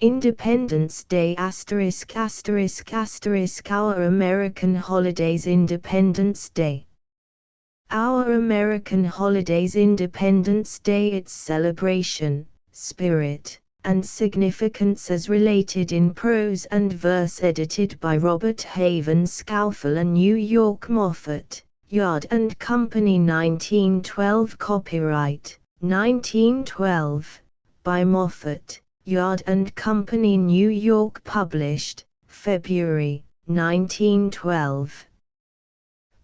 Independence Day ******* Our American holidays. Independence Day. Our American holidays. Independence Day. Its celebration, spirit, and significance as related in prose and verse. Edited by Robert Haven Scoufel and New York Moffat, Yard and Company. 1912. Copyright 1912 by Moffat, Yard and Company, New York. Published February 1912.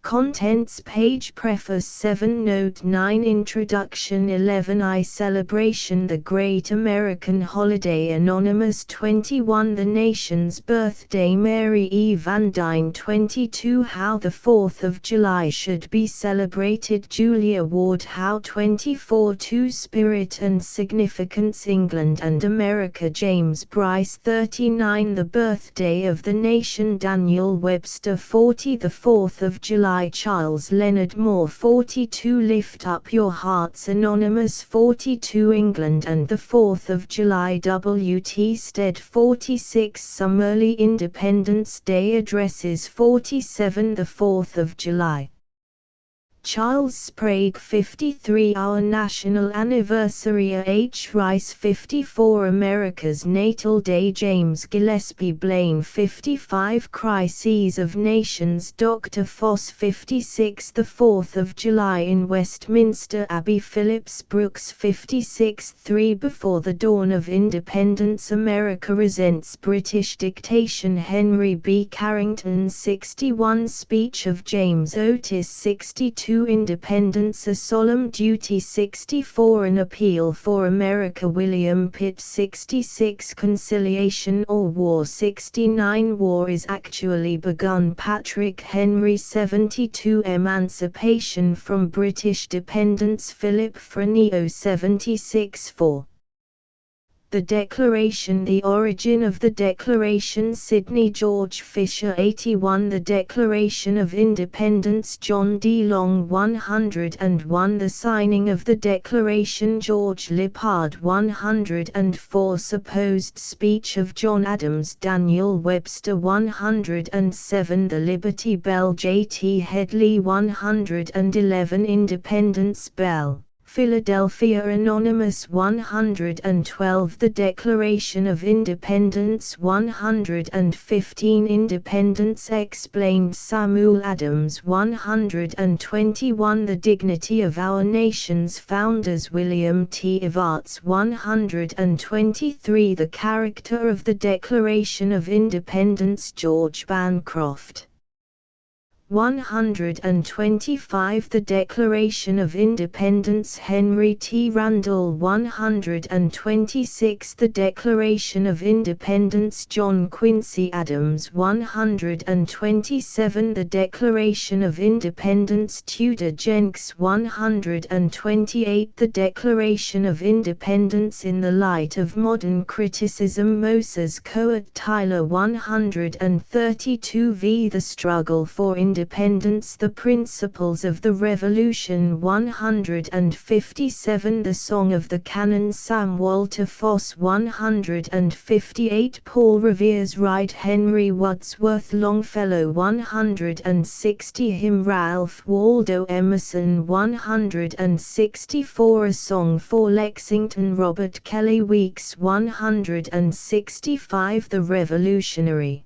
Contents page. Preface 7 Note 9 Introduction 11 I Celebration the Great American Holiday. Anonymous 21 The Nation's Birthday. Mary E. Van Dyne 22 How the 4th of July Should Be Celebrated. Julia Ward Howe 24 To Spirit and Significance. England and America. James Bryce 39 The Birthday of the Nation. Daniel Webster 40 The 4th of July. Charles Leonard Moore 42 Lift Up Your Hearts. Anonymous 42 England and the 4th of July. W. T. Stead 46 Some Early Independence Day Addresses. 47 The 4th of July. Charles Sprague 53 Our National Anniversary. A. H. Rice 54 America's Natal Day. James Gillespie Blaine 55 Crises of Nations. Dr. Foss 56 The 4th of July in Westminster Abbey. Phillips Brooks 56 3 Before the Dawn of Independence. America Resents British Dictation. Henry B. Carrington 61 Speech of James Otis 62 Independence. A Solemn Duty 64 An Appeal for America. William Pitt 66 Conciliation or War 69 War is Actually Begun. Patrick Henry 72 Emancipation from British Dependence. Philip Frenio 76 4 The Declaration. The Origin of the Declaration. Sidney George Fisher 81 The Declaration of Independence. John D. Long 101 The Signing of the Declaration. George Lippard 104 Supposed Speech of John Adams. Daniel Webster 107 The Liberty Bell. J. T. Headley 111 Independence Bell, Philadelphia. Anonymous 112 The Declaration of Independence. 115 Independence Explained. Samuel Adams 121 The Dignity of Our Nation's Founders. William T. Evarts 123 The Character of the Declaration of Independence. George Bancroft 125 The Declaration of Independence. Henry T. Randall 126 The Declaration of Independence. John Quincy Adams 127 The Declaration of Independence. Tudor Jenks 128 The Declaration of Independence in the Light of Modern Criticism. Moses Coat Tyler 132 V The Struggle for Independence. The Principles of the Revolution. 157 The Song of the Cannon. Sam Walter Foss 158 Paul Revere's Right. Henry Wadsworth Longfellow 160 Hymn. Ralph Waldo Emerson 164 A Song for Lexington. Robert Kelly Weeks 165 The Revolutionary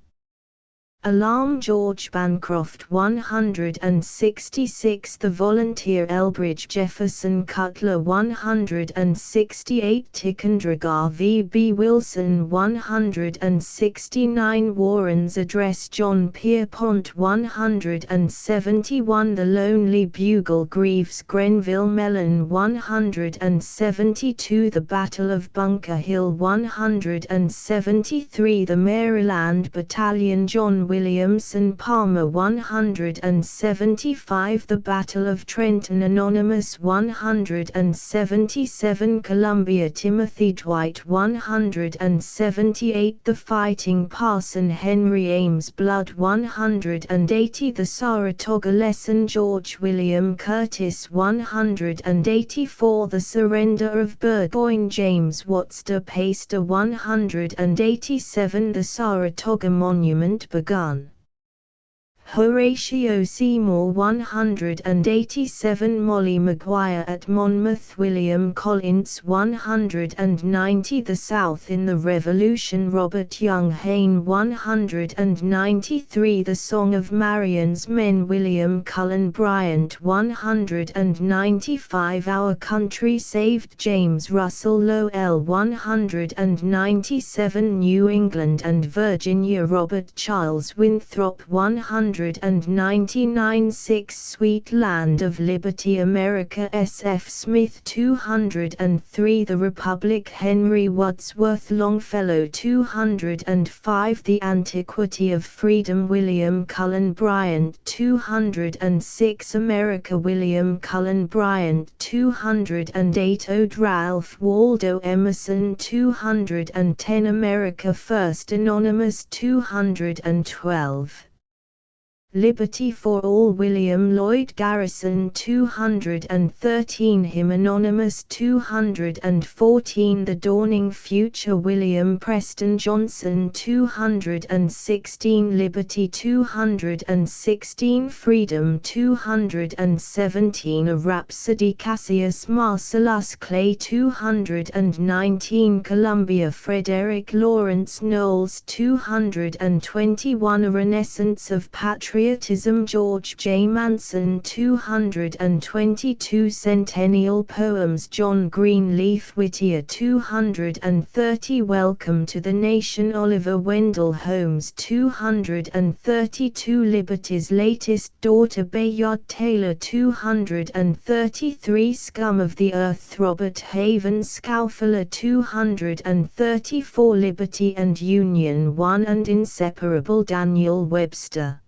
Alarm. George Bancroft 166 The Volunteer. Elbridge Jefferson Cutler 168 Ticonderoga v. B. Wilson 169 Warren's Address. John Pierpont 171 The Lonely Bugle. Greaves Grenville Mellon 172 The Battle of Bunker Hill 173 The Maryland Battalion. John Williamson Palmer 175 The Battle of Trenton Anonymous 177 Columbia Timothy Dwight 178 The Fighting Parson Henry Ames Blood 180 The Saratoga Lesson George William Curtis 184 The Surrender of Burgoyne James Watts de Peyster 187 The Saratoga Monument begun. Horatio Seymour 187 Molly Maguire at Monmouth William Collins 190 The South in the Revolution Robert Young Hayne 193 The Song of Marion's Men William Cullen Bryant 195 Our Country Saved James Russell Lowell 197 New England and Virginia Robert Charles Winthrop 199 6 Sweet Land of Liberty America S. F. Smith 203 The Republic Henry Wadsworth Longfellow 205 The Antiquity of Freedom William Cullen Bryant 206 America William Cullen Bryant 208 Ode Ralph Waldo Emerson 210 America First Anonymous 212 Liberty for All William Lloyd Garrison 213 Hymn Anonymous 214 The Dawning Future William Preston Johnson 216 Liberty 216 Freedom 217 A Rhapsody Cassius Marcellus Clay 219 Columbia Frederick Lawrence Knowles 221 A Renaissance of Patriotism George J. Manson 222 Centennial Poems John Greenleaf Whittier 230 Welcome to the Nation Oliver Wendell Holmes 232 Liberty's Latest Daughter Bayard Taylor 233 Scum of the Earth Robert Haven Scowfeller 234 Liberty and Union One and Inseparable Daniel Webster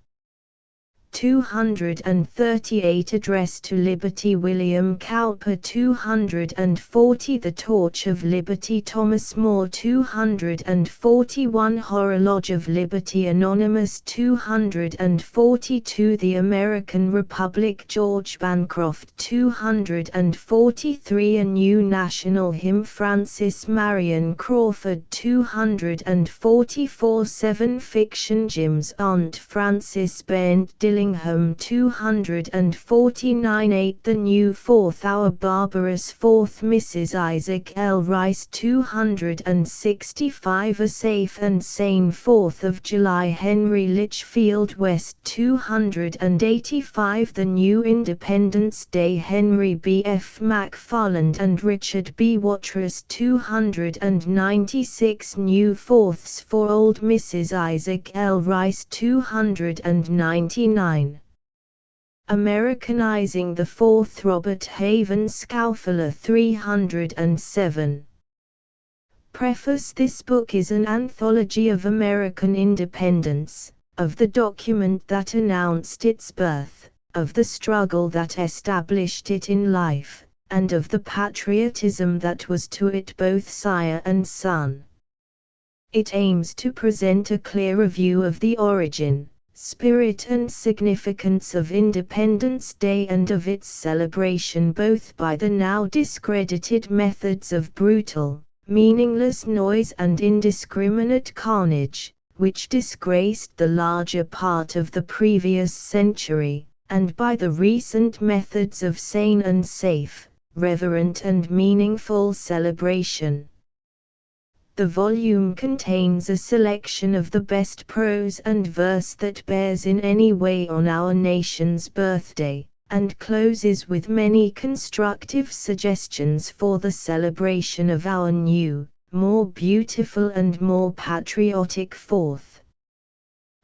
238 Address to Liberty William Cowper 240 The Torch of Liberty Thomas More 241 Horror Lodge of Liberty Anonymous 242 The American Republic George Bancroft 243 A New National Hymn Francis Marion Crawford 244 7 Fiction Jim's Aunt Frances Bent Dillingham 249 8 The New Fourth Our Barbarous Fourth Mrs. Isaac L. Rice 265 A Safe and Sane 4th of July Henry Litchfield West 285 The New Independence Day Henry B. F. McFarland and Richard B. Watrous 296 New Fourths for Old Mrs. Isaac L. Rice 299 Americanizing the Fourth Robert Haven Scowfeller 307 Preface This book is an anthology of American independence, of the document that announced its birth, of the struggle that established it in life, and of the patriotism that was to it both sire and son. It aims to present a clearer view of the origin, spirit and significance of Independence Day and of its celebration both by the now discredited methods of brutal, meaningless noise and indiscriminate carnage, which disgraced the larger part of the previous century, and by the recent methods of sane and safe, reverent and meaningful celebration. The volume contains a selection of the best prose and verse that bears in any way on our nation's birthday, and closes with many constructive suggestions for the celebration of our new, more beautiful and more patriotic Fourth.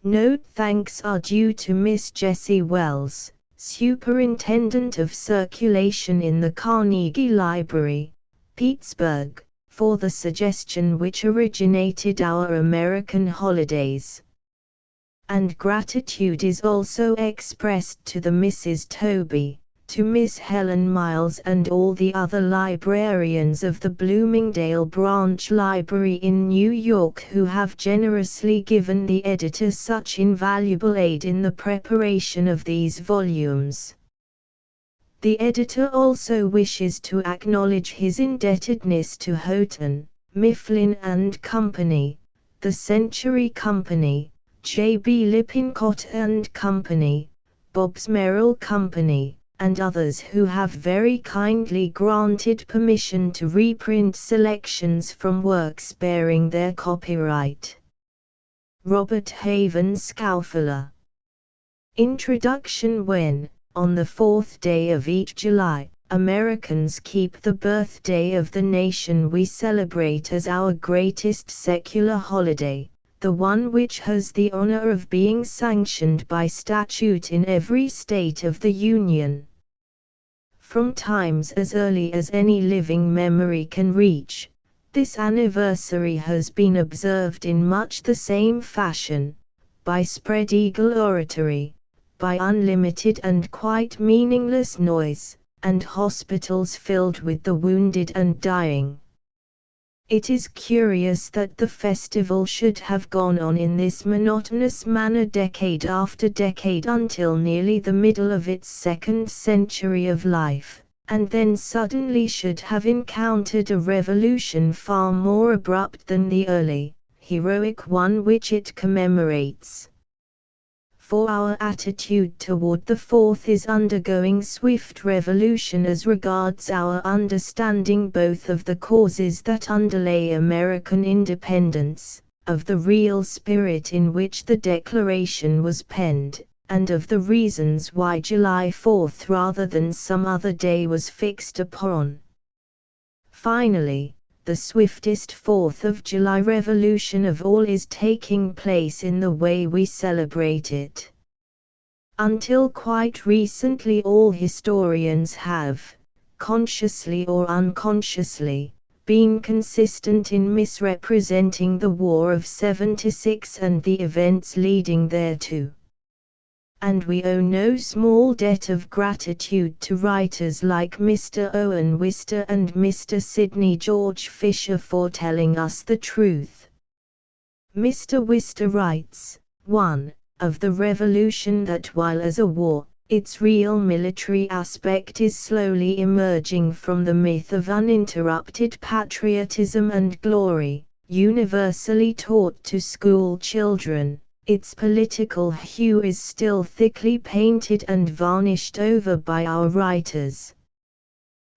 Note: thanks are due to Miss Jessie Wells, Superintendent of Circulation in the Carnegie Library, Pittsburgh, for the suggestion which originated our American holidays. and gratitude is also expressed to the Mrs. Toby, to Miss Helen Miles and all the other librarians of the Bloomingdale Branch Library in New York who have generously given the editor such invaluable aid in the preparation of these volumes. The editor also wishes to acknowledge his indebtedness to Houghton, Mifflin and Company, the Century Company, J.B. Lippincott and Company, Bobbs Merrill Company, and others who have very kindly granted permission to reprint selections from works bearing their copyright. Robert Haven Scauffler. Introduction. When, on the 4th day of each July, Americans keep the birthday of the nation we celebrate as our greatest secular holiday, the one which has the honor of being sanctioned by statute in every state of the Union. From times as early as any living memory can reach, this anniversary has been observed in much the same fashion, by spread-eagle oratory, by unlimited and quite meaningless noise, and hospitals filled with the wounded and dying. It is curious that the festival should have gone on in this monotonous manner decade after decade until nearly the middle of its second century of life, and then suddenly should have encountered a revolution far more abrupt than the early, heroic one which it commemorates. For our attitude toward the 4th is undergoing swift revolution as regards our understanding both of the causes that underlay American independence, of the real spirit in which the Declaration was penned, and of the reasons why July 4th rather than some other day was fixed upon. Finally, the swiftest 4th of July revolution of all is taking place in the way we celebrate it. Until quite recently all historians have, consciously or unconsciously, been consistent in misrepresenting the War of '76 and the events leading thereto. And we owe no small debt of gratitude to writers like Mr. Owen Wister and Mr. Sidney George Fisher for telling us the truth. Mr. Wister writes, 1. Of the revolution that while as a war, its real military aspect is slowly emerging from the myth of uninterrupted patriotism and glory, universally taught to school children. Its political hue is still thickly painted and varnished over by our writers.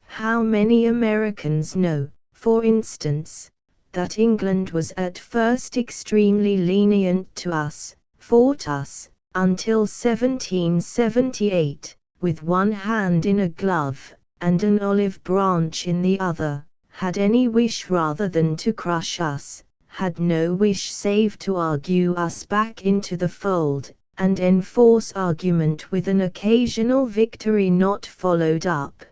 How many Americans know, for instance, that England was at first extremely lenient to us, fought us, until 1778, with one hand in a glove, and an olive branch in the other, had any wish rather than to crush us, had no wish save to argue us back into the fold, and enforce argument with an occasional victory not followed up.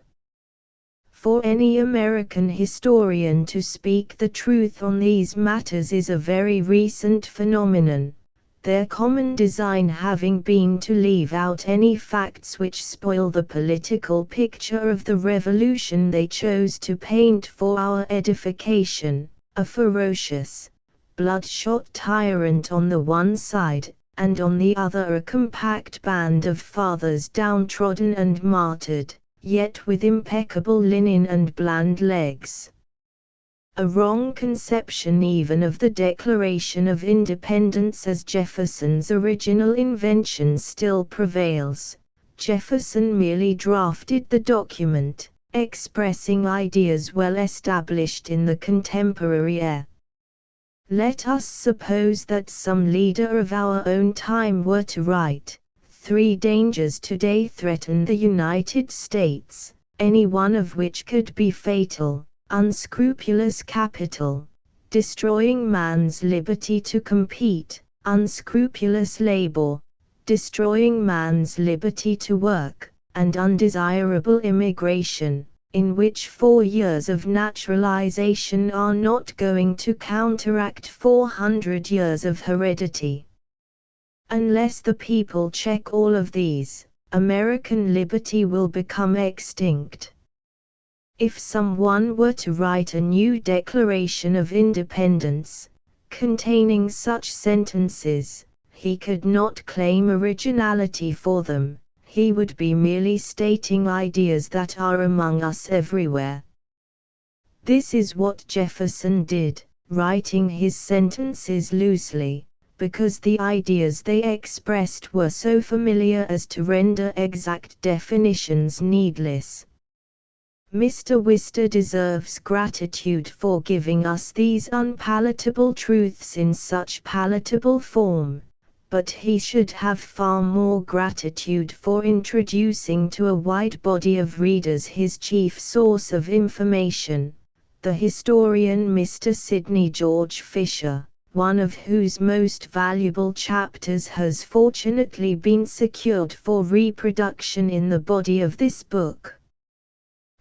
For any American historian to speak the truth on these matters is a very recent phenomenon, their common design having been to leave out any facts which spoil the political picture of the revolution they chose to paint for our edification. A ferocious, bloodshot tyrant on the one side, and on the other a compact band of fathers downtrodden and martyred, yet with impeccable linen and bland legs. A wrong conception even of the Declaration of Independence as Jefferson's original invention still prevails. Jefferson merely drafted the document, expressing ideas well established in the contemporary era. Let us suppose that some leader of our own time were to write, 3 dangers today threaten the United States, any one of which could be fatal: unscrupulous capital, destroying man's liberty to compete; unscrupulous labor, destroying man's liberty to work; and undesirable immigration, in which 4 years of naturalization are not going to counteract 400 years of heredity. Unless the people check all of these, American liberty will become extinct. If someone were to write a new Declaration of Independence, containing such sentences, he could not claim originality for them, he would be merely stating ideas that are among us everywhere. This is what Jefferson did, writing his sentences loosely, because the ideas they expressed were so familiar as to render exact definitions needless. Mr. Wister deserves gratitude for giving us these unpalatable truths in such palatable form, but he should have far more gratitude for introducing to a wide body of readers his chief source of information, the historian Mr. Sidney George Fisher, one of whose most valuable chapters has fortunately been secured for reproduction in the body of this book.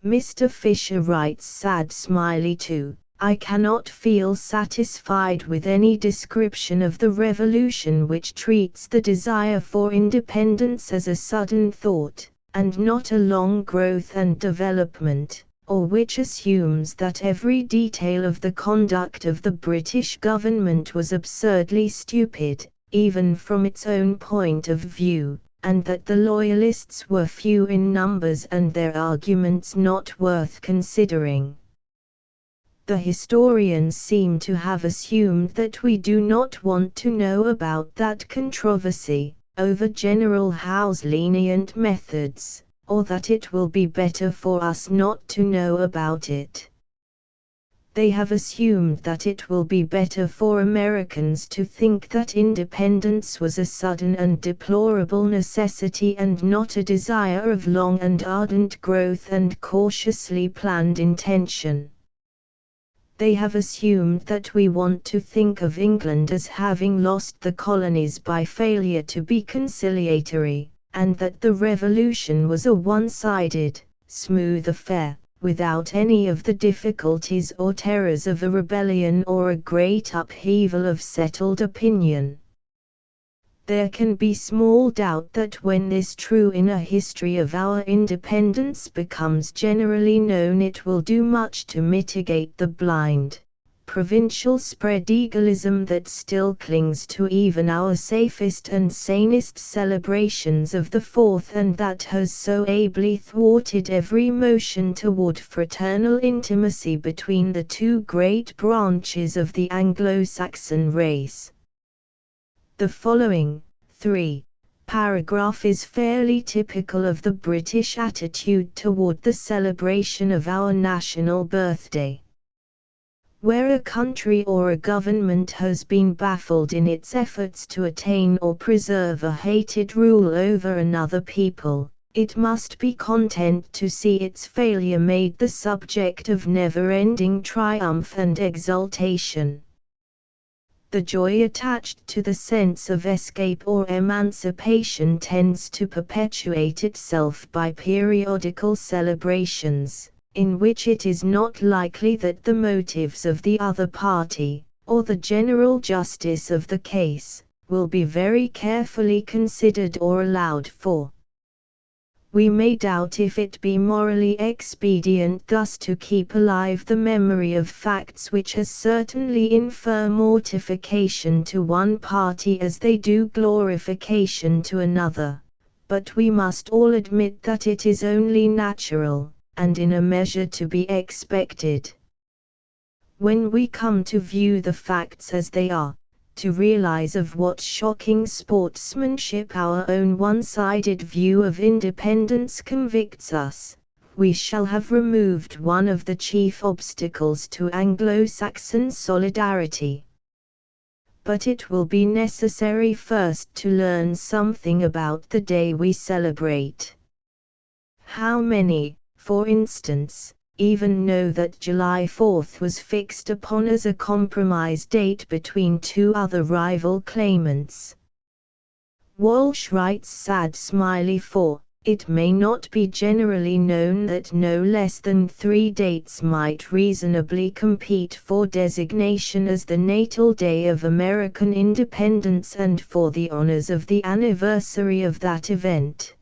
Mr. Fisher writes sad smiley too, I cannot feel satisfied with any description of the revolution which treats the desire for independence as a sudden thought, and not a long growth and development, or which assumes that every detail of the conduct of the British government was absurdly stupid, even from its own point of view, and that the Loyalists were few in numbers and their arguments not worth considering. The historians seem to have assumed that we do not want to know about that controversy over General Howe's lenient methods, or that it will be better for us not to know about it. They have assumed that it will be better for Americans to think that independence was a sudden and deplorable necessity and not a desire of long and ardent growth and cautiously planned intention. They have assumed that we want to think of England as having lost the colonies by failure to be conciliatory, and that the revolution was a one-sided, smooth affair, without any of the difficulties or terrors of a rebellion or a great upheaval of settled opinion. There can be small doubt that when this true inner history of our independence becomes generally known, it will do much to mitigate the blind, provincial spread egoism that still clings to even our safest and sanest celebrations of the 4th, and that has so ably thwarted every motion toward fraternal intimacy between the two great branches of the Anglo-Saxon race. The following, 3, paragraph is fairly typical of the British attitude toward the celebration of our national birthday. Where a country or a government has been baffled in its efforts to attain or preserve a hated rule over another people, it must be content to see its failure made the subject of never-ending triumph and exultation. The joy attached to the sense of escape or emancipation tends to perpetuate itself by periodical celebrations, in which it is not likely that the motives of the other party, or the general justice of the case, will be very carefully considered or allowed for. We may doubt if it be morally expedient thus to keep alive the memory of facts which as certainly infer mortification to one party as they do glorification to another, but we must all admit that it is only natural, and in a measure to be expected. When we come to view the facts as they are, to realize of what shocking sportsmanship our own one-sided view of independence convicts us, we shall have removed one of the chief obstacles to Anglo-Saxon solidarity. But it will be necessary first to learn something about the day we celebrate. How many, for instance, even know that July 4th was fixed upon as a compromise date between two other rival claimants? Walsh writes sad smiley 4, it may not be generally known that no less than 3 dates might reasonably compete for designation as the natal day of American independence and for the honors of the anniversary of that event.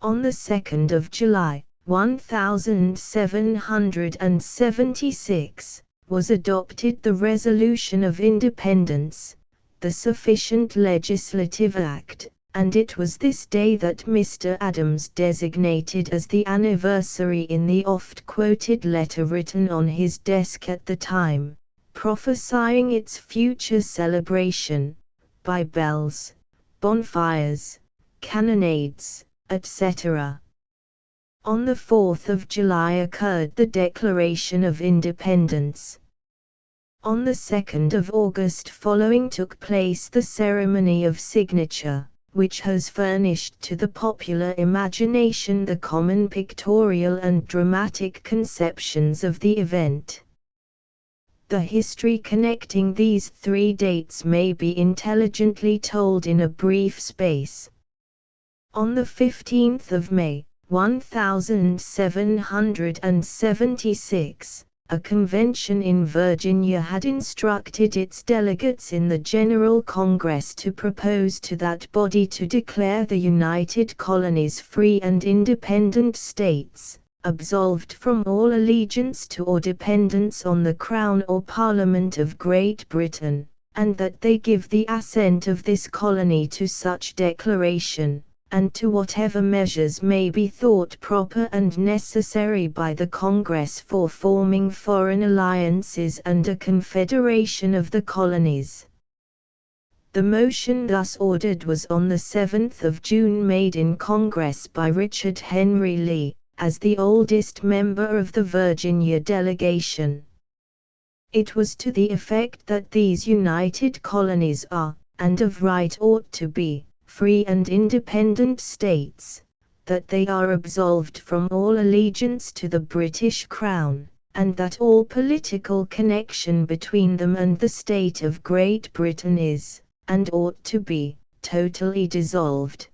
On the 2nd of July, 1776, was adopted the Resolution of Independence, the sufficient legislative act, and it was this day that Mr. Adams designated as the anniversary in the oft-quoted letter written on his desk at the time, prophesying its future celebration, by bells, bonfires, cannonades, etc. On the 4th of July occurred the Declaration of Independence. On the 2nd of August following took place the ceremony of signature, which has furnished to the popular imagination the common pictorial and dramatic conceptions of the event. The history connecting these 3 dates may be intelligently told in a brief space. On the 15th of May, 1776, a convention in Virginia had instructed its delegates in the General Congress to propose to that body to declare the United Colonies free and independent states, absolved from all allegiance to or dependence on the Crown or Parliament of Great Britain, and that they give the assent of this colony to such declaration, and to whatever measures may be thought proper and necessary by the Congress for forming foreign alliances and a confederation of the colonies. The motion thus ordered was on the 7th of June made in Congress by Richard Henry Lee, as the oldest member of the Virginia delegation. It was to the effect that these united colonies are, and of right ought to be, free and independent states, that they are absolved from all allegiance to the British Crown, and that all political connection between them and the state of Great Britain is, and ought to be, totally dissolved.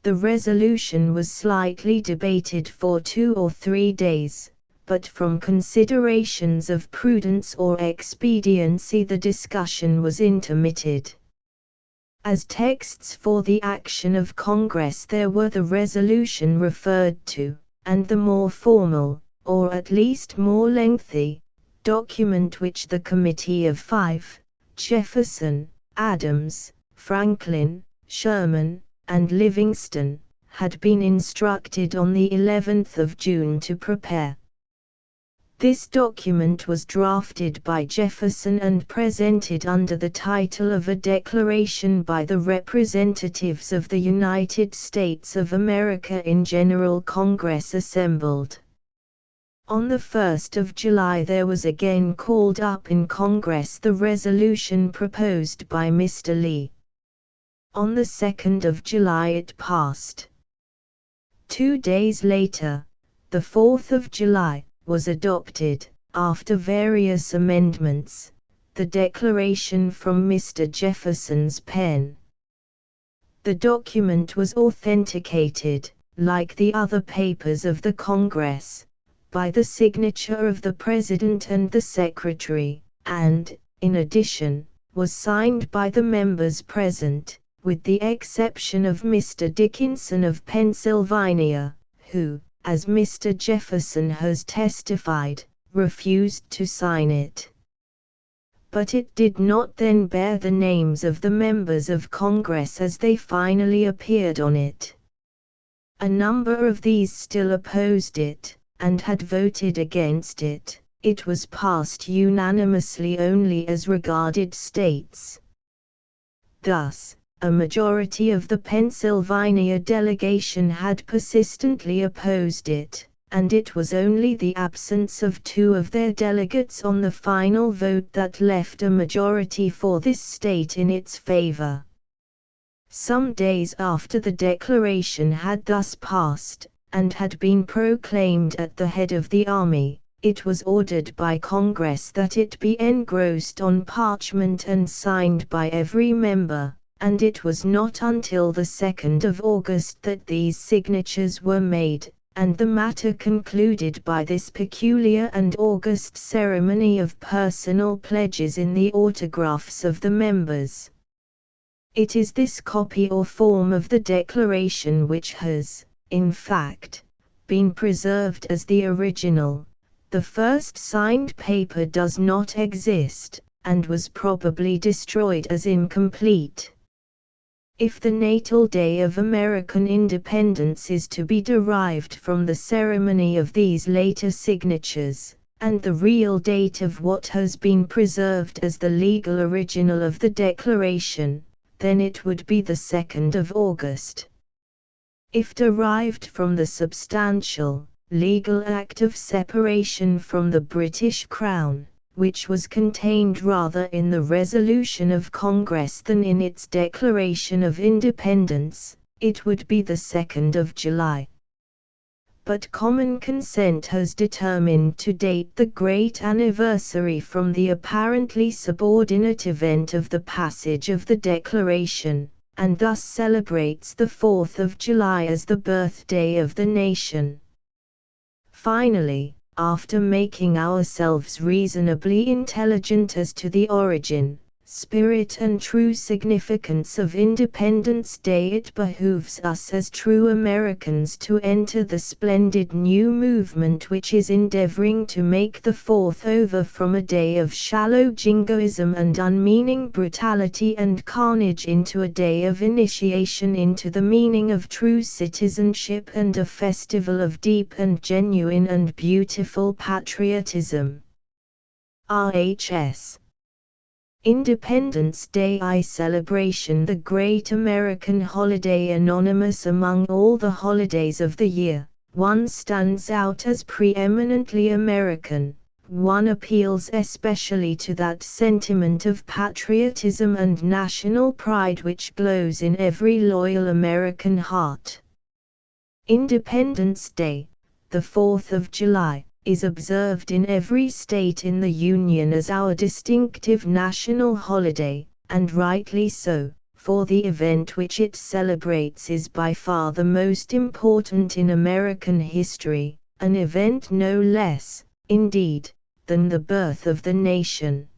The resolution was slightly debated for 2 or 3 days, but from considerations of prudence or expediency the discussion was intermitted. As texts for the action of Congress there were the resolution referred to, and the more formal, or at least more lengthy, document which the Committee of 5, Jefferson, Adams, Franklin, Sherman, and Livingston, had been instructed on the 11th of June to prepare. This document was drafted by Jefferson and presented under the title of a declaration by the representatives of the United States of America in General Congress assembled. On the 1st of July there was again called up in Congress the resolution proposed by Mr. Lee. On the 2nd of July it passed. 2 days later, the 4th of July, was adopted, after various amendments, the declaration from Mr. Jefferson's pen. The document was authenticated, like the other papers of the Congress, by the signature of the President and the Secretary, and, in addition, was signed by the members present, with the exception of Mr. Dickinson of Pennsylvania, who, as Mr. Jefferson has testified, refused to sign it. But it did not then bear the names of the members of Congress as they finally appeared on it. A number of these still opposed it, and had voted against it. It was passed unanimously only as regarded states. Thus, a majority of the Pennsylvania delegation had persistently opposed it, and it was only the absence of 2 of their delegates on the final vote that left a majority for this state in its favor. Some days after the declaration had thus passed, and had been proclaimed at the head of the army, it was ordered by Congress that it be engrossed on parchment and signed by every member, and it was not until the 2nd of August that these signatures were made, and the matter concluded by this peculiar and august ceremony of personal pledges in the autographs of the members. It is this copy or form of the declaration which has, in fact, been preserved as the original. The first signed paper does not exist, and was probably destroyed as incomplete. If the natal day of American independence is to be derived from the ceremony of these later signatures, and the real date of what has been preserved as the legal original of the Declaration, then it would be the 2nd of August. If derived from the substantial, legal act of separation from the British Crown, which was contained rather in the resolution of Congress than in its Declaration of Independence, it would be the 2nd of July. But common consent has determined to date the great anniversary from the apparently subordinate event of the passage of the Declaration, and thus celebrates the 4th of July as the birthday of the nation. Finally, after making ourselves reasonably intelligent as to the origin, spirit and true significance of Independence Day, it behooves us as true Americans to enter the splendid new movement which is endeavoring to make the 4th over from a day of shallow jingoism and unmeaning brutality and carnage into a day of initiation into the meaning of true citizenship and a festival of deep and genuine and beautiful patriotism. RHS Independence Day celebration, the great American holiday anonymous among all the holidays of the year. One stands out as preeminently American, one appeals especially to that sentiment of patriotism and national pride which glows in every loyal American heart. Independence Day, the 4th of July, is observed in every state in the Union as our distinctive national holiday, and rightly so, for the event which it celebrates is by far the most important in American history, an event no less, indeed, than the birth of the nation.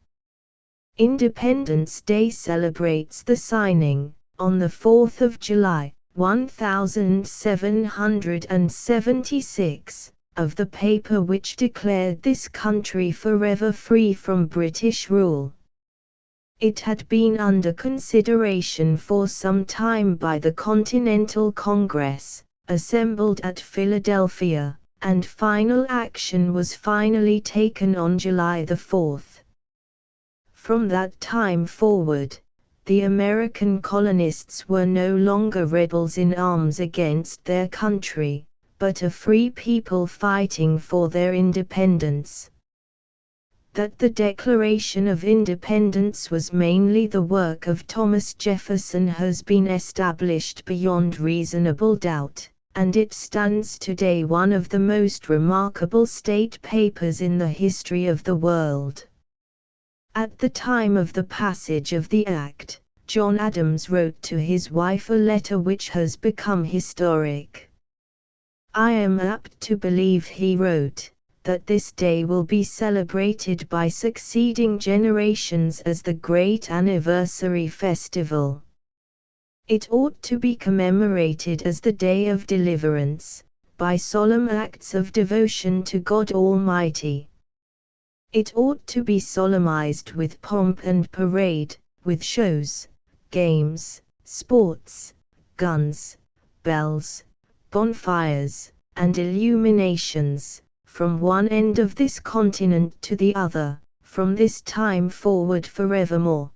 Independence Day celebrates the signing, on the 4th of July, 1776, of the paper which declared this country forever free from British rule. It had been under consideration for some time by the Continental Congress, assembled at Philadelphia, and final action was finally taken on July the 4th. From that time forward, the American colonists were no longer rebels in arms against their country, but a free people fighting for their independence. That the Declaration of Independence was mainly the work of Thomas Jefferson has been established beyond reasonable doubt, and it stands today one of the most remarkable state papers in the history of the world. At the time of the passage of the Act, John Adams wrote to his wife a letter which has become historic. I am apt to believe, he wrote, that this day will be celebrated by succeeding generations as the great anniversary festival. It ought to be commemorated as the Day of Deliverance, by solemn acts of devotion to God Almighty. It ought to be solemnized with pomp and parade, with shows, games, sports, guns, bells, bonfires, and illuminations, from one end of this continent to the other, from this time forward forevermore.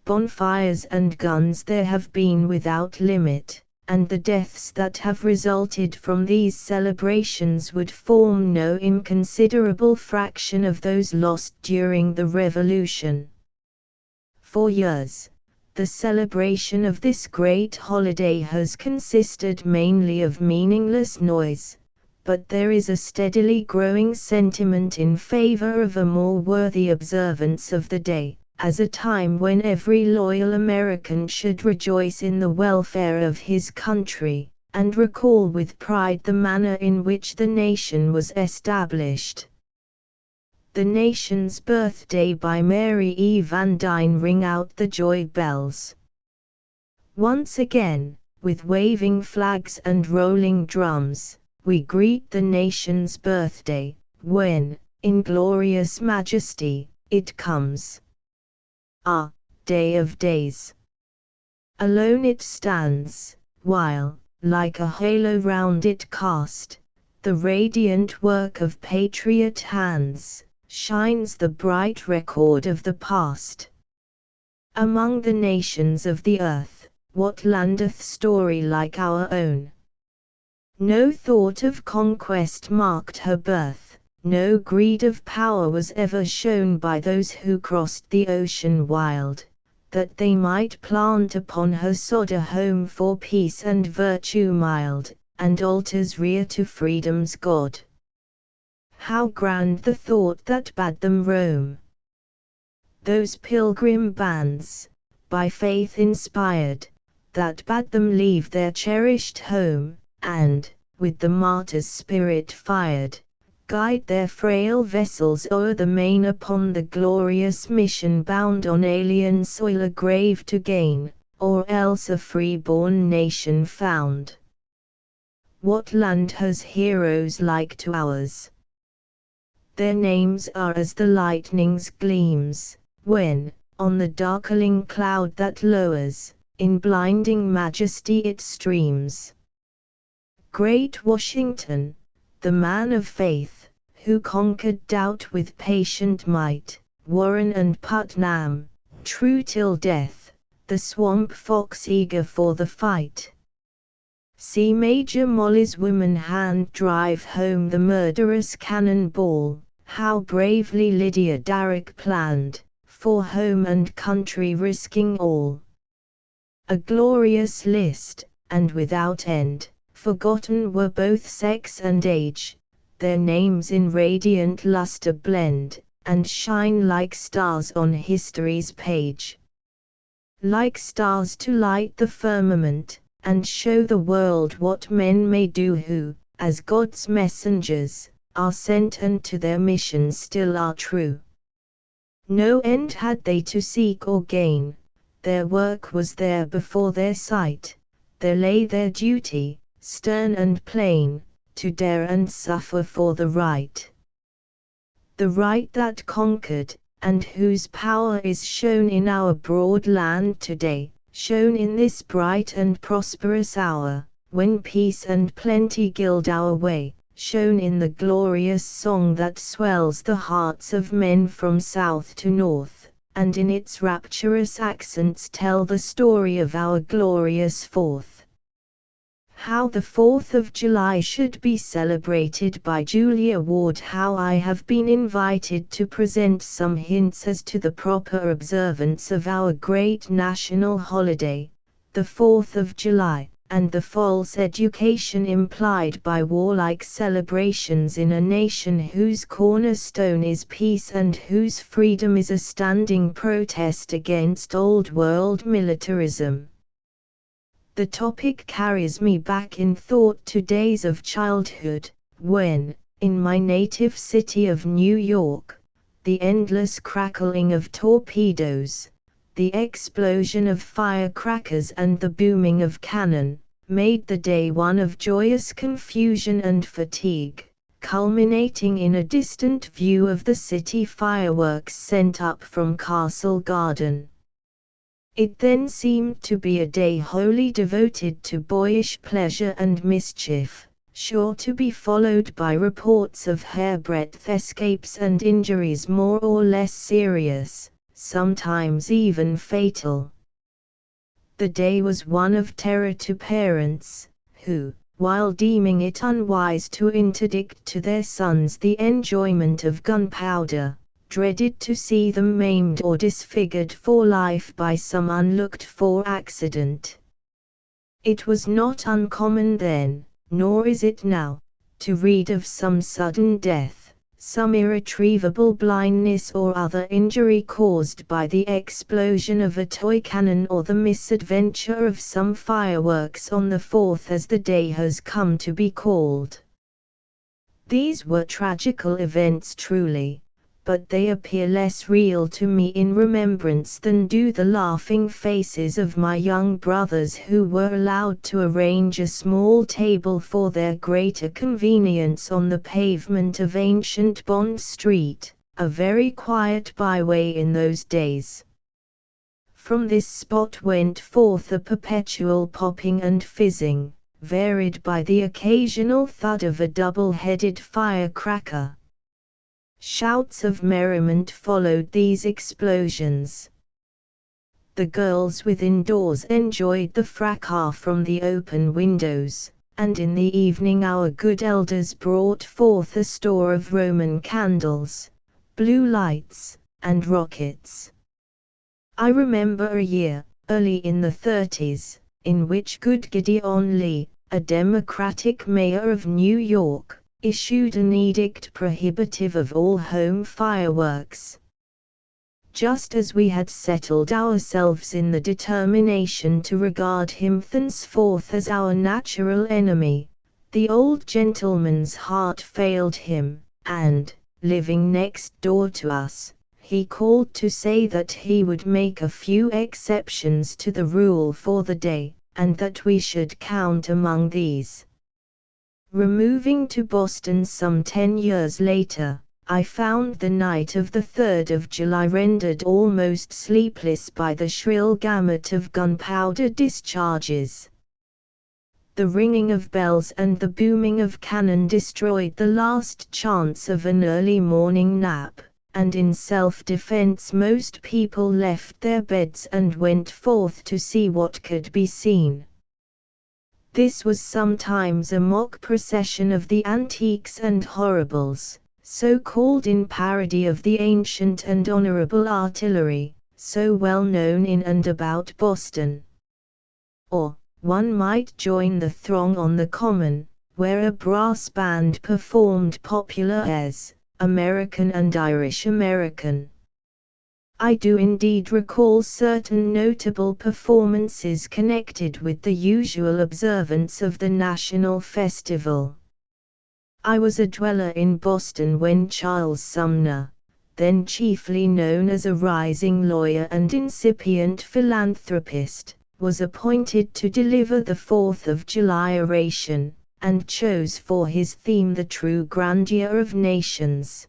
Bonfires and guns there have been without limit, and the deaths that have resulted from these celebrations would form no inconsiderable fraction of those lost during the Revolution. For years, the celebration of this great holiday has consisted mainly of meaningless noise, but there is a steadily growing sentiment in favor of a more worthy observance of the day, as a time when every loyal American should rejoice in the welfare of his country, and recall with pride the manner in which the nation was established. The Nation's Birthday by Mary E. Van Dyne. Ring out the joy bells. Once again, with waving flags and rolling drums, we greet the nation's birthday, when, in glorious majesty, it comes. Ah, day of days! Alone it stands, while, like a halo round it cast, the radiant work of patriot hands, shines the bright record of the past. Among the nations of the earth, what landeth story like our own? No thought of conquest marked her birth, no greed of power was ever shown by those who crossed the ocean wild, that they might plant upon her sod a home for peace and virtue mild, and altars rear to freedom's God. How grand the thought that bade them roam! Those pilgrim bands, by faith inspired, that bade them leave their cherished home, and, with the martyr's spirit fired, guide their frail vessels o'er the main upon the glorious mission bound on alien soil a grave to gain, or else a free-born nation found. What land has heroes like to ours? Their names are as the lightning's gleams, when, on the darkling cloud that lowers, in blinding majesty it streams. Great Washington, the man of faith, who conquered doubt with patient might, Warren and Putnam, true till death, the swamp fox eager for the fight. See Major Molly's woman hand drive home the murderous cannon ball, how bravely Lydia Darragh planned, for home and country risking all. A glorious list, and without end, forgotten were both sex and age, their names in radiant luster blend, and shine like stars on history's page. Like stars to light the firmament, and show the world what men may do who, as God's messengers, are sent and to their mission still are true. No end had they to seek or gain, their work was there before their sight, there lay their duty, stern and plain, to dare and suffer for the right. The right that conquered, and whose power is shown in our broad land today, shown in this bright and prosperous hour, when peace and plenty gild our way, shown in the glorious song that swells the hearts of men from south to north, and in its rapturous accents tell the story of our glorious Fourth. How the 4th of July should be celebrated by Julia Ward. How I have been invited to present some hints as to the proper observance of our great national holiday, the 4th of July, and the false education implied by warlike celebrations in a nation whose cornerstone is peace and whose freedom is a standing protest against old-world militarism. The topic carries me back in thought to days of childhood, when, in my native city of New York, the endless crackling of torpedoes, the explosion of firecrackers and the booming of cannon, made the day one of joyous confusion and fatigue, culminating in a distant view of the city fireworks sent up from Castle Garden. It then seemed to be a day wholly devoted to boyish pleasure and mischief, sure to be followed by reports of hairbreadth escapes and injuries more or less serious, sometimes even fatal. The day was one of terror to parents, who, while deeming it unwise to interdict to their sons the enjoyment of gunpowder, dreaded to see them maimed or disfigured for life by some unlooked-for accident. It was not uncommon then, nor is it now, to read of some sudden death, some irretrievable blindness or other injury caused by the explosion of a toy cannon or the misadventure of some fireworks on the 4th as the day has come to be called. These were tragical events truly, but they appear less real to me in remembrance than do the laughing faces of my young brothers who were allowed to arrange a small table for their greater convenience on the pavement of ancient Bond Street, a very quiet byway in those days. From this spot went forth a perpetual popping and fizzing, varied by the occasional thud of a double-headed firecracker. Shouts of merriment followed these explosions. The girls within doors enjoyed the fracas from the open windows, and in the evening our good elders brought forth a store of Roman candles, blue lights, and rockets. I remember a year, early in the 30s, in which good Gideon Lee, a Democratic mayor of New York, issued an edict prohibitive of all home fireworks. Just as we had settled ourselves in the determination to regard him thenceforth as our natural enemy, the old gentleman's heart failed him, and, living next door to us, he called to say that he would make a few exceptions to the rule for the day, and that we should count among these. Removing to Boston some 10 years later, I found the night of the 3rd of July rendered almost sleepless by the shrill gamut of gunpowder discharges. The ringing of bells and the booming of cannon destroyed the last chance of an early morning nap, and in self-defense most people left their beds and went forth to see what could be seen. This was sometimes a mock procession of the antiques and horribles, so called in parody of the ancient and honorable artillery, so well known in and about Boston. Or, one might join the throng on the Common, where a brass band performed popular airs, American and Irish American. I do indeed recall certain notable performances connected with the usual observance of the national festival. I was a dweller in Boston when Charles Sumner, then chiefly known as a rising lawyer and incipient philanthropist, was appointed to deliver the 4th of July oration, and chose for his theme the true grandeur of nations.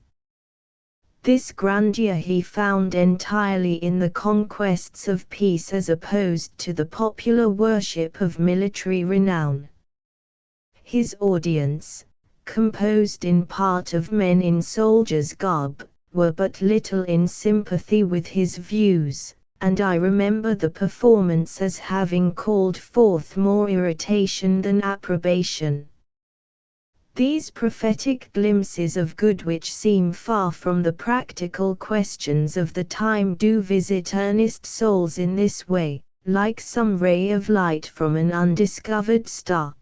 This grandeur he found entirely in the conquests of peace as opposed to the popular worship of military renown. His audience, composed in part of men in soldiers' garb, were but little in sympathy with his views, and I remember the performance as having called forth more irritation than approbation. These prophetic glimpses of good which seem far from the practical questions of the time do visit earnest souls in this way, like some ray of light from an undiscovered star.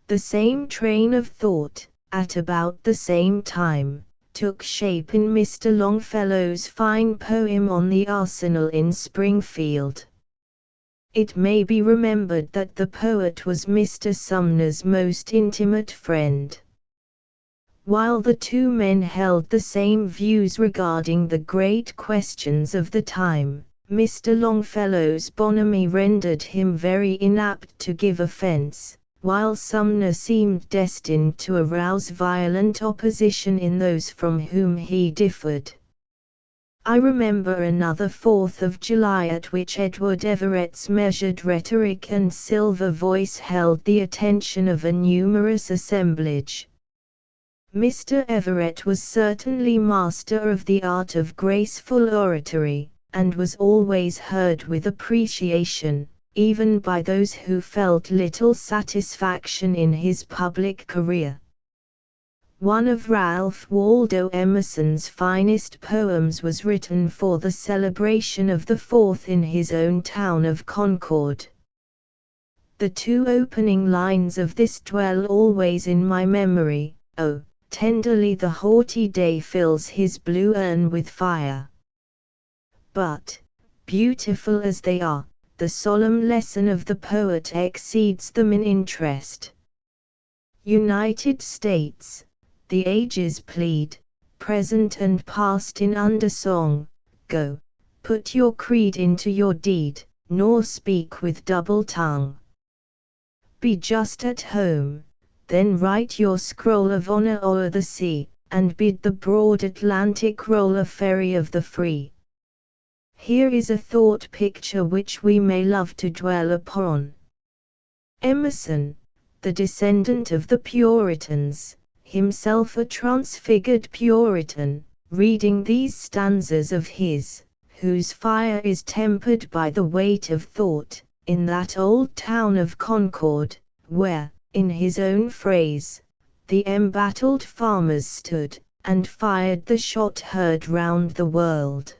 The same train of thought, at about the same time, took shape in Mr. Longfellow's fine poem on the Arsenal in Springfield. It may be remembered that the poet was Mr. Sumner's most intimate friend. While the two men held the same views regarding the great questions of the time, Mr. Longfellow's bonhomie rendered him very inapt to give offense, while Sumner seemed destined to arouse violent opposition in those from whom he differed. I remember another 4th of July at which Edward Everett's measured rhetoric and silver voice held the attention of a numerous assemblage. Mr. Everett was certainly master of the art of graceful oratory, and was always heard with appreciation, even by those who felt little satisfaction in his public career. One of Ralph Waldo Emerson's finest poems was written for the celebration of the 4th in his own town of Concord. The two opening lines of this dwell always in my memory: "Oh, tenderly the haughty day fills his blue urn with fire. But, beautiful as they are, the solemn lesson of the poet exceeds them in interest. United States, the ages plead, present and past in undersong, go, put your creed into your deed, nor speak with double tongue. Be just at home, then write your scroll of honor o'er the sea, and bid the broad Atlantic roll a ferry of the free. Here is a thought picture which we may love to dwell upon. Emerson, the descendant of the Puritans, himself a transfigured Puritan, reading these stanzas of his, whose fire is tempered by the weight of thought, in that old town of Concord, where, in his own phrase, the embattled farmers stood, and fired the shot heard round the world.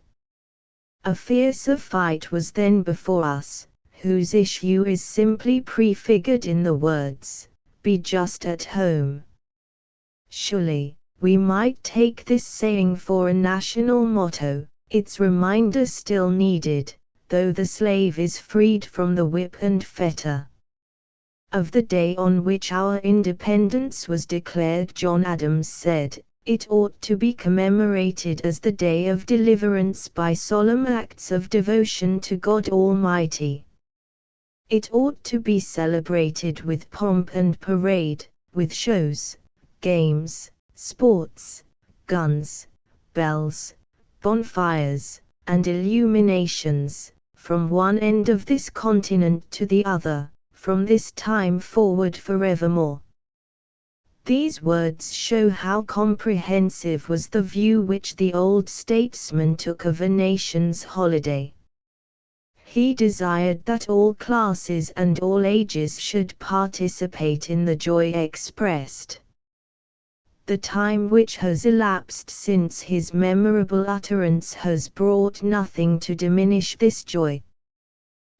A fiercer fight was then before us, whose issue is simply prefigured in the words, "Be just at home." Surely, we might take this saying for a national motto, its reminder still needed, though the slave is freed from the whip and fetter. Of the day on which our independence was declared, John Adams said, "It ought to be commemorated as the day of deliverance by solemn acts of devotion to God Almighty. It ought to be celebrated with pomp and parade, with shows, games, sports, guns, bells, bonfires, and illuminations, from one end of this continent to the other, from this time forward forevermore." These words show how comprehensive was the view which the old statesman took of a nation's holiday. He desired that all classes and all ages should participate in the joy expressed. The time which has elapsed since his memorable utterance has brought nothing to diminish this joy.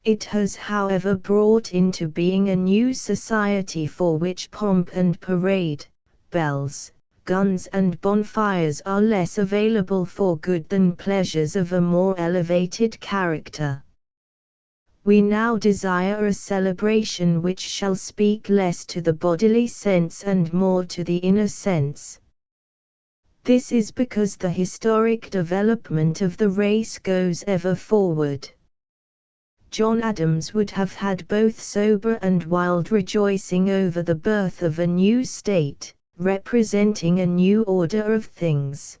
It has however brought into being a new society for which pomp and parade, bells, guns and bonfires are less available for good than pleasures of a more elevated character. We now desire a celebration which shall speak less to the bodily sense and more to the inner sense. This is because the historic development of the race goes ever forward. John Adams would have had both sober and wild rejoicing over the birth of a new state, representing a new order of things.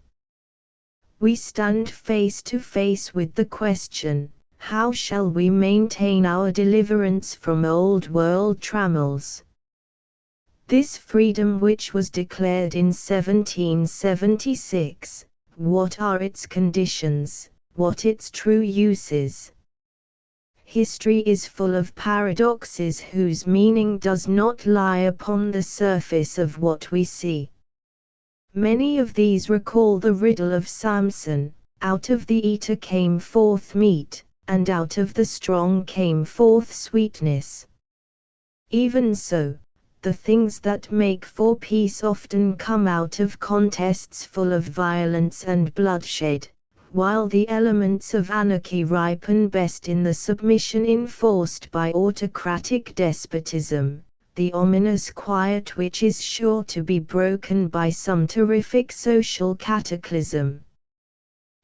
We stand face to face with the question, how shall we maintain our deliverance from old world trammels? This freedom which was declared in 1776, what are its conditions, what its true uses? History is full of paradoxes whose meaning does not lie upon the surface of what we see. Many of these recall the riddle of Samson, "Out of the eater came forth meat, and out of the strong came forth sweetness." Even so, the things that make for peace often come out of contests full of violence and bloodshed, while the elements of anarchy ripen best in the submission enforced by autocratic despotism, the ominous quiet which is sure to be broken by some terrific social cataclysm.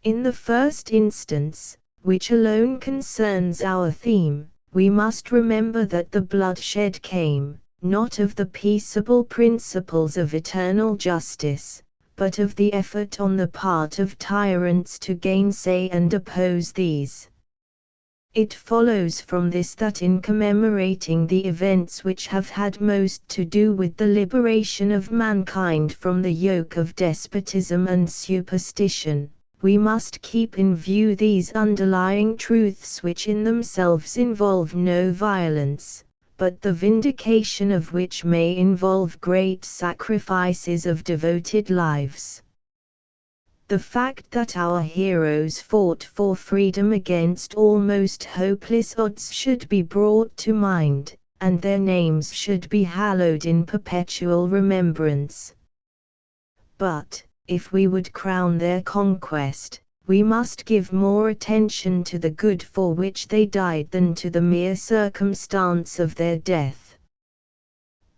In the first instance, which alone concerns our theme, we must remember that the bloodshed came, not of the peaceable principles of eternal justice, but of the effort on the part of tyrants to gainsay and oppose these. It follows from this that in commemorating the events which have had most to do with the liberation of mankind from the yoke of despotism and superstition, we must keep in view these underlying truths which in themselves involve no violence, but the vindication of which may involve great sacrifices of devoted lives. The fact that our heroes fought for freedom against almost hopeless odds should be brought to mind, and their names should be hallowed in perpetual remembrance. But, if we would crown their conquest, we must give more attention to the good for which they died than to the mere circumstance of their death.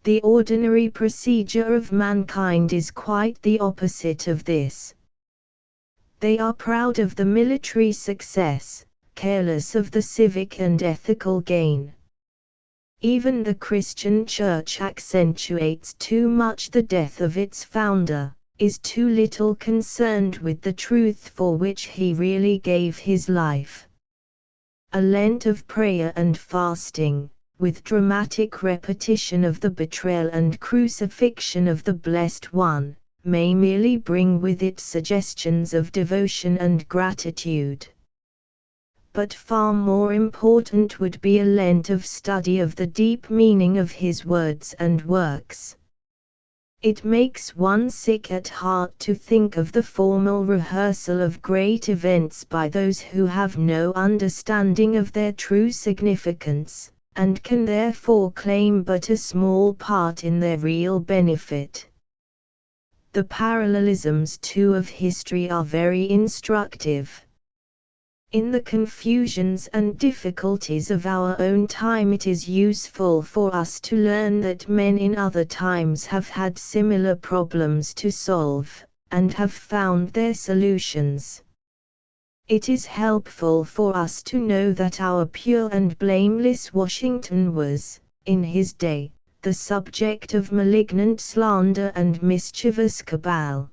The ordinary procedure of mankind is quite the opposite of this. They are proud of the military success, careless of the civic and ethical gain. Even the Christian Church accentuates too much the death of its founder, is too little concerned with the truth for which he really gave his life. A Lent of prayer and fasting, with dramatic repetition of the betrayal and crucifixion of the Blessed One, may merely bring with it suggestions of devotion and gratitude. But far more important would be a Lent of study of the deep meaning of his words and works. It makes one sick at heart to think of the formal rehearsal of great events by those who have no understanding of their true significance, and can therefore claim but a small part in their real benefit. The parallelisms too of history are very instructive. In the confusions and difficulties of our own time, it is useful for us to learn that men in other times have had similar problems to solve, and have found their solutions. It is helpful for us to know that our pure and blameless Washington was, in his day, the subject of malignant slander and mischievous cabal.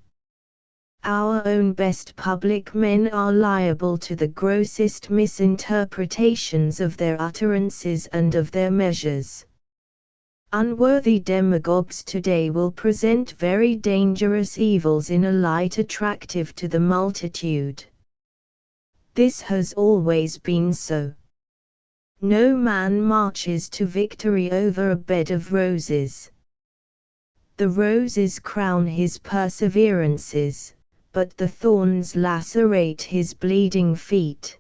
Our own best public men are liable to the grossest misinterpretations of their utterances and of their measures. Unworthy demagogues today will present very dangerous evils in a light attractive to the multitude. This has always been so. No man marches to victory over a bed of roses. The roses crown his perseverances, but the thorns lacerate his bleeding feet.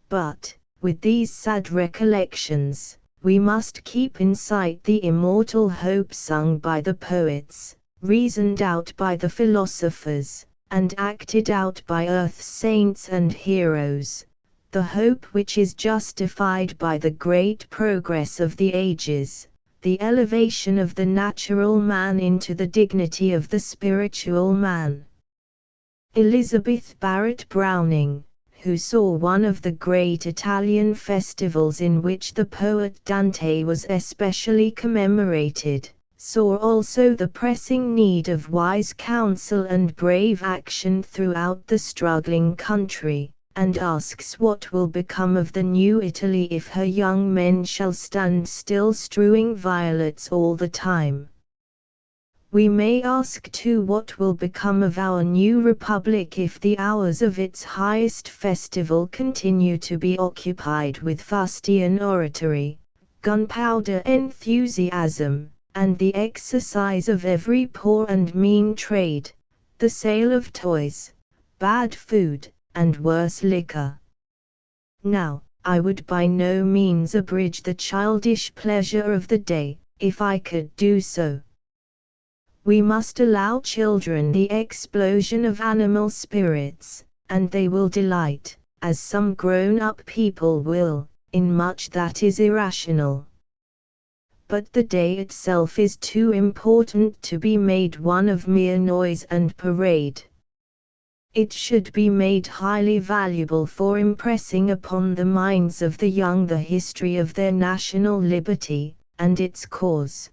But, with these sad recollections, we must keep in sight the immortal hope sung by the poets, reasoned out by the philosophers, and acted out by earth's saints and heroes, the hope which is justified by the great progress of the ages, the elevation of the natural man into the dignity of the spiritual man. Elizabeth Barrett Browning, who saw one of the great Italian festivals in which the poet Dante was especially commemorated, saw also the pressing need of wise counsel and brave action throughout the struggling country, and asks what will become of the new Italy if her young men shall stand still strewing violets all the time. We may ask too what will become of our new republic if the hours of its highest festival continue to be occupied with fustian oratory, gunpowder enthusiasm, and the exercise of every poor and mean trade, the sale of toys, bad food, and worse liquor. Now, I would by no means abridge the childish pleasure of the day, if I could do so. We must allow children the explosion of animal spirits, and they will delight, as some grown-up people will, in much that is irrational. But the day itself is too important to be made one of mere noise and parade. It should be made highly valuable for impressing upon the minds of the young the history of their national liberty, and its cause.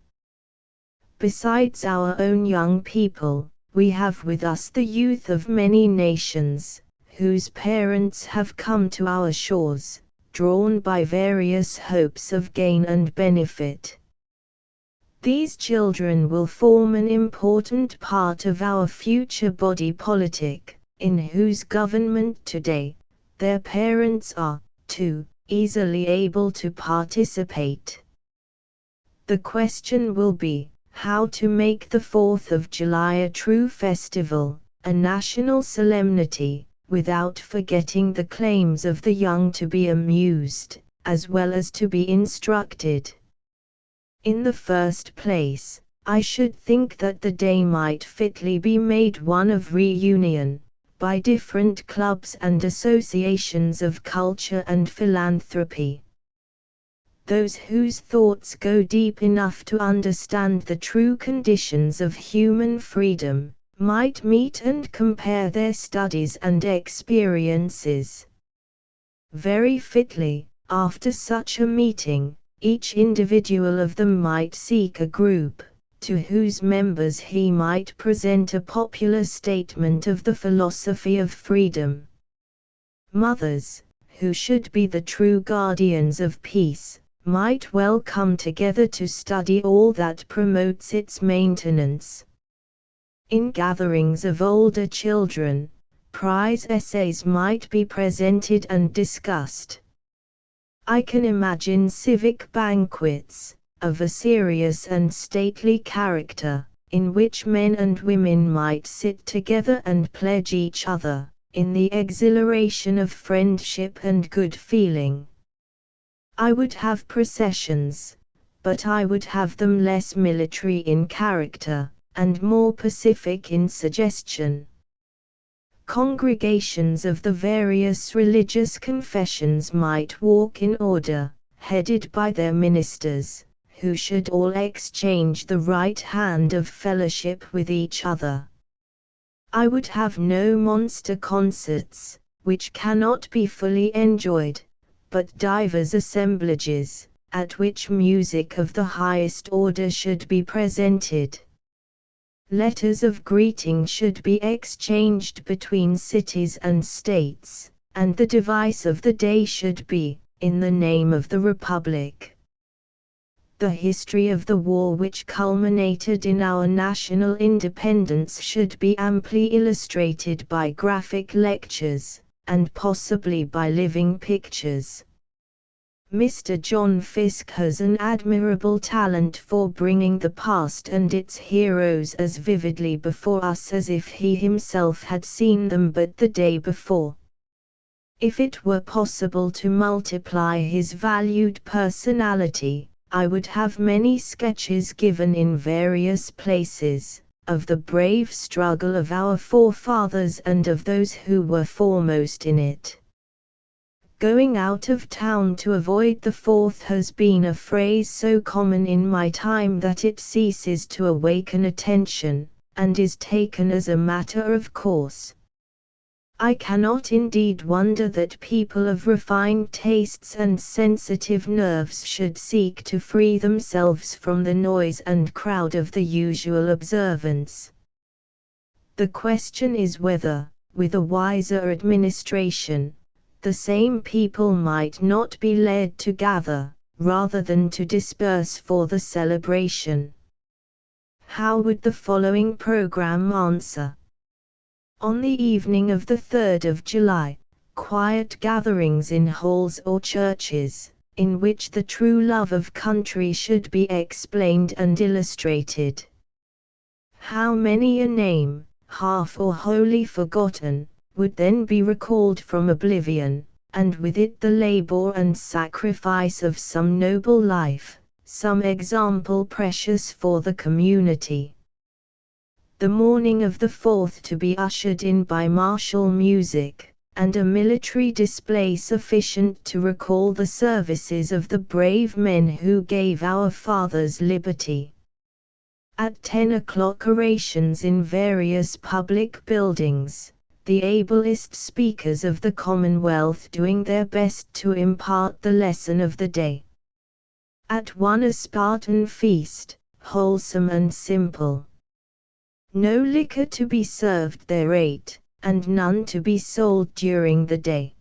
Besides our own young people, we have with us the youth of many nations, whose parents have come to our shores, drawn by various hopes of gain and benefit. These children will form an important part of our future body politic, in whose government today, their parents are, too, easily able to participate. The question will be, how to make the 4th of July a true festival, a national solemnity, without forgetting the claims of the young to be amused, as well as to be instructed. In the first place, I should think that the day might fitly be made one of reunion, by different clubs and associations of culture and philanthropy. Those whose thoughts go deep enough to understand the true conditions of human freedom, might meet and compare their studies and experiences. Very fitly, after such a meeting, each individual of them might seek a group, to whose members he might present a popular statement of the philosophy of freedom. Mothers, who should be the true guardians of peace, might well come together to study all that promotes its maintenance. In gatherings of older children, prize essays might be presented and discussed. I can imagine civic banquets, of a serious and stately character, in which men and women might sit together and pledge each other, in the exhilaration of friendship and good feeling. I would have processions, but I would have them less military in character, and more pacific in suggestion. Congregations of the various religious confessions might walk in order, headed by their ministers, who should all exchange the right hand of fellowship with each other. I would have no monster concerts, which cannot be fully enjoyed, but divers assemblages, at which music of the highest order should be presented. Letters of greeting should be exchanged between cities and states, and the device of the day should be, "In the name of the Republic." The history of the war which culminated in our national independence should be amply illustrated by graphic lectures, and possibly by living pictures. Mr. John Fiske has an admirable talent for bringing the past and its heroes as vividly before us as if he himself had seen them but the day before. If it were possible to multiply his valued personality, I would have many sketches given in various places, of the brave struggle of our forefathers and of those who were foremost in it. Going out of town to avoid the Fourth has been a phrase so common in my time that it ceases to awaken attention, and is taken as a matter of course. I cannot indeed wonder that people of refined tastes and sensitive nerves should seek to free themselves from the noise and crowd of the usual observance. The question is whether, with a wiser administration, the same people might not be led to gather, rather than to disperse for the celebration. How would the following program answer? On the evening of the 3rd of July, quiet gatherings in halls or churches, in which the true love of country should be explained and illustrated. How many a name, half or wholly forgotten, would then be recalled from oblivion, and with it the labor and sacrifice of some noble life, some example precious for the community. The morning of the 4th to be ushered in by martial music, and a military display sufficient to recall the services of the brave men who gave our fathers liberty. At 10 o'clock orations in various public buildings, the ablest speakers of the Commonwealth doing their best to impart the lesson of the day. At 1 a Spartan feast, wholesome and simple. No liquor to be served thereat, and none to be sold during the day.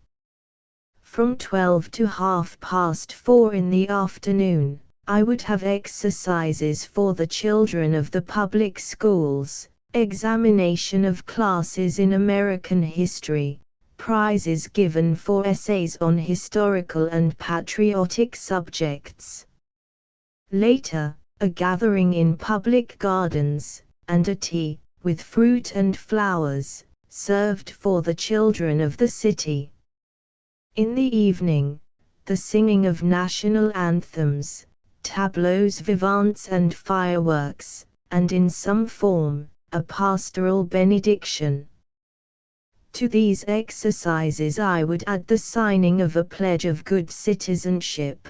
From 12 to 4:30 in the afternoon, I would have exercises for the children of the public schools, examination of classes in American history, prizes given for essays on historical and patriotic subjects. Later, a gathering in public gardens, and a tea, with fruit and flowers, served for the children of the city. In the evening, the singing of national anthems, tableaux vivants and fireworks, and in some form, a pastoral benediction. To these exercises I would add the signing of a pledge of good citizenship.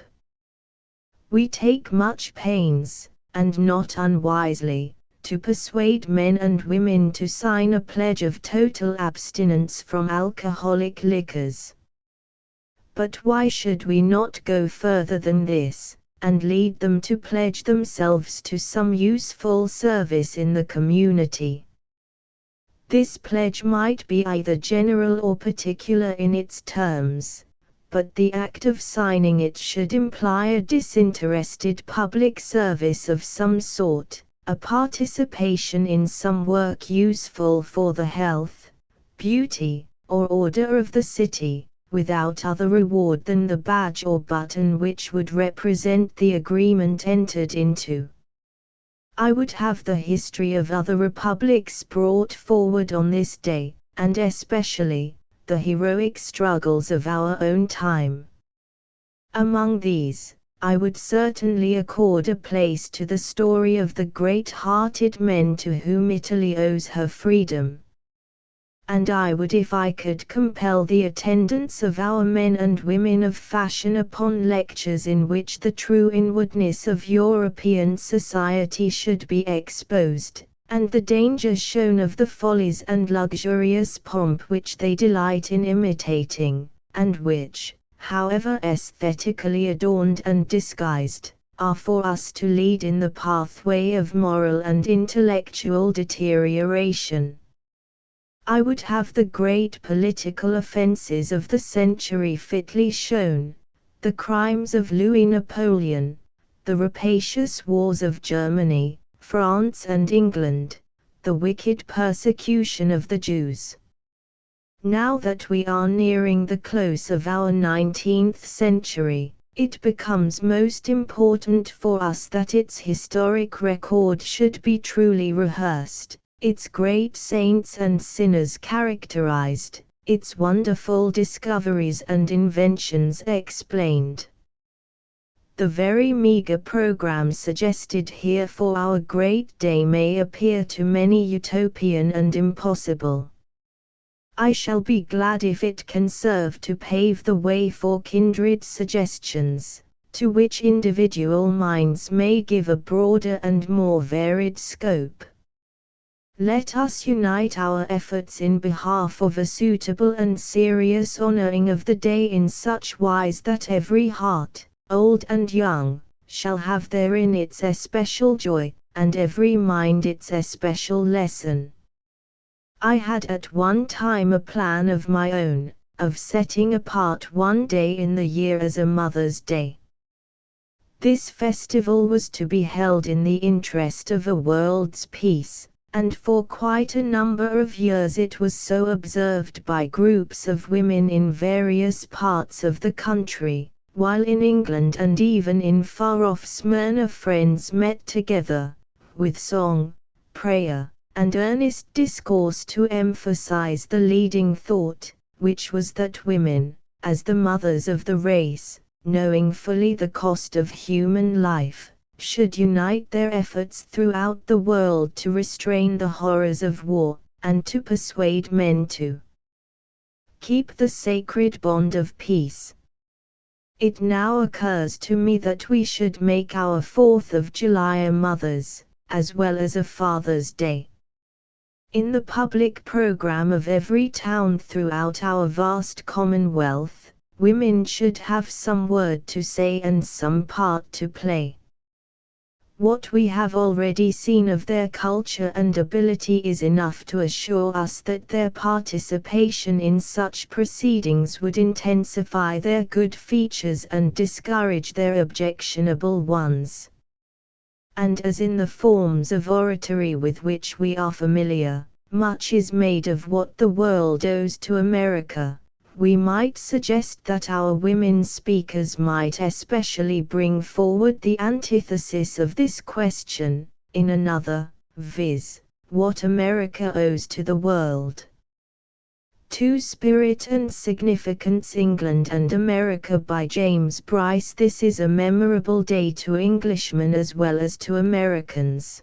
We take much pains, and not unwisely, to persuade men and women to sign a pledge of total abstinence from alcoholic liquors. But why should we not go further than this, and lead them to pledge themselves to some useful service in the community? This pledge might be either general or particular in its terms, but the act of signing it should imply a disinterested public service of some sort, a participation in some work useful for the health, beauty, or order of the city, without other reward than the badge or button which would represent the agreement entered into. I would have the history of other republics brought forward on this day, and especially, the heroic struggles of our own time. Among these, I would certainly accord a place to the story of the great-hearted men to whom Italy owes her freedom. And I would, if I could, compel the attendance of our men and women of fashion upon lectures in which the true inwardness of European society should be exposed, and the danger shown of the follies and luxurious pomp which they delight in imitating, and which, however aesthetically adorned and disguised, are for us to lead in the pathway of moral and intellectual deterioration. I would have the great political offences of the century fitly shown, the crimes of Louis Napoleon, the rapacious wars of Germany, France and England, the wicked persecution of the Jews. Now that we are nearing the close of our 19th century, it becomes most important for us that its historic record should be truly rehearsed, its great saints and sinners characterized, its wonderful discoveries and inventions explained. The very meager program suggested here for our great day may appear to many utopian and impossible. I shall be glad if it can serve to pave the way for kindred suggestions, to which individual minds may give a broader and more varied scope. Let us unite our efforts in behalf of a suitable and serious honoring of the day in such wise that every heart, old and young, shall have therein its especial joy, and every mind its especial lesson. I had at one time a plan of my own, of setting apart one day in the year as a Mother's Day. This festival was to be held in the interest of a world's peace, and for quite a number of years it was so observed by groups of women in various parts of the country, while in England and even in far-off Smyrna friends met together, with song, prayer, and earnest discourse to emphasize the leading thought, which was that women, as the mothers of the race, knowing fully the cost of human life, should unite their efforts throughout the world to restrain the horrors of war, and to persuade men to keep the sacred bond of peace. It now occurs to me that we should make our 4th of July a Mother's, as well as a Father's Day. In the public program of every town throughout our vast Commonwealth, women should have some word to say and some part to play. What we have already seen of their culture and ability is enough to assure us that their participation in such proceedings would intensify their good features and discourage their objectionable ones. And as in the forms of oratory with which we are familiar, much is made of what the world owes to America, we might suggest that our women speakers might especially bring forward the antithesis of this question, in another, viz., what America owes to the world. To Spirit and Significance, England and America by James Bryce. This is a memorable day to Englishmen as well as to Americans.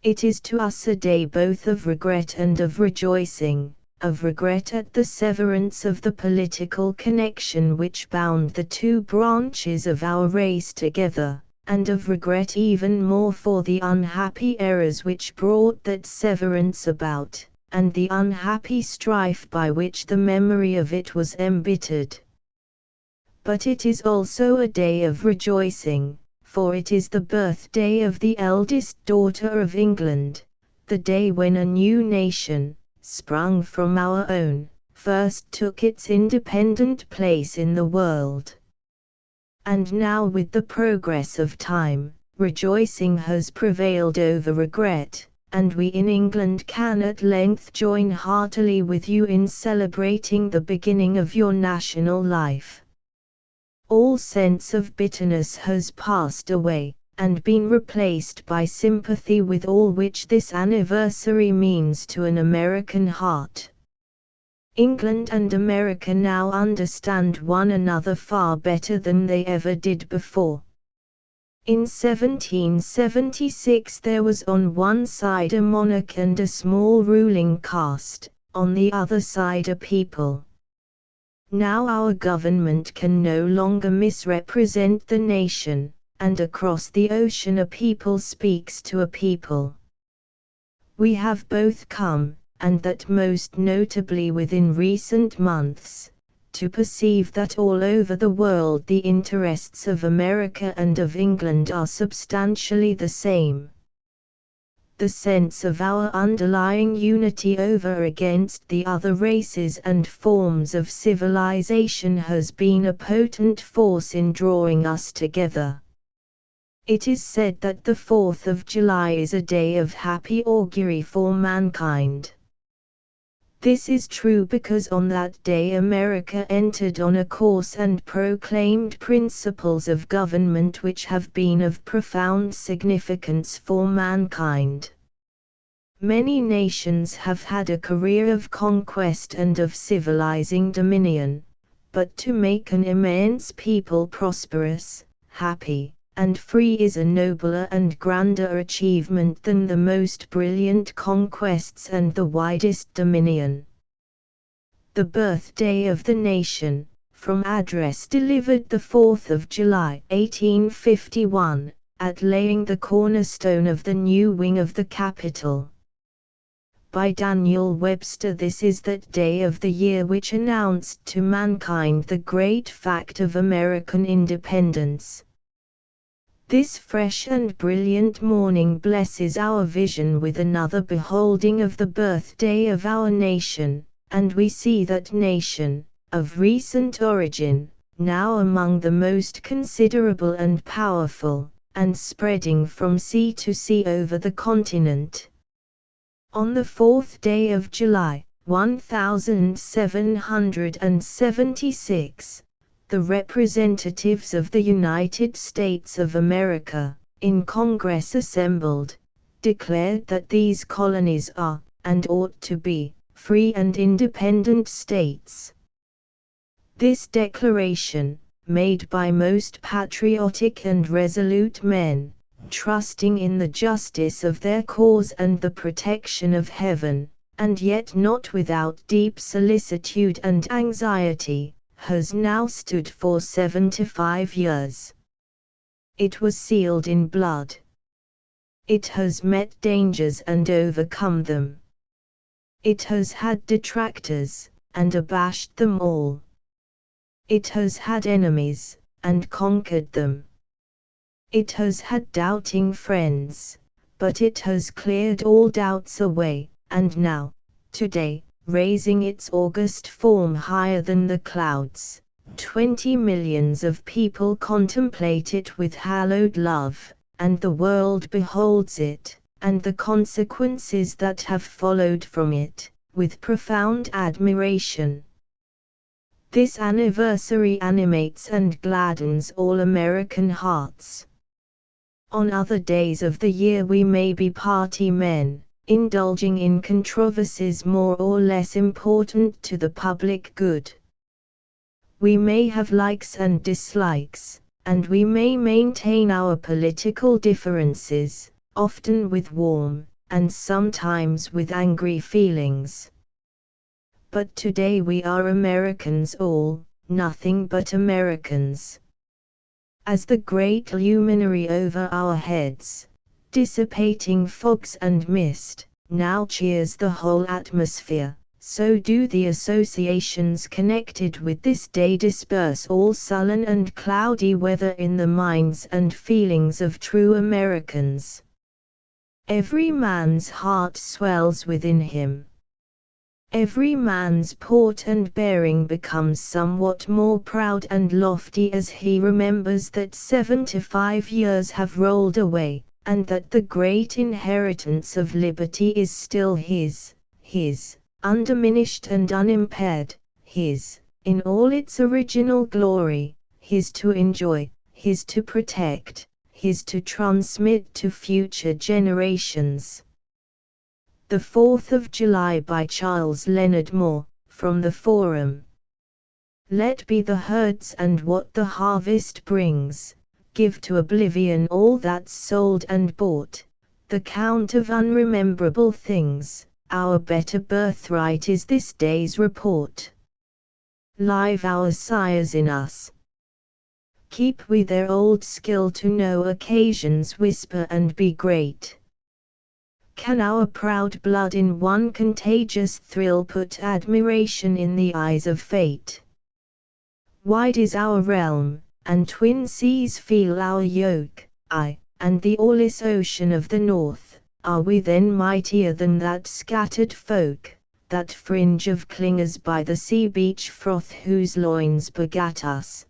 It is to us a day both of regret and of rejoicing, of regret at the severance of the political connection which bound the two branches of our race together, and of regret even more for the unhappy errors which brought that severance about, and the unhappy strife by which the memory of it was embittered. But it is also a day of rejoicing, for it is the birthday of the eldest daughter of England, the day when a new nation, sprung from our own, first took its independent place in the world. And now with the progress of time, rejoicing has prevailed over regret, and we in England can at length join heartily with you in celebrating the beginning of your national life. All sense of bitterness has passed away, and been replaced by sympathy with all which this anniversary means to an American heart. England and America now understand one another far better than they ever did before. In 1776 there was on one side a monarch and a small ruling caste, on the other side a people. Now our government can no longer misrepresent the nation, and across the ocean a people speaks to a people. We have both come, and that most notably within recent months, to perceive that all over the world the interests of America and of England are substantially the same. The sense of our underlying unity over against the other races and forms of civilization has been a potent force in drawing us together. It is said that the 4th of July is a day of happy augury for mankind. This is true because on that day America entered on a course and proclaimed principles of government which have been of profound significance for mankind. Many nations have had a career of conquest and of civilizing dominion, but to make an immense people prosperous, happy, and free is a nobler and grander achievement than the most brilliant conquests and the widest dominion. The birthday of the nation, from address delivered the 4th of July 1851, at laying the cornerstone of the new wing of the Capitol. By Daniel Webster, this is that day of the year which announced to mankind the great fact of American independence. This fresh and brilliant morning blesses our vision with another beholding of the birthday of our nation, and we see that nation, of recent origin, now among the most considerable and powerful, and spreading from sea to sea over the continent. On the 4th day of July, 1776, the representatives of the United States of America, in Congress assembled, declared that these colonies are, and ought to be, free and independent states. This declaration, made by most patriotic and resolute men, trusting in the justice of their cause and the protection of heaven, and yet not without deep solicitude and anxiety, has now stood for 75 years. It was sealed in blood. It has met dangers and overcome them. It has had detractors, and abashed them all. It has had enemies, and conquered them. It has had doubting friends, but it has cleared all doubts away, and now, today, raising its august form higher than the clouds, 20 millions of people contemplate it with hallowed love, and the world beholds it, and the consequences that have followed from it, with profound admiration. This anniversary animates and gladdens all American hearts. On other days of the year we may be party men, indulging in controversies more or less important to the public good. We may have likes and dislikes, and we may maintain our political differences, often with warm, and sometimes with angry feelings. But today we are Americans all, nothing but Americans. As the great luminary over our heads, dissipating fogs and mist, now cheers the whole atmosphere, so do the associations connected with this day disperse all sullen and cloudy weather in the minds and feelings of true Americans. Every man's heart swells within him. Every man's port and bearing becomes somewhat more proud and lofty as he remembers that 75 years have rolled away, and that the great inheritance of liberty is still his, undiminished and unimpaired, his, in all its original glory, his to enjoy, his to protect, his to transmit to future generations. The 4th of July by Charles Leonard Moore, from the Forum. Let be the herds and what the harvest brings, give to oblivion all that's sold and bought, the count of unrememberable things, our better birthright is this day's report. Live our sires in us. Keep we their old skill to know occasions whisper and be great. Can our proud blood in one contagious thrill put admiration in the eyes of fate? Wide is our realm, and twin seas feel our yoke, aye, and the aweless ocean of the north, are we then mightier than that scattered folk, that fringe of clingers by the sea beach froth whose loins begat us?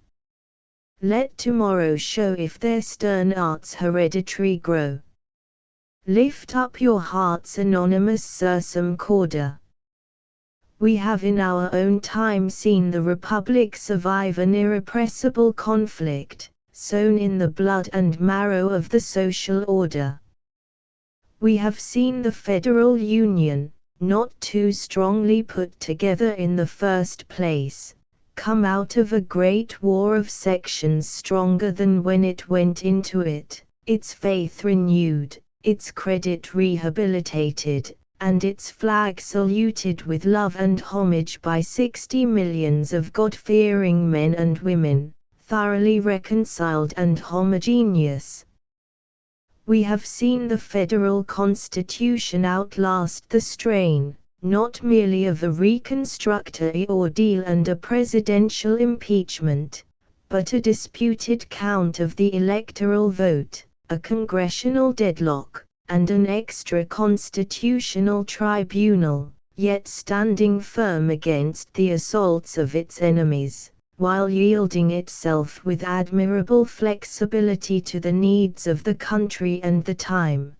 Let tomorrow show if their stern arts hereditary grow. Lift up your hearts, anonymous sursum corda. We have in our own time seen the Republic survive an irrepressible conflict, sown in the blood and marrow of the social order. We have seen the Federal Union, not too strongly put together in the first place, come out of a great war of sections stronger than when it went into it, its faith renewed, its credit rehabilitated, and its flag saluted with love and homage by 60 millions of God-fearing men and women, thoroughly reconciled and homogeneous. We have seen the federal constitution outlast the strain, not merely of a reconstructory ordeal and a presidential impeachment, but a disputed count of the electoral vote, a congressional deadlock, and an extra-constitutional tribunal, yet standing firm against the assaults of its enemies, while yielding itself with admirable flexibility to the needs of the country and the time.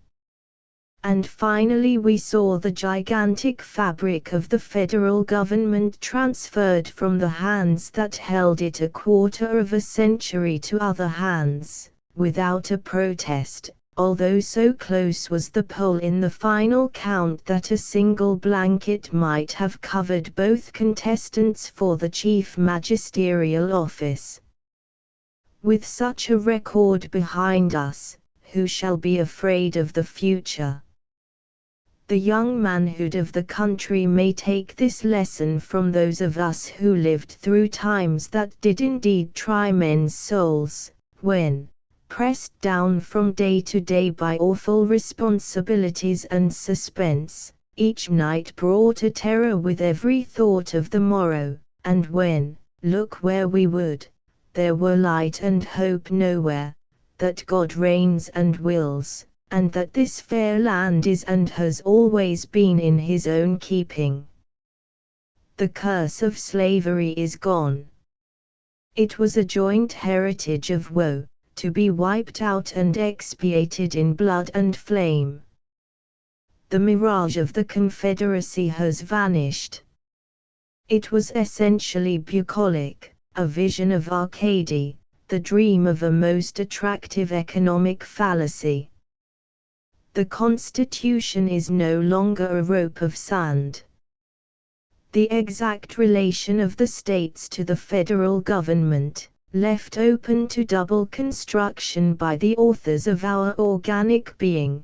And finally we saw the gigantic fabric of the federal government transferred from the hands that held it a quarter of a century to other hands, without a protest, although so close was the poll in the final count that a single blanket might have covered both contestants for the chief magisterial office. With such a record behind us, who shall be afraid of the future? The young manhood of the country may take this lesson from those of us who lived through times that did indeed try men's souls, when, pressed down from day to day by awful responsibilities and suspense, each night brought a terror with every thought of the morrow, and when, look where we would, there were light and hope nowhere, that God reigns and wills, and that this fair land is and has always been in his own keeping. The curse of slavery is gone. It was a joint heritage of woe, to be wiped out and expiated in blood and flame. The mirage of the Confederacy has vanished. It was essentially bucolic, a vision of Arcady, the dream of a most attractive economic fallacy. The Constitution is no longer a rope of sand. The exact relation of the states to the federal government, left open to double construction by the authors of our organic being,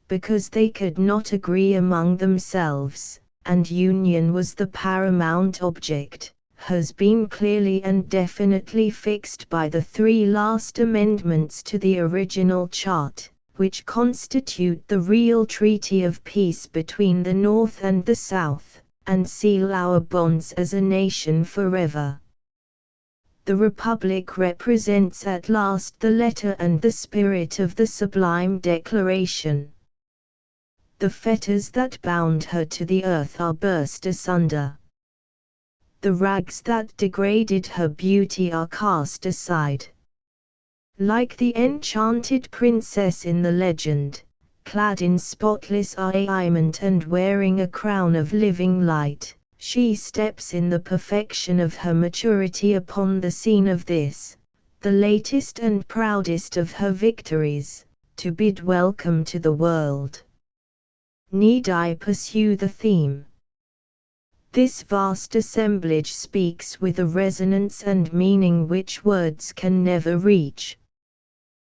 because they could not agree among themselves, and union was the paramount object, has been clearly and definitely fixed by the three last amendments to the original chart, which constitute the real treaty of peace between the North and the South, and seal our bonds as a nation forever. The Republic represents at last the letter and the spirit of the sublime declaration. The fetters that bound her to the earth are burst asunder. The rags that degraded her beauty are cast aside. Like the enchanted princess in the legend, clad in spotless raiment and wearing a crown of living light, she steps in the perfection of her maturity upon the scene of this, the latest and proudest of her victories, to bid welcome to the world. Need I pursue the theme? This vast assemblage speaks with a resonance and meaning which words can never reach.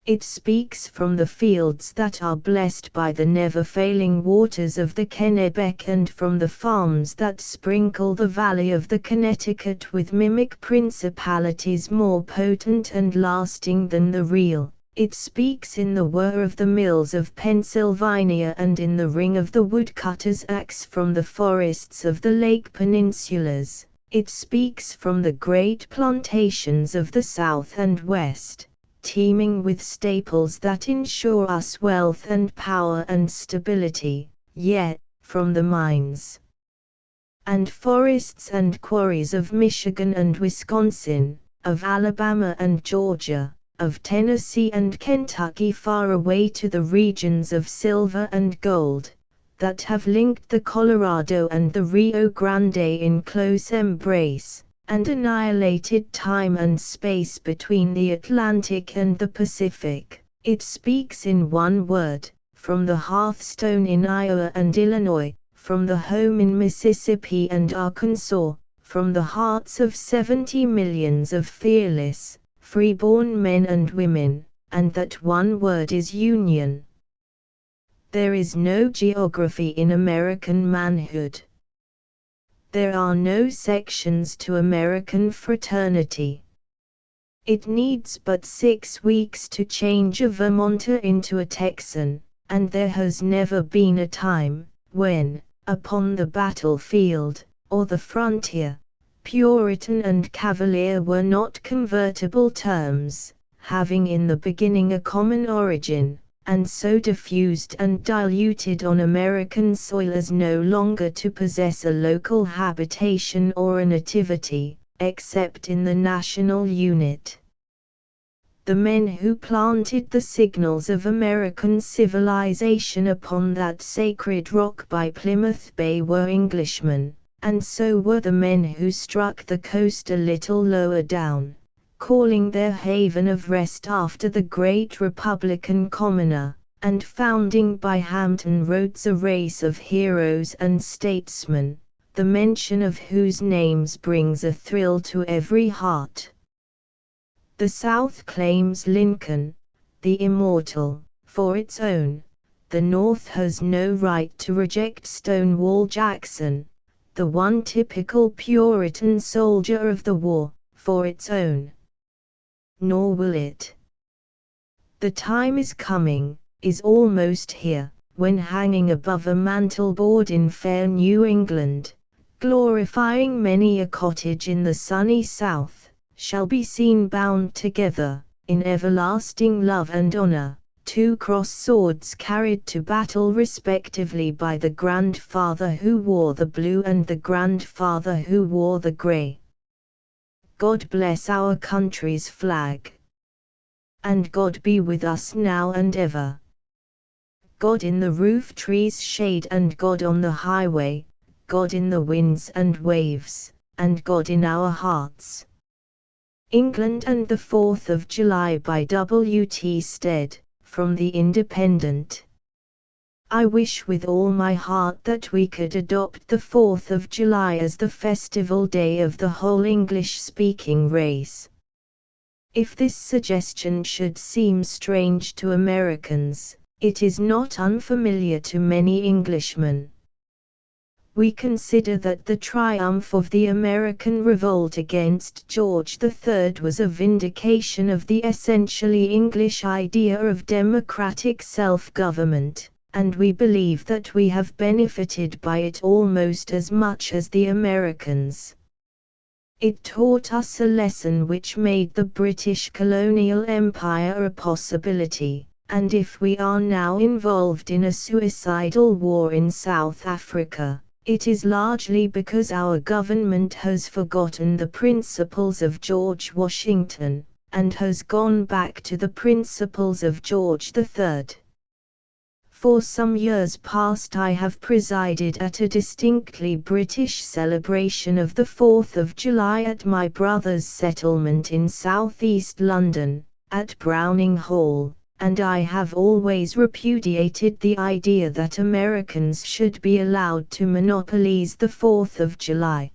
It speaks from the fields that are blessed by the never-failing waters of the Kennebec and from the farms that sprinkle the valley of the Connecticut with mimic principalities more potent and lasting than the real. It speaks in the whir of the mills of Pennsylvania and in the ring of the woodcutter's axe from the forests of the Lake Peninsulas. It speaks from the great plantations of the South and West, teeming with staples that ensure us wealth and power and stability, yet, from the mines and forests and quarries of Michigan and Wisconsin, of Alabama and Georgia, of Tennessee and Kentucky far away to the regions of silver and gold, that have linked the Colorado and the Rio Grande in close embrace, and annihilated time and space between the Atlantic and the Pacific. It speaks in one word, from the hearthstone in Iowa and Illinois, from the home in Mississippi and Arkansas, from the hearts of 70 millions of fearless, free-born men and women, and that one word is union. There is no geography in American manhood. There are no sections to American fraternity. It needs but 6 weeks to change a Vermonter into a Texan, and there has never been a time when, upon the battlefield, or the frontier, Puritan and Cavalier were not convertible terms, having in the beginning a common origin, and so diffused and diluted on American soil as no longer to possess a local habitation or a nativity, except in the national unit. The men who planted the signals of American civilization upon that sacred rock by Plymouth Bay were Englishmen, and so were the men who struck the coast a little lower down, calling their haven of rest after the great Republican commoner, and founding by Hampton Roads a race of heroes and statesmen, the mention of whose names brings a thrill to every heart. The South claims Lincoln, the immortal, for its own. The North has no right to reject Stonewall Jackson, the one typical Puritan soldier of the war, for its own. Nor will it. The time is coming, is almost here, when hanging above a mantelboard in fair New England, glorifying many a cottage in the sunny South, shall be seen bound together, in everlasting love and honor, 2 crossed swords carried to battle respectively by the grandfather who wore the blue and the grandfather who wore the gray. God bless our country's flag. And God be with us now and ever. God in the roof tree's shade and God on the highway, God in the winds and waves, and God in our hearts. England and the 4th of July by W. T. Stead, from The Independent. I wish with all my heart that we could adopt the 4th of July as the festival day of the whole English-speaking race. If this suggestion should seem strange to Americans, it is not unfamiliar to many Englishmen. We consider that the triumph of the American revolt against George III was a vindication of the essentially English idea of democratic self-government, and we believe that we have benefited by it almost as much as the Americans. It taught us a lesson which made the British colonial empire a possibility, and if we are now involved in a suicidal war in South Africa, it is largely because our government has forgotten the principles of George Washington, and has gone back to the principles of George III. For some years past I have presided at a distinctly British celebration of the 4th of July at my brother's settlement in southeast London, at Browning Hall, and I have always repudiated the idea that Americans should be allowed to monopolize the 4th of July.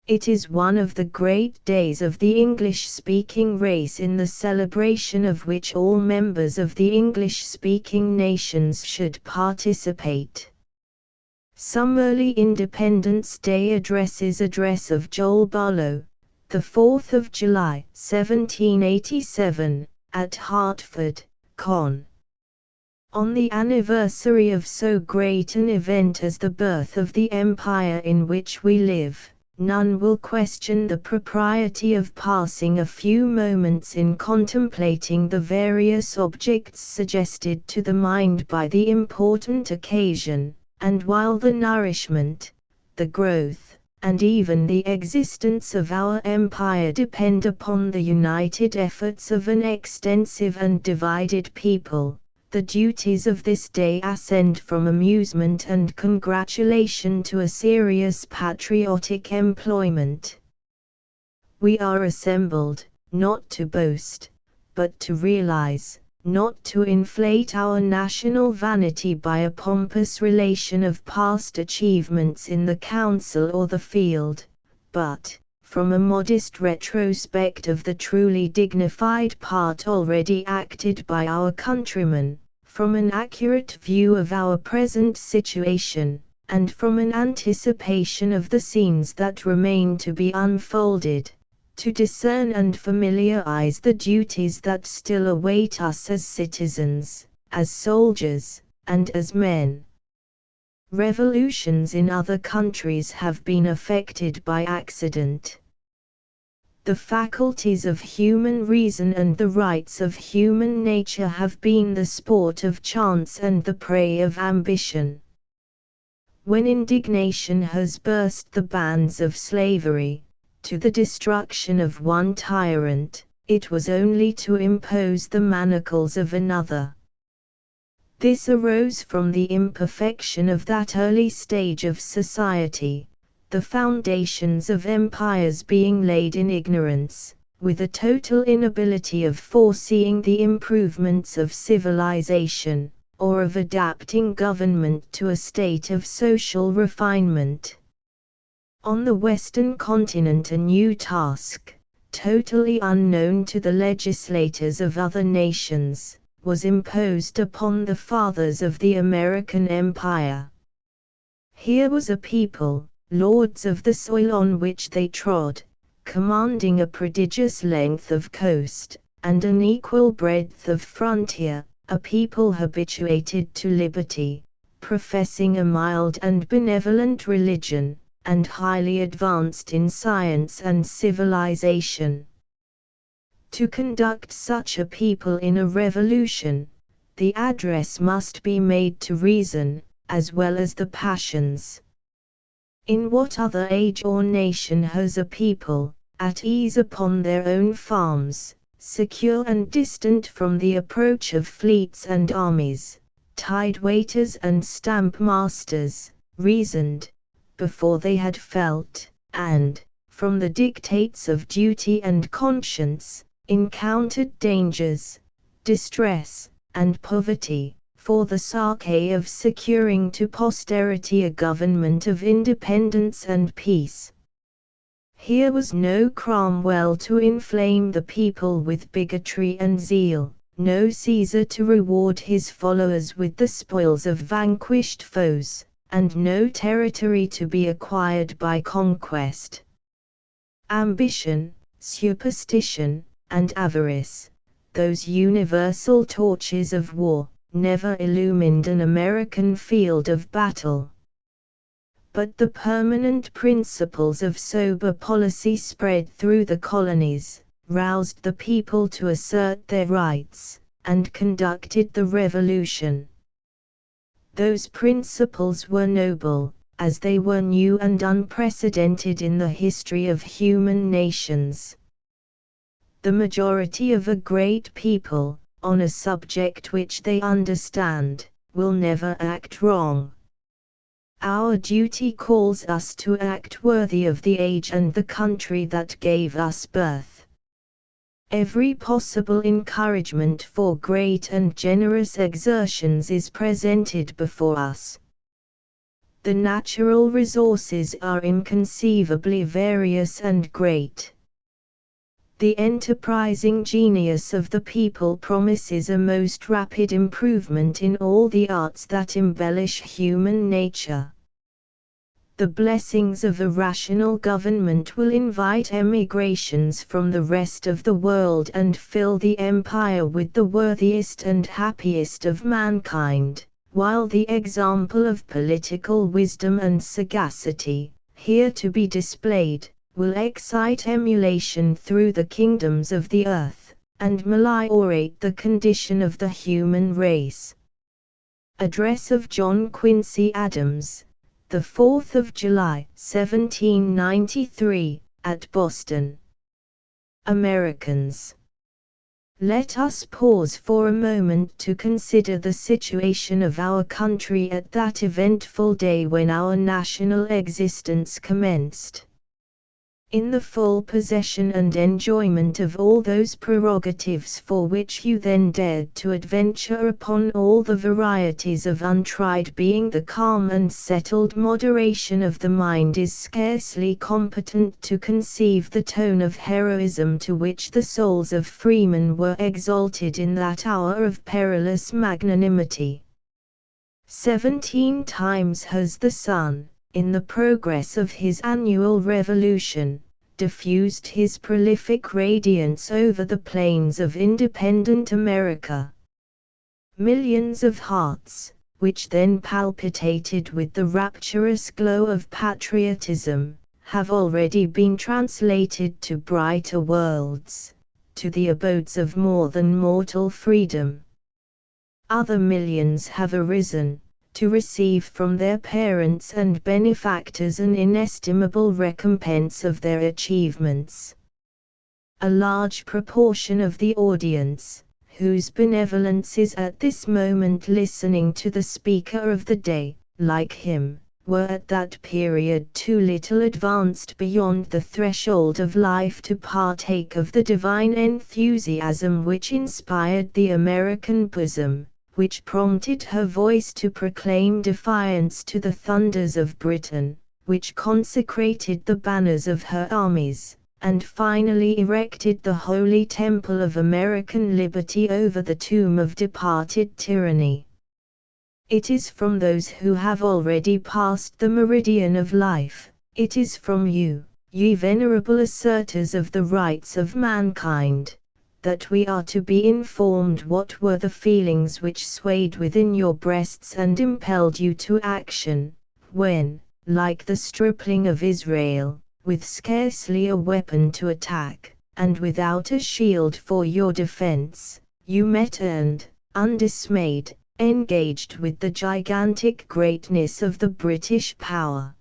It is one of the great days of the English-speaking race, in the celebration of which all members of the English-speaking nations should participate. Some early Independence Day addresses. Address of Joel Barlow, the 4th of July, 1787, at Hartford, Con. On the anniversary of so great an event as the birth of the empire in which we live, none will question the propriety of passing a few moments in contemplating the various objects suggested to the mind by the important occasion, and while the nourishment, the growth, and even the existence of our empire depend upon the united efforts of an extensive and divided people, the duties of this day ascend from amusement and congratulation to a serious patriotic employment. We are assembled, not to boast, but to realize, not to inflate our national vanity by a pompous relation of past achievements in the council or the field, but, from a modest retrospect of the truly dignified part already acted by our countrymen, from an accurate view of our present situation, and from an anticipation of the scenes that remain to be unfolded, to discern and familiarize the duties that still await us as citizens, as soldiers, and as men. Revolutions in other countries have been effected by accident. The faculties of human reason and the rights of human nature have been the sport of chance and the prey of ambition. When indignation has burst the bands of slavery, to the destruction of one tyrant, it was only to impose the manacles of another. This arose from the imperfection of that early stage of society, the foundations of empires being laid in ignorance, with a total inability of foreseeing the improvements of civilization, or of adapting government to a state of social refinement. On the Western continent a new task, totally unknown to the legislators of other nations, was imposed upon the fathers of the American empire. Here was a people, lords of the soil on which they trod, commanding a prodigious length of coast, and an equal breadth of frontier, a people habituated to liberty, professing a mild and benevolent religion, and highly advanced in science and civilization. To conduct such a people in a revolution, the address must be made to reason, as well as the passions. In what other age or nation has a people, at ease upon their own farms, secure and distant from the approach of fleets and armies, tide waiters and stamp masters, reasoned, before they had felt, and, from the dictates of duty and conscience, encountered dangers, distress, and poverty, for the sake of securing to posterity a government of independence and peace? Here was no Cromwell to inflame the people with bigotry and zeal, no Caesar to reward his followers with the spoils of vanquished foes, and no territory to be acquired by conquest. Ambition, superstition, and avarice, those universal torches of war, never illumined an American field of battle. But the permanent principles of sober policy spread through the colonies, roused the people to assert their rights, and conducted the revolution. Those principles were noble, as they were new and unprecedented in the history of human nations. The majority of a great people, on a subject which they understand, will never act wrong. Our duty calls us to act worthy of the age and the country that gave us birth. Every possible encouragement for great and generous exertions is presented before us. The natural resources are inconceivably various and great. The enterprising genius of the people promises a most rapid improvement in all the arts that embellish human nature. The blessings of a rational government will invite emigrations from the rest of the world and fill the empire with the worthiest and happiest of mankind, while the example of political wisdom and sagacity, here to be displayed, will excite emulation through the kingdoms of the earth, and meliorate the condition of the human race. Address of John Quincy Adams, the 4th of July, 1793, at Boston. Americans. Let us pause for a moment to consider the situation of our country at that eventful day when our national existence commenced. In the full possession and enjoyment of all those prerogatives for which you then dared to adventure upon all the varieties of untried being, the calm and settled moderation of the mind is scarcely competent to conceive the tone of heroism to which the souls of freemen were exalted in that hour of perilous magnanimity. 17 times has the sun, in the progress of his annual revolution, diffused his prolific radiance over the plains of independent America. Millions of hearts, which then palpitated with the rapturous glow of patriotism, have already been translated to brighter worlds, to the abodes of more than mortal freedom. Other millions have arisen, to receive from their parents and benefactors an inestimable recompense of their achievements. A large proportion of the audience, whose benevolence is at this moment listening to the speaker of the day, like him, were at that period too little advanced beyond the threshold of life to partake of the divine enthusiasm which inspired the American bosom, which prompted her voice to proclaim defiance to the thunders of Britain, which consecrated the banners of her armies, and finally erected the holy temple of American liberty over the tomb of departed tyranny. It is from those who have already passed the meridian of life, it is from you, ye venerable assertors of the rights of mankind, that we are to be informed what were the feelings which swayed within your breasts and impelled you to action, when, like the stripling of Israel, with scarcely a weapon to attack, and without a shield for your defense, you met and, undismayed, engaged with the gigantic greatness of the British power.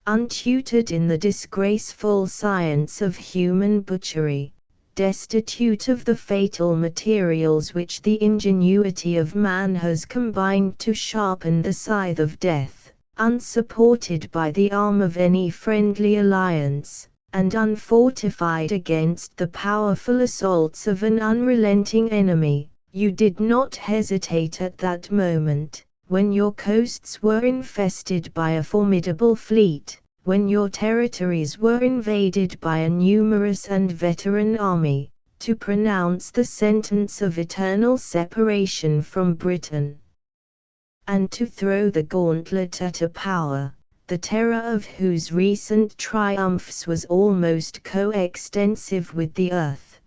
Untutored in the disgraceful science of human butchery, destitute of the fatal materials which the ingenuity of man has combined to sharpen the scythe of death, unsupported by the arm of any friendly alliance, and unfortified against the powerful assaults of an unrelenting enemy, you did not hesitate at that moment, when your coasts were infested by a formidable fleet, when your territories were invaded by a numerous and veteran army, to pronounce the sentence of eternal separation from Britain, and to throw the gauntlet at a power, the terror of whose recent triumphs was almost coextensive with the earth.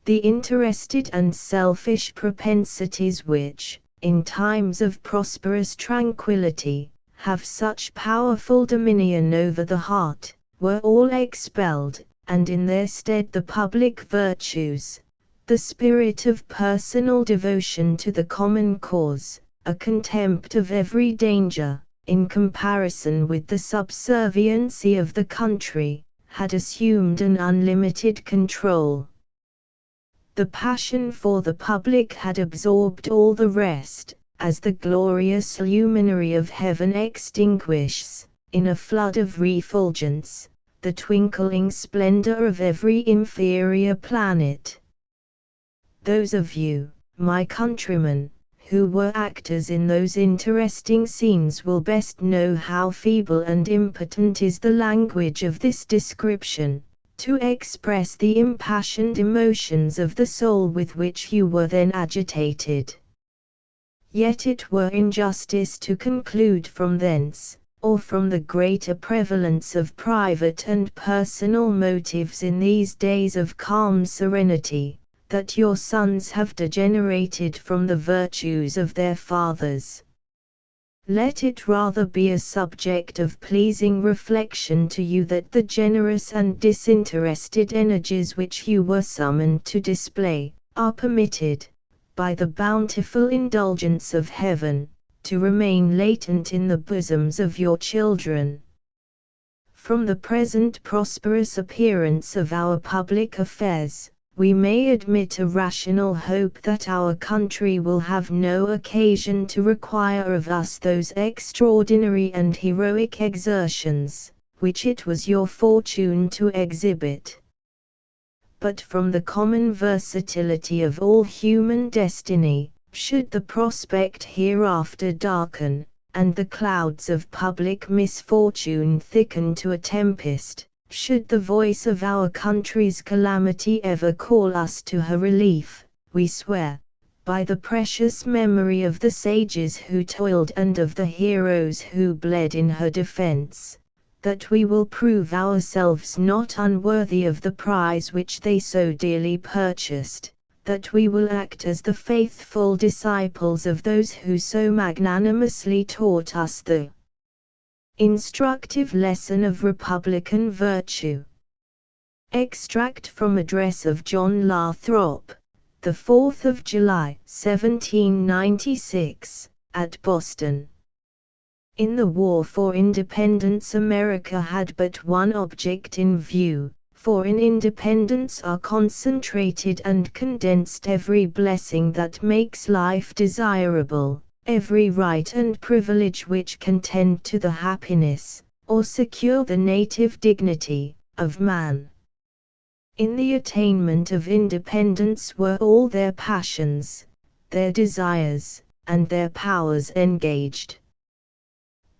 The interested and selfish propensities which, in times of prosperous tranquility, have such powerful dominion over the heart, were all expelled, and in their stead the public virtues, the spirit of personal devotion to the common cause, a contempt of every danger, in comparison with the subserviency of the country, had assumed an unlimited control. The passion for the public had absorbed all the rest, as the glorious luminary of heaven extinguishes, in a flood of refulgence, the twinkling splendor of every inferior planet. Those of you, my countrymen, who were actors in those interesting scenes will best know how feeble and impotent is the language of this description, to express the impassioned emotions of the soul with which you were then agitated. Yet it were injustice to conclude from thence, or from the greater prevalence of private and personal motives in these days of calm serenity, that your sons have degenerated from the virtues of their fathers. Let it rather be a subject of pleasing reflection to you that the generous and disinterested energies which you were summoned to display, are permitted, by the bountiful indulgence of heaven, to remain latent in the bosoms of your children. From the present prosperous appearance of our public affairs, we may admit a rational hope that our country will have no occasion to require of us those extraordinary and heroic exertions, which it was your fortune to exhibit. But from the common versatility of all human destiny, should the prospect hereafter darken, and the clouds of public misfortune thicken to a tempest, should the voice of our country's calamity ever call us to her relief, we swear, by the precious memory of the sages who toiled and of the heroes who bled in her defense, that we will prove ourselves not unworthy of the prize which they so dearly purchased, that we will act as the faithful disciples of those who so magnanimously taught us the instructive lesson of republican virtue. Extract from Address of John Lathrop, the 4th of July, 1796, at Boston. In the War for Independence, America had but one object in view, for in independence are concentrated and condensed every blessing that makes life desirable, every right and privilege which can tend to the happiness, or secure the native dignity, of man. In the attainment of independence were all their passions, their desires, and their powers engaged.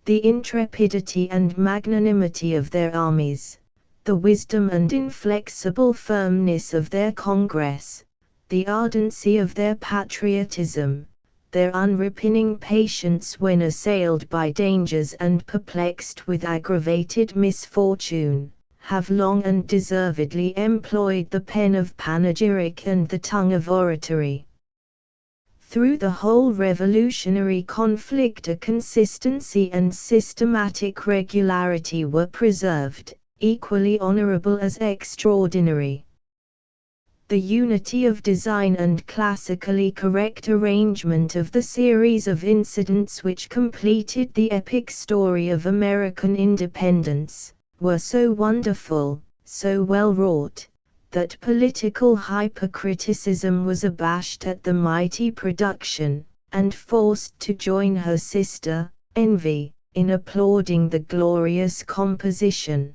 The intrepidity and magnanimity of their armies, the wisdom and inflexible firmness of their Congress, the ardency of their patriotism, their unrepining patience when assailed by dangers and perplexed with aggravated misfortune, have long and deservedly employed the pen of panegyric and the tongue of oratory. Through the whole revolutionary conflict a consistency and systematic regularity were preserved, equally honorable as extraordinary. The unity of design and classically correct arrangement of the series of incidents which completed the epic story of American independence, were so wonderful, so well wrought, that political hypercriticism was abashed at the mighty production, and forced to join her sister, envy, in applauding the glorious composition.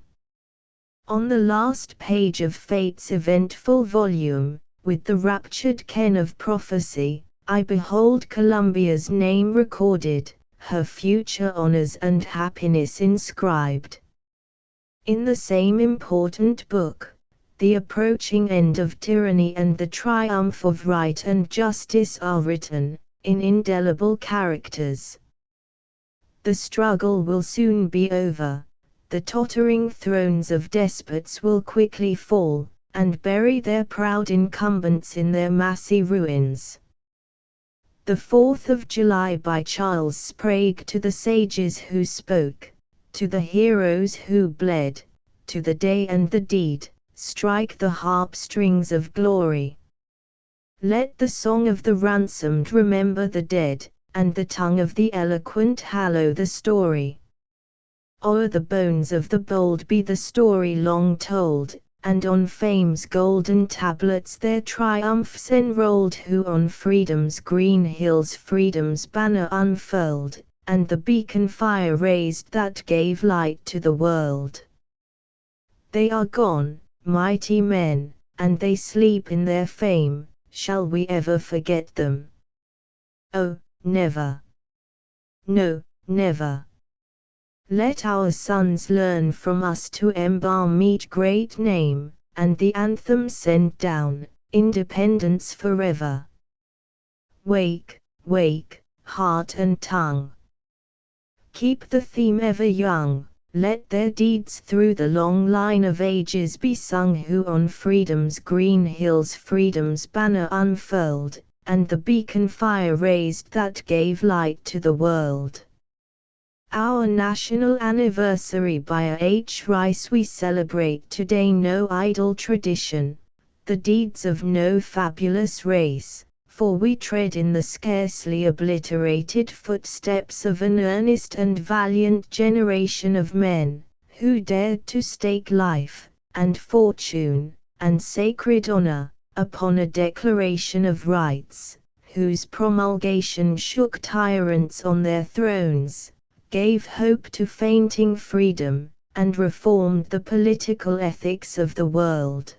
On the last page of Fate's eventful volume, with the raptured ken of prophecy, I behold Columbia's name recorded, her future honors and happiness inscribed. In the same important book, the approaching end of tyranny and the triumph of right and justice are written, in indelible characters. The struggle will soon be over, the tottering thrones of despots will quickly fall, and bury their proud incumbents in their massy ruins. The 4th of July by Charles Sprague. To the sages who spoke, to the heroes who bled, to the day and the deed, strike the harp strings of glory. Let the song of the ransomed remember the dead, and the tongue of the eloquent hallow the story. O'er the bones of the bold be the story long told, and on fame's golden tablets their triumphs enrolled who on freedom's green hills freedom's banner unfurled, and the beacon fire raised that gave light to the world. They are gone, mighty men, and they sleep in their fame. Shall we ever forget them? Oh, never. No, never. Let our sons learn from us to embalm each great name, and the anthem send down, Independence forever. Wake, wake, heart and tongue. Keep the theme ever young, let their deeds through the long line of ages be sung who on freedom's green hills freedom's banner unfurled, and the beacon fire raised that gave light to the world. Our national anniversary by H. Rice we celebrate today, no idle tradition, the deeds of no fabulous race, for we tread in the scarcely obliterated footsteps of an earnest and valiant generation of men, who dared to stake life, and fortune, and sacred honor, upon a declaration of rights, whose promulgation shook tyrants on their thrones, gave hope to fainting freedom, and reformed the political ethics of the world.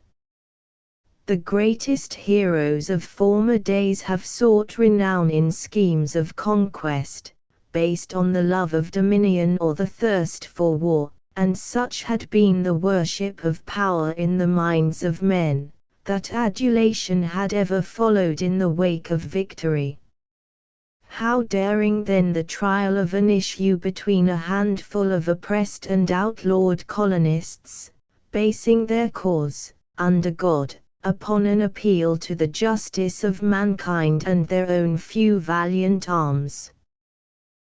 The greatest heroes of former days have sought renown in schemes of conquest, based on the love of dominion or the thirst for war, and such had been the worship of power in the minds of men, that adulation had ever followed in the wake of victory. How daring then the trial of an issue between a handful of oppressed and outlawed colonists, basing their cause, under God, upon an appeal to the justice of mankind and their own few valiant arms.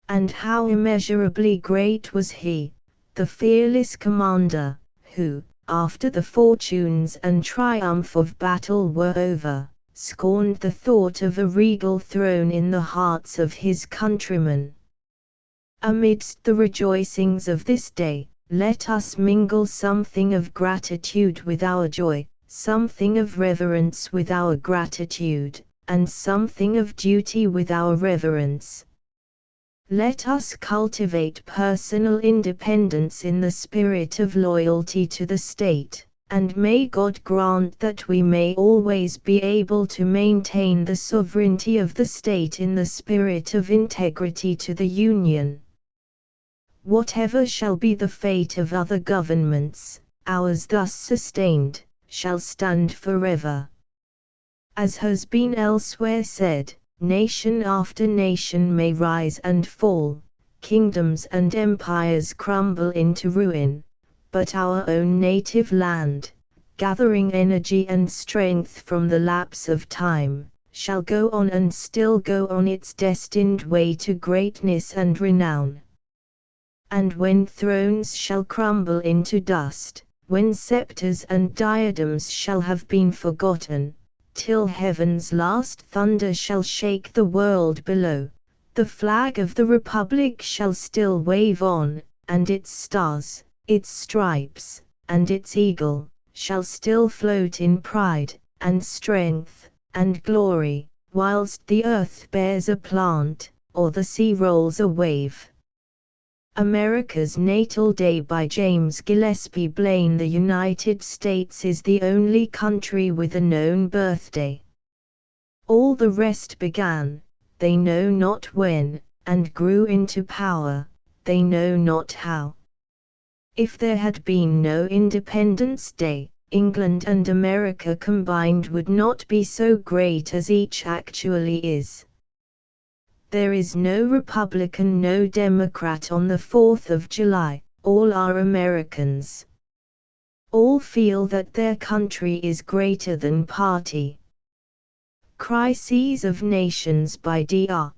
And how immeasurably great was he, the fearless commander, who, after the fortunes and triumph of battle were over, scorned the thought of a regal throne in the hearts of his countrymen. Amidst the rejoicings of this day, let us mingle something of gratitude with our joy, something of reverence with our gratitude, and something of duty with our reverence. Let us cultivate personal independence in the spirit of loyalty to the state, and may God grant that we may always be able to maintain the sovereignty of the state in the spirit of integrity to the Union. Whatever shall be the fate of other governments, ours thus sustained, shall stand forever. As has been elsewhere said, nation after nation may rise and fall, kingdoms and empires crumble into ruin, but our own native land, gathering energy and strength from the lapse of time, shall go on and still go on its destined way to greatness and renown. And when thrones shall crumble into dust, when scepters and diadems shall have been forgotten, till heaven's last thunder shall shake the world below, the flag of the Republic shall still wave on, and its stars, its stripes, and its eagle, shall still float in pride, and strength, and glory, whilst the earth bears a plant, or the sea rolls a wave. America's Natal Day by James Gillespie Blaine. The United States is the only country with a known birthday. All the rest began, they know not when, and grew into power, they know not how. If there had been no Independence Day, England and America combined would not be so great as each actually is. There is no Republican, no Democrat on the 4th of July, all are Americans. All feel that their country is greater than party. Crises of Nations by Dr.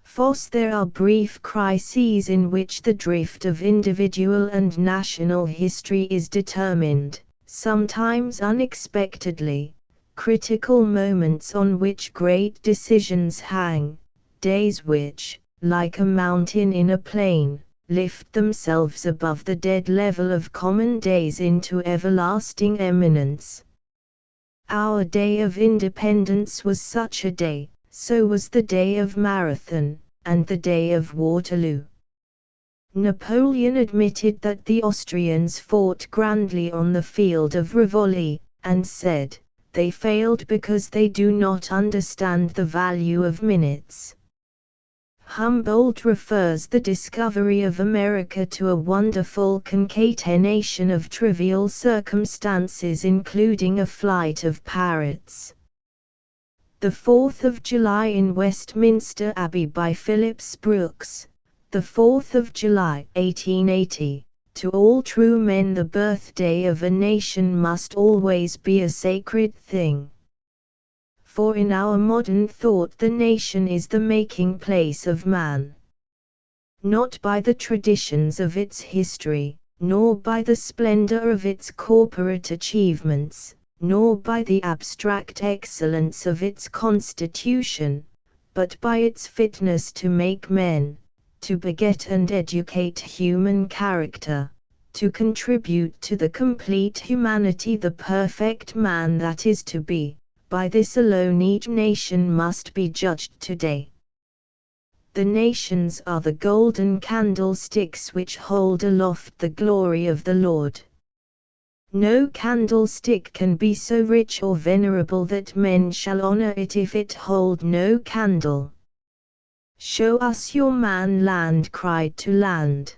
Foss. There are brief crises in which the drift of individual and national history is determined, sometimes unexpectedly, critical moments on which great decisions hang, days which, like a mountain in a plain, lift themselves above the dead level of common days into everlasting eminence. Our day of independence was such a day, so was the day of Marathon, and the day of Waterloo. Napoleon admitted that the Austrians fought grandly on the field of Rivoli, and said, "They failed because they do not understand the value of minutes." Humboldt refers the discovery of America to a wonderful concatenation of trivial circumstances, including a flight of parrots. The 4th of July in Westminster Abbey by Phillips Brooks. The 4th of July, 1880. To all true men the birthday of a nation must always be a sacred thing. For in our modern thought the nation is the making place of man. Not by the traditions of its history, nor by the splendor of its corporate achievements, nor by the abstract excellence of its constitution, but by its fitness to make men, to beget and educate human character, to contribute to the complete humanity, the perfect man that is to be. By this alone each nation must be judged today. The nations are the golden candlesticks which hold aloft the glory of the Lord. No candlestick can be so rich or venerable that men shall honor it if it hold no candle. "Show us your man," land cried to land.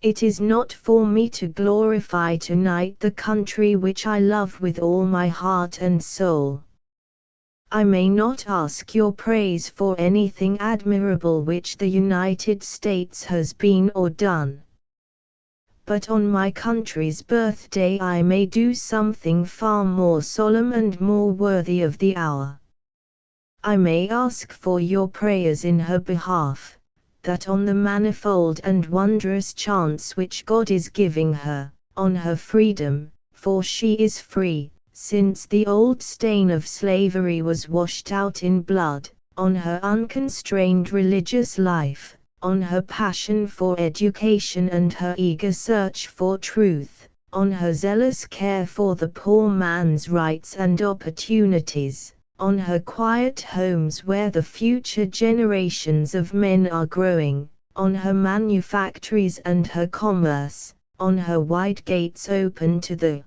It is not for me to glorify tonight the country which I love with all my heart and soul. I may not ask your praise for anything admirable which the United States has been or done. But on my country's birthday I may do something far more solemn and more worthy of the hour. I may ask for your prayers in her behalf, that on the manifold and wondrous chance which God is giving her, on her freedom, for she is free, since the old stain of slavery was washed out in blood, on her unconstrained religious life, on her passion for education and her eager search for truth, on her zealous care for the poor man's rights and opportunities, on her quiet homes where the future generations of men are growing, on her manufactories and her commerce, on her wide gates open to the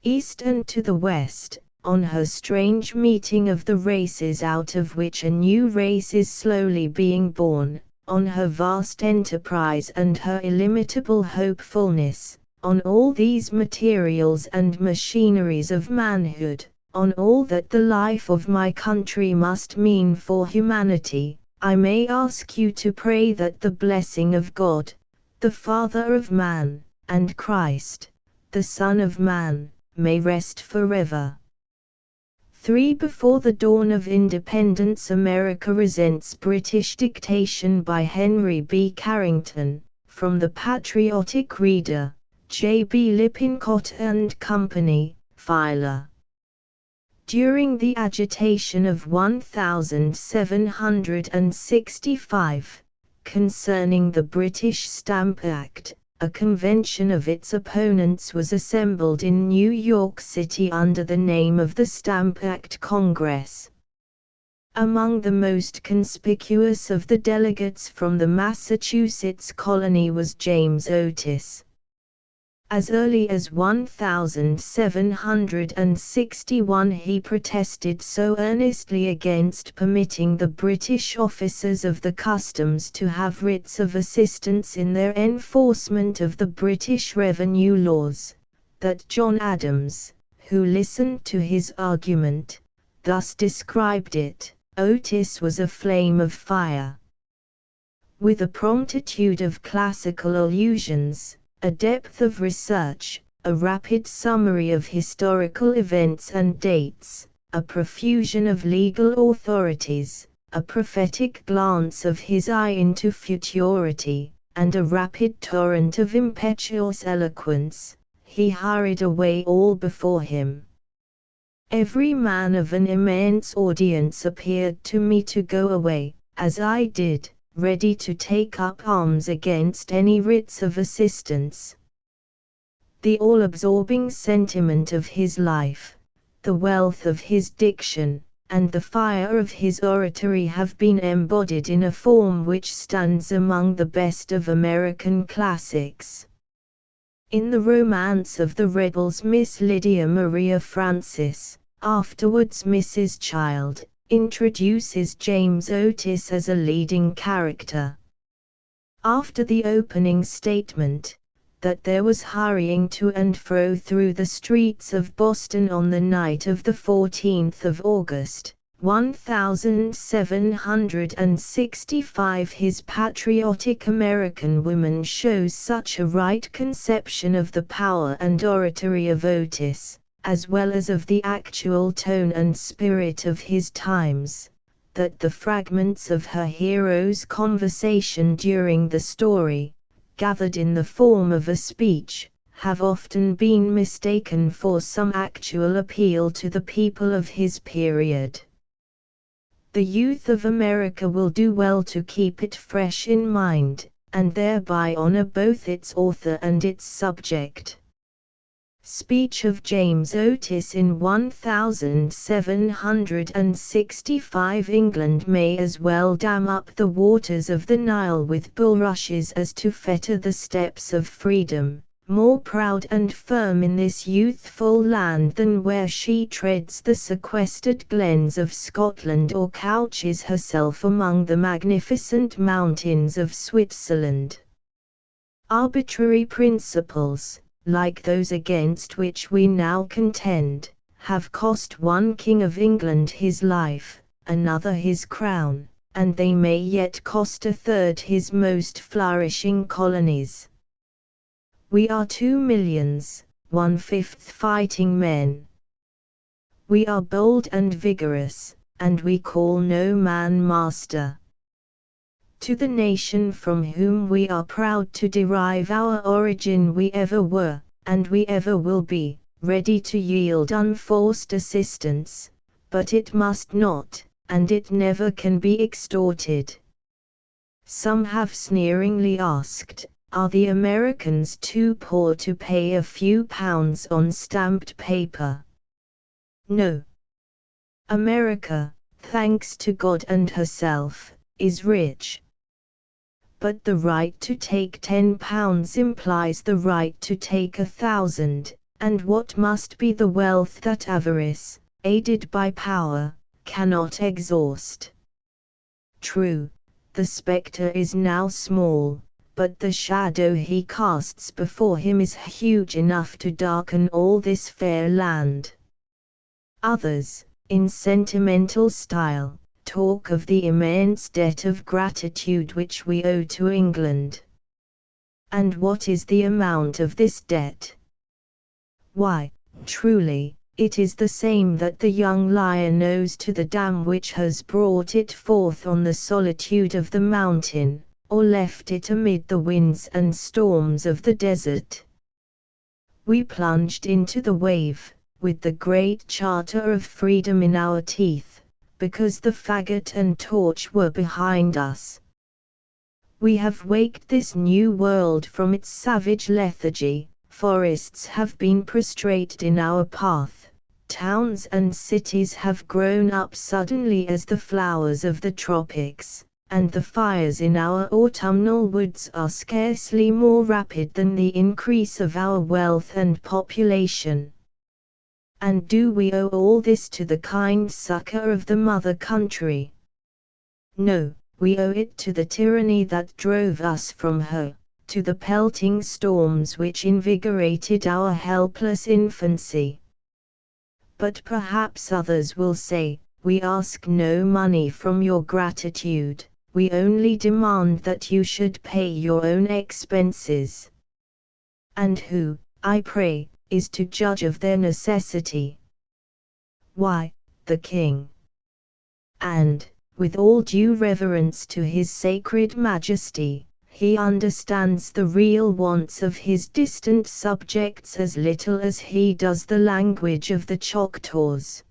east and to the west, on her strange meeting of the races out of which a new race is slowly being born, on her vast enterprise and her illimitable hopefulness, on all these materials and machineries of manhood, on all that the life of my country must mean for humanity, I may ask you to pray that the blessing of God, the Father of man, and Christ, the Son of man, may rest forever. 3. Before the dawn of independence America resents British dictation by Henry B. Carrington, from the Patriotic Reader, J. B. Lippincott and Company, Filer. During the agitation of 1765, concerning the British Stamp Act, a convention of its opponents was assembled in New York City under the name of the Stamp Act Congress. Among the most conspicuous of the delegates from the Massachusetts colony was James Otis. As early as 1761 he protested so earnestly against permitting the British officers of the customs to have writs of assistance in their enforcement of the British revenue laws, that John Adams, who listened to his argument, thus described it: Otis was a flame of fire. With a promptitude of classical allusions, a depth of research, a rapid summary of historical events and dates, a profusion of legal authorities, a prophetic glance of his eye into futurity, and a rapid torrent of impetuous eloquence, he hurried away all before him. Every man of an immense audience appeared to me to go away, as I did, ready to take up arms against any writs of assistance. The all-absorbing sentiment of his life, the wealth of his diction, and the fire of his oratory have been embodied in a form which stands among the best of American classics. In the romance of the rebels, Miss Lydia Maria Francis, afterwards Mrs. Child, introduces James Otis as a leading character. After the opening statement, that there was hurrying to and fro through the streets of Boston on the night of the 14th of August, 1765, his patriotic American woman shows such a right conception of the power and oratory of Otis, as well as of the actual tone and spirit of his times, that the fragments of her hero's conversation during the story, gathered in the form of a speech, have often been mistaken for some actual appeal to the people of his period. The youth of America will do well to keep it fresh in mind, and thereby honor both its author and its subject. Speech of James Otis in 1765. England may as well dam up the waters of the Nile with bulrushes as to fetter the steps of freedom, more proud and firm in this youthful land than where she treads the sequestered glens of Scotland or couches herself among the magnificent mountains of Switzerland. Arbitrary principles, like those against which we now contend, have cost one King of England his life, another his crown, and they may yet cost a third his most flourishing colonies. We are 2 millions, 1/5 fighting men. We are bold and vigorous, and we call no man master. To the nation from whom we are proud to derive our origin we ever were, and we ever will be, ready to yield unforced assistance, but it must not, and it never can be extorted. Some have sneeringly asked, are the Americans too poor to pay a few pounds on stamped paper? No. America, thanks to God and herself, is rich. But the right to take £10 implies the right to take 1,000, and what must be the wealth that avarice, aided by power, cannot exhaust? True, the spectre is now small, but the shadow he casts before him is huge enough to darken all this fair land. Others, in sentimental style, talk of the immense debt of gratitude which we owe to England. And what is the amount of this debt? Why, truly, it is the same that the young lion owes to the dam which has brought it forth on the solitude of the mountain, or left it amid the winds and storms of the desert. We plunged into the wave, with the great charter of freedom in our teeth, because the faggot and torch were behind us. We have waked this new world from its savage lethargy, forests have been prostrate in our path, towns and cities have grown up suddenly as the flowers of the tropics, and the fires in our autumnal woods are scarcely more rapid than the increase of our wealth and population. And do we owe all this to the kind succor of the mother country? No, we owe it to the tyranny that drove us from her, to the pelting storms which invigorated our helpless infancy. But perhaps others will say, we ask no money from your gratitude, we only demand that you should pay your own expenses. And who, I pray, is to judge of their necessity? Why, the king. And, with all due reverence to his sacred majesty, he understands the real wants of his distant subjects as little as he does the language of the Choctaws.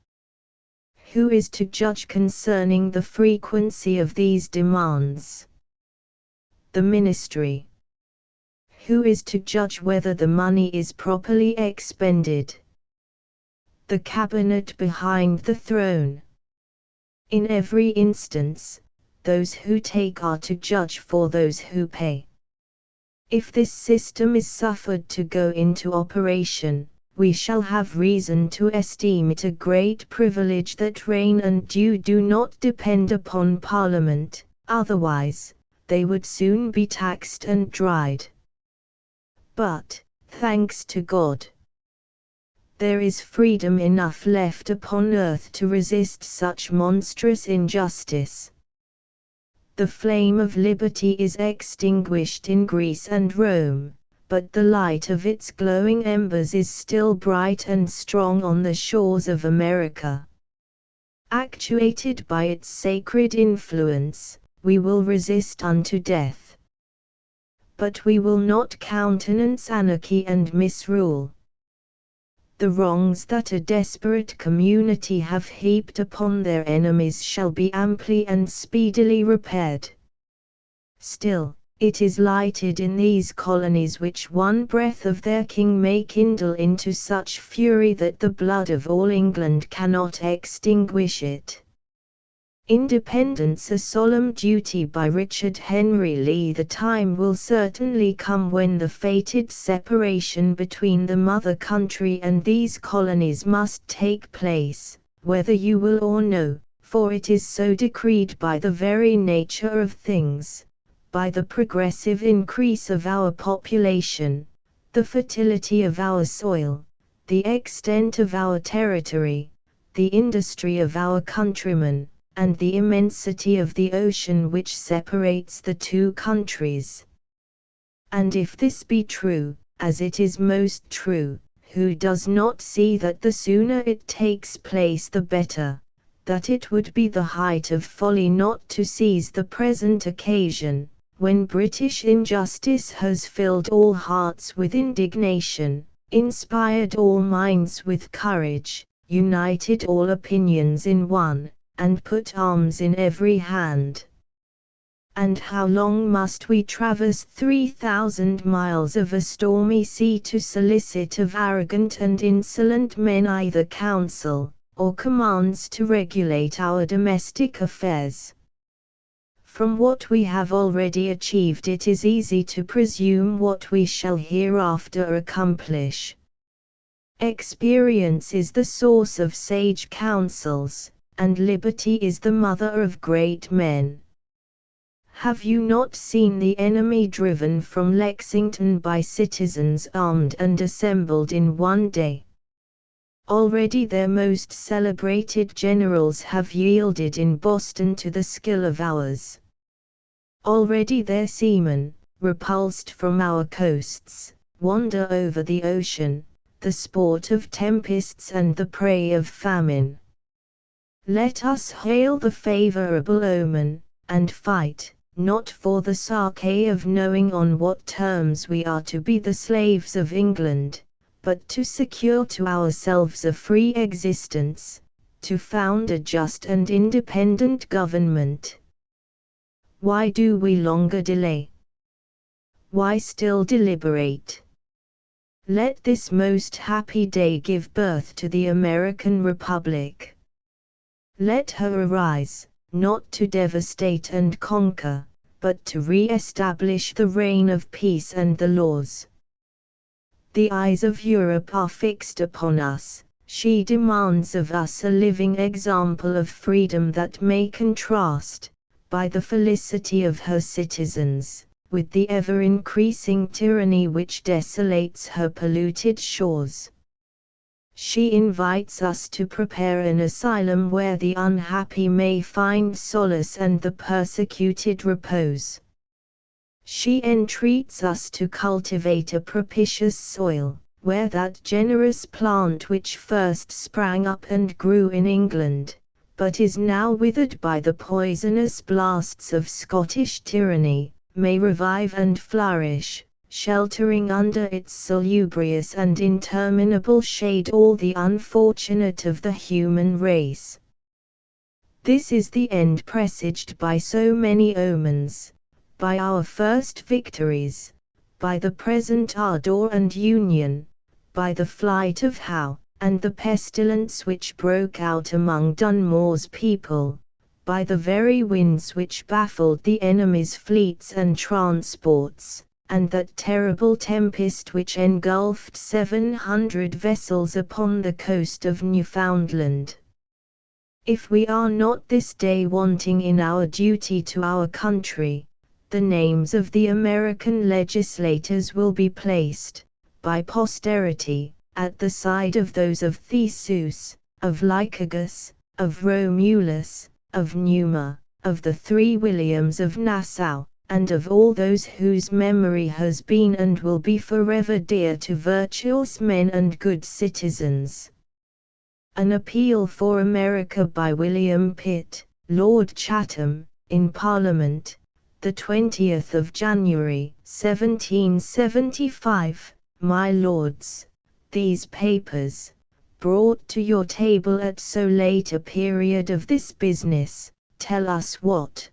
Who is to judge concerning the frequency of these demands? The ministry. Who is to judge whether the money is properly expended? The cabinet behind the throne. In every instance, those who take are to judge for those who pay. If this system is suffered to go into operation, we shall have reason to esteem it a great privilege that rain and dew do not depend upon Parliament, otherwise, they would soon be taxed and dried. But, thanks to God, there is freedom enough left upon earth to resist such monstrous injustice. The flame of liberty is extinguished in Greece and Rome, but the light of its glowing embers is still bright and strong on the shores of America. Actuated by its sacred influence, we will resist unto death. But we will not countenance anarchy and misrule. The wrongs that a desperate community have heaped upon their enemies shall be amply and speedily repaired. Still, it is lighted in these colonies which one breath of their king may kindle into such fury that the blood of all England cannot extinguish it. Independence a solemn duty by Richard Henry Lee. The time will certainly come when the fated separation between the mother country and these colonies must take place, whether you will or no, for it is so decreed by the very nature of things, by the progressive increase of our population, the fertility of our soil, the extent of our territory, the industry of our countrymen, and the immensity of the ocean which separates the two countries. And if this be true, as it is most true, who does not see that the sooner it takes place the better, that it would be the height of folly not to seize the present occasion, when British injustice has filled all hearts with indignation, inspired all minds with courage, united all opinions in one, and put arms in every hand? And how long must we traverse 3,000 miles of a stormy sea to solicit of arrogant and insolent men either counsel, or commands to regulate our domestic affairs? From what we have already achieved it is easy to presume what we shall hereafter accomplish. Experience is the source of sage counsels, and liberty is the mother of great men. Have you not seen the enemy driven from Lexington by citizens armed and assembled in one day? Already their most celebrated generals have yielded in Boston to the skill of ours. Already their seamen, repulsed from our coasts, wander over the ocean, the sport of tempests and the prey of famine. Let us hail the favorable omen, and fight, not for the sake of knowing on what terms we are to be the slaves of England, but to secure to ourselves a free existence, to found a just and independent government. Why do we longer delay? Why still deliberate? Let this most happy day give birth to the American Republic. Let her arise, not to devastate and conquer, but to re-establish the reign of peace and the laws. The eyes of Europe are fixed upon us. She demands of us a living example of freedom that may contrast, by the felicity of her citizens, with the ever-increasing tyranny which desolates her polluted shores. She invites us to prepare an asylum where the unhappy may find solace and the persecuted repose. She entreats us to cultivate a propitious soil, where that generous plant which first sprang up and grew in England, but is now withered by the poisonous blasts of Scottish tyranny, may revive and flourish, sheltering under its salubrious and interminable shade all the unfortunate of the human race. This is the end presaged by so many omens, by our first victories, by the present ardor and union, by the flight of Howe, and the pestilence which broke out among Dunmore's people, by the very winds which baffled the enemy's fleets and transports, and that terrible tempest which engulfed 700 vessels upon the coast of Newfoundland. If we are not this day wanting in our duty to our country, the names of the American legislators will be placed, by posterity, at the side of those of Theseus, of Lycurgus, of Romulus, of Numa, of the 3 Williams of Nassau, and of all those whose memory has been and will be forever dear to virtuous men and good citizens. An Appeal for America by William Pitt, Lord Chatham, in Parliament, the 20th of January, 1775. My Lords, these papers, brought to your table at so late a period of this business, tell us what?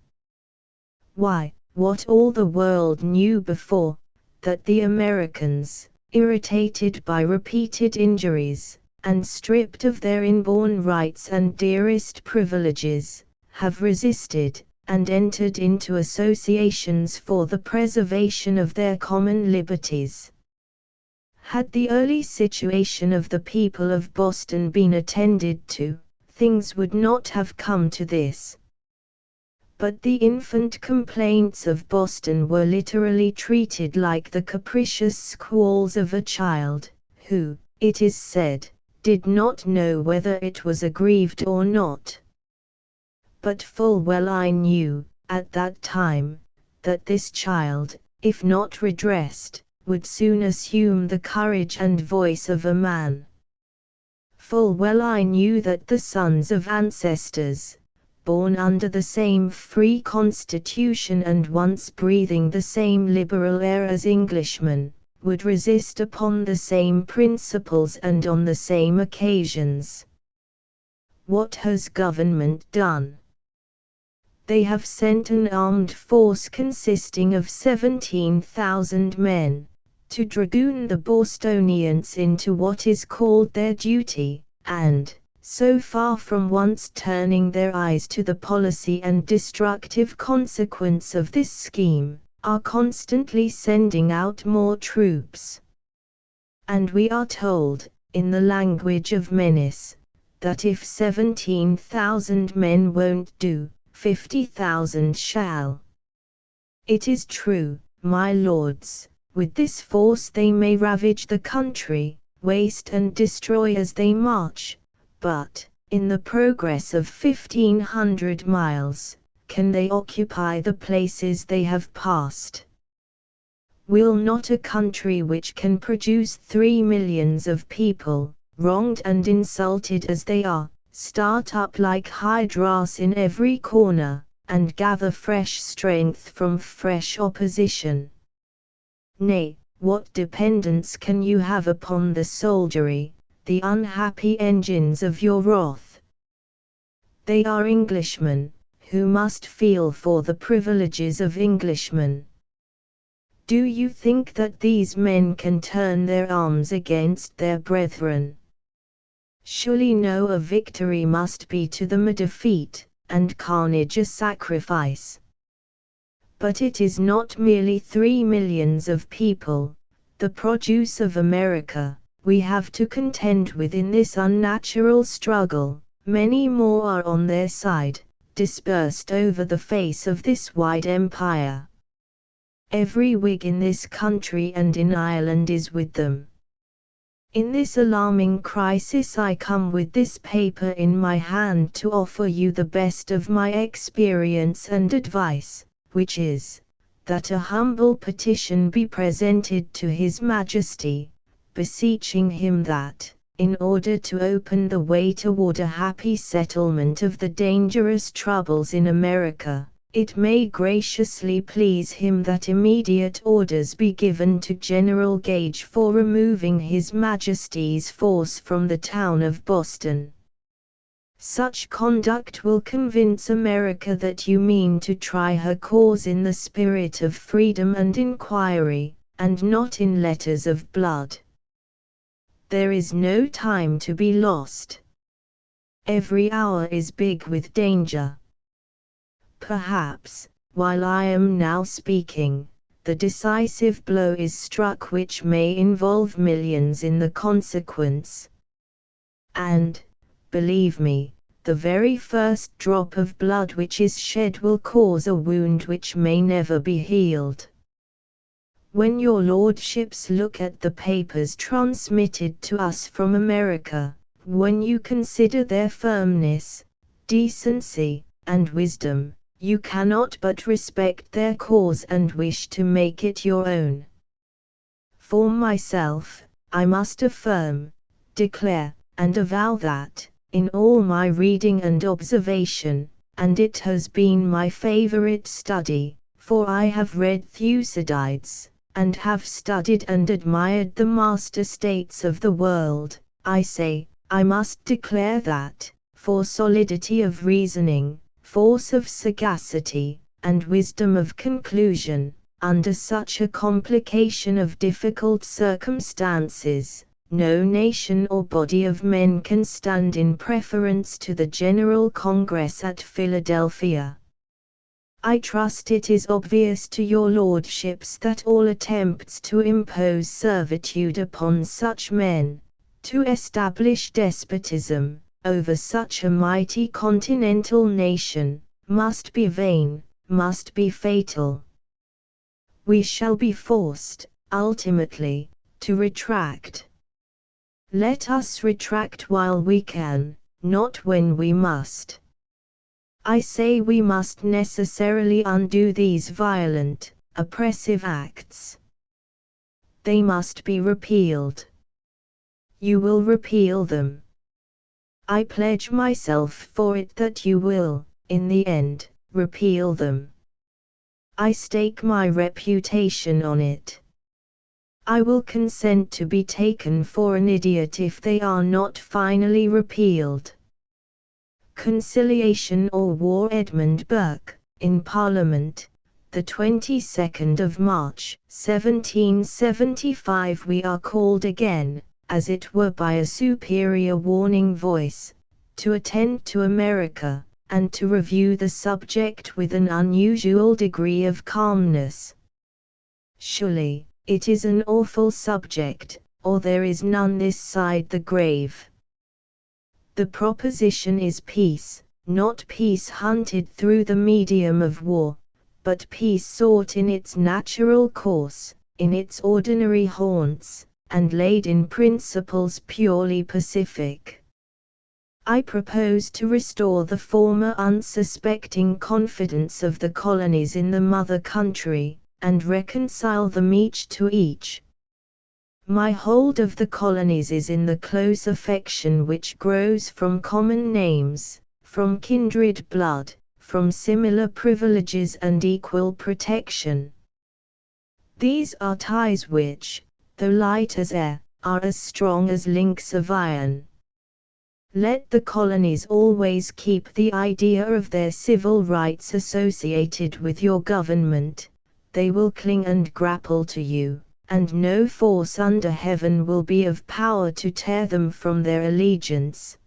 Why, what all the world knew before, that the Americans, irritated by repeated injuries, and stripped of their inborn rights and dearest privileges, have resisted, and entered into associations for the preservation of their common liberties. Had the early situation of the people of Boston been attended to, things would not have come to this. But the infant complaints of Boston were literally treated like the capricious squalls of a child, who, it is said, did not know whether it was aggrieved or not. But full well I knew, at that time, that this child, if not redressed, would soon assume the courage and voice of a man. Full well I knew that the sons of ancestors, born under the same free constitution and once breathing the same liberal air as Englishmen, would resist upon the same principles and on the same occasions. What has government done? They have sent an armed force consisting of 17,000 men, to dragoon the Bostonians into what is called their duty, and, so far from once turning their eyes to the policy and destructive consequence of this scheme, are constantly sending out more troops. And we are told, in the language of menace, that if 17,000 men won't do, 50,000 shall. It is true, my lords, with this force they may ravage the country, waste and destroy as they march, but, in the progress of 1,500 miles, can they occupy the places they have passed? Will not a country which can produce 3 millions of people, wronged and insulted as they are, start up like hydras in every corner, and gather fresh strength from fresh opposition? Nay, what dependence can you have upon the soldiery, the unhappy engines of your wrath? They are Englishmen, who must feel for the privileges of Englishmen. Do you think that these men can turn their arms against their brethren? Surely no, a victory must be to them a defeat, and carnage a sacrifice. But it is not merely 3 millions of people, the produce of America, we have to contend with in this unnatural struggle. Many more are on their side, dispersed over the face of this wide empire. Every Whig in this country and in Ireland is with them. In this alarming crisis I come with this paper in my hand to offer you the best of my experience and advice, which is, that a humble petition be presented to His Majesty, beseeching him that, in order to open the way toward a happy settlement of the dangerous troubles in America, it may graciously please him that immediate orders be given to General Gage for removing His Majesty's force from the town of Boston. Such conduct will convince America that you mean to try her cause in the spirit of freedom and inquiry, and not in letters of blood. There is no time to be lost. Every hour is big with danger. Perhaps, while I am now speaking, the decisive blow is struck which may involve millions in the consequence. And, believe me, the very first drop of blood which is shed will cause a wound which may never be healed. When your lordships look at the papers transmitted to us from America, when you consider their firmness, decency, and wisdom, you cannot but respect their cause and wish to make it your own. For myself, I must affirm, declare, and avow that, in all my reading and observation, and it has been my favorite study, for I have read Thucydides, and have studied and admired the master states of the world, I say, I must declare that, for solidity of reasoning, force of sagacity, and wisdom of conclusion, under such a complication of difficult circumstances, no nation or body of men can stand in preference to the General Congress at Philadelphia. I trust it is obvious to your lordships that all attempts to impose servitude upon such men, to establish despotism over such a mighty continental nation, must be vain, must be fatal. We shall be forced, ultimately, to retract. Let us retract while we can, not when we must. I say we must necessarily undo these violent, oppressive acts. They must be repealed. You will repeal them. I pledge myself for it that you will, in the end, repeal them. I stake my reputation on it. I will consent to be taken for an idiot if they are not finally repealed. Conciliation or War. Edmund Burke, in Parliament, the 22nd of March, 1775. We are called again, as it were by a superior warning voice, to attend to America, and to review the subject with an unusual degree of calmness. Surely, it is an awful subject, or there is none this side the grave. The proposition is peace, not peace hunted through the medium of war, but peace sought in its natural course, in its ordinary haunts, and laid in principles purely pacific. I propose to restore the former unsuspecting confidence of the colonies in the mother country, and reconcile them each to each. My hold of the colonies is in the close affection which grows from common names, from kindred blood, from similar privileges and equal protection. These are ties which, though light as air, are as strong as links of iron. Let the colonies always keep the idea of their civil rights associated with your government, they will cling and grapple to you, and no force under heaven will be of power to tear them from their allegiance.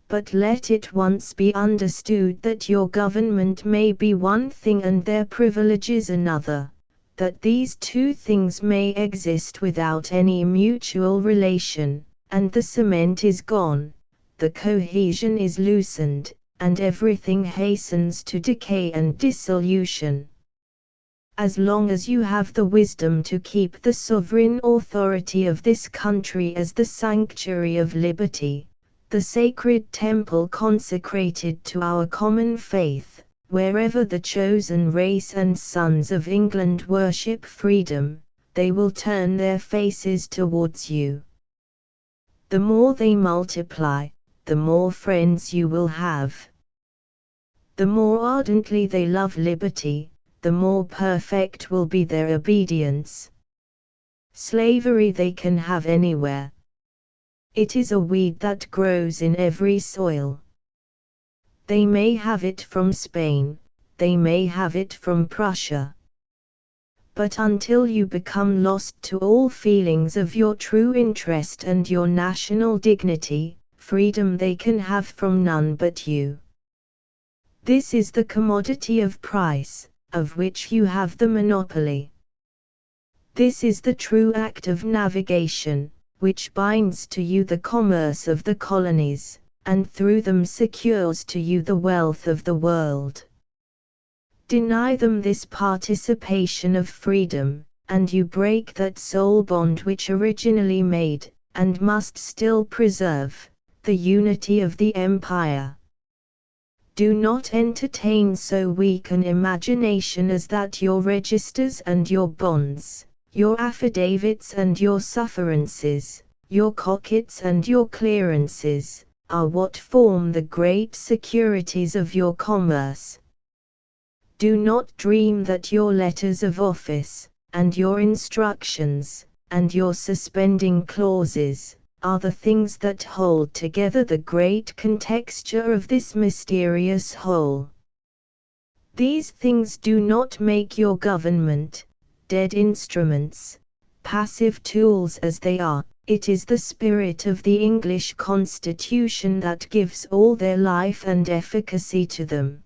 But let it once be understood that your government may be one thing and their privileges another, that these two things may exist without any mutual relation, and the cement is gone, the cohesion is loosened, and everything hastens to decay and dissolution. as long as you have the wisdom to keep the sovereign authority of this country as the sanctuary of liberty, the sacred temple consecrated to our common faith, wherever the chosen race and sons of England worship freedom, they will turn their faces towards you. The more they multiply, the more friends you will have. The more ardently they love liberty, the more perfect will be their obedience. Slavery they can have anywhere. It is a weed that grows in every soil. They may have it from Spain, they may have it from Prussia. But until you become lost to all feelings of your true interest and your national dignity, freedom they can have from none but you. This is the commodity of price, of which you have the monopoly. This is the true act of navigation, which binds to you the commerce of the colonies, and through them secures to you the wealth of the world. Deny them this participation of freedom, and you break that soul bond which originally made, and must still preserve, the unity of the empire. Do not entertain so weak an imagination as that your registers and your bonds, your affidavits and your sufferances, your cockets and your clearances, are what form the great securities of your commerce. Do not dream that your letters of office, and your instructions, and your suspending clauses, are the things that hold together the great contexture of this mysterious whole. These things do not make your government, dead instruments, passive tools as they are. It is the spirit of the English Constitution that gives all their life and efficacy to them.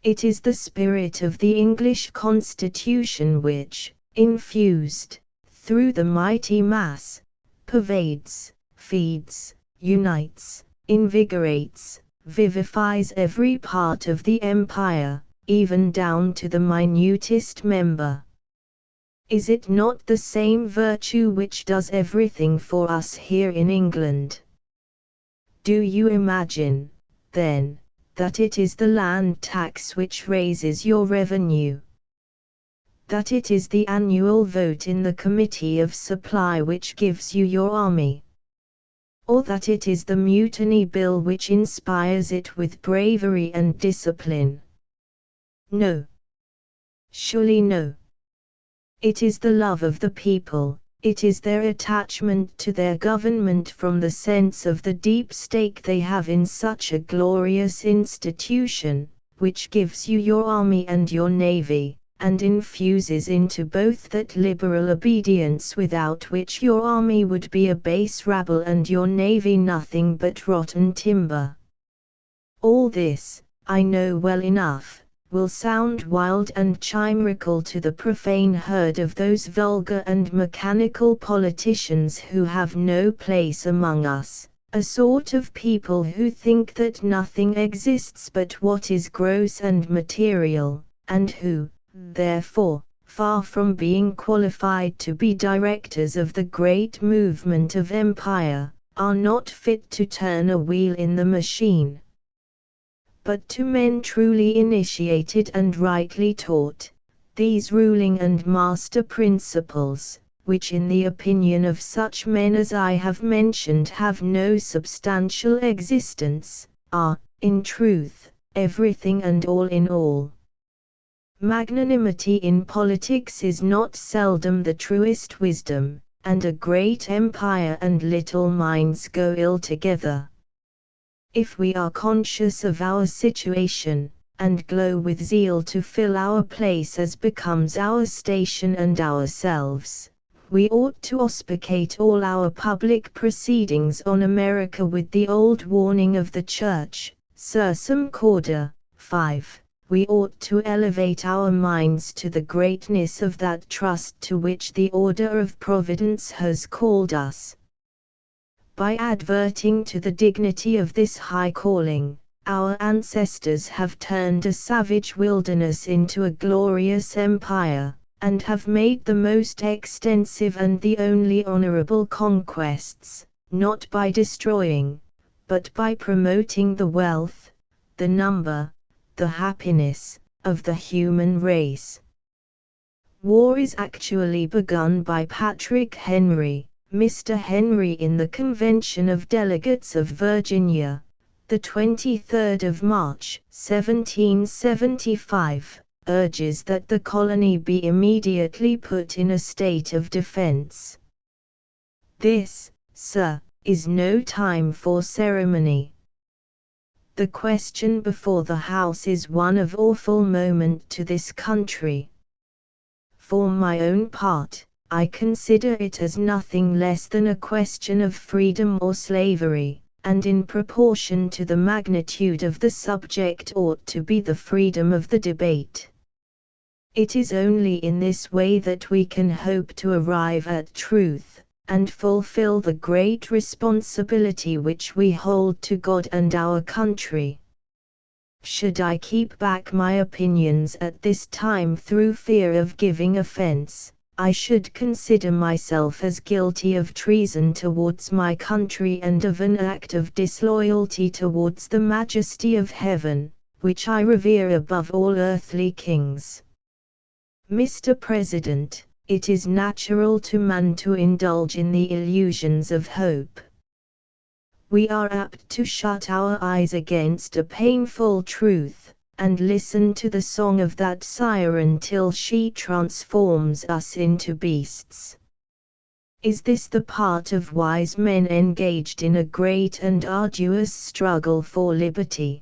It is the spirit of the English Constitution which, infused, through the mighty mass, pervades, feeds, unites, invigorates, vivifies every part of the empire, even down to the minutest member. Is it not the same virtue which does everything for us here in England? Do you imagine, then, that it is the land tax which raises your revenue? That it is the annual vote in the Committee of Supply which gives you your army? Or that it is the Mutiny Bill which inspires it with bravery and discipline? No. Surely no. It is the love of the people, it is their attachment to their government from the sense of the deep stake they have in such a glorious institution, which gives you your army and your navy, and infuses into both that liberal obedience without which your army would be a base rabble and your navy nothing but rotten timber. All this, I know well enough, will sound wild and chimerical to the profane herd of those vulgar and mechanical politicians who have no place among us, a sort of people who think that nothing exists but what is gross and material, and who, therefore, far from being qualified to be directors of the great movement of empire, are not fit to turn a wheel in the machine. But to men truly initiated and rightly taught, these ruling and master principles, which in the opinion of such men as I have mentioned have no substantial existence, are, in truth, everything and all in all. Magnanimity in politics is not seldom the truest wisdom, and a great empire and little minds go ill together. If we are conscious of our situation, and glow with zeal to fill our place as becomes our station and ourselves, we ought to auspicate all our public proceedings on America with the old warning of the Church, Sursum Corda. 5. We ought to elevate our minds to the greatness of that trust to which the order of Providence has called us. By adverting to the dignity of this high calling, Our ancestors have turned a savage wilderness into a glorious empire, and have made the most extensive and the only honorable conquests, not by destroying, but by promoting the wealth, the number, the happiness, of the human race. War is actually begun by Patrick Henry, Mr. Henry, in the Convention of Delegates of Virginia, the 23rd of March, 1775, urges that the colony be immediately put in a state of defense. This, sir, is no time for ceremony. The question before the House is one of awful moment to this country. For my own part, I consider it as nothing less than a question of freedom or slavery, and in proportion to the magnitude of the subject ought to be the freedom of the debate. It is only in this way that we can hope to arrive at truth, and fulfill the great responsibility which we hold to God and our country. Should I keep back my opinions at this time through fear of giving offense, I should consider myself as guilty of treason towards my country and of an act of disloyalty towards the majesty of heaven, which I revere above all earthly kings. Mr. President, it is natural to man to indulge in the illusions of hope. We are apt to shut our eyes against a painful truth, and listen to the song of that siren till she transforms us into beasts. Is this the part of wise men engaged in a great and arduous struggle for liberty?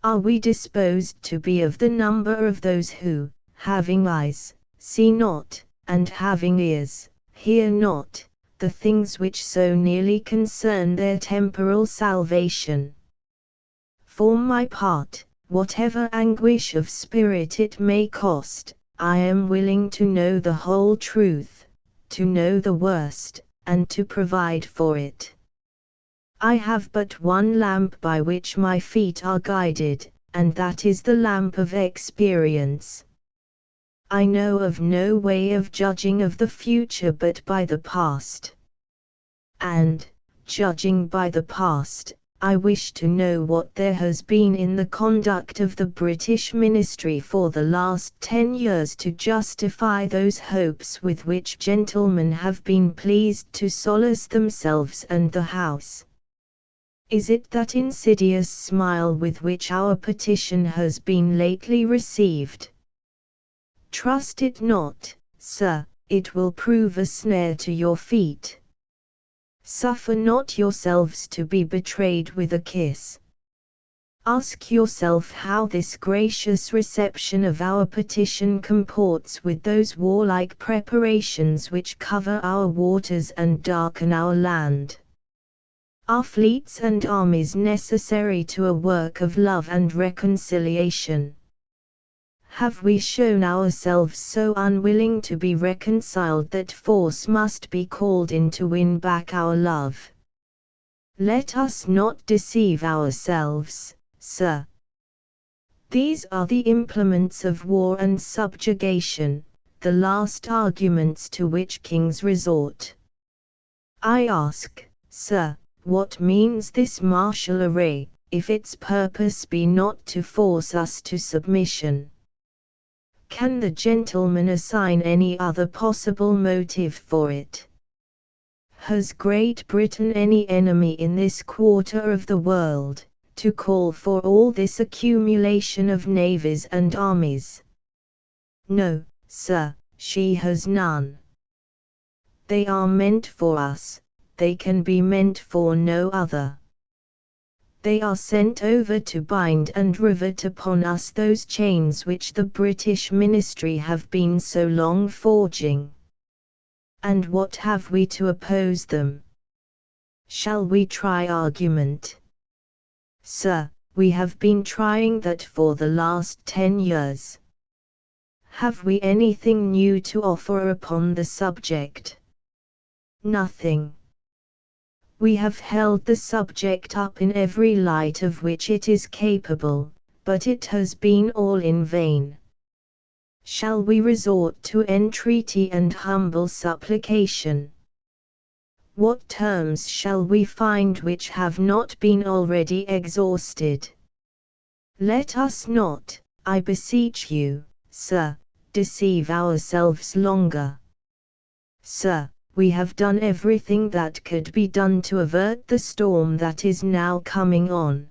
Are we disposed to be of the number of those who, having eyes, see not, and having ears, hear not, the things which so nearly concern their temporal salvation? For my part, whatever anguish of spirit it may cost, I am willing to know the whole truth, to know the worst, and to provide for it. I have but one lamp by which my feet are guided, and that is the lamp of experience. I know of no way of judging of the future but by the past. And, judging by the past, I wish to know what there has been in the conduct of the British Ministry for the last 10 years to justify those hopes with which gentlemen have been pleased to solace themselves and the House. Is it that insidious smile with which our petition has been lately received? Trust it not, sir, it will prove a snare to your feet. Suffer not yourselves to be betrayed with a kiss. Ask yourself how this gracious reception of our petition comports with those warlike preparations which cover our waters and darken our land. Are fleets and armies necessary to a work of love and reconciliation? Have we shown ourselves so unwilling to be reconciled that force must be called in to win back our love? Let us not deceive ourselves, sir. These are the implements of war and subjugation, the last arguments to which kings resort. I ask, sir, what means this martial array, if its purpose be not to force us to submission? Can the gentleman assign any other possible motive for it? Has Great Britain any enemy in this quarter of the world, to call for all this accumulation of navies and armies? No, sir, she has none. They are meant for us, they can be meant for no other. They are sent over to bind and rivet upon us those chains which the British Ministry have been so long forging. And what have we to oppose them? Shall we try argument? Sir, we have been trying that for the last 10 years. Have we anything new to offer upon the subject? Nothing. We have held the subject up in every light of which it is capable, but it has been all in vain. Shall we resort to entreaty and humble supplication? What terms shall we find which have not been already exhausted? Let us not, I beseech you, sir, deceive ourselves longer. Sir, we have done everything that could be done to avert the storm that is now coming on.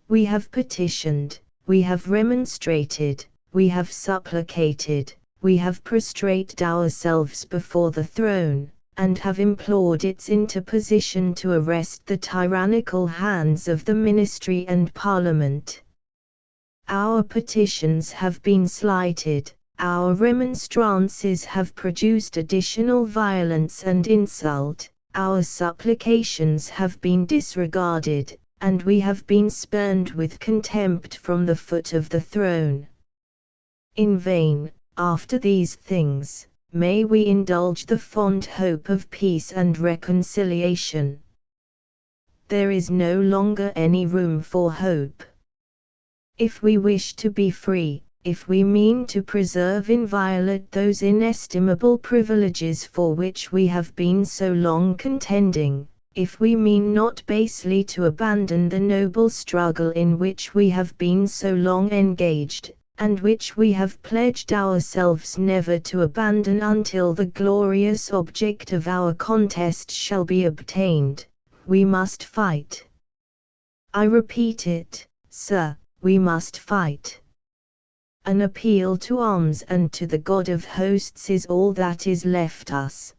We have petitioned, we have remonstrated, we have supplicated, we have prostrated ourselves before the throne, and have implored its interposition to arrest the tyrannical hands of the ministry and parliament. Our petitions have been slighted, our remonstrances have produced additional violence and insult, our supplications have been disregarded, and we have been spurned with contempt from the foot of the throne. In vain, after these things, may we indulge the fond hope of peace and reconciliation. There is no longer any room for hope. If we wish to be free, if we mean to preserve inviolate those inestimable privileges for which we have been so long contending, if we mean not basely to abandon the noble struggle in which we have been so long engaged, and which we have pledged ourselves never to abandon until the glorious object of our contest shall be obtained, we must fight. I repeat it, sir, we must fight. An appeal to arms and to the God of hosts is all that is left us.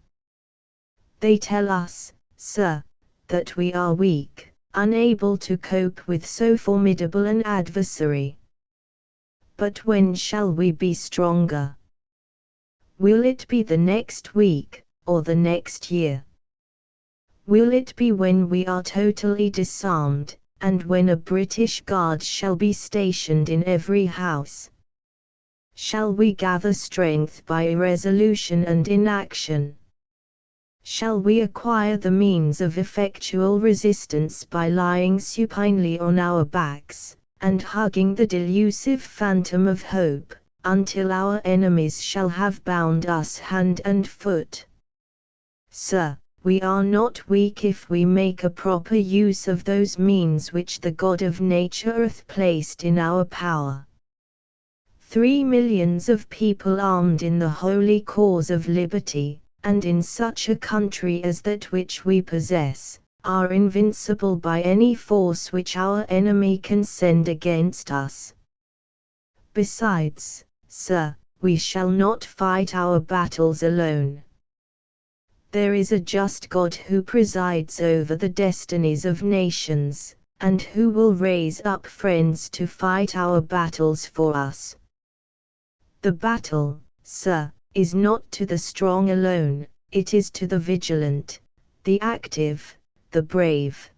They tell us, sir, that we are weak, unable to cope with so formidable an adversary. But when shall we be stronger? Will it be the next week, or the next year? Will it be when we are totally disarmed, and when a British guard shall be stationed in every house? Shall we gather strength by irresolution and inaction? Shall we acquire the means of effectual resistance by lying supinely on our backs, and hugging the delusive phantom of hope, until our enemies shall have bound us hand and foot? Sir, we are not weak if we make a proper use of those means which the God of nature hath placed in our power. 3 millions of people armed in the holy cause of liberty, and in such a country as that which we possess, are invincible by any force which our enemy can send against us. Besides, sir, we shall not fight our battles alone. There is a just God who presides over the destinies of nations, and who will raise up friends to fight our battles for us. The battle, sir, is not to the strong alone, it is to the vigilant, the active, the brave.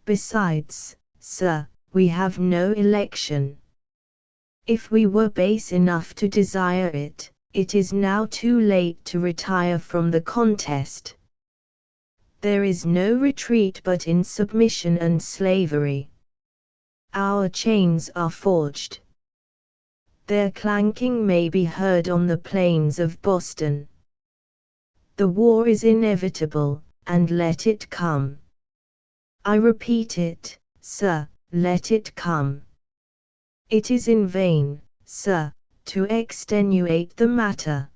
Besides, sir, we have no election. If we were base enough to desire it, it is now too late to retire from the contest. There is no retreat but in submission and slavery. Our chains are forged. Their clanking may be heard on the plains of Boston. The war is inevitable, and let it come. I repeat it, sir, let it come. It is in vain, sir, to extenuate the matter.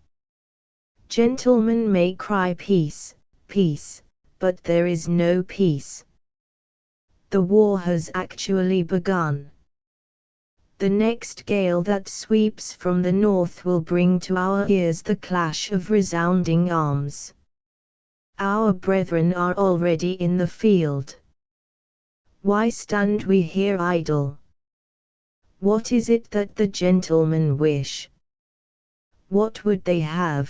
Gentlemen may cry peace, peace, but there is no peace. The war has actually begun. The next gale that sweeps from the north will bring to our ears the clash of resounding arms. Our brethren are already in the field. Why stand we here idle? What is it that the gentlemen wish? What would they have?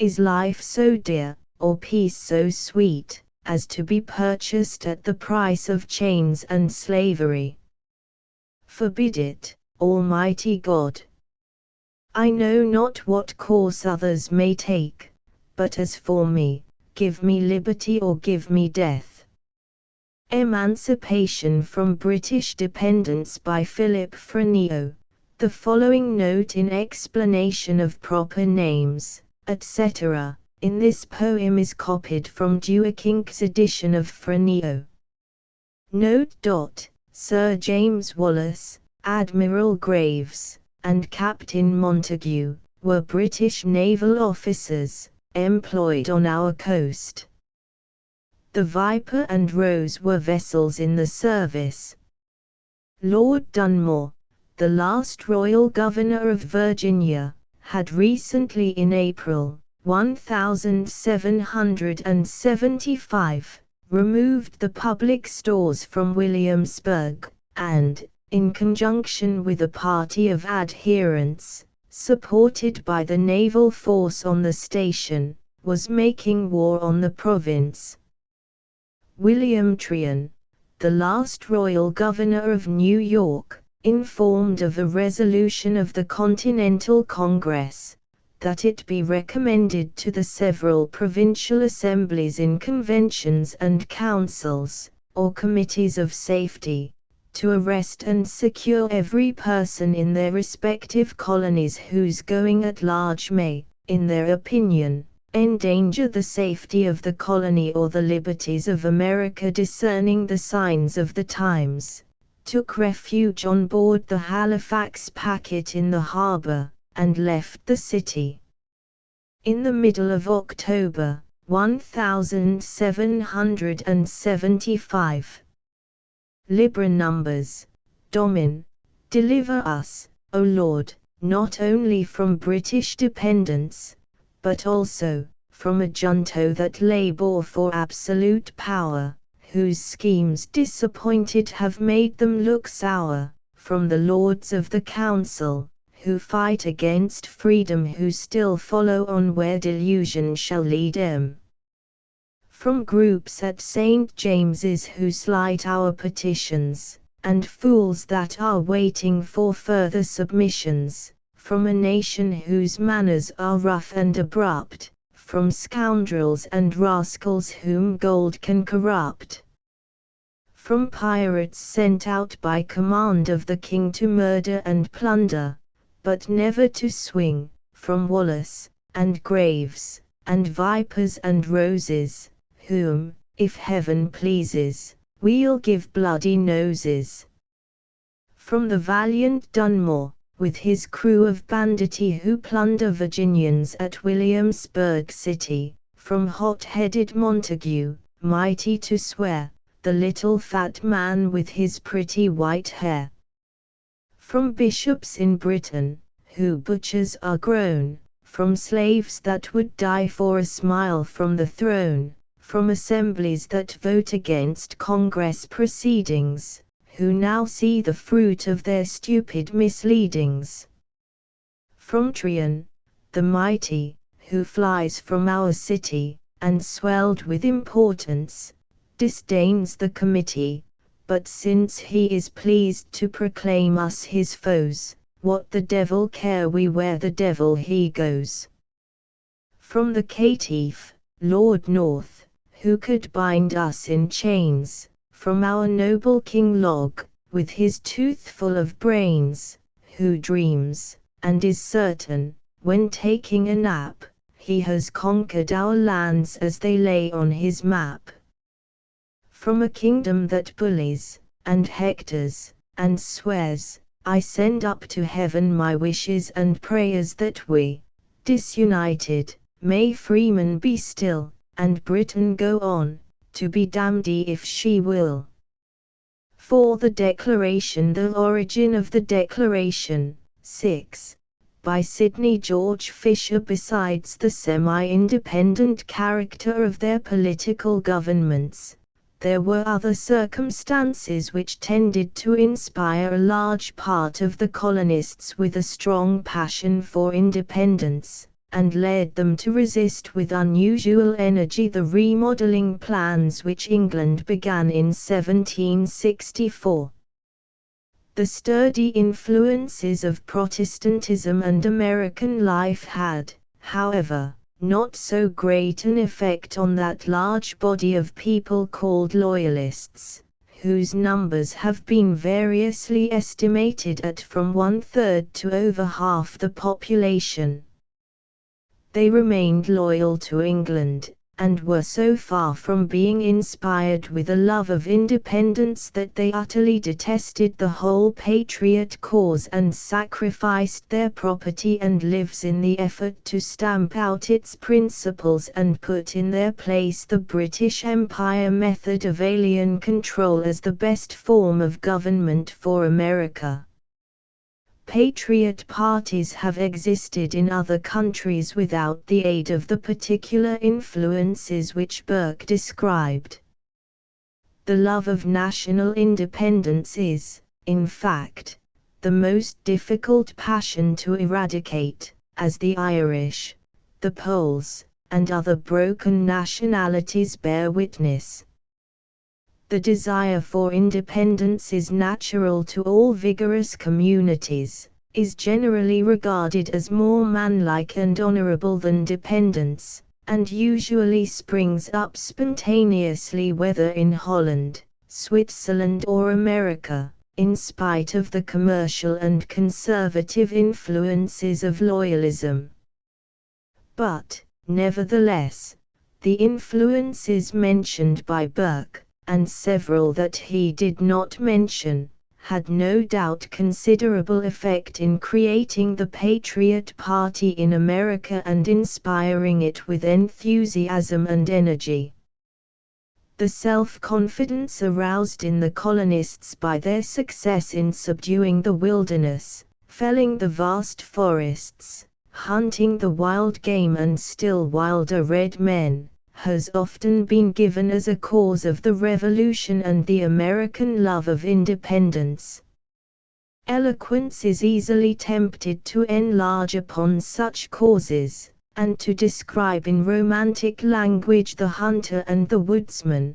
Is life so dear, or peace so sweet, as to be purchased at the price of chains and slavery? Forbid it, Almighty God. I know not what course others may take, but as for me, give me liberty or give me death. Emancipation from British Dependence by Philip Frenio. The following note in explanation of proper names, etc., in this poem is copied from Dewar-Kink's edition of Frenio. Note. Sir James Wallace, Admiral Graves, and Captain Montague, were British naval officers, employed on our coast. The Viper and Rose were vessels in the service. Lord Dunmore, the last Royal Governor of Virginia, had recently in April, 1775, removed the public stores from Williamsburg, and, in conjunction with a party of adherents, supported by the naval force on the station, was making war on the province. William Tryon, the last Royal Governor of New York, informed of a resolution of the Continental Congress, that it be recommended to the several provincial assemblies in conventions and councils, or committees of safety, to arrest and secure every person in their respective colonies whose going at large may, in their opinion, endanger the safety of the colony or the liberties of America, discerning the signs of the times, took refuge on board the Halifax packet in the harbor, and left the city. In the middle of October, 1775. Libra Numbers. Domin. Deliver us, O Lord, not only from British dependence, but also, from a junto that labor for absolute power, whose schemes disappointed have made them look sour, from the lords of the council, who fight against freedom, who still follow on where delusion shall lead 'em. From groups at St. James's who slight our petitions, and fools that are waiting for further submissions, from a nation whose manners are rough and abrupt, from scoundrels and rascals whom gold can corrupt. From pirates sent out by command of the king to murder and plunder, but never to swing, from Wallace, and Graves, and Vipers and Roses, whom, if heaven pleases, we'll give bloody noses. From the valiant Dunmore, with his crew of banditti who plunder Virginians at Williamsburg City, from hot-headed Montague, mighty to swear, the little fat man with his pretty white hair. From bishops in Britain, who butchers are grown, from slaves that would die for a smile from the throne, from assemblies that vote against Congress proceedings, who now see the fruit of their stupid misleadings. From Tryon, the mighty, who flies from our city, and swelled with importance, disdains the committee, but since he is pleased to proclaim us his foes, what the devil care we where the devil he goes. From the caitiff, Lord North, who could bind us in chains, from our noble King Log, with his tooth full of brains, who dreams, and is certain, when taking a nap, he has conquered our lands as they lay on his map. From a kingdom that bullies, and hectors, and swears, I send up to heaven my wishes and prayers that we, disunited, may freemen be still, and Britain go on, to be damned if she will. For the Declaration, the origin of the Declaration, 6. By Sidney George Fisher. Besides the semi-independent character of their political governments, there were other circumstances which tended to inspire a large part of the colonists with a strong passion for independence, and led them to resist with unusual energy the remodeling plans which England began in 1764. The sturdy influences of Protestantism and American life had, however, not so great an effect on that large body of people called Loyalists, whose numbers have been variously estimated at from 1/3 to over half the population. They remained loyal to England, and were so far from being inspired with a love of independence that they utterly detested the whole patriot cause and sacrificed their property and lives in the effort to stamp out its principles and put in their place the British Empire method of alien control as the best form of government for America. Patriot parties have existed in other countries without the aid of the particular influences which Burke described. The love of national independence is, in fact, the most difficult passion to eradicate, as the Irish, the Poles, and other broken nationalities bear witness. The desire for independence is natural to all vigorous communities, is generally regarded as more manlike and honorable than dependence, and usually springs up spontaneously whether in Holland, Switzerland or America, in spite of the commercial and conservative influences of loyalism. But, nevertheless, the influences mentioned by Burke, and several that he did not mention, had no doubt considerable effect in creating the Patriot Party in America and inspiring it with enthusiasm and energy. The self-confidence aroused in the colonists by their success in subduing the wilderness, felling the vast forests, hunting the wild game and still wilder red men, has often been given as a cause of the Revolution and the American love of independence. Eloquence is easily tempted to enlarge upon such causes, and to describe in romantic language the hunter and the woodsman,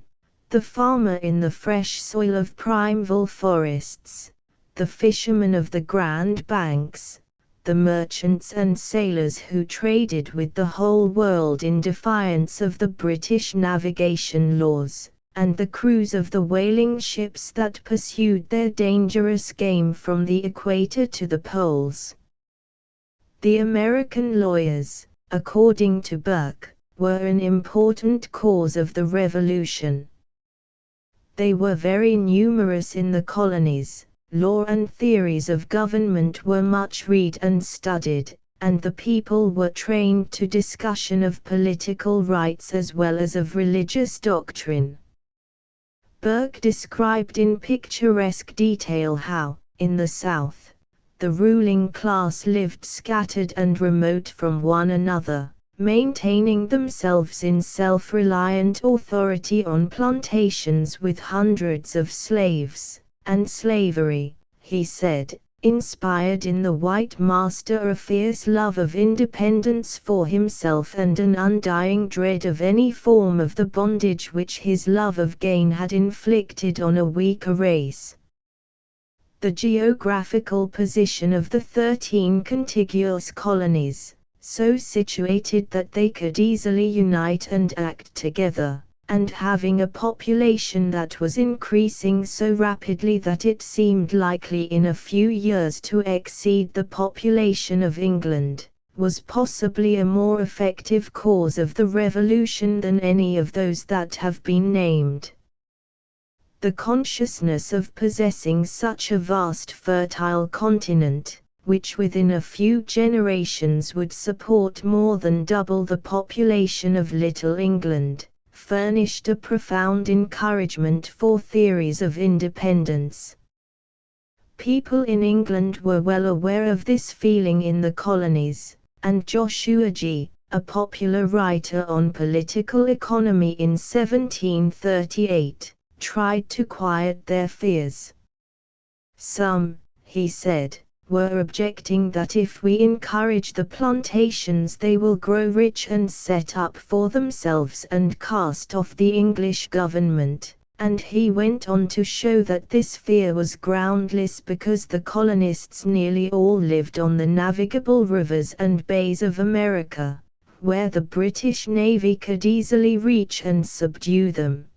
the farmer in the fresh soil of primeval forests, the fisherman of the Grand Banks, the merchants and sailors who traded with the whole world in defiance of the British navigation laws, and the crews of the whaling ships that pursued their dangerous game from the equator to the poles. The American lawyers, according to Burke, were an important cause of the Revolution. They were very numerous in the colonies. Law and theories of government were much read and studied, and the people were trained to discussion of political rights as well as of religious doctrine. Burke described in picturesque detail how, in the South, the ruling class lived scattered and remote from one another, maintaining themselves in self-reliant authority on plantations with hundreds of slaves. And slavery, he said, inspired in the white master a fierce love of independence for himself and an undying dread of any form of the bondage which his love of gain had inflicted on a weaker race. The geographical position of the 13 contiguous colonies, so situated that they could easily unite and act together, and having a population that was increasing so rapidly that it seemed likely in a few years to exceed the population of England, was possibly a more effective cause of the Revolution than any of those that have been named. The consciousness of possessing such a vast fertile continent, which within a few generations would support more than double the population of Little England, furnished a profound encouragement for theories of independence. People in England were well aware of this feeling in the colonies, and Joshua G., a popular writer on political economy in 1738, tried to quiet their fears. Some, he said, were objecting that if we encourage the plantations they will grow rich and set up for themselves and cast off the English government, and he went on to show that this fear was groundless because the colonists nearly all lived on the navigable rivers and bays of America, where the British Navy could easily reach and subdue them.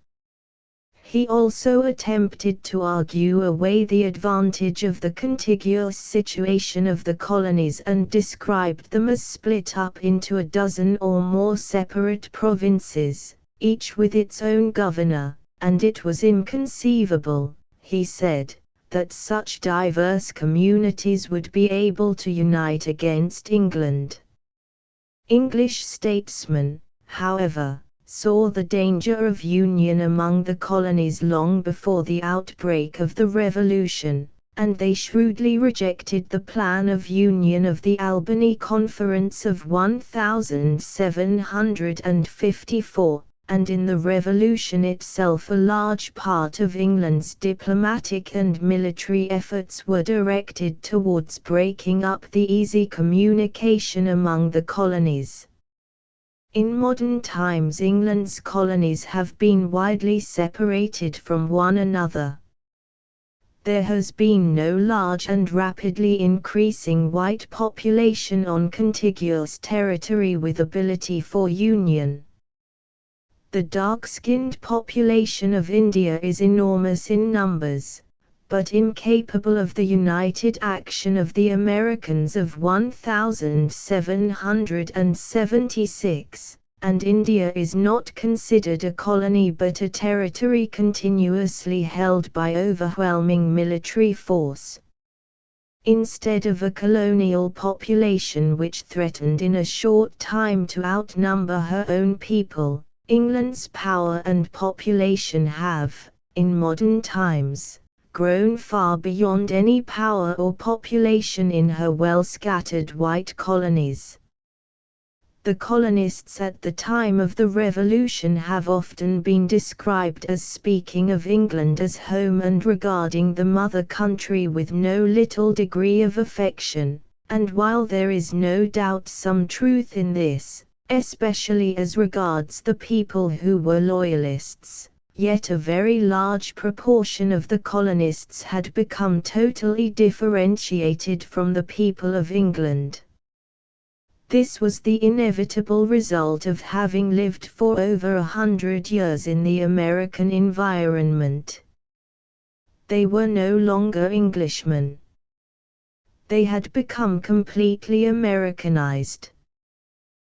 He also attempted to argue away the advantage of the contiguous situation of the colonies and described them as split up into a dozen or more separate provinces, each with its own governor, and it was inconceivable, he said, that such diverse communities would be able to unite against England. English statesmen, however, saw the danger of union among the colonies long before the outbreak of the Revolution, and they shrewdly rejected the plan of union of the Albany Conference of 1754, and in the Revolution itself a large part of England's diplomatic and military efforts were directed towards breaking up the easy communication among the colonies. In modern times England's colonies have been widely separated from one another. There has been no large and rapidly increasing white population on contiguous territory with ability for union. The dark-skinned population of India is enormous in numbers, but incapable of the united action of the Americans of 1776, and India is not considered a colony but a territory continuously held by overwhelming military force. Instead of a colonial population which threatened in a short time to outnumber her own people, England's power and population have, in modern times, grown far beyond any power or population in her well-scattered white colonies. The colonists at the time of the Revolution have often been described as speaking of England as home and regarding the mother country with no little degree of affection, and while there is no doubt some truth in this, especially as regards the people who were loyalists, yet a very large proportion of the colonists had become totally differentiated from the people of England. This was the inevitable result of having lived for over 100 years in the American environment. They were no longer Englishmen. They had become completely Americanized.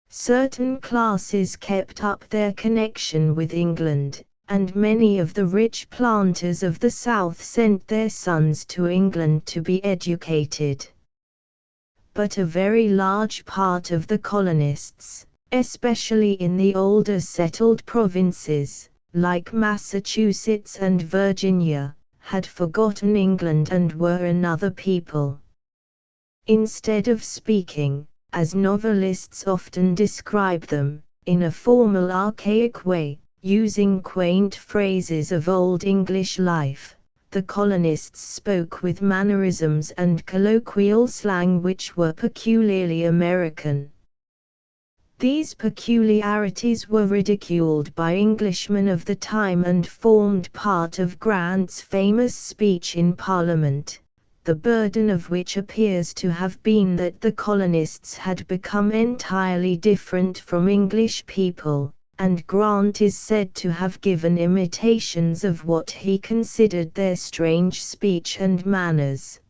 Certain classes kept up their connection with England, and many of the rich planters of the South sent their sons to England to be educated. But a very large part of the colonists, especially in the older settled provinces, like Massachusetts and Virginia, had forgotten England and were another people. Instead of speaking, as novelists often describe them, in a formal archaic way, using quaint phrases of Old English life, the colonists spoke with mannerisms and colloquial slang which were peculiarly American. These peculiarities were ridiculed by Englishmen of the time and formed part of Grant's famous speech in Parliament, the burden of which appears to have been that the colonists had become entirely different from English people, and Grant is said to have given imitations of what he considered their strange speech and manners.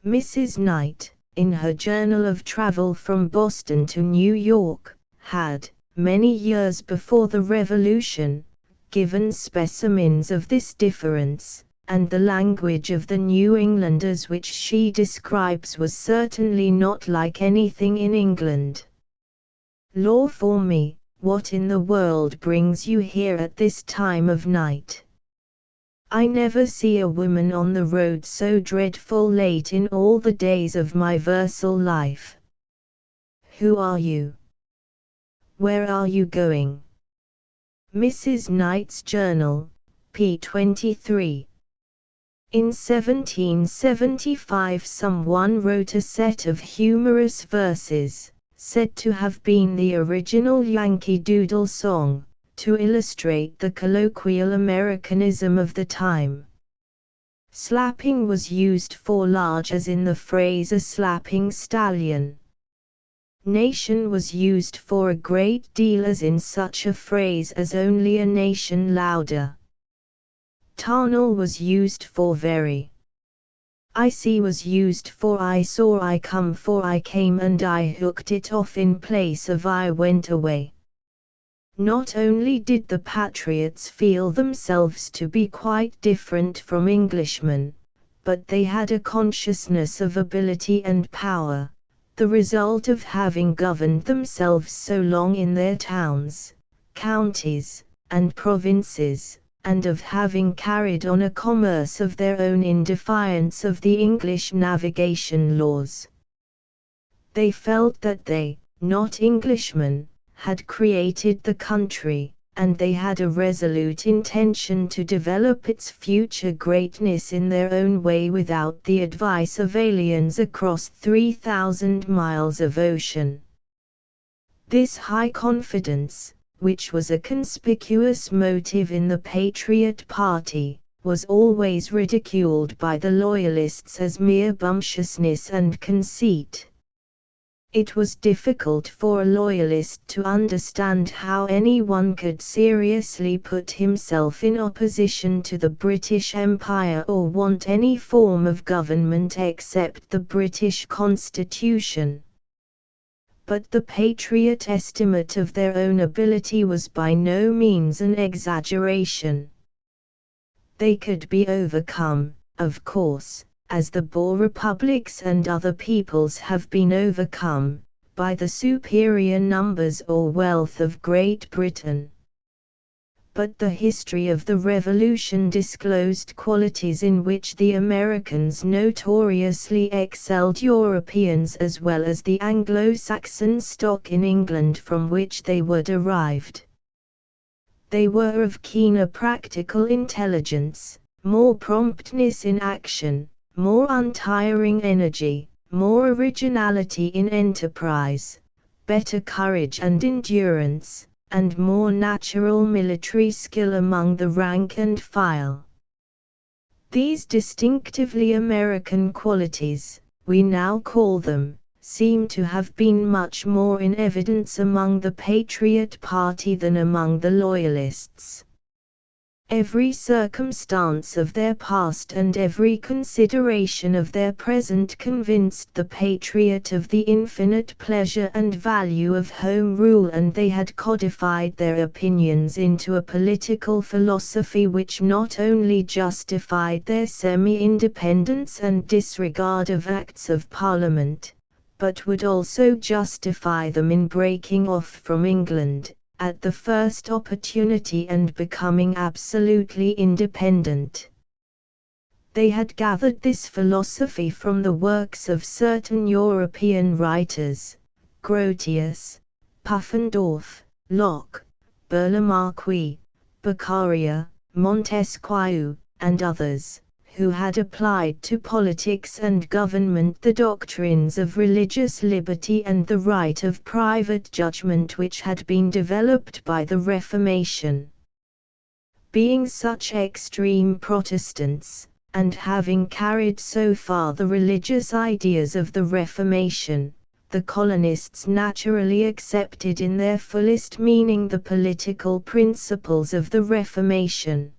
Mrs. Knight, in her journal of travel from Boston to New York, had, many years before the Revolution, given specimens of this difference, and the language of the New Englanders which she describes was certainly not like anything in England. "Law for me, what in the world brings you here at this time of night? I never see a woman on the road so dreadful late in all the days of my versal life. Who are you? Where are you going?" Mrs. Knight's Journal, p. 23. In 1775 someone wrote a set of humorous verses, said to have been the original Yankee Doodle song, to illustrate the colloquial Americanism of the time. Slapping was used for large as in the phrase "a slapping stallion." Nation was used for a great deal, as in such a phrase as only a nation louder. Tarnal was used for very. I see was used for I saw, I come for I came, and I hooked it off in place of I went away. Not only did the patriots feel themselves to be quite different from Englishmen, but they had a consciousness of ability and power, the result of having governed themselves so long in their towns, counties, and provinces, and of having carried on a commerce of their own in defiance of the English navigation laws. They felt that they, not Englishmen, had created the country, and they had a resolute intention to develop its future greatness in their own way without the advice of aliens across 3,000 miles of ocean. This high confidence, which was a conspicuous motive in the Patriot Party, was always ridiculed by the Loyalists as mere bumptiousness and conceit. It was difficult for a Loyalist to understand how anyone could seriously put himself in opposition to the British Empire or want any form of government except the British Constitution. But the Patriot estimate of their own ability was by no means an exaggeration. They could be overcome, of course, as the Boer republics and other peoples have been overcome, by the superior numbers or wealth of Great Britain. But the history of the Revolution disclosed qualities in which the Americans notoriously excelled Europeans as well as the Anglo-Saxon stock in England from which they were derived. They were of keener practical intelligence, more promptness in action, more untiring energy, more originality in enterprise, better courage and endurance, and more natural military skill among the rank and file. These distinctively American qualities, we now call them, seem to have been much more in evidence among the Patriot Party than among the Loyalists. Every circumstance of their past and every consideration of their present convinced the patriot of the infinite pleasure and value of Home Rule, and they had codified their opinions into a political philosophy which not only justified their semi-independence and disregard of Acts of Parliament, but would also justify them in breaking off from England at the first opportunity and becoming absolutely independent. They had gathered this philosophy from the works of certain European writers, Grotius, Puffendorf, Locke, Burlamaqui, Beccaria, Montesquieu, and others, who had applied to politics and government the doctrines of religious liberty and the right of private judgment which had been developed by the Reformation. Being such extreme Protestants, and having carried so far the religious ideas of the Reformation, the colonists naturally accepted in their fullest meaning the political principles of the Reformation.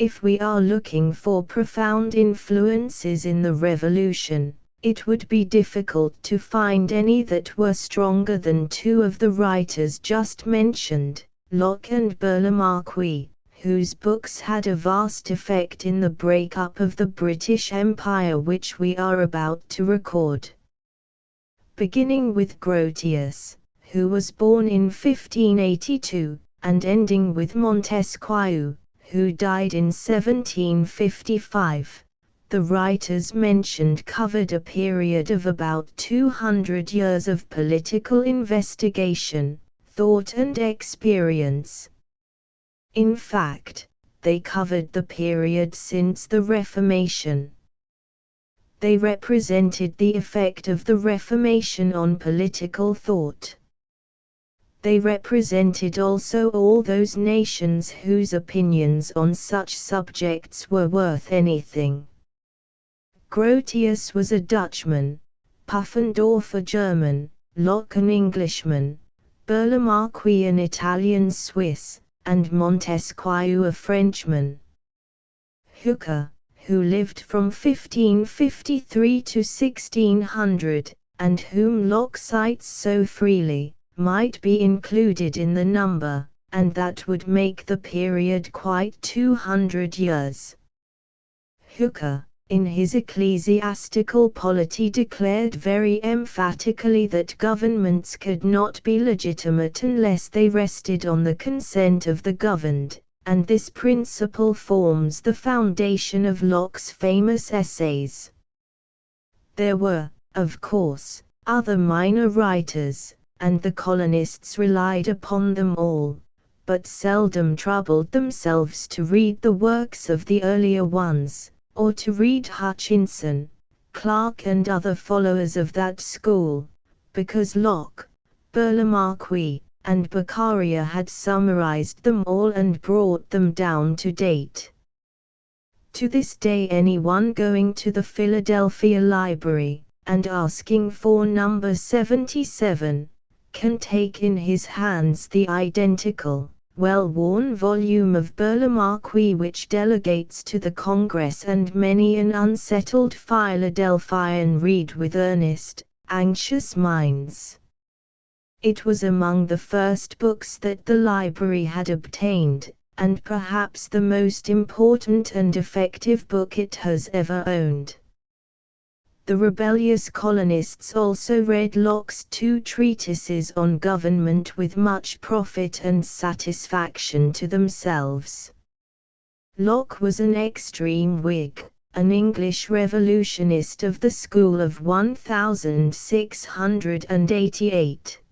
If we are looking for profound influences in the Revolution, it would be difficult to find any that were stronger than two of the writers just mentioned, Locke and Burlamaqui, whose books had a vast effect in the break-up of the British Empire which we are about to record. Beginning with Grotius, who was born in 1582, and ending with Montesquieu, who died in 1755, the writers mentioned covered a period of about 200 years of political investigation, thought and experience. In fact, they covered the period since the Reformation. They represented the effect of the Reformation on political thought. They represented also all those nations whose opinions on such subjects were worth anything. Grotius was a Dutchman, Puffendorf a German, Locke an Englishman, Burlamaqui an Italian-Swiss, and Montesquieu a Frenchman. Hooker, who lived from 1553 to 1600, and whom Locke cites so freely, might be included in the number, and that would make the period quite 200 years. Hooker, in his Ecclesiastical Polity, declared very emphatically that governments could not be legitimate unless they rested on the consent of the governed, and this principle forms the foundation of Locke's famous essays. There were, of course, other minor writers, and the colonists relied upon them all, but seldom troubled themselves to read the works of the earlier ones, or to read Hutchinson, Clarke and other followers of that school, because Locke, Burlamaqui, and Beccaria had summarized them all and brought them down to date. To this day anyone going to the Philadelphia Library, and asking for number 77, can take in his hands the identical, well-worn volume of Burlamaqui which delegates to the Congress and many an unsettled Philadelphian read with earnest, anxious minds. It was among the first books that the library had obtained, and perhaps the most important and effective book it has ever owned. The rebellious colonists also read Locke's two treatises on government with much profit and satisfaction to themselves. Locke was an extreme Whig, an English revolutionist of the school of 1688.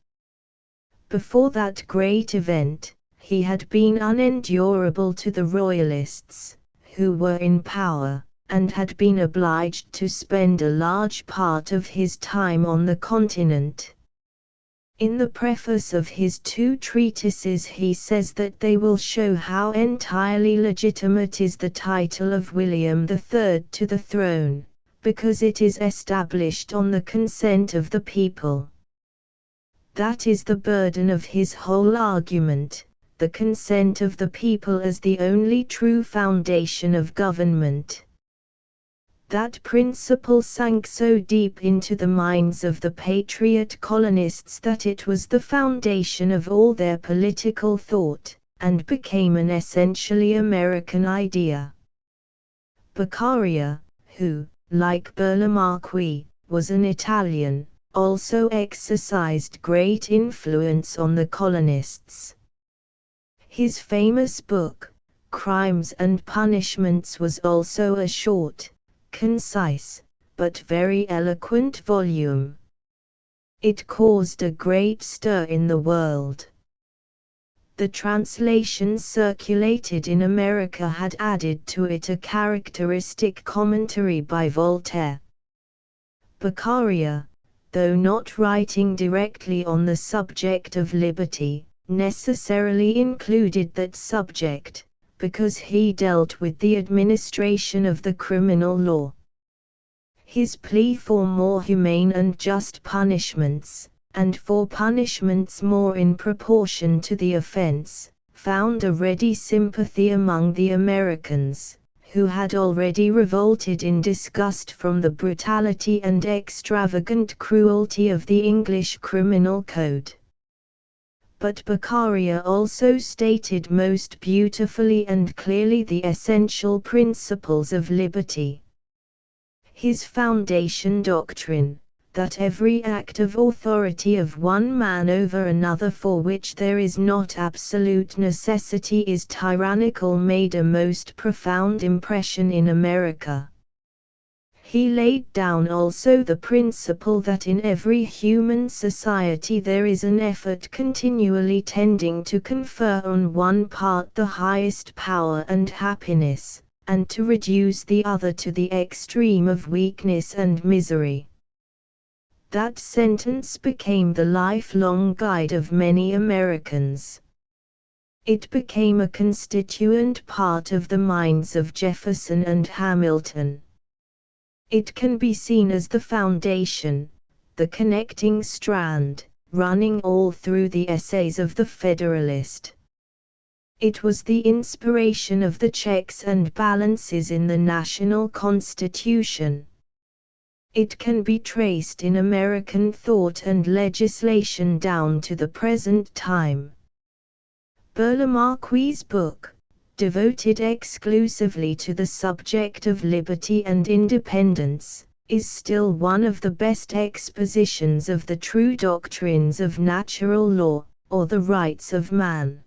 Before that great event, he had been unendurable to the Royalists, who were in power, and had been obliged to spend a large part of his time on the continent. In the preface of his two treatises he says that they will show how entirely legitimate is the title of William III to the throne, because it is established on the consent of the people. That is the burden of his whole argument, the consent of the people as the only true foundation of government. That principle sank so deep into the minds of the patriot colonists that it was the foundation of all their political thought, and became an essentially American idea. Beccaria, who, like Burlamaqui, was an Italian, also exercised great influence on the colonists. His famous book, Crimes and Punishments, was also a short, concise, but very eloquent volume. It caused a great stir in the world. The translations circulated in America had added to it a characteristic commentary by Voltaire. Beccaria, though not writing directly on the subject of liberty, necessarily included that subject, because he dealt with the administration of the criminal law. His plea for more humane and just punishments, and for punishments more in proportion to the offense, found a ready sympathy among the Americans, who had already revolted in disgust from the brutality and extravagant cruelty of the English criminal code. But Beccaria also stated most beautifully and clearly the essential principles of liberty. His foundation doctrine, that every act of authority of one man over another for which there is not absolute necessity is tyrannical, made a most profound impression in America. He laid down also the principle that in every human society there is an effort continually tending to confer on one part the highest power and happiness, and to reduce the other to the extreme of weakness and misery. That sentence became the lifelong guide of many Americans. It became a constituent part of the minds of Jefferson and Hamilton. It can be seen as the foundation, the connecting strand, running all through the essays of the Federalist. It was the inspiration of the checks and balances in the national constitution. It can be traced in American thought and legislation down to the present time. Burlamaquy's book, devoted exclusively to the subject of liberty and independence, is still one of the best expositions of the true doctrines of natural law, or the rights of man.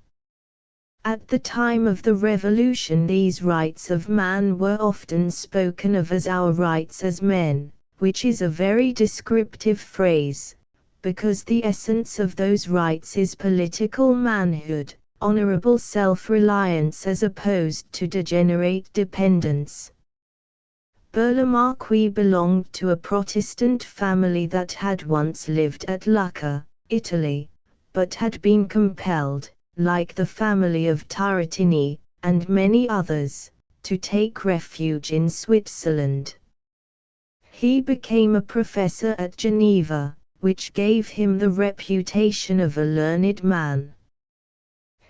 At the time of the Revolution, these rights of man were often spoken of as our rights as men, which is a very descriptive phrase, because the essence of those rights is political manhood, honorable self-reliance as opposed to degenerate dependence. Burlamaquis belonged to a Protestant family that had once lived at Lucca, Italy, but had been compelled, like the family of Turretini, and many others, to take refuge in Switzerland. He became a professor at Geneva, which gave him the reputation of a learned man.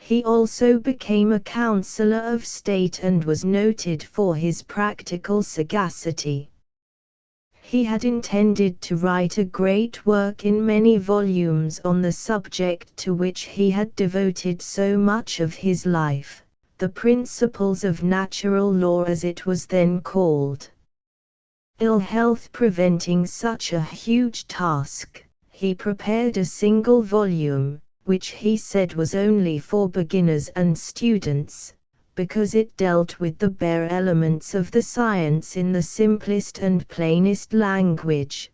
He also became a councillor of state and was noted for his practical sagacity. He had intended to write a great work in many volumes on the subject to which he had devoted so much of his life, the Principles of Natural Law as it was then called. Ill health preventing such a huge task, he prepared a single volume, which he said was only for beginners and students, because it dealt with the bare elements of the science in the simplest and plainest language.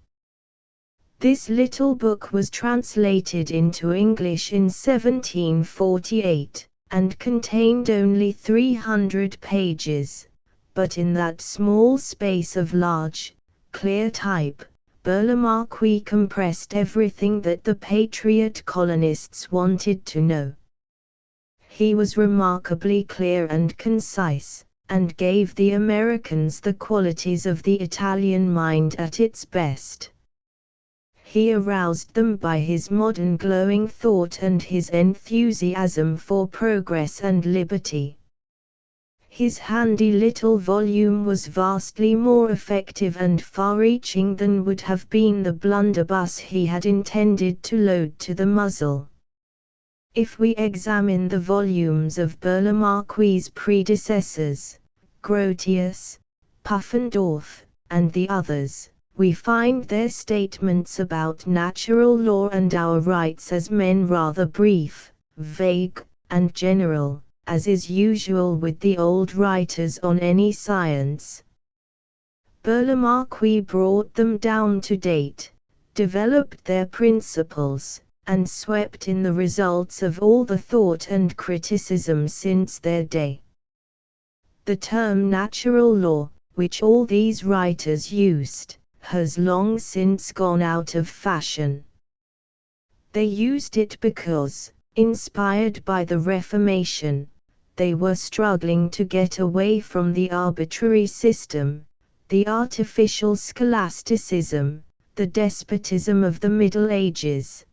This little book was translated into English in 1748, and contained only 300 pages, but in that small space of large, clear type, Burlamaqui compressed everything that the patriot colonists wanted to know. He was remarkably clear and concise, and gave the Americans the qualities of the Italian mind at its best. He aroused them by his modern glowing thought and his enthusiasm for progress and liberty. His handy little volume was vastly more effective and far-reaching than would have been the blunderbuss he had intended to load to the muzzle. If we examine the volumes of Burlamaqui's predecessors, Grotius, Puffendorf, and the others, we find their statements about natural law and our rights as men rather brief, vague, and general, as is usual with the old writers on any science. Burlamaqui brought them down to date, developed their principles, and swept in the results of all the thought and criticism since their day. The term natural law, which all these writers used, has long since gone out of fashion. They used it because, inspired by the Reformation, they were struggling to get away from the arbitrary system, the artificial scholasticism, the despotism of the Middle Ages.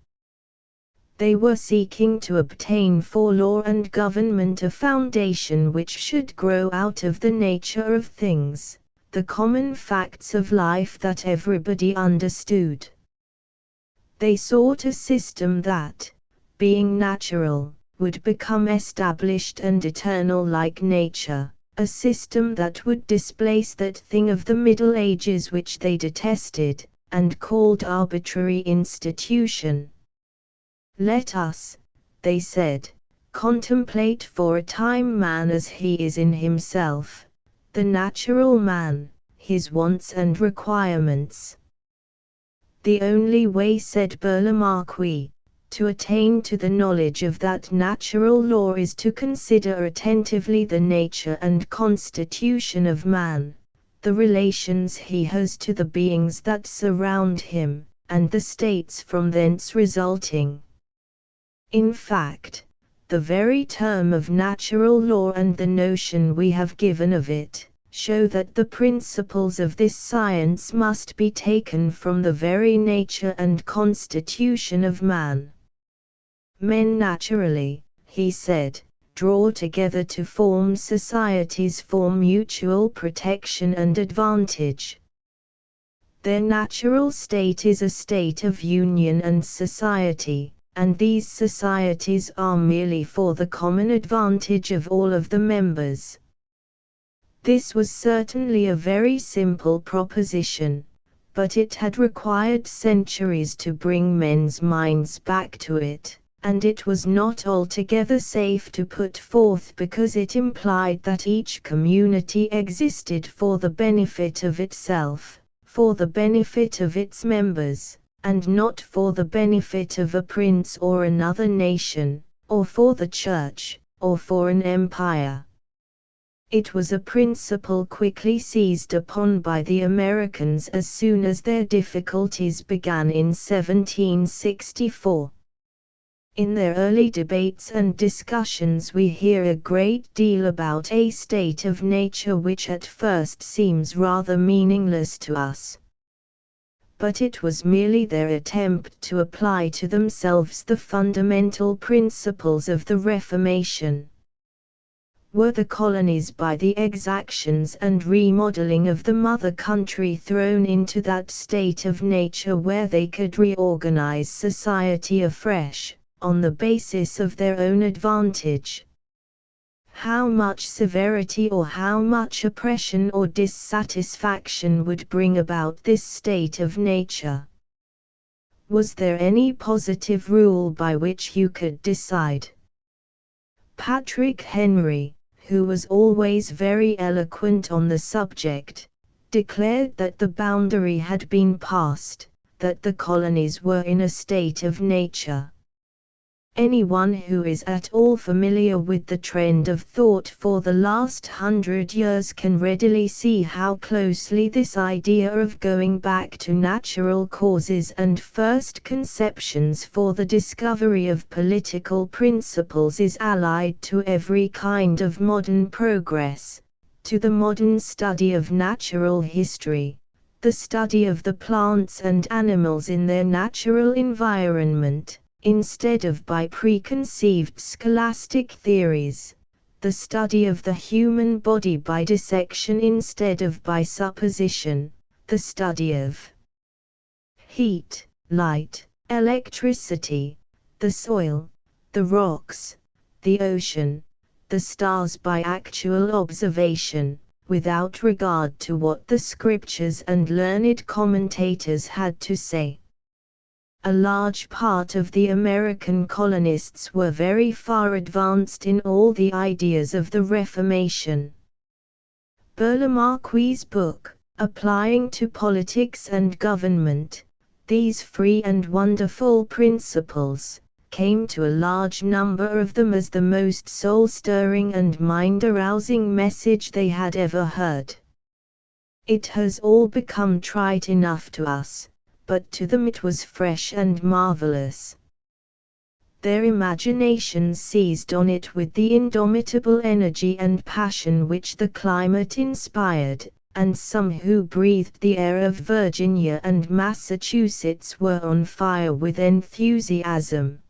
They were seeking to obtain for law and government a foundation which should grow out of the nature of things, the common facts of life that everybody understood. They sought a system that, being natural, would become established and eternal like nature, a system that would displace that thing of the Middle Ages which they detested, and called arbitrary institution. Let us, they said, contemplate for a time man as he is in himself, the natural man, his wants and requirements. The only way, said Burlamaqui, to attain to the knowledge of that natural law is to consider attentively the nature and constitution of man, the relations he has to the beings that surround him, and the states from thence resulting. In fact, the very term of natural law and the notion we have given of it, show that the principles of this science must be taken from the very nature and constitution of man. Men naturally, he said, draw together to form societies for mutual protection and advantage. Their natural state is a state of union and society, and these societies are merely for the common advantage of all of the members. This was certainly a very simple proposition, but it had required centuries to bring men's minds back to it, and it was not altogether safe to put forth because it implied that each community existed for the benefit of itself, for the benefit of its members, and not for the benefit of a prince or another nation, or for the church, or for an empire. It was a principle quickly seized upon by the Americans as soon as their difficulties began in 1764. In their early debates and discussions we hear a great deal about a state of nature which at first seems rather meaningless to us. But it was merely their attempt to apply to themselves the fundamental principles of the Reformation. Were the colonies by the exactions and remodeling of the mother country thrown into that state of nature where they could reorganize society afresh, on the basis of their own advantage? How much severity or how much oppression or dissatisfaction would bring about this state of nature? Was there any positive rule by which you could decide? Patrick Henry, who was always very eloquent on the subject, declared that the boundary had been passed, that the colonies were in a state of nature. Anyone who is at all familiar with the trend of thought for the last 100 years can readily see how closely this idea of going back to natural causes and first conceptions for the discovery of political principles is allied to every kind of modern progress, to the modern study of natural history, the study of the plants and animals in their natural environment, instead of by preconceived scholastic theories, the study of the human body by dissection instead of by supposition, the study of heat, light, electricity, the soil, the rocks, the ocean, the stars by actual observation, without regard to what the scriptures and learned commentators had to say. A large part of the American colonists were very far advanced in all the ideas of the Reformation. Burlamarquis's book, Applying to Politics and Government, these free and wonderful principles, came to a large number of them as the most soul-stirring and mind-arousing message they had ever heard. It has all become trite enough to us, but to them it was fresh and marvelous. Their imaginations seized on it with the indomitable energy and passion which the climate inspired, and some who breathed the air of Virginia and Massachusetts were on fire with enthusiasm.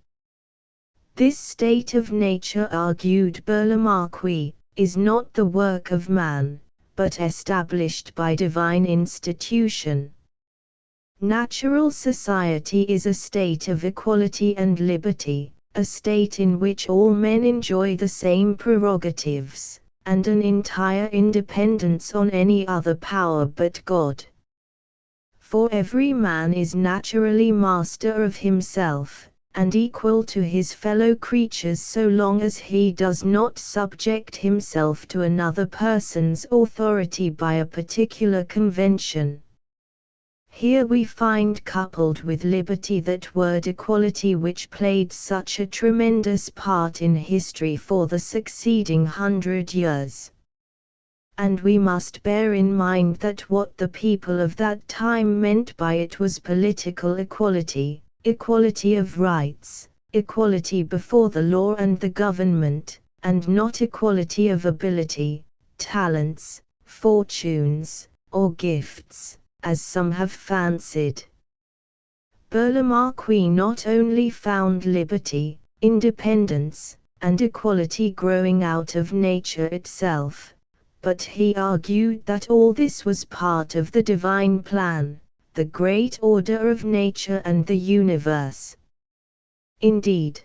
This state of nature, argued Burlamarquis, is not the work of man, but established by divine institution. Natural society is a state of equality and liberty, a state in which all men enjoy the same prerogatives, and an entire independence on any other power but God. For every man is naturally master of himself, and equal to his fellow creatures so long as he does not subject himself to another person's authority by a particular convention. Here we find coupled with liberty that word equality which played such a tremendous part in history for the succeeding 100 years. And we must bear in mind that what the people of that time meant by it was political equality, equality of rights, equality before the law and the government, and not equality of ability, talents, fortunes, or gifts, as some have fancied. Burlamaqui not only found liberty, independence, and equality growing out of nature itself, but he argued that all this was part of the divine plan, the great order of nature and the universe. Indeed,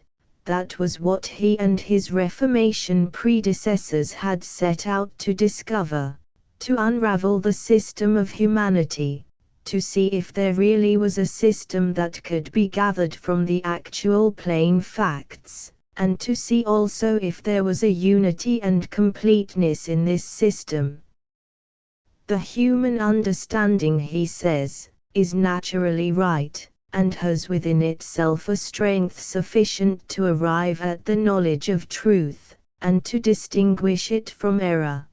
that was what he and his Reformation predecessors had set out to discover, to unravel the system of humanity, to see if there really was a system that could be gathered from the actual plain facts, and to see also if there was a unity and completeness in this system. The human understanding, he says, is naturally right, and has within itself a strength sufficient to arrive at the knowledge of truth, and to distinguish it from error.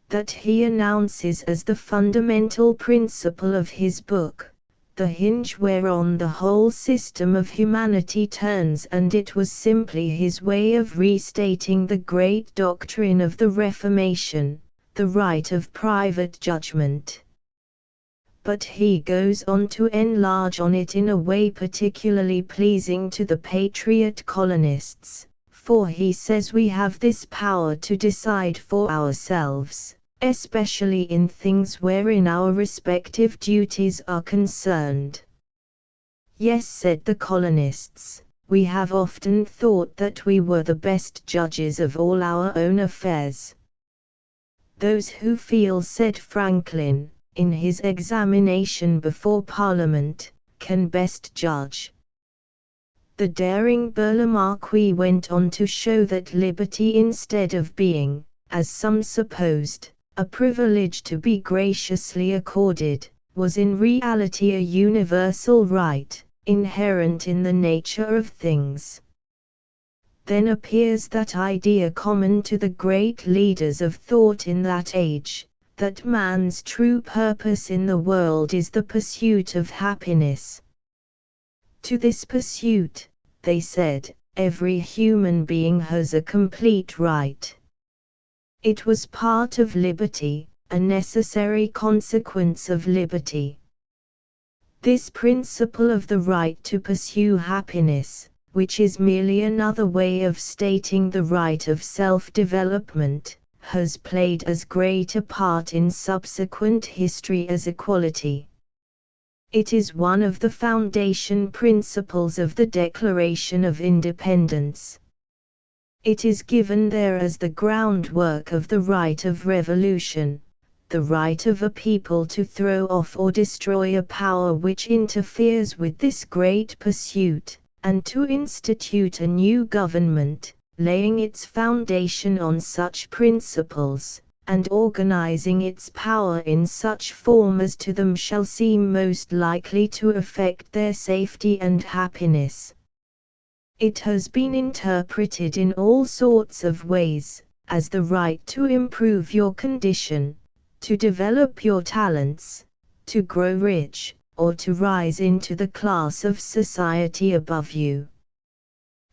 That he announces as the fundamental principle of his book, the hinge whereon the whole system of humanity turns, and it was simply his way of restating the great doctrine of the Reformation, the right of private judgment. But he goes on to enlarge on it in a way particularly pleasing to the patriot colonists, for he says we have this power to decide for ourselves, especially in things wherein our respective duties are concerned. Yes, said the colonists, we have often thought that we were the best judges of all our own affairs. Those who feel, said Franklin, in his examination before Parliament, can best judge. The daring Burlamaqui went on to show that liberty, instead of being, as some supposed, a privilege to be graciously accorded, was in reality a universal right, inherent in the nature of things. Then appears that idea common to the great leaders of thought in that age, that man's true purpose in the world is the pursuit of happiness. To this pursuit, they said, every human being has a complete right. It was part of liberty, a necessary consequence of liberty. This principle of the right to pursue happiness, which is merely another way of stating the right of self-development, has played as great a part in subsequent history as equality. It is one of the foundation principles of the Declaration of Independence. It is given there as the groundwork of the right of revolution, the right of a people to throw off or destroy a power which interferes with this great pursuit, and to institute a new government, laying its foundation on such principles, and organizing its power in such form as to them shall seem most likely to affect their safety and happiness. It has been interpreted in all sorts of ways, as the right to improve your condition, to develop your talents, to grow rich, or to rise into the class of society above you.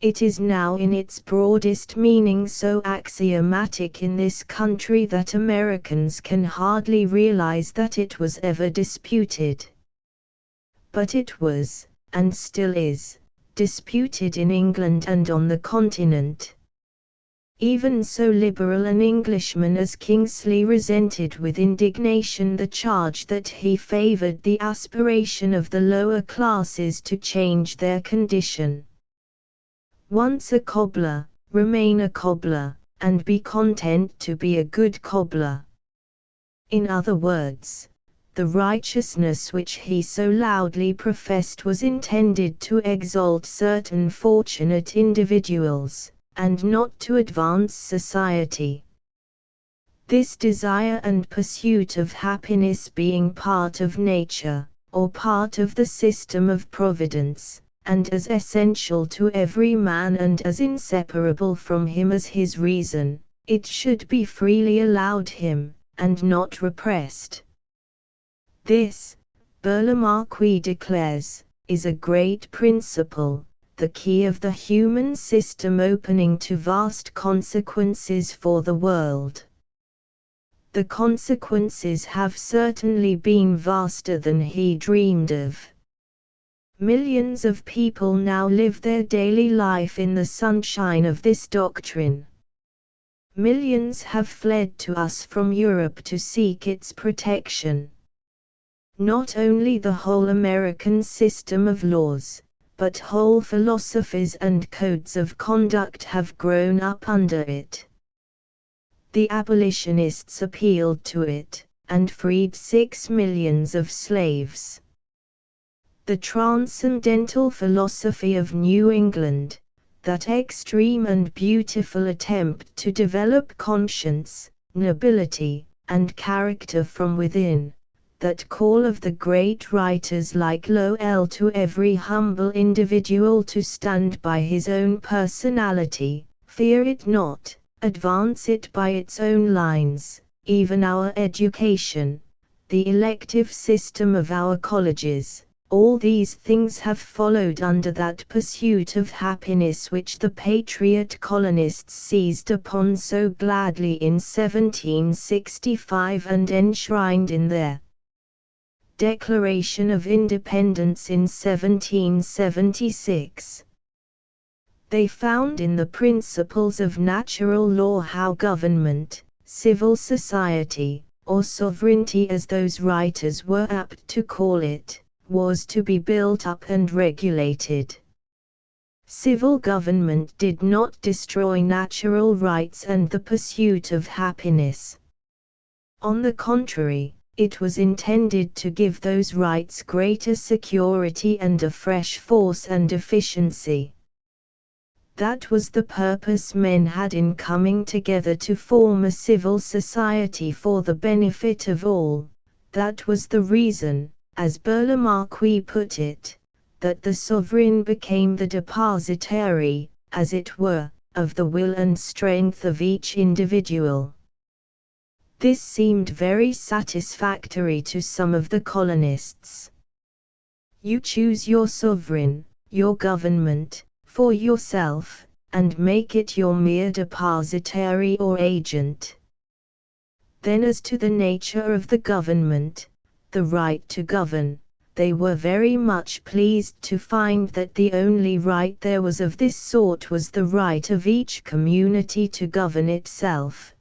It is now in its broadest meaning so axiomatic in this country that Americans can hardly realize that it was ever disputed. But it was, and still is, disputed in England and on the continent. Even so liberal an Englishman as Kingsley resented with indignation the charge that he favored the aspiration of the lower classes to change their condition. Once a cobbler, remain a cobbler, and be content to be a good cobbler. In other words, the righteousness which he so loudly professed was intended to exalt certain fortunate individuals, and not to advance society. This desire and pursuit of happiness being part of nature, or part of the system of providence, and as essential to every man and as inseparable from him as his reason, it should be freely allowed him, and not repressed. This, Burlamaqui declares, is a great principle, the key of the human system opening to vast consequences for the world. The consequences have certainly been vaster than he dreamed of. Millions of people now live their daily life in the sunshine of this doctrine. Millions have fled to us from Europe to seek its protection. Not only the whole American system of laws, but whole philosophies and codes of conduct have grown up under it. The abolitionists appealed to it, and freed 6 millions of slaves. The transcendental philosophy of New England, that extreme and beautiful attempt to develop conscience, nobility, and character from within, that call of the great writers like Lowell to every humble individual to stand by his own personality, fear it not, advance it by its own lines, even our education, the elective system of our colleges, all these things have followed under that pursuit of happiness which the patriot colonists seized upon so gladly in 1765 and enshrined in their Declaration of Independence in 1776. They found in the principles of natural law how government, civil society, or sovereignty as those writers were apt to call it, was to be built up and regulated. Civil government did not destroy natural rights and the pursuit of happiness. On the contrary, it was intended to give those rights greater security and a fresh force and efficiency. That was the purpose men had in coming together to form a civil society for the benefit of all. That was the reason, as Burlamaqui put it, that the sovereign became the depositary, as it were, of the will and strength of each individual. This seemed very satisfactory to some of the colonists. You choose your sovereign, your government, for yourself, and make it your mere depositary or agent. Then as to the nature of the government, the right to govern, they were very much pleased to find that the only right there was of this sort was the right of each community to govern itself.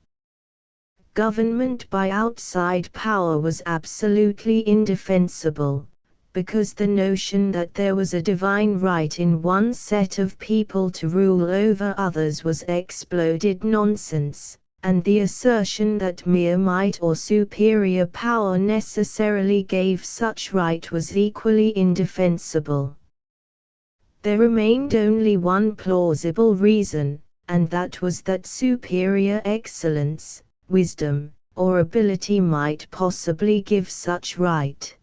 Government by outside power was absolutely indefensible, because the notion that there was a divine right in one set of people to rule over others was exploded nonsense, and the assertion that mere might or superior power necessarily gave such right was equally indefensible. There remained only one plausible reason, and that was that superior excellence, wisdom, or ability might possibly give such right.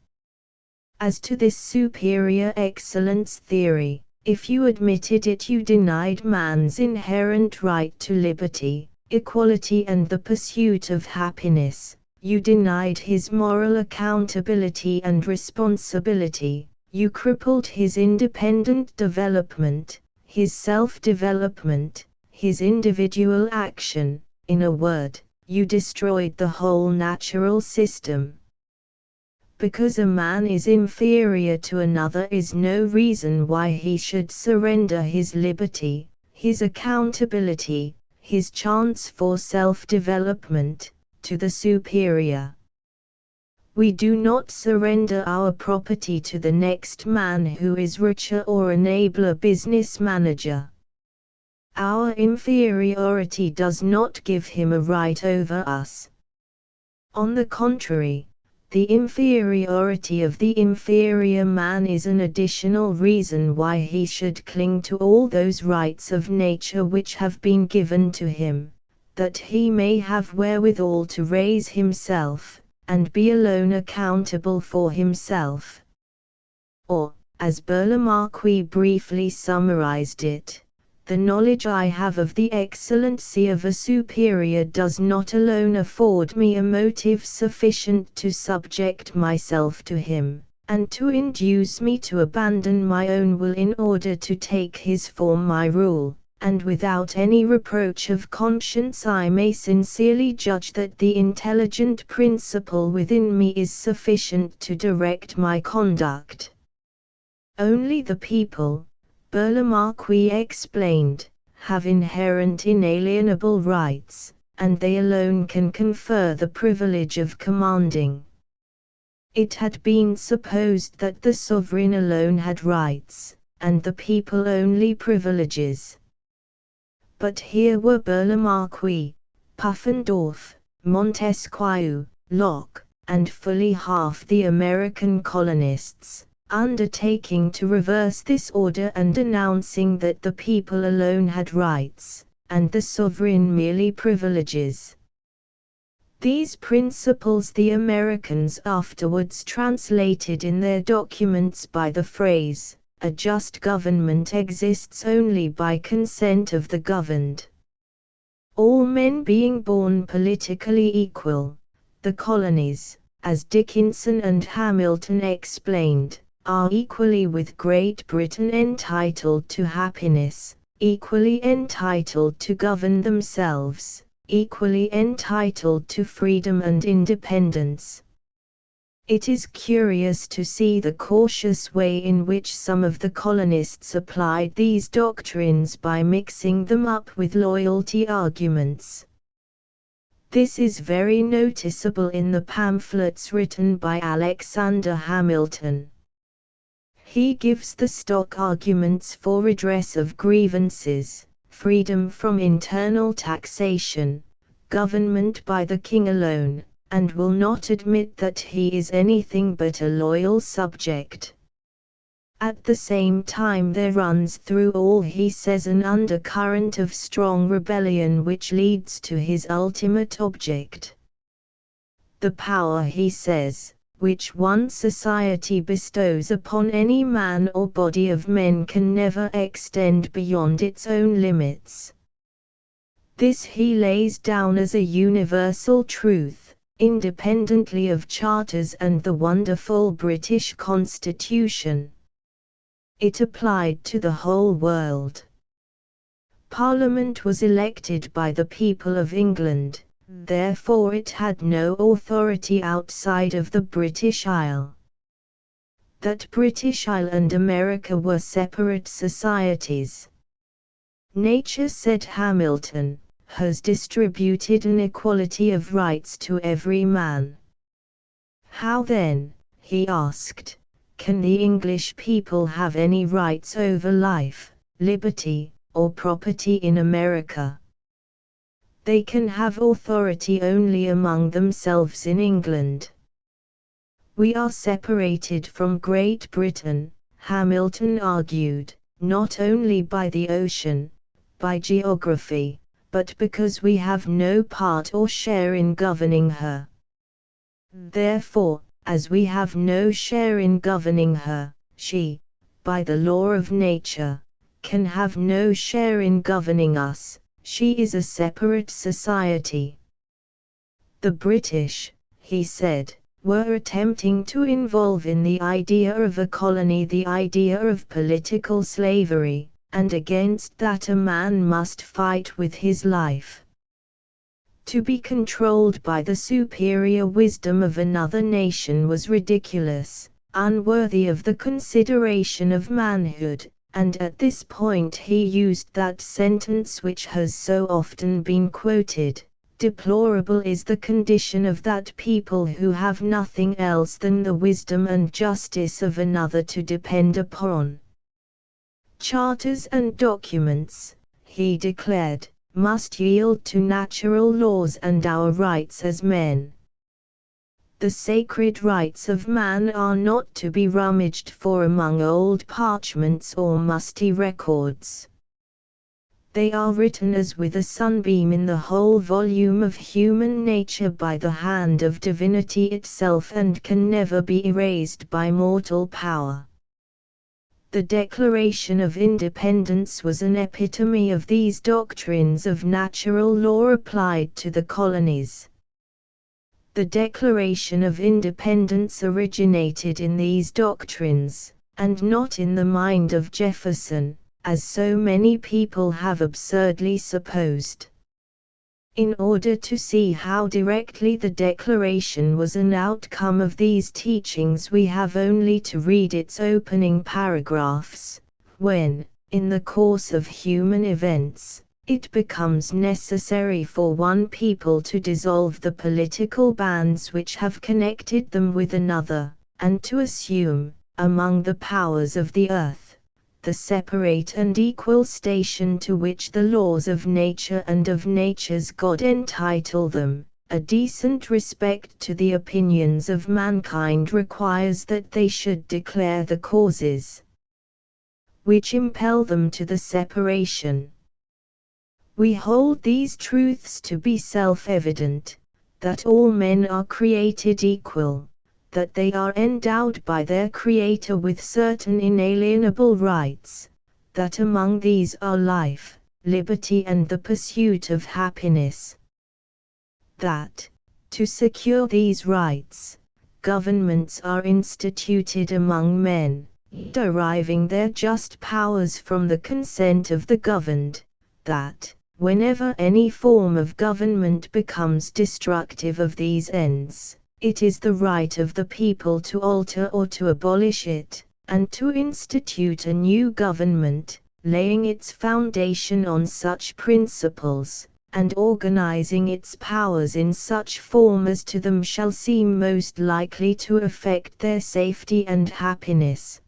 As to this superior excellence theory, if you admitted it, you denied man's inherent right to liberty, equality and the pursuit of happiness, you denied his moral accountability and responsibility, you crippled his independent development, his self-development, his individual action, in a word, you destroyed the whole natural system. Because a man is inferior to another is no reason why he should surrender his liberty, his accountability, his chance for self-development, to the superior. We do not surrender our property to the next man who is richer or an abler business manager. Our inferiority does not give him a right over us. On the contrary, the inferiority of the inferior man is an additional reason why he should cling to all those rights of nature which have been given to him, that he may have wherewithal to raise himself, and be alone accountable for himself. Or, as Burlamaqui briefly summarized it, the knowledge I have of the excellency of a superior does not alone afford me a motive sufficient to subject myself to him, and to induce me to abandon my own will in order to take his for my rule, and without any reproach of conscience I may sincerely judge that the intelligent principle within me is sufficient to direct my conduct. Only the people, Burlamaqui explained, have inherent inalienable rights, and they alone can confer the privilege of commanding. It had been supposed that the sovereign alone had rights, and the people only privileges. But here were Burlamaqui, Puffendorf, Montesquieu, Locke, and fully half the American colonists, undertaking to reverse this order and announcing that the people alone had rights, and the sovereign merely privileges. These principles the Americans afterwards translated in their documents by the phrase, "A just government exists only by consent of the governed." All men being born politically equal, the colonies, as Dickinson and Hamilton explained, are equally with Great Britain entitled to happiness, equally entitled to govern themselves, equally entitled to freedom and independence. It is curious to see the cautious way in which some of the colonists applied these doctrines by mixing them up with loyalty arguments. This is very noticeable in the pamphlets written by Alexander Hamilton. He gives the stock arguments for redress of grievances, freedom from internal taxation, government by the king alone, and will not admit that he is anything but a loyal subject. At the same time there runs through all he says an undercurrent of strong rebellion which leads to his ultimate object. The power, he says, which one society bestows upon any man or body of men can never extend beyond its own limits. This he lays down as a universal truth, independently of charters and the wonderful British Constitution. It applied to the whole world. Parliament was elected by the people of England, therefore it had no authority outside of the British Isle. That British Isle and America were separate societies. Nature, said Hamilton, has distributed an equality of rights to every man. How then, he asked, can the English people have any rights over life, liberty, or property in America? They can have authority only among themselves in England. We are separated from Great Britain, Hamilton argued, not only by the ocean, by geography, but because we have no part or share in governing her. Therefore, as we have no share in governing her, she, by the law of nature, can have no share in governing us. She is a separate society. The British, he said, were attempting to involve in the idea of a colony the idea of political slavery, and against that a man must fight with his life. To be controlled by the superior wisdom of another nation was ridiculous, unworthy of the consideration of manhood, and at this point he used that sentence which has so often been quoted, "Deplorable is the condition of that people who have nothing else than the wisdom and justice of another to depend upon." Charters and documents, he declared, must yield to natural laws and our rights as men. The sacred rights of man are not to be rummaged for among old parchments or musty records. They are written as with a sunbeam in the whole volume of human nature by the hand of divinity itself and can never be erased by mortal power. The Declaration of Independence was an epitome of these doctrines of natural law applied to the colonies. The Declaration of Independence originated in these doctrines, and not in the mind of Jefferson, as so many people have absurdly supposed. In order to see how directly the Declaration was an outcome of these teachings, we have only to read its opening paragraphs, when, in the course of human events, it becomes necessary for one people to dissolve the political bands which have connected them with another, and to assume, among the powers of the earth, the separate and equal station to which the laws of nature and of nature's God entitle them. A decent respect to the opinions of mankind requires that they should declare the causes which impel them to the separation. We hold these truths to be self-evident, that all men are created equal, that they are endowed by their Creator with certain inalienable rights, that among these are life, liberty and the pursuit of happiness. That, to secure these rights, governments are instituted among men, deriving their just powers from the consent of the governed, that, whenever any form of government becomes destructive of these ends, it is the right of the people to alter or to abolish it, and to institute a new government, laying its foundation on such principles, and organizing its powers in such form as to them shall seem most likely to affect their safety and happiness.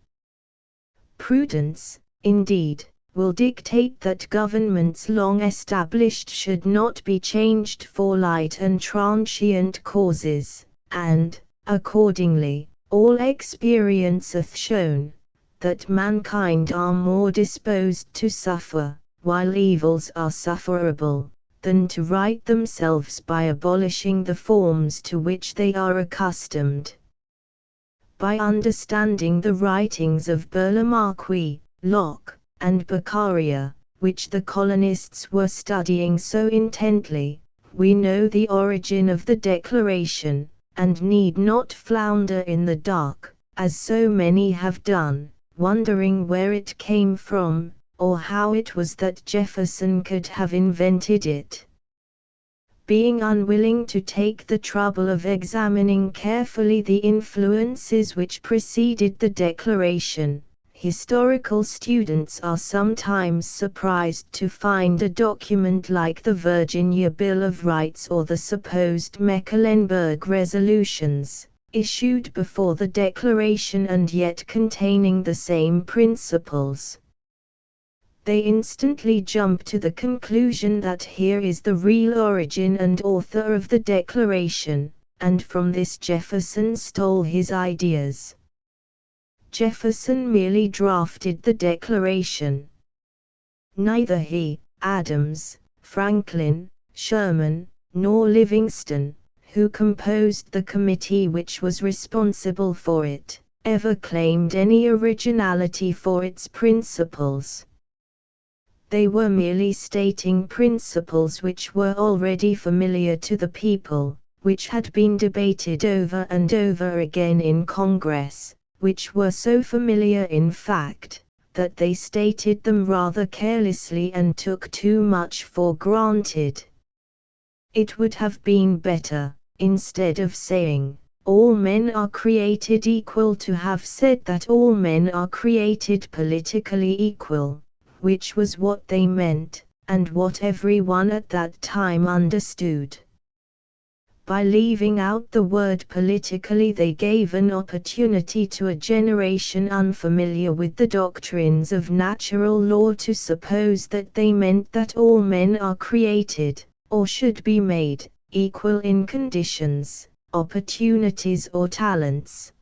Prudence, indeed, will dictate that governments long established should not be changed for light and transient causes. And, accordingly, all experience hath shown, that mankind are more disposed to suffer, while evils are sufferable, than to right themselves by abolishing the forms to which they are accustomed. By understanding the writings of Burlamaqui, Locke, and Beccaria, which the colonists were studying so intently, we know the origin of the Declaration, and need not flounder in the dark, as so many have done, wondering where it came from, or how it was that Jefferson could have invented it. Being unwilling to take the trouble of examining carefully the influences which preceded the Declaration, historical students are sometimes surprised to find a document like the Virginia Bill of Rights or the supposed Mecklenburg Resolutions, issued before the Declaration and yet containing the same principles. They instantly jump to the conclusion that here is the real origin and author of the Declaration, and from this Jefferson stole his ideas. Jefferson merely drafted the Declaration. Neither he, Adams, Franklin, Sherman, nor Livingston, who composed the committee which was responsible for it, ever claimed any originality for its principles. They were merely stating principles which were already familiar to the people, which had been debated over and over again in Congress, which were so familiar in fact, that they stated them rather carelessly and took too much for granted. It would have been better, instead of saying, all men are created equal, to have said that all men are created politically equal, which was what they meant, and what everyone at that time understood. By leaving out the word politically, they gave an opportunity to a generation unfamiliar with the doctrines of natural law to suppose that they meant that all men are created, or should be made, equal in conditions, opportunities or talents.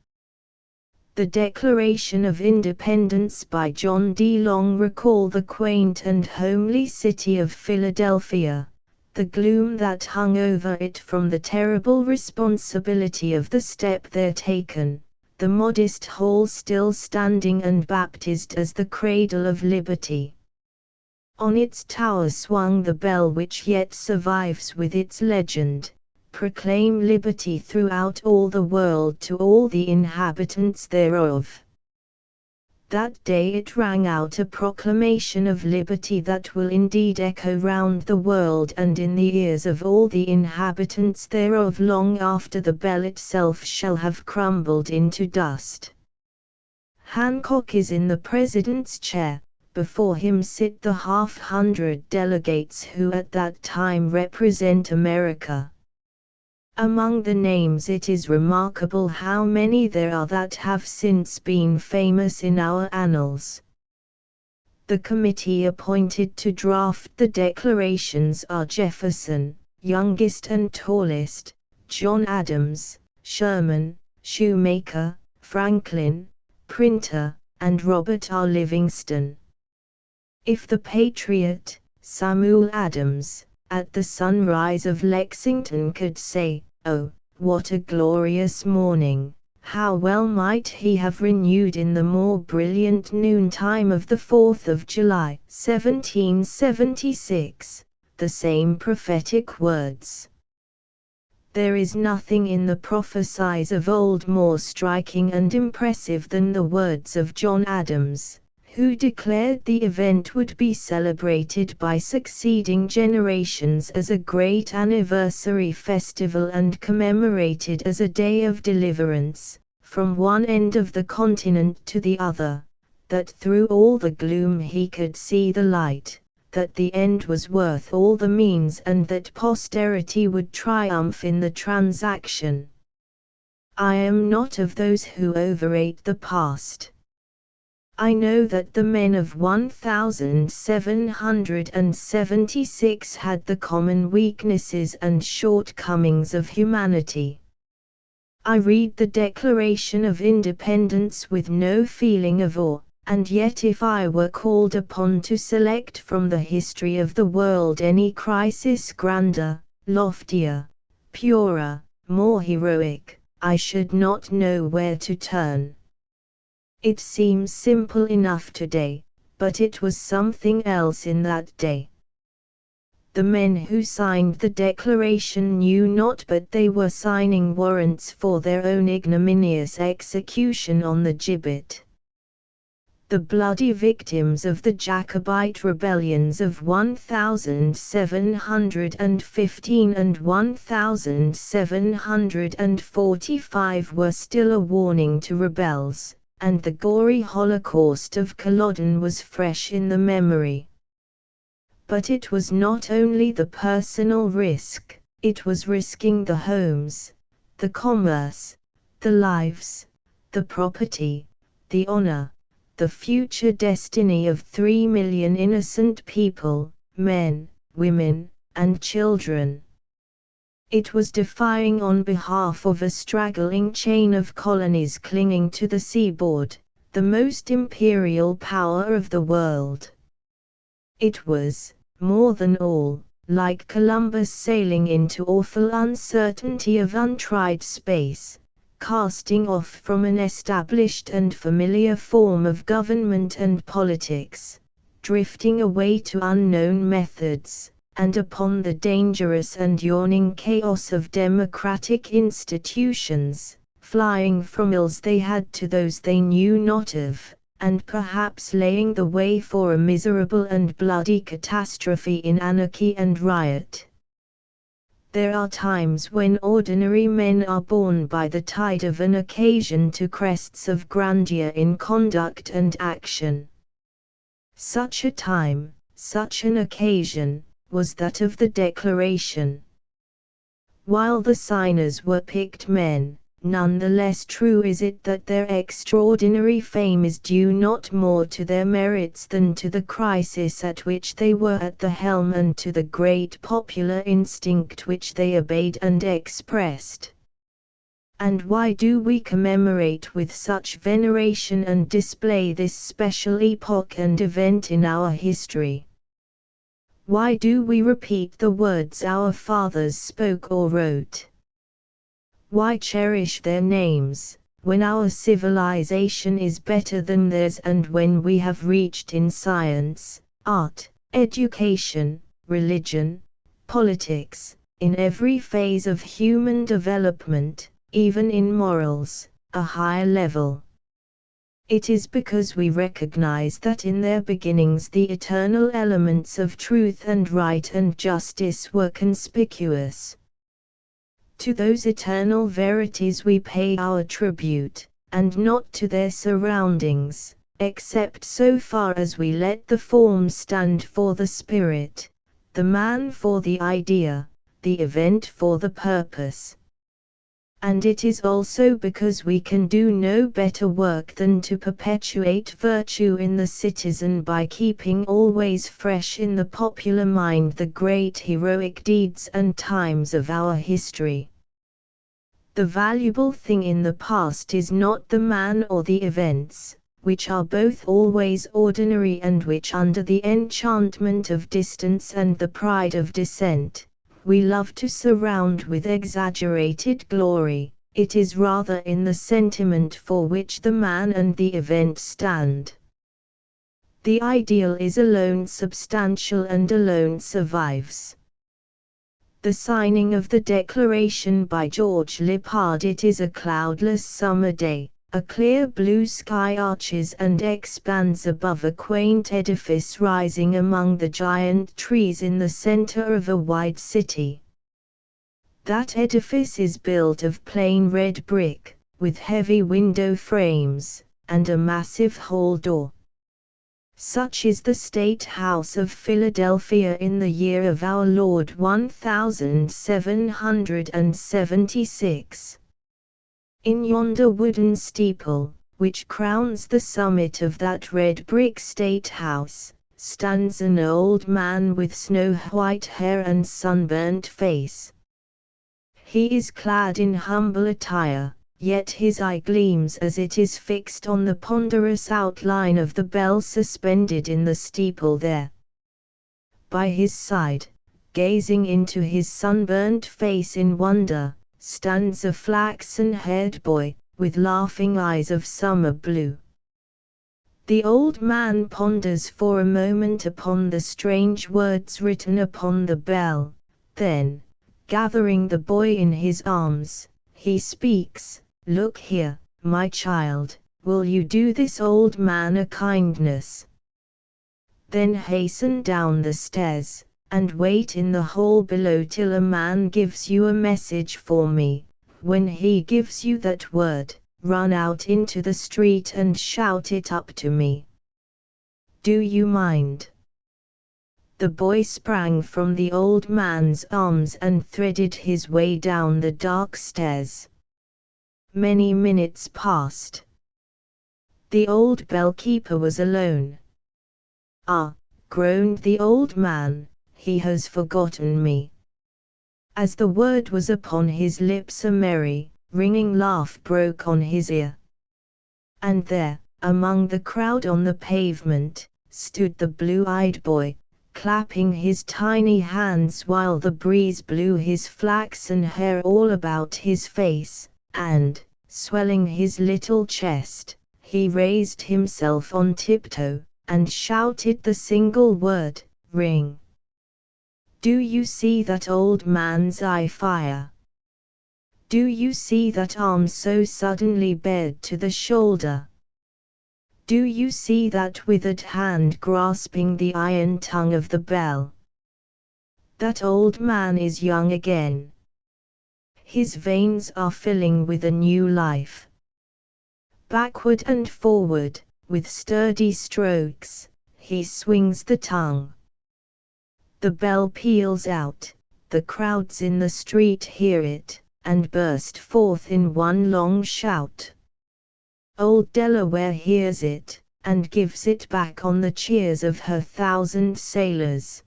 The Declaration of Independence by John D. Long recall the quaint and homely city of Philadelphia, the gloom that hung over it from the terrible responsibility of the step there taken, the modest hall still standing and baptized as the cradle of liberty. On its tower swung the bell which yet survives with its legend, "Proclaim liberty throughout all the world to all the inhabitants thereof." That day it rang out a proclamation of liberty that will indeed echo round the world and in the ears of all the inhabitants thereof long after the bell itself shall have crumbled into dust. Hancock is in the President's chair, before him sit the 500 delegates who at that time represent America. Among the names it is remarkable how many there are that have since been famous in our annals. The committee appointed to draft the declarations are Jefferson, youngest and tallest, John Adams, Sherman, Shoemaker, Franklin, Printer, and Robert R. Livingston. If the patriot, Samuel Adams, at the sunrise of Lexington could say, "Oh, what a glorious morning," how well might he have renewed in the more brilliant noontime of the 4th of July, 1776, the same prophetic words. There is nothing in the prophecies of old more striking and impressive than the words of John Adams, who declared the event would be celebrated by succeeding generations as a great anniversary festival and commemorated as a day of deliverance, from one end of the continent to the other, that through all the gloom he could see the light, that the end was worth all the means and that posterity would triumph in the transaction. I am not of those who overrate the past. I know that the men of 1776 had the common weaknesses and shortcomings of humanity. I read the Declaration of Independence with no feeling of awe, and yet if I were called upon to select from the history of the world any crisis grander, loftier, purer, more heroic, I should not know where to turn. It seems simple enough today, but it was something else in that day. The men who signed the declaration knew not but they were signing warrants for their own ignominious execution on the gibbet. The bloody victims of the Jacobite rebellions of 1715 and 1745 were still a warning to rebels, and the gory Holocaust of Culloden was fresh in the memory. But it was not only the personal risk, it was risking the homes, the commerce, the lives, the property, the honor, the future destiny of 3 million innocent people, men, women, and children. It was defying on behalf of a straggling chain of colonies clinging to the seaboard, the most imperial power of the world. It was, more than all, like Columbus sailing into awful uncertainty of untried space, casting off from an established and familiar form of government and politics, drifting away to unknown methods, and upon the dangerous and yawning chaos of democratic institutions, flying from ills they had to those they knew not of, and perhaps laying the way for a miserable and bloody catastrophe in anarchy and riot. There are times when ordinary men are borne by the tide of an occasion to crests of grandeur in conduct and action. Such a time, such an occasion, was that of the Declaration. While the signers were picked men, none the less true is it that their extraordinary fame is due not more to their merits than to the crisis at which they were at the helm and to the great popular instinct which they obeyed and expressed. And why do we commemorate with such veneration and display this special epoch and event in our history? Why do we repeat the words our fathers spoke or wrote? Why cherish their names, when our civilization is better than theirs and when we have reached in science, art, education, religion, politics, in every phase of human development, even in morals, a higher level? It is because we recognize that in their beginnings the eternal elements of truth and right and justice were conspicuous. To those eternal verities we pay our tribute, and not to their surroundings, except so far as we let the form stand for the spirit, the man for the idea, the event for the purpose. And it is also because we can do no better work than to perpetuate virtue in the citizen by keeping always fresh in the popular mind the great heroic deeds and times of our history. The valuable thing in the past is not the man or the events, which are both always ordinary and which under the enchantment of distance and the pride of descent, we love to surround with exaggerated glory. It is rather in the sentiment for which the man and the event stand. The ideal is alone substantial and alone survives. The signing of the Declaration by George Lippard. It is a cloudless summer day. A clear blue sky arches and expands above a quaint edifice rising among the giant trees in the center of a wide city. That edifice is built of plain red brick, with heavy window frames, and a massive hall door. Such is the State House of Philadelphia in the year of our Lord 1776. In yonder wooden steeple, which crowns the summit of that red brick State House, stands an old man with snow-white hair and sunburnt face. He is clad in humble attire, yet his eye gleams as it is fixed on the ponderous outline of the bell suspended in the steeple there. By his side, gazing into his sunburnt face in wonder, stands a flaxen-haired boy, with laughing eyes of summer blue. The old man ponders for a moment upon the strange words written upon the bell, then, gathering the boy in his arms, he speaks, "Look here, my child, will you do this old man a kindness? Then hasten down the stairs, and wait in the hall below till a man gives you a message for me. When he gives you that word, run out into the street and shout it up to me. Do you mind?" The boy sprang from the old man's arms and threaded his way down the dark stairs. Many minutes passed. The old bellkeeper was alone. "Ah," groaned the old man, "he has forgotten me." As the word was upon his lips a merry, ringing laugh broke on his ear. And there, among the crowd on the pavement, stood the blue-eyed boy, clapping his tiny hands while the breeze blew his flaxen hair all about his face, and, swelling his little chest, he raised himself on tiptoe, and shouted the single word, "Ring." Do you see that old man's eye fire? Do you see that arm so suddenly bared to the shoulder? Do you see that withered hand grasping the iron tongue of the bell? That old man is young again. His veins are filling with a new life. Backward and forward, with sturdy strokes, he swings the tongue. The bell peals out, the crowds in the street hear it, and burst forth in one long shout. Old Delaware hears it, and gives it back on the cheers of her 1,000 sailors.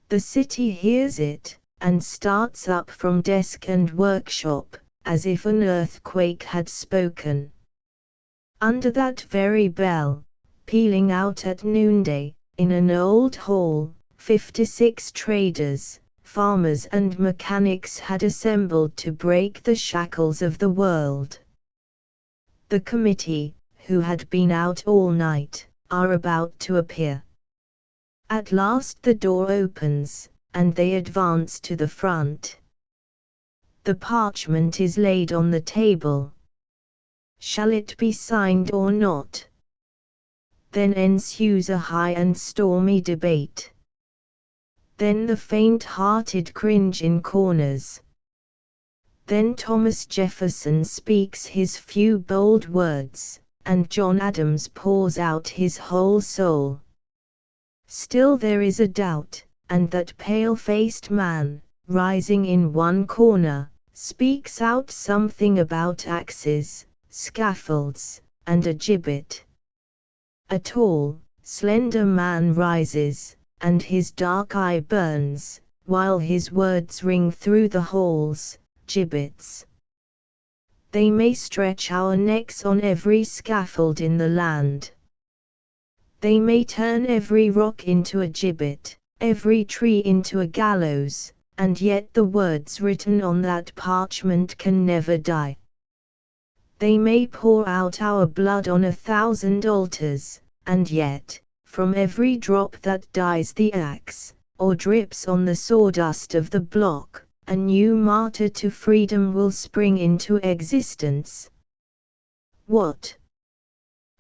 The city hears it, and starts up from desk and workshop, as if an earthquake had spoken. Under that very bell, pealing out at noonday, in an old hall, 56 traders, farmers and mechanics had assembled to break the shackles of the world. The committee, who had been out all night, are about to appear. At last the door opens, and they advance to the front. The parchment is laid on the table. Shall it be signed or not? Then ensues a high and stormy debate. Then the faint-hearted cringe in corners. Then Thomas Jefferson speaks his few bold words, and John Adams pours out his whole soul. Still there is a doubt, and that pale-faced man, rising in one corner, speaks out something about axes, scaffolds, and a gibbet. A tall, slender man rises, and his dark eye burns, while his words ring through the halls, gibbets. They may stretch our necks on every scaffold in the land. They may turn every rock into a gibbet, every tree into a gallows, and yet the words written on that parchment can never die. They may pour out our blood on 1,000 altars, and yet, from every drop that dyes the axe, or drips on the sawdust of the block, a new martyr to freedom will spring into existence. What?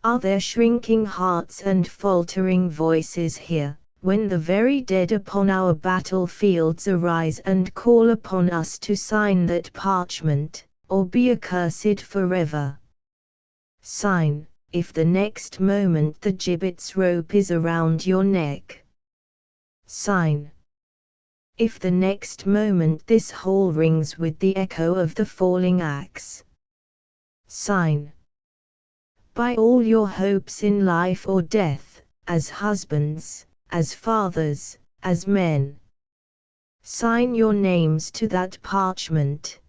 Are there shrinking hearts and faltering voices here, when the very dead upon our battlefields arise and call upon us to sign that parchment, or be accursed forever? Sign, if the next moment the gibbet's rope is around your neck. Sign, if the next moment this hall rings with the echo of the falling axe. Sign, by all your hopes in life or death, as husbands, as fathers, as men. Sign your names to that parchment.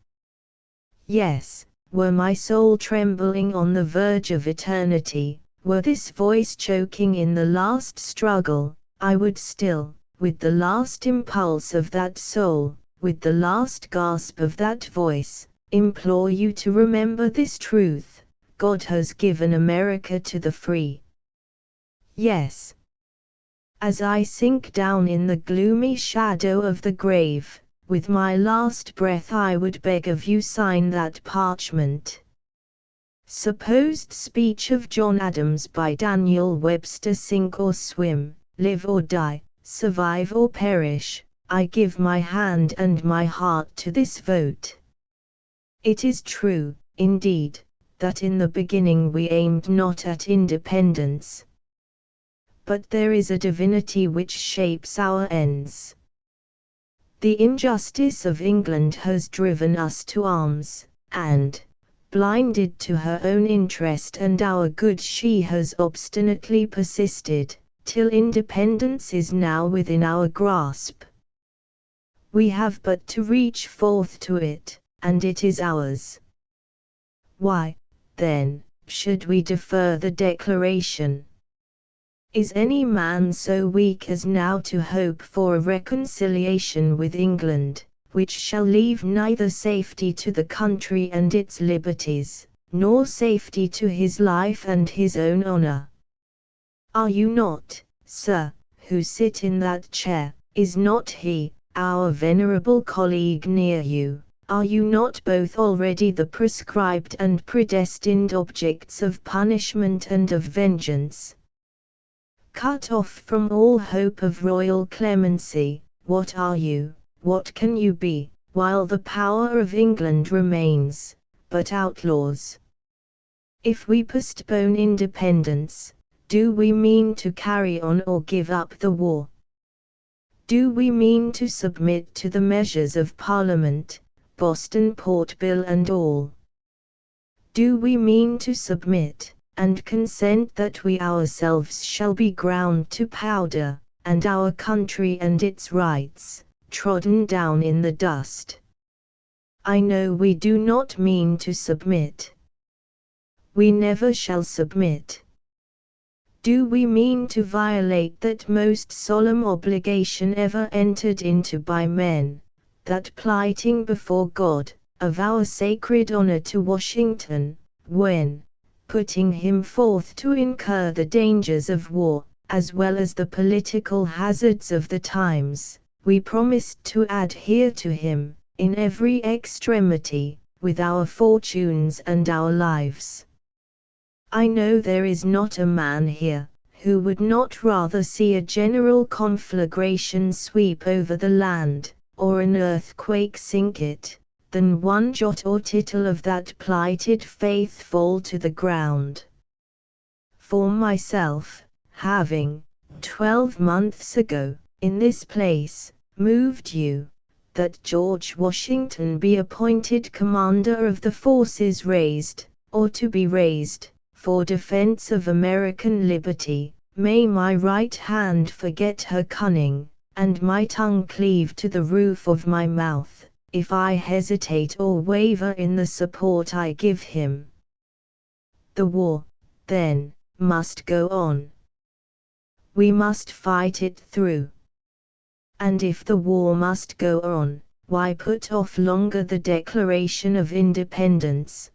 Yes, were my soul trembling on the verge of eternity, were this voice choking in the last struggle, I would still, with the last impulse of that soul, with the last gasp of that voice, implore you to remember this truth: God has given America to the free. Yes. As I sink down in the gloomy shadow of the grave, with my last breath I would beg of you sign that parchment. Supposed speech of John Adams by Daniel Webster: sink or swim, live or die, survive or perish, I give my hand and my heart to this vote. It is true, indeed, that in the beginning we aimed not at independence. But there is a divinity which shapes our ends. The injustice of England has driven us to arms, and, blinded to her own interest and our good, she has obstinately persisted, till independence is now within our grasp. We have but to reach forth to it, and it is ours. Why, then, should we defer the declaration? Is any man so weak as now to hope for a reconciliation with England, which shall leave neither safety to the country and its liberties, nor safety to his life and his own honor? Are you not, sir, who sit in that chair, is not he, our venerable colleague near you, are you not both already the prescribed and predestined objects of punishment and of vengeance? Cut off from all hope of royal clemency, what are you, what can you be, while the power of England remains, but outlaws? If we postpone independence, do we mean to carry on or give up the war? Do we mean to submit to the measures of Parliament, Boston Port Bill and all? Do we mean to submit, and consent that we ourselves shall be ground to powder, and our country and its rights, trodden down in the dust? I know we do not mean to submit. We never shall submit. Do we mean to violate that most solemn obligation ever entered into by men, that plighting before God, of our sacred honor to Washington, when, putting him forth to incur the dangers of war, as well as the political hazards of the times, we promised to adhere to him, in every extremity, with our fortunes and our lives? I know there is not a man here who would not rather see a general conflagration sweep over the land, or an earthquake sink it, than one jot or tittle of that plighted faith fall to the ground. For myself, having, 12 months ago, in this place, moved you, that George Washington be appointed commander of the forces raised, or to be raised, for defense of American liberty, may my right hand forget her cunning, and my tongue cleave to the roof of my mouth, if I hesitate or waver in the support I give him. The war, then, must go on. We must fight it through. And if the war must go on, why put off longer the Declaration of Independence?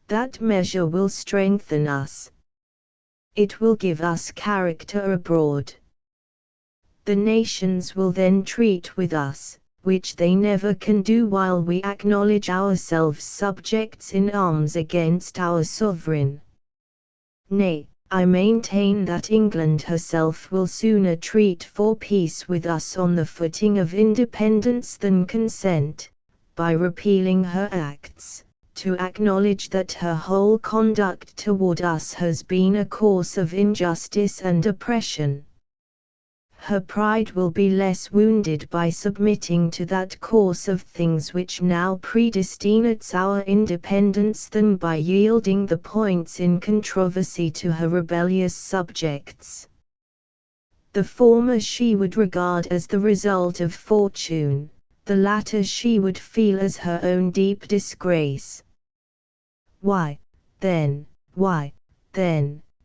That measure will strengthen us. It will give us character abroad. The nations will then treat with us, which they never can do while we acknowledge ourselves subjects in arms against our sovereign. Nay, I maintain that England herself will sooner treat for peace with us on the footing of independence than consent, by repealing her acts, to acknowledge that her whole conduct toward us has been a course of injustice and oppression. Her pride will be less wounded by submitting to that course of things which now predestinates our independence than by yielding the points in controversy to her rebellious subjects. The former she would regard as the result of fortune, the latter she would feel as her own deep disgrace. Why, then,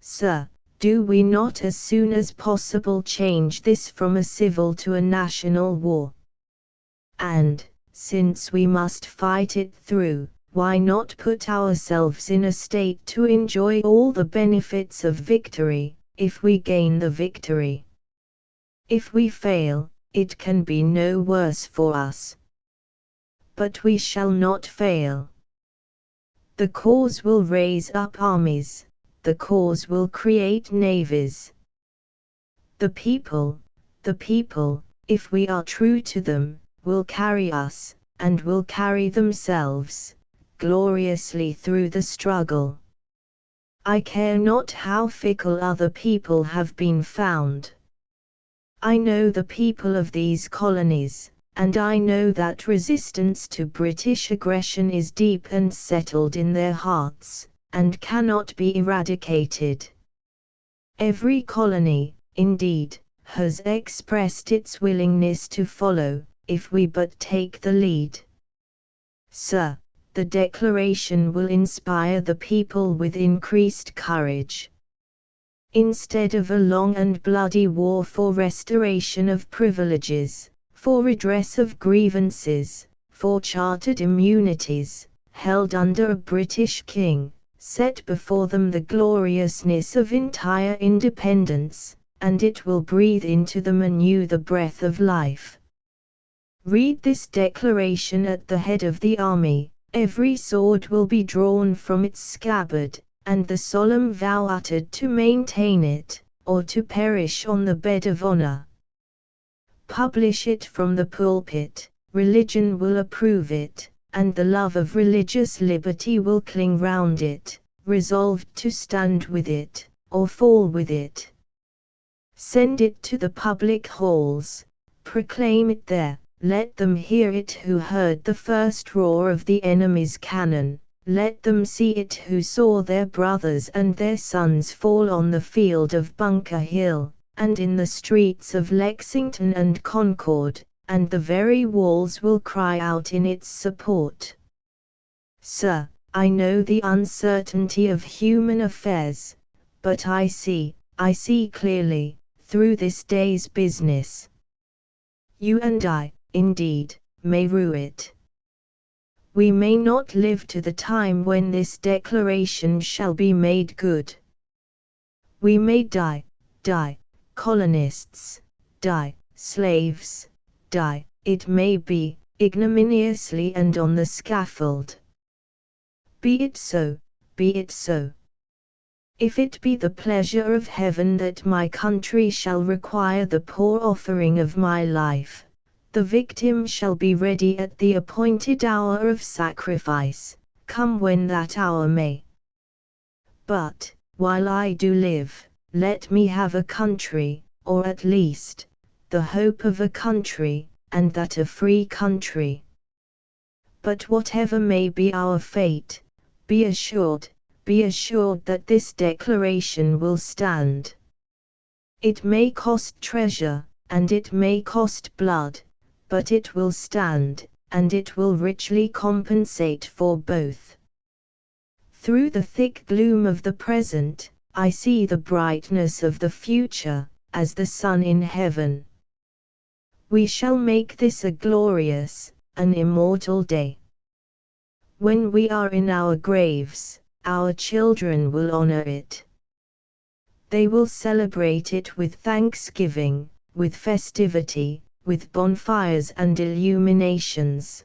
sir, do we not as soon as possible change this from a civil to a national war? And, since we must fight it through, why not put ourselves in a state to enjoy all the benefits of victory, if we gain the victory? If we fail, it can be no worse for us. But we shall not fail. The cause will raise up armies, the cause will create navies. The people, if we are true to them, will carry us, and will carry themselves, gloriously through the struggle. I care not how fickle other people have been found. I know the people of these colonies, and I know that resistance to British aggression is deep and settled in their hearts, and cannot be eradicated. Every colony, indeed, has expressed its willingness to follow, if we but take the lead. Sir, the Declaration will inspire the people with increased courage. Instead of a long and bloody war for restoration of privileges, for redress of grievances, for chartered immunities, held under a British king, set before them the gloriousness of entire independence, and it will breathe into them anew the breath of life. Read this declaration at the head of the army, every sword will be drawn from its scabbard, and the solemn vow uttered to maintain it, or to perish on the bed of honor. Publish it from the pulpit, religion will approve it, and the love of religious liberty will cling round it, resolved to stand with it, or fall with it. Send it to the public halls, proclaim it there, let them hear it who heard the first roar of the enemy's cannon, let them see it who saw their brothers and their sons fall on the field of Bunker Hill, and in the streets of Lexington and Concord, and the very walls will cry out in its support. Sir, I know the uncertainty of human affairs, but I see clearly, through this day's business. You and I, indeed, may rue it. We may not live to the time when this declaration shall be made good. We may die, colonists, die, slaves, die, it may be, ignominiously and on the scaffold. Be it so, be it so. If it be the pleasure of heaven that my country shall require the poor offering of my life, the victim shall be ready at the appointed hour of sacrifice, come when that hour may. But, while I do live, let me have a country, or at least, the hope of a country, and that a free country. But whatever may be our fate, be assured that this declaration will stand. It may cost treasure, and it may cost blood, but it will stand, and it will richly compensate for both. Through the thick gloom of the present, I see the brightness of the future, as the sun in heaven. We shall make this a glorious, an immortal day. When we are in our graves, our children will honor it. They will celebrate it with thanksgiving, with festivity, with bonfires and illuminations.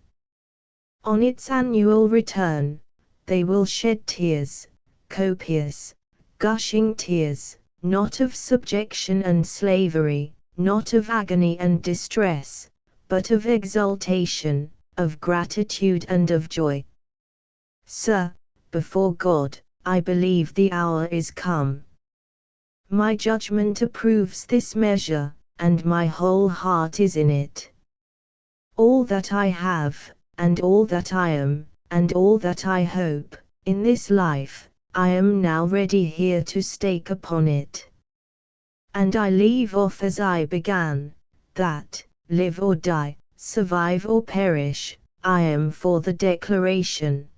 On its annual return, they will shed tears, copious, gushing tears, not of subjection and slavery, not of agony and distress, but of exultation, of gratitude and of joy. Sir, before God, I believe the hour is come. My judgment approves this measure, and my whole heart is in it. All that I have, and all that I am, and all that I hope, in this life, I am now ready here to stake upon it. And I leave off as I began, that, live or die, survive or perish, I am for the declaration.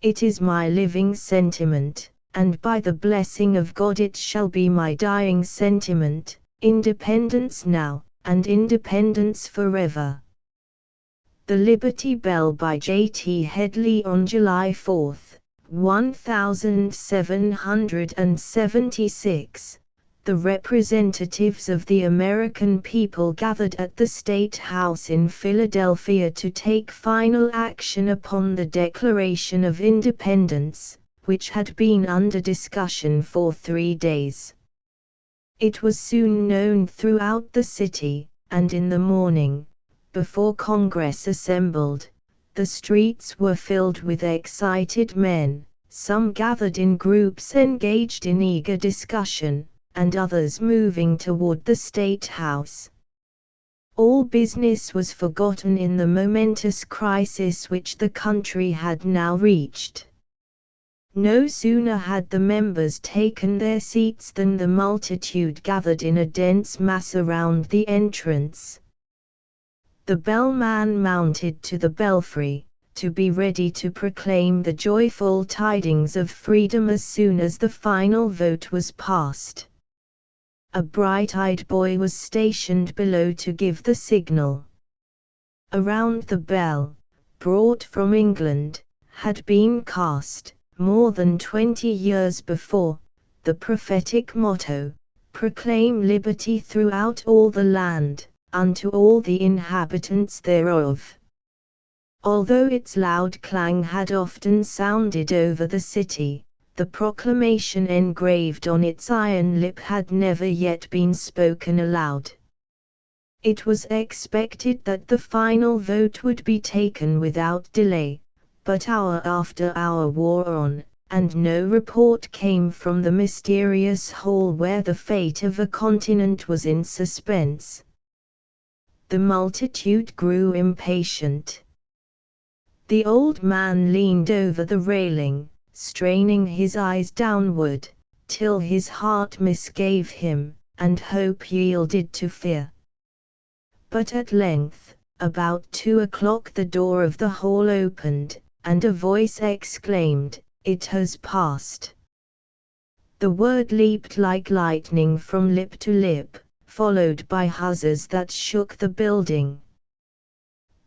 It is my living sentiment, and by the blessing of God it shall be my dying sentiment, independence now, and independence forever. The Liberty Bell by J.T. Headley on July 4, 1776. The representatives of the American people gathered at the State House in Philadelphia to take final action upon the Declaration of Independence, which had been under discussion for 3 days. It was soon known throughout the city, and in the morning, before Congress assembled, the streets were filled with excited men, some gathered in groups engaged in eager discussion, and others moving toward the State House. All business was forgotten in the momentous crisis which the country had now reached. No sooner had the members taken their seats than the multitude gathered in a dense mass around the entrance. The bellman mounted to the belfry, to be ready to proclaim the joyful tidings of freedom as soon as the final vote was passed. A bright-eyed boy was stationed below to give the signal. Around the bell, brought from England, had been cast, more than 20 years before, the prophetic motto, "Proclaim liberty throughout all the land, unto all the inhabitants thereof." Although its loud clang had often sounded over the city, the proclamation engraved on its iron lip had never yet been spoken aloud. It was expected that the final vote would be taken without delay, but hour after hour wore on, and no report came from the mysterious hall where the fate of a continent was in suspense. The multitude grew impatient. The old man leaned over the railing, straining his eyes downward, till his heart misgave him, and hope yielded to fear. But at length, about 2 o'clock, the door of the hall opened, and a voice exclaimed, "It has passed." The word leaped like lightning from lip to lip, followed by huzzas that shook the building.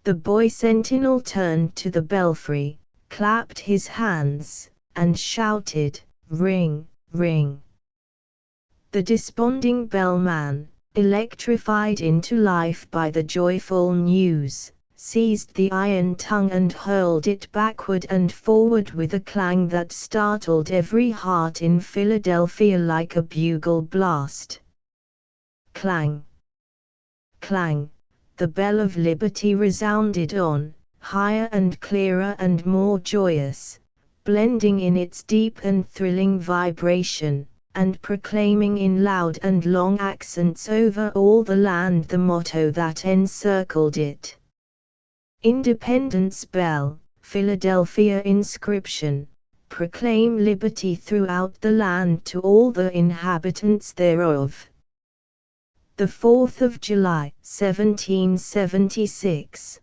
The boy sentinel turned to the belfry, clapped his hands, and shouted, "Ring, ring." The desponding bellman, electrified into life by the joyful news, seized the iron tongue and hurled it backward and forward with a clang that startled every heart in Philadelphia like a bugle blast. Clang! Clang! The bell of liberty resounded on, higher and clearer and more joyous, blending in its deep and thrilling vibration, and proclaiming in loud and long accents over all the land the motto that encircled it. Independence Bell, Philadelphia inscription, proclaim liberty throughout the land to all the inhabitants thereof. The 4th of July, 1776.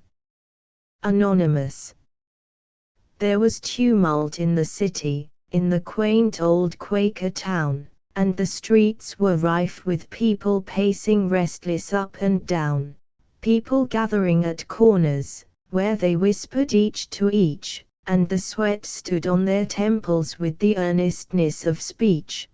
Anonymous. There was tumult in the city, in the quaint old Quaker town, and the streets were rife with people pacing restless up and down, people gathering at corners, where they whispered each to each, and the sweat stood on their temples with the earnestness of speech.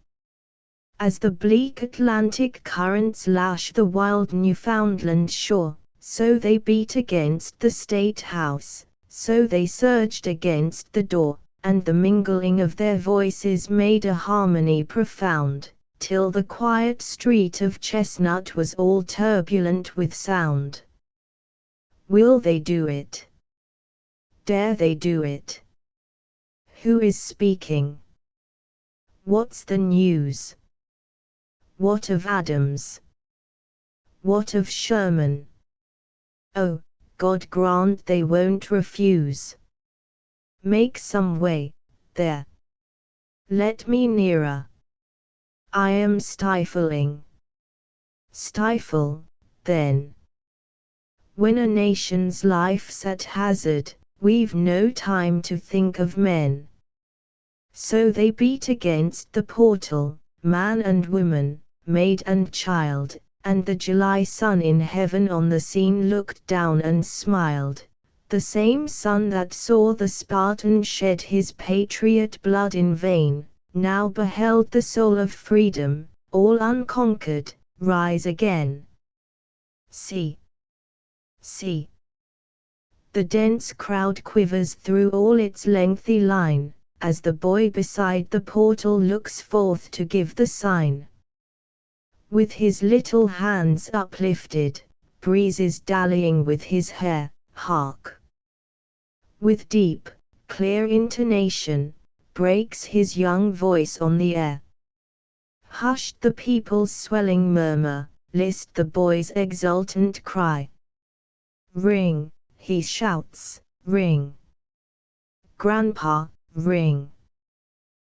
As the bleak Atlantic currents lash the wild Newfoundland shore, so they beat against the State House, so they surged against the door, and the mingling of their voices made a harmony profound, till the quiet street of Chestnut was all turbulent with sound. Will they do it? Dare they do it? Who is speaking? What's the news? What of Adams? What of Sherman? Oh, God grant they won't refuse. Make some way, there. Let me nearer. I am stifling. Stifle, then. When a nation's life's at hazard, we've no time to think of men. So they beat against the portal, man and woman, maid and child, and the July sun in heaven on the scene looked down and smiled, the same sun that saw the Spartan shed his patriot blood in vain, now beheld the soul of freedom, all unconquered, rise again. See! See! The dense crowd quivers through all its lengthy line, as the boy beside the portal looks forth to give the sign. With his little hands uplifted, breezes dallying with his hair, hark! With deep, clear intonation, breaks his young voice on the air. Hushed the people's swelling murmur, list the boy's exultant cry. Ring, he shouts, ring. Grandpa, ring.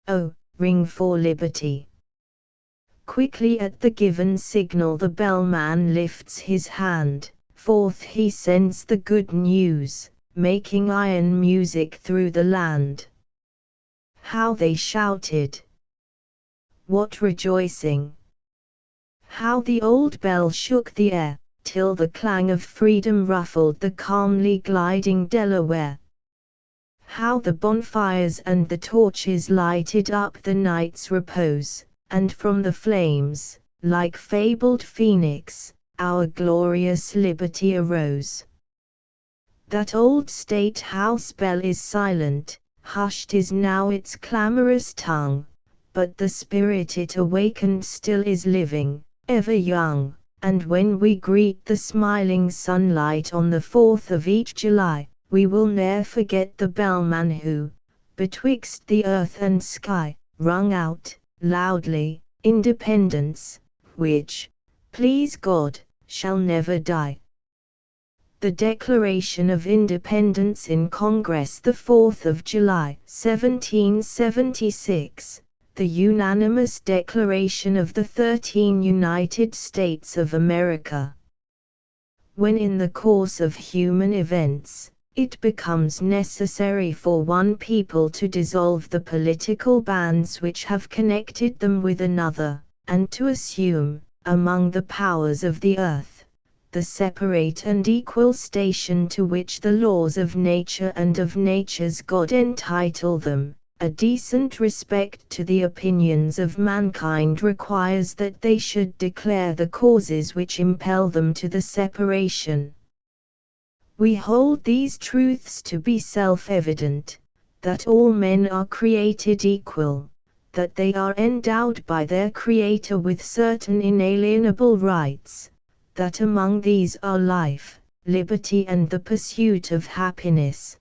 Oh, ring for liberty. Quickly at the given signal the bellman lifts his hand, forth he sends the good news, making iron music through the land. How they shouted! What rejoicing! How the old bell shook the air, till the clang of freedom ruffled the calmly gliding Delaware. How the bonfires and the torches lighted up the night's repose, and from the flames, like fabled phoenix, our glorious liberty arose. That old State House bell is silent, hushed is now its clamorous tongue, but the spirit it awakened still is living, ever young, and when we greet the smiling sunlight on the 4th of each July, we will ne'er forget the bellman who, betwixt the earth and sky, rung out, loudly, independence, which, please God, shall never die. The Declaration of Independence in Congress, the 4th of July, 1776, the unanimous declaration of the 13 United States of America. When in the course of human events, it becomes necessary for one people to dissolve the political bands which have connected them with another, and to assume, among the powers of the earth, the separate and equal station to which the laws of nature and of nature's God entitle them, a decent respect to the opinions of mankind requires that they should declare the causes which impel them to the separation. We hold these truths to be self-evident, that all men are created equal, that they are endowed by their Creator with certain inalienable rights, that among these are life, liberty and the pursuit of happiness.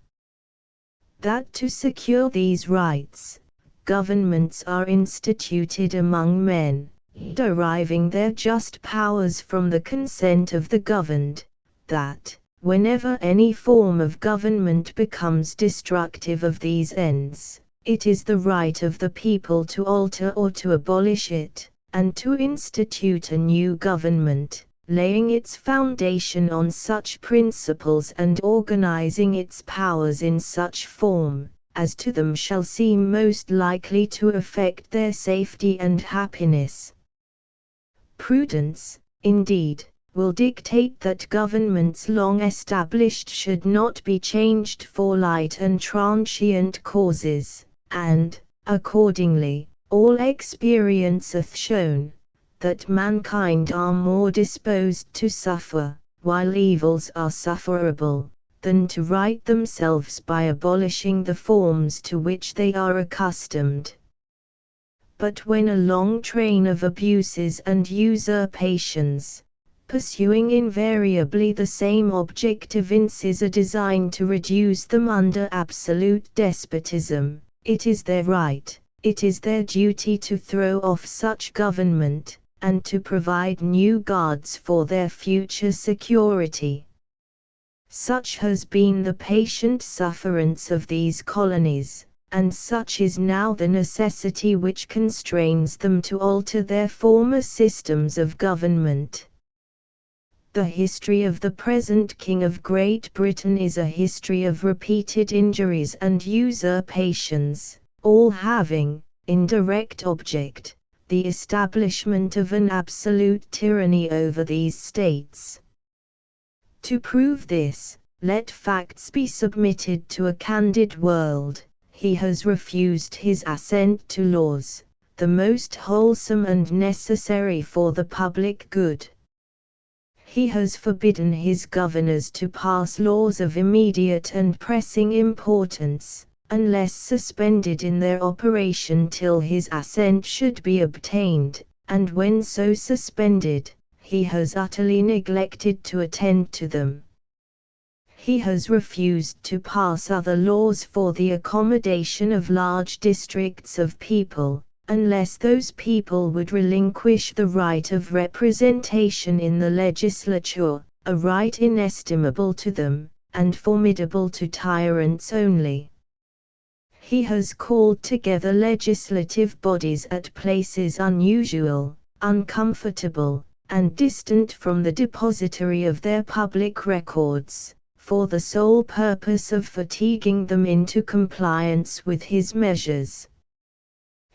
That to secure these rights, governments are instituted among men, deriving their just powers from the consent of the governed, that, whenever any form of government becomes destructive of these ends, it is the right of the people to alter or to abolish it, and to institute a new government, laying its foundation on such principles and organizing its powers in such form, as to them shall seem most likely to affect their safety and happiness. Prudence, indeed, will dictate that governments long established should not be changed for light and transient causes, and, accordingly, all experience hath shown, that mankind are more disposed to suffer, while evils are sufferable, than to right themselves by abolishing the forms to which they are accustomed. But when a long train of abuses and usurpations, pursuing invariably the same object evinces a design to reduce them under absolute despotism, it is their right, it is their duty to throw off such government, and to provide new guards for their future security. Such has been the patient sufferance of these colonies, and such is now the necessity which constrains them to alter their former systems of government. The history of the present King of Great Britain is a history of repeated injuries and usurpations, all having, in direct object, the establishment of an absolute tyranny over these states. To prove this, let facts be submitted to a candid world. He has refused his assent to laws, the most wholesome and necessary for the public good. He has forbidden his governors to pass laws of immediate and pressing importance, unless suspended in their operation till his assent should be obtained, and when so suspended, he has utterly neglected to attend to them. He has refused to pass other laws for the accommodation of large districts of people, unless those people would relinquish the right of representation in the legislature, a right inestimable to them, and formidable to tyrants only. He has called together legislative bodies at places unusual, uncomfortable, and distant from the depository of their public records, for the sole purpose of fatiguing them into compliance with his measures.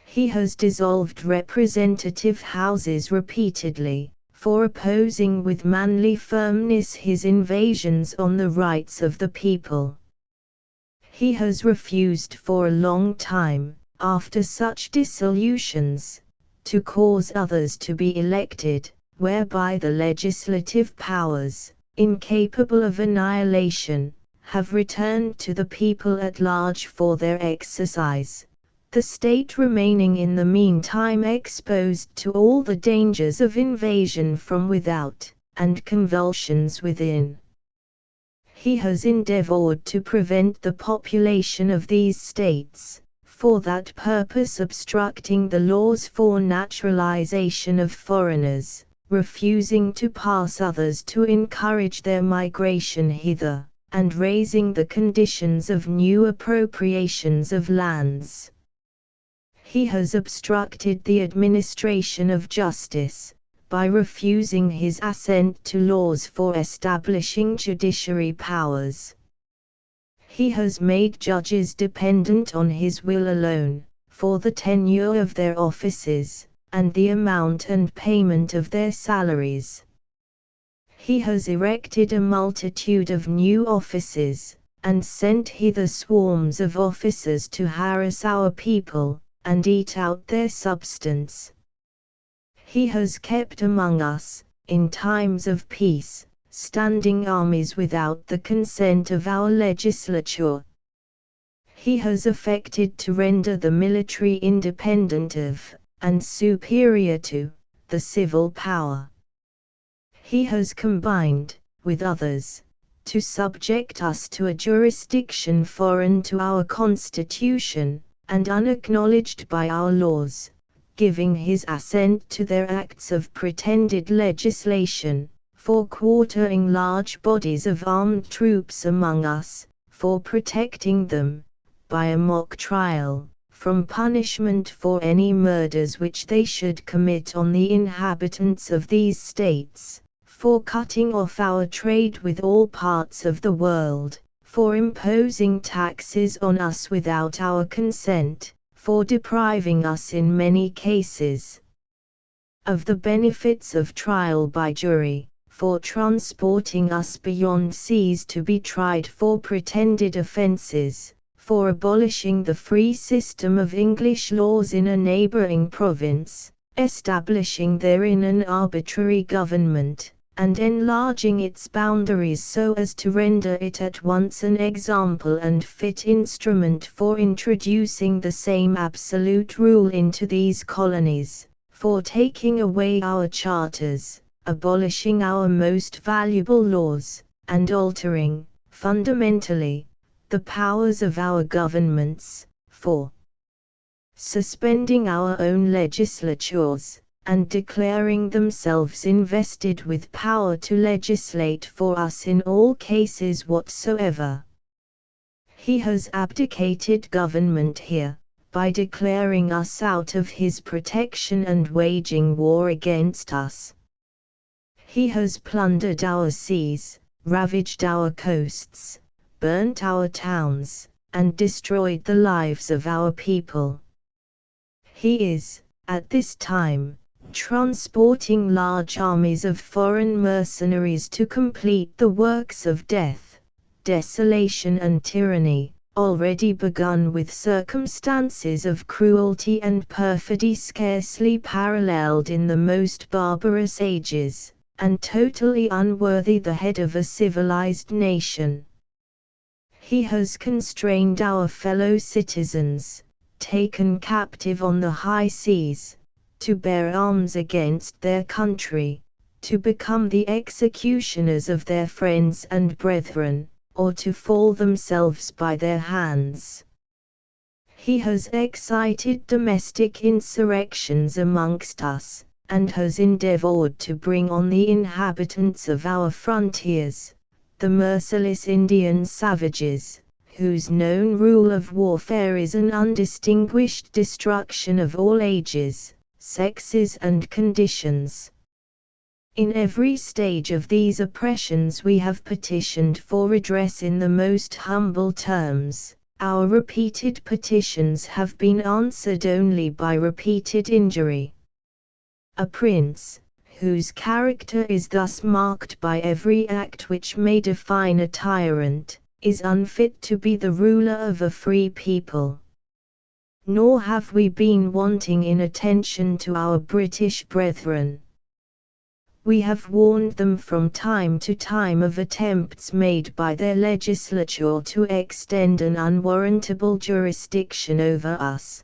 He has dissolved representative houses repeatedly, for opposing with manly firmness his invasions on the rights of the people. He has refused for a long time, after such dissolutions, to cause others to be elected, whereby the legislative powers, incapable of annihilation, have returned to the people at large for their exercise, the state remaining in the meantime exposed to all the dangers of invasion from without, and convulsions within. He has endeavored to prevent the population of these states, for that purpose obstructing the laws for naturalization of foreigners, refusing to pass others to encourage their migration hither, and raising the conditions of new appropriations of lands. He has obstructed the administration of justice, by refusing his assent to laws for establishing judiciary powers. He has made judges dependent on his will alone, for the tenure of their offices, and the amount and payment of their salaries. He has erected a multitude of new offices, and sent hither swarms of officers to harass our people, and eat out their substance. He has kept among us, in times of peace, standing armies without the consent of our legislature. He has effected to render the military independent of, and superior to, the civil power. He has combined, with others, to subject us to a jurisdiction foreign to our constitution, and unacknowledged by our laws, giving his assent to their acts of pretended legislation, for quartering large bodies of armed troops among us, for protecting them, by a mock trial, from punishment for any murders which they should commit on the inhabitants of these states, for cutting off our trade with all parts of the world, for imposing taxes on us without our consent, for depriving us in many cases of the benefits of trial by jury, for transporting us beyond seas to be tried for pretended offences, for abolishing the free system of English laws in a neighbouring province, establishing therein an arbitrary government, and enlarging its boundaries so as to render it at once an example and fit instrument for introducing the same absolute rule into these colonies, for taking away our charters, abolishing our most valuable laws, and altering, fundamentally, the powers of our governments, for suspending our own legislatures, and declaring themselves invested with power to legislate for us in all cases whatsoever. He has abdicated government here, by declaring us out of his protection and waging war against us. He has plundered our seas, ravaged our coasts, burnt our towns, and destroyed the lives of our people. He is, at this time, transporting large armies of foreign mercenaries to complete the works of death, desolation and tyranny, already begun with circumstances of cruelty and perfidy scarcely paralleled in the most barbarous ages, and totally unworthy the head of a civilized nation. He has constrained our fellow citizens, taken captive on the high seas, to bear arms against their country, to become the executioners of their friends and brethren, or to fall themselves by their hands. He has excited domestic insurrections amongst us, and has endeavored to bring on the inhabitants of our frontiers, the merciless Indian savages, whose known rule of warfare is an undistinguished destruction of all ages, sexes and conditions. In every stage of these oppressions we have petitioned for redress in the most humble terms. Our repeated petitions have been answered only by repeated injury. A prince, whose character is thus marked by every act which may define a tyrant, is unfit to be the ruler of a free people. Nor have we been wanting in attention to our British brethren. We have warned them from time to time of attempts made by their legislature to extend an unwarrantable jurisdiction over us.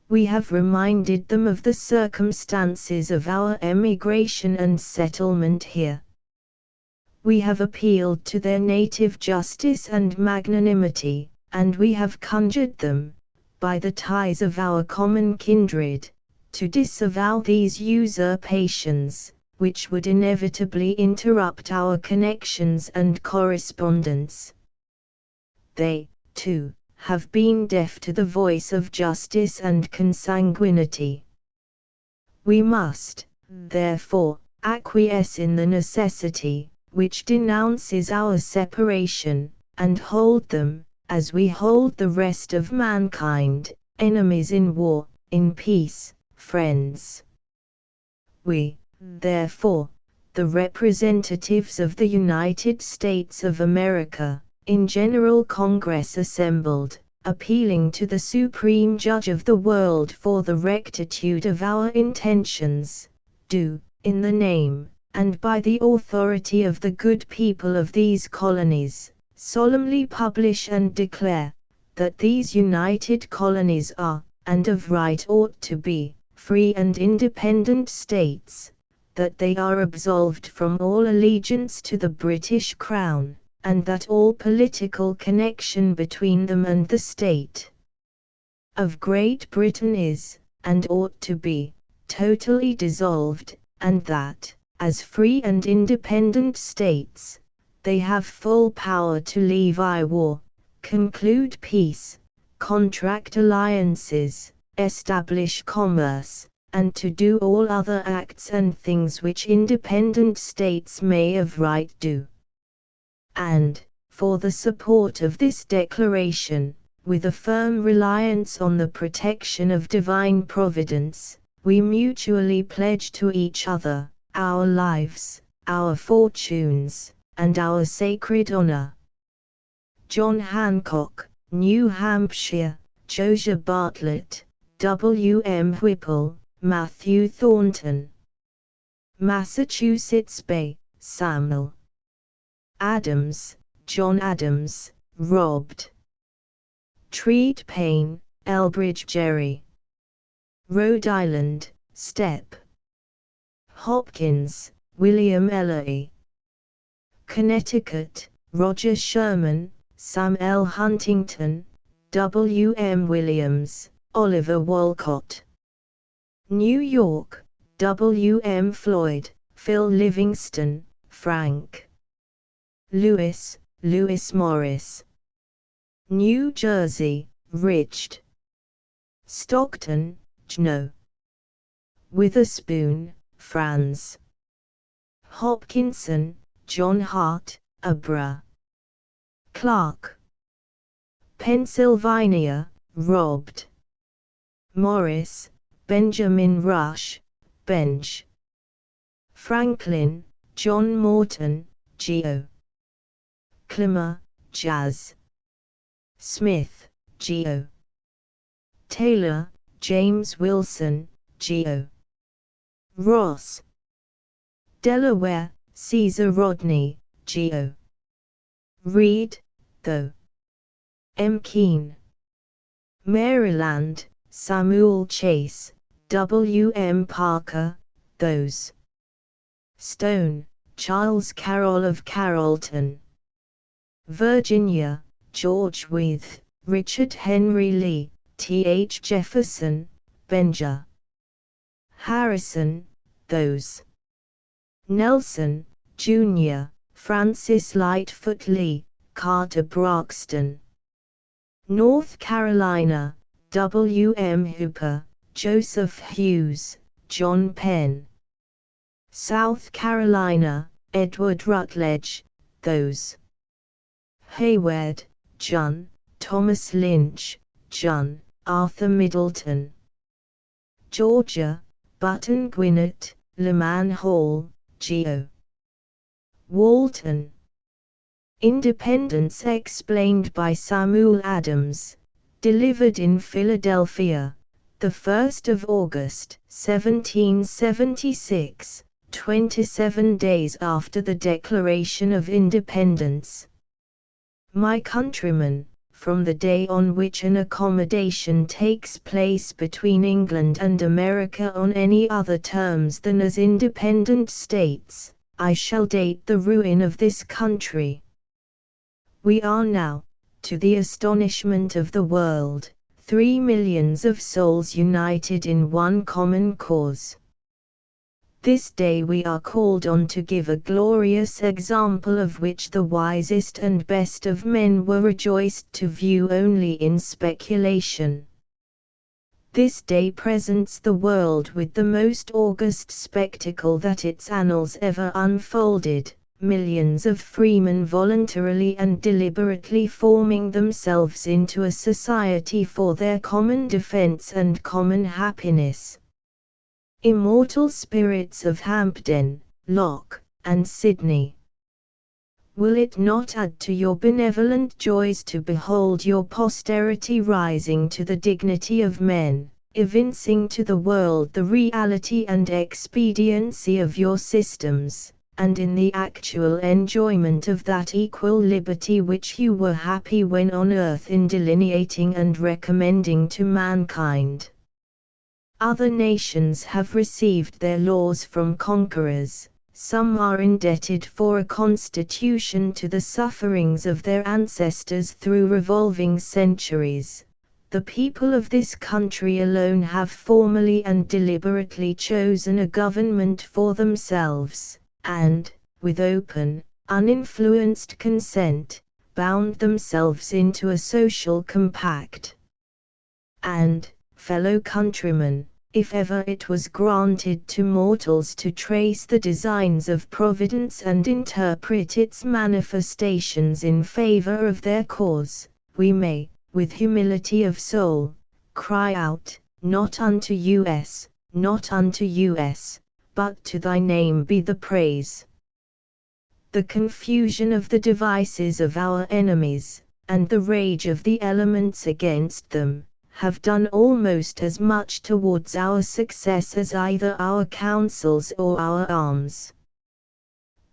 We have reminded them of the circumstances of our emigration and settlement here. We have appealed to their native justice and magnanimity, and we have conjured them, by the ties of our common kindred, to disavow these usurpations, which would inevitably interrupt our connections and correspondence. They, too, have been deaf to the voice of justice and consanguinity. We must, therefore, acquiesce in the necessity, which denounces our separation, and hold them, as we hold the rest of mankind, enemies in war, in peace, friends. We, therefore, the representatives of the United States of America, in General Congress assembled, appealing to the Supreme Judge of the world for the rectitude of our intentions, do, in the name, and by the authority of the good people of these colonies, solemnly publish and declare, that these united colonies are, and of right ought to be, free and independent states, that they are absolved from all allegiance to the British Crown, and that all political connection between them and the state of Great Britain is, and ought to be, totally dissolved, and that, as free and independent states, they have full power to levy war, conclude peace, contract alliances, establish commerce, and to do all other acts and things which independent states may of right do. And, for the support of this declaration, with a firm reliance on the protection of divine providence, we mutually pledge to each other our lives, our fortunes, and our sacred honor. John Hancock, New Hampshire; Josiah Bartlett, W. M. Whipple, Matthew Thornton. Massachusetts Bay, Samuel. Adams, John Adams, robbed. Treat Payne, Elbridge Gerry. Rhode Island, Steppe. Hopkins, William Ellery. Connecticut, Roger Sherman, Sam L. Huntington, W. M. Williams, Oliver Wolcott. New York, W. M. Floyd, Phil Livingston, Frank Lewis, Lewis Morris. New Jersey, Richd. Stockton, Gno. Witherspoon, Franz. Hopkinson, John Hart, Abra. Clark. Pennsylvania, robbed. Morris, Benjamin Rush, Benj. Franklin, John Morton, Geo. Clemmer, Jazz. Smith, Geo. Taylor, James Wilson, Geo. Ross. Delaware, Caesar Rodney, Geo. Reed, Tho. M. Keene. Maryland, Samuel Chase, W. M. Parker, those. Stone, Charles Carroll of Carrollton. Virginia, George Wythe, Richard Henry Lee, T. H. Jefferson, Benja. Harrison, those. Nelson, Jr., Francis Lightfoot Lee, Carter Braxton. North Carolina, W. M. Hooper, Joseph Hughes, John Penn. South Carolina, Edward Rutledge, those. Hayward, John, Thomas Lynch, John, Arthur Middleton. Georgia, Button Gwinnett, Leman Hall, Geo. Walton. Independence explained by Samuel Adams, delivered in Philadelphia, the 1st of August, 1776, 27 days after the Declaration of Independence. My countrymen, from the day on which an accommodation takes place between England and America on any other terms than as independent states, I shall date the ruin of this country. We are now, to the astonishment of the world, 3 millions of souls united in one common cause. This day we are called on to give a glorious example of which the wisest and best of men were rejoiced to view only in speculation. This day presents the world with the most august spectacle that its annals ever unfolded, millions of freemen voluntarily and deliberately forming themselves into a society for their common defense and common happiness. Immortal spirits of Hampden, Locke, and Sidney! Will it not add to your benevolent joys to behold your posterity rising to the dignity of men, evincing to the world the reality and expediency of your systems, and in the actual enjoyment of that equal liberty which you were happy when on earth in delineating and recommending to mankind. Other nations have received their laws from conquerors. Some are indebted for a constitution to the sufferings of their ancestors through revolving centuries. The people of this country alone have formally and deliberately chosen a government for themselves, and, with open, uninfluenced consent, bound themselves into a social compact. And, fellow countrymen, if ever it was granted to mortals to trace the designs of Providence and interpret its manifestations in favor of their cause, we may, with humility of soul, cry out, not unto us, not unto us, but to thy name be the praise. The confusion of the devices of our enemies, and the rage of the elements against them, have done almost as much towards our success as either our counsels or our arms.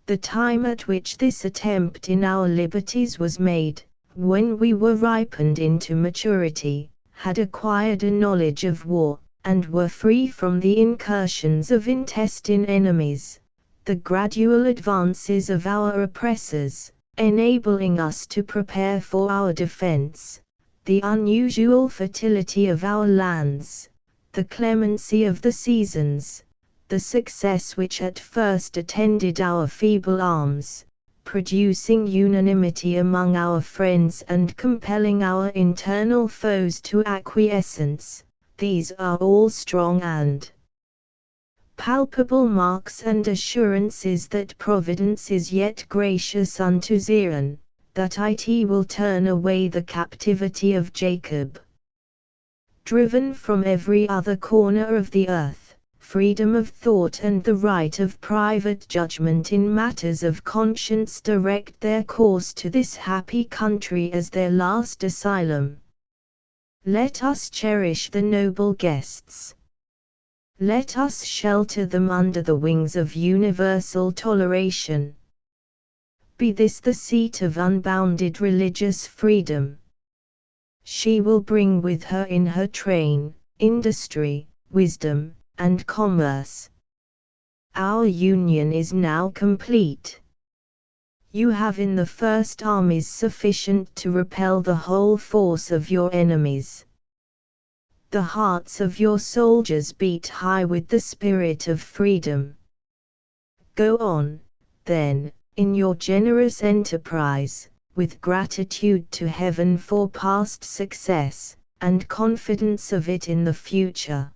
The time at which this attempt in our liberties was made, when we were ripened into maturity, had acquired a knowledge of war, and were free from the incursions of intestine enemies, the gradual advances of our oppressors, enabling us to prepare for our defense, the unusual fertility of our lands, the clemency of the seasons, the success which at first attended our feeble arms, producing unanimity among our friends and compelling our internal foes to acquiescence, these are all strong and palpable marks and assurances that Providence is yet gracious unto Zion, that it will turn away the captivity of Jacob. Driven from every other corner of the earth, freedom of thought and the right of private judgment in matters of conscience direct their course to this happy country as their last asylum. Let us cherish the noble guests. Let us shelter them under the wings of universal toleration. Be this the seat of unbounded religious freedom. She will bring with her in her train, industry, wisdom, and commerce. Our union is now complete. You have in the first armies sufficient to repel the whole force of your enemies. The hearts of your soldiers beat high with the spirit of freedom. Go on, then, in your generous enterprise, with gratitude to heaven for past success, and confidence of it in the future.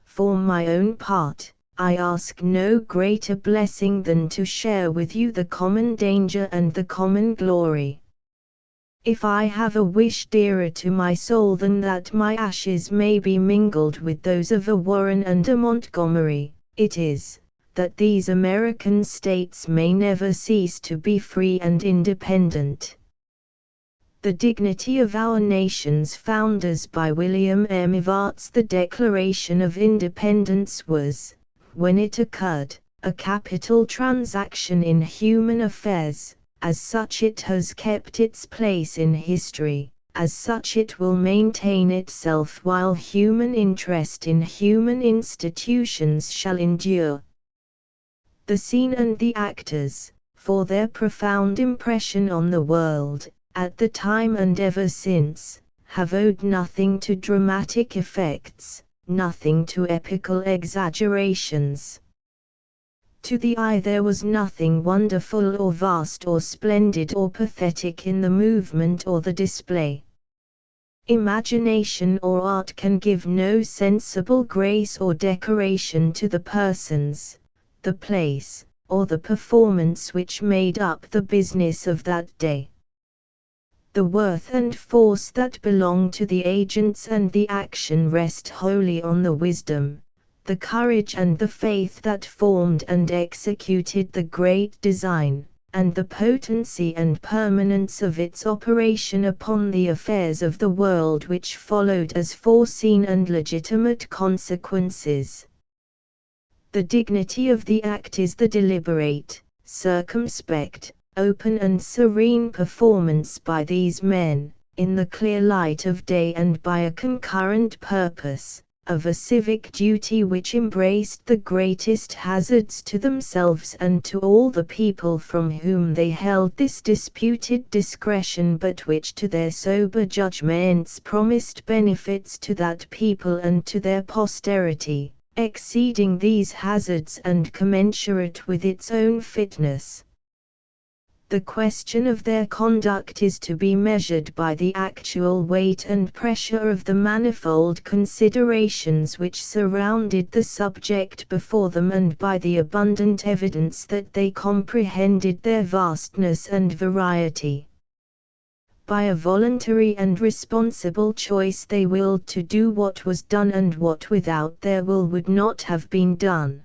For my own part, I ask no greater blessing than to share with you the common danger and the common glory. If I have a wish dearer to my soul than that my ashes may be mingled with those of a Warren and a Montgomery, it is, that these American states may never cease to be free and independent. The dignity of our nation's founders by William M. Evarts. The Declaration of Independence was, when it occurred, a capital transaction in human affairs. As such it has kept its place in history, as such it will maintain itself while human interest in human institutions shall endure. The scene and the actors, for their profound impression on the world, at the time and ever since, have owed nothing to dramatic effects, nothing to epical exaggerations. To the eye there was nothing wonderful or vast or splendid or pathetic in the movement or the display. Imagination or art can give no sensible grace or decoration to the persons, the place, or the performance which made up the business of that day. The worth and force that belong to the agents and the action rest wholly on the wisdom, the courage and the faith that formed and executed the great design, and the potency and permanence of its operation upon the affairs of the world which followed as foreseen and legitimate consequences. The dignity of the act is the deliberate, circumspect, open and serene performance by these men, in the clear light of day and by a concurrent purpose, of a civic duty which embraced the greatest hazards to themselves and to all the people from whom they held this disputed discretion, but which to their sober judgments promised benefits to that people and to their posterity, exceeding these hazards and commensurate with its own fitness. The question of their conduct is to be measured by the actual weight and pressure of the manifold considerations which surrounded the subject before them and by the abundant evidence that they comprehended their vastness and variety. By a voluntary and responsible choice they willed to do what was done and what without their will would not have been done.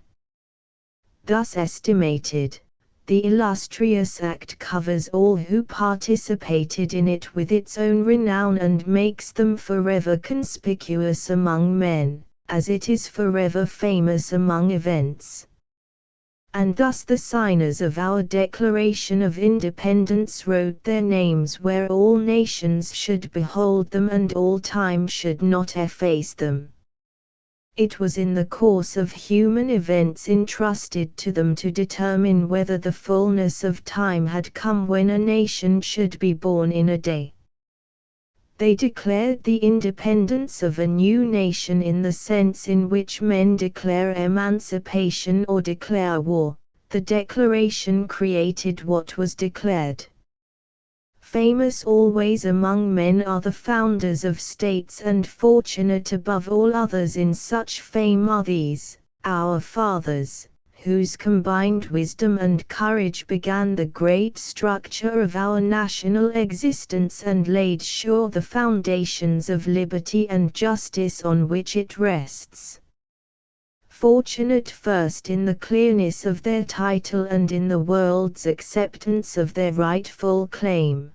Thus estimated, the illustrious act covers all who participated in it with its own renown and makes them forever conspicuous among men, as it is forever famous among events. And thus the signers of our Declaration of Independence wrote their names where all nations should behold them and all time should not efface them. It was in the course of human events entrusted to them to determine whether the fullness of time had come when a nation should be born in a day. They declared the independence of a new nation in the sense in which men declare emancipation or declare war. The declaration created what was declared. Famous always among men are the founders of states, and fortunate above all others in such fame are these, our fathers, whose combined wisdom and courage began the great structure of our national existence and laid sure the foundations of liberty and justice on which it rests. Fortunate first in the clearness of their title and in the world's acceptance of their rightful claim.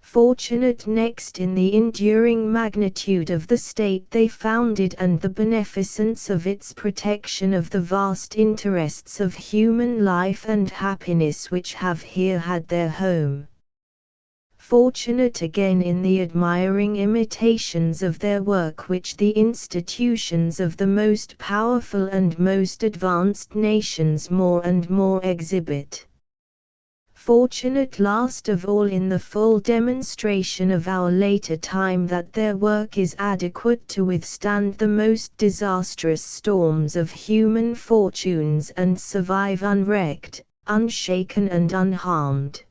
Fortunate next in the enduring magnitude of the state they founded and the beneficence of its protection of the vast interests of human life and happiness which have here had their home. Fortunate again in the admiring imitations of their work which the institutions of the most powerful and most advanced nations more and more exhibit. Fortunate last of all in the full demonstration of our later time that their work is adequate to withstand the most disastrous storms of human fortunes and survive unwrecked, unshaken and unharmed.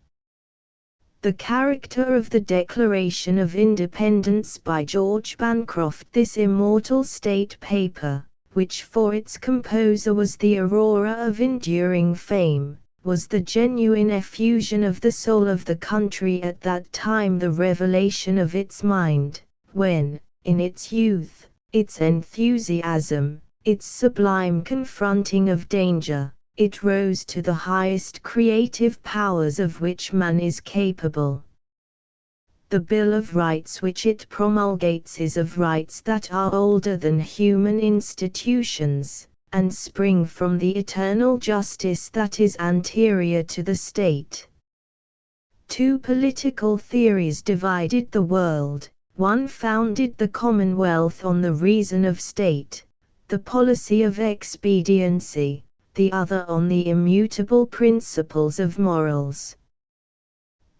The character of the Declaration of Independence by George Bancroft, this immortal state paper, which for its composer was the aurora of enduring fame, was the genuine effusion of the soul of the country at that time, the revelation of its mind, when, in its youth, its enthusiasm, its sublime confronting of danger, it rose to the highest creative powers of which man is capable. The Bill of Rights which it promulgates is of rights that are older than human institutions, and spring from the eternal justice that is anterior to the state. Two political theories divided the world. One founded the Commonwealth on the reason of state, the policy of expediency, the other on the immutable principles of morals.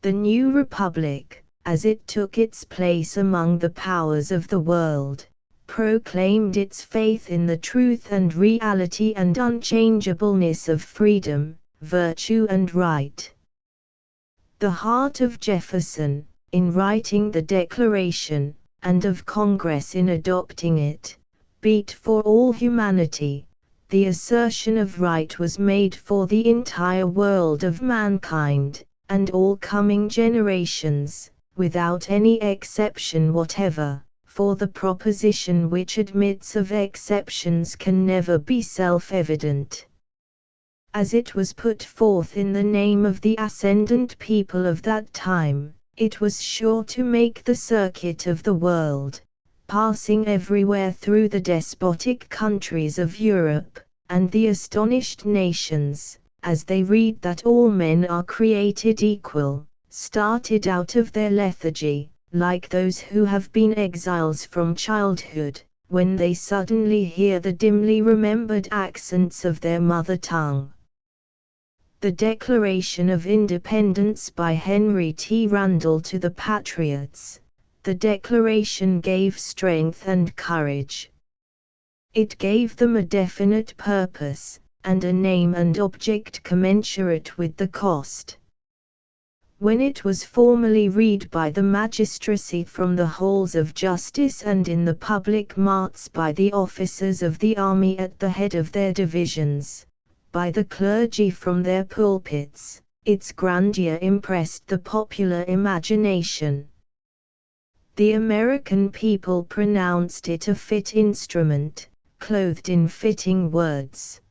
The new republic, as it took its place among the powers of the world, proclaimed its faith in the truth and reality and unchangeableness of freedom, virtue and right. The heart of Jefferson, in writing the Declaration, and of Congress in adopting it, beat for all humanity. The assertion of right was made for the entire world of mankind, and all coming generations, without any exception whatever. For the proposition which admits of exceptions can never be self-evident. As it was put forth in the name of the ascendant people of that time, it was sure to make the circuit of the world, passing everywhere through the despotic countries of Europe, and the astonished nations, as they read that all men are created equal, started out of their lethargy, like those who have been exiles from childhood, when they suddenly hear the dimly remembered accents of their mother tongue. The Declaration of Independence by Henry T. Randall to the Patriots. The Declaration gave strength and courage. It gave them a definite purpose, and a name and object commensurate with the cost. When it was formally read by the magistracy from the halls of justice and in the public marts by the officers of the army at the head of their divisions, by the clergy from their pulpits, its grandeur impressed the popular imagination. The American people pronounced it a fit instrument, clothed in fitting words.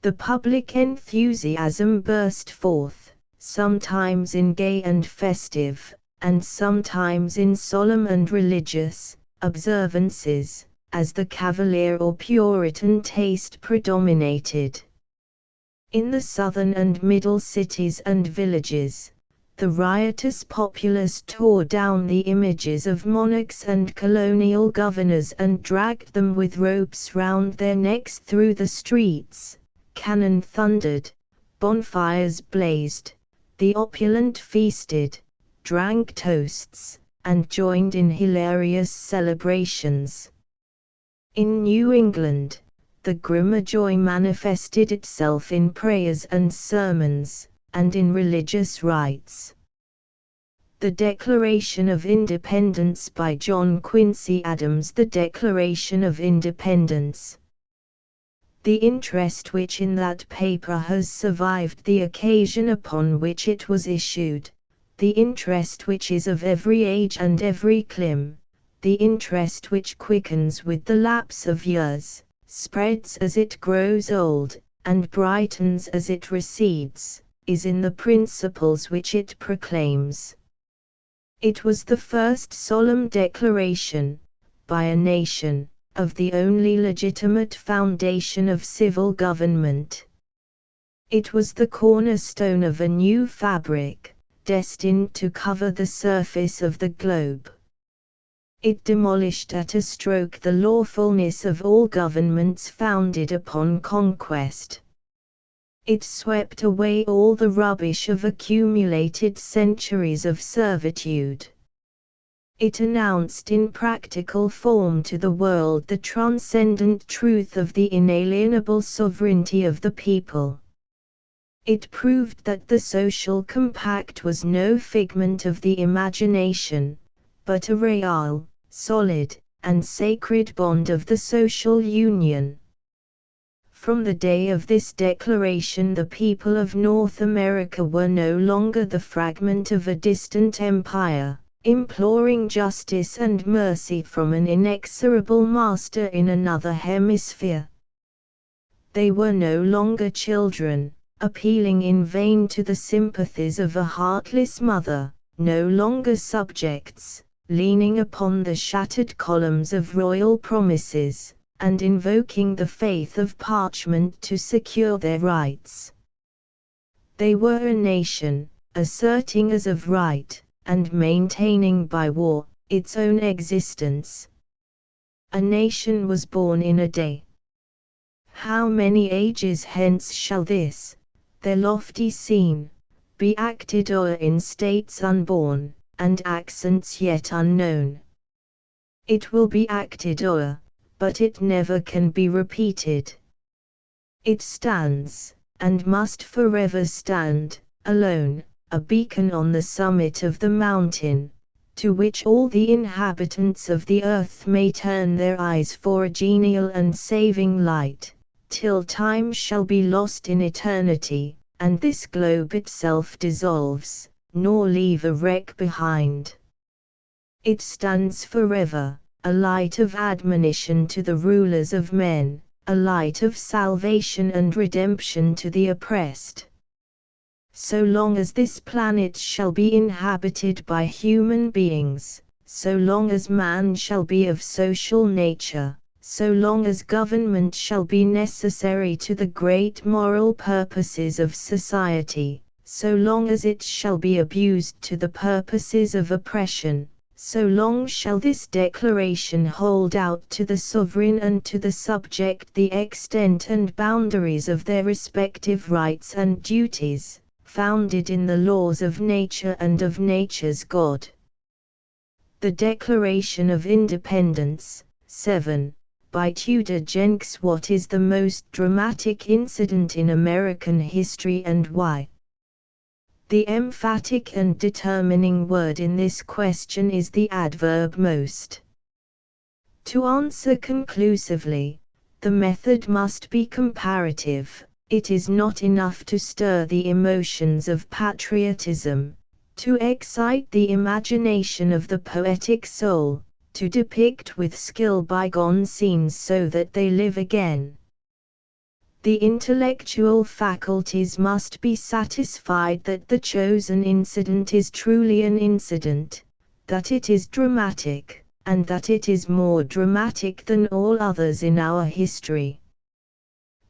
The public enthusiasm burst forth, sometimes in gay and festive, and sometimes in solemn and religious, observances, as the Cavalier or Puritan taste predominated. In the southern and middle cities and villages, the riotous populace tore down the images of monarchs and colonial governors and dragged them with ropes round their necks through the streets. Cannon thundered, bonfires blazed, the opulent feasted, drank toasts, and joined in hilarious celebrations. In New England, the grimmer joy manifested itself in prayers and sermons, and in religious rites. The Declaration of Independence by John Quincy Adams. The Declaration of Independence. The interest which in that paper has survived the occasion upon which it was issued, the interest which is of every age and every clime, the interest which quickens with the lapse of years, spreads as it grows old, and brightens as it recedes, is in the principles which it proclaims. It was the first solemn declaration, by a nation, of the only legitimate foundation of civil government. It was the cornerstone of a new fabric, destined to cover the surface of the globe. It demolished at a stroke the lawfulness of all governments founded upon conquest. It swept away all the rubbish of accumulated centuries of servitude. It announced in practical form to the world the transcendent truth of the inalienable sovereignty of the people. It proved that the social compact was no figment of the imagination, but a real, solid, and sacred bond of the social union. From the day of this declaration the people of North America were no longer the fragment of a distant empire, imploring justice and mercy from an inexorable master in another hemisphere. They were no longer children, appealing in vain to the sympathies of a heartless mother, no longer subjects, leaning upon the shattered columns of royal promises, and invoking the faith of parchment to secure their rights. They were a nation, asserting as of right, and maintaining by war, its own existence. A nation was born in a day. How many ages hence shall this, their lofty scene, be acted o'er in states unborn, and accents yet unknown? It will be acted o'er, but it never can be repeated. It stands, and must forever stand, alone, a beacon on the summit of the mountain, to which all the inhabitants of the earth may turn their eyes for a genial and saving light, till time shall be lost in eternity, and this globe itself dissolves, nor leave a wreck behind. It stands forever, a light of admonition to the rulers of men, a light of salvation and redemption to the oppressed. So long as this planet shall be inhabited by human beings, so long as man shall be of social nature, so long as government shall be necessary to the great moral purposes of society, so long as it shall be abused to the purposes of oppression, so long shall this declaration hold out to the sovereign and to the subject the extent and boundaries of their respective rights and duties, founded in the laws of nature and of nature's God. The Declaration of Independence, 7, by Tudor Jenks. What is the most dramatic incident in American history and why? The emphatic and determining word in this question is the adverb most. To answer conclusively, the method must be comparative. It is not enough to stir the emotions of patriotism, to excite the imagination of the poetic soul, to depict with skill bygone scenes so that they live again. The intellectual faculties must be satisfied that the chosen incident is truly an incident, that it is dramatic, and that it is more dramatic than all others in our history.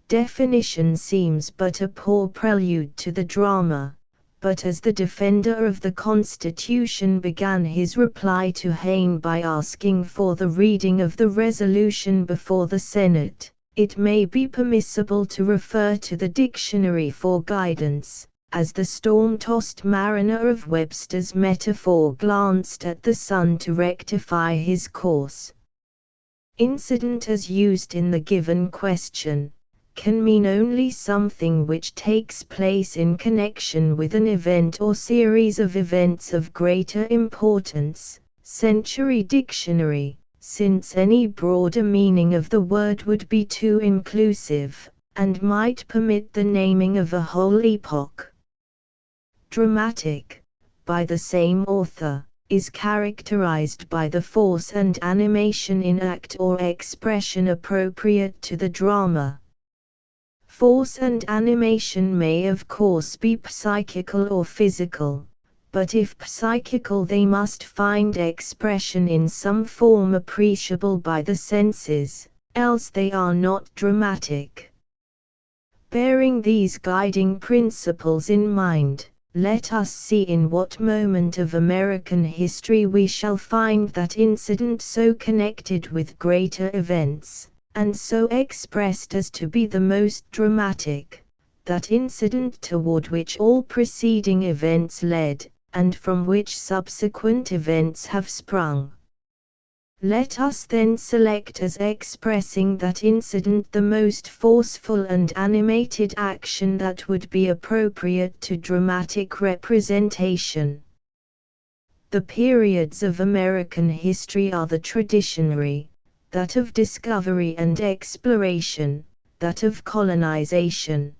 Definition seems but a poor prelude to the drama, but as the defender of the Constitution began his reply to Hayne by asking for the reading of the resolution before the Senate, it may be permissible to refer to the dictionary for guidance, as the storm-tossed mariner of Webster's metaphor glanced at the sun to rectify his course. Incident as used in the given question can mean only something which takes place in connection with an event or series of events of greater importance. Century Dictionary, since any broader meaning of the word would be too inclusive, and might permit the naming of a whole epoch. Dramatic, by the same author, is characterized by the force and animation in act or expression appropriate to the drama. Force and animation may of course be psychical or physical, but if psychical they must find expression in some form appreciable by the senses, else they are not dramatic. Bearing these guiding principles in mind, let us see in what moment of American history we shall find that incident so connected with greater events, and so expressed as to be the most dramatic, that incident toward which all preceding events led, and from which subsequent events have sprung. Let us then select as expressing that incident the most forceful and animated action that would be appropriate to dramatic representation. The periods of American history are the traditionary, that of discovery and exploration, that of colonization.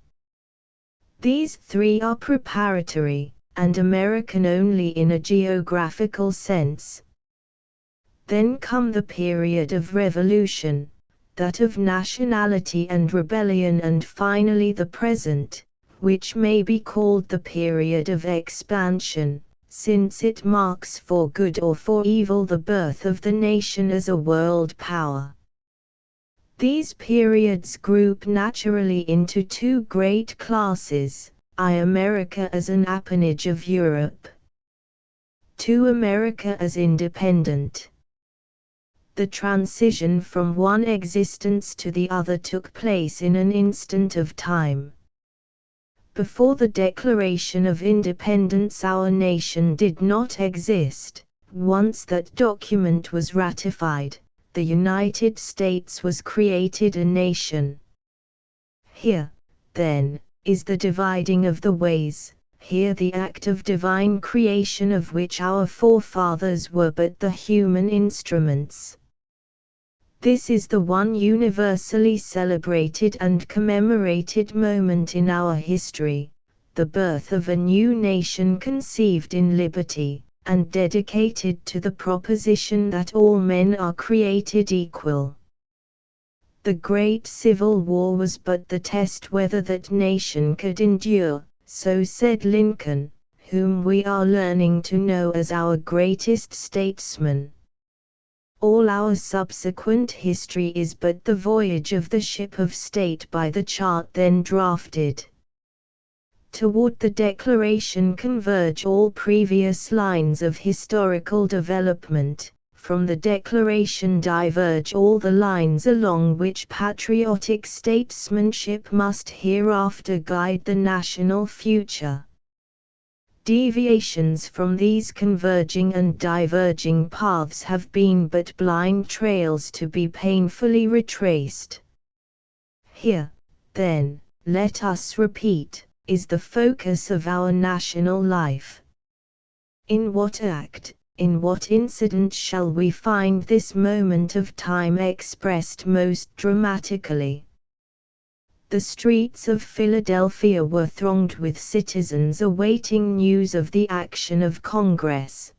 These three are preparatory, and American only in a geographical sense. Then come the period of revolution, that of nationality and rebellion, and finally the present, which may be called the period of expansion, since it marks for good or for evil the birth of the nation as a world power. These periods group naturally into two great classes: I. America as an appanage of Europe, II. America as independent. The transition from one existence to the other took place in an instant of time. Before the Declaration of Independence our nation did not exist. Once that document was ratified, the United States was created a nation. Here, then, is the dividing of the ways, here the act of divine creation of which our forefathers were but the human instruments. This is the one universally celebrated and commemorated moment in our history, the birth of a new nation conceived in liberty, and dedicated to the proposition that all men are created equal. The Great Civil War was but the test whether that nation could endure, so said Lincoln, whom we are learning to know as our greatest statesman. All our subsequent history is but the voyage of the ship of state by the chart then drafted. Toward the Declaration converge all previous lines of historical development. From the Declaration diverge all the lines along which patriotic statesmanship must hereafter guide the national future. Deviations from these converging and diverging paths have been but blind trails to be painfully retraced. Here, then, let us repeat, is the focus of our national life. In what act, in what incident shall we find this moment of time expressed most dramatically? The streets of Philadelphia were thronged with citizens awaiting news of the action of Congress.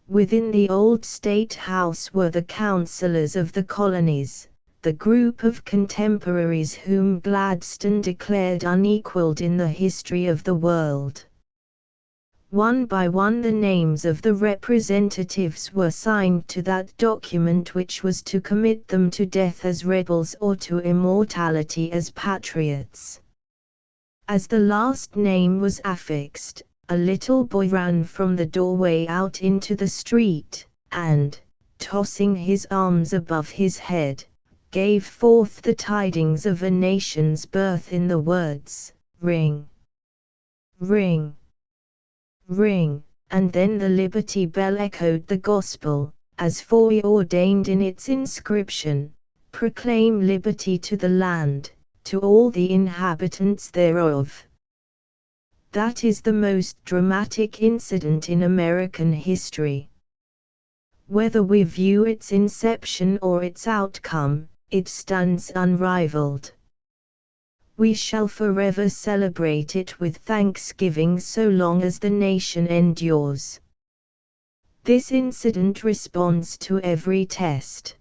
Within the old State House were the councilors of the colonies, the group of contemporaries whom Gladstone declared unequaled in the history of the world. One by one the names of the representatives were signed to that document which was to commit them to death as rebels or to immortality as patriots. As the last name was affixed, a little boy ran from the doorway out into the street, and, tossing his arms above his head, gave forth the tidings of a nation's birth in the words, "Ring! Ring! Ring," and then the Liberty Bell echoed the gospel, as foreordained in its inscription, "Proclaim liberty to the land, to all the inhabitants thereof." That is the most dramatic incident in American history. Whether we view its inception or its outcome, it stands unrivaled. We shall forever celebrate it with thanksgiving so long as the nation endures. This incident responds to every test.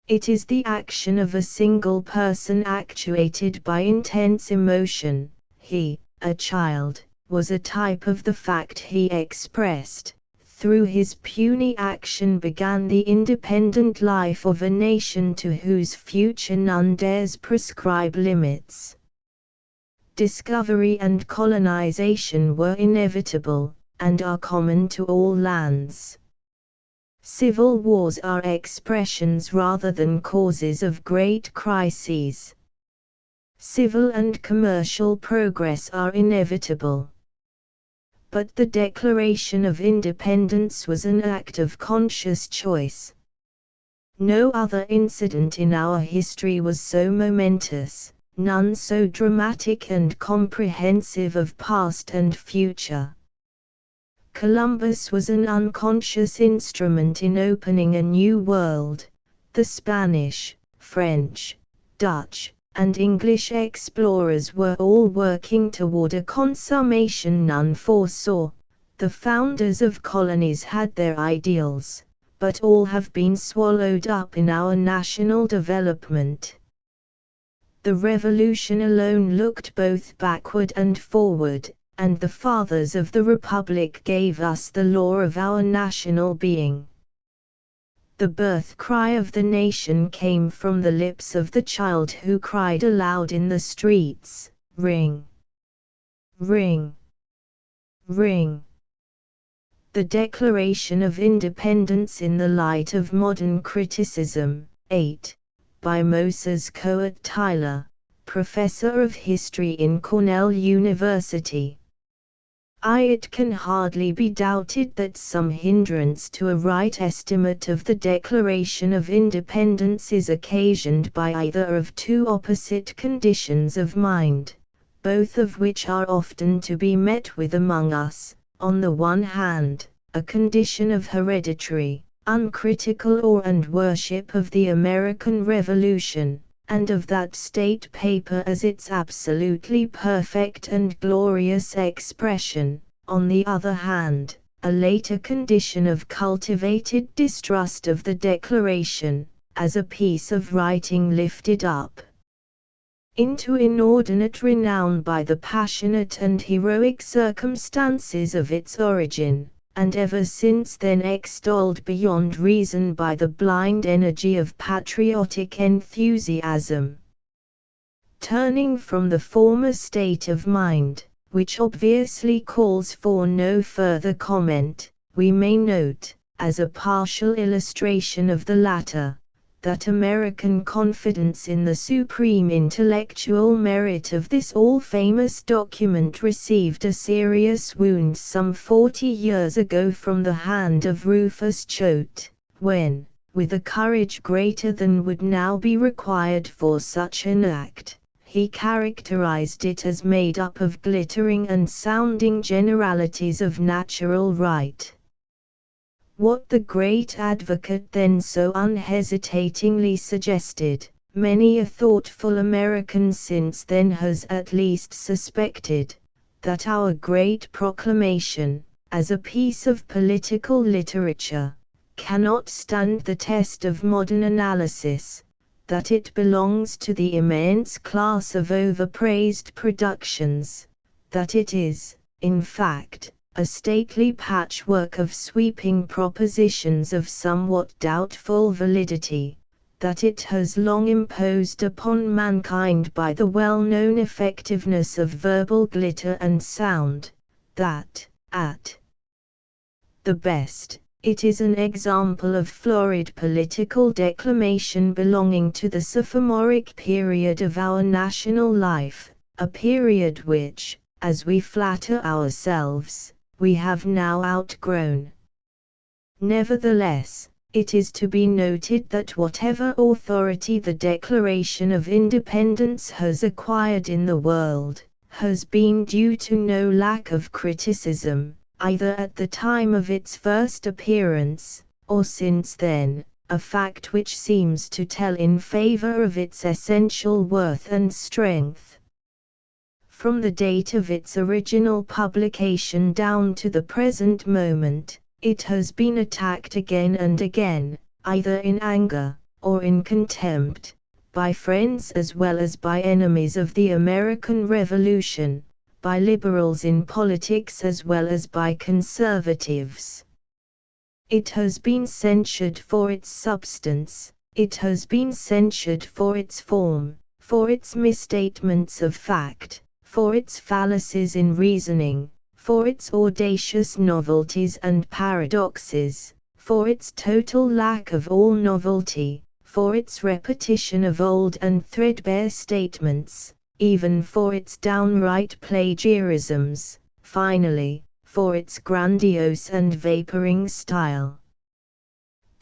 It is the action of a single person actuated by intense emotion. He, a child, was a type of the fact he expressed. Through his puny action began the independent life of a nation to whose future none dares prescribe limits. Discovery and colonization were inevitable, and are common to all lands. Civil wars are expressions rather than causes of great crises. Civil and commercial progress are inevitable. But the Declaration of Independence was an act of conscious choice. No other incident in our history was so momentous, none so dramatic and comprehensive of past and future. Columbus was an unconscious instrument in opening a new world. The Spanish, French, Dutch, and English explorers were all working toward a consummation none foresaw. The founders of colonies had their ideals, but all have been swallowed up in our national development. The Revolution alone looked both backward and forward, and the fathers of the Republic gave us the law of our national being. The birth cry of the nation came from the lips of the child who cried aloud in the streets, "Ring! Ring! Ring!" The Declaration of Independence in the Light of Modern Criticism, 8, by Moses Coat Tyler, Professor of History in Cornell University. It can hardly be doubted that some hindrance to a right estimate of the Declaration of Independence is occasioned by either of two opposite conditions of mind, both of which are often to be met with among us. On the one hand, a condition of hereditary, uncritical awe and worship of the American Revolution, and of that state paper as its absolutely perfect and glorious expression. On the other hand, a later condition of cultivated distrust of the Declaration, as a piece of writing lifted up into inordinate renown by the passionate and heroic circumstances of its origin, and ever since then extolled beyond reason by the blind energy of patriotic enthusiasm. Turning from the former state of mind, which obviously calls for no further comment, we may note, as a partial illustration of the latter, that American confidence in the supreme intellectual merit of this all-famous document received a serious wound some 40 years ago from the hand of Rufus Choate, when, with a courage greater than would now be required for such an act, he characterized it as made up of glittering and sounding generalities of natural right. What the great advocate then so unhesitatingly suggested, many a thoughtful American since then has at least suspected, that our great proclamation, as a piece of political literature, cannot stand the test of modern analysis, that it belongs to the immense class of overpraised productions, that it is, in fact, a stately patchwork of sweeping propositions of somewhat doubtful validity, that it has long imposed upon mankind by the well-known effectiveness of verbal glitter and sound, that, at the best, it is an example of florid political declamation belonging to the sophomoric period of our national life, a period which, as we flatter ourselves, we have now outgrown. Nevertheless, it is to be noted that whatever authority the Declaration of Independence has acquired in the world, has been due to no lack of criticism, either at the time of its first appearance, or since then, a fact which seems to tell in favor of its essential worth and strength. From the date of its original publication down to the present moment, it has been attacked again and again, either in anger, or in contempt, by friends as well as by enemies of the American Revolution, by liberals in politics as well as by conservatives. It has been censured for its substance, it has been censured for its form, for its misstatements of fact, for its fallacies in reasoning, for its audacious novelties and paradoxes, for its total lack of all novelty, for its repetition of old and threadbare statements, even for its downright plagiarisms, finally, for its grandiose and vaporing style.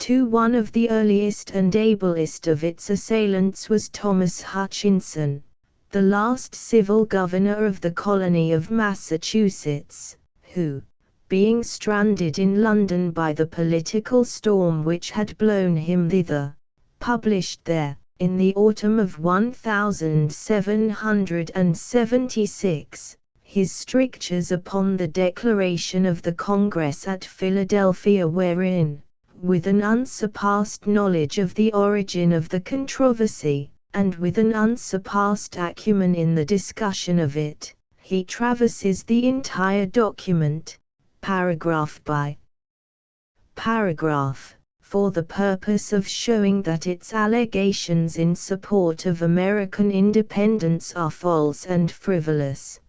One of the earliest and ablest of its assailants was Thomas Hutchinson, the last civil governor of the colony of Massachusetts, who, being stranded in London by the political storm which had blown him thither, published there, in the autumn of 1776, his strictures upon the declaration of the Congress at Philadelphia, wherein, with an unsurpassed knowledge of the origin of the controversy, and with an unsurpassed acumen in the discussion of it, he traverses the entire document, paragraph by paragraph, for the purpose of showing that its allegations in support of American independence are false and frivolous.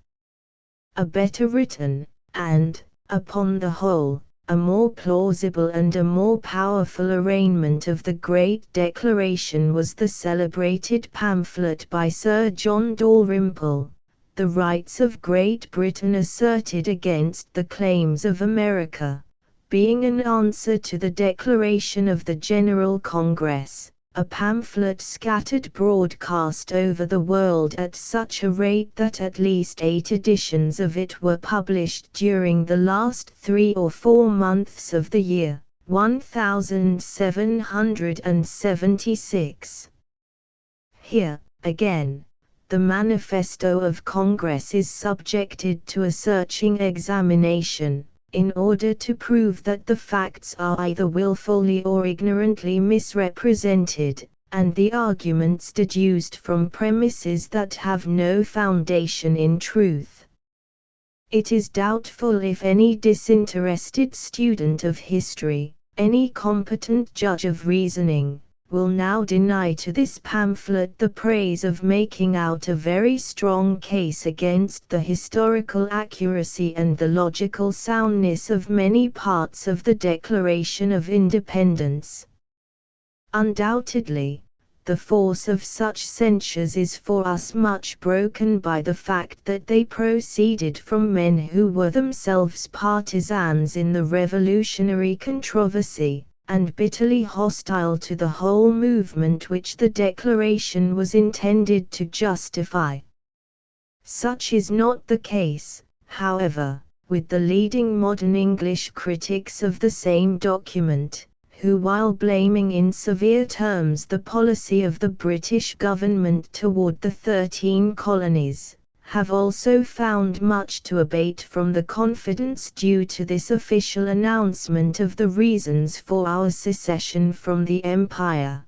A better written, and, upon the whole, a more plausible and a more powerful arraignment of the great declaration was the celebrated pamphlet by Sir John Dalrymple, The Rights of Great Britain Asserted Against the Claims of America, being an answer to the declaration of the General Congress, a pamphlet scattered broadcast over the world at such a rate that at least 8 editions of it were published during the last 3 or 4 months of the year, 1776. Here, again, the manifesto of Congress is subjected to a searching examination, in order to prove that the facts are either willfully or ignorantly misrepresented, and the arguments deduced from premises that have no foundation in truth. It is doubtful if any disinterested student of history, any competent judge of reasoning, will now deny to this pamphlet the praise of making out a very strong case against the historical accuracy and the logical soundness of many parts of the Declaration of Independence. Undoubtedly, the force of such censures is for us much broken by the fact that they proceeded from men who were themselves partisans in the revolutionary controversy, and bitterly hostile to the whole movement which the Declaration was intended to justify. Such is not the case, however, with the leading modern English critics of the same document, who, while blaming in severe terms the policy of the British government toward the 13 colonies, have also found much to abate from the confidence due to this official announcement of the reasons for our secession from the Empire.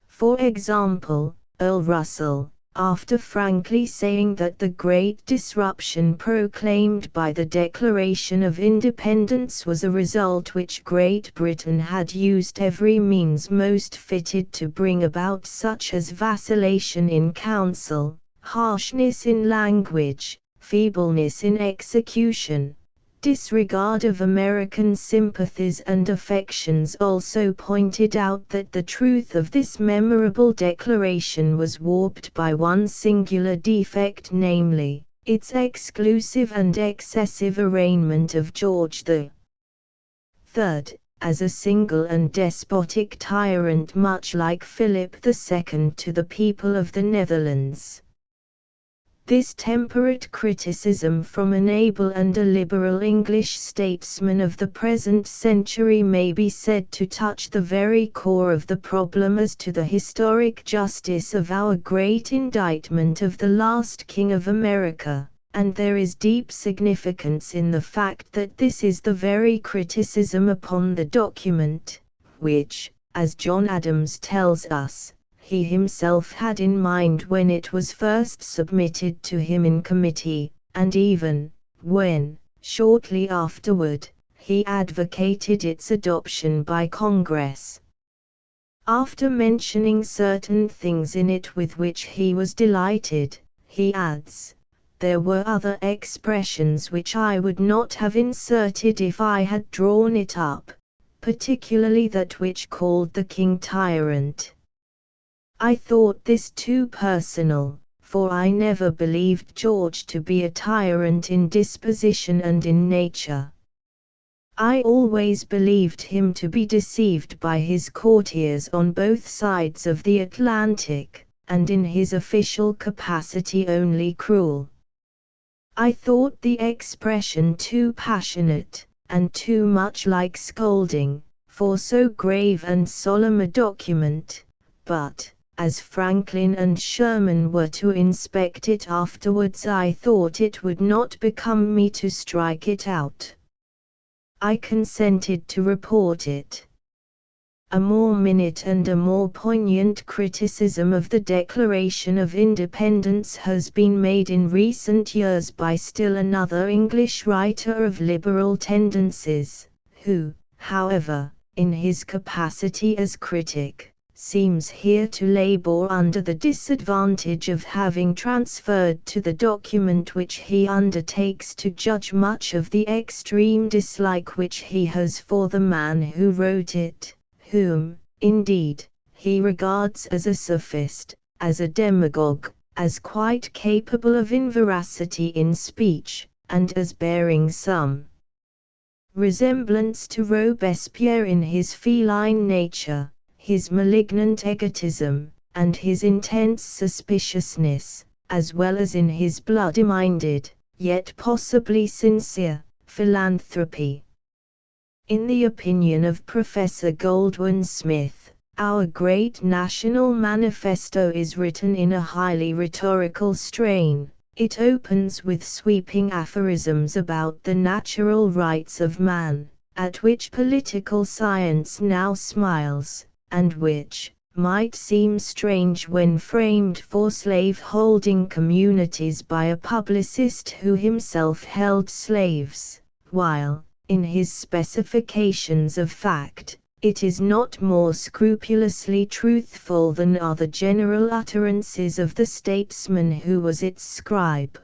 For example, Earl Russell, after frankly saying that the great disruption proclaimed by the Declaration of Independence was a result which Great Britain had used every means most fitted to bring about, such as vacillation in counsel, harshness in language, feebleness in execution, disregard of American sympathies and affections, also pointed out that the truth of this memorable declaration was warped by one singular defect, namely, its exclusive and excessive arraignment of George III as a single and despotic tyrant, much like Philip II to the people of the Netherlands. This temperate criticism from an able and a liberal English statesman of the present century may be said to touch the very core of the problem as to the historic justice of our great indictment of the last King of America, and there is deep significance in the fact that this is the very criticism upon the document, which, as John Adams tells us, he himself had in mind when it was first submitted to him in committee, and even when, shortly afterward, he advocated its adoption by Congress. After mentioning certain things in it with which he was delighted, he adds, "There were other expressions which I would not have inserted if I had drawn it up, particularly that which called the king tyrant. I thought this too personal, for I never believed George to be a tyrant in disposition and in nature. I always believed him to be deceived by his courtiers on both sides of the Atlantic, and in his official capacity only cruel. I thought the expression too passionate, and too much like scolding, for so grave and solemn a document, but, as Franklin and Sherman were to inspect it afterwards, I thought it would not become me to strike it out. I consented to report it." A more minute and a more poignant criticism of the Declaration of Independence has been made in recent years by still another English writer of liberal tendencies, who, however, in his capacity as critic, seems here to labor under the disadvantage of having transferred to the document which he undertakes to judge much of the extreme dislike which he has for the man who wrote it, whom, indeed, he regards as a sophist, as a demagogue, as quite capable of inveracity in speech, and as bearing some resemblance to Robespierre in his feline nature, his malignant egotism, and his intense suspiciousness, as well as in his bloody-minded, yet possibly sincere, philanthropy. In the opinion of Professor Goldwin Smith, our great national manifesto is written in a highly rhetorical strain, It opens with sweeping aphorisms about the natural rights of man, at which political science now smiles, and which might seem strange when framed for slave-holding communities by a publicist who himself held slaves, while, in his specifications of fact, it is not more scrupulously truthful than are the general utterances of the statesman who was its scribe.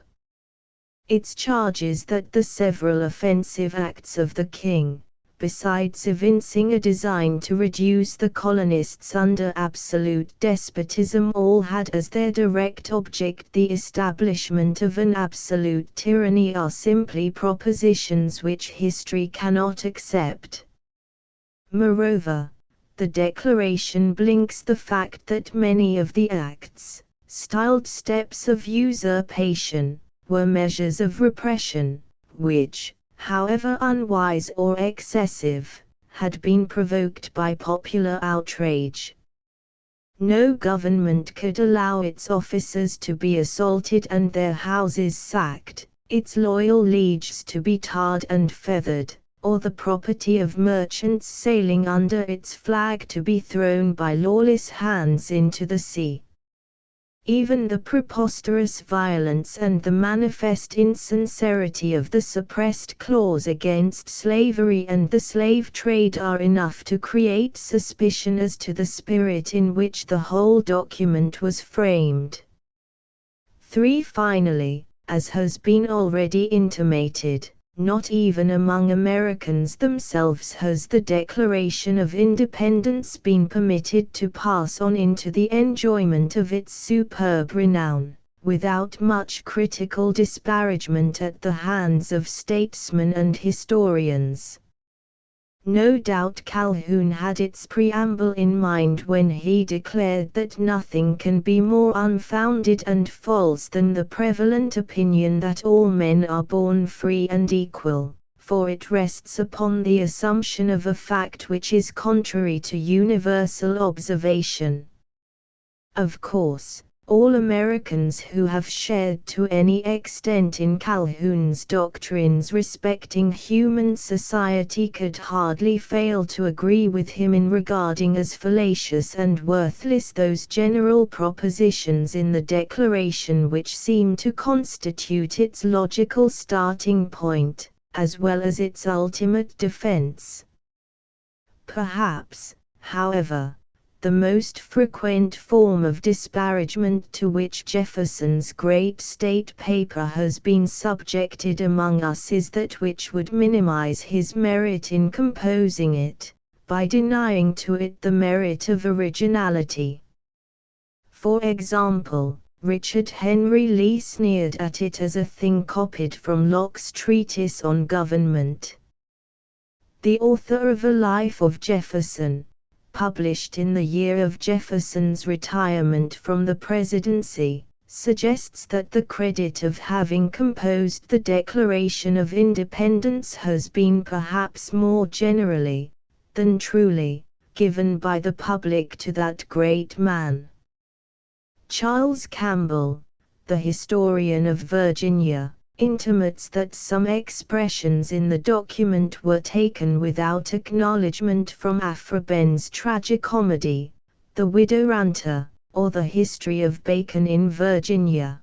It charges that the several offensive acts of the king, besides evincing a design to reduce the colonists under absolute despotism, all had as their direct object the establishment of an absolute tyranny, are simply propositions which history cannot accept. Moreover, the declaration blinks the fact that many of the acts, styled steps of usurpation, were measures of repression, which, however unwise or excessive, had been provoked by popular outrage. No government could allow its officers to be assaulted and their houses sacked, its loyal lieges to be tarred and feathered, or the property of merchants sailing under its flag to be thrown by lawless hands into the sea. Even the preposterous violence and the manifest insincerity of the suppressed clause against slavery and the slave trade are enough to create suspicion as to the spirit in which the whole document was framed. 3. Finally, as has been already intimated, not even among Americans themselves has the Declaration of Independence been permitted to pass on into the enjoyment of its superb renown, without much critical disparagement at the hands of statesmen and historians. No doubt Calhoun had its preamble in mind when he declared that nothing can be more unfounded and false than the prevalent opinion that all men are born free and equal, for it rests upon the assumption of a fact which is contrary to universal observation. Of course, all Americans who have shared to any extent in Calhoun's doctrines respecting human society could hardly fail to agree with him in regarding as fallacious and worthless those general propositions in the Declaration which seem to constitute its logical starting point, as well as its ultimate defense. Perhaps, however, the most frequent form of disparagement to which Jefferson's great state paper has been subjected among us is that which would minimize his merit in composing it, by denying to it the merit of originality. For example, Richard Henry Lee sneered at it as a thing copied from Locke's treatise on government. The author of A Life of Jefferson, published in the year of Jefferson's retirement from the presidency, suggests that the credit of having composed the Declaration of Independence has been perhaps more generally, than truly, given by the public to that great man. Charles Campbell, the historian of Virginia, intimates that some expressions in the document were taken without acknowledgement from Aphraben's tragicomedy, The Widow-Ranter, or the History of Bacon in Virginia.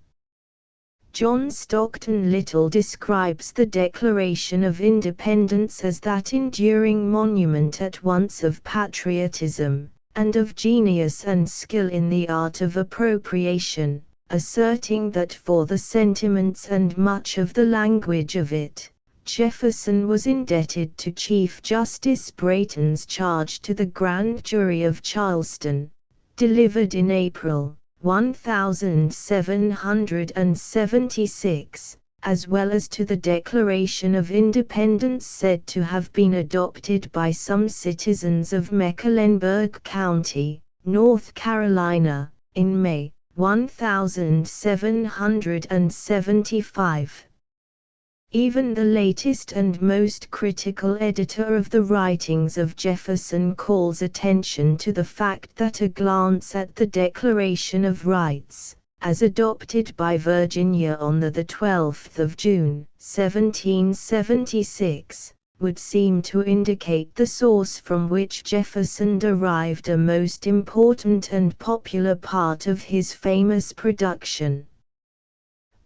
John Stockton Little describes the Declaration of Independence as that enduring monument at once of patriotism, and of genius and skill in the art of appropriation, asserting that for the sentiments and much of the language of it, Jefferson was indebted to Chief Justice Brayton's charge to the Grand Jury of Charleston, delivered in April 1776, as well as to the Declaration of Independence said to have been adopted by some citizens of Mecklenburg County, North Carolina, in May 1775. Even the latest and most critical editor of the writings of Jefferson calls attention to the fact that a glance at the Declaration of Rights, as adopted by Virginia on the 12th of June, 1776, would seem to indicate the source from which Jefferson derived a most important and popular part of his famous production.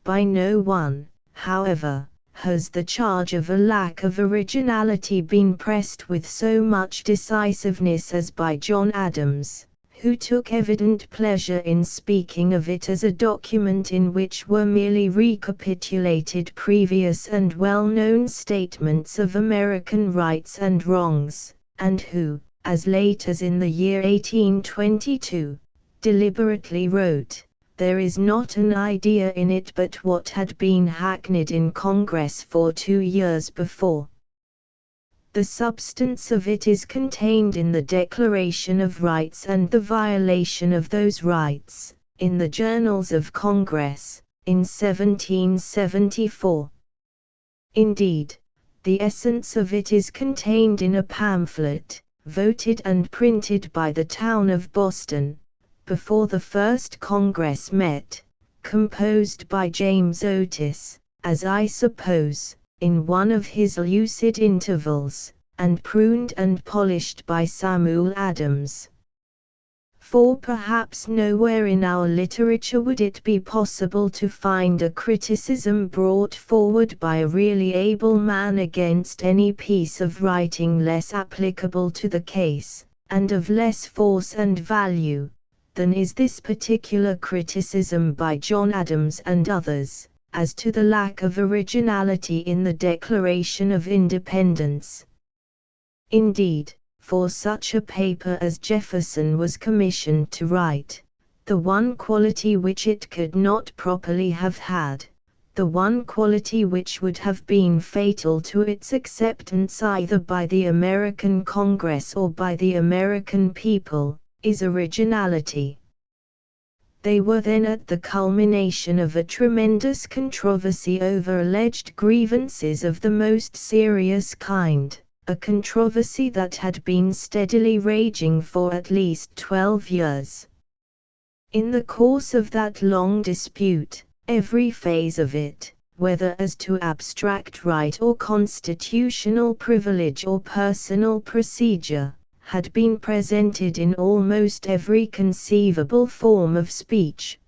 By no one, however, has the charge of a lack of originality been pressed with so much decisiveness as by John Adams, who took evident pleasure in speaking of it as a document in which were merely recapitulated previous and well-known statements of American rights and wrongs, and who, as late as in the year 1822, deliberately wrote, "There is not an idea in it but what had been hackneyed in Congress for 2 years before." The substance of it is contained in the Declaration of Rights and the violation of those rights, in the Journals of Congress, in 1774. Indeed, the essence of it is contained in a pamphlet, voted and printed by the town of Boston, before the first Congress met, composed by James Otis, as I suppose, in one of his lucid intervals, and pruned and polished by Samuel Adams. For perhaps nowhere in our literature would it be possible to find a criticism brought forward by a really able man against any piece of writing less applicable to the case, and of less force and value, than is this particular criticism by John Adams and others, as to the lack of originality in the Declaration of Independence. Indeed, for such a paper as Jefferson was commissioned to write, the one quality which it could not properly have had, the one quality which would have been fatal to its acceptance either by the American Congress or by the American people, is originality. They were then at the culmination of a tremendous controversy over alleged grievances of the most serious kind, a controversy that had been steadily raging for at least 12 years. In the course of that long dispute, every phase of it, whether as to abstract right or constitutional privilege or personal procedure, had been presented in almost every conceivable form of speech.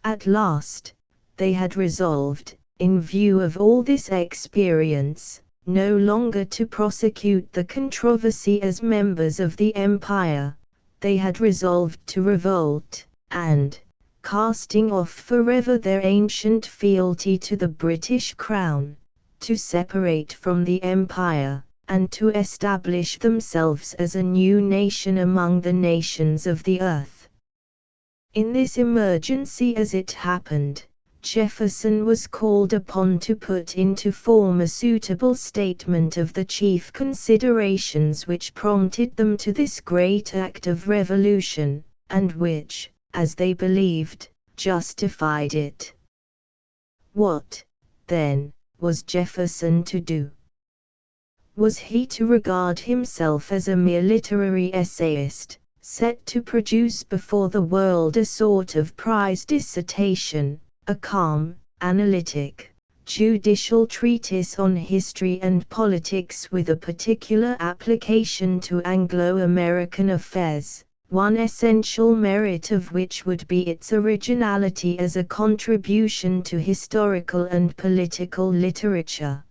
At last, they had resolved, in view of all this experience, no longer to prosecute the controversy as members of the Empire. They had resolved to revolt, and, casting off forever their ancient fealty to the British Crown, to separate from the Empire, and to establish themselves as a new nation among the nations of the earth. In this emergency, as it happened, Jefferson was called upon to put into form a suitable statement of the chief considerations which prompted them to this great act of revolution, and which, as they believed, justified it. What, then, was Jefferson to do? Was he to regard himself as a mere literary essayist, set to produce before the world a sort of prize dissertation, a calm, analytic, judicial treatise on history and politics with a particular application to Anglo-American affairs, one essential merit of which would be its originality as a contribution to historical and political literature?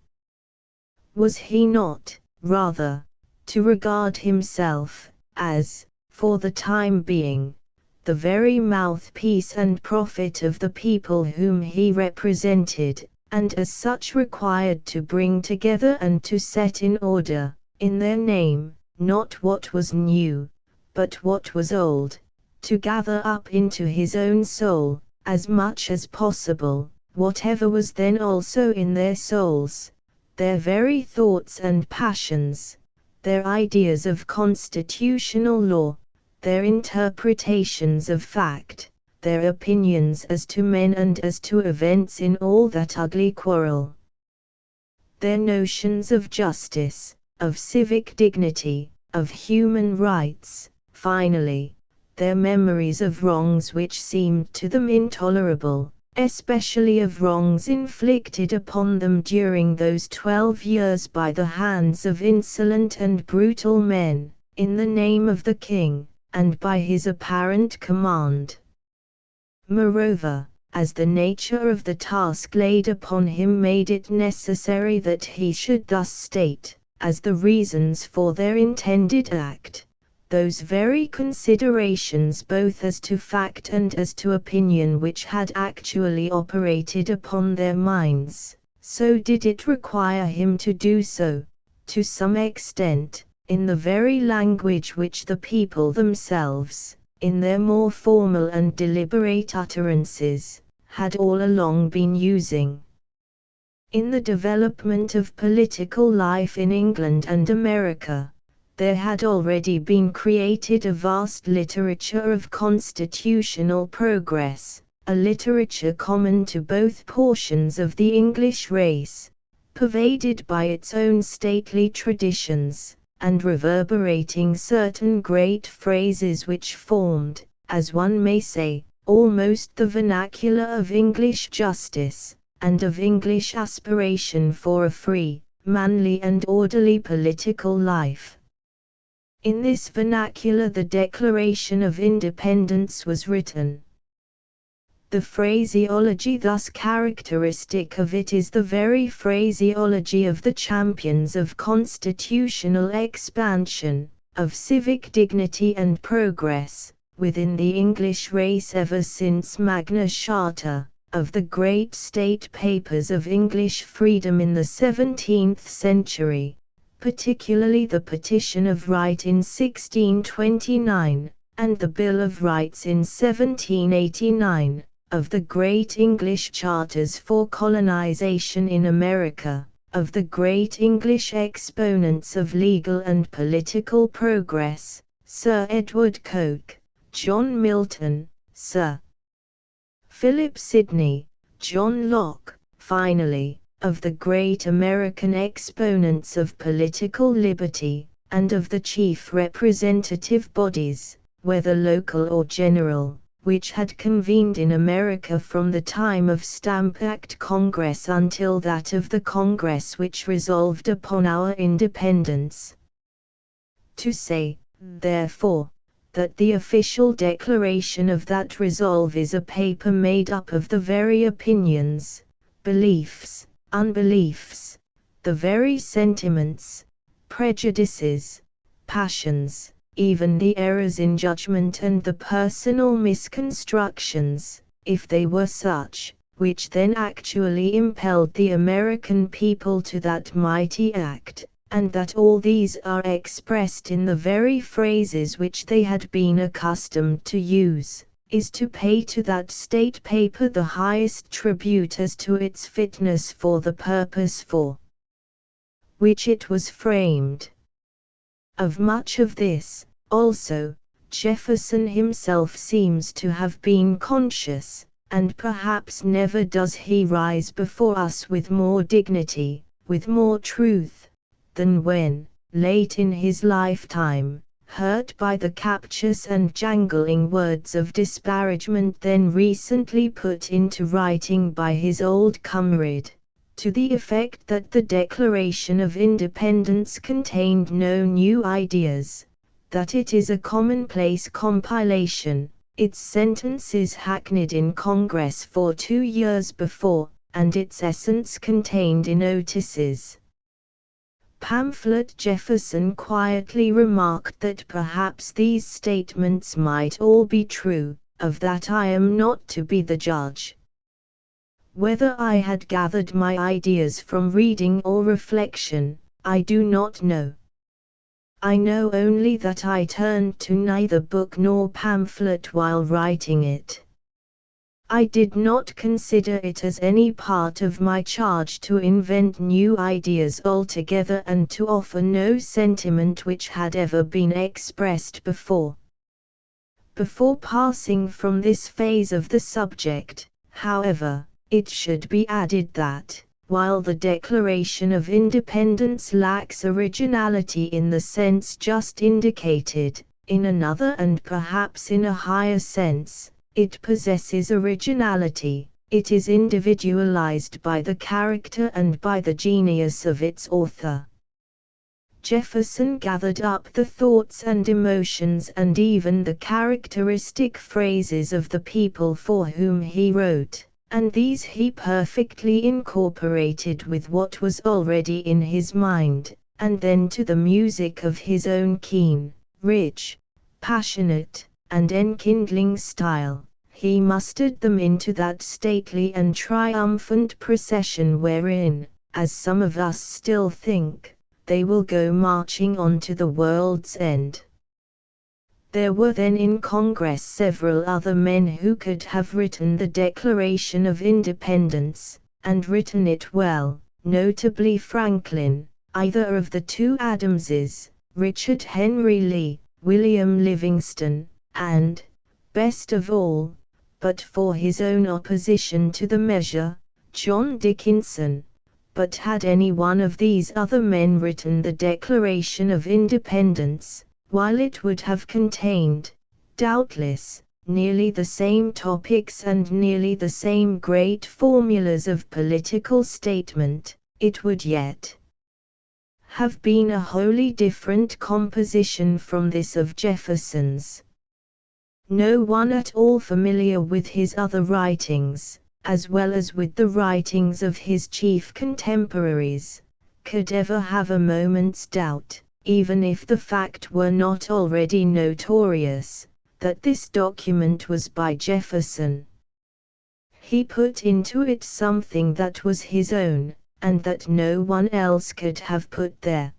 Was he not, rather, to regard himself, as, for the time being, the very mouthpiece and prophet of the people whom he represented, and as such required to bring together and to set in order, in their name, not what was new, but what was old, to gather up into his own soul, as much as possible, whatever was then also in their souls, their very thoughts and passions, their ideas of constitutional law, their interpretations of fact, their opinions as to men and as to events in all that ugly quarrel, their notions of justice, of civic dignity, of human rights, finally, their memories of wrongs which seemed to them intolerable, especially of wrongs inflicted upon them during those 12 years by the hands of insolent and brutal men, in the name of the king, and by his apparent command. Moreover, as the nature of the task laid upon him made it necessary that he should thus state, as the reasons for their intended act, those very considerations both as to fact and as to opinion which had actually operated upon their minds, so did it require him to do so, to some extent, in the very language which the people themselves, in their more formal and deliberate utterances, had all along been using. In the development of political life in England and America, there had already been created a vast literature of constitutional progress, a literature common to both portions of the English race, pervaded by its own stately traditions, and reverberating certain great phrases which formed, as one may say, almost the vernacular of English justice, and of English aspiration for a free, manly and orderly political life. In this vernacular the Declaration of Independence was written. The phraseology thus characteristic of it is the very phraseology of the champions of constitutional expansion, of civic dignity and progress, within the English race ever since Magna Charta, of the great state papers of English freedom in the 17th century, particularly the Petition of Right in 1629, and the Bill of Rights in 1789, of the great English charters for colonization in America, of the great English exponents of legal and political progress, Sir Edward Coke, John Milton, Sir Philip Sidney, John Locke, finally, of the great American exponents of political liberty, and of the chief representative bodies, whether local or general, which had convened in America from the time of Stamp Act Congress until that of the Congress which resolved upon our independence. To say, therefore, that the official declaration of that resolve is a paper made up of the very opinions, beliefs, unbeliefs, the very sentiments, prejudices, passions, even the errors in judgment and the personal misconstructions, if they were such, which then actually impelled the American people to that mighty act, and that all these are expressed in the very phrases which they had been accustomed to use, is to pay to that state paper the highest tribute as to its fitness for the purpose for which it was framed. Of much of this, also, Jefferson himself seems to have been conscious, and perhaps never does he rise before us with more dignity, with more truth, than when, late in his lifetime, hurt by the captious and jangling words of disparagement then recently put into writing by his old comrade, to the effect that the Declaration of Independence contained no new ideas, that it is a commonplace compilation, its sentences hackneyed in Congress for 2 years before, and its essence contained in notices. Pamphlet Jefferson quietly remarked that perhaps these statements might all be true, of that I am not to be the judge. Whether I had gathered my ideas from reading or reflection, I do not know. I know only that I turned to neither book nor pamphlet while writing it. I did not consider it as any part of my charge to invent new ideas altogether and to offer no sentiment which had ever been expressed before. Before passing from this phase of the subject, however, it should be added that, while the Declaration of Independence lacks originality in the sense just indicated, in another and perhaps in a higher sense, it possesses originality. It is individualized by the character and by the genius of its author. Jefferson gathered up the thoughts and emotions and even the characteristic phrases of the people for whom he wrote, and these he perfectly incorporated with what was already in his mind, and then to the music of his own keen, rich, passionate, and enkindling style, he mustered them into that stately and triumphant procession wherein, as some of us still think, they will go marching on to the world's end. There were then in Congress several other men who could have written the Declaration of Independence, and written it well, notably Franklin, either of the two Adamses, Richard Henry Lee, William Livingston, and, best of all, but for his own opposition to the measure, John Dickinson. But had any one of these other men written the Declaration of Independence, while it would have contained, doubtless, nearly the same topics and nearly the same great formulas of political statement, it would yet have been a wholly different composition from this of Jefferson's. No one at all familiar with his other writings, as well as with the writings of his chief contemporaries, could ever have a moment's doubt, even if the fact were not already notorious, that this document was by Jefferson. He put into it something that was his own, and that no one else could have put there.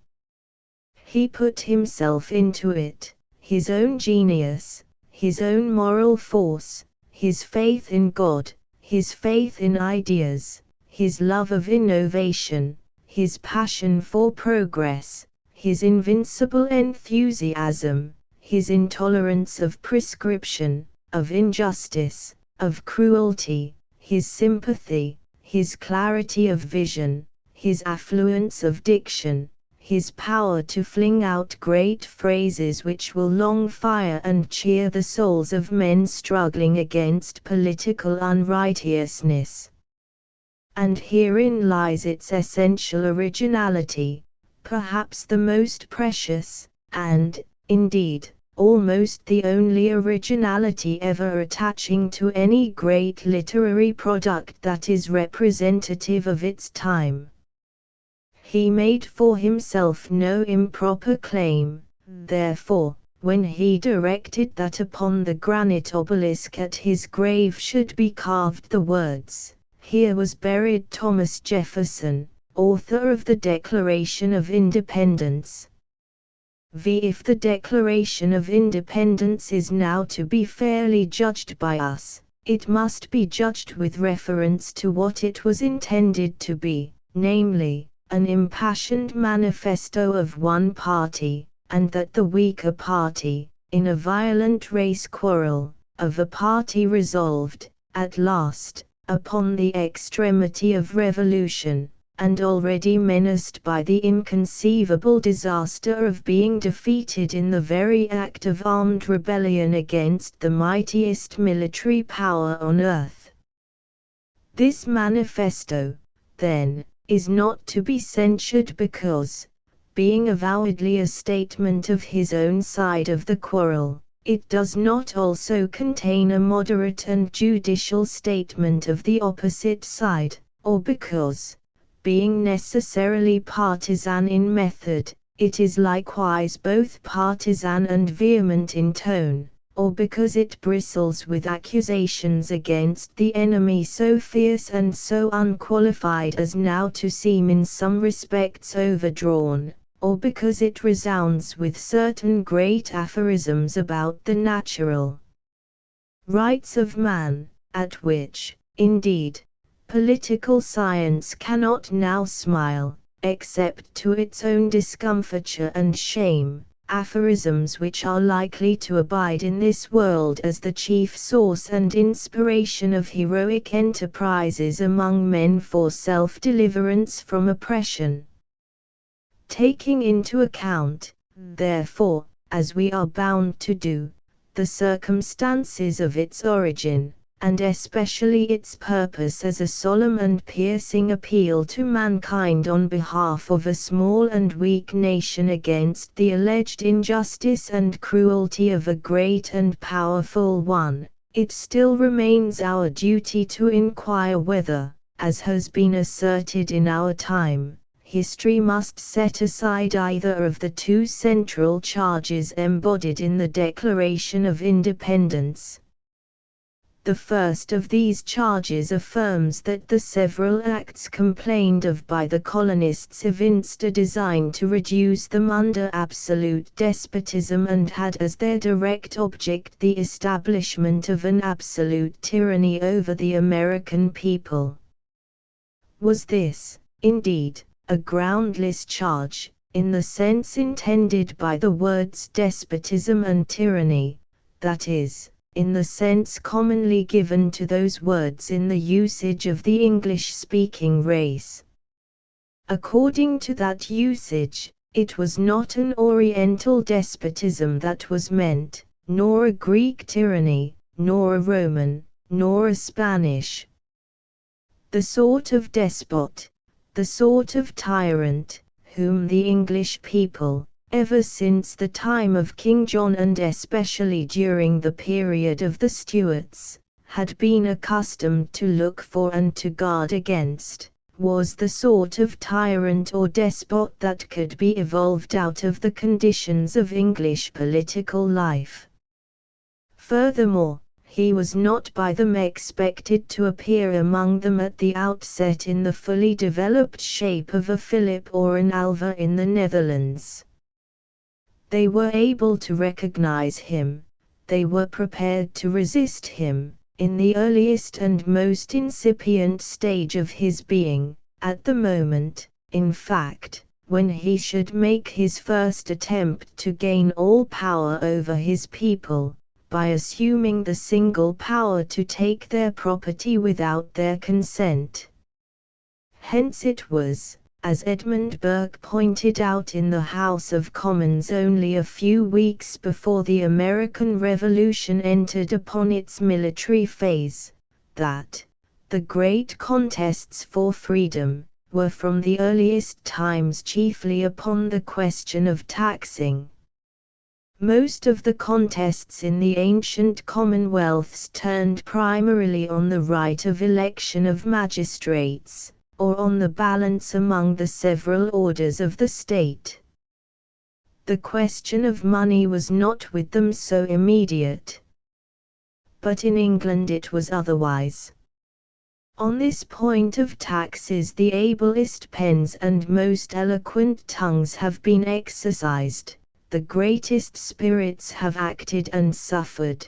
He put himself into it, his own genius, his own moral force, his faith in God, his faith in ideas, his love of innovation, his passion for progress, his invincible enthusiasm, his intolerance of prescription, of injustice, of cruelty, his sympathy, his clarity of vision, his affluence of diction, his power to fling out great phrases which will long fire and cheer the souls of men struggling against political unrighteousness. And herein lies its essential originality, perhaps the most precious, and, indeed, almost the only originality ever attaching to any great literary product that is representative of its time. He made for himself no improper claim, therefore, when he directed that upon the granite obelisk at his grave should be carved the words, "Here was buried Thomas Jefferson, author of the Declaration of Independence." If the Declaration of Independence is now to be fairly judged by us, it must be judged with reference to what it was intended to be, namely, an impassioned manifesto of one party, and that the weaker party, in a violent race quarrel, of a party resolved, at last, upon the extremity of revolution, and already menaced by the inconceivable disaster of being defeated in the very act of armed rebellion against the mightiest military power on earth. This manifesto, then, is not to be censured because, being avowedly a statement of his own side of the quarrel, it does not also contain a moderate and judicial statement of the opposite side, or because, being necessarily partisan in method, it is likewise both partisan and vehement in tone, or because it bristles with accusations against the enemy so fierce and so unqualified as now to seem in some respects overdrawn, or because it resounds with certain great aphorisms about the natural rights of man, at which, indeed, political science cannot now smile, except to its own discomfiture and shame. Aphorisms which are likely to abide in this world as the chief source and inspiration of heroic enterprises among men for self-deliverance from oppression. Taking into account, therefore, as we are bound to do, the circumstances of its origin, and especially its purpose as a solemn and piercing appeal to mankind on behalf of a small and weak nation against the alleged injustice and cruelty of a great and powerful one, it still remains our duty to inquire whether, as has been asserted in our time, history must set aside either of the two central charges embodied in the Declaration of Independence. The first of these charges affirms that the several acts complained of by the colonists evinced a design to reduce them under absolute despotism and had as their direct object the establishment of an absolute tyranny over the American people. Was this, indeed, a groundless charge, in the sense intended by the words despotism and tyranny, that is, in the sense commonly given to those words in the usage of the English-speaking race? According to that usage, it was not an Oriental despotism that was meant, nor a Greek tyranny, nor a Roman, nor a Spanish. The sort of despot, the sort of tyrant, whom the English people, ever since the time of King John and especially during the period of the Stuarts, had been accustomed to look for and to guard against, was the sort of tyrant or despot that could be evolved out of the conditions of English political life. Furthermore, he was not by them expected to appear among them at the outset in the fully developed shape of a Philip or an Alva in the Netherlands. They were able to recognize him, they were prepared to resist him, in the earliest and most incipient stage of his being, at the moment, in fact, when he should make his first attempt to gain all power over his people, by assuming the single power to take their property without their consent. Hence it was, as Edmund Burke pointed out in the House of Commons only a few weeks before the American Revolution entered upon its military phase, that the great contests for freedom were from the earliest times chiefly upon the question of taxing. Most of the contests in the ancient commonwealths turned primarily on the right of election of magistrates, or on the balance among the several orders of the state. The question of money was not with them so immediate. But in England it was otherwise. On this point of taxes the ablest pens and most eloquent tongues have been exercised, the greatest spirits have acted and suffered.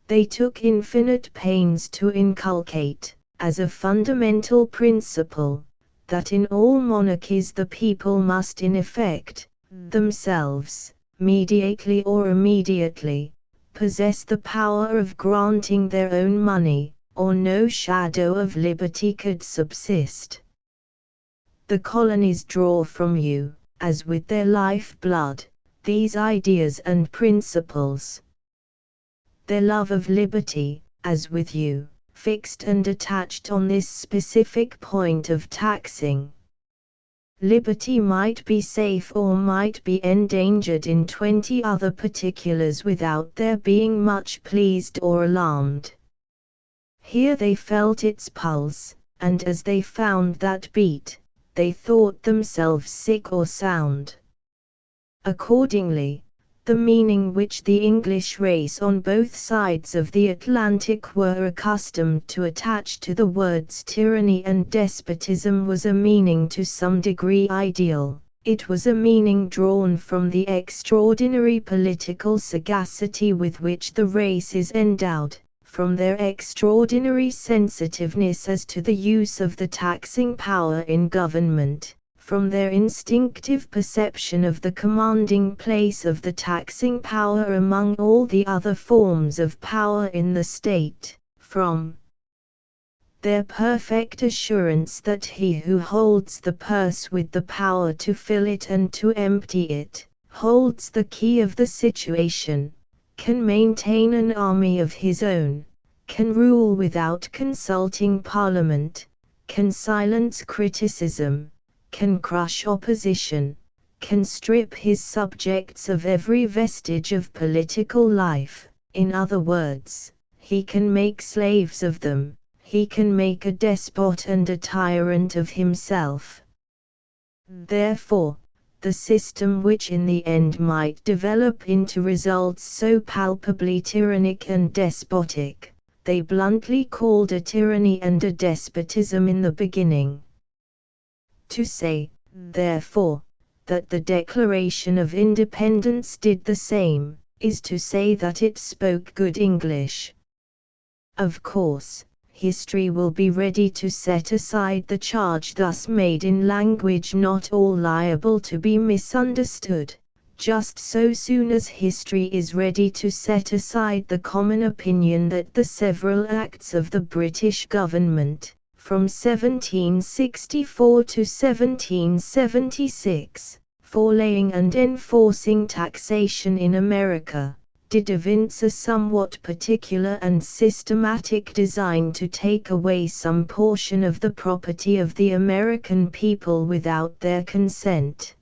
They took infinite pains to inculcate, as a fundamental principle, that in all monarchies the people must in effect, themselves, mediately or immediately, possess the power of granting their own money, or no shadow of liberty could subsist. The colonies draw from you, as with their life-blood, these ideas and principles. Their love of liberty, as with you, fixed and attached on this specific point of taxing. Liberty might be safe or might be endangered in 20 other particulars without their being much pleased or alarmed. Here they felt its pulse, and as they found that beat, they thought themselves sick or sound. Accordingly, the meaning which the English race on both sides of the Atlantic were accustomed to attach to the words tyranny and despotism was a meaning to some degree ideal. It was a meaning drawn from the extraordinary political sagacity with which the race is endowed, from their extraordinary sensitiveness as to the use of the taxing power in government, from their instinctive perception of the commanding place of the taxing power among all the other forms of power in the state, from their perfect assurance that he who holds the purse with the power to fill it and to empty it, holds the key of the situation, can maintain an army of his own, can rule without consulting Parliament, can silence criticism, can crush opposition, can strip his subjects of every vestige of political life. In other words, he can make slaves of them, he can make a despot and a tyrant of himself. Therefore, the system which in the end might develop into results so palpably tyrannic and despotic, they bluntly called a tyranny and a despotism in the beginning. To say, therefore, that the Declaration of Independence did the same, is to say that it spoke good English. Of course, history will be ready to set aside the charge thus made in language not all liable to be misunderstood, just so soon as history is ready to set aside the common opinion that the several acts of the British government, from 1764 to 1776, for laying and enforcing taxation in America, did evince a somewhat particular and systematic design to take away some portion of the property of the American people without their consent.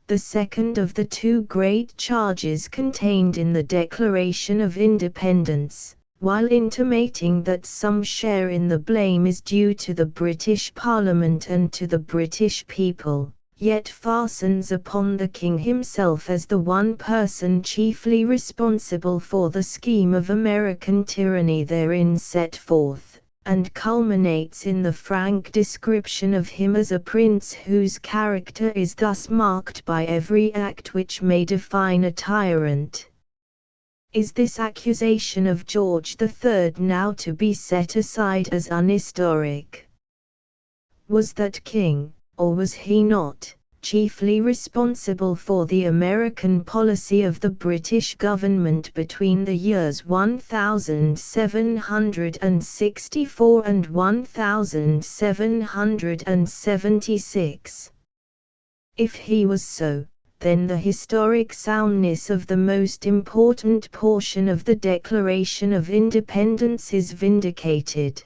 The second of the two great charges contained in the Declaration of Independence, while intimating that some share in the blame is due to the British Parliament and to the British people, yet fastens upon the King himself as the one person chiefly responsible for the scheme of American tyranny therein set forth, and culminates in the frank description of him as a prince whose character is thus marked by every act which may define a tyrant. Is this accusation of George III now to be set aside as unhistoric? Was that king, or was he not, chiefly responsible for the American policy of the British government between the years 1764 and 1776? If he was so, then the historic soundness of the most important portion of the Declaration of Independence is vindicated.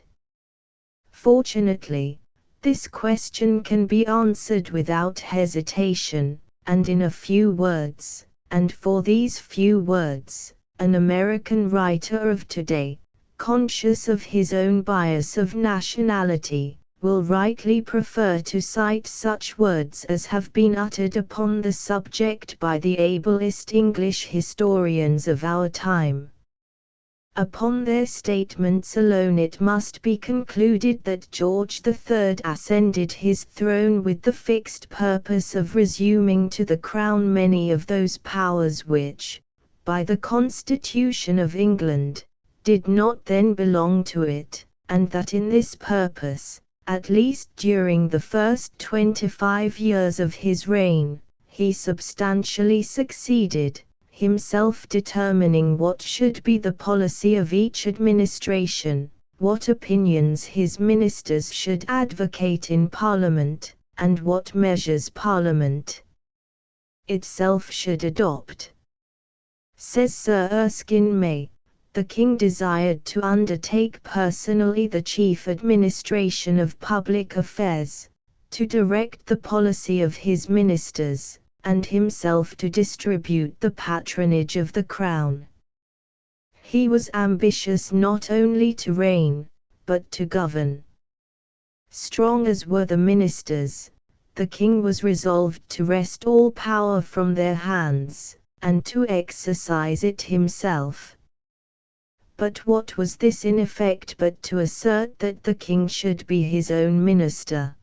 Fortunately, this question can be answered without hesitation, and in a few words, and for these few words, an American writer of today, conscious of his own bias of nationality, will rightly prefer to cite such words as have been uttered upon the subject by the ablest English historians of our time. Upon their statements alone it must be concluded that George III ascended his throne with the fixed purpose of resuming to the crown many of those powers which, by the Constitution of England, did not then belong to it, and that in this purpose, at least during the first 25 years of his reign, he substantially succeeded, himself determining what should be the policy of each administration, what opinions his ministers should advocate in Parliament, and what measures Parliament itself should adopt. Says Sir Erskine May, the King desired to undertake personally the chief administration of public affairs, to direct the policy of his ministers, and himself to distribute the patronage of the crown. He was ambitious not only to reign, but to govern. Strong as were the ministers, the king was resolved to wrest all power from their hands, and to exercise it himself. But what was this in effect but to assert that the king should be his own minister?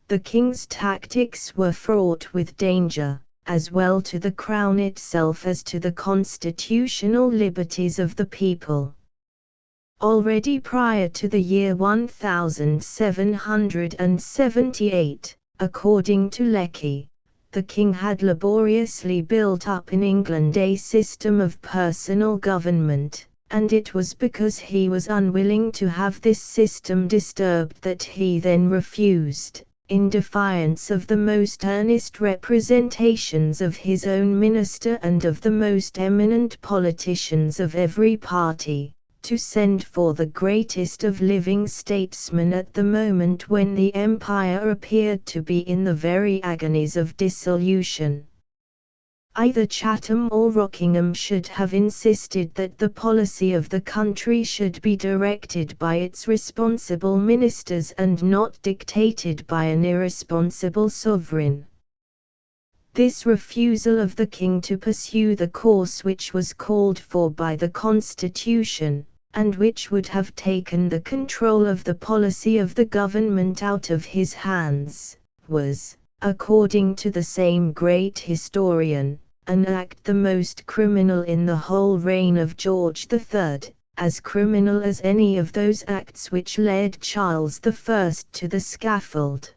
The king's tactics were fraught with danger, as well to the crown itself as to the constitutional liberties of the people. Already prior to the year 1778, according to Lecky, the king had laboriously built up in England a system of personal government, and it was because he was unwilling to have this system disturbed that he then refused, in defiance of the most earnest representations of his own minister and of the most eminent politicians of every party, to send for the greatest of living statesmen at the moment when the empire appeared to be in the very agonies of dissolution. Either Chatham or Rockingham should have insisted that the policy of the country should be directed by its responsible ministers and not dictated by an irresponsible sovereign. This refusal of the king to pursue the course which was called for by the Constitution, and which would have taken the control of the policy of the government out of his hands, was, according to the same great historian, an act the most criminal in the whole reign of George III, as criminal as any of those acts which led Charles I to the scaffold.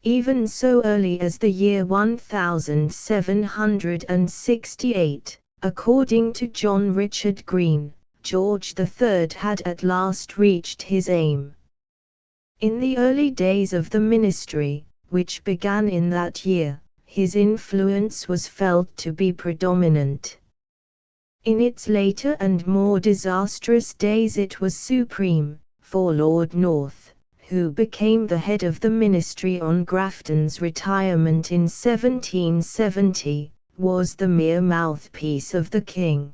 Even so early as the year 1768, according to John Richard Green, George III had at last reached his aim. In the early days of the ministry, which began in that year, his influence was felt to be predominant. In its later and more disastrous days it was supreme, for Lord North, who became the head of the ministry on Grafton's retirement in 1770, was the mere mouthpiece of the king.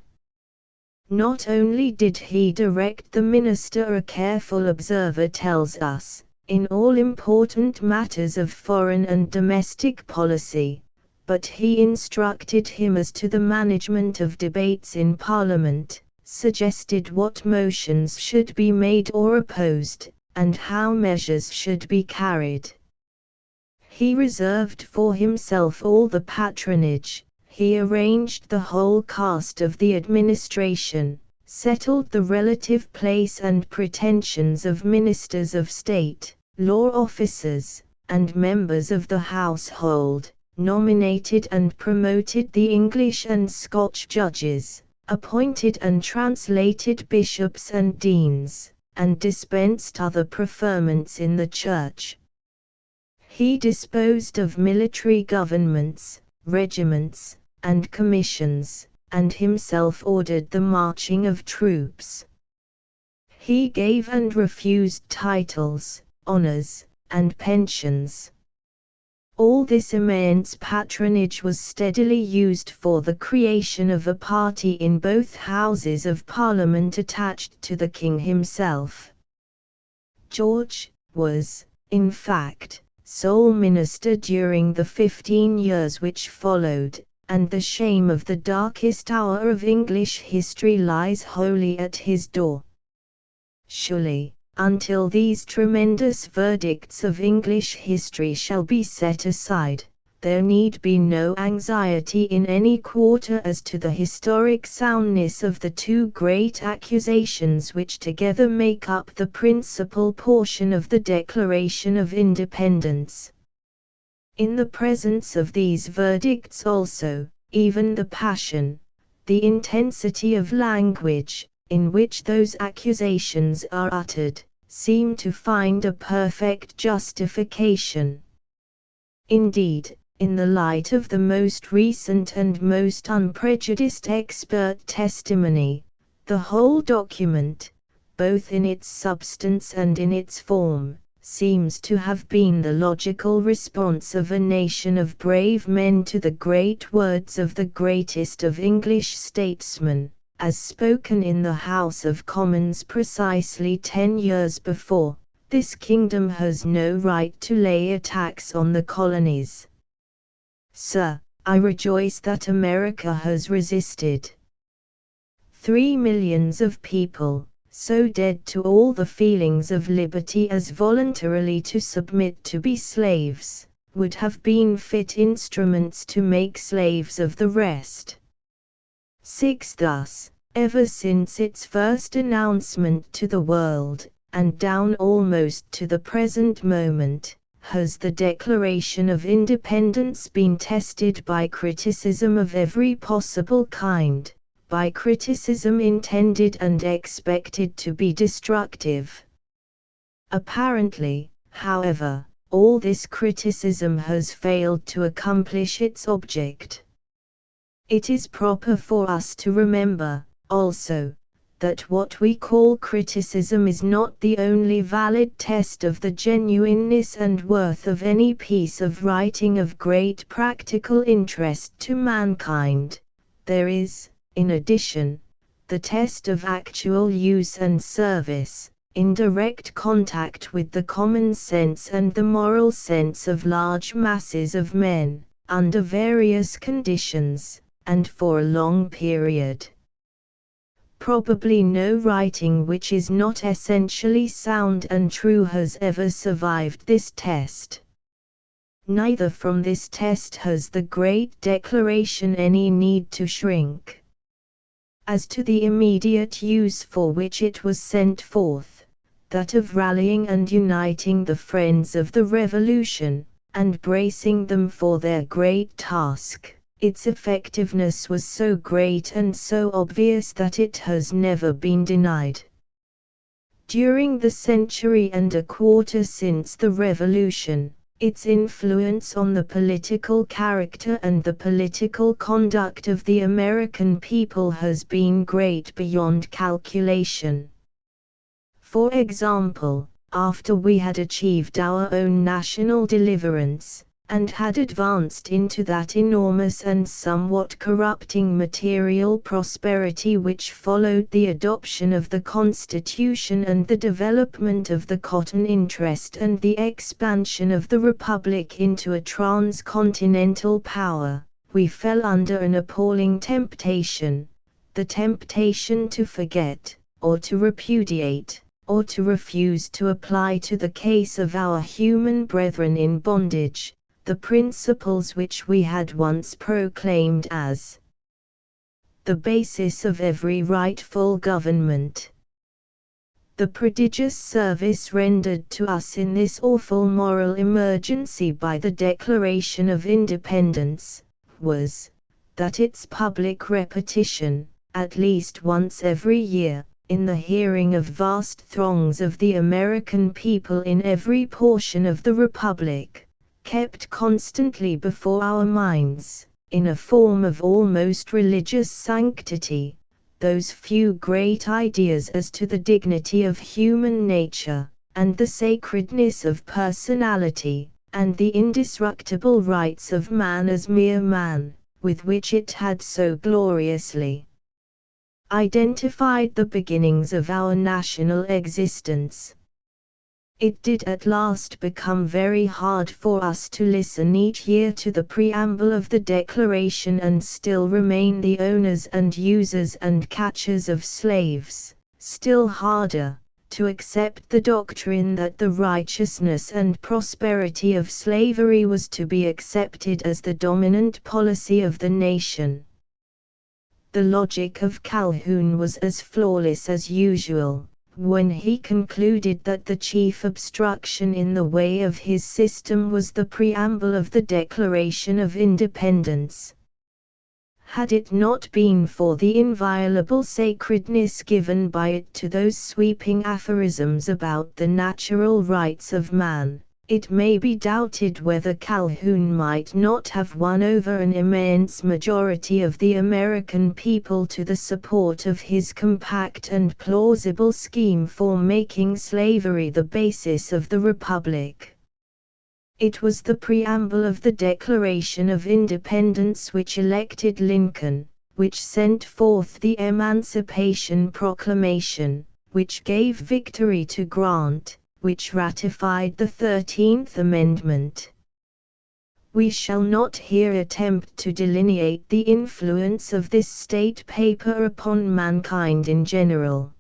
Not only did he direct the minister, a careful observer tells us, in all important matters of foreign and domestic policy, but he instructed him as to the management of debates in Parliament, suggested what motions should be made or opposed, and how measures should be carried. He reserved for himself all the patronage, he arranged the whole cast of the administration, settled the relative place and pretensions of ministers of state, law officers, and members of the household, nominated and promoted the English and Scotch judges, appointed and translated bishops and deans, and dispensed other preferments in the church. He disposed of military governments, regiments, and commissions, and himself ordered the marching of troops. He gave and refused titles, honors, and pensions. All this immense patronage was steadily used for the creation of a party in both Houses of Parliament attached to the king himself. George was, in fact, sole minister during the 15 years which followed, and the shame of the darkest hour of English history lies wholly at his door. Surely, until these tremendous verdicts of English history shall be set aside, there need be no anxiety in any quarter as to the historic soundness of the two great accusations which together make up the principal portion of the Declaration of Independence. In the presence of these verdicts also, even the passion, the intensity of language, in which those accusations are uttered, seem to find a perfect justification. Indeed, in the light of the most recent and most unprejudiced expert testimony, the whole document, both in its substance and in its form, seems to have been the logical response of a nation of brave men to the great words of the greatest of English statesmen, as spoken in the House of Commons precisely 10 years before: "This kingdom has no right to lay a tax on the colonies. Sir, I rejoice that America has resisted. 3 millions of people, so dead to all the feelings of liberty as voluntarily to submit to be slaves, would have been fit instruments to make slaves of the rest." 6. Thus, ever since its first announcement to the world, and down almost to the present moment, has the Declaration of Independence been tested by criticism of every possible kind, by criticism intended and expected to be destructive. Apparently, however, all this criticism has failed to accomplish its object. It is proper for us to remember, also, that what we call criticism is not the only valid test of the genuineness and worth of any piece of writing of great practical interest to mankind. There is, in addition, the test of actual use and service, in direct contact with the common sense and the moral sense of large masses of men, under various conditions, and for a long period. Probably no writing which is not essentially sound and true has ever survived this test. Neither from this test has the Great Declaration any need to shrink. As to the immediate use for which it was sent forth, that of rallying and uniting the friends of the Revolution, and bracing them for their great task, its effectiveness was so great and so obvious that it has never been denied. During the century and a quarter since the Revolution, its influence on the political character and the political conduct of the American people has been great beyond calculation. For example, after we had achieved our own national deliverance, and had advanced into that enormous and somewhat corrupting material prosperity which followed the adoption of the Constitution and the development of the cotton interest and the expansion of the Republic into a transcontinental power, we fell under an appalling temptation, the temptation to forget, or to repudiate, or to refuse to apply to the case of our human brethren in bondage, the principles which we had once proclaimed as the basis of every rightful government. The prodigious service rendered to us in this awful moral emergency by the Declaration of Independence, was, that its public repetition, at least once every year, in the hearing of vast throngs of the American people in every portion of the Republic, kept constantly before our minds, in a form of almost religious sanctity, those few great ideas as to the dignity of human nature, and the sacredness of personality, and the indestructible rights of man as mere man, with which it had so gloriously identified the beginnings of our national existence. It did at last become very hard for us to listen each year to the preamble of the Declaration and still remain the owners and users and catchers of slaves, still harder, to accept the doctrine that the righteousness and prosperity of slavery was to be accepted as the dominant policy of the nation. The logic of Calhoun was as flawless as usual, when he concluded that the chief obstruction in the way of his system was the preamble of the Declaration of Independence. Had it not been for the inviolable sacredness given by it to those sweeping aphorisms about the natural rights of man, it may be doubted whether Calhoun might not have won over an immense majority of the American people to the support of his compact and plausible scheme for making slavery the basis of the Republic. It was the preamble of the Declaration of Independence which elected Lincoln, which sent forth the Emancipation Proclamation, which gave victory to Grant, which ratified the 13th Amendment. We shall not here attempt to delineate the influence of this state paper upon mankind in general.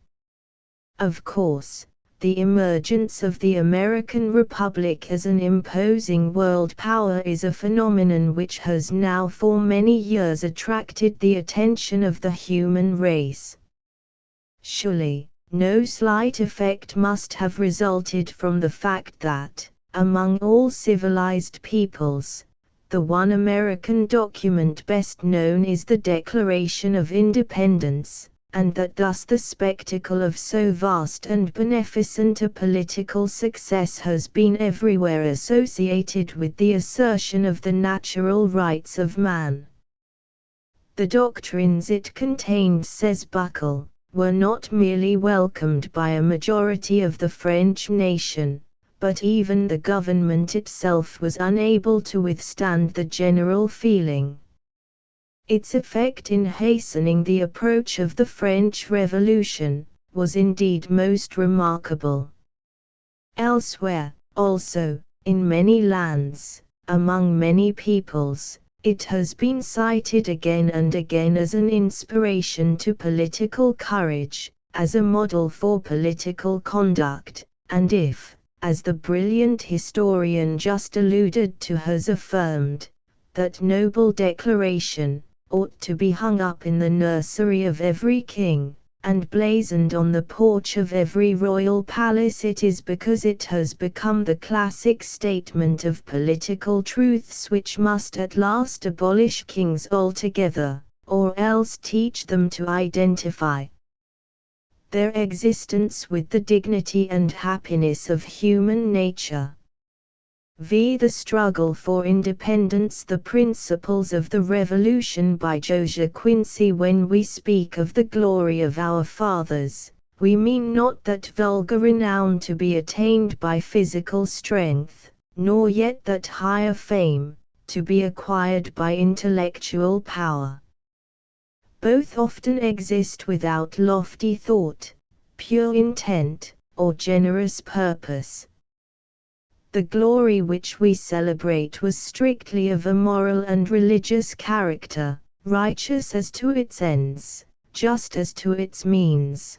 Of course, the emergence of the American Republic as an imposing world power is a phenomenon which has now for many years attracted the attention of the human race. Surely, no slight effect must have resulted from the fact that, among all civilized peoples, the one American document best known is the Declaration of Independence, and that thus the spectacle of so vast and beneficent a political success has been everywhere associated with the assertion of the natural rights of man. The doctrines it contained, says Buckle, were not merely welcomed by a majority of the French nation, but even the government itself was unable to withstand the general feeling. Its effect in hastening the approach of the French Revolution was indeed most remarkable. Elsewhere, also, in many lands, among many peoples, it has been cited again and again as an inspiration to political courage, as a model for political conduct, and if, as the brilliant historian just alluded to has affirmed, that noble declaration ought to be hung up in the nursery of every king, and blazoned on the porch of every royal palace, it is because it has become the classic statement of political truths which must at last abolish kings altogether, or else teach them to identify their existence with the dignity and happiness of human nature. V. The Struggle for Independence. The Principles of the Revolution by Josiah Quincy. When we speak of the glory of our fathers, we mean not that vulgar renown to be attained by physical strength, nor yet that higher fame, to be acquired by intellectual power. Both often exist without lofty thought, pure intent, or generous purpose. The glory which we celebrate was strictly of a moral and religious character, righteous as to its ends, just as to its means.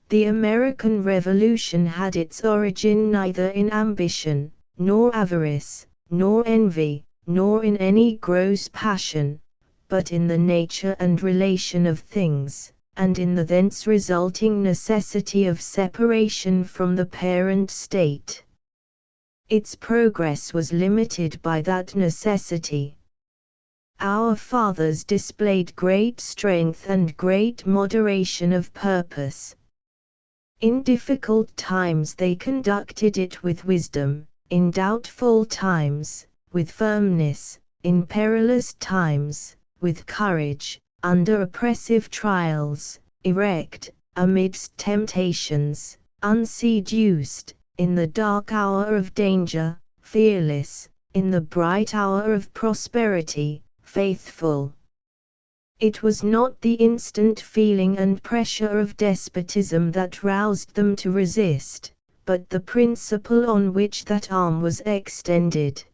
The American Revolution had its origin neither in ambition, nor avarice, nor envy, nor in any gross passion, but in the nature and relation of things, and in the thence resulting necessity of separation from the parent state. Its progress was limited by that necessity. Our fathers displayed great strength and great moderation of purpose. In difficult times they conducted it with wisdom, in doubtful times, with firmness, in perilous times, with courage, under oppressive trials, erect, amidst temptations, unseduced, in the dark hour of danger, fearless, in the bright hour of prosperity, faithful. It was not the instant feeling and pressure of despotism that roused them to resist, but the principle on which that arm was extended.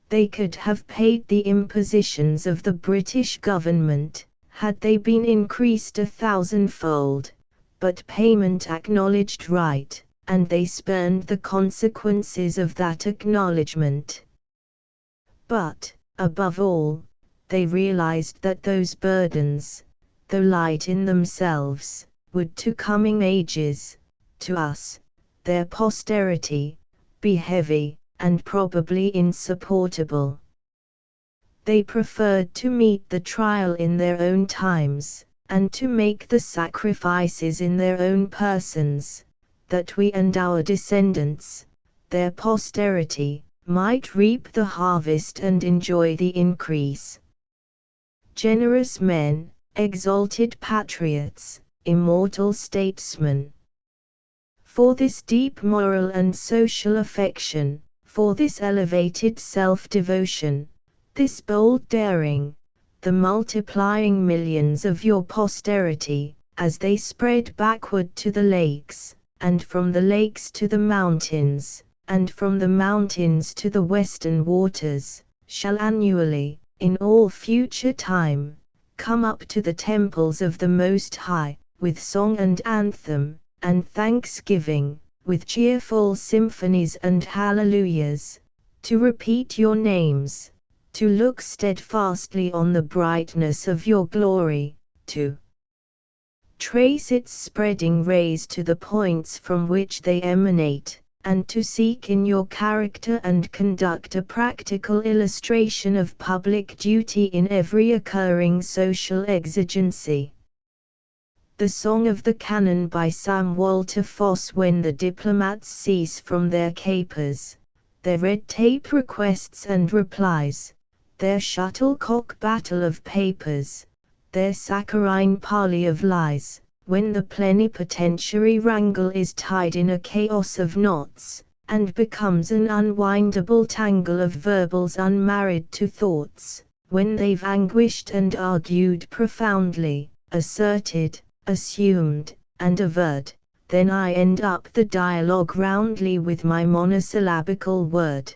They could have paid the impositions of the British government, had they been increased 1,000-fold, but payment acknowledged right, and they spurned the consequences of that acknowledgment. But, above all, they realized that those burdens, though light in themselves, would to coming ages, to us, their posterity, be heavy, and probably insupportable. They preferred to meet the trial in their own times, and to make the sacrifices in their own persons, that we and our descendants, their posterity, might reap the harvest and enjoy the increase. Generous men, exalted patriots, immortal statesmen. For this deep moral and social affection, for this elevated self-devotion, this bold daring, the multiplying millions of your posterity, as they spread backward to the lakes, and from the lakes to the mountains, and from the mountains to the western waters, shall annually, in all future time, come up to the temples of the Most High, with song and anthem, and thanksgiving, with cheerful symphonies and hallelujahs, to repeat your names, to look steadfastly on the brightness of your glory, to trace its spreading rays to the points from which they emanate, and to seek in your character and conduct a practical illustration of public duty in every occurring social exigency. The Song of the Cannon by Sam Walter Foss. When the diplomats cease from their capers, their red tape requests and replies, their shuttlecock battle of papers, their saccharine parley of lies, when the plenipotentiary wrangle is tied in a chaos of knots, and becomes an unwindable tangle of verbals unmarried to thoughts, when they've anguished and argued profoundly, asserted, assumed, and averred, then I end up the dialogue roundly with my monosyllabical word.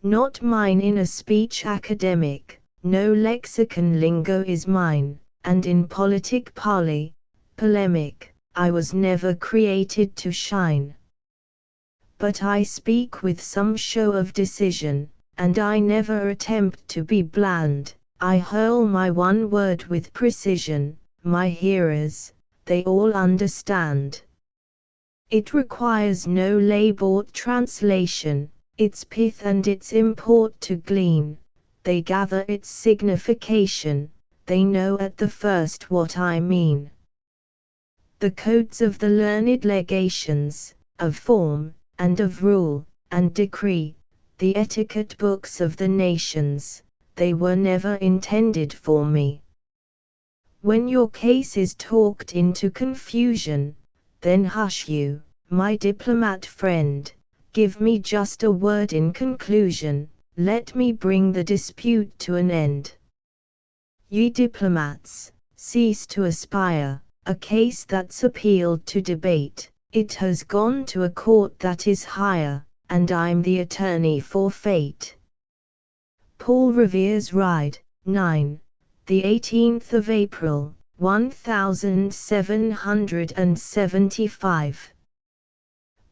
Not mine in a speech academic, no lexicon lingo is mine, and in politic parley, polemic, I was never created to shine. But I speak with some show of decision, and I never attempt to be bland, I hurl my one word with precision, my hearers, they all understand. It requires no laboured translation, its pith and its import to glean, they gather its signification, they know at the first what I mean. The codes of the learned legations, of form, and of rule, and decree, the etiquette books of the nations, they were never intended for me. When your case is talked into confusion, then hush you, my diplomat friend, give me just a word in conclusion, let me bring the dispute to an end. Ye diplomats, cease to aspire, a case that's appealed to debate, it has gone to a court that is higher, and I'm the attorney for fate. Paul Revere's Ride, 9. The 18th of April, 1775.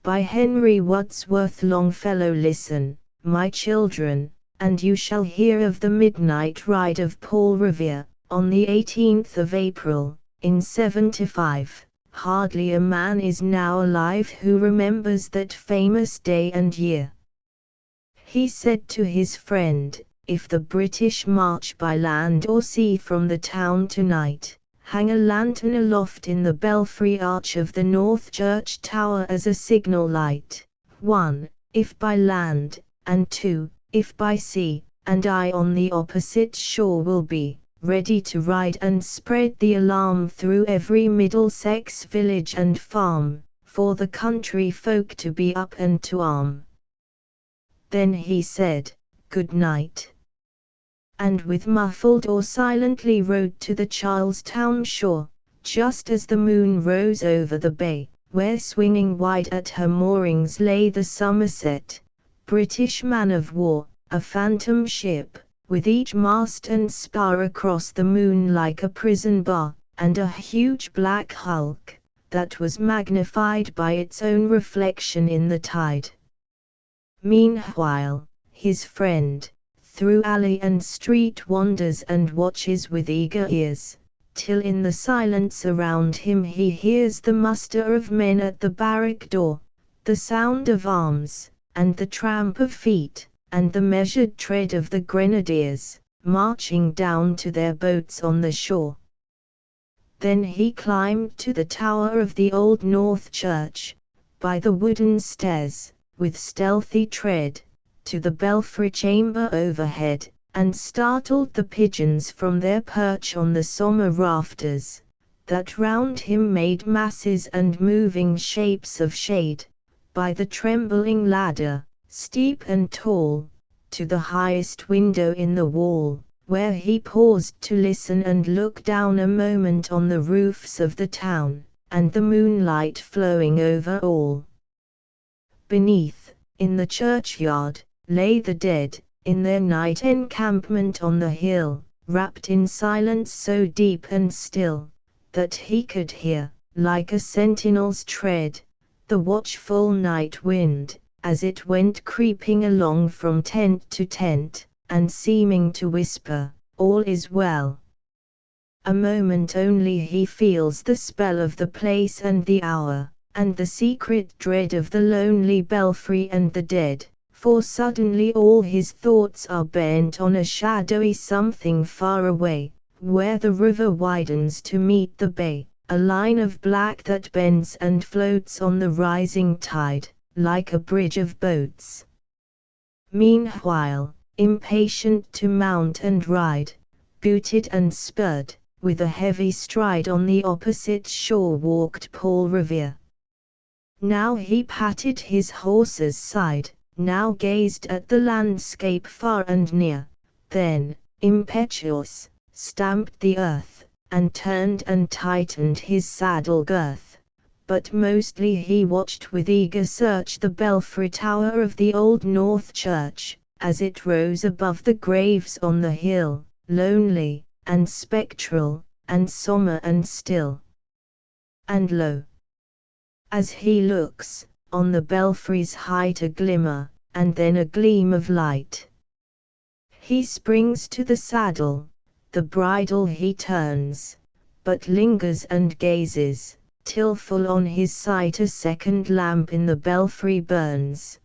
By Henry Wadsworth Longfellow. Listen, my children, and you shall hear of the midnight ride of Paul Revere, on the 18th of April, in 75. Hardly a man is now alive who remembers that famous day and year. He said to his friend, if the British march by land or sea from the town tonight, hang a lantern aloft in the belfry arch of the North Church Tower as a signal light, 1. If by land, and 2. If by sea, and I on the opposite shore will be, ready to ride and spread the alarm through every Middlesex village and farm, for the country folk to be up and to arm. Then he said, good night. And with muffled or silently rode to the Charlestown shore, just as the moon rose over the bay, where swinging wide at her moorings lay the Somerset, British man of war, a phantom ship, with each mast and spar across the moon like a prison bar, and a huge black hulk, that was magnified by its own reflection in the tide. Meanwhile, his friend, through alley and street wanders and watches with eager ears, till in the silence around him he hears the muster of men at the barrack door, the sound of arms, and the tramp of feet, and the measured tread of the grenadiers, marching down to their boats on the shore. Then he climbed to the tower of the Old North Church, by the wooden stairs, with stealthy tread, to the belfry chamber overhead, and startled the pigeons from their perch on the sombre rafters, that round him made masses and moving shapes of shade, by the trembling ladder, steep and tall, to the highest window in the wall, where he paused to listen and look down a moment on the roofs of the town, and the moonlight flowing over all. Beneath, in the churchyard, lay the dead, in their night encampment on the hill, wrapped in silence so deep and still, that he could hear, like a sentinel's tread, the watchful night wind, as it went creeping along from tent to tent, and seeming to whisper, all is well. A moment only he feels the spell of the place and the hour, and the secret dread of the lonely belfry and the dead, for suddenly all his thoughts are bent on a shadowy something far away, where the river widens to meet the bay, a line of black that bends and floats on the rising tide, like a bridge of boats. Meanwhile, impatient to mount and ride, booted and spurred, with a heavy stride on the opposite shore walked Paul Revere. Now he patted his horse's side, now gazed at the landscape far and near, then, impetuous, stamped the earth, and turned and tightened his saddle girth. But mostly he watched with eager search the belfry tower of the Old North Church, as it rose above the graves on the hill, lonely, and spectral, and sombre and still. And lo! as he looks, on the belfry's height a glimmer, and then a gleam of light. He springs to the saddle, the bridle he turns, but lingers and gazes, till full on his sight a second lamp in the belfry burns.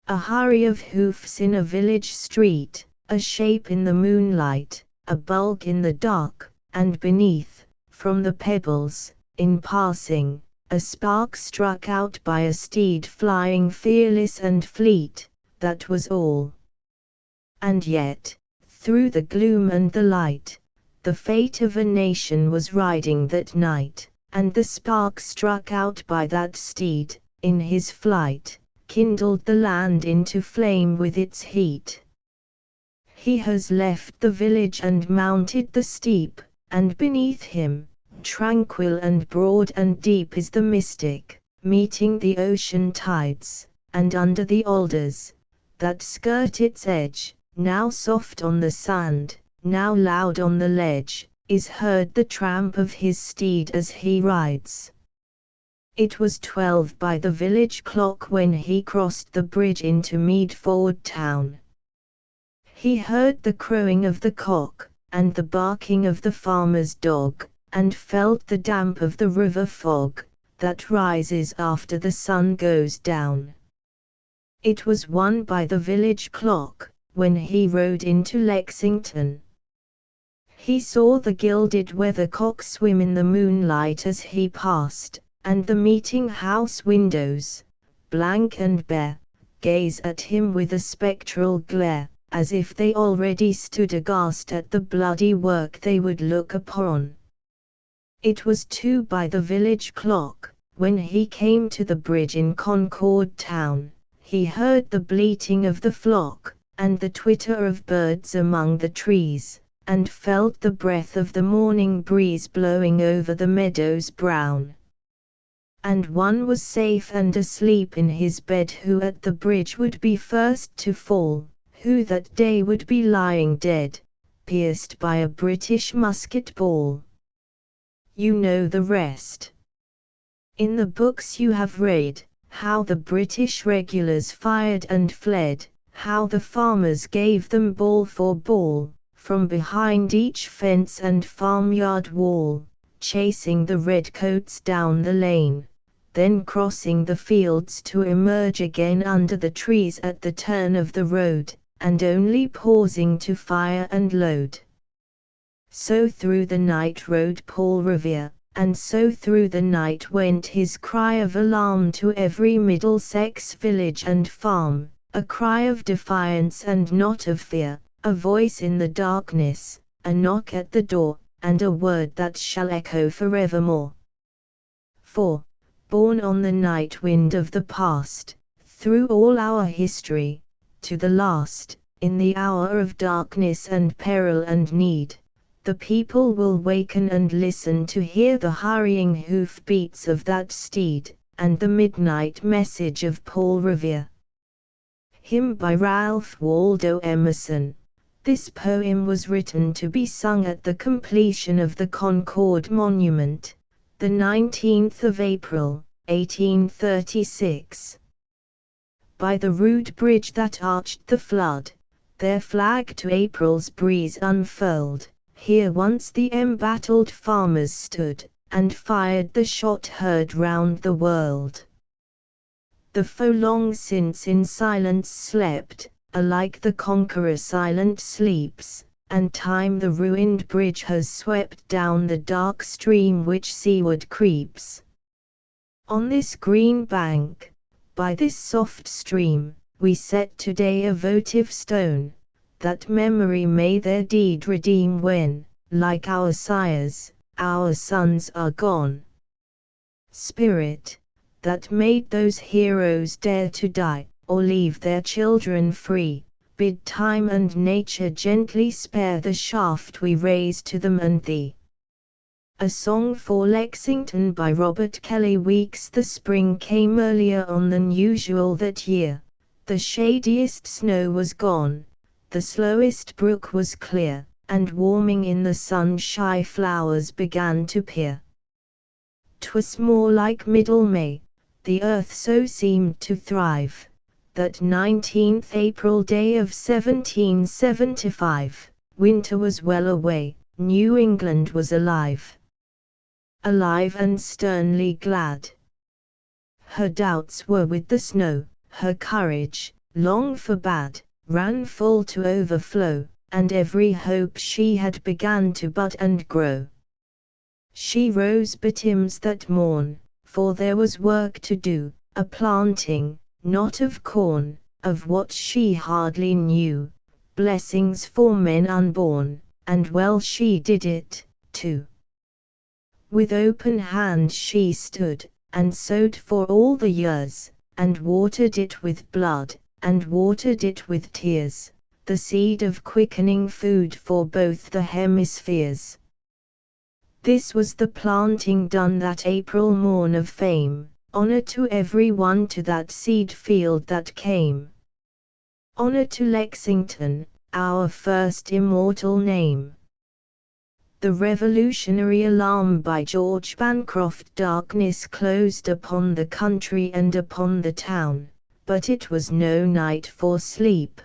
A hurry of hoofs in a village street, a shape in the moonlight, a bulk in the dark, and beneath, from the pebbles, in passing, a spark struck out by a steed flying fearless and fleet, that was all. And yet, through the gloom and the light, the fate of a nation was riding that night, and the spark struck out by that steed, in his flight, kindled the land into flame with its heat. He has left the village and mounted the steep, and beneath him, tranquil and broad and deep is the mystic, meeting the ocean tides, and under the alders, that skirt its edge, now soft on the sand, now loud on the ledge, is heard the tramp of his steed as he rides. It was 12 by the village clock when he crossed the bridge into Meadford town. He heard the crowing of the cock, and the barking of the farmer's dog, and felt the damp of the river fog, that rises after the sun goes down. It was 1 by the village clock, when he rode into Lexington. He saw the gilded weathercock swim in the moonlight as he passed, and the meeting-house windows, blank and bare, gaze at him with a spectral glare, as if they already stood aghast at the bloody work they would look upon. It was 2 by the village clock, when he came to the bridge in Concord town. He heard the bleating of the flock, and the twitter of birds among the trees, and felt the breath of the morning breeze blowing over the meadows brown. And one was safe and asleep in his bed who at the bridge would be first to fall, who that day would be lying dead, pierced by a British musket ball. You know the rest. In the books you have read, how the British regulars fired and fled, how the farmers gave them ball for ball, from behind each fence and farmyard wall, chasing the redcoats down the lane, then crossing the fields to emerge again under the trees at the turn of the road, and only pausing to fire and load. So through the night rode Paul Revere, and so through the night went his cry of alarm to every Middlesex village and farm, a cry of defiance and not of fear, a voice in the darkness, a knock at the door, and a word that shall echo forevermore. For, borne on the night wind of the past, through all our history, to the last, in the hour of darkness and peril and need, the people will waken and listen to hear the hurrying hoof-beats of that steed, and the midnight message of Paul Revere. Hymn by Ralph Waldo Emerson. This poem was written to be sung at the completion of the Concord Monument, the 19th of April, 1836. By the rude bridge that arched the flood, their flag to April's breeze unfurled, here once the embattled farmers stood, and fired the shot heard round the world. The foe long since in silence slept, alike the conqueror silent sleeps, and time the ruined bridge has swept down the dark stream which seaward creeps. On this green bank, by this soft stream, we set today a votive stone, that memory may their deed redeem when, like our sires, our sons are gone. Spirit, that made those heroes dare to die, or leave their children free, bid time and nature gently spare the shaft we raise to them and thee. A Song for Lexington by Robert Kelly. Weeks the spring came earlier on than usual that year. The shadiest snow was gone, the slowest brook was clear, and warming in the sun shy flowers began to peer. 'Twas more like middle May, the earth so seemed to thrive, that 19th April day of 1775, winter was well away, New England was alive. Alive and sternly glad. Her doubts were with the snow, her courage, long forbade, ran full to overflow, and every hope she had began to bud and grow. She rose betimes that morn, for there was work to do, a planting, not of corn, of what she hardly knew, blessings for men unborn, and well she did it, too. With open hand she stood, and sowed for all the years, and watered it with blood, and watered it with tears, the seed of quickening food for both the hemispheres. This was the planting done that April morn of fame, honor to every one to that seed field that came. Honor to Lexington, our first immortal name. The Revolutionary Alarm by George Bancroft. Darkness closed upon the country and upon the town, but it was no night for sleep.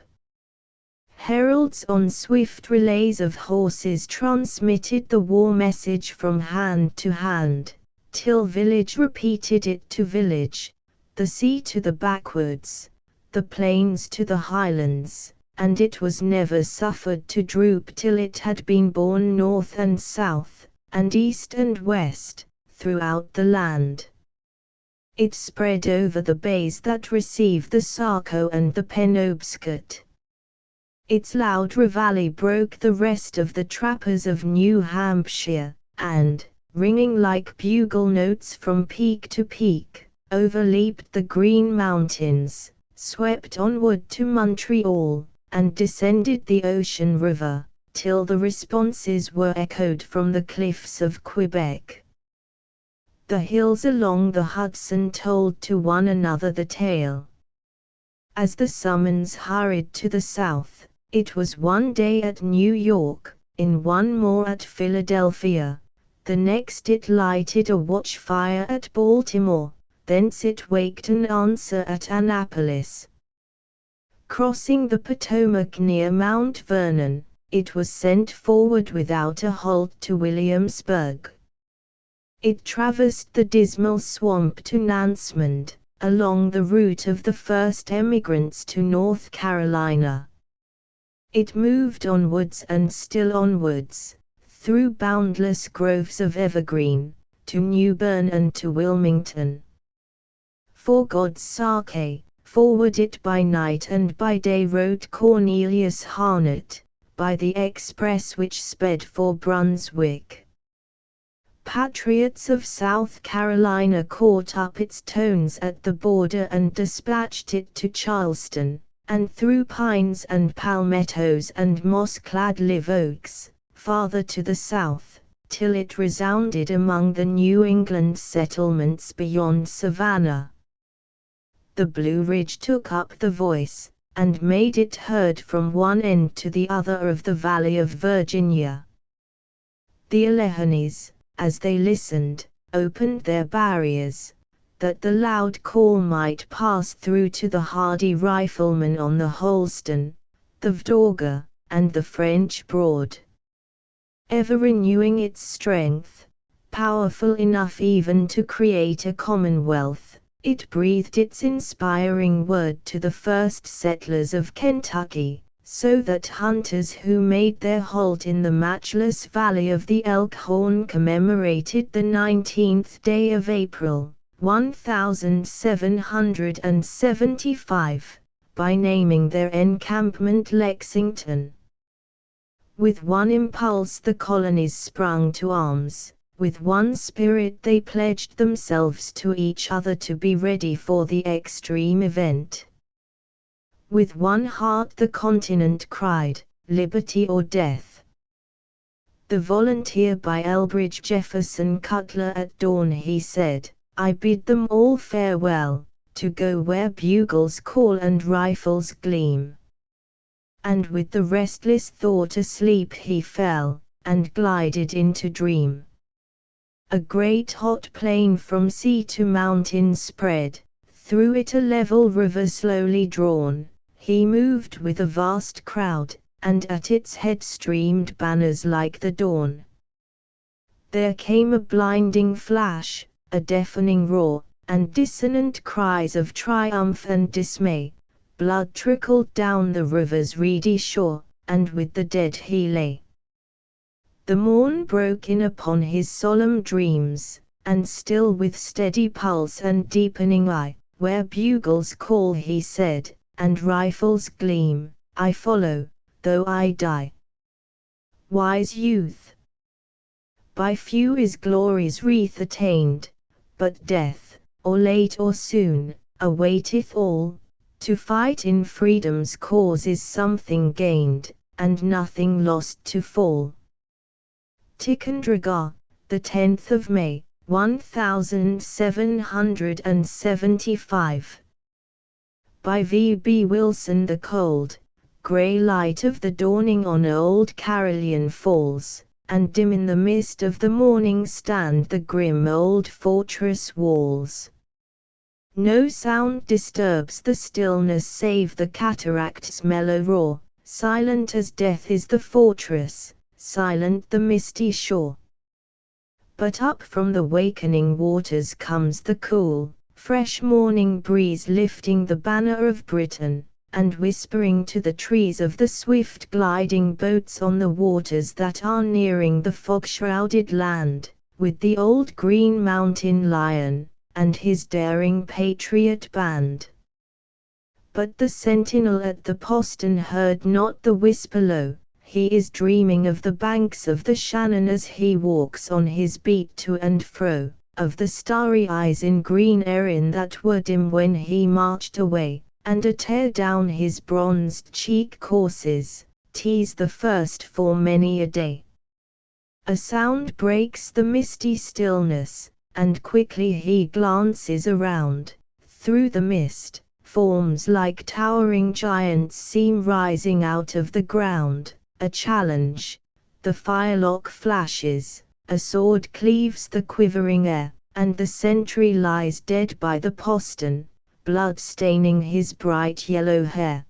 Heralds on swift relays of horses transmitted the war message from hand to hand, till village repeated it to village, the sea to the backwoods, the plains to the highlands, and it was never suffered to droop till it had been borne north and south, and east and west, throughout the land. It spread over the bays that receive the Saco and the Penobscot. Its loud reveille broke the rest of the trappers of New Hampshire, and, ringing like bugle notes from peak to peak, overleaped the Green Mountains, swept onward to Montreal, and descended the ocean river, till the responses were echoed from the cliffs of Quebec. The hills along the Hudson told to one another the tale. As the summons hurried to the south, it was one day at New York, in one more at Philadelphia, the next it lighted a watch-fire at Baltimore, thence it waked an answer at Annapolis. Crossing the Potomac near Mount Vernon, it was sent forward without a halt to Williamsburg. It traversed the dismal swamp to Nansemond, along the route of the first emigrants to North Carolina. It moved onwards and still onwards, through boundless groves of evergreen, to New Bern and to Wilmington. For God's sake, forward it by night and by day wrote Cornelius Harnett, by the express which sped for Brunswick. Patriots of South Carolina caught up its tones at the border and dispatched it to Charleston, and through pines and palmettos and moss-clad live oaks, farther to the south, till it resounded among the New England settlements beyond Savannah. The Blue Ridge took up the voice, and made it heard from one end to the other of the Valley of Virginia. The Alleghenies, as they listened, opened their barriers, that the loud call might pass through to the hardy riflemen on the Holston, the Vdauga, and the French Broad. Ever renewing its strength, powerful enough even to create a commonwealth, it breathed its inspiring word to the first settlers of Kentucky, so that hunters who made their halt in the matchless valley of the Elkhorn commemorated the 19th day of April, 1775, by naming their encampment Lexington. With one impulse the colonies sprung to arms, with one spirit they pledged themselves to each other to be ready for the extreme event. With one heart the continent cried, "Liberty or death." The Volunteer by Elbridge Jefferson Cutler. At dawn he said, "I bid them all farewell, to go where bugles call and rifles gleam." And with the restless thought asleep he fell, and glided into dream. A great hot plain from sea to mountain spread, through it a level river slowly drawn. He moved with a vast crowd, and at its head streamed banners like the dawn. There came a blinding flash, a deafening roar, and dissonant cries of triumph and dismay. Blood trickled down the river's reedy shore, and with the dead he lay. The morn broke in upon his solemn dreams, and still with steady pulse and deepening eye, "Where bugles call," he said, "and rifles gleam, I follow, though I die." Wise youth! By few is glory's wreath attained, but death, or late or soon, awaiteth all. To fight in freedom's cause is something gained, and nothing lost to fall. Ticonderoga, the 10th of May, 1775. By V. B. Wilson. The cold, grey light of the dawning on old Carillon falls, and dim in the mist of the morning stand the grim old fortress walls. No sound disturbs the stillness save the cataract's mellow roar. Silent as death is the fortress, silent the misty shore. But up from the wakening waters comes the cool, fresh morning breeze lifting the banner of Britain, and whispering to the trees of the swift gliding boats on the waters that are nearing the fog-shrouded land, with the old Green Mountain Lion and his daring patriot band. But the sentinel at the postern heard not the whisper low. He is dreaming of the banks of the Shannon as he walks on his beat to and fro, of the starry eyes in green Erin that were dim when he marched away, and a tear down his bronzed cheek courses, tease the first for many a day. A sound breaks the misty stillness, and quickly he glances around. Through the mist, forms like towering giants seem rising out of the ground. A challenge, the firelock flashes, a sword cleaves the quivering air, and the sentry lies dead by the postern, blood staining his bright yellow hair.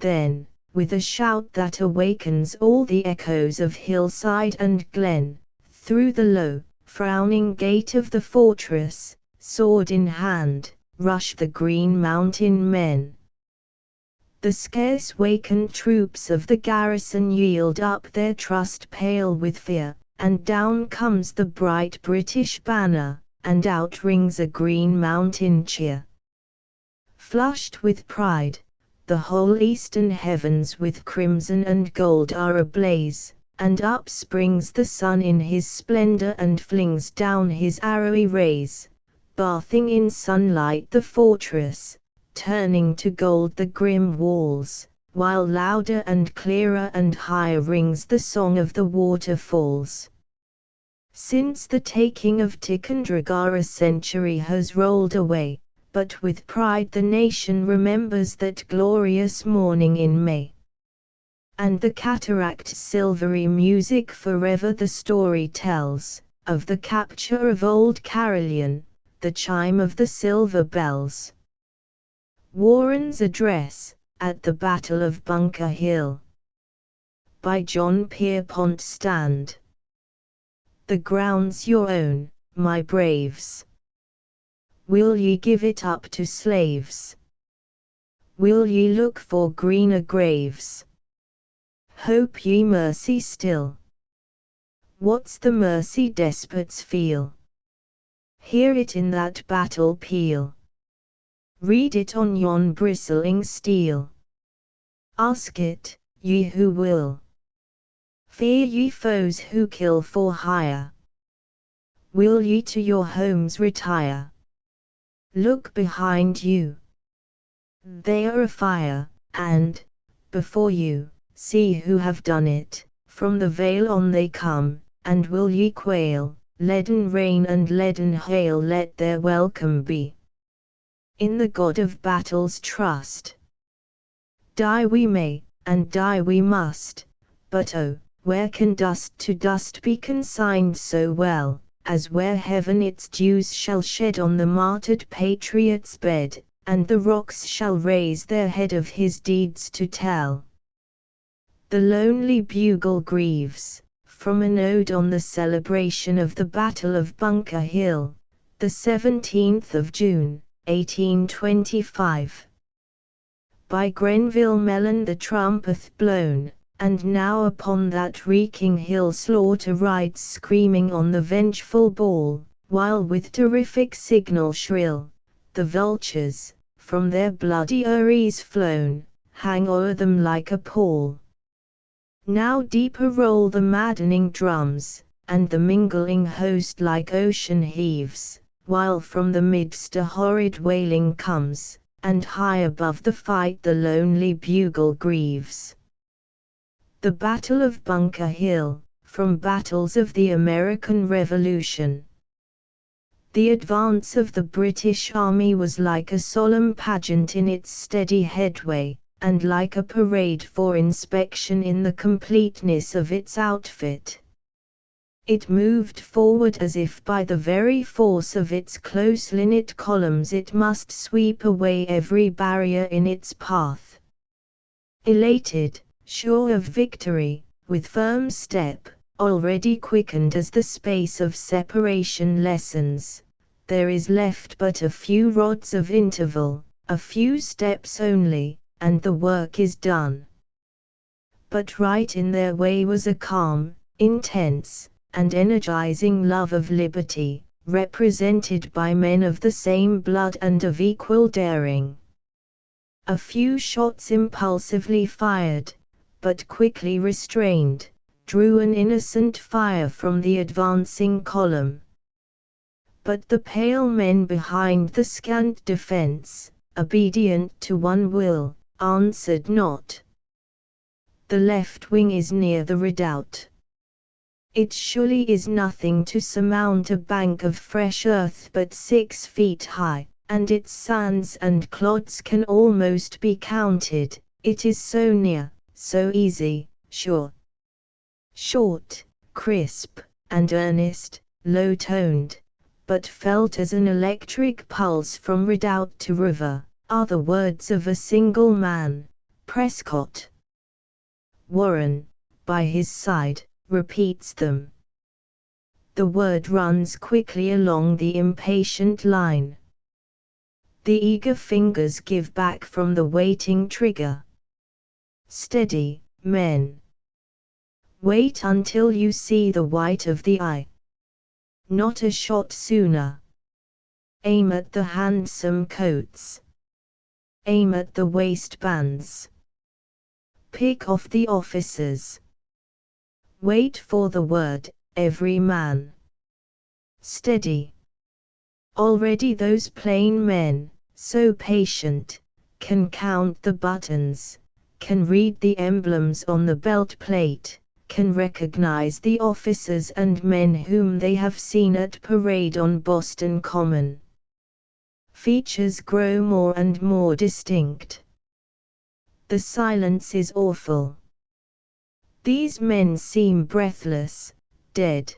Then, with a shout that awakens all the echoes of hillside and glen, through the low, frowning gate of the fortress, sword in hand, rush the Green Mountain men. The scarce wakened troops of the garrison yield up their trust pale with fear, and down comes the bright British banner, and out rings a Green Mountain cheer. Flushed with pride, the whole eastern heavens with crimson and gold are ablaze, and up springs the sun in his splendor and flings down his arrowy rays, bathing in sunlight the fortress, turning to gold the grim walls, while louder and clearer and higher rings the song of the waterfalls. Since the taking of Ticonderoga a century has rolled away, but with pride the nation remembers that glorious morning in May. And the cataract's silvery music forever the story tells, of the capture of old Carillon, the chime of the silver bells. Warren's Address, at the Battle of Bunker Hill. By John Pierpont Stand. The ground's your own, my braves. Will ye give it up to slaves? Will ye look for greener graves? Hope ye mercy still? What's the mercy despots feel? Hear it in that battle peal. Read it on yon bristling steel. Ask it, ye who will. Fear ye foes who kill for hire. Will ye to your homes retire? Look behind you. They are afire, and, before you, see who have done it. From the vale on they come, and will ye quail? Leaden rain and leaden hail let their welcome be. In the God of battles trust. Die we may, and die we must, but oh, where can dust to dust be consigned so well, as where heaven its dews shall shed on the martyred patriot's bed, and the rocks shall raise their head of his deeds to tell. The lonely bugle grieves, from an ode on the celebration of the Battle of Bunker Hill, the 17th of June, 1825. By Grenville Mellon the trumpeth blown, and now upon that reeking hill slaughter rides screaming on the vengeful ball, while with terrific signal shrill, the vultures, from their bloody eyries flown, hang o'er them like a pall. Now deeper roll the maddening drums, and the mingling host like ocean heaves, while from the midst a horrid wailing comes, and high above the fight the lonely bugle grieves. The Battle of Bunker Hill, from Battles of the American Revolution. The advance of the British Army was like a solemn pageant in its steady headway, and like a parade for inspection in the completeness of its outfit. It moved forward as if by the very force of its close-knit columns it must sweep away every barrier in its path. Elated, sure of victory, with firm step, already quickened as the space of separation lessens, there is left but a few rods of interval, a few steps only, and the work is done. But right in their way was a calm, intense, and energizing love of liberty, represented by men of the same blood and of equal daring. A few shots impulsively fired, but quickly restrained, drew an innocent fire from the advancing column. But the pale men behind the scant defense, obedient to one will, answered not. The left wing is near the redoubt. It surely is nothing to surmount a bank of fresh earth but 6 feet high, and its sands and clods can almost be counted, it is so near, so easy, sure. Short, crisp, and earnest, low-toned, but felt as an electric pulse from redoubt to river, are the words of a single man, Prescott. Warren, by his side, repeats them. The word runs quickly along the impatient line. The eager fingers give back from the waiting trigger. Steady, men. Wait until you see the white of the eye. Not a shot sooner. Aim at the handsome coats. Aim at the waistbands. Pick off the officers. Wait for the word, every man. Steady. Already those plain men, so patient, can count the buttons, can read the emblems on the belt plate, can recognize the officers and men whom they have seen at parade on Boston Common. Features grow more and more distinct. The silence is awful. These men seem breathless, dead.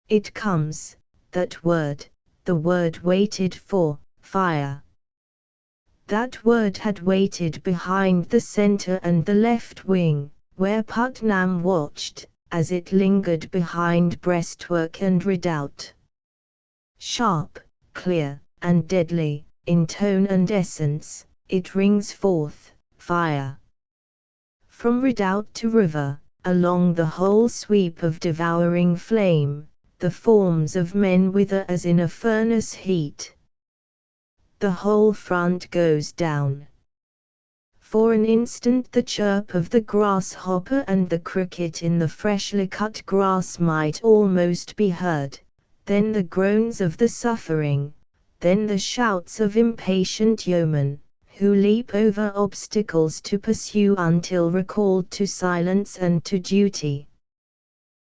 It comes, that word, the word waited for, fire. That word had waited behind the center and the left wing, where Putnam watched, as it lingered behind breastwork and redoubt. Sharp, clear, and deadly, in tone and essence, it rings forth, fire. From redoubt to river, along the whole sweep of devouring flame, the forms of men wither as in a furnace heat. The whole front goes down. For an instant the chirp of the grasshopper and the cricket in the freshly cut grass might almost be heard, then the groans of the suffering, then the shouts of impatient yeomen, who leap over obstacles to pursue until recalled to silence and to duty.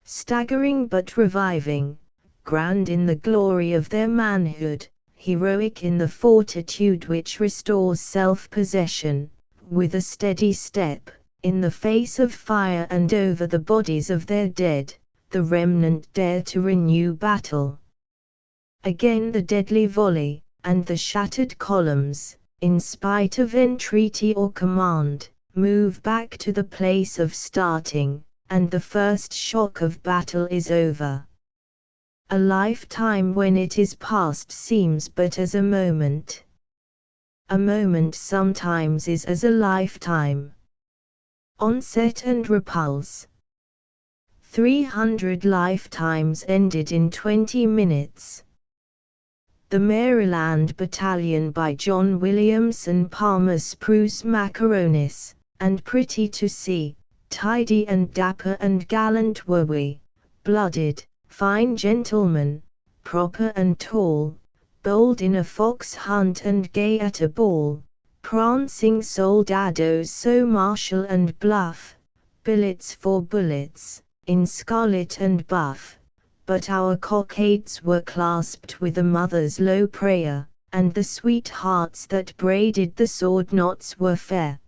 Staggering but reviving, grand in the glory of their manhood, heroic in the fortitude which restores self-possession, with a steady step, in the face of fire and over the bodies of their dead, the remnant dare to renew battle. Again the deadly volley, and the shattered columns, in spite of entreaty or command, move back to the place of starting, and the first shock of battle is over. A lifetime when it is past seems but as a moment. A moment sometimes is as a lifetime. Onset and repulse. 300 lifetimes ended in 20 minutes. The Maryland Battalion by John Williamson Palmer Spruce Macaronis, and pretty to see, tidy and dapper and gallant were we, blooded, fine gentlemen, proper and tall, bold in a fox hunt and gay at a ball, prancing soldados so martial and bluff, billets for bullets, in scarlet and buff, but our cockades were clasped with a mother's low prayer, and the sweethearts that braided the sword knots were fair.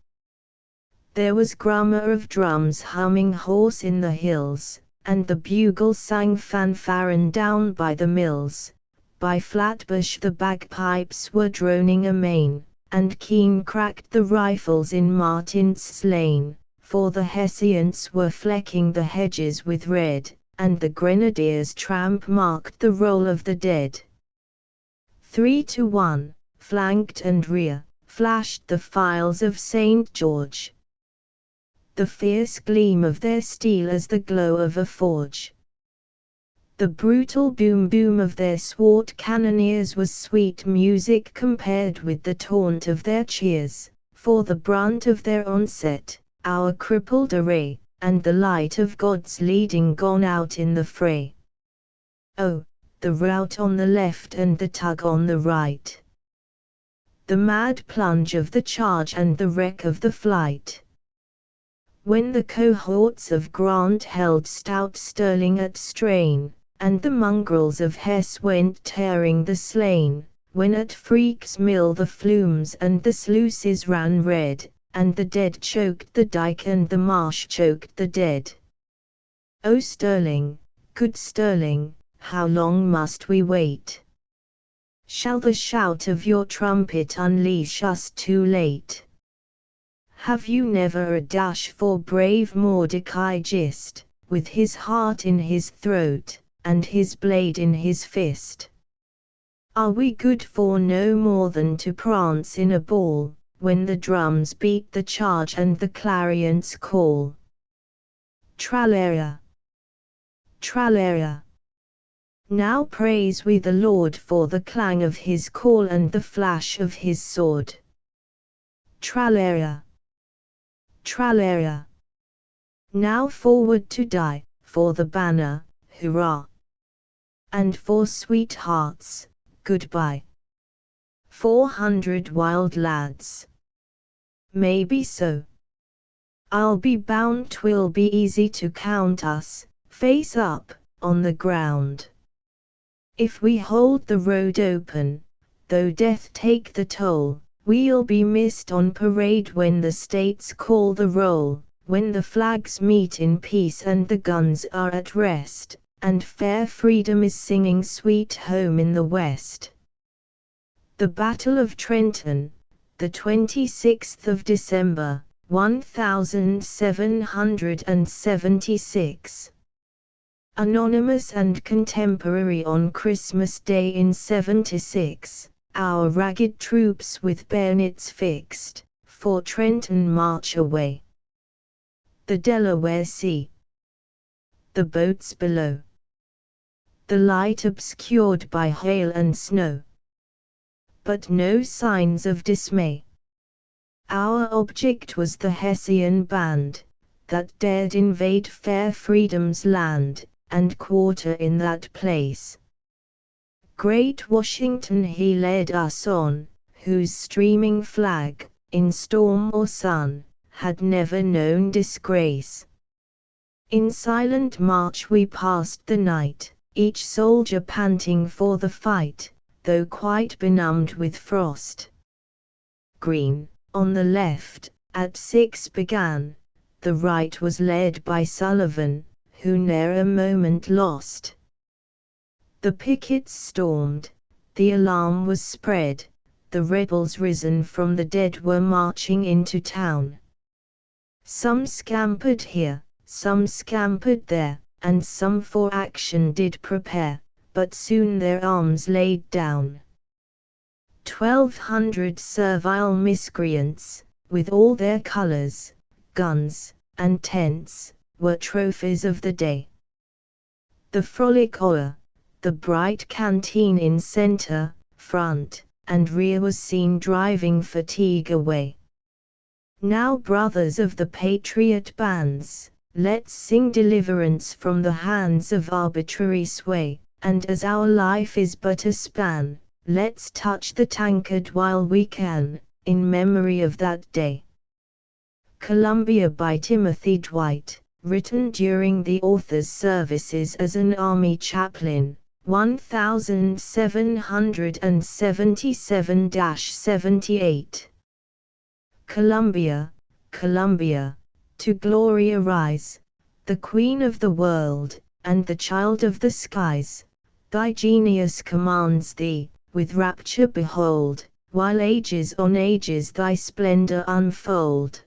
There was grammar of drums humming hoarse in the hills, and the bugle sang fanfaron down by the mills. By Flatbush the bagpipes were droning amain, and keen cracked the rifles in Martin's Lane, for the Hessians were flecking the hedges with red, and the grenadiers' tramp marked the roll of the dead. 3 to 1, flanked and rear, flashed the files of St. George. The fierce gleam of their steel as the glow of a forge. The brutal boom-boom of their swart cannoneers was sweet music compared with the taunt of their cheers, for the brunt of their onset, our crippled array, and the light of God's leading gone out in the fray. Oh, the rout on the left and the tug on the right. The mad plunge of the charge and the wreck of the flight. When the cohorts of Grant held stout Sterling at strain, and the mongrels of Hesse went tearing the slain, when at Freak's Mill the flumes and the sluices ran red, and the dead choked the dike and the marsh choked the dead. O Sterling, good Sterling, how long must we wait? Shall the shout of your trumpet unleash us too late? Have you never a dash for brave Mordecai Gist, with his heart in his throat, and his blade in his fist? Are we good for no more than to prance in a ball, when the drums beat the charge and the clarions call? Tralera! Tralera! Now praise we the Lord for the clang of his call and the flash of his sword. Tralera! Tralera! Now forward to die, for the banner, hurrah! And for sweethearts, goodbye. 400 wild lads. Maybe so. I'll be bound 'twill be easy to count us, face up, on the ground. If we hold the road open, though death take the toll, we'll be missed on parade when the states call the roll, when the flags meet in peace and the guns are at rest, and fair freedom is singing sweet home in the West. The Battle of Trenton, the 26th of December, 1776. Anonymous and contemporary on Christmas Day in '76, our ragged troops with bayonets fixed, for Trenton march away. The Delaware Sea, the boats below, the light obscured by hail and snow, but no signs of dismay. Our object was the Hessian band, that dared invade fair freedom's land, and quarter in that place. Great Washington he led us on, whose streaming flag, in storm or sun, had never known disgrace. In silent march we passed the night, each soldier panting for the fight, though quite benumbed with frost. Green, on the left, at 6 began, the right was led by Sullivan, who ne'er a moment lost. The pickets stormed, the alarm was spread, the rebels risen from the dead were marching into town. Some scampered here, some scampered there, and some for action did prepare, but soon their arms laid down. 1,200 servile miscreants, with all their colors, guns, and tents, were trophies of the day. The frolic o'er, the bright canteen in center, front, and rear was seen driving fatigue away. Now, brothers of the patriot bands, let's sing deliverance from the hands of arbitrary sway, and as our life is but a span, let's touch the tankard while we can, in memory of that day. Columbia by Timothy Dwight, written during the author's services as an army chaplain, 1777-78. Columbia, Columbia, to glory arise, the queen of the world, and the child of the skies. Thy genius commands thee, with rapture behold, while ages on ages thy splendor unfold.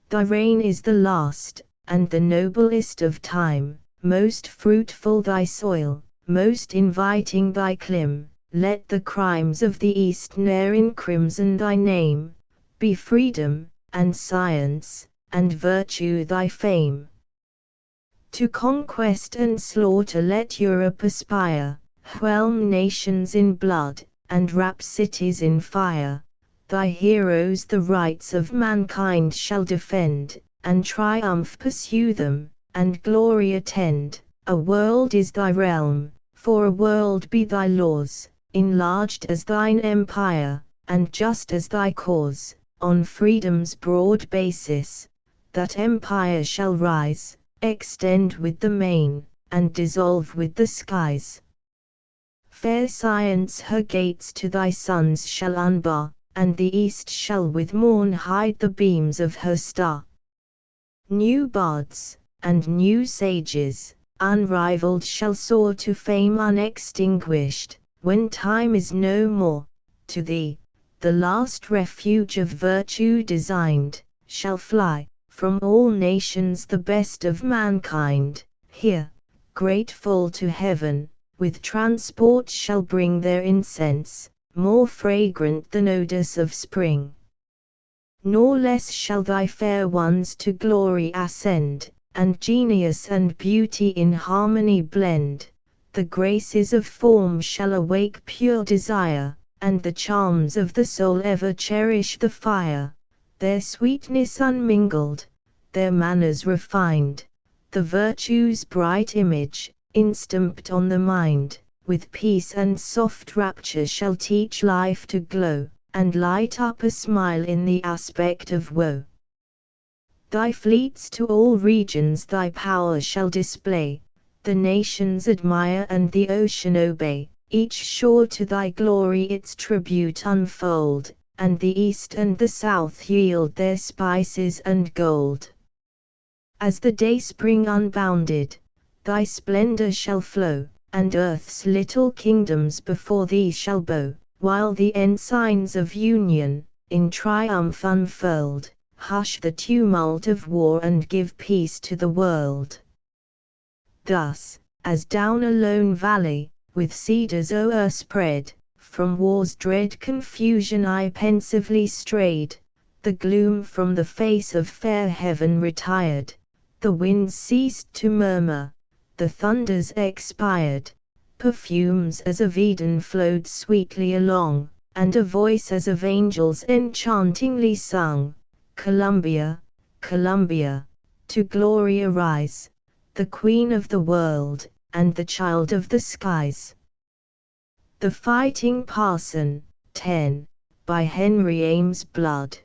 Thy reign is the last, and the noblest of time, most fruitful thy soil, most inviting thy clime. Let the crimes of the East ne'er encrimson thy name, be freedom, and science, and virtue thy fame. To conquest and slaughter let Europe aspire, whelm nations in blood, and wrap cities in fire. Thy heroes the rights of mankind shall defend, and triumph pursue them, and glory attend. A world is thy realm, for a world be thy laws, enlarged as thine empire, and just as thy cause. On freedom's broad basis, that empire shall rise, extend with the main, and dissolve with the skies. Fair science her gates to thy sons shall unbar, and the east shall with morn hide the beams of her star. New bards, and new sages, unrivaled shall soar to fame unextinguished, when time is no more. To thee, the last refuge of virtue designed, shall fly, from all nations the best of mankind. Here, grateful to heaven, with transport shall bring their incense, more fragrant than odors of spring. Nor less shall thy fair ones to glory ascend, and genius and beauty in harmony blend. The graces of form shall awake pure desire, and the charms of the soul ever cherish the fire. Their sweetness unmingled, their manners refined, the virtue's bright image, instamped on the mind, with peace and soft rapture shall teach life to glow, and light up a smile in the aspect of woe. Thy fleets to all regions thy power shall display, the nations admire and the ocean obey. Each shore to thy glory its tribute unfold, and the east and the south yield their spices and gold. As the dayspring unbounded, thy splendor shall flow, and earth's little kingdoms before thee shall bow, while the ensigns of union, in triumph unfurled, hush the tumult of war and give peace to the world. Thus, as down a lone valley, with cedars o'erspread, From war's dread confusion I pensively strayed, the gloom from the face of fair heaven retired, the winds ceased to murmur, the thunders expired, perfumes as of Eden flowed sweetly along, and a voice as of angels enchantingly sung, Columbia, Columbia, to glory arise, the Queen of the world, and the Child of the skies. The Fighting Parson, 10, by Henry Ames Blood.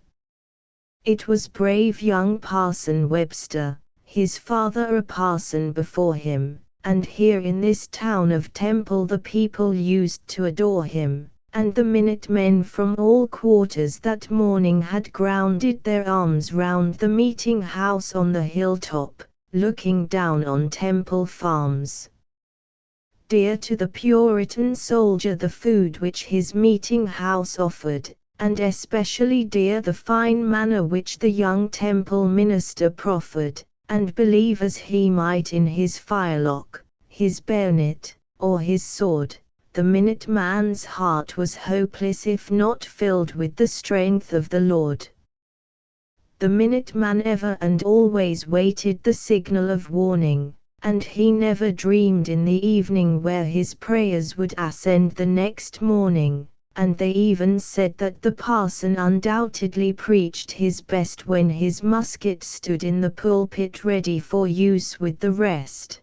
It was brave young Parson Webster, his father a parson before him, and here in this town of Temple the people used to adore him, and the Minutemen from all quarters that morning had grounded their arms round the meeting house on the hilltop, looking down on Temple Farms. Dear to the Puritan soldier the food which his meeting house offered, and especially dear the fine manner which the young Temple minister proffered, and believe as he might in his firelock, his bayonet, or his sword, the Minuteman's heart was hopeless if not filled with the strength of the Lord. The Minuteman ever and always waited the signal of warning, and he never dreamed in the evening where his prayers would ascend the next morning, and they even said that the parson undoubtedly preached his best when his musket stood in the pulpit ready for use with the rest.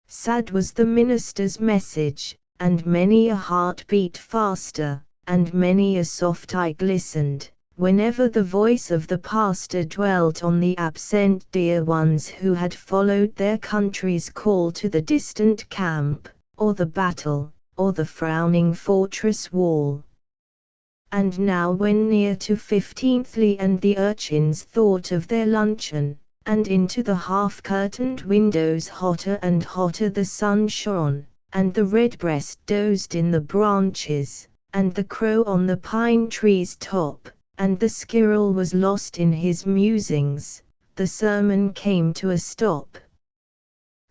Sad was the minister's message, and many a heart beat faster, and many a soft eye glistened, whenever the voice of the pastor dwelt on the absent dear ones who had followed their country's call to the distant camp, or the battle, or the frowning fortress wall. And now when near to 15th Lee and the urchins thought of their luncheon, and into the half-curtained windows hotter and hotter the sun shone, and the redbreast dozed in the branches, and the crow on the pine tree's top, and the squirrel was lost in his musings, the sermon came to a stop.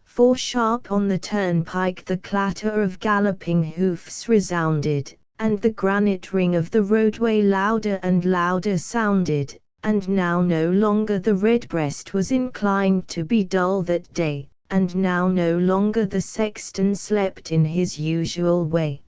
For sharp on the turnpike the clatter of galloping hoofs resounded, and the granite ring of the roadway louder and louder sounded, and now no longer the redbreast was inclined to be dull that day, and now no longer the sexton slept in his usual way.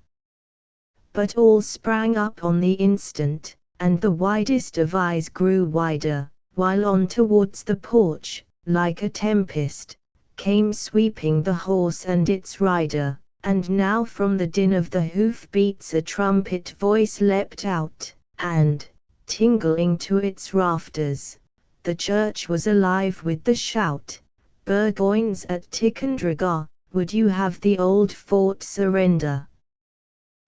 But all sprang up on the instant, and the widest of eyes grew wider, while on towards the porch, like a tempest, came sweeping the horse and its rider, and now from the din of the hoof-beats a trumpet voice leapt out, and, tingling to its rafters, the church was alive with the shout, Burgoynes at Ticonderoga, would you have the old fort surrender?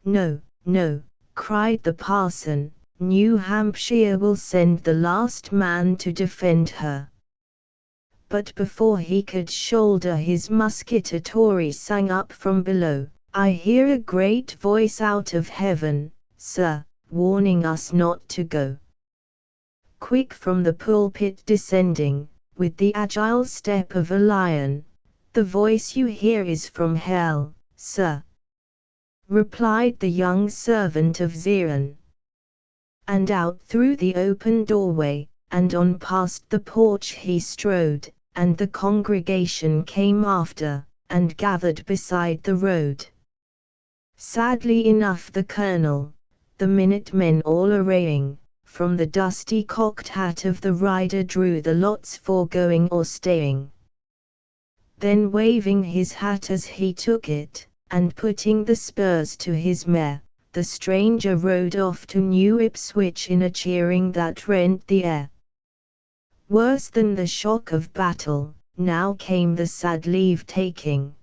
No, no, cried the parson, New Hampshire will send the last man to defend her. But before he could shoulder his musket a Tory sang up from below, I hear a great voice out of heaven, sir, warning us not to go. Quick from the pulpit descending, with the agile step of a lion, the voice you hear is from hell, sir, replied the young servant of Zion. And out through the open doorway, and on past the porch he strode, and the congregation came after, and gathered beside the road. Sadly enough the colonel, the Minutemen all arraying, from the dusty cocked hat of the rider drew the lots for going or staying. Then waving his hat as he took it, and putting the spurs to his mare, the stranger rode off to New Ipswich in a cheering that rent the air. Worse than the shock of battle, now came the sad leave-taking.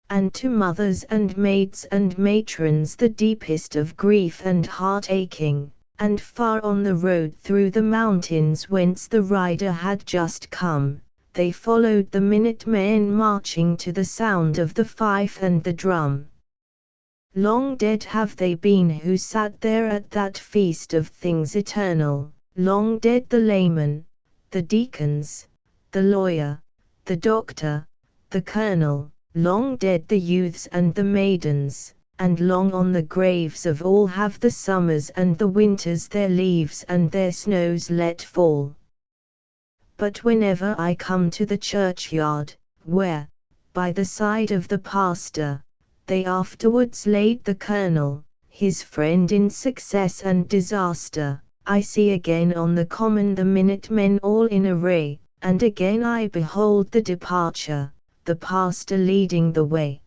And to mothers and maids and matrons the deepest of grief and heart-aching, and far on the road through the mountains whence the rider had just come, they followed the Minutemen marching to the sound of the fife and the drum. Long dead have they been who sat there at that feast of things eternal, long dead the layman, the deacons, the lawyer, the doctor, the colonel, long dead the youths and the maidens, and long on the graves of all have the summers and the winters their leaves and their snows let fall. But whenever I come to the churchyard, where, by the side of the pastor, they afterwards laid the colonel, his friend in success and disaster, I see again on the common the minute-men all in array, and again I behold the departure, the pastor leading the way.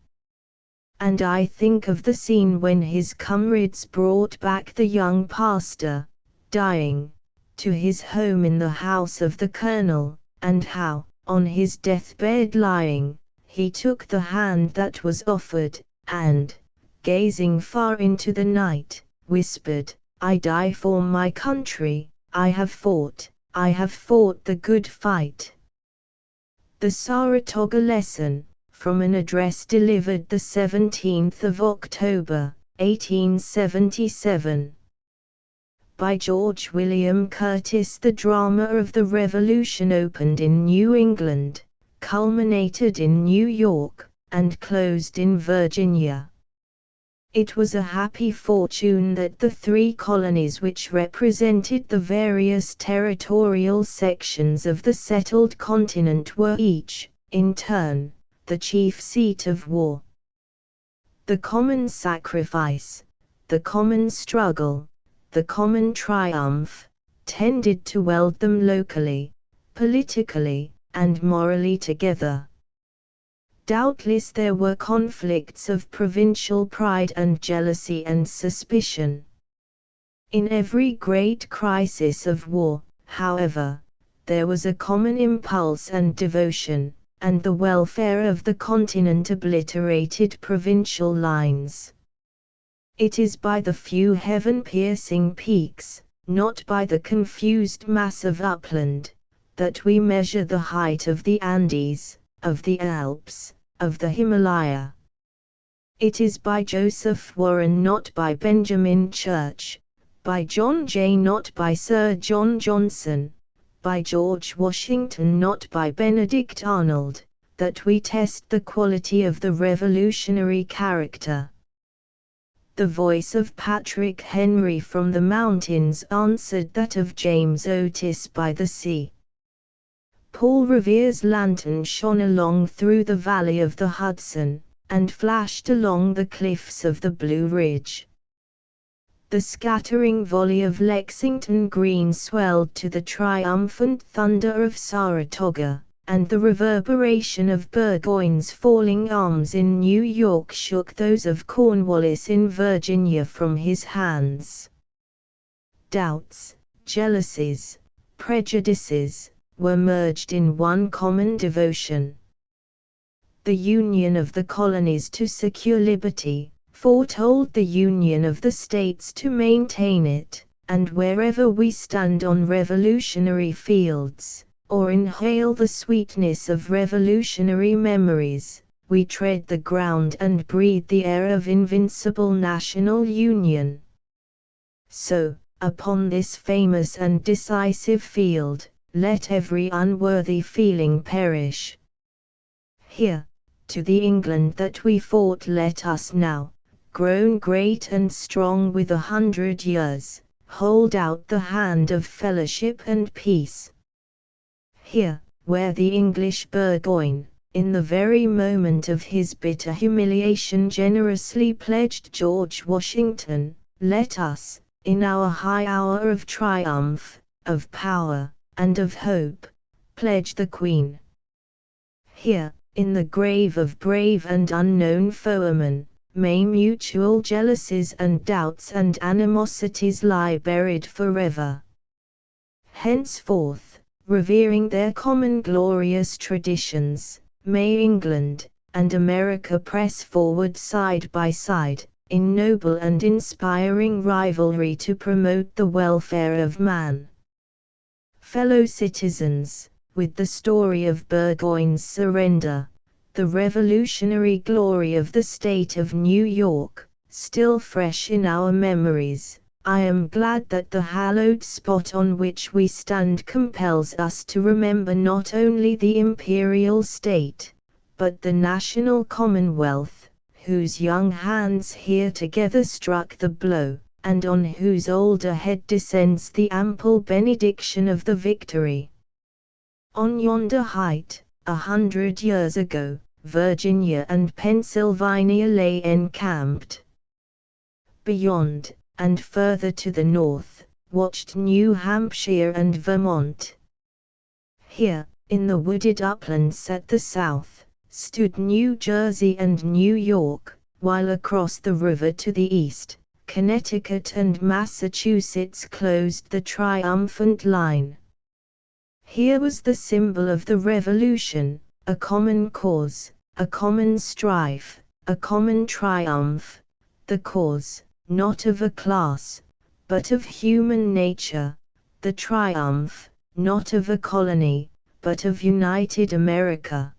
And I think of the scene when his comrades brought back the young pastor, dying, to his home in the house of the colonel, and how, on his deathbed lying, he took the hand that was offered, and, gazing far into the night, whispered, "I die for my country, I have fought the good fight." The Saratoga Lesson, from an address delivered the 17th of October, 1877. By George William Curtis. The drama of the Revolution opened in New England, culminated in New York, and closed in Virginia. It was a happy fortune that the three colonies which represented the various territorial sections of the settled continent were each, in turn, the chief seat of war. The common sacrifice, the common struggle, the common triumph, tended to weld them locally, politically, and morally together. Doubtless there were conflicts of provincial pride and jealousy and suspicion. In every great crisis of war, however, there was a common impulse and devotion, and the welfare of the continent obliterated provincial lines. It is by the few heaven-piercing peaks, not by the confused mass of upland, that we measure the height of the Andes, of the Alps, of the Himalaya. It is by Joseph Warren, not by Benjamin Church, by John Jay, not by Sir John Johnson, by George Washington, not by Benedict Arnold, that we test the quality of the revolutionary character. The voice of Patrick Henry from the mountains answered that of James Otis by the sea. Paul Revere's lantern shone along through the valley of the Hudson, and flashed along the cliffs of the Blue Ridge. The scattering volley of Lexington Green swelled to the triumphant thunder of Saratoga, and the reverberation of Burgoyne's falling arms in New York shook those of Cornwallis in Virginia from his hands. Doubts, jealousies, prejudices, were merged in one common devotion. The union of the colonies to secure liberty foretold the union of the states to maintain it, and wherever we stand on revolutionary fields, or inhale the sweetness of revolutionary memories, we tread the ground and breathe the air of invincible national union. So, upon this famous and decisive field, let every unworthy feeling perish. Here, to the England that we fought let us now, grown great and strong with 100 years, hold out the hand of fellowship and peace. Here, where the English Burgoyne, in the very moment of his bitter humiliation generously pledged George Washington, let us, in our high hour of triumph, of power, and of hope, pledge the Queen. Here, in the grave of brave and unknown foemen, may mutual jealousies and doubts and animosities lie buried forever. Henceforth, revering their common glorious traditions, may England and America press forward side by side, in noble and inspiring rivalry to promote the welfare of man. Fellow citizens, with the story of Burgoyne's surrender, the revolutionary glory of the state of New York, still fresh in our memories, I am glad that the hallowed spot on which we stand compels us to remember not only the imperial state, but the national commonwealth, whose young hands here together struck the blow, and on whose older head descends the ample benediction of the victory. On yonder height, 100 years ago, Virginia and Pennsylvania lay encamped. Beyond, and further to the north, watched New Hampshire and Vermont. Here, in the wooded uplands at the south, stood New Jersey and New York, while across the river to the east, Connecticut and Massachusetts closed the triumphant line. Here was the symbol of the Revolution, a common cause, a common strife, a common triumph, the cause, not of a class, but of human nature, the triumph, not of a colony, but of united America.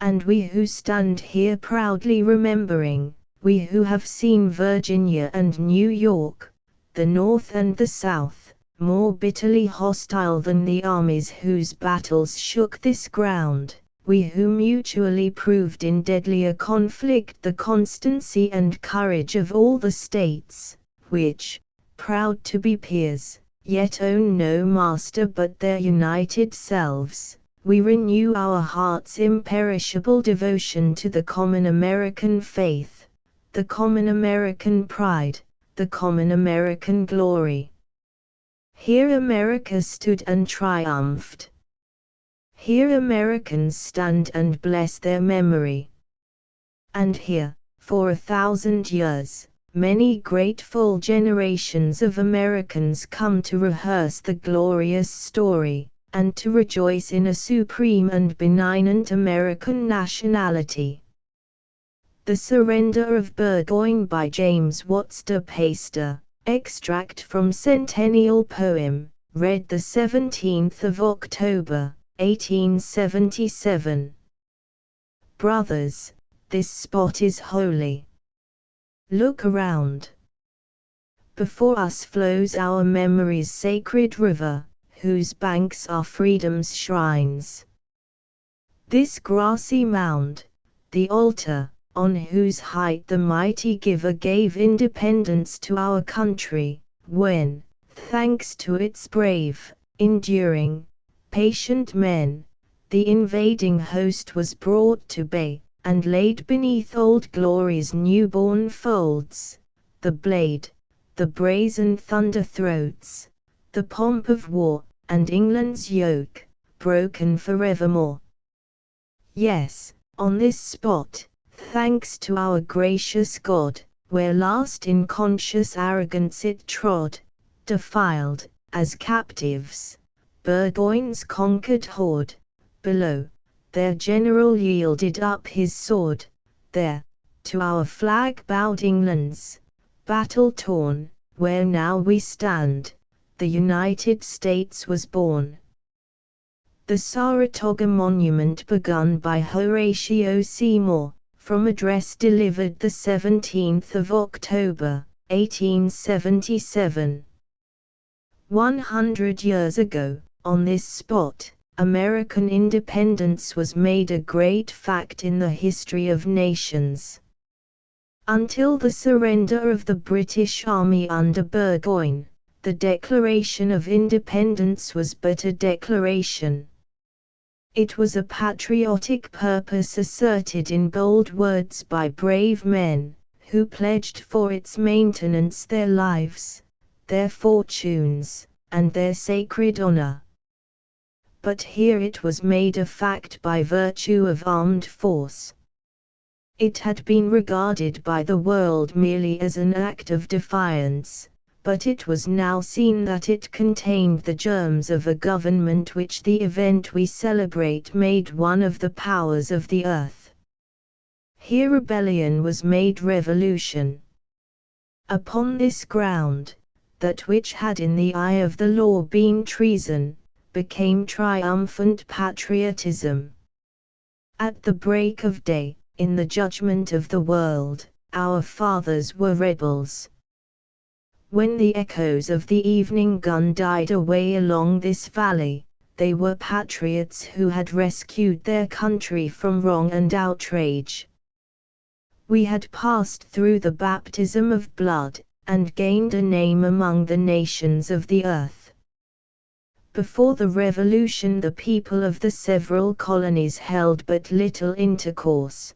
And we who stand here proudly remembering, we who have seen Virginia and New York, the North and the South, more bitterly hostile than the armies whose battles shook this ground, we who mutually proved in deadlier conflict the constancy and courage of all the states, which, proud to be peers, yet own no master but their united selves, we renew our heart's imperishable devotion to the common American faith, the common American pride, the common American glory. Here America stood and triumphed. Here Americans stand and bless their memory. And here, for 1,000 years, many grateful generations of Americans come to rehearse the glorious story, and to rejoice in a supreme and benignant American nationality. The Surrender of Burgoyne by James Watster Pastor, extract from Centennial Poem, read the 17th of October, 1877. Brothers, this spot is holy. Look around. Before us flows our memory's sacred river, whose banks are freedom's shrines. This grassy mound, the altar, on whose height the mighty giver gave independence to our country, when, thanks to its brave, enduring, patient men, the invading host was brought to bay, and laid beneath Old Glory's newborn folds, the blade, the brazen thunder throats, the pomp of war, and England's yoke, broken forevermore. Yes, on this spot, thanks to our gracious God, where last in conscious arrogance it trod, defiled, as captives, Burgoyne's conquered horde, below, their general yielded up his sword, there, to our flag bowed England's, battle-torn, where now we stand, the United States was born. The Saratoga Monument begun by Horatio Seymour, from address delivered the 17th of October, 1877. 100 years ago, on this spot, American independence was made a great fact in the history of nations. Until the surrender of the British Army under Burgoyne, the Declaration of Independence was but a declaration. It was a patriotic purpose asserted in bold words by brave men, who pledged for its maintenance their lives, their fortunes, and their sacred honor. But here it was made a fact by virtue of armed force. It had been regarded by the world merely as an act of defiance, but it was now seen that it contained the germs of a government which the event we celebrate made one of the powers of the earth. Here rebellion was made revolution. Upon this ground, that which had in the eye of the law been treason, became triumphant patriotism. At the break of day, in the judgment of the world, our fathers were rebels. When the echoes of the evening gun died away along this valley, they were patriots who had rescued their country from wrong and outrage. We had passed through the baptism of blood, and gained a name among the nations of the earth. Before the Revolution, the people of the several colonies held but little intercourse.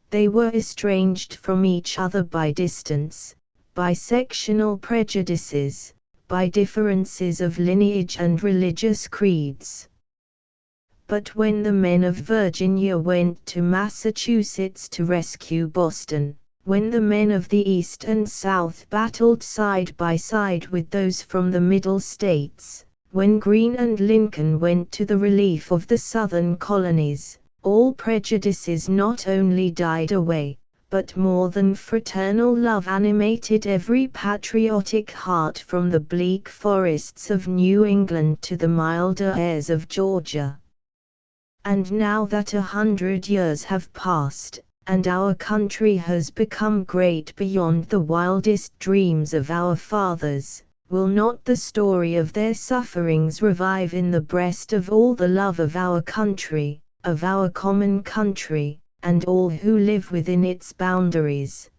They were estranged from each other by distance, by sectional prejudices, by differences of lineage and religious creeds. But when the men of Virginia went to Massachusetts to rescue Boston, when the men of the East and South battled side by side with those from the Middle States, when Greene and Lincoln went to the relief of the Southern colonies, all prejudices not only died away, but more than fraternal love animated every patriotic heart from the bleak forests of New England to the milder airs of Georgia. And now that 100 years have passed, and our country has become great beyond the wildest dreams of our fathers, will not the story of their sufferings revive in the breast of all the love of our country, of our common country, and all who live within its boundaries?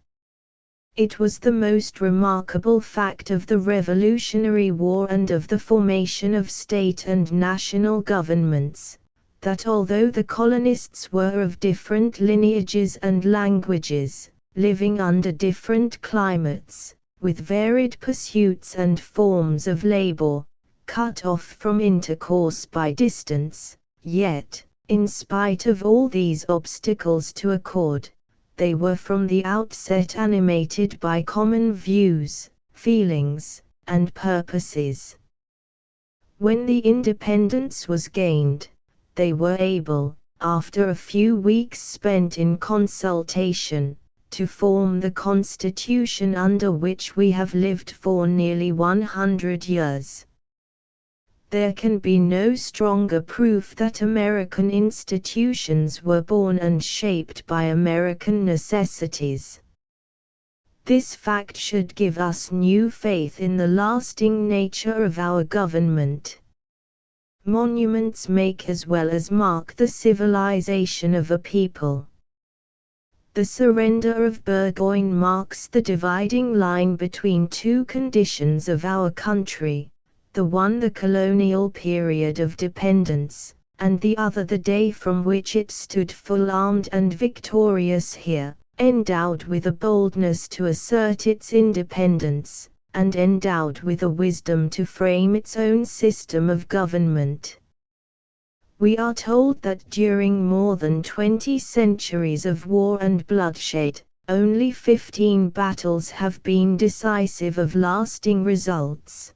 It was the most remarkable fact of the Revolutionary War and of the formation of state and national governments, that although the colonists were of different lineages and languages, living under different climates, with varied pursuits and forms of labor, cut off from intercourse by distance, yet, in spite of all these obstacles to accord, they were from the outset animated by common views, feelings, and purposes. When the independence was gained, they were able, after a few weeks spent in consultation, to form the Constitution under which we have lived for nearly 100 years. There can be no stronger proof that American institutions were born and shaped by American necessities. This fact should give us new faith in the lasting nature of our government. Monuments make as well as mark the civilization of a people. The surrender of Burgoyne marks the dividing line between two conditions of our country, the one the colonial period of dependence, and the other the day from which it stood full-armed and victorious here, endowed with a boldness to assert its independence, and endowed with a wisdom to frame its own system of government. We are told that during more than 20 centuries of war and bloodshed, only 15 battles have been decisive of lasting results.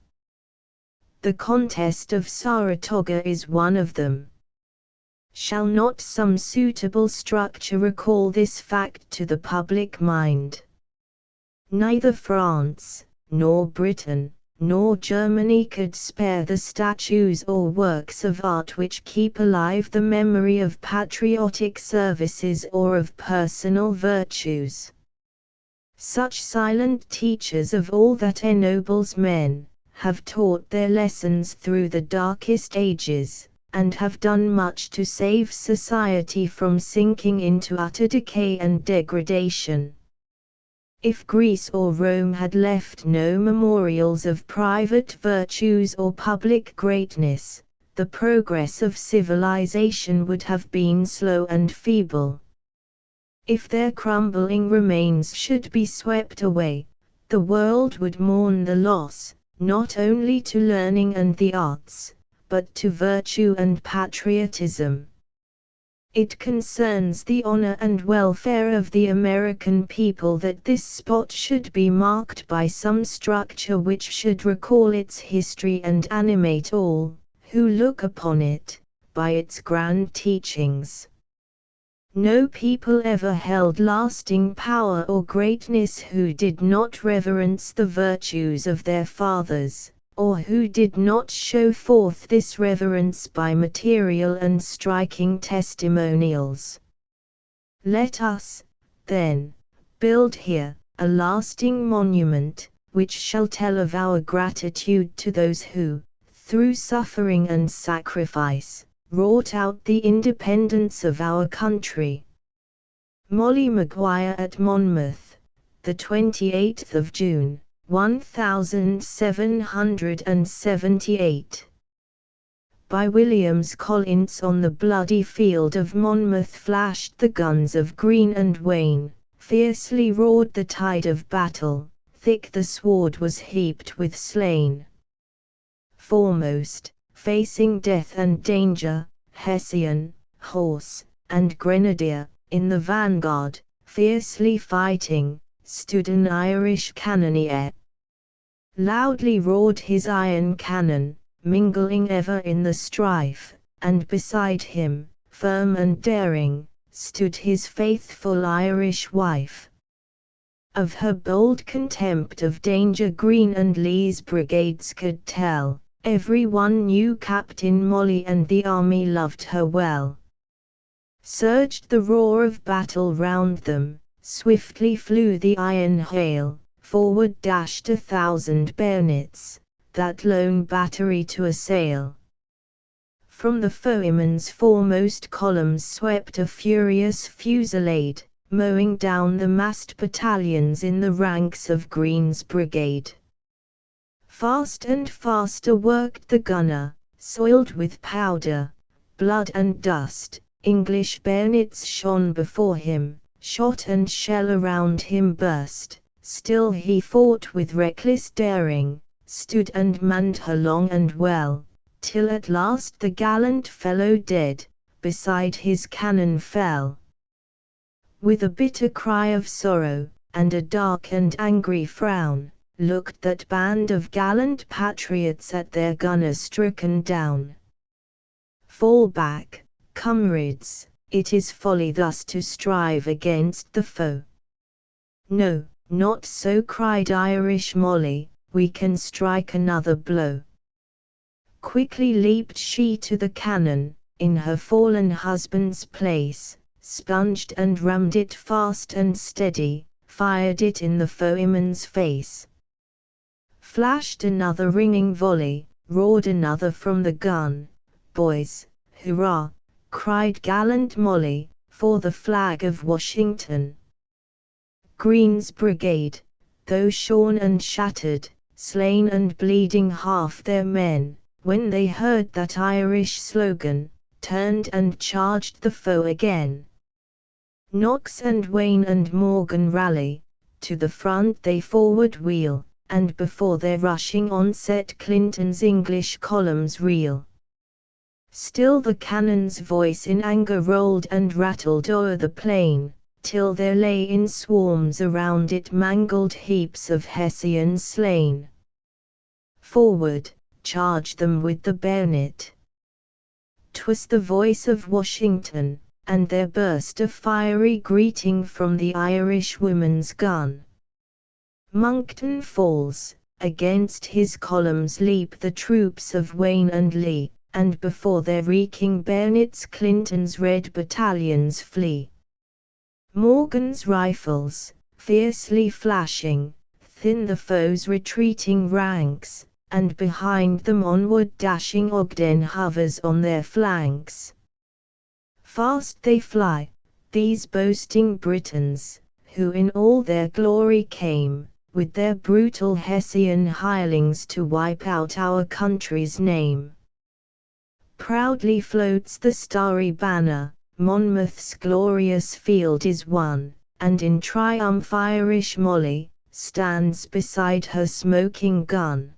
The contest of Saratoga is one of them. Shall not some suitable structure recall this fact to the public mind? Neither France, nor Britain, nor Germany could spare the statues or works of art which keep alive the memory of patriotic services or of personal virtues. Such silent teachers of all that ennobles men, have taught their lessons through the darkest ages, and have done much to save society from sinking into utter decay and degradation. If Greece or Rome had left no memorials of private virtues or public greatness, the progress of civilization would have been slow and feeble. If their crumbling remains should be swept away, the world would mourn the loss, not only to learning and the arts, but to virtue and patriotism. It concerns the honor and welfare of the American people that this spot should be marked by some structure which should recall its history and animate all who look upon it, by its grand teachings. No people ever held lasting power or greatness who did not reverence the virtues of their fathers, or who did not show forth this reverence by material and striking testimonials. Let us, then, build here a lasting monument, which shall tell of our gratitude to those who, through suffering and sacrifice, wrought out the independence of our country. Molly Maguire at Monmouth, the 28th of June, 1778. By Williams Collins. On the bloody field of Monmouth flashed the guns of Green and Wayne, fiercely roared the tide of battle, thick the sward was heaped with slain. Foremost, facing death and danger, Hessian, horse, and grenadier, in the vanguard, fiercely fighting, stood an Irish cannoneer. Loudly roared his iron cannon, mingling ever in the strife, and beside him, firm and daring, stood his faithful Irish wife. Of her bold contempt of danger Green and Lee's brigades could tell, every one knew Captain Molly and the army loved her well. Surged the roar of battle round them, swiftly flew the iron hail, forward dashed 1,000 bayonets, that lone battery to assail. From the foeman's foremost columns swept a furious fusillade, mowing down the massed battalions in the ranks of Green's brigade. Fast and faster worked the gunner, soiled with powder, blood and dust. English bayonets shone before him, shot and shell around him burst. Still he fought with reckless daring, stood and manned her long and well, till at last the gallant fellow dead, beside his cannon fell. With a bitter cry of sorrow, and a dark and angry frown, looked that band of gallant patriots at their gunner stricken down. Fall back, comrades, it is folly thus to strive against the foe. No, not so, cried Irish Molly, we can strike another blow. Quickly leaped she to the cannon, in her fallen husband's place, sponged and rammed it fast and steady, fired it in the foeman's face. Flashed another ringing volley, roared another from the gun. Boys, hurrah, cried gallant Molly, for the flag of Washington. Green's brigade, though shorn and shattered, slain and bleeding half their men, when they heard that Irish slogan, turned and charged the foe again. Knox and Wayne and Morgan rally, to the front they forward wheel, and before their rushing onset Clinton's English columns reel. Still the cannon's voice in anger rolled and rattled o'er the plain, till there lay in swarms around it mangled heaps of Hessians slain. Forward, charge them with the bayonet. 'Twas the voice of Washington, and there burst a fiery greeting from the Irish woman's gun. Moncton falls, against his columns leap the troops of Wayne and Lee, and before their reeking bayonets Clinton's red battalions flee. Morgan's rifles, fiercely flashing, thin the foe's retreating ranks, and behind them onward dashing Ogden hovers on their flanks. Fast they fly, these boasting Britons, who in all their glory came, with their brutal Hessian hirelings to wipe out our country's name. Proudly floats the starry banner, Monmouth's glorious field is won, and in triumph Irish Molly stands beside her smoking gun.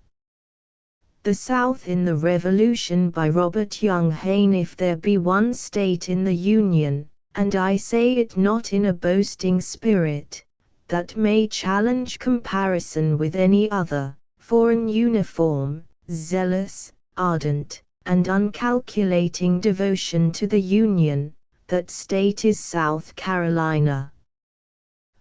The South in the Revolution by Robert Young Hayne. If there be one state in the Union, and I say it not in a boasting spirit, that may challenge comparison with any other, for an uniform, zealous, ardent, and uncalculating devotion to the Union, that state is South Carolina.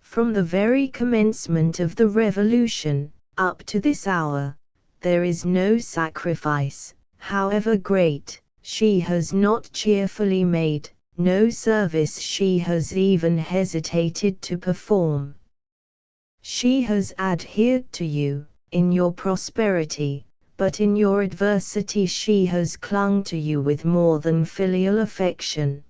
From the very commencement of the Revolution, up to this hour, there is no sacrifice, however great, she has not cheerfully made, no service she has even hesitated to perform. She has adhered to you, in your prosperity, but in your adversity she has clung to you with more than filial affection.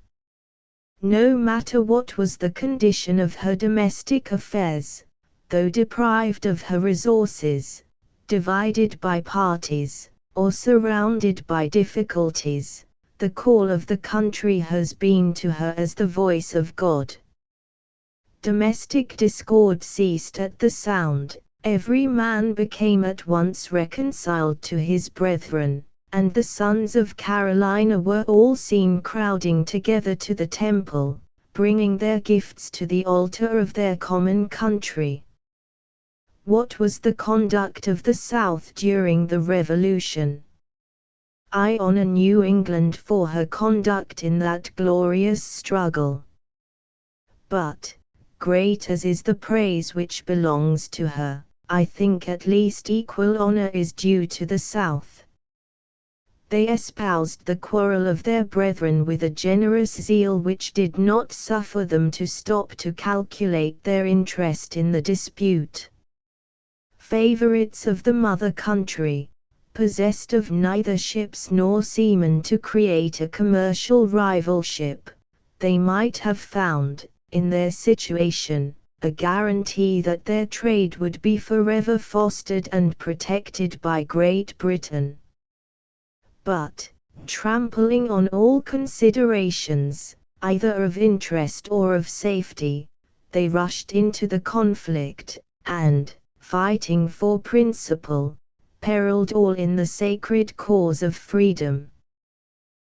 No matter what was the condition of her domestic affairs, though deprived of her resources, divided by parties, or surrounded by difficulties, the call of the country has been to her as the voice of God. Domestic discord ceased at the sound, every man became at once reconciled to his brethren, and the sons of Carolina were all seen crowding together to the temple, bringing their gifts to the altar of their common country. What was the conduct of the South during the Revolution? I honor New England for her conduct in that glorious struggle. But, great as is the praise which belongs to her, I think at least equal honor is due to the South. They espoused the quarrel of their brethren with a generous zeal which did not suffer them to stop to calculate their interest in the dispute. Favorites of the mother country, possessed of neither ships nor seamen to create a commercial rivalship, they might have found, in their situation, a guarantee that their trade would be forever fostered and protected by Great Britain. But, trampling on all considerations, either of interest or of safety, they rushed into the conflict, and, fighting for principle, periled all in the sacred cause of freedom.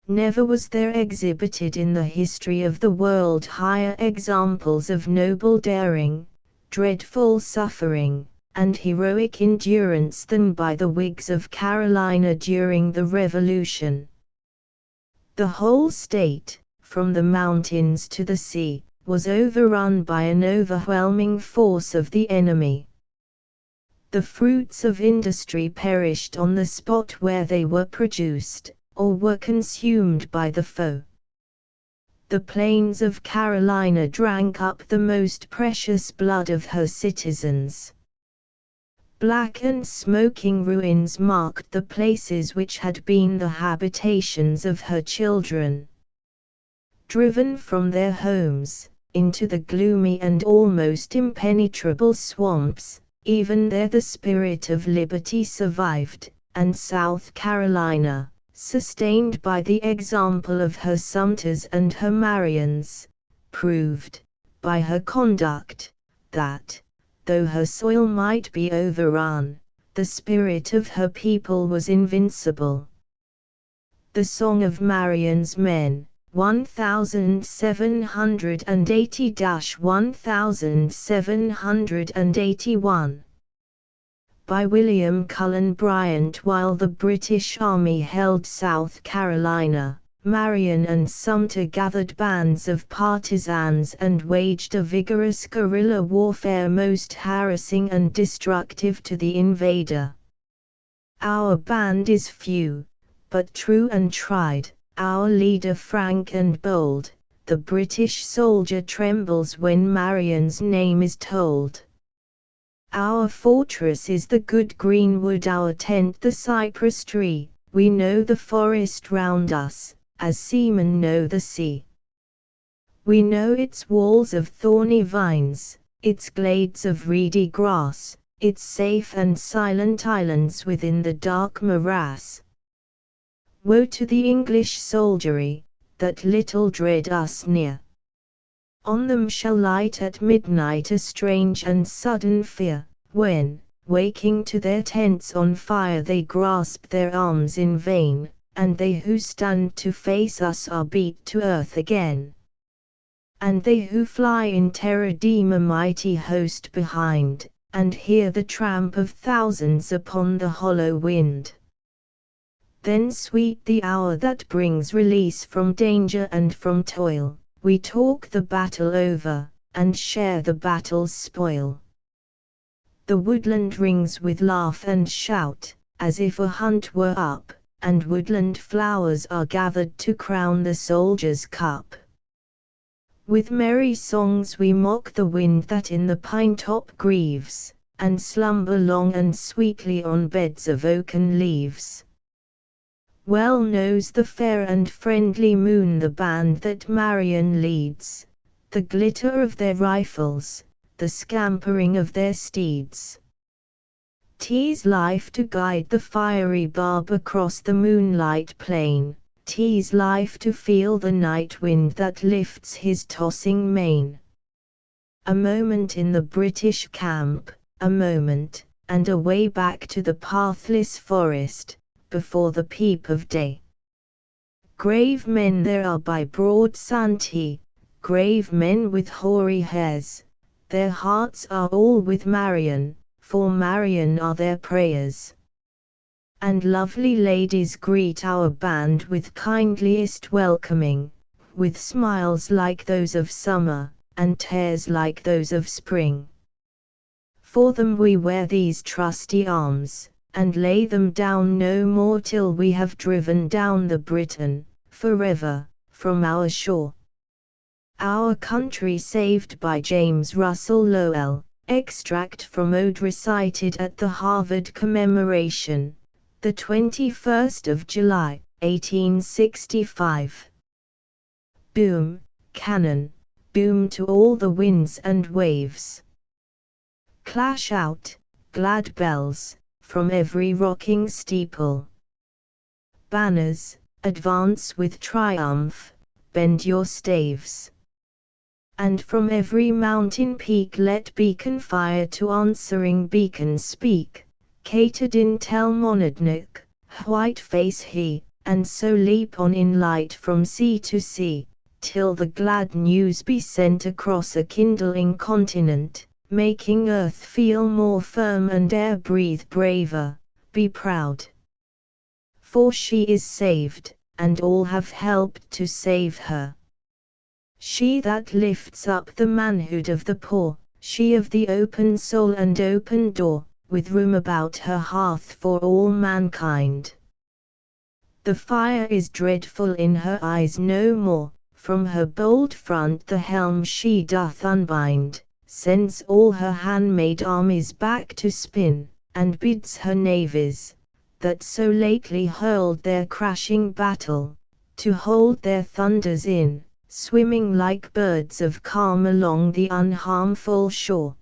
Never was there exhibited in the history of the world higher examples of noble daring, dreadful suffering, and heroic endurance than by the Whigs of Carolina during the Revolution. The whole state, from the mountains to the sea, was overrun by an overwhelming force of the enemy. The fruits of industry perished on the spot where they were produced, or were consumed by the foe. The plains of Carolina drank up the most precious blood of her citizens. Black and smoking ruins marked the places which had been the habitations of her children. Driven from their homes, into the gloomy and almost impenetrable swamps, even there the spirit of liberty survived, and South Carolina, sustained by the example of her Sumters and her Marions, proved, by her conduct, that, though her soil might be overrun, the spirit of her people was invincible. The Song of Marion's Men, 1780-1781. By William Cullen Bryant. While the British Army held South Carolina, Marion and Sumter gathered bands of partisans and waged a vigorous guerrilla warfare most harassing and destructive to the invader. Our band is few, but true and tried, our leader frank and bold, the British soldier trembles when Marion's name is told. Our fortress is the good greenwood, our tent the cypress tree, we know the forest round us, as seamen know the sea. We know its walls of thorny vines, its glades of reedy grass, its safe and silent islands within the dark morass. Woe to the English soldiery, that little dread us near. On them shall light at midnight a strange and sudden fear, when, waking to their tents on fire they grasp their arms in vain, and they who stand to face us are beat to earth again. And they who fly in terror deem a mighty host behind, and hear the tramp of thousands upon the hollow wind. Then sweet the hour that brings release from danger and from toil, we talk the battle over, and share the battle's spoil. The woodland rings with laugh and shout, as if a hunt were up, and woodland flowers are gathered to crown the soldier's cup. With merry songs we mock the wind that in the pine-top grieves, and slumber long and sweetly on beds of oaken leaves. Well knows the fair and friendly moon the band that Marion leads, the glitter of their rifles, the scampering of their steeds. 'Tis life to guide the fiery barb across the moonlight plain, 'tis life to feel the night wind that lifts his tossing mane. A moment in the British camp, a moment, and away back to the pathless forest, before the peep of day. Grave men there are by broad Santee, grave men with hoary hairs, their hearts are all with Marion, for Marion are their prayers. And lovely ladies greet our band with kindliest welcoming, with smiles like those of summer, and tears like those of spring. For them we wear these trusty arms, and lay them down no more till we have driven down the Briton, forever, from our shore. Our country saved by James Russell Lowell. Extract from Ode recited at the Harvard Commemoration, the 21st of July, 1865. Boom, cannon, boom to all the winds and waves. Clash out, glad bells, from every rocking steeple. Banners, advance with triumph, bend your staves. And from every mountain peak let beacon fire to answering beacon speak, Catadin tel Monadnock, white face he, and so leap on in light from sea to sea, till the glad news be sent across a kindling continent, making earth feel more firm and air breathe braver, be proud. For she is saved, and all have helped to save her. She that lifts up the manhood of the poor, she of the open soul and open door, with room about her hearth for all mankind. The fire is dreadful in her eyes no more, from her bold front the helm she doth unbind, sends all her handmaid armies back to spin, and bids her navies, that so lately hurled their crashing battle, to hold their thunders in, swimming like birds of calm along the unharmful shore.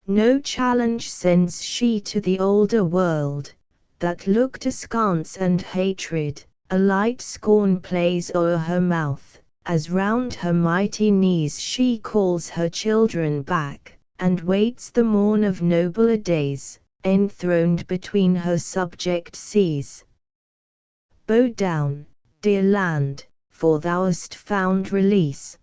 No challenge sends she to the older world, that looked askance and hatred, a light scorn plays o'er her mouth, as round her mighty knees she calls her children back, and waits the morn of nobler days, enthroned between her subject seas. Bow down, dear land, for thou hast found release.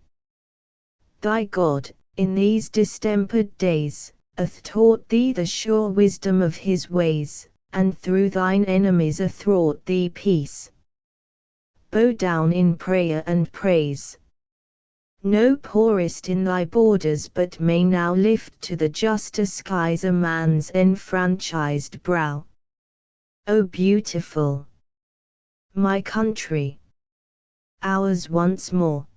Thy God, in these distempered days, hath taught thee the sure wisdom of his ways, and through thine enemies athwart thee peace. Bow down in prayer and praise. No poorest in thy borders but may now lift to the juster skies a man's enfranchised brow. O beautiful, my country, ours once more.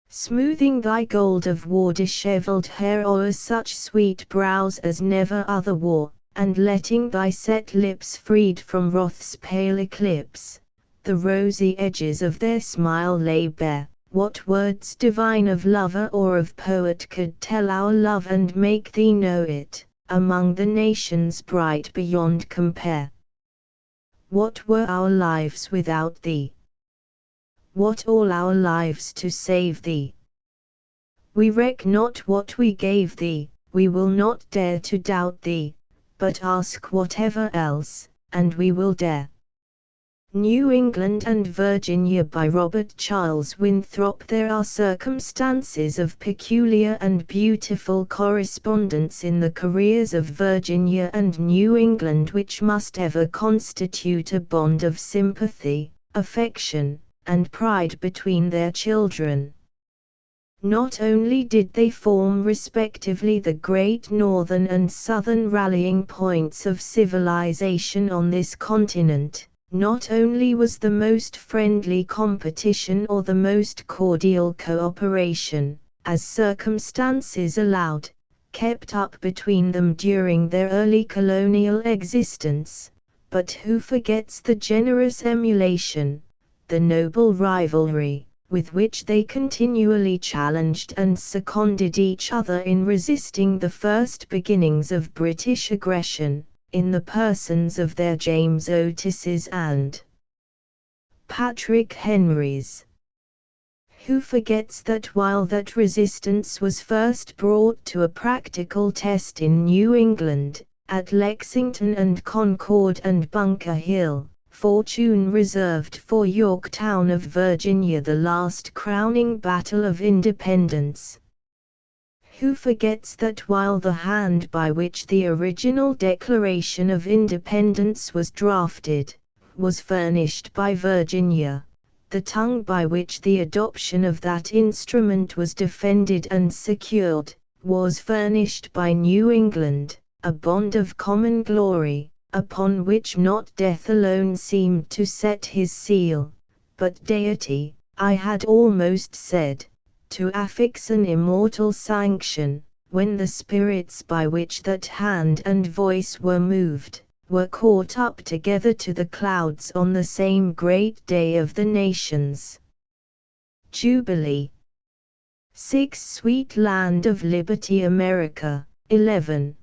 Smoothing thy gold of war dishevelled hair o'er such sweet brows as never other wore, and letting thy set lips freed from wrath's pale eclipse, the rosy edges of their smile lay bare, what words divine of lover or of poet could tell our love and make thee know it, among the nations bright beyond compare? What were our lives without thee? What all our lives to save thee? We reck not what we gave thee, we will not dare to doubt thee, but ask whatever else, and we will dare. New England and Virginia by Robert Charles Winthrop. There are circumstances of peculiar and beautiful correspondence in the careers of Virginia and New England which must ever constitute a bond of sympathy, affection, and pride between their children. Not only did they form respectively the great northern and southern rallying points of civilization on this continent, not only was the most friendly competition or the most cordial cooperation, as circumstances allowed, kept up between them during their early colonial existence, but who forgets the generous emulation, the noble rivalry, with which they continually challenged and seconded each other in resisting the first beginnings of British aggression, in the persons of their James Otises and Patrick Henrys? Who forgets that while that resistance was first brought to a practical test in New England, at Lexington and Concord and Bunker Hill, fortune reserved for Yorktown of Virginia the last crowning battle of independence? Who forgets that while the hand by which the original Declaration of Independence was drafted, was furnished by Virginia, the tongue by which the adoption of that instrument was defended and secured, was furnished by New England, a bond of common glory, upon which not death alone seemed to set his seal, but deity, I had almost said, to affix an immortal sanction, when the spirits by which that hand and voice were moved, were caught up together to the clouds on the same great day of the nation's Jubilee. 6. Sweet Land of Liberty, America, 11.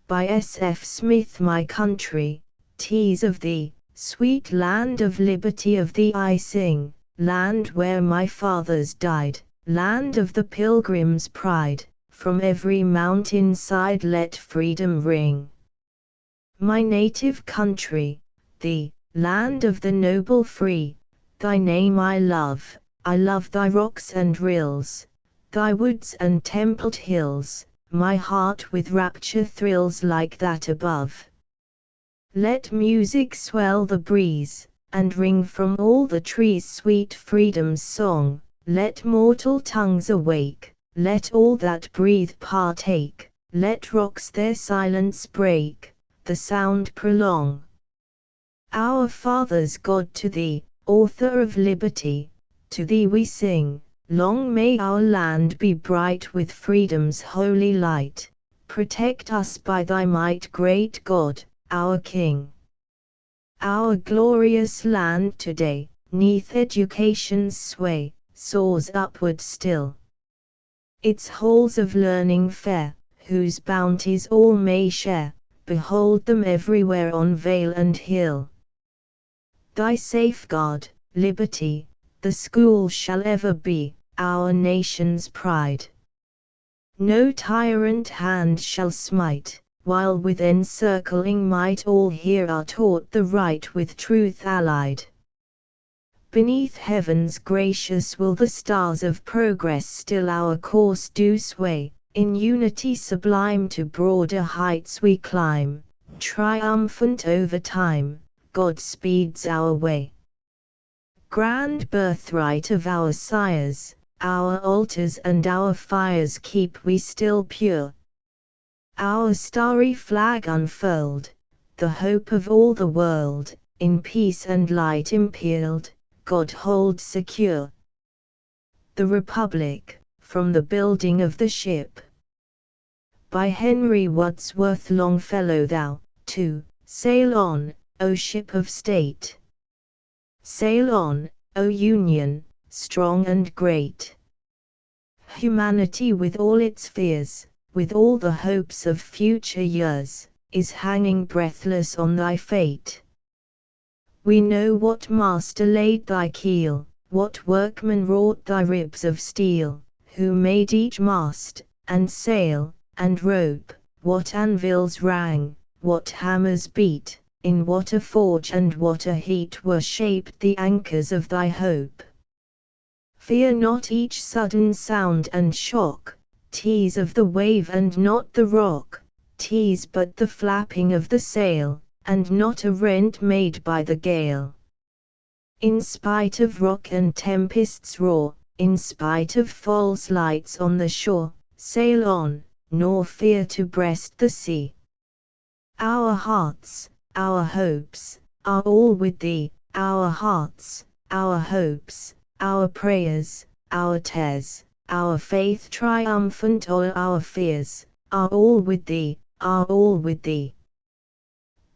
By S. F. Smith. My country, 'tis of thee, sweet land of liberty, of thee I sing, land where my fathers died, land of the pilgrim's pride, from every mountain side let freedom ring. My native country, thee, land of the noble free, thy name I love thy rocks and rills, thy woods and templed hills, my heart with rapture thrills like that above. Let music swell the breeze, and ring from all the trees sweet freedom's song, let mortal tongues awake, let all that breathe partake, let rocks their silence break, the sound prolong. Our fathers' God, to thee, author of liberty, to thee we sing, long may our land be bright with freedom's holy light, protect us by thy might, great God, our King. Our glorious land today, 'neath education's sway, soars upward still. Its halls of learning fair, whose bounties all may share, behold them everywhere on vale and hill. Thy safeguard, liberty, the school shall ever be, our nation's pride. No tyrant hand shall smite, while with encircling might all here are taught the right with truth allied. Beneath heaven's gracious will the stars of progress still our course do sway, in unity sublime to broader heights we climb, triumphant over time, God speeds our way. Grand birthright of our sires, our altars and our fires keep we still pure. Our starry flag unfurled, the hope of all the world, in peace and light impearled, God hold secure. The Republic, from the building of the ship. By Henry Wadsworth Longfellow. Thou, too, sail on, O ship of state. Sail on, O Union, strong and great. Humanity with all its fears, with all the hopes of future years, is hanging breathless on thy fate. We know what master laid thy keel, what workman wrought thy ribs of steel, who made each mast, and sail, and rope, what anvils rang, what hammers beat, in what a forge and what a heat were shaped the anchors of thy hope. Fear not each sudden sound and shock, 'tis of the wave and not the rock, 'tis but the flapping of the sail, and not a rent made by the gale. In spite of rock and tempest's roar, in spite of false lights on the shore, sail on, nor fear to breast the sea. Our hearts, our hopes, are all with thee, our hearts, our hopes, our prayers, our tears, our faith triumphant o'er our fears, are all with thee, are all with thee.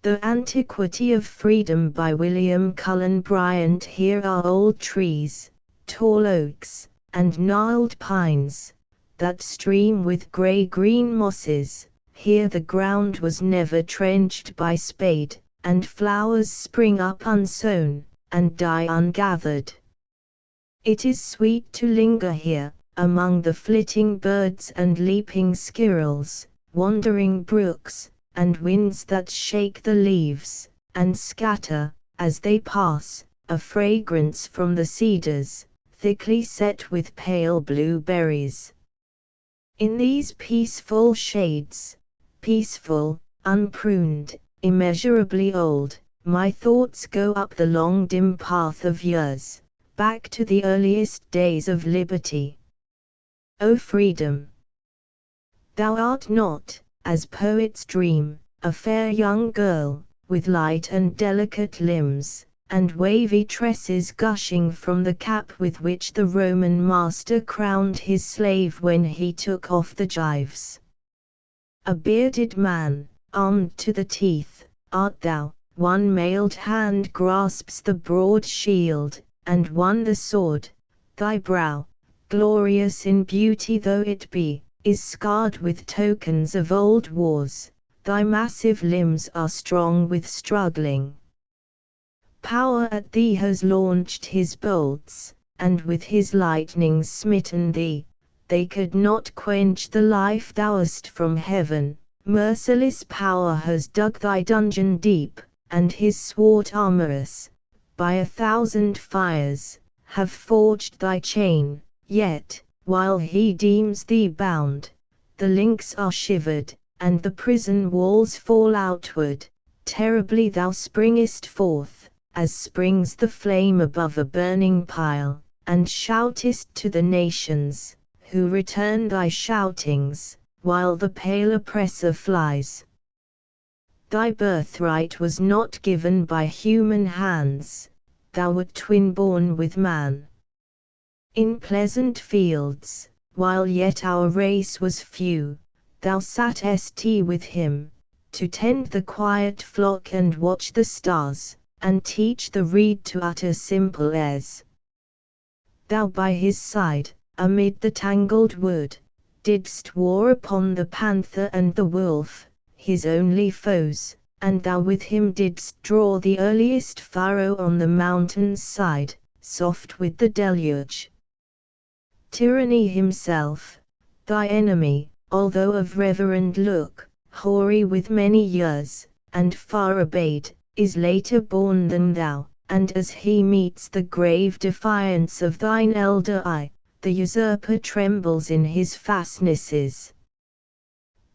The Antiquity of Freedom by William Cullen Bryant. Here are old trees, tall oaks, and gnarled pines, that stream with grey-green mosses. Here the ground was never trenched by spade, and flowers spring up unsown, and die ungathered. It is sweet to linger here, among the flitting birds and leaping squirrels, wandering brooks, and winds that shake the leaves, and scatter, as they pass, a fragrance from the cedars, thickly set with pale blueberries. In these peaceful shades, peaceful, unpruned, immeasurably old, my thoughts go up the long dim path of years, back to the earliest days of liberty. O freedom! Thou art not, as poets dream, a fair young girl, with light and delicate limbs, and wavy tresses gushing from the cap with which the Roman master crowned his slave when he took off the gyves. A bearded man, armed to the teeth, art thou, one mailed hand grasps the broad shield, and one the sword. Thy brow, glorious in beauty though it be, is scarred with tokens of old wars. Thy massive limbs are strong with struggling. Power at thee has launched his bolts, and with his lightnings smitten thee. They could not quench the life thou hast from heaven. Merciless power has dug thy dungeon deep, and his swart armorers, by 1,000 fires, have forged thy chain. Yet, while he deems thee bound, the links are shivered, and the prison walls fall outward. Terribly thou springest forth, as springs the flame above a burning pile, and shoutest to the nations, who return thy shoutings, while the pale oppressor flies. Thy birthright was not given by human hands, thou wert twin-born with man. In pleasant fields, while yet our race was few, thou satest with him, to tend the quiet flock and watch the stars, and teach the reed to utter simple airs. Thou by his side, amid the tangled wood, didst war upon the panther and the wolf, his only foes, and thou with him didst draw the earliest furrow on the mountain's side, soft with the deluge. Tyranny himself, thy enemy, although of reverend look, hoary with many years, and far obeyed, is later born than thou, and as he meets the grave defiance of thine elder eye, the usurper trembles in his fastnesses.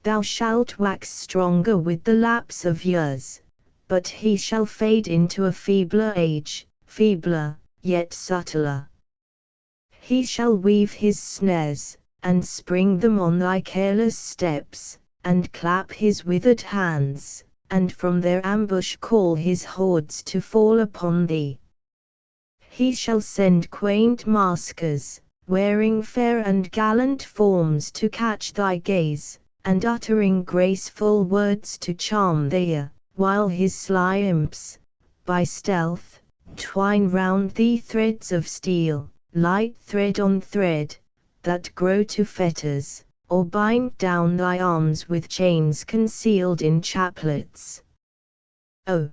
Thou shalt wax stronger with the lapse of years, but he shall fade into a feebler age, feebler, yet subtler. He shall weave his snares, and spring them on thy careless steps, and clap his withered hands, and from their ambush call his hordes to fall upon thee. He shall send quaint maskers, wearing fair and gallant forms to catch thy gaze, and uttering graceful words to charm the ear, while his sly imps, by stealth, twine round thee threads of steel, light thread on thread, that grow to fetters, or bind down thy arms with chains concealed in chaplets. O!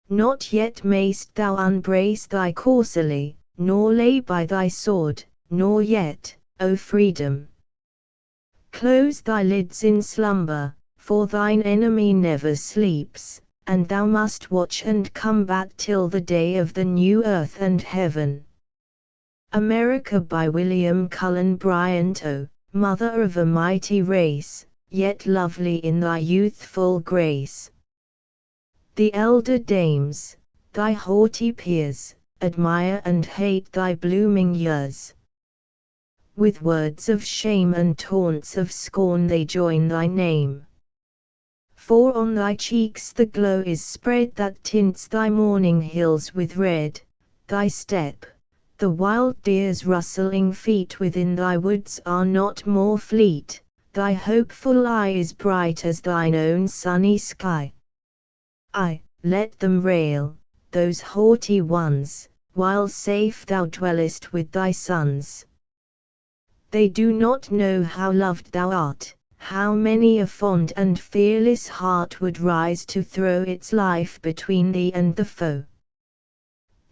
Not yet mayst thou unbrace thy corsely, nor lay by thy sword, nor yet, O freedom! Close thy lids in slumber, for thine enemy never sleeps, and thou must watch and combat till the day of the new earth and heaven. America by William Cullen Bryant. O, mother of a mighty race, yet lovely in thy youthful grace. The elder dames, thy haughty peers, admire and hate thy blooming years. With words of shame and taunts of scorn they join thy name. For on thy cheeks the glow is spread that tints thy morning hills with red. Thy step, the wild deer's rustling feet within thy woods are not more fleet. Thy hopeful eye is bright as thine own sunny sky. Aye, let them rail, those haughty ones, while safe thou dwellest with thy sons. They do not know how loved thou art, how many a fond and fearless heart would rise to throw its life between thee and the foe.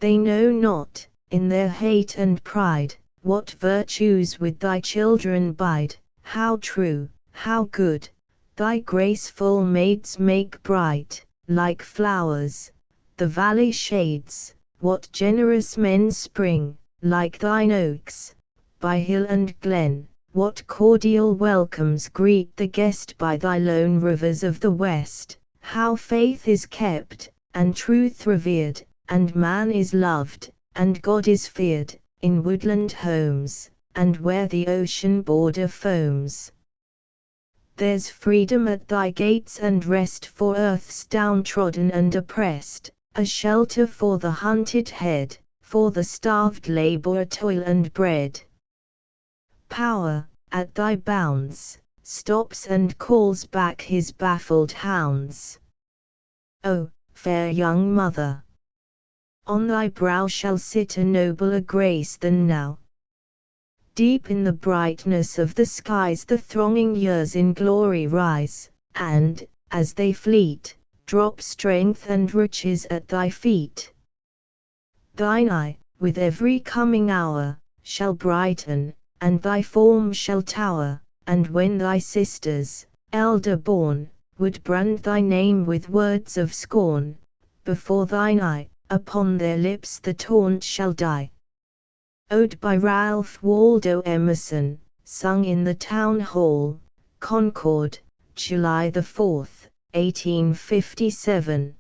They know not, in their hate and pride, what virtues with thy children bide, how true, how good, thy graceful maids make bright, like flowers, the valley shades, what generous men spring, like thine oaks, by hill and glen, what cordial welcomes greet the guest by thy lone rivers of the west, how faith is kept, and truth revered, and man is loved, and God is feared, in woodland homes, and where the ocean border foams. There's freedom at thy gates and rest for earth's downtrodden and oppressed, a shelter for the hunted head, for the starved labour toil and bread. Power, at thy bounds, stops and calls back his baffled hounds. O, fair young mother! On thy brow shall sit a nobler grace than now. Deep in the brightness of the skies the thronging years in glory rise, and, as they fleet, drop strength and riches at thy feet. Thine eye, with every coming hour, shall brighten, and thy form shall tower, and when thy sisters, elder born, would brand thy name with words of scorn, before thine eye, upon their lips the taunt shall die. Ode by Ralph Waldo Emerson, sung in the Town Hall, Concord, July 4, 1857.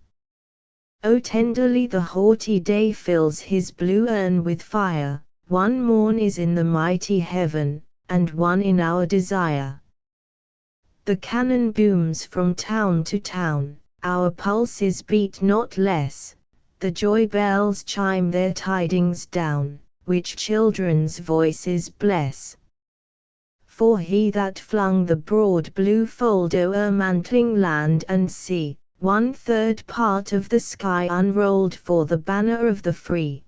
O tenderly the haughty day fills his blue urn with fire, one morn is in the mighty heaven, and one in our desire. The cannon booms from town to town, our pulses beat not less, the joy bells chime their tidings down, which children's voices bless. For he that flung the broad blue fold o'er mantling land and sea, 1/3 part of the sky unrolled for the banner of the free.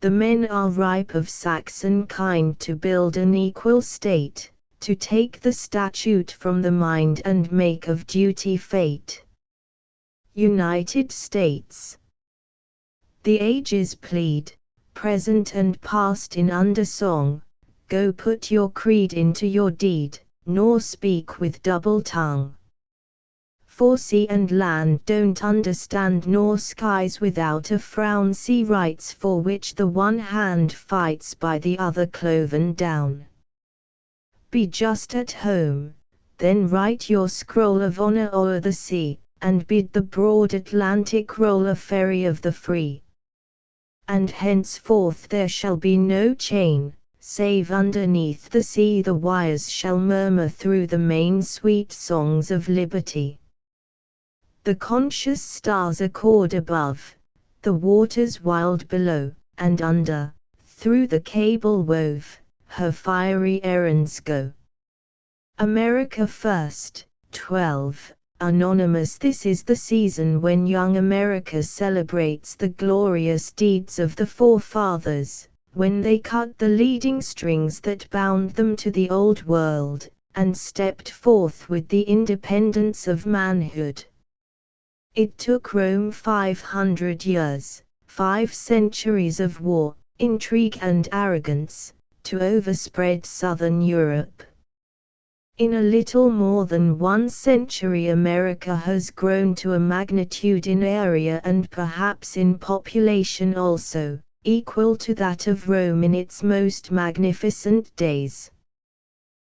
The men are ripe of Saxon kind to build an equal state, to take the statute from the mind and make of duty fate. United States. The ages plead, present and past in undersong, go put your creed into your deed, nor speak with double tongue. For sea and land don't understand, nor skies without a frown see rights for which the one hand fights by the other cloven down. Be just at home, then write your scroll of honor o'er the sea, and bid the broad Atlantic roll a ferry of the free. And henceforth there shall be no chain, save underneath the sea the wires shall murmur through the main sweet songs of liberty. The conscious stars accord above, the waters wild below, and under, through the cable wove, her fiery errands go. America First, 12, Anonymous. This is the season when young America celebrates the glorious deeds of the forefathers, when they cut the leading strings that bound them to the old world, and stepped forth with the independence of manhood. It took Rome 500 years, 5 centuries of war, intrigue and arrogance, to overspread southern Europe. In a little more than 1 century America has grown to a magnitude in area and perhaps in population also, equal to that of Rome in its most magnificent days.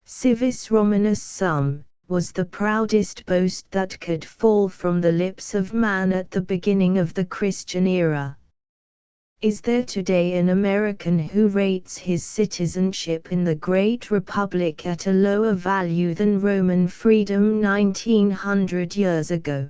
Civis Romanus sum was the proudest boast that could fall from the lips of man at the beginning of the Christian era. Is there today an American who rates his citizenship in the great republic at a lower value than Roman freedom 1900 years ago?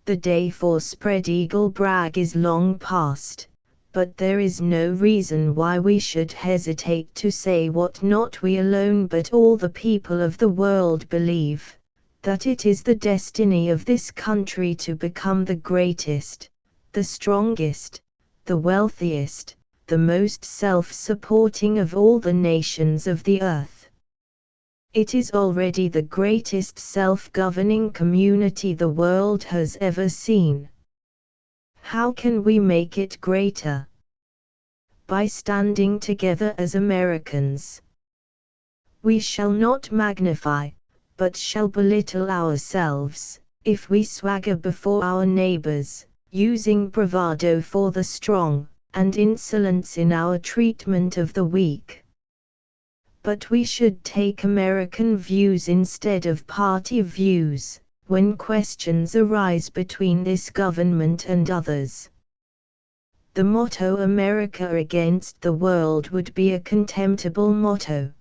The day for spread eagle brag is long past, but there is no reason why we should hesitate to say what not we alone but all the people of the world believe, that it is the destiny of this country to become the greatest, the strongest, the wealthiest, the most self-supporting of all the nations of the earth. It is already the greatest self-governing community the world has ever seen. How can we make it greater? By standing together as Americans. We shall not magnify, but shall belittle ourselves, if we swagger before our neighbors, using bravado for the strong, and insolence in our treatment of the weak. But we should take American views instead of party views, when questions arise between this government and others. The motto "America against the world" would be a contemptible motto.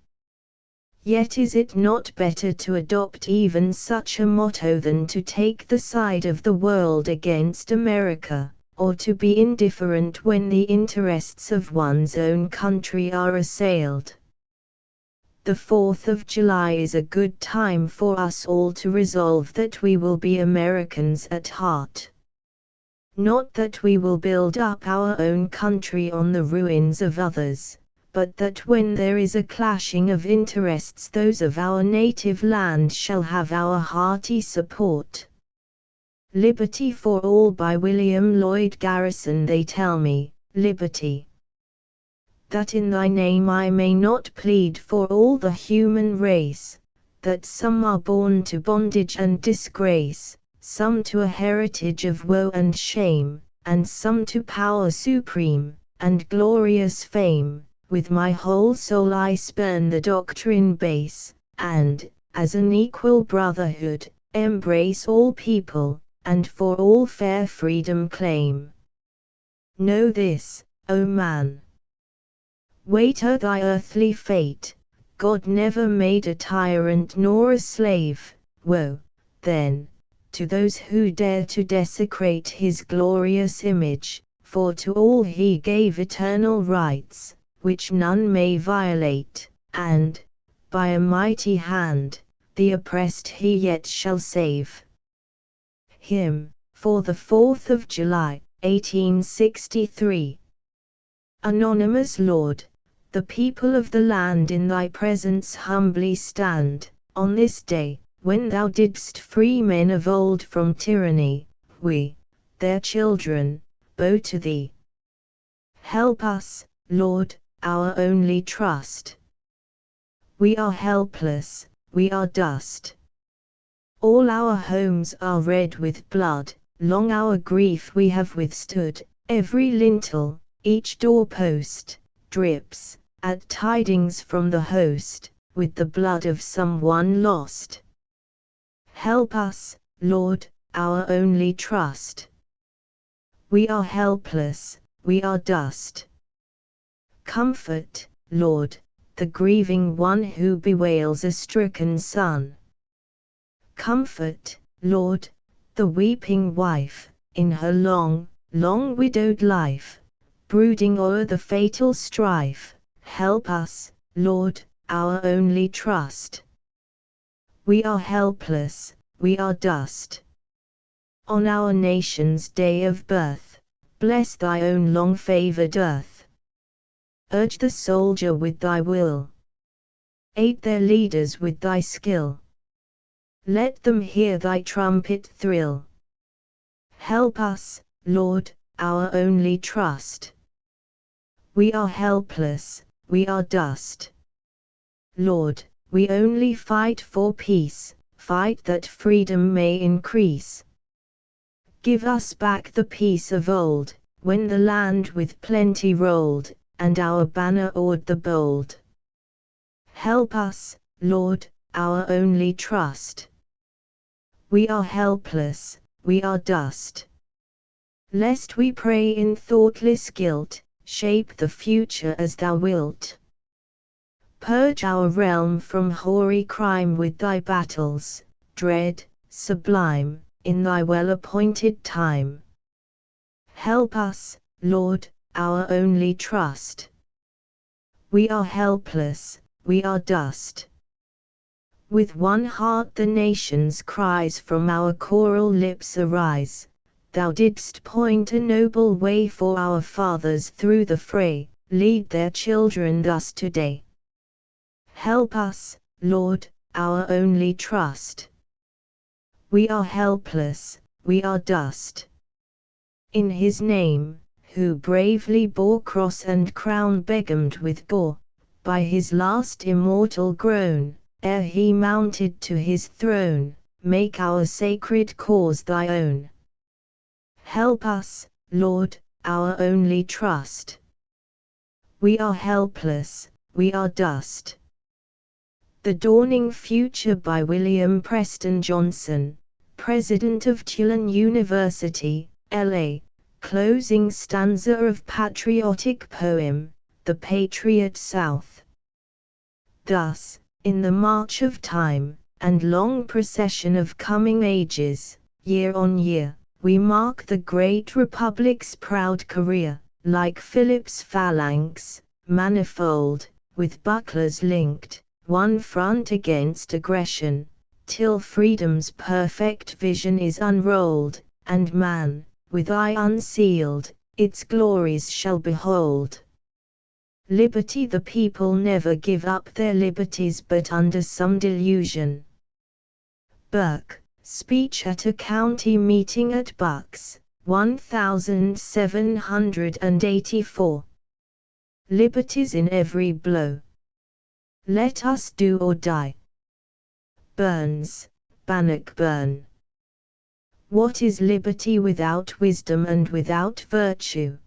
Yet is it not better to adopt even such a motto than to take the side of the world against America, or to be indifferent when the interests of one's own country are assailed? The 4th of July is a good time for us all to resolve that we will be Americans at heart. Not that we will build up our own country on the ruins of others, but that when there is a clashing of interests, those of our native land shall have our hearty support. Liberty for all by William Lloyd Garrison. They tell me, liberty, that in thy name I may not plead for all the human race, that some are born to bondage and disgrace, some to a heritage of woe and shame, and some to power supreme, and glorious fame. With my whole soul I spurn the doctrine base, and, as an equal brotherhood, embrace all people, and for all fair freedom claim. Know this, O man. Waiter thy earthly fate, God never made a tyrant nor a slave. Woe, then, to those who dare to desecrate his glorious image, for to all he gave eternal rights, which none may violate, and, by a mighty hand, the oppressed he yet shall save. Hymn, for the 4th of July, 1863. Anonymous Lord, the people of the land in thy presence humbly stand, on this day, when thou didst free men of old from tyranny. We, their children, bow to thee. Help us, Lord, our only trust. We are helpless, we are dust. All our homes are red with blood, long our grief we have withstood. Every lintel, each doorpost, drips, at tidings from the host, with the blood of some one lost. Help us, Lord, our only trust. We are helpless, we are dust. Comfort, Lord, the grieving one who bewails a stricken son. Comfort, Lord, the weeping wife, in her long, long widowed life, brooding o'er the fatal strife. Help us, Lord, our only trust. We are helpless, we are dust. On our nation's day of birth, bless thy own long-favored earth. Urge the soldier with thy will. Aid their leaders with thy skill. Let them hear thy trumpet thrill. Help us, Lord, our only trust. We are helpless, we are dust. Lord, we only fight for peace, fight that freedom may increase. Give us back the peace of old, when the land with plenty rolled, and our banner awed the bold. Help us, Lord, our only trust. We are helpless, we are dust. Lest we pray in thoughtless guilt, shape the future as thou wilt. Purge our realm from hoary crime with thy battles, dread, sublime, in thy well-appointed time. Help us, Lord, our only trust. We are helpless, we are dust. With one heart the nation's cries from our choral lips arise. Thou didst point a noble way for our fathers through the fray, lead their children thus today. Help us, Lord, our only trust. We are helpless, we are dust. In his name, who bravely bore cross and crown begemmed with gore, by his last immortal groan, ere he mounted to his throne, make our sacred cause thy own. Help us, Lord, our only trust. We are helpless, we are dust. The Dawning Future by William Preston Johnson, President of Tulane University, LA. Closing stanza of patriotic poem, The Patriot South. Thus, in the march of time, and long procession of coming ages, year on year, we mark the great Republic's proud career, like Philip's phalanx, manifold, with bucklers linked, one front against aggression, till freedom's perfect vision is unrolled, and man, with eye unsealed, its glories shall behold. Liberty. The people never give up their liberties but under some delusion. Burke, speech at a county meeting at Bucks, 1784. Liberty's in every blow. Let us do or die. Burns, Bannockburn. What is liberty without wisdom and without virtue?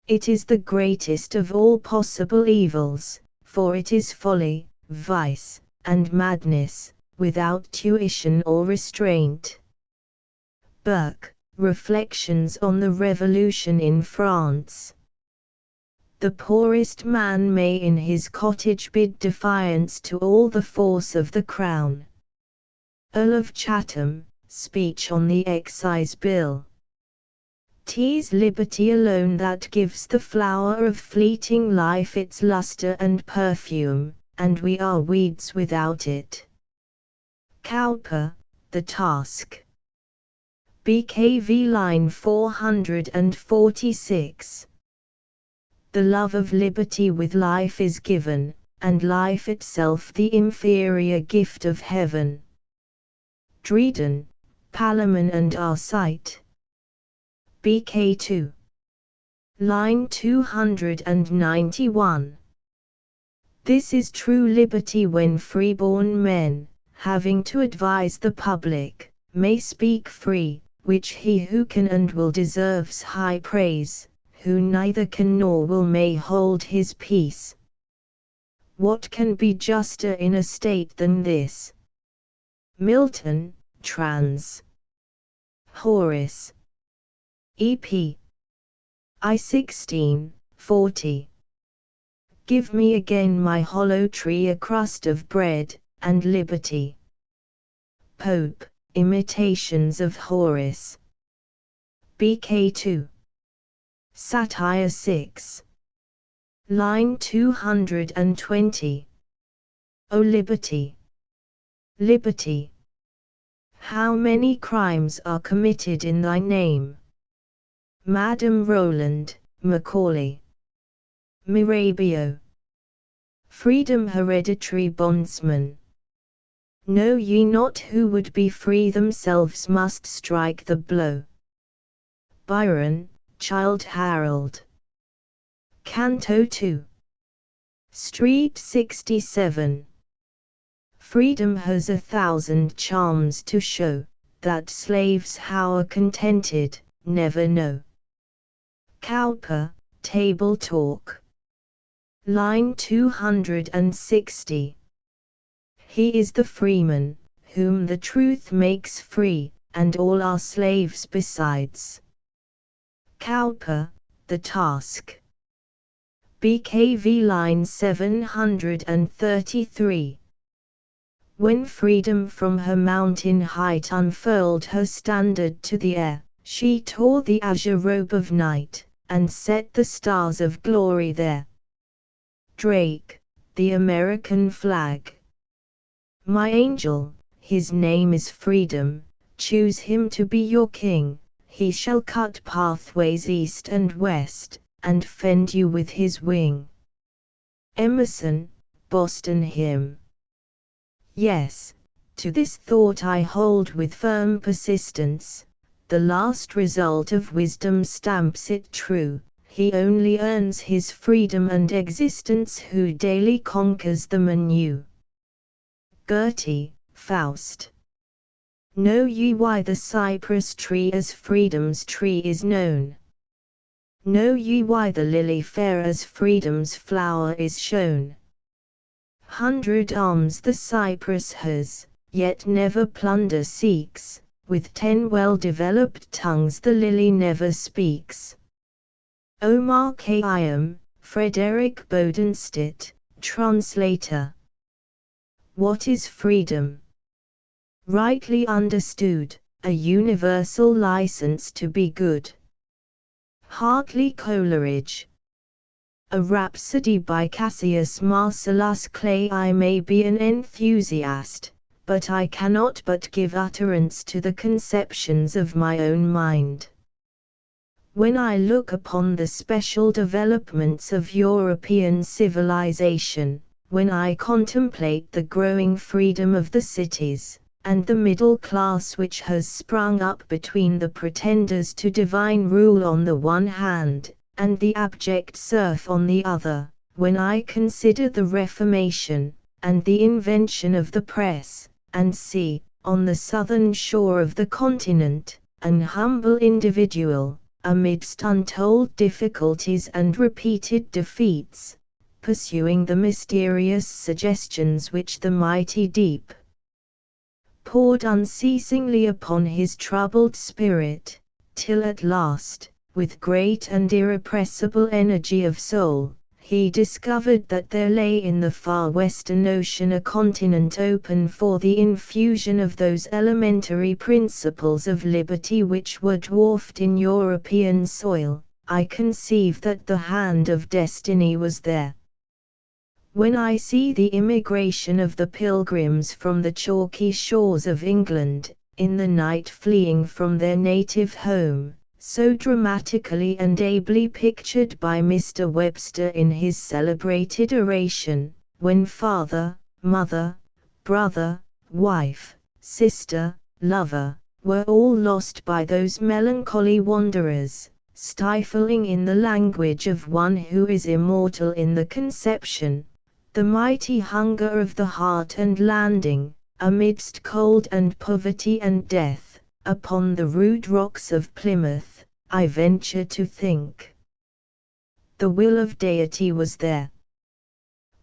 It is the greatest of all possible evils, for it is folly, vice, and madness, without tuition or restraint. Burke, Reflections on the Revolution in France. The poorest man may in his cottage bid defiance to all the force of the crown. Earl of Chatham, Speech on the Excise Bill. 'Tis liberty alone that gives the flower of fleeting life its luster and perfume, and we are weeds without it. Cowper, The Task. BKV line 446. The love of liberty with life is given, and life itself the inferior gift of heaven. Dryden, Palamon and Arcite. BK2. Line 291. This is true liberty when freeborn men, having to advise the public, may speak free, which he who can and will deserves high praise, who neither can nor will may hold his peace. What can be juster in a state than this? Milton, Trans. Horace. EP. I 1640. Give me again my hollow tree, a crust of bread, and liberty. Pope, Imitations of Horace. BK2. Satire 6. Line 220. O liberty! Liberty! How many crimes are committed in thy name! Madame Roland, Macaulay. Mirabeau. Freedom hereditary bondsman. Know ye not who would be free themselves must strike the blow? Byron, Childe Harold. Canto 2. Street 67. Freedom has 1,000 charms to show, that slaves how are contented, never know. Cowper, Table Talk. Line 260. He is the freeman, whom the truth makes free, and all are slaves besides. Cowper, The Task. BKV line 733. When freedom from her mountain height unfurled her standard to the air, she tore the azure robe of night, and set the stars of glory there. Drake, The American Flag. My angel, his name is freedom, choose him to be your king, he shall cut pathways east and west, and fend you with his wing. Emerson, Boston Hymn. Yes, to this thought I hold with firm persistence, the last result of wisdom stamps it true, he only earns his freedom and existence who daily conquers them anew. Goethe, Faust. Know ye why the cypress tree as freedom's tree is known? Know ye why the lily fair as freedom's flower is shown? 100 arms the cypress has, yet never plunder seeks, with 10 well-developed tongues the lily never speaks. Omar Khayyam, Frederick Bodenstedt, translator. What is freedom? Rightly understood, a universal license to be good. Hartley Coleridge. A Rhapsody by Cassius Marcellus Clay. I may be an enthusiast, but I cannot but give utterance to the conceptions of my own mind. When I look upon the special developments of European civilization, when I contemplate the growing freedom of the cities, and the middle class which has sprung up between the pretenders to divine rule on the one hand, and the abject serf on the other, when I consider the Reformation, and the invention of the press, and see, on the southern shore of the continent, an humble individual, amidst untold difficulties and repeated defeats, pursuing the mysterious suggestions which the mighty deep poured unceasingly upon his troubled spirit, till at last, with great and irrepressible energy of soul, he discovered that there lay in the far western ocean a continent open for the infusion of those elementary principles of liberty which were dwarfed in European soil. I conceive that the hand of destiny was there. When I see the immigration of the pilgrims from the chalky shores of England, in the night fleeing from their native home, so dramatically and ably pictured by Mr. Webster in his celebrated oration, when father, mother, brother, wife, sister, lover, were all lost by those melancholy wanderers, stifling in the language of one who is immortal in the conception, the mighty hunger of the heart, and landing, amidst cold and poverty and death, upon the rude rocks of Plymouth, I venture to think the will of deity was there.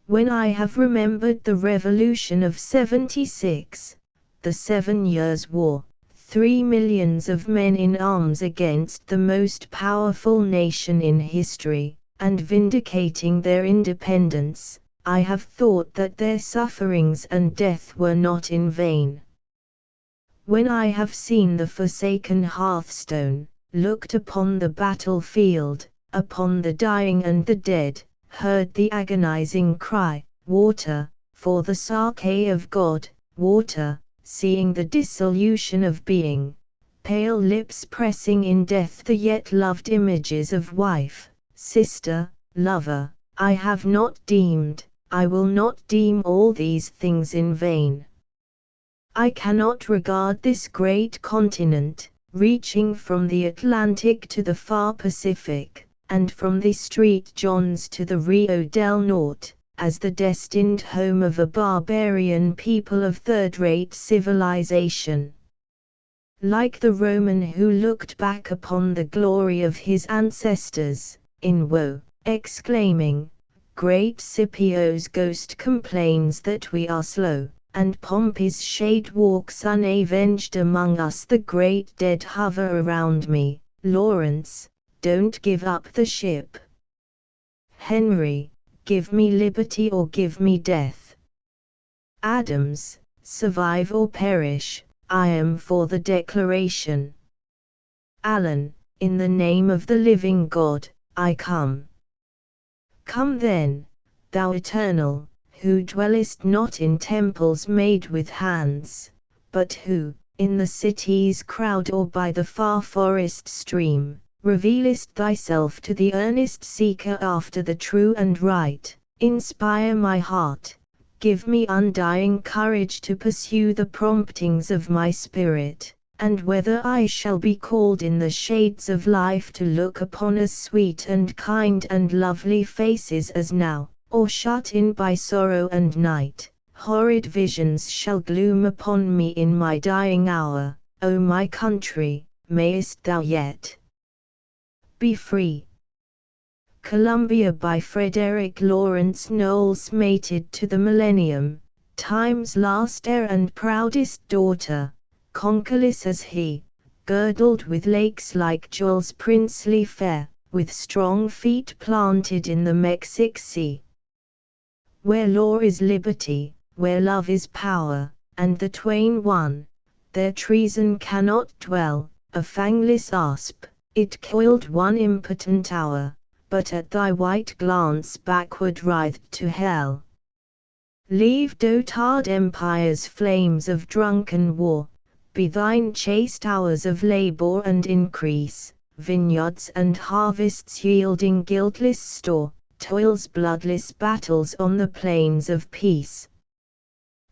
When I have remembered the Revolution of '76, the 7 Years' War, 3 millions of men in arms against the most powerful nation in history, and vindicating their independence, I have thought that their sufferings and death were not in vain. When I have seen the forsaken hearthstone, looked upon the battlefield, upon the dying and the dead, heard the agonizing cry, "Water, for the sake of God, water," seeing the dissolution of being, pale lips pressing in death the yet loved images of wife, sister, lover, I have not deemed, I will not deem all these things in vain. I cannot regard this great continent, reaching from the Atlantic to the far Pacific, and from the St. John's to the Rio del Norte, as the destined home of a barbarian people of third-rate civilization. Like the Roman who looked back upon the glory of his ancestors, in woe, exclaiming, "Great Scipio's ghost complains that we are slow, and Pompey's shade walks unavenged among us. The great dead hover around me, Lawrence, don't give up the ship. Henry, give me liberty or give me death. Adams, survive or perish, I am for the Declaration. Allen, in the name of the living God, I come. Come then, thou eternal, who dwellest not in temples made with hands, but who, in the city's crowd or by the far forest stream, revealest thyself to the earnest seeker after the true and right, inspire my heart, give me undying courage to pursue the promptings of my spirit, and whether I shall be called in the shades of life to look upon as sweet and kind and lovely faces as now, or shut in by sorrow and night, horrid visions shall gloom upon me in my dying hour, O my country, mayest thou yet be free. Columbia by Frederick Lawrence Knowles. Mated to the millennium, time's last heir and proudest daughter, conquerless as he, girdled with lakes like jewels princely fair, with strong feet planted in the Mexic Sea. Where law is liberty, where love is power, and the twain one, there treason cannot dwell, a fangless asp, it coiled one impotent hour, but at thy white glance backward writhed to hell. Leave dotard empire's flames of drunken war, be thine chaste hours of labor and increase, vineyards and harvests yielding guiltless store, toil's bloodless battles on the plains of peace.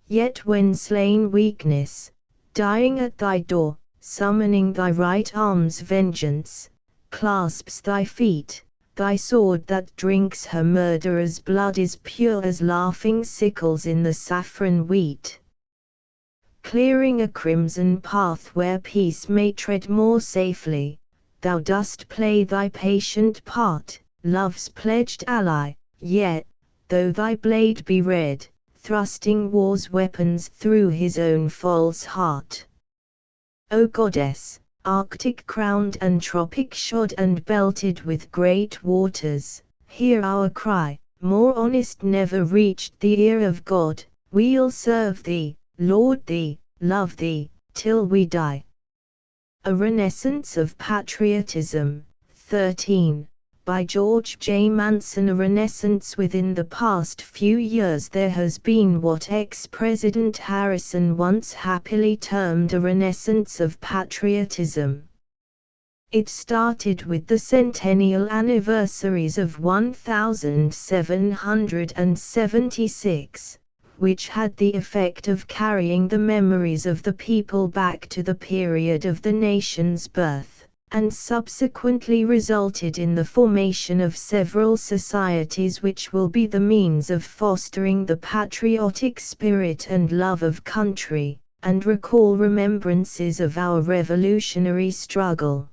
Yet when slain weakness, dying at thy door, summoning thy right arm's vengeance, clasps thy feet, thy sword that drinks her murderer's blood is pure as laughing sickles in the saffron wheat. Clearing a crimson path where peace may tread more safely, thou dost play thy patient part, love's pledged ally, yet, though thy blade be red, thrusting war's weapons through his own false heart. O goddess, Arctic crowned and tropic shod and belted with great waters, hear our cry, more honest never reached the ear of God, we'll serve thee, laud thee, love thee, till we die. A Renaissance of Patriotism, 13. By George J. Manson. A renaissance. Within the past few years there has been what ex-President Harrison once happily termed a renaissance of patriotism. It started with the centennial anniversaries of 1776, which had the effect of carrying the memories of the people back to the period of the nation's birth, and subsequently resulted in the formation of several societies which will be the means of fostering the patriotic spirit and love of country, and recall remembrances of our revolutionary struggle.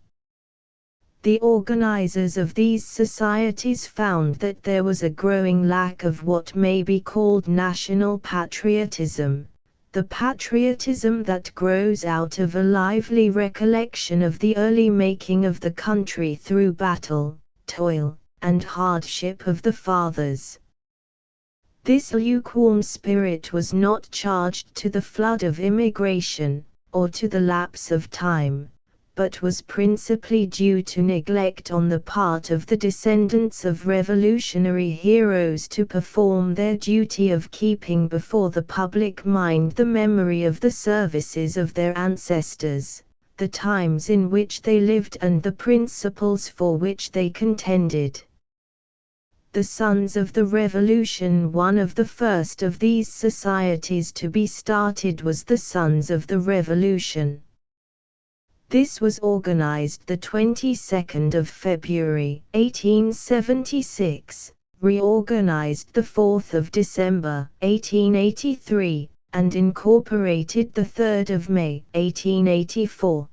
The organizers of these societies found that there was a growing lack of what may be called national patriotism, the patriotism that grows out of a lively recollection of the early making of the country through battle, toil, and hardship of the fathers. This lukewarm spirit was not charged to the flood of immigration, or to the lapse of time, but was principally due to neglect on the part of the descendants of revolutionary heroes to perform their duty of keeping before the public mind the memory of the services of their ancestors, the times in which they lived and the principles for which they contended. The Sons of the Revolution. One of the first of these societies to be started was the Sons of the Revolution. This was organized the 22nd of February 1876, reorganized the 4th of December 1883, and incorporated the 3rd of May 1884.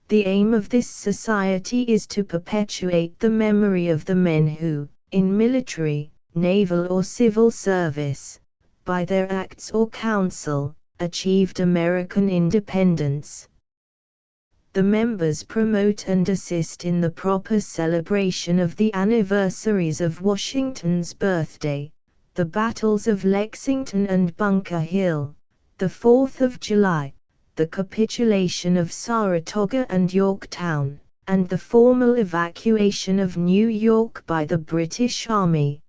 The aim of this society is to perpetuate the memory of the men who, in military, naval or civil service, by their acts or counsel, achieved American independence. The members promote and assist in the proper celebration of the anniversaries of Washington's birthday, the battles of Lexington and Bunker Hill, the 4th of July, the capitulation of Saratoga and Yorktown, and the formal evacuation of New York by the British Army,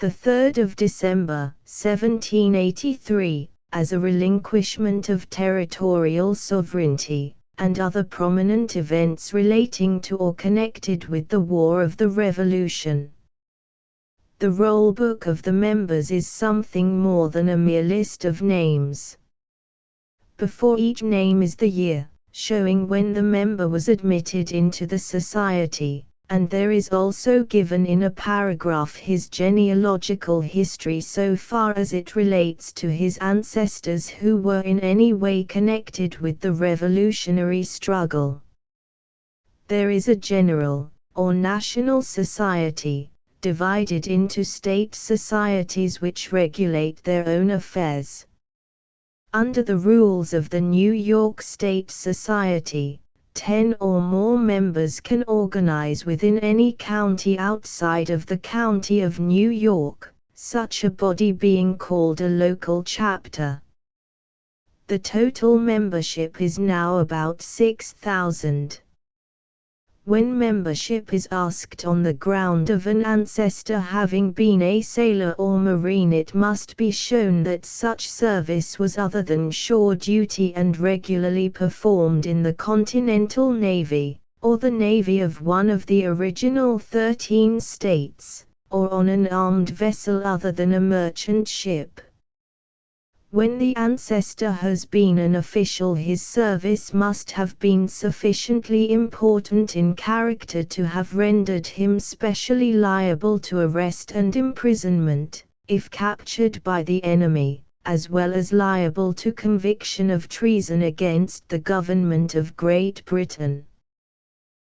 3rd of December, 1783, as a relinquishment of territorial sovereignty, and other prominent events relating to or connected with the War of the Revolution. The roll book of the members is something more than a mere list of names. Before each name is the year, showing when the member was admitted into the society, and there is also given in a paragraph his genealogical history so far as it relates to his ancestors who were in any way connected with the revolutionary struggle. There is a general, or national society, divided into state societies which regulate their own affairs. Under the rules of the New York State Society, 10 or more members can organize within any county outside of the County of New York, such a body being called a local chapter. The total membership is now about 6,000. When membership is asked on the ground of an ancestor having been a sailor or marine, it must be shown that such service was other than shore duty and regularly performed in the Continental Navy, or the navy of one of the original 13 states, or on an armed vessel other than a merchant ship. When the ancestor has been an official, his service must have been sufficiently important in character to have rendered him specially liable to arrest and imprisonment, if captured by the enemy, as well as liable to conviction of treason against the government of Great Britain.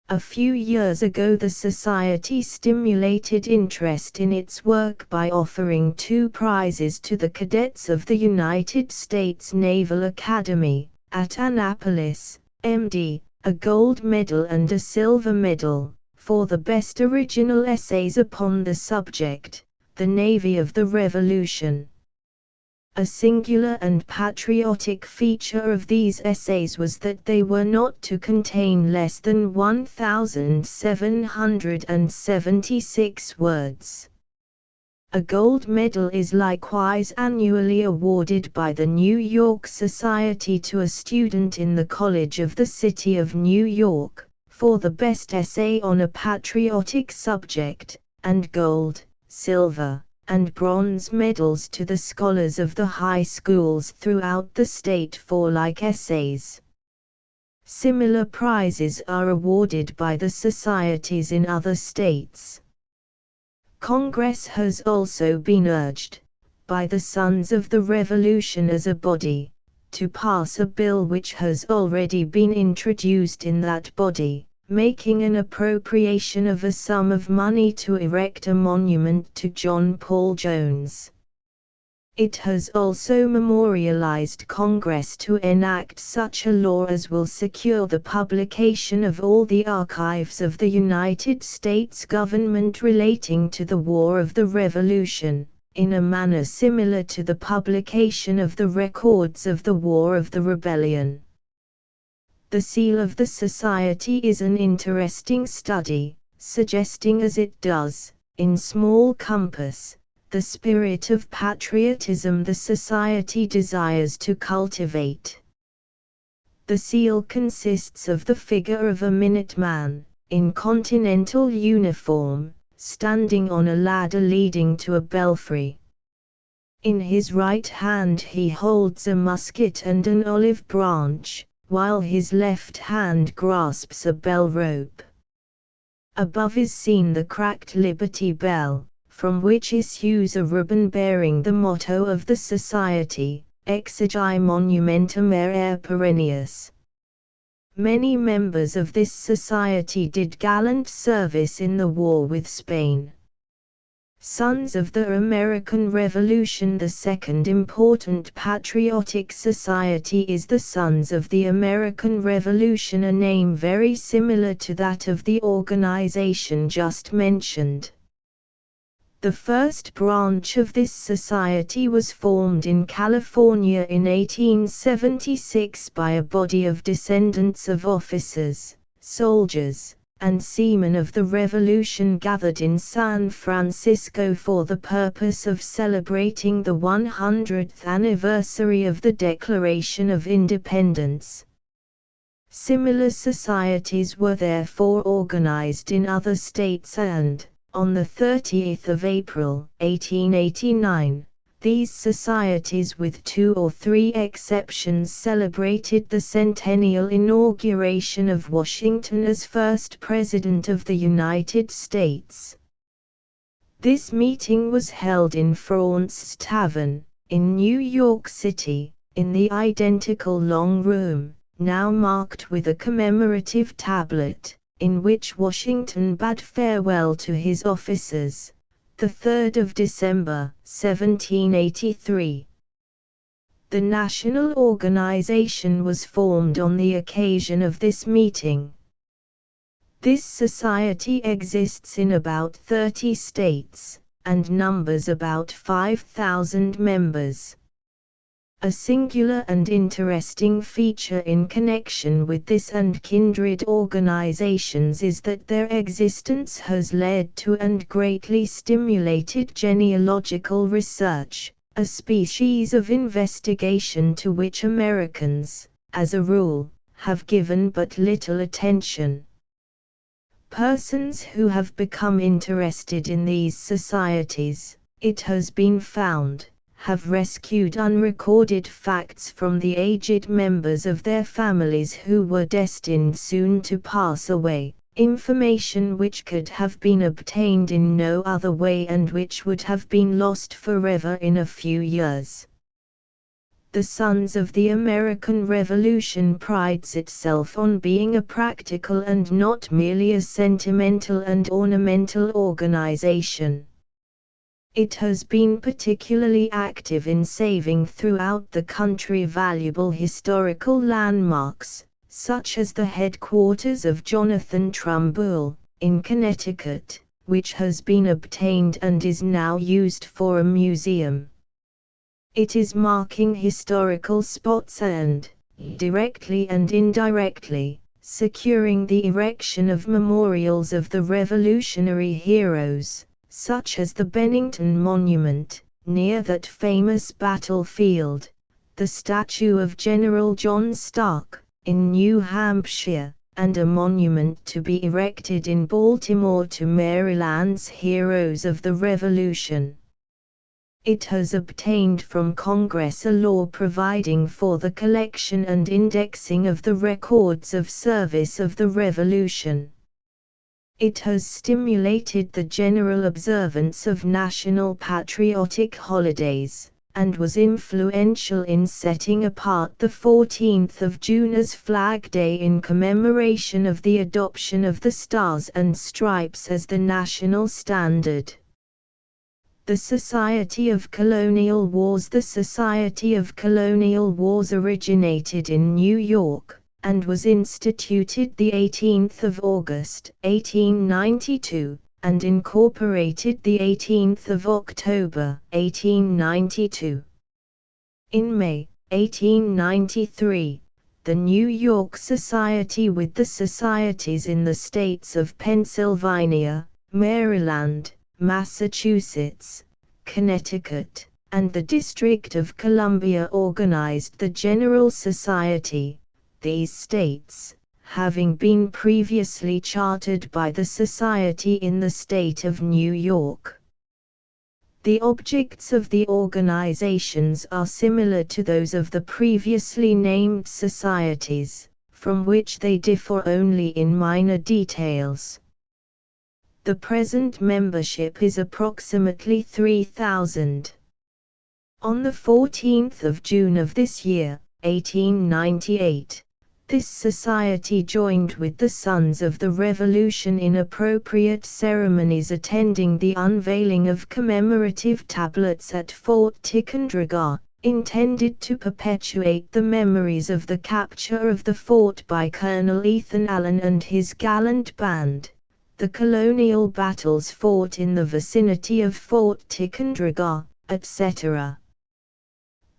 A few years ago the Society stimulated interest in its work by offering 2 prizes to the cadets of the United States Naval Academy, at Annapolis, MD, a gold medal and a silver medal, for the best original essays upon the subject, the Navy of the Revolution. A singular and patriotic feature of these essays was that they were not to contain less than 1,776 words. A gold medal is likewise annually awarded by the New York Society to a student in the College of the City of New York, for the best essay on a patriotic subject, and gold, silver, and bronze medals to the scholars of the high schools throughout the state for like essays. Similar prizes are awarded by the societies in other states. Congress has also been urged, by the Sons of the Revolution as a body, to pass a bill which has already been introduced in that body, making an appropriation of a sum of money to erect a monument to John Paul Jones. It has also memorialized Congress to enact such a law as will secure the publication of all the archives of the United States government relating to the War of the Revolution, in a manner similar to the publication of the records of the War of the Rebellion. The seal of the Society is an interesting study, suggesting as it does, in small compass, the spirit of patriotism the Society desires to cultivate. The seal consists of the figure of a Minuteman, in continental uniform, standing on a ladder leading to a belfry. In his right hand he holds a musket and an olive branch, while his left hand grasps a bell rope. Above is seen the cracked Liberty Bell, from which issues a ribbon bearing the motto of the Society, Exegi Monumentum Aere Perennius. Many members of this society did gallant service in the war with Spain. Sons of the American Revolution. The second important patriotic society is the Sons of the American Revolution, a name very similar to that of the organization just mentioned. The first branch of this society was formed in California in 1876 by a body of descendants of officers, soldiers, and seamen of the Revolution gathered in San Francisco for the purpose of celebrating the 100th anniversary of the Declaration of Independence. Similar societies were therefore organized in other states and, on the 30th of April, 1889, these societies with 2 or 3 exceptions celebrated the centennial inauguration of Washington as first President of the United States. This meeting was held in Fraunces Tavern, in New York City, in the identical long room, now marked with a commemorative tablet, in which Washington bade farewell to his officers. The 3rd of December, 1783. The national organization was formed on the occasion of this meeting. This society exists in about 30 states, and numbers about 5,000 members. A singular and interesting feature in connection with this and kindred organizations is that their existence has led to and greatly stimulated genealogical research, a species of investigation to which Americans, as a rule, have given but little attention. Persons who have become interested in these societies, it has been found, have rescued unrecorded facts from the aged members of their families who were destined soon to pass away, information which could have been obtained in no other way and which would have been lost forever in a few years. The Sons of the American Revolution prides itself on being a practical and not merely a sentimental and ornamental organization. It has been particularly active in saving throughout the country valuable historical landmarks, such as the headquarters of Jonathan Trumbull, in Connecticut, which has been obtained and is now used for a museum. It is marking historical spots and, directly and indirectly, securing the erection of memorials of the Revolutionary heroes, such as the Bennington Monument, near that famous battlefield, the statue of General John Stark, in New Hampshire, and a monument to be erected in Baltimore to Maryland's heroes of the Revolution. It has obtained from Congress a law providing for the collection and indexing of the records of service of the Revolution. It has stimulated the general observance of national patriotic holidays, and was influential in setting apart the 14th of June as Flag Day in commemoration of the adoption of the Stars and Stripes as the national standard. The Society of Colonial Wars. The Society of Colonial Wars originated in New York, and was instituted the 18th of August, 1892, and incorporated the 18th of October, 1892. In May, 1893, the New York Society with the societies in the states of Pennsylvania, Maryland, Massachusetts, Connecticut, and the District of Columbia organized the General Society. These states, having been previously chartered by the Society in the state of New York. The objects of the organizations are similar to those of the previously named societies, from which they differ only in minor details. The present membership is approximately 3,000. On the 14th of June of this year, 1898, this society joined with the Sons of the Revolution in appropriate ceremonies attending the unveiling of commemorative tablets at Fort Ticonderoga, intended to perpetuate the memories of the capture of the fort by Colonel Ethan Allen and his gallant band, the colonial battles fought in the vicinity of Fort Ticonderoga, etc.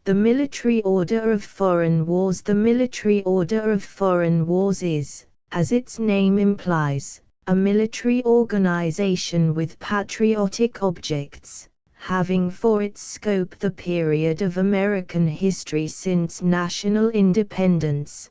The Military Order of Foreign Wars. The Military Order of Foreign Wars is, as its name implies, a military organization with patriotic objects, having for its scope the period of American history since national independence.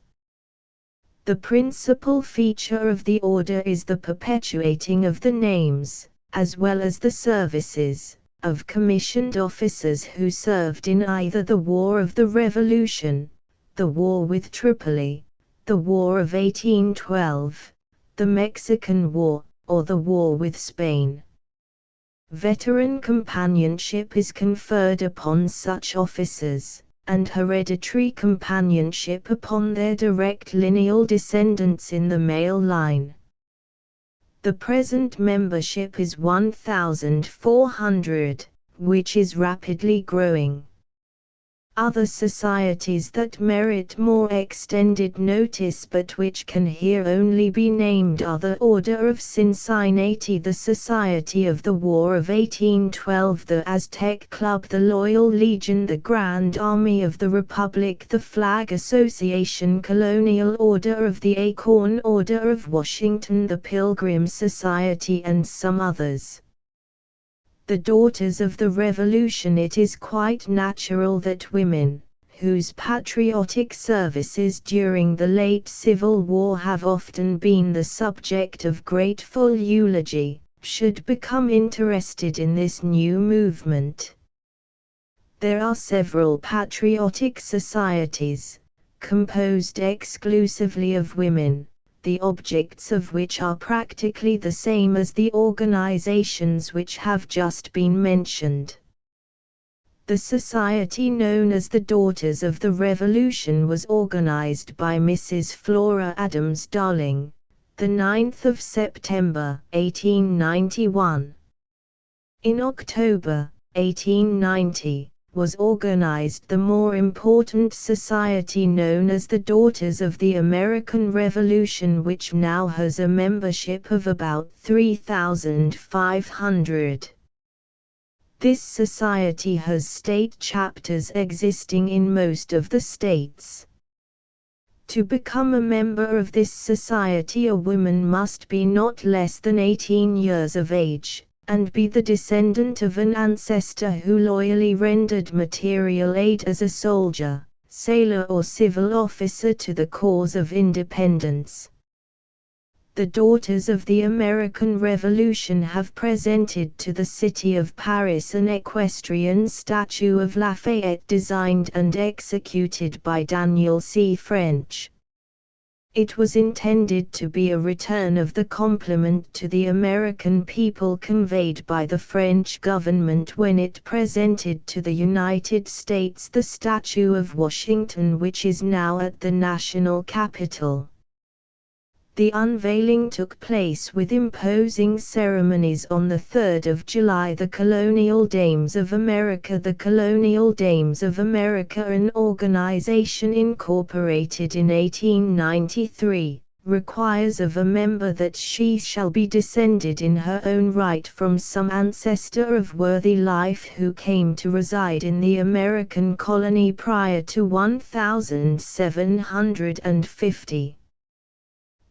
The principal feature of the order is the perpetuating of the names, as well as the services, of commissioned officers who served in either the War of the Revolution, the War with Tripoli, the War of 1812, the Mexican War, or the War with Spain. Veteran companionship is conferred upon such officers, and hereditary companionship upon their direct lineal descendants in the male line. The present membership is 1,400, which is rapidly growing. Other societies that merit more extended notice but which can here only be named are the Order of Cincinnati, the Society of the War of 1812, the Aztec Club, the Loyal Legion, the Grand Army of the Republic, the Flag Association, Colonial Order of the Acorn, Order of Washington, the Pilgrim Society, and some others. The Daughters of the Revolution. It is quite natural that women, whose patriotic services during the late Civil War have often been the subject of grateful eulogy, should become interested in this new movement. There are several patriotic societies, composed exclusively of women, the objects of which are practically the same as the organizations which have just been mentioned. The society known as the Daughters of the Revolution was organized by Mrs. Flora Adams Darling, the 9th of September, 1891. In October, 1890, was organized the more important society known as the Daughters of the American Revolution, which now has a membership of about 3,500. This society has state chapters existing in most of the states. To become a member of this society, a woman must be not less than 18 years of age, and be the descendant of an ancestor who loyally rendered material aid as a soldier, sailor or civil officer to the cause of independence. The Daughters of the American Revolution have presented to the city of Paris an equestrian statue of Lafayette designed and executed by Daniel C. French. It was intended to be a return of the compliment to the American people conveyed by the French government when it presented to the United States the statue of Washington, which is now at the National Capitol. The unveiling took place with imposing ceremonies on the 3rd of July. The Colonial Dames of America. The Colonial Dames of America, an organization incorporated in 1893, requires of a member that she shall be descended in her own right from some ancestor of worthy life who came to reside in the American colony prior to 1750.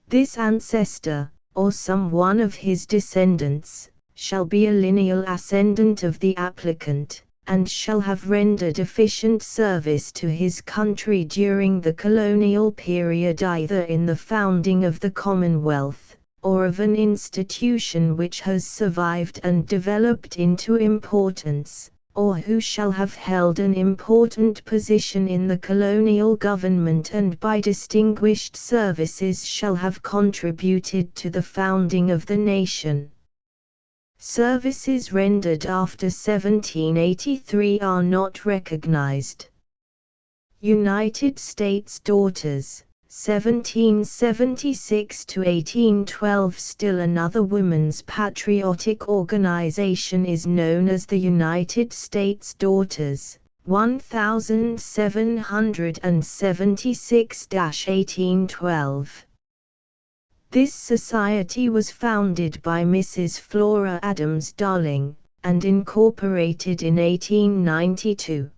This ancestor, or some one of his descendants, shall be a lineal ascendant of the applicant, and shall have rendered efficient service to his country during the colonial period, either in the founding of the Commonwealth, or of an institution which has survived and developed into importance, or who shall have held an important position in the colonial government and by distinguished services shall have contributed to the founding of the nation. Services rendered after 1783 are not recognized. United States Daughters, 1776 to 1812. Still another women's patriotic organization is known as the United States Daughters, 1776–1812. This society was founded by Mrs. Flora Adams Darling, and incorporated in 1892.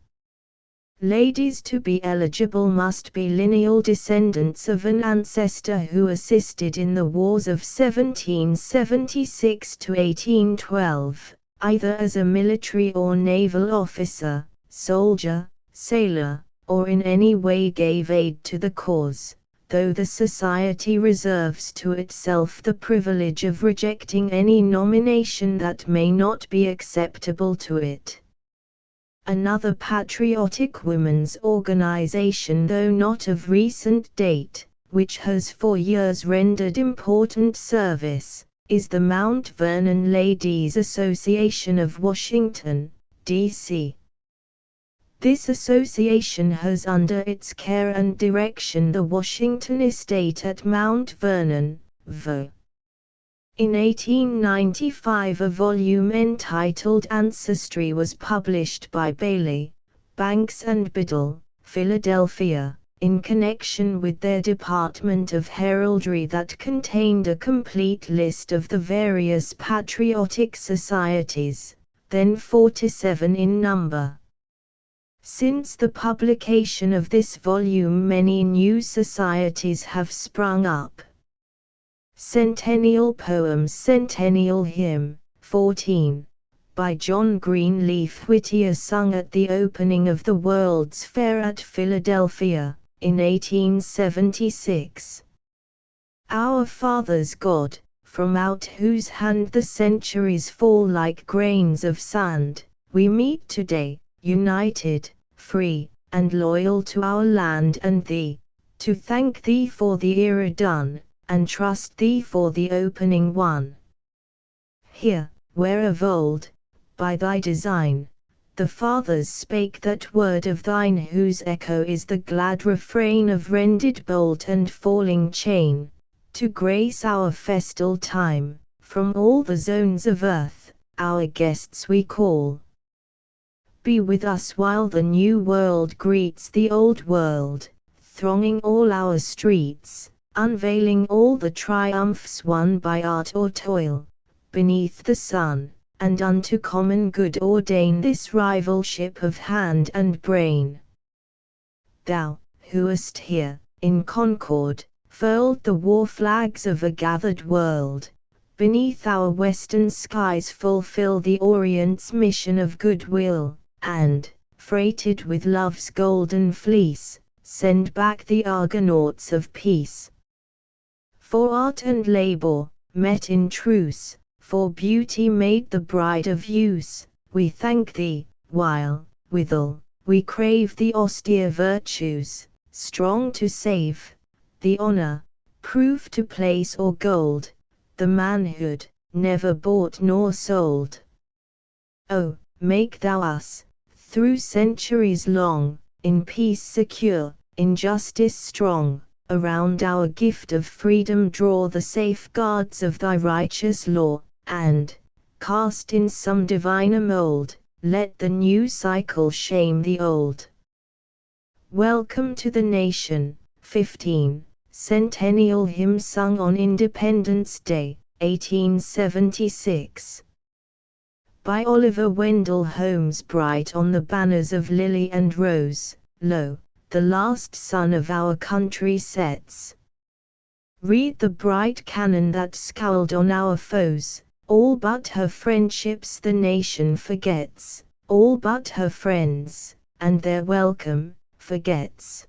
Ladies to be eligible must be lineal descendants of an ancestor who assisted in the wars of 1776 to 1812, either as a military or naval officer, soldier, sailor, or in any way gave aid to the cause, though the Society reserves to itself the privilege of rejecting any nomination that may not be acceptable to it. Another patriotic women's organization, though not of recent date, which has for years rendered important service, is the Mount Vernon Ladies Association of Washington, D.C. This association has under its care and direction the Washington estate at Mount Vernon, VA. In 1895 a volume entitled Ancestry was published by Bailey, Banks and Biddle, Philadelphia, in connection with their Department of Heraldry, that contained a complete list of the various patriotic societies, then 47 in number. Since the publication of this volume many new societies have sprung up. Centennial Poems, Centennial Hymn, 14, by John Greenleaf Whittier, sung at the opening of the World's Fair at Philadelphia, in 1876. Our Father's God, from out whose hand the centuries fall like grains of sand, we meet today, united, free, and loyal to our land and Thee, to thank Thee for the era done, and trust Thee for the opening one. Here, where of old, by Thy design, the fathers spake that word of Thine whose echo is the glad refrain of rended bolt and falling chain, to grace our festal time, from all the zones of earth, our guests we call. Be with us while the new world greets the old world, thronging all our streets, unveiling all the triumphs won by art or toil, beneath the sun, and unto common good ordain this rivalship of hand and brain. Thou, who hast here, in concord, furled the war flags of a gathered world, beneath our western skies fulfill the Orient's mission of goodwill, and, freighted with love's golden fleece, send back the Argonauts of peace. For art and labor, met in truce, for beauty made the bride of use, we thank Thee, while, withal, we crave the austere virtues, strong to save, the honor, proof to place or gold, the manhood, never bought nor sold. Oh, make Thou us, through centuries long, in peace secure, in justice strong, around our gift of freedom draw the safeguards of Thy righteous law, and, cast in some diviner mold, let the new cycle shame the old. Welcome to the Nation, 15, Centennial Hymn sung on Independence Day, 1876. By Oliver Wendell Holmes. Bright on the banners of lily and rose, lo, the last sun of our country sets. Read the bright cannon that scowled on our foes, all but her friendships the nation forgets, all but her friends, and their welcome, forgets.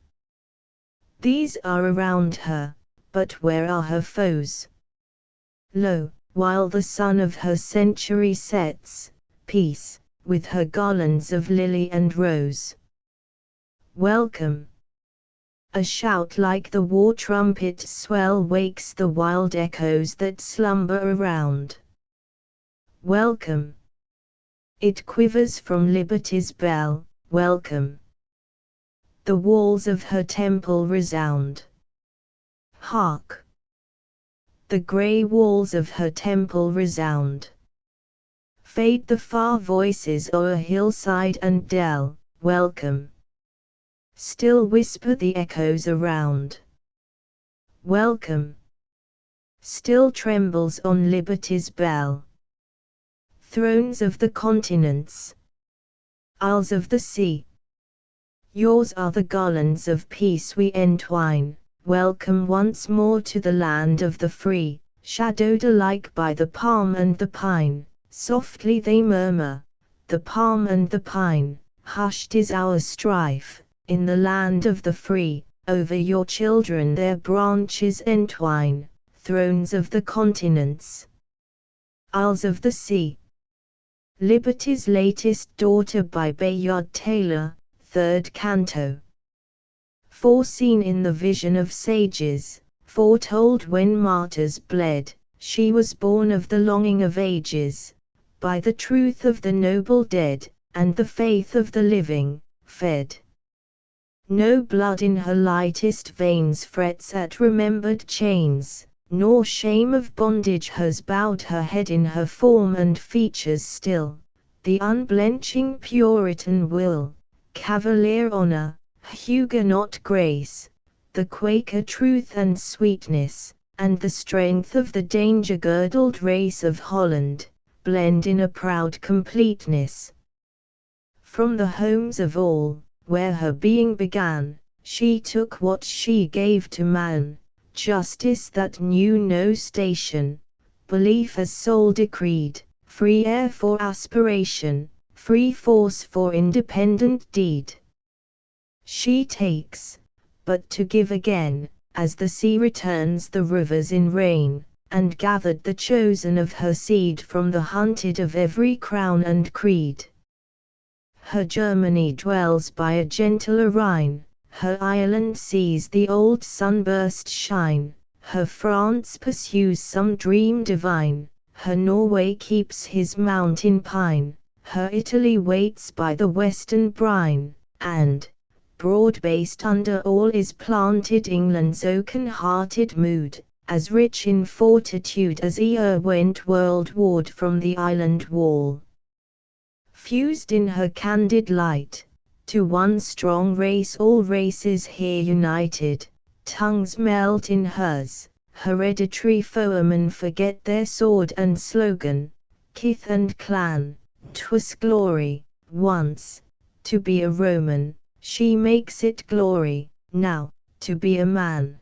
These are around her, but where are her foes? Lo, while the sun of her century sets, peace, with her garlands of lily and rose. Welcome. A shout like the war trumpet's swell wakes the wild echoes that slumber around. Welcome. It quivers from liberty's bell, welcome. The walls of her temple resound. Hark! The grey walls of her temple resound. Fade the far voices o'er hillside and dell, welcome. Still whisper the echoes around. Welcome. Still trembles on liberty's bell. Thrones of the continents. Isles of the sea. Yours are the garlands of peace we entwine. Welcome once more to the land of the free, shadowed alike by the palm and the pine. Softly they murmur, the palm and the pine, hushed is our strife, in the land of the free, over your children their branches entwine, thrones of the continents, isles of the sea. Liberty's latest daughter by Bayard Taylor, 3rd Canto. Foreseen in the vision of sages, foretold when martyrs bled, she was born of the longing of ages, by the truth of the noble dead, and the faith of the living, fed. No blood in her lightest veins frets at remembered chains, nor shame of bondage has bowed her head in her form and features still. The unblenching Puritan will, Cavalier honor, Huguenot grace, the Quaker truth and sweetness, and the strength of the danger-girdled race of Holland, blend in a proud completeness. From the homes of all, where her being began, she took what she gave to man, justice that knew no station, belief as soul decreed, free air for aspiration, free force for independent deed. She takes, but to give again, as the sea returns the rivers in rain, and gathered the chosen of her seed from the hunted of every crown and creed. Her Germany dwells by a gentler Rhine, her Ireland sees the old sunburst shine, her France pursues some dream divine, her Norway keeps his mountain pine, her Italy waits by the western brine, and, broad-based under all is planted England's oaken-hearted mood, as rich in fortitude as ere went world-ward from the island wall. Fused in her candid light, to one strong race all races here united, tongues melt in hers, hereditary foemen forget their sword and slogan, kith and clan, 'twas glory, once, to be a Roman, she makes it glory, now, to be a man.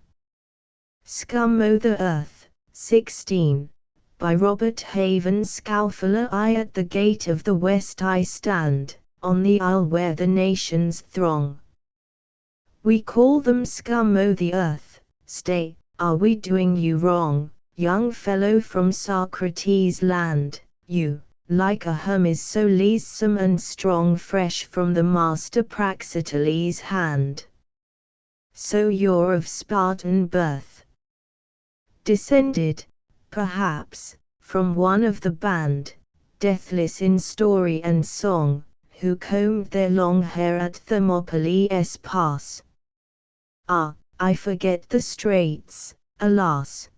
Scum o' the Earth, 16. By Robert Haven Scowfeller. I at the gate of the West I stand, on the isle where the nations throng. We call them scum o' the earth. Stay, are we doing you wrong, young fellow from Socrates' land? You, like a Hermes so lithesome and strong, fresh from the master Praxiteles' hand. So you're of Spartan birth, descended, perhaps, from one of the band, deathless in story and song, who combed their long hair at Thermopylae's pass. Ah, I forget the straits, alas!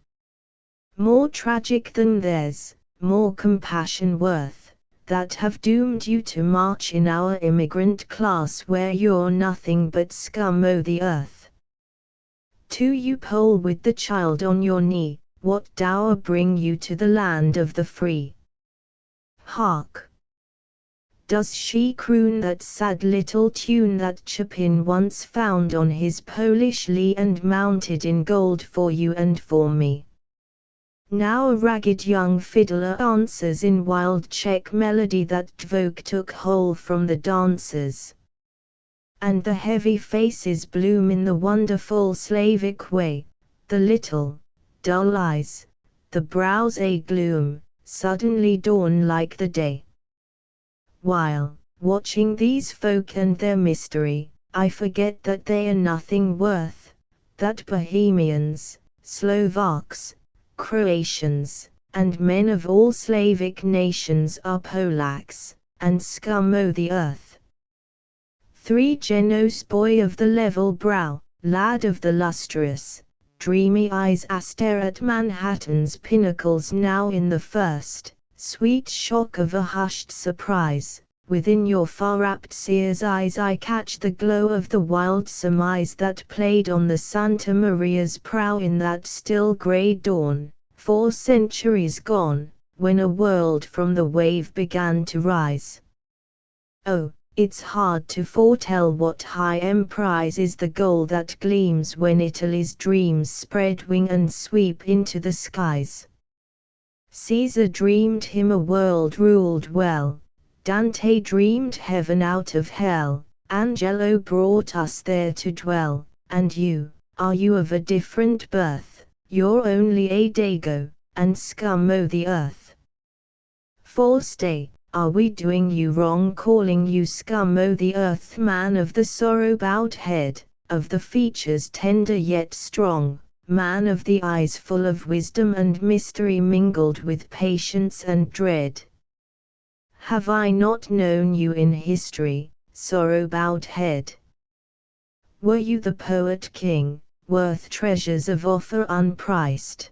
More tragic than theirs, more compassion worth, that have doomed you to march in our immigrant class where you're nothing but scum o' the earth. To you pole with the child on your knee, what dower bring you to the land of the free? Hark! Does she croon that sad little tune that Chopin once found on his Polish lea and mounted in gold for you and for me? Now a ragged young fiddler answers in wild Czech melody that Dvořák took whole from the dancers. And the heavy faces bloom in the wonderful Slavic way, the little, dull eyes, the brows a gloom, suddenly dawn like the day. While, watching these folk and their mystery, I forget that they are nothing worth, that Bohemians, Slovaks, Croatians, and men of all Slavic nations are Polacks, and scum o' the earth. 3 Genos boy of the level brow, lad of the lustrous, dreamy eyes stare at Manhattan's pinnacles now in the first, sweet shock of a hushed surprise. Within your far-rapt seer's eyes I catch the glow of the wild surmise that played on the Santa Maria's prow in that still grey dawn, 4 centuries gone, when a world from the wave began to rise. Oh, It's hard to foretell what high emprise is the goal that gleams when Italy's dreams spread wing and sweep into the skies. Caesar dreamed him a world ruled well, Dante dreamed heaven out of hell, Angelo brought us there to dwell, and you, are you of a different birth? You're only a dago, and scum o' the earth. For stay, are we doing you wrong calling you scum o' the earth, man of the sorrow-bowed head, of the features tender yet strong, man of the eyes full of wisdom and mystery mingled with patience and dread? Have I not known you in history, sorrow-bowed head? Were you the poet king, worth treasures of offer unpriced?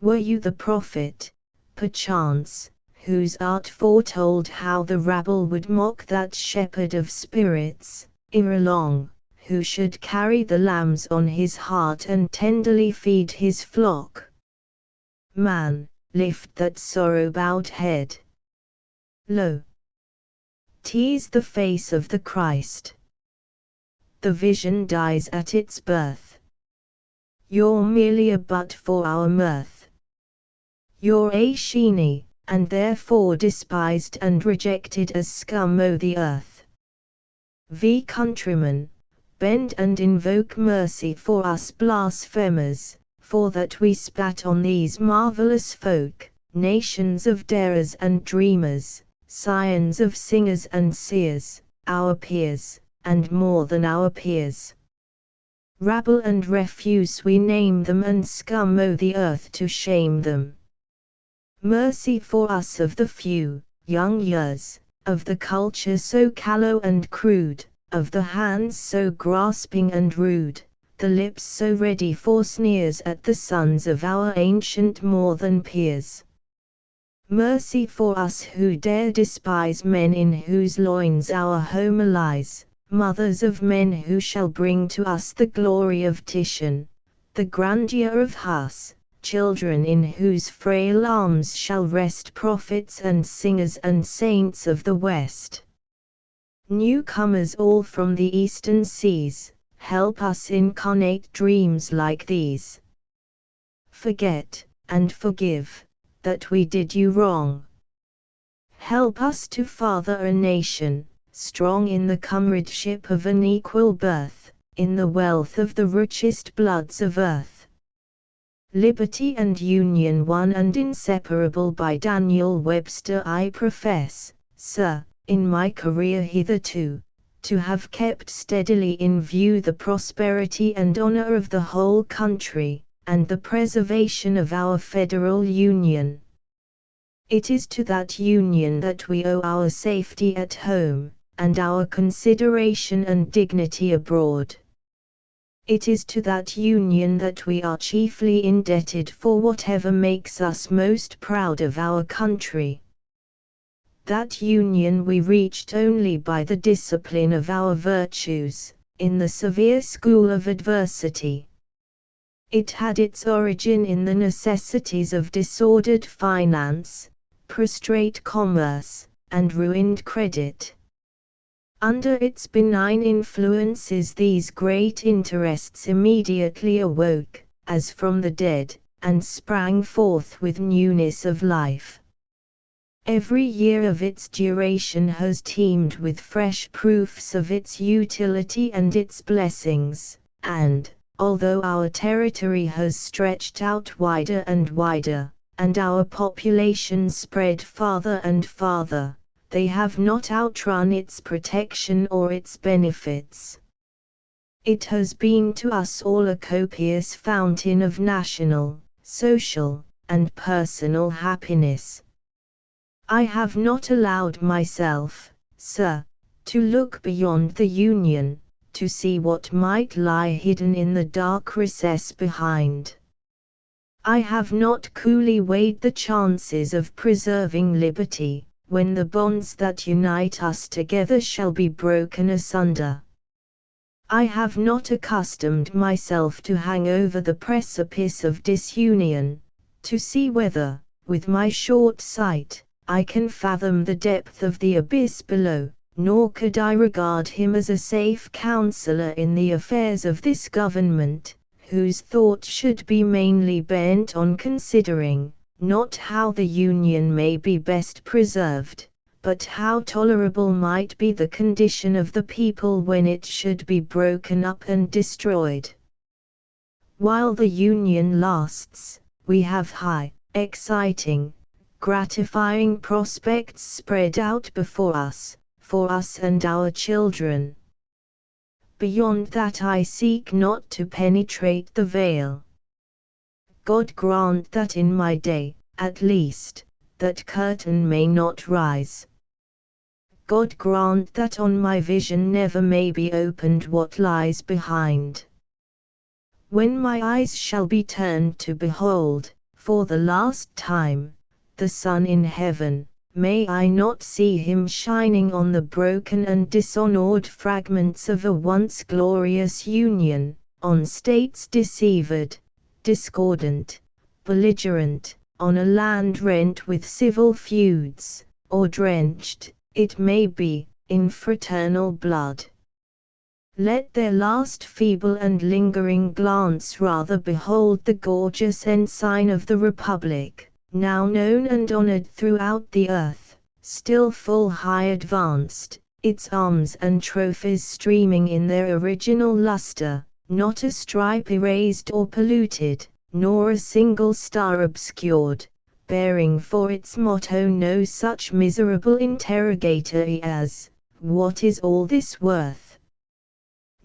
Were you the prophet, perchance, whose art foretold how the rabble would mock that shepherd of spirits, ere long, who should carry the lambs on his heart and tenderly feed his flock? Man, lift that sorrow-bowed head. Lo! 'Tis the face of the Christ. The vision dies at its birth. You're merely a butt for our mirth. You're a sheeny, and therefore despised and rejected as scum o' the earth. We countrymen, bend and invoke mercy for us blasphemers, for that we spat on these marvelous folk, nations of darers and dreamers, scions of singers and seers, our peers, and more than our peers. Rabble and refuse we name them, and scum o' the earth to shame them. Mercy for us of the few, young years, of the culture so callow and crude, of the hands so grasping and rude, the lips so ready for sneers at the sons of our ancient more than peers. Mercy for us who dare despise men in whose loins our home lies, mothers of men who shall bring to us the glory of Titian, the grandeur of Huss, children in whose frail arms shall rest prophets and singers and saints of the West. Newcomers all from the eastern seas, help us incarnate dreams like these. Forget, and forgive, that we did you wrong. Help us to father a nation, strong in the comradeship of an equal birth, in the wealth of the richest bloods of earth. Liberty and union one and inseparable by Daniel Webster I profess, sir, in my career hitherto, to have kept steadily in view the prosperity and honor of the whole country, and the preservation of our federal union. It is to that union that we owe our safety at home, and our consideration and dignity abroad. It is to that union that we are chiefly indebted for whatever makes us most proud of our country. That union we reached only by the discipline of our virtues, in the severe school of adversity. It had its origin in the necessities of disordered finance, prostrate commerce, and ruined credit. Under its benign influences these great interests immediately awoke, as from the dead, and sprang forth with newness of life. Every year of its duration has teemed with fresh proofs of its utility and its blessings, and, although our territory has stretched out wider and wider, and our population spread farther and farther, they have not outrun its protection or its benefits. It has been to us all a copious fountain of national, social, and personal happiness. I have not allowed myself, sir, to look beyond the Union, to see what might lie hidden in the dark recess behind. I have not coolly weighed the chances of preserving liberty, when the bonds that unite us together shall be broken asunder. I have not accustomed myself to hang over the precipice of disunion, to see whether, with my short sight, I can fathom the depth of the abyss below, nor could I regard him as a safe counselor in the affairs of this government, whose thoughts should be mainly bent on considering, not how the Union may be best preserved, but how tolerable might be the condition of the people when it should be broken up and destroyed. While the Union lasts, we have high, exciting, gratifying prospects spread out before us, for us and our children. Beyond that I seek not to penetrate the veil. God grant that in my day, at least, that curtain may not rise. God grant that on my vision never may be opened what lies behind. When my eyes shall be turned to behold, for the last time, the sun in heaven, may I not see him shining on the broken and dishonored fragments of a once glorious union, on states deceived, discordant, belligerent, on a land rent with civil feuds, or drenched, it may be, in fraternal blood. Let their last feeble and lingering glance rather behold the gorgeous ensign of the Republic, now known and honored throughout the earth, still full high advanced, its arms and trophies streaming in their original luster, not a stripe erased or polluted, nor a single star obscured, bearing for its motto no such miserable interrogatory as, "What is all this worth?"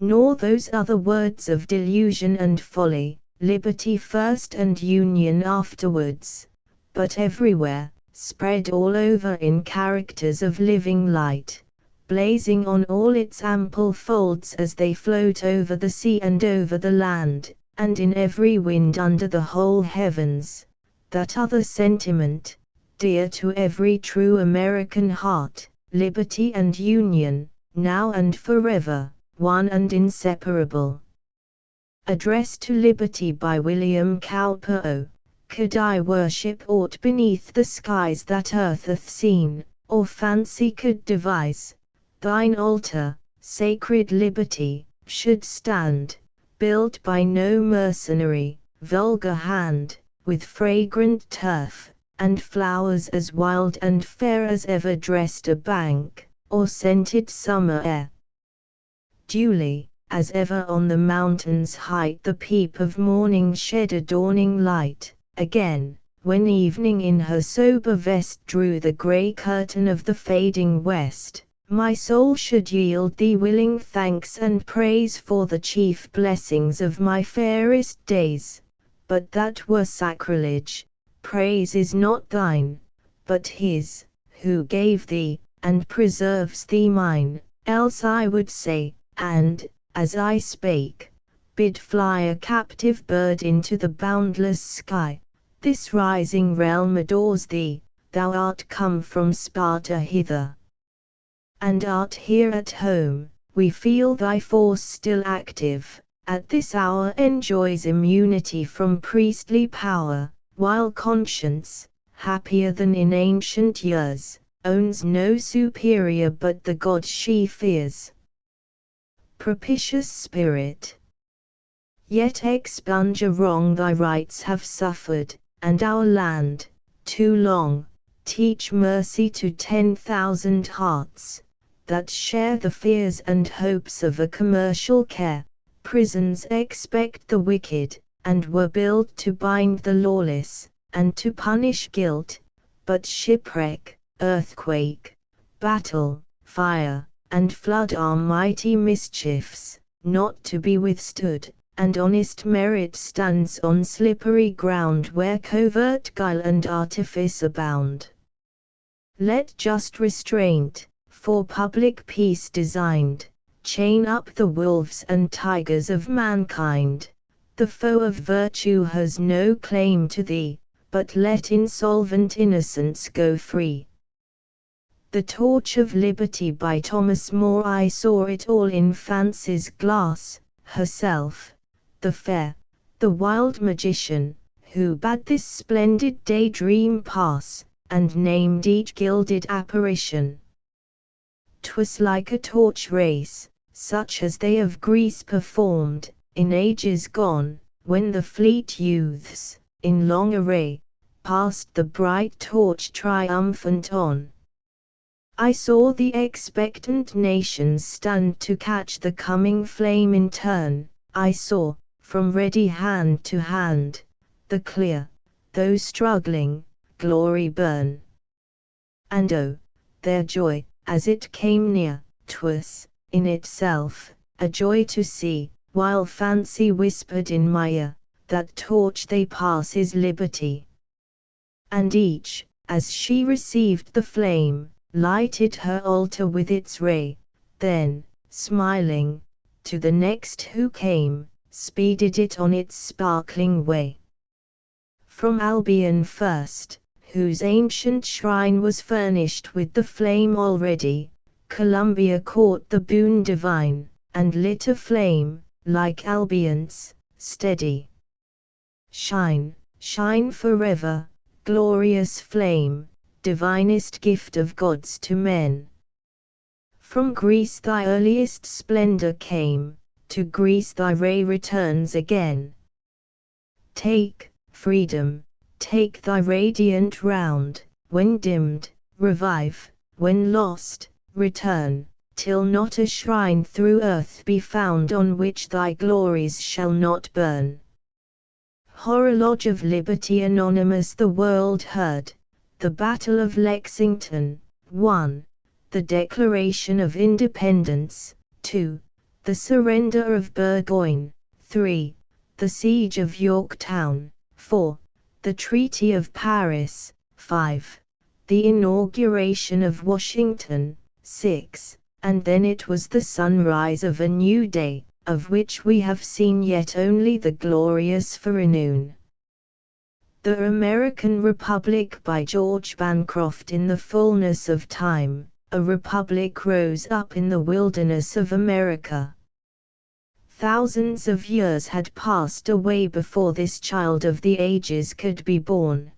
Nor those other words of delusion and folly, liberty first and union afterwards, but everywhere, spread all over in characters of living light, blazing on all its ample folds as they float over the sea and over the land, and in every wind under the whole heavens, that other sentiment, dear to every true American heart, liberty and union, now and forever, one and inseparable. Address to Liberty by William Cowper. O, could I worship aught beneath the skies that earth hath seen, or fancy could devise, thine altar, sacred Liberty, should stand, built by no mercenary, vulgar hand, with fragrant turf, and flowers as wild and fair as ever dressed a bank, or scented summer air. Duly, as ever on the mountain's height the peep of morning shed a dawning light, again, when evening in her sober vest drew the grey curtain of the fading west, my soul should yield thee willing thanks and praise for the chief blessings of my fairest days, but that were sacrilege. Praise is not thine, but his, who gave thee, and preserves thee mine, else I would say, and, as I spake, bid fly a captive bird into the boundless sky, this rising realm adores thee, thou art come from Sparta hither, and art here at home, we feel thy force still active, at this hour enjoys immunity from priestly power, while conscience, happier than in ancient years, owns no superior but the God she fears. Propitious Spirit, yet expunge a wrong thy rights have suffered, and our land, too long, teach mercy to 10,000 hearts, that share the fears and hopes of a commercial care. Prisons expect the wicked, and were built to bind the lawless, and to punish guilt, but shipwreck, earthquake, battle, fire, and flood are mighty mischiefs, not to be withstood, and honest merit stands on slippery ground where covert guile and artifice abound. Let just restraint, for public peace designed, chain up the wolves and tigers of mankind. The foe of virtue has no claim to thee, but let insolvent innocence go free. The Torch of Liberty by Thomas More. I saw it all in fancy's glass, herself, the fair, the wild magician, who bade this splendid daydream pass, and named each gilded apparition. 'twas like a torch race, such as they of Greece performed, in ages gone, when the fleet youths, in long array, passed the bright torch triumphant on. I saw the expectant nations stand to catch the coming flame in turn, I saw, from ready hand to hand, the clear, though struggling, glory burn. And oh, their joy, as it came near, 'twas, in itself, a joy to see, while fancy whispered in my ear, that torch they pass is liberty. And each, as she received the flame, lighted her altar with its ray, then, smiling, to the next who came, speeded it on its sparkling way. From Albion first, whose ancient shrine was furnished with the flame already, Columbia caught the boon divine, and lit a flame, like Albion's, steady. Shine, shine forever, glorious flame, divinest gift of gods to men. From Greece thy earliest splendor came, to Greece thy ray returns again. Take, freedom, take thy radiant round, when dimmed, revive, when lost, return, till not a shrine through earth be found on which thy glories shall not burn. Horologe of Liberty Anonymous. The world heard, the Battle of Lexington, 1, the Declaration of Independence, 2, the Surrender of Burgoyne, 3, the Siege of Yorktown, 4, the Treaty of Paris, 5, the Inauguration of Washington, 6, and then it was the sunrise of a new day, of which we have seen yet only the glorious forenoon. The American Republic by George Bancroft. In the fullness of time, a republic rose up in the wilderness of America. Thousands of years had passed away before this child of the ages could be born.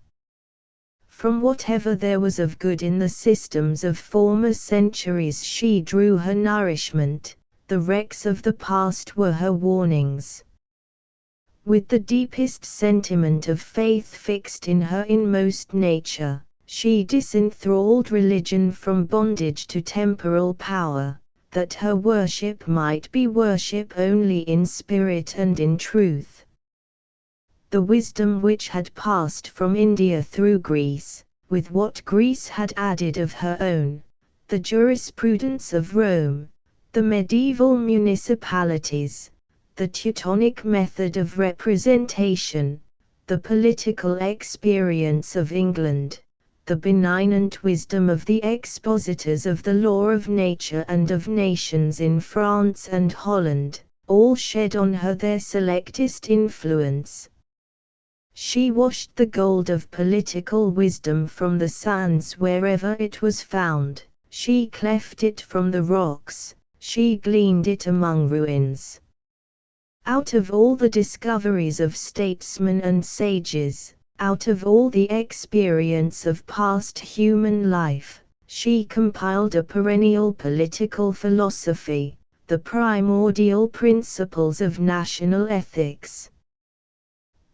From whatever there was of good in the systems of former centuries she drew her nourishment, the wrecks of the past were her warnings. With the deepest sentiment of faith fixed in her inmost nature, she disenthralled religion from bondage to temporal power, that her worship might be worship only in spirit and in truth. The wisdom which had passed from India through Greece, with what Greece had added of her own, the jurisprudence of Rome, the medieval municipalities, the Teutonic method of representation, the political experience of England, the benignant wisdom of the expositors of the law of nature and of nations in France and Holland, all shed on her their selectest influence. She washed the gold of political wisdom from the sands wherever it was found, she cleft it from the rocks, she gleaned it among ruins. Out of all the discoveries of statesmen and sages, out of all the experience of past human life, she compiled a perennial political philosophy, the primordial principles of national ethics.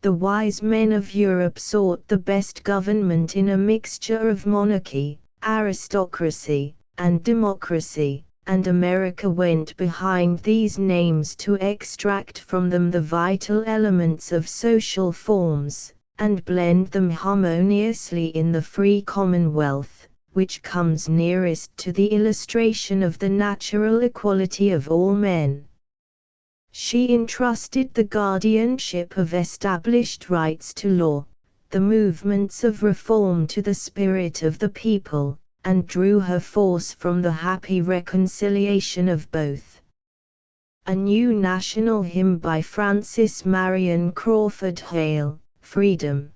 The wise men of Europe sought the best government in a mixture of monarchy, aristocracy, and democracy, and America went behind these names to extract from them the vital elements of social forms, and blend them harmoniously in the free commonwealth, which comes nearest to the illustration of the natural equality of all men. She entrusted the guardianship of established rights to law, the movements of reform to the spirit of the people, and drew her force from the happy reconciliation of both. A new national hymn by Francis Marion Crawford. Hail, Freedom!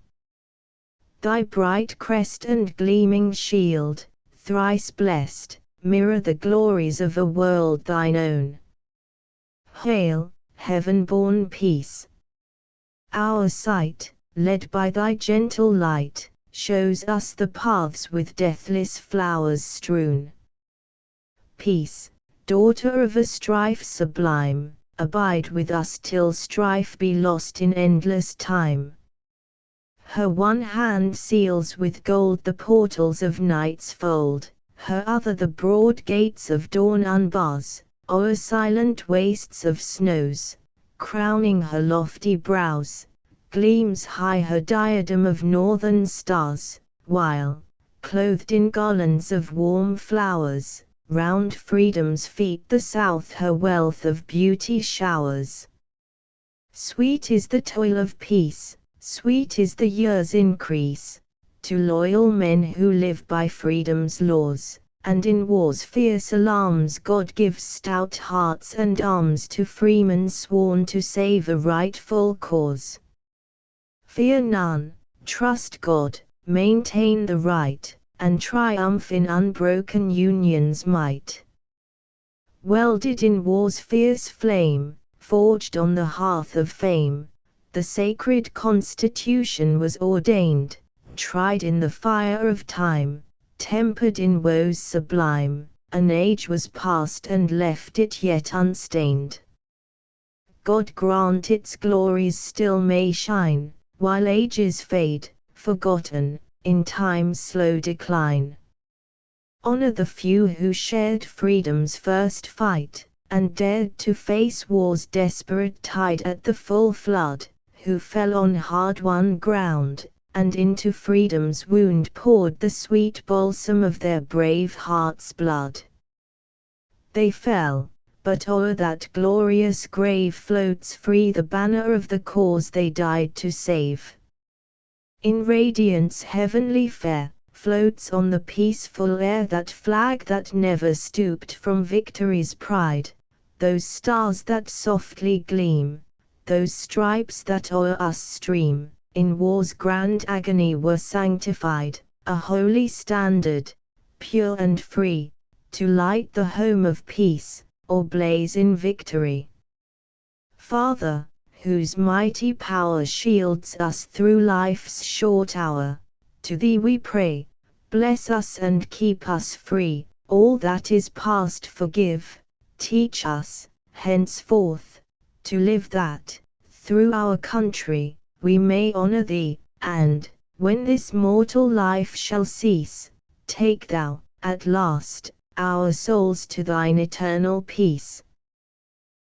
Thy bright crest and gleaming shield, thrice blessed, mirror the glories of a world thine own. Hail, heaven-born peace! Our sight, led by thy gentle light, shows us the paths with deathless flowers strewn. Peace, daughter of a strife sublime, abide with us till strife be lost in endless time. Her one hand seals with gold the portals of night's fold, her other the broad gates of dawn unbars, o'er silent wastes of snows, crowning her lofty brows, gleams high her diadem of northern stars, while, clothed in garlands of warm flowers, round freedom's feet the south her wealth of beauty showers. Sweet is the toil of peace, sweet is the year's increase, to loyal men who live by freedom's laws, and in war's fierce alarms God gives stout hearts and arms to freemen sworn to save a rightful cause. Fear none, trust God, maintain the right, and triumph in unbroken union's might. Welded in war's fierce flame, forged on the hearth of fame, the sacred Constitution was ordained, tried in the fire of time, tempered in woes sublime, an age was past and left it yet unstained. God grant its glories still may shine, while ages fade, forgotten, in time's slow decline. Honor the few who shared freedom's first fight, and dared to face war's desperate tide at the full flood, who fell on hard-won ground, and into freedom's wound poured the sweet balsam of their brave hearts' blood. They fell, but o'er that glorious grave floats free the banner of the cause they died to save. In radiance heavenly fair, floats on the peaceful air that flag that never stooped from victory's pride, those stars that softly gleam, those stripes that o'er us stream, in war's grand agony were sanctified, a holy standard, pure and free, to light the home of peace, or blaze in victory. Father, whose mighty power shields us through life's short hour, to thee we pray, bless us and keep us free, all that is past forgive, teach us, henceforth, to live that, through our country, we may honor thee, and, when this mortal life shall cease, take thou, at last, our souls to thine eternal peace.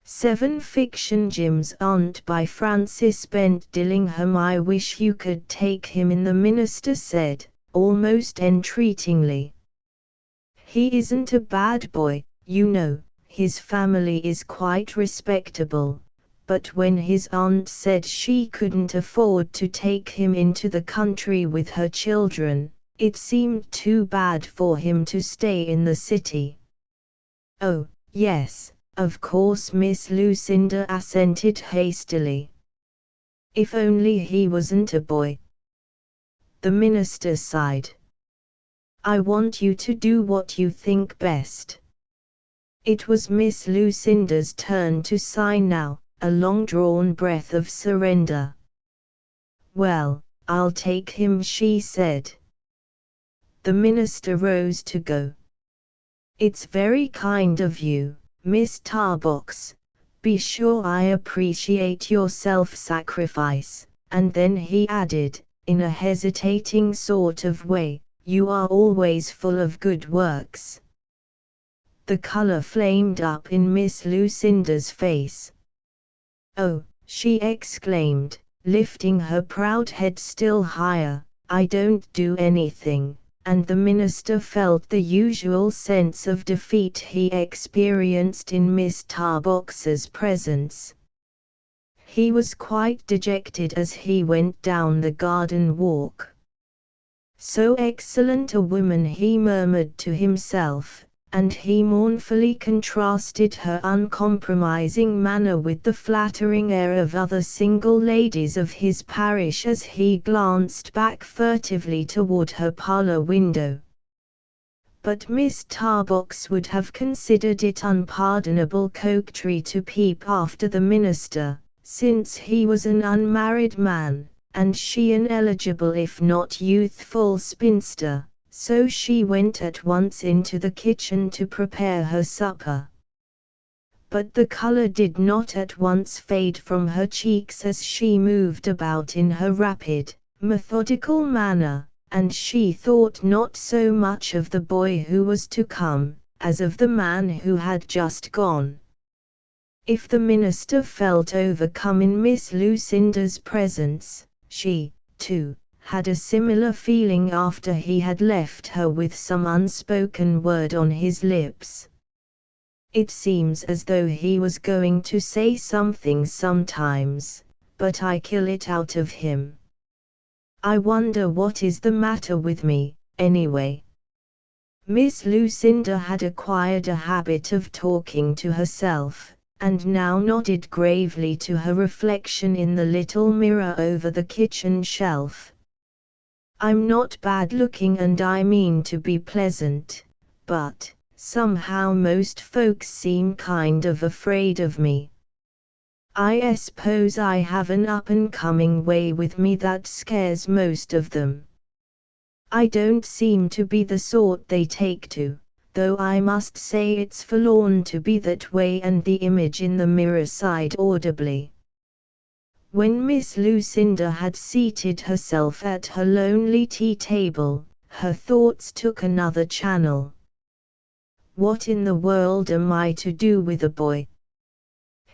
7 Fiction Jim's Aunt by Frances Bent Dillingham. I wish you could take him in, the minister said, almost entreatingly. He isn't a bad boy, you know, his family is quite respectable, but when his aunt said she couldn't afford to take him into the country with her children, it seemed too bad for him to stay in the city. Oh, yes, of course, Miss Lucinda assented hastily. If only he wasn't a boy. The minister sighed. I want you to do what you think best. It was Miss Lucinda's turn to sigh now, a long-drawn breath of surrender. Well, I'll take him, she said. The minister rose to go. It's very kind of you, Miss Tarbox. Be sure I appreciate your self-sacrifice. And then he added, in a hesitating sort of way, you are always full of good works. The color flamed up in Miss Lucinda's face. Oh, she exclaimed, lifting her proud head still higher, I don't do anything. And the minister felt the usual sense of defeat he experienced in Miss Tarbox's presence. He was quite dejected as he went down the garden walk. So excellent a woman, he murmured to himself, and he mournfully contrasted her uncompromising manner with the flattering air of other single ladies of his parish as he glanced back furtively toward her parlor window. But Miss Tarbox would have considered it unpardonable coquetry to peep after the minister, since he was an unmarried man, and she an eligible if not youthful spinster, so she went at once into the kitchen to prepare her supper. But the color did not at once fade from her cheeks as she moved about in her rapid, methodical manner, and she thought not so much of the boy who was to come, as of the man who had just gone. If the minister felt overcome in Miss Lucinda's presence, she, too, had a similar feeling after he had left her with some unspoken word on his lips. It seems as though he was going to say something sometimes, but I kill it out of him. I wonder what is the matter with me, anyway. Miss Lucinda had acquired a habit of talking to herself, and now nodded gravely to her reflection in the little mirror over the kitchen shelf. I'm not bad looking and I mean to be pleasant, but somehow most folks seem kind of afraid of me. I suppose I have an up-and-coming way with me that scares most of them. I don't seem to be the sort they take to, though I must say it's forlorn to be that way, and the image in the mirror sighed audibly. When Miss Lucinda had seated herself at her lonely tea table, her thoughts took another channel. What in the world am I to do with a boy?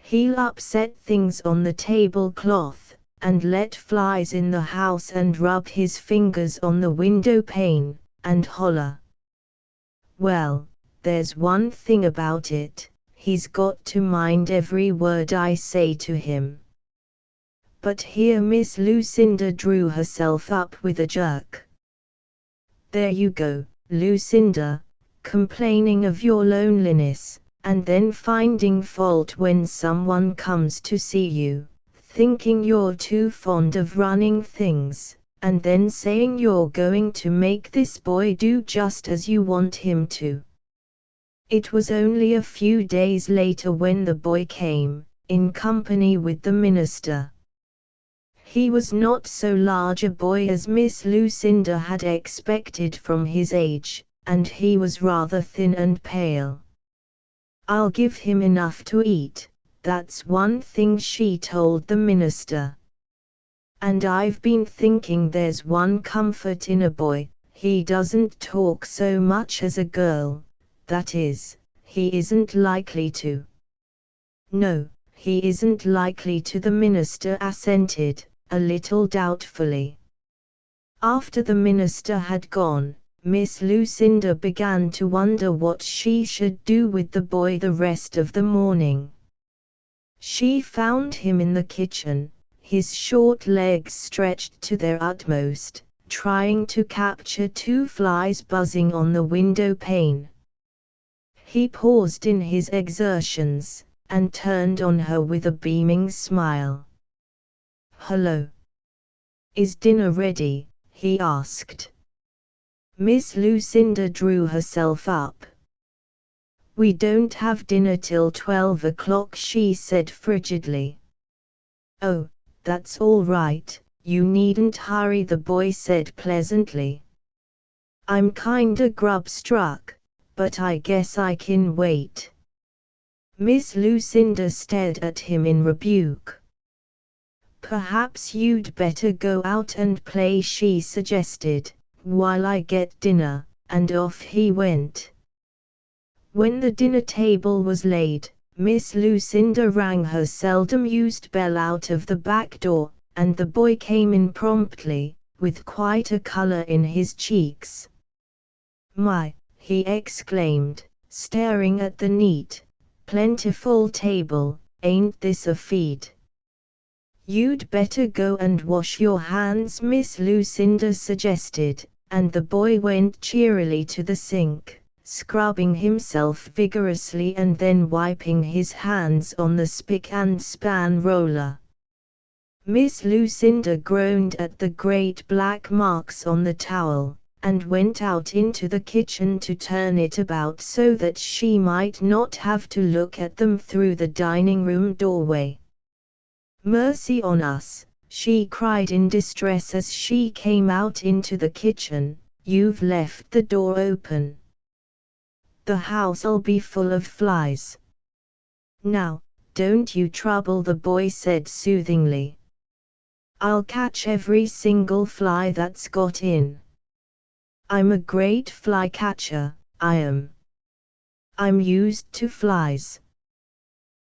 He'll upset things on the tablecloth, and let flies in the house and rub his fingers on the window pane, and holler. Well, there's one thing about it, he's got to mind every word I say to him. But here Miss Lucinda drew herself up with a jerk. There you go, Lucinda, complaining of your loneliness, and then finding fault when someone comes to see you, thinking you're too fond of running things, and then saying you're going to make this boy do just as you want him to. It was only a few days later when the boy came, in company with the minister. He was not so large a boy as Miss Lucinda had expected from his age, and he was rather thin and pale. I'll give him enough to eat, that's one thing she told the minister. And I've been thinking there's one comfort in a boy, he doesn't talk so much as a girl, that is, he isn't likely to. No, he isn't likely to, the minister assented, a little doubtfully. After the minister had gone, Miss Lucinda began to wonder what she should do with the boy the rest of the morning. She found him in the kitchen, his short legs stretched to their utmost, trying to capture two flies buzzing on the window pane. He paused in his exertions, and turned on her with a beaming smile. "Hello. Is dinner ready?" he asked. Miss Lucinda drew herself up. "We don't have dinner till 12 o'clock," she said frigidly. "Oh, that's all right, you needn't hurry," the boy said pleasantly. "I'm kinda grub-struck, but I guess I can wait." Miss Lucinda stared at him in rebuke. "Perhaps you'd better go out and play," she suggested, "while I get dinner," and off he went. When the dinner table was laid, Miss Lucinda rang her seldom-used bell out of the back door, and the boy came in promptly, with quite a color in his cheeks. "My," he exclaimed, staring at the neat, plentiful table, "ain't this a feed?" "You'd better go and wash your hands," Miss Lucinda suggested, and the boy went cheerily to the sink, scrubbing himself vigorously and then wiping his hands on the spick and span roller. Miss Lucinda groaned at the great black marks on the towel, and went out into the kitchen to turn it about so that she might not have to look at them through the dining room doorway. "Mercy on us," she cried in distress as she came out into the kitchen, you've left the door open. The house'll be full of flies. Now, don't you trouble, the boy said soothingly. I'll catch every single fly that's got in. I'm a great fly catcher, I am. I'm used to flies.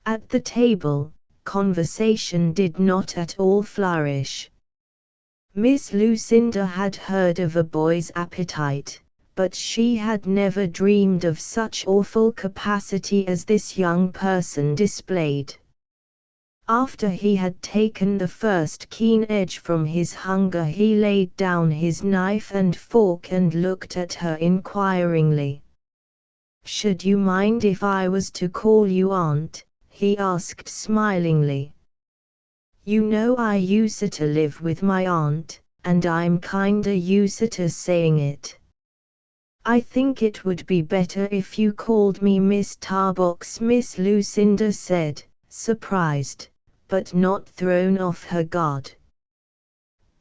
At the table, conversation did not at all flourish. Miss Lucinda had heard of a boy's appetite, but she had never dreamed of such awful capacity as this young person displayed. After he had taken the first keen edge from his hunger, he laid down his knife and fork and looked at her inquiringly. "Should you mind if I was to call you aunt?" he asked smilingly. "You know I used to live with my aunt, and I'm kinda used to saying it." "I think it would be better if you called me Miss Tarbox," Miss Lucinda said, surprised, but not thrown off her guard.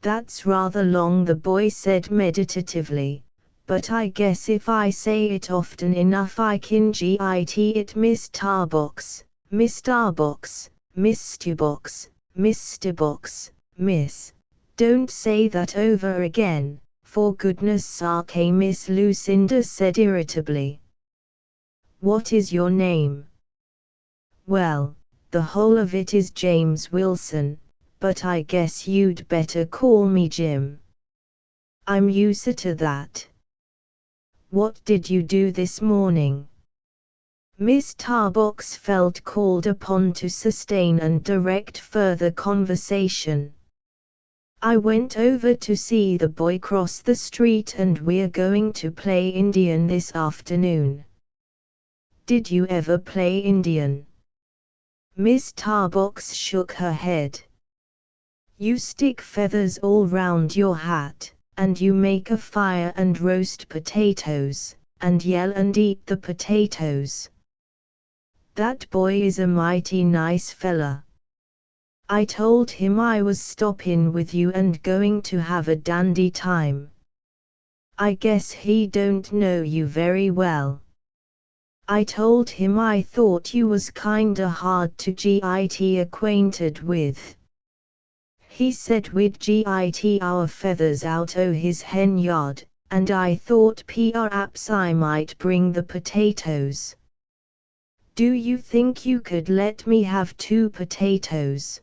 "That's rather long," the boy said meditatively, "but I guess if I say it often enough I can get it. Miss Tarbox, Miss Tarbox, Miss Stubox, Miss Stubox, Miss. Don't say that over again, for goodness sake," Miss Lucinda said irritably. "What is your name?" "Well, the whole of it is James Wilson, but I guess you'd better call me Jim." "I'm used to that." "What did you do this morning?" Miss Tarbox felt called upon to sustain and direct further conversation. "I went over to see the boy cross the street and we're going to play Indian this afternoon." "Did you ever play Indian?" Miss Tarbox shook her head. "You stick feathers all round your hat, and you make a fire and roast potatoes, and yell and eat the potatoes. That boy is a mighty nice fella. I told him I was stoppin' with you and going to have a dandy time. I guess he don't know you very well. I told him I thought you was kinda hard to get acquainted with. He said we'd get our feathers out o' his hen yard, and I thought perhaps I might bring the potatoes. Do you think you could let me have 2 potatoes?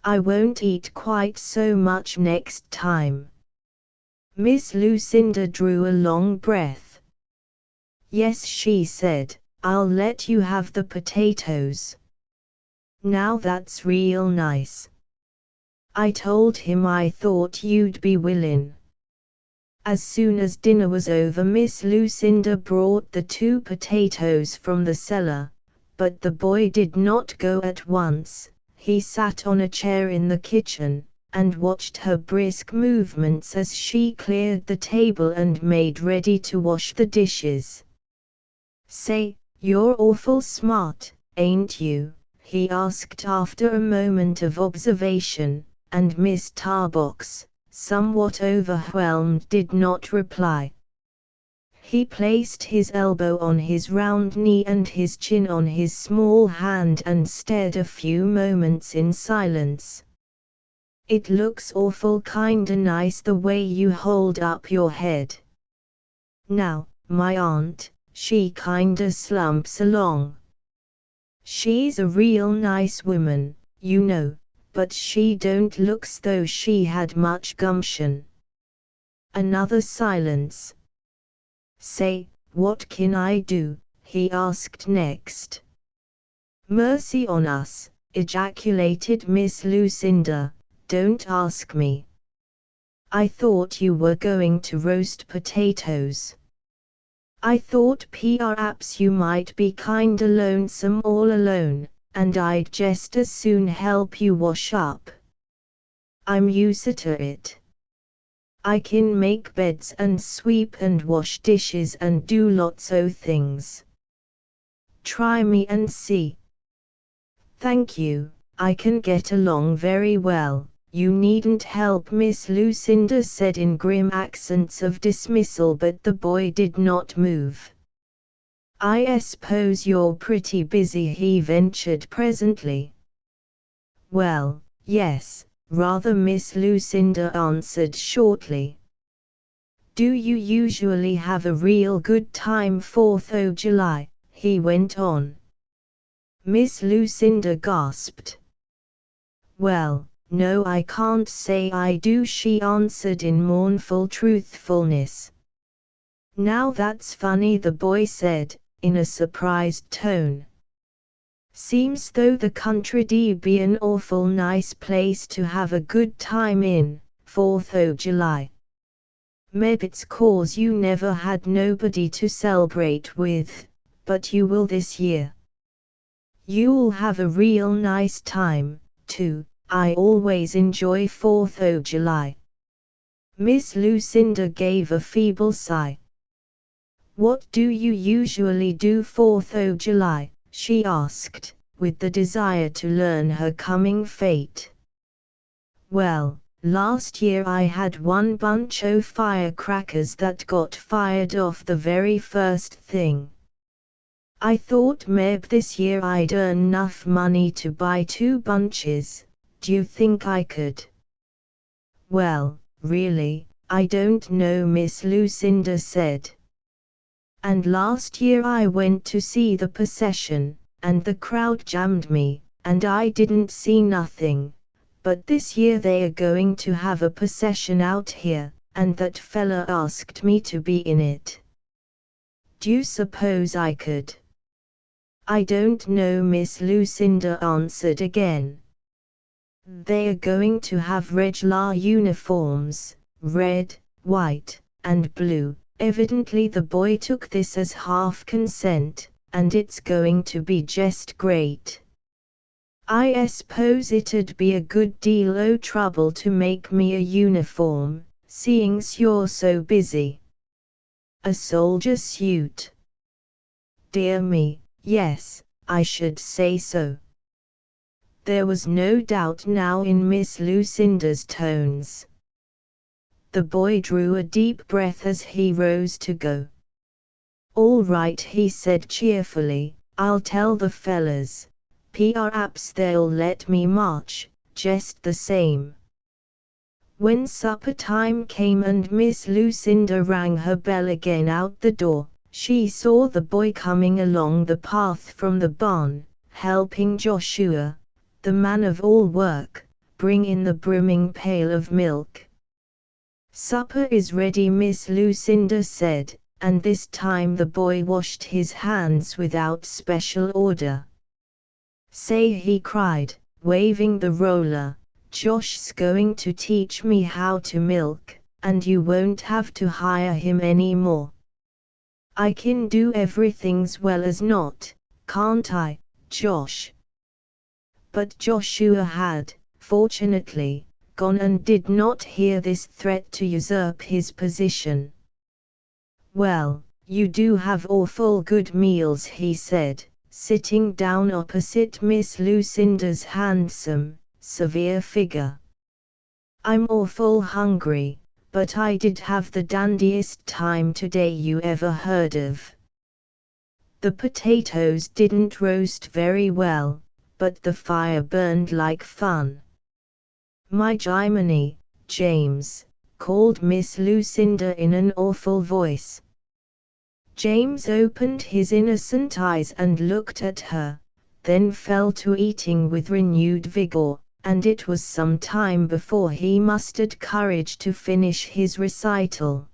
I won't eat quite so much next time." Miss Lucinda drew a long breath. "Yes," she said, "I'll let you have the potatoes. Now that's real nice. I told him I thought you'd be willin'." As soon as dinner was over, Miss Lucinda brought the 2 potatoes from the cellar, but the boy did not go at once. He sat on a chair in the kitchen, and watched her brisk movements as she cleared the table and made ready to wash the dishes. "Say, you're awful smart, ain't you?" he asked after a moment of observation, and Miss Tarbox, somewhat overwhelmed, did not reply. He placed his elbow on his round knee and his chin on his small hand and stared a few moments in silence. "It looks awful kinda nice the way you hold up your head. Now, my aunt, she kinda slumps along. She's a real nice woman, you know, but she don't look's though she had much gumption." Another silence. "Say, what can I do?" he asked next. "Mercy on us," ejaculated Miss Lucinda, "don't ask me. I thought you were going to roast potatoes. I thought perhaps you might be kinda lonesome all alone, and I'd just as soon help you wash up. I'm used to it. I can make beds and sweep and wash dishes and do lots o' things. Try me and see." "Thank you, I can get along very well, You needn't help," Miss Lucinda said in grim accents of dismissal, but the boy did not move. "I suppose you're pretty busy," he ventured presently. "Well, yes, rather," Miss Lucinda answered shortly. "Do you usually have a real good time 4th o' July?" he went on. Miss Lucinda gasped. "Well, no, I can't say I do," she answered in mournful truthfulness. "Now that's funny," the boy said, in a surprised tone. "Seems though the country'd be an awful nice place to have a good time in, 4th o' July. Meb it's 'cause you never had nobody to celebrate with, but you will this year. You'll have a real nice time, too. I always enjoy 4th o' July." Miss Lucinda gave a feeble sigh. "What do you usually do 4th o' July?" she asked, with the desire to learn her coming fate. "Well, last year I had one bunch o' firecrackers that got fired off the very first thing. I thought meb this year I'd earn enough money to buy 2 bunches. D'you think I could?" "Well, really, I don't know," Miss Lucinda said. "And last year I went to see the procession, and the crowd jammed me, and I didn't see nothing. But this year they are going to have a procession out here, and that fella asked me to be in it. D'you suppose I could?" "I don't know," Miss Lucinda answered again. "They are going to have regular uniforms, red, white, and blue." Evidently the boy took this as half consent, "and it's going to be just great. I suppose it'd be a good deal o' trouble to make me a uniform, seeing's you're so busy." "A soldier suit?" "Dear me, yes, I should say so." There was no doubt now in Miss Lucinda's tones. The boy drew a deep breath as he rose to go. "All right," he said cheerfully, "I'll tell the fellas. Perhaps they'll let me march, just the same." When supper time came and Miss Lucinda rang her bell again out the door, she saw the boy coming along the path from the barn, helping Joshua, the man of all work, bring in the brimming pail of milk. "Supper is ready," Miss Lucinda said, and this time the boy washed his hands without special order. "Say," he cried, waving the roller, "Josh's going to teach me how to milk, and you won't have to hire him any more. I can do everything's well as not, can't I, Josh?" But Joshua had, fortunately, gone and did not hear this threat to usurp his position. "Well, you do have awful good meals," he said, sitting down opposite Miss Lucinda's handsome, severe figure. "I'm awful hungry, but I did have the dandiest time today you ever heard of. The potatoes didn't roast very well, but the fire burned like fun." "My Jiminy, James," called Miss Lucinda in an awful voice. James opened his innocent eyes and looked at her, then fell to eating with renewed vigor, and it was some time before he mustered courage to finish his recital.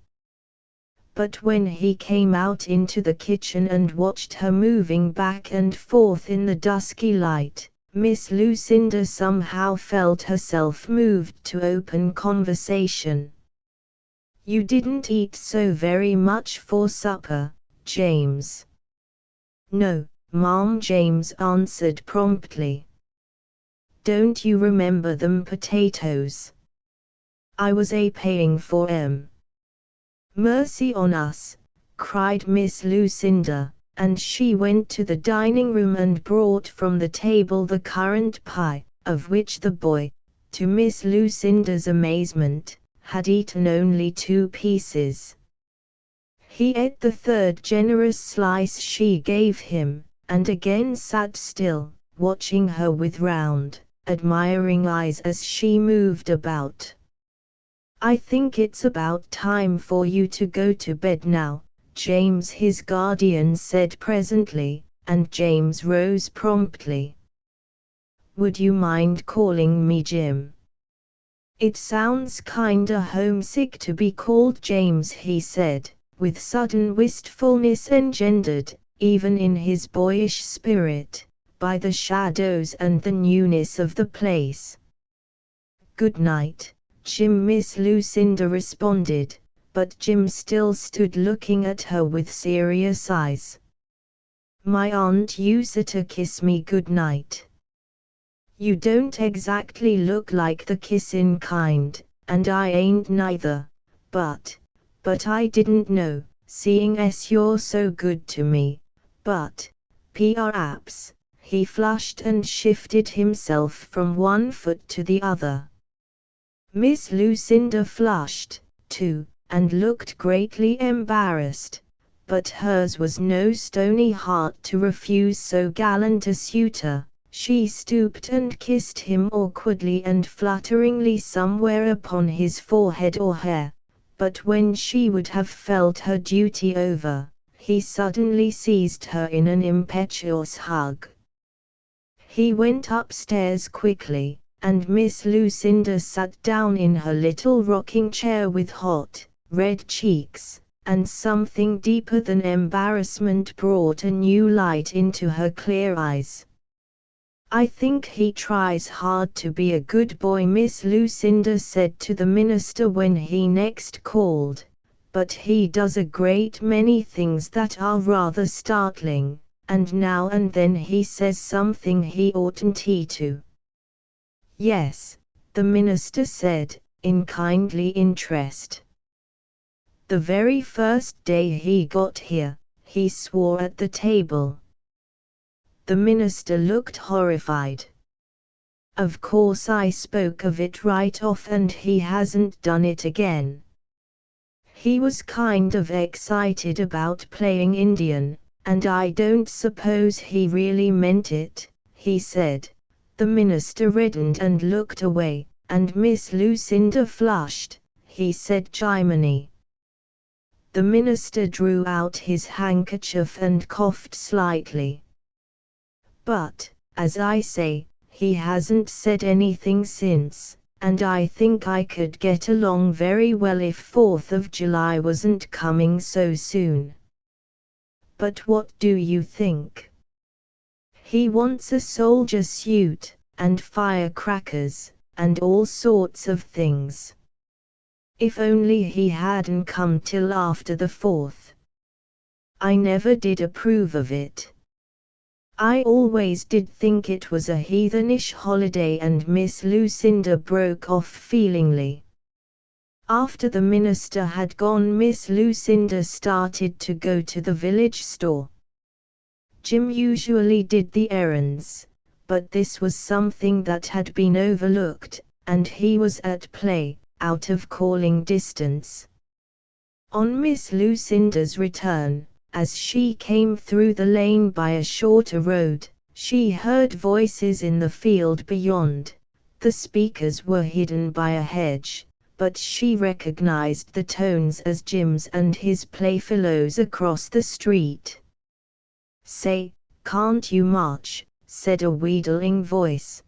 But when he came out into the kitchen and watched her moving back and forth in the dusky light, Miss Lucinda somehow felt herself moved to open conversation. "You didn't eat so very much for supper, James?" "No, Ma'am," James answered promptly. "Don't you remember them potatoes? I was paying for 'em." "Mercy on us!" cried Miss Lucinda, and she went to the dining room and brought from the table the currant pie, of which the boy, to Miss Lucinda's amazement, had eaten only 2 pieces. He ate the third generous slice she gave him, and again sat still, watching her with round, admiring eyes as she moved about. "I think it's about time for you to go to bed now," James his guardian said presently, and James rose promptly. "Would you mind calling me Jim?" "It sounds kinda homesick to be called James," he said, with sudden wistfulness engendered, even in his boyish spirit, by the shadows and the newness of the place. "Good night, Jim," Miss Lucinda responded, but Jim still stood looking at her with serious eyes. "My aunt used to kiss me good night." "You don't exactly look like the kissin' kind, and I ain't neither, but I didn't know, seeing as you're so good to me, but perhaps," he flushed and shifted himself from one foot to the other. Miss Lucinda flushed, too, and looked greatly embarrassed, but hers was no stony heart to refuse so gallant a suitor. She stooped and kissed him awkwardly and flutteringly somewhere upon his forehead or hair, but when she would have felt her duty over, he suddenly seized her in an impetuous hug. He went upstairs quickly, and Miss Lucinda sat down in her little rocking chair with hot, red cheeks, and something deeper than embarrassment brought a new light into her clear eyes. "I think he tries hard to be a good boy," Miss Lucinda said to the minister when he next called, "but he does a great many things that are rather startling, and now and then he says something he oughtn't to." "Yes," the minister said, in kindly interest. "The very first day he got here, he swore at the table." The minister looked horrified. "Of course I spoke of it right off and he hasn't done it again. He was kind of excited about playing Indian, and I don't suppose he really meant it," he said. The minister reddened and looked away, and Miss Lucinda flushed. "He said Jiminy." The minister drew out his handkerchief and coughed slightly. "But, as I say, he hasn't said anything since, and I think I could get along very well if 4th of July wasn't coming so soon." "But what do you think?" "He wants a soldier suit, and firecrackers, and all sorts of things. If only he hadn't come till after the 4th. I never did approve of it. I always did think it was a heathenish holiday," and Miss Lucinda broke off feelingly. After the minister had gone, Miss Lucinda started to go to the village store. Jim usually did the errands, but this was something that had been overlooked, and he was at play, out of calling distance. On Miss Lucinda's return, as she came through the lane by a shorter road, she heard voices in the field beyond. The speakers were hidden by a hedge, but she recognized the tones as Jim's and his playfellows across the street. "Say, can't you march?" said a wheedling voice.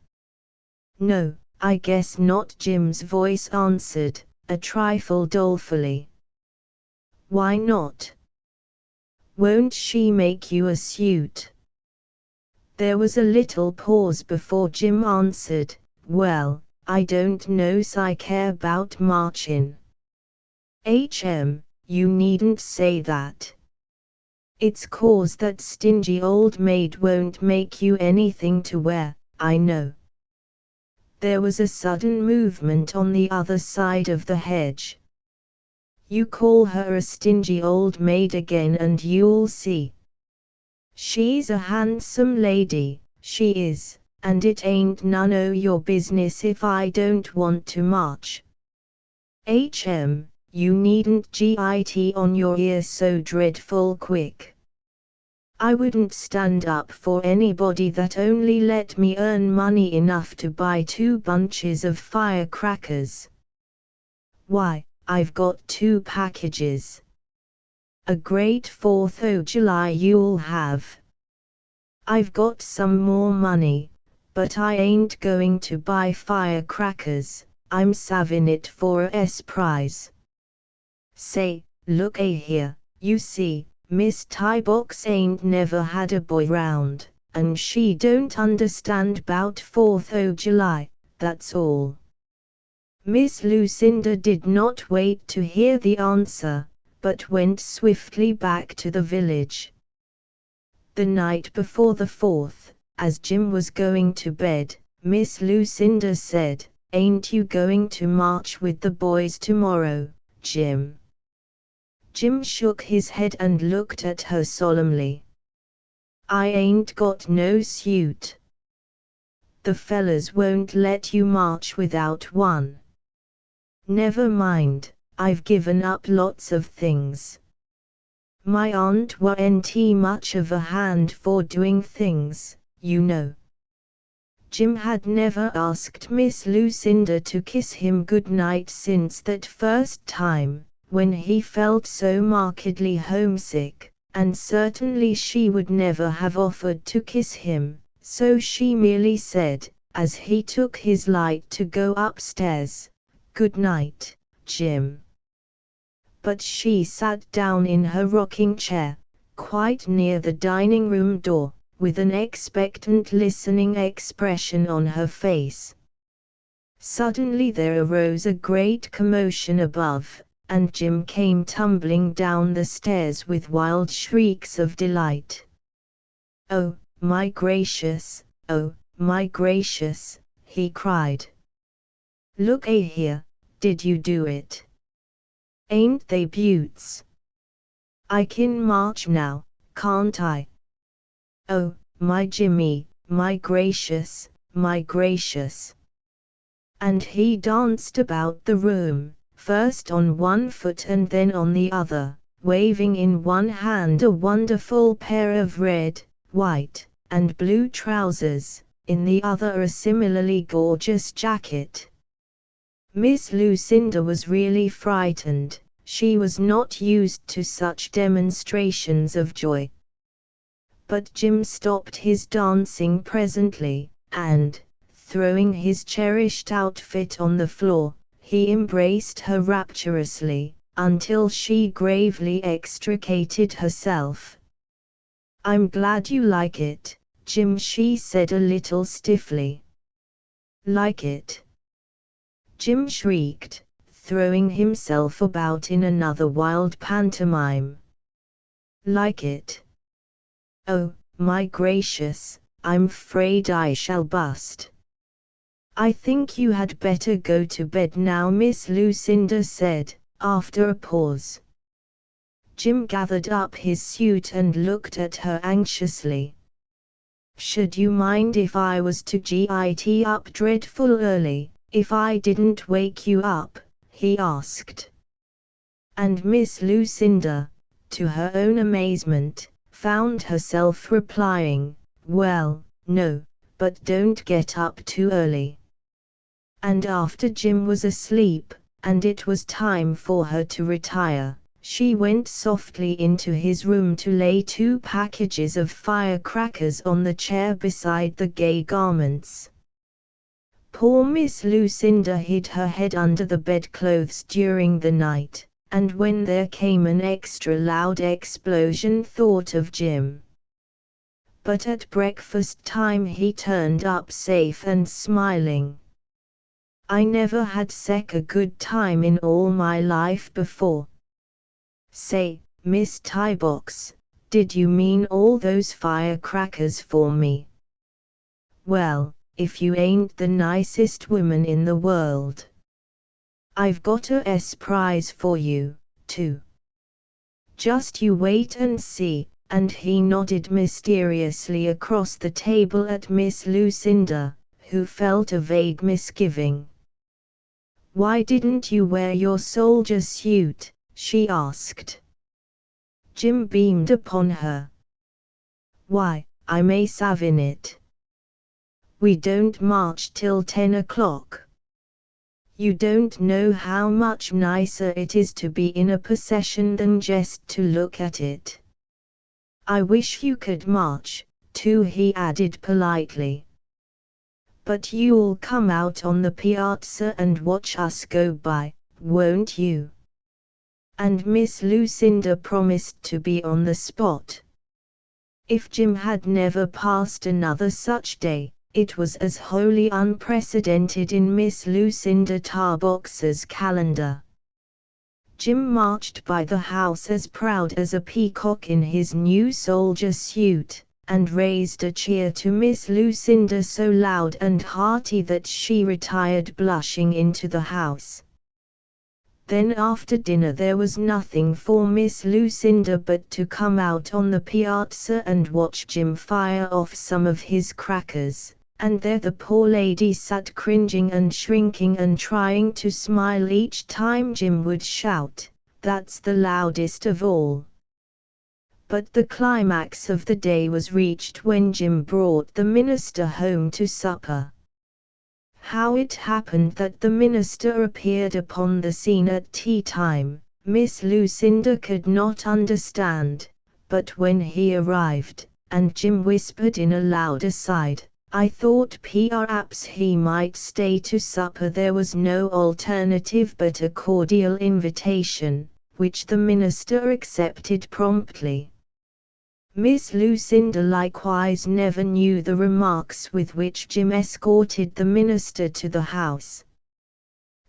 "No, I guess not," Jim's voice answered, a trifle dolefully. "Why not? Won't she make you a suit?" There was a little pause before Jim answered, "Well, I don't know's I care 'bout marchin'." You needn't say that. It's 'cause that stingy old maid won't make you anything to wear, I know." There was a sudden movement on the other side of the hedge. "You call her a stingy old maid again and you'll see. She's a handsome lady, she is, and it ain't none o' your business if I don't want to march. You needn't git on your ear so dreadful quick. I wouldn't stand up for anybody that only let me earn money enough to buy 2 bunches of firecrackers. Why, I've got 2 packages. A great 4th o' July you'll have. I've got some more money, but I ain't going to buy firecrackers, I'm savin' it for a prize. Say, look here, you see, Miss Tiebox ain't never had a boy round, and she don't understand 'bout 4th o' July, that's all. Miss Lucinda did not wait to hear the answer, but went swiftly back to the village. The night before the 4th, as Jim was going to bed, Miss Lucinda said, "Ain't you going to march with the boys tomorrow, Jim?" Jim shook his head and looked at her solemnly. "I ain't got no suit. The fellas won't let you march without one." "Never mind, I've given up lots of things. My aunt warn't much of a hand for doing things, you know." Jim had never asked Miss Lucinda to kiss him good night since that first time, when he felt so markedly homesick, and certainly she would never have offered to kiss him, so she merely said, as he took his light to go upstairs, "Good night, Jim." But she sat down in her rocking chair, quite near the dining room door, with an expectant listening expression on her face. Suddenly there arose a great commotion above, and Jim came tumbling down the stairs with wild shrieks of delight. "Oh, my gracious, oh, my gracious," he cried. "Look here, did you do it? Ain't they beauts? I can march now, can't I? Oh, my Jimmy, my gracious, my gracious." And he danced about the room, first on one foot and then on the other, waving in one hand a wonderful pair of red, white, and blue trousers, in the other a similarly gorgeous jacket. Miss Lucinda was really frightened. She was not used to such demonstrations of joy. But Jim stopped his dancing presently, and, throwing his cherished outfit on the floor, he embraced her rapturously, until she gravely extricated herself. "I'm glad you like it, Jim," she said a little stiffly. "Like it?" Jim shrieked, throwing himself about in another wild pantomime. "Like it? Oh, my gracious, I'm 'fraid I shall bust." "I think you had better go to bed now," Miss Lucinda said, after a pause. Jim gathered up his suit and looked at her anxiously. "Should you mind if I was to git up dreadful early, if I didn't wake you up?" he asked. And Miss Lucinda, to her own amazement, found herself replying, "Well, no, but don't get up too early." And after Jim was asleep, and it was time for her to retire, she went softly into his room to lay 2 packages of firecrackers on the chair beside the gay garments. Poor Miss Lucinda hid her head under the bedclothes during the night, and when there came an extra loud explosion thought of Jim. But at breakfast time he turned up safe and smiling. "I never had such a good time in all my life before." "Say, Miss Tiebox, did you mean all those firecrackers for me?" "Well, if you ain't the nicest woman in the world. I've got a prize for you, too. Just you wait and see, and he nodded mysteriously across the table at Miss Lucinda, who felt a vague misgiving. "Why didn't you wear your soldier suit?" she asked. Jim beamed upon her. "Why, I may have in it. We don't march till 10 o'clock. You don't know how much nicer it is to be in a procession than just to look at it. I wish you could march, too," he added politely. "But you'll come out on the piazza and watch us go by, won't you?" And Miss Lucinda promised to be on the spot. If Jim had never passed another such day, it was as wholly unprecedented in Miss Lucinda Tarbox's calendar. Jim marched by the house as proud as a peacock in his new soldier suit, and raised a cheer to Miss Lucinda so loud and hearty that she retired blushing into the house. Then after dinner there was nothing for Miss Lucinda but to come out on the piazza and watch Jim fire off some of his crackers, and there the poor lady sat cringing and shrinking and trying to smile each time Jim would shout, "That's the loudest of all." But the climax of the day was reached when Jim brought the minister home to supper. How it happened that the minister appeared upon the scene at tea time, Miss Lucinda could not understand, but when he arrived, and Jim whispered in a loud aside, "I thought perhaps he might stay to supper," there was no alternative but a cordial invitation, which the minister accepted promptly. Miss Lucinda likewise never knew the remarks with which Jim escorted the minister to the house.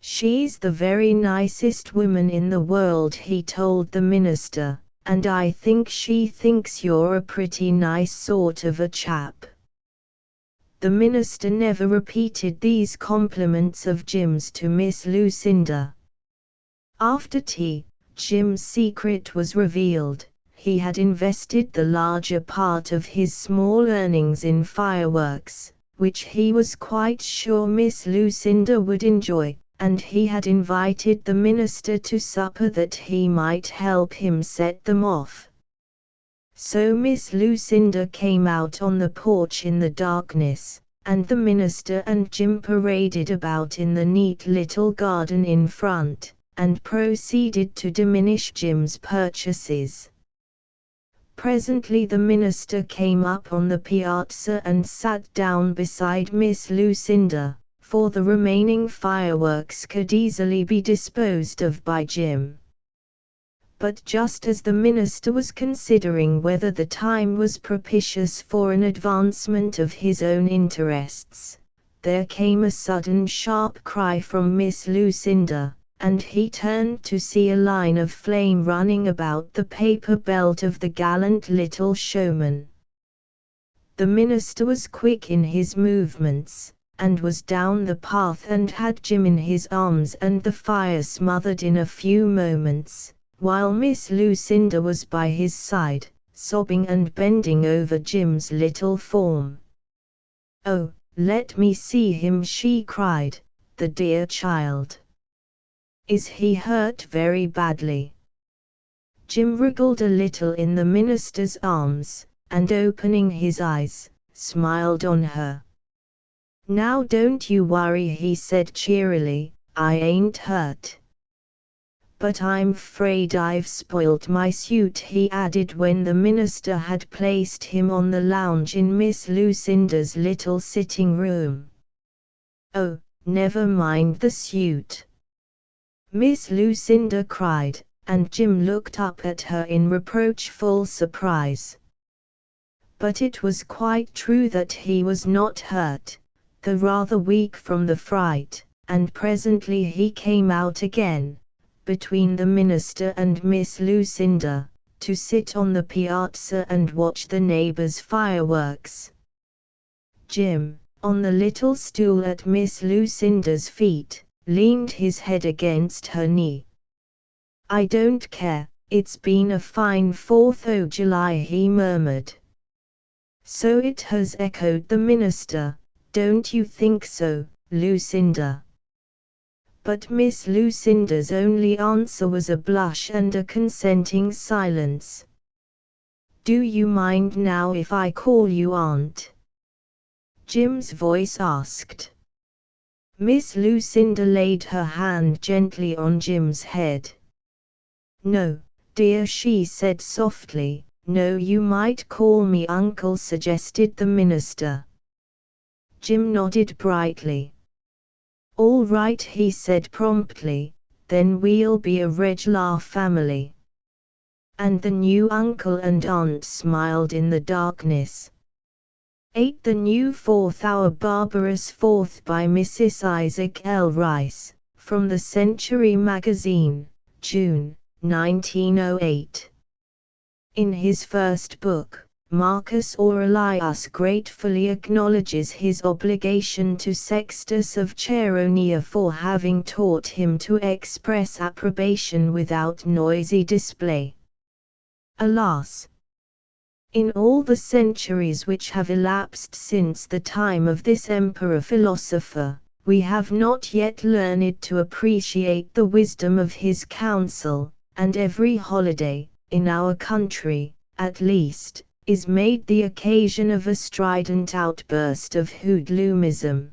"She's the very nicest woman in the world," he told the minister, "and I think she thinks you're a pretty nice sort of a chap." The minister never repeated these compliments of Jim's to Miss Lucinda. After tea, Jim's secret was revealed. He had invested the larger part of his small earnings in fireworks, which he was quite sure Miss Lucinda would enjoy, and he had invited the minister to supper that he might help him set them off. So Miss Lucinda came out on the porch in the darkness, and the minister and Jim paraded about in the neat little garden in front, and proceeded to diminish Jim's purchases. Presently the minister came up on the piazza and sat down beside Miss Lucinda, for the remaining fireworks could easily be disposed of by Jim. But just as the minister was considering whether the time was propitious for an advancement of his own interests, there came a sudden sharp cry from Miss Lucinda, and he turned to see a line of flame running about the paper belt of the gallant little showman. The minister was quick in his movements, and was down the path and had Jim in his arms and the fire smothered in a few moments, while Miss Lucinda was by his side, sobbing and bending over Jim's little form. "Oh, let me see him," she cried, "the dear child. Is he hurt very badly?" Jim wriggled a little in the minister's arms, and opening his eyes, smiled on her. "Now don't you worry," he said cheerily, "I ain't hurt. But I'm 'fraid I've spoilt my suit," he added when the minister had placed him on the lounge in Miss Lucinda's little sitting room. "Oh, never mind the suit," Miss Lucinda cried, and Jim looked up at her in reproachful surprise. But it was quite true that he was not hurt, though rather weak from the fright, and presently he came out again, between the minister and Miss Lucinda, to sit on the piazza and watch the neighbors' fireworks. Jim, on the little stool at Miss Lucinda's feet, leaned his head against her knee. "I don't care," It's been a fine 4th o' July, he murmured. So it has, echoed the minister. Don't you think so, Lucinda? But Miss Lucinda's only answer was a blush and a consenting silence. Do you mind now if I call you Aunt? Jim's voice asked. Miss Lucinda laid her hand gently on Jim's head. No, dear, she said softly. No, you might call me Uncle, suggested the minister. Jim nodded brightly. All right, he said promptly, then we'll be a regular family. And the new uncle and aunt smiled in the darkness. 8. The New Fourth Hour, Barbarous Fourth by Mrs. Isaac L. Rice, from the Century Magazine, June, 1908. In his first book, Marcus Aurelius gratefully acknowledges his obligation to Sextus of Chaeronea for having taught him to express approbation without noisy display. Alas! In all the centuries which have elapsed since the time of this emperor-philosopher, we have not yet learned to appreciate the wisdom of his counsel, and every holiday, in our country, at least, is made the occasion of a strident outburst of hoodlumism.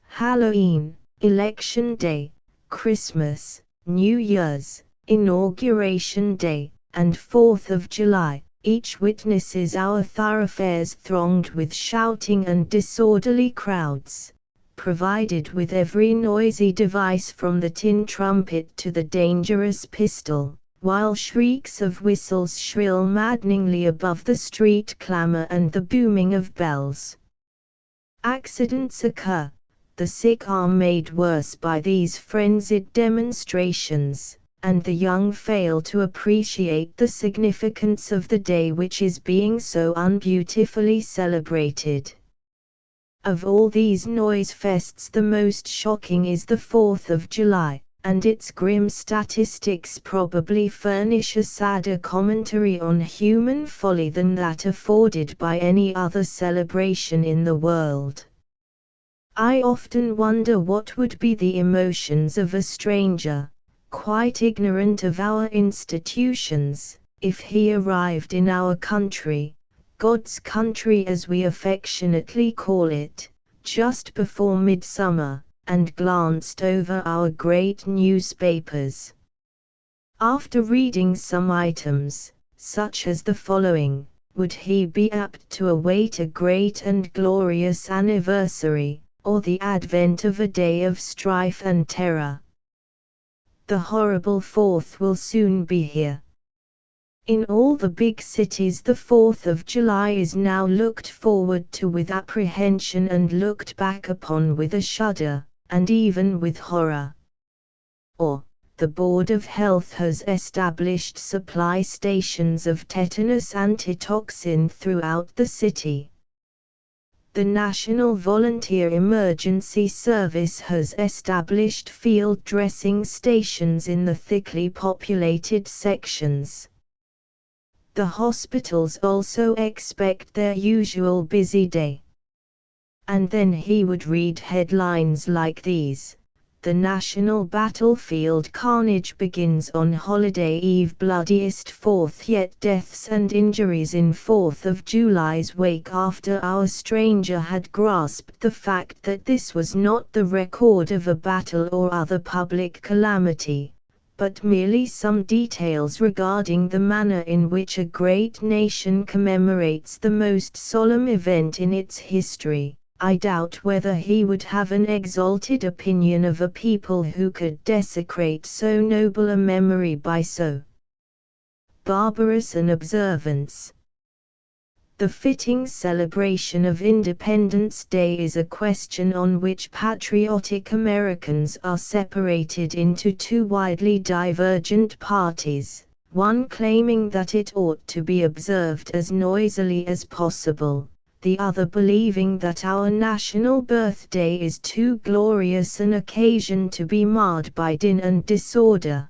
Halloween, Election Day, Christmas, New Year's, Inauguration Day, and 4th of July, each witnesses our thoroughfares thronged with shouting and disorderly crowds, provided with every noisy device from the tin trumpet to the dangerous pistol, while shrieks of whistles shrill maddeningly above the street clamor and the booming of bells. Accidents occur, the sick are made worse by these frenzied demonstrations, and the young fail to appreciate the significance of the day which is being so unbeautifully celebrated. Of all these noise fests, the most shocking is the 4th of July, and its grim statistics probably furnish a sadder commentary on human folly than that afforded by any other celebration in the world. I often wonder what would be the emotions of a stranger, quite ignorant of our institutions, if he arrived in our country, God's country as we affectionately call it, just before midsummer, and glanced over our great newspapers. After reading some items, such as the following, would he be apt to await a great and glorious anniversary, or the advent of a day of strife and terror? The horrible 4th will soon be here. In all the big cities the 4th of July is now looked forward to with apprehension and looked back upon with a shudder, and even with horror. Or, the Board of Health has established supply stations of tetanus antitoxin throughout the city. The National Volunteer Emergency Service has established field dressing stations in the thickly populated sections. The hospitals also expect their usual busy day. And then he would read headlines like these: the national battlefield carnage begins on holiday eve, bloodiest 4th yet, deaths and injuries in 4th of July's wake, after our stranger had grasped the fact that this was not the record of a battle or other public calamity, but merely some details regarding the manner in which a great nation commemorates the most solemn event in its history. I doubt whether he would have an exalted opinion of a people who could desecrate so noble a memory by so barbarous an observance. The fitting celebration of Independence Day is a question on which patriotic Americans are separated into two widely divergent parties, one claiming that it ought to be observed as noisily as possible, the other believing that our national birthday is too glorious an occasion to be marred by din and disorder.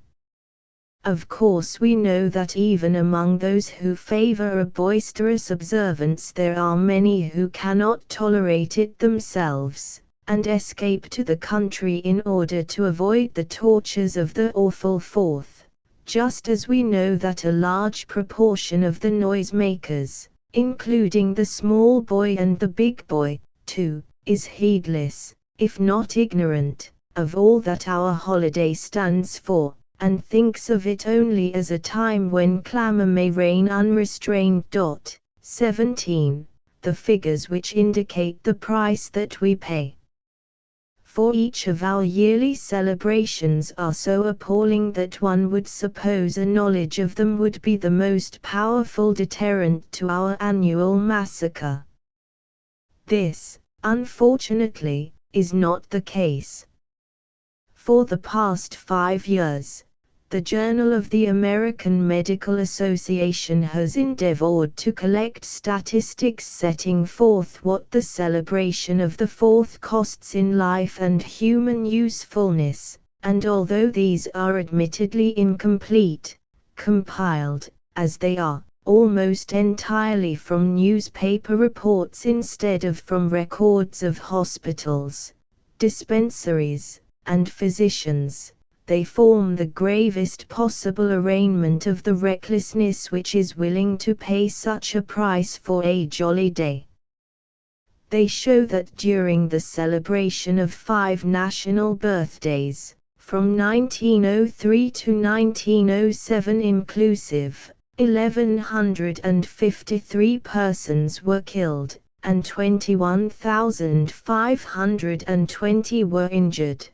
Of course we know that even among those who favor a boisterous observance there are many who cannot tolerate it themselves, and escape to the country in order to avoid the tortures of the awful Fourth, just as we know that a large proportion of the noisemakers, including the small boy and the big boy, too, is heedless, if not ignorant, of all that our holiday stands for, and thinks of it only as a time when clamor may reign unrestrained. 17. The figures which indicate the price that we pay for each of our yearly celebrations are so appalling that one would suppose a knowledge of them would be the most powerful deterrent to our annual massacre. This, unfortunately, is not the case. For the past 5 years, the Journal of the American Medical Association has endeavored to collect statistics setting forth what the celebration of the Fourth costs in life and human usefulness, and although these are admittedly incomplete, compiled, as they are, almost entirely from newspaper reports instead of from records of hospitals, dispensaries, and physicians, they form the gravest possible arraignment of the recklessness which is willing to pay such a price for a jolly day. They show that during the celebration of 5 national birthdays, from 1903 to 1907 inclusive, 1,153 persons were killed, and 21,520 were injured.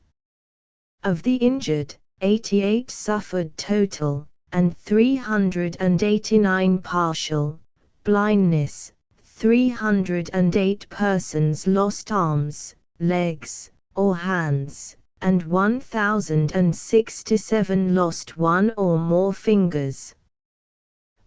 Of the injured, 88 suffered total, and 389 partial blindness. 308 persons lost arms, legs, or hands, and 1,067 lost one or more fingers.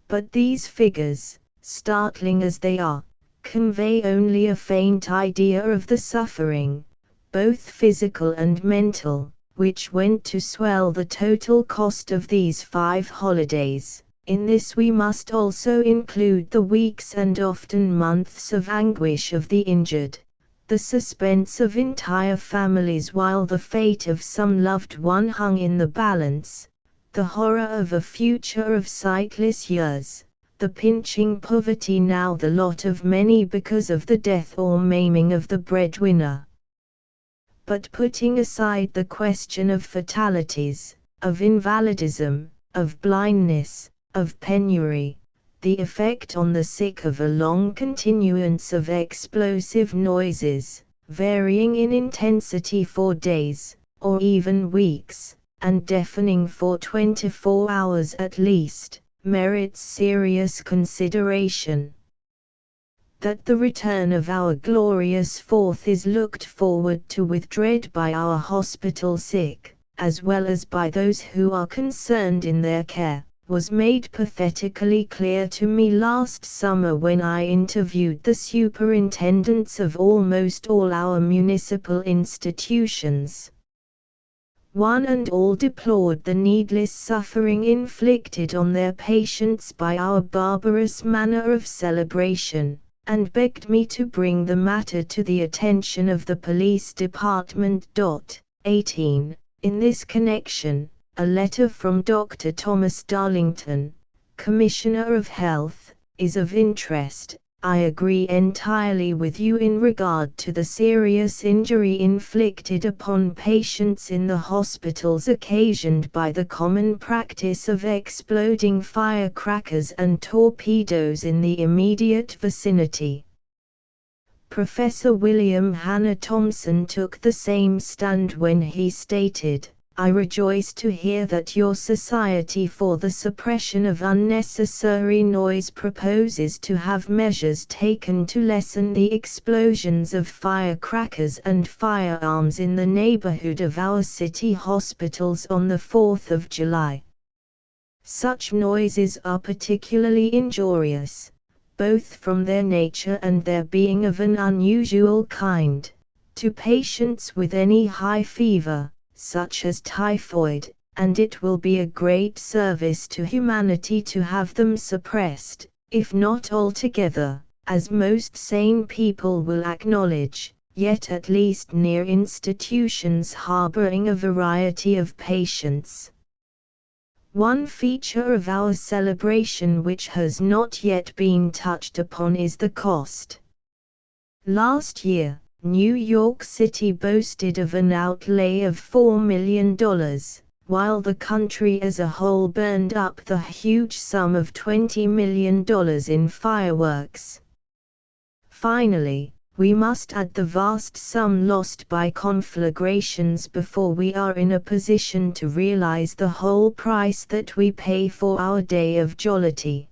But these figures, startling as they are, convey only a faint idea of the suffering, both physical and mental, which went to swell the total cost of these 5 holidays. In this we must also include the weeks and often months of anguish of the injured, the suspense of entire families while the fate of some loved one hung in the balance, the horror of a future of sightless years, the pinching poverty now the lot of many because of the death or maiming of the breadwinner. But putting aside the question of fatalities, of invalidism, of blindness, of penury, the effect on the sick of a long continuance of explosive noises, varying in intensity for days, or even weeks, and deafening for 24 hours at least, merits serious consideration. That the return of our glorious Fourth is looked forward to with dread by our hospital sick, as well as by those who are concerned in their care, was made pathetically clear to me last summer when I interviewed the superintendents of almost all our municipal institutions. One and all deplored the needless suffering inflicted on their patients by our barbarous manner of celebration, and begged me to bring the matter to the attention of the police department. 18. In this connection, a letter from Dr. Thomas Darlington, Commissioner of Health, is of interest. I agree entirely with you in regard to the serious injury inflicted upon patients in the hospitals occasioned by the common practice of exploding firecrackers and torpedoes in the immediate vicinity. Professor William Hanna Thompson took the same stand when he stated, "I rejoice to hear that your Society for the Suppression of Unnecessary Noise proposes to have measures taken to lessen the explosions of firecrackers and firearms in the neighborhood of our city hospitals on the 4th of July. Such noises are particularly injurious, both from their nature and their being of an unusual kind, to patients with any high fever, such as typhoid, and it will be a great service to humanity to have them suppressed, if not altogether, as most sane people will acknowledge, yet at least near institutions harboring a variety of patients. One feature of our celebration which has not yet been touched upon is the cost. Last year, New York City boasted of an outlay of $4 million, while the country as a whole burned up the huge sum of $20 million in fireworks. Finally, we must add the vast sum lost by conflagrations before we are in a position to realize the whole price that we pay for our day of jollity.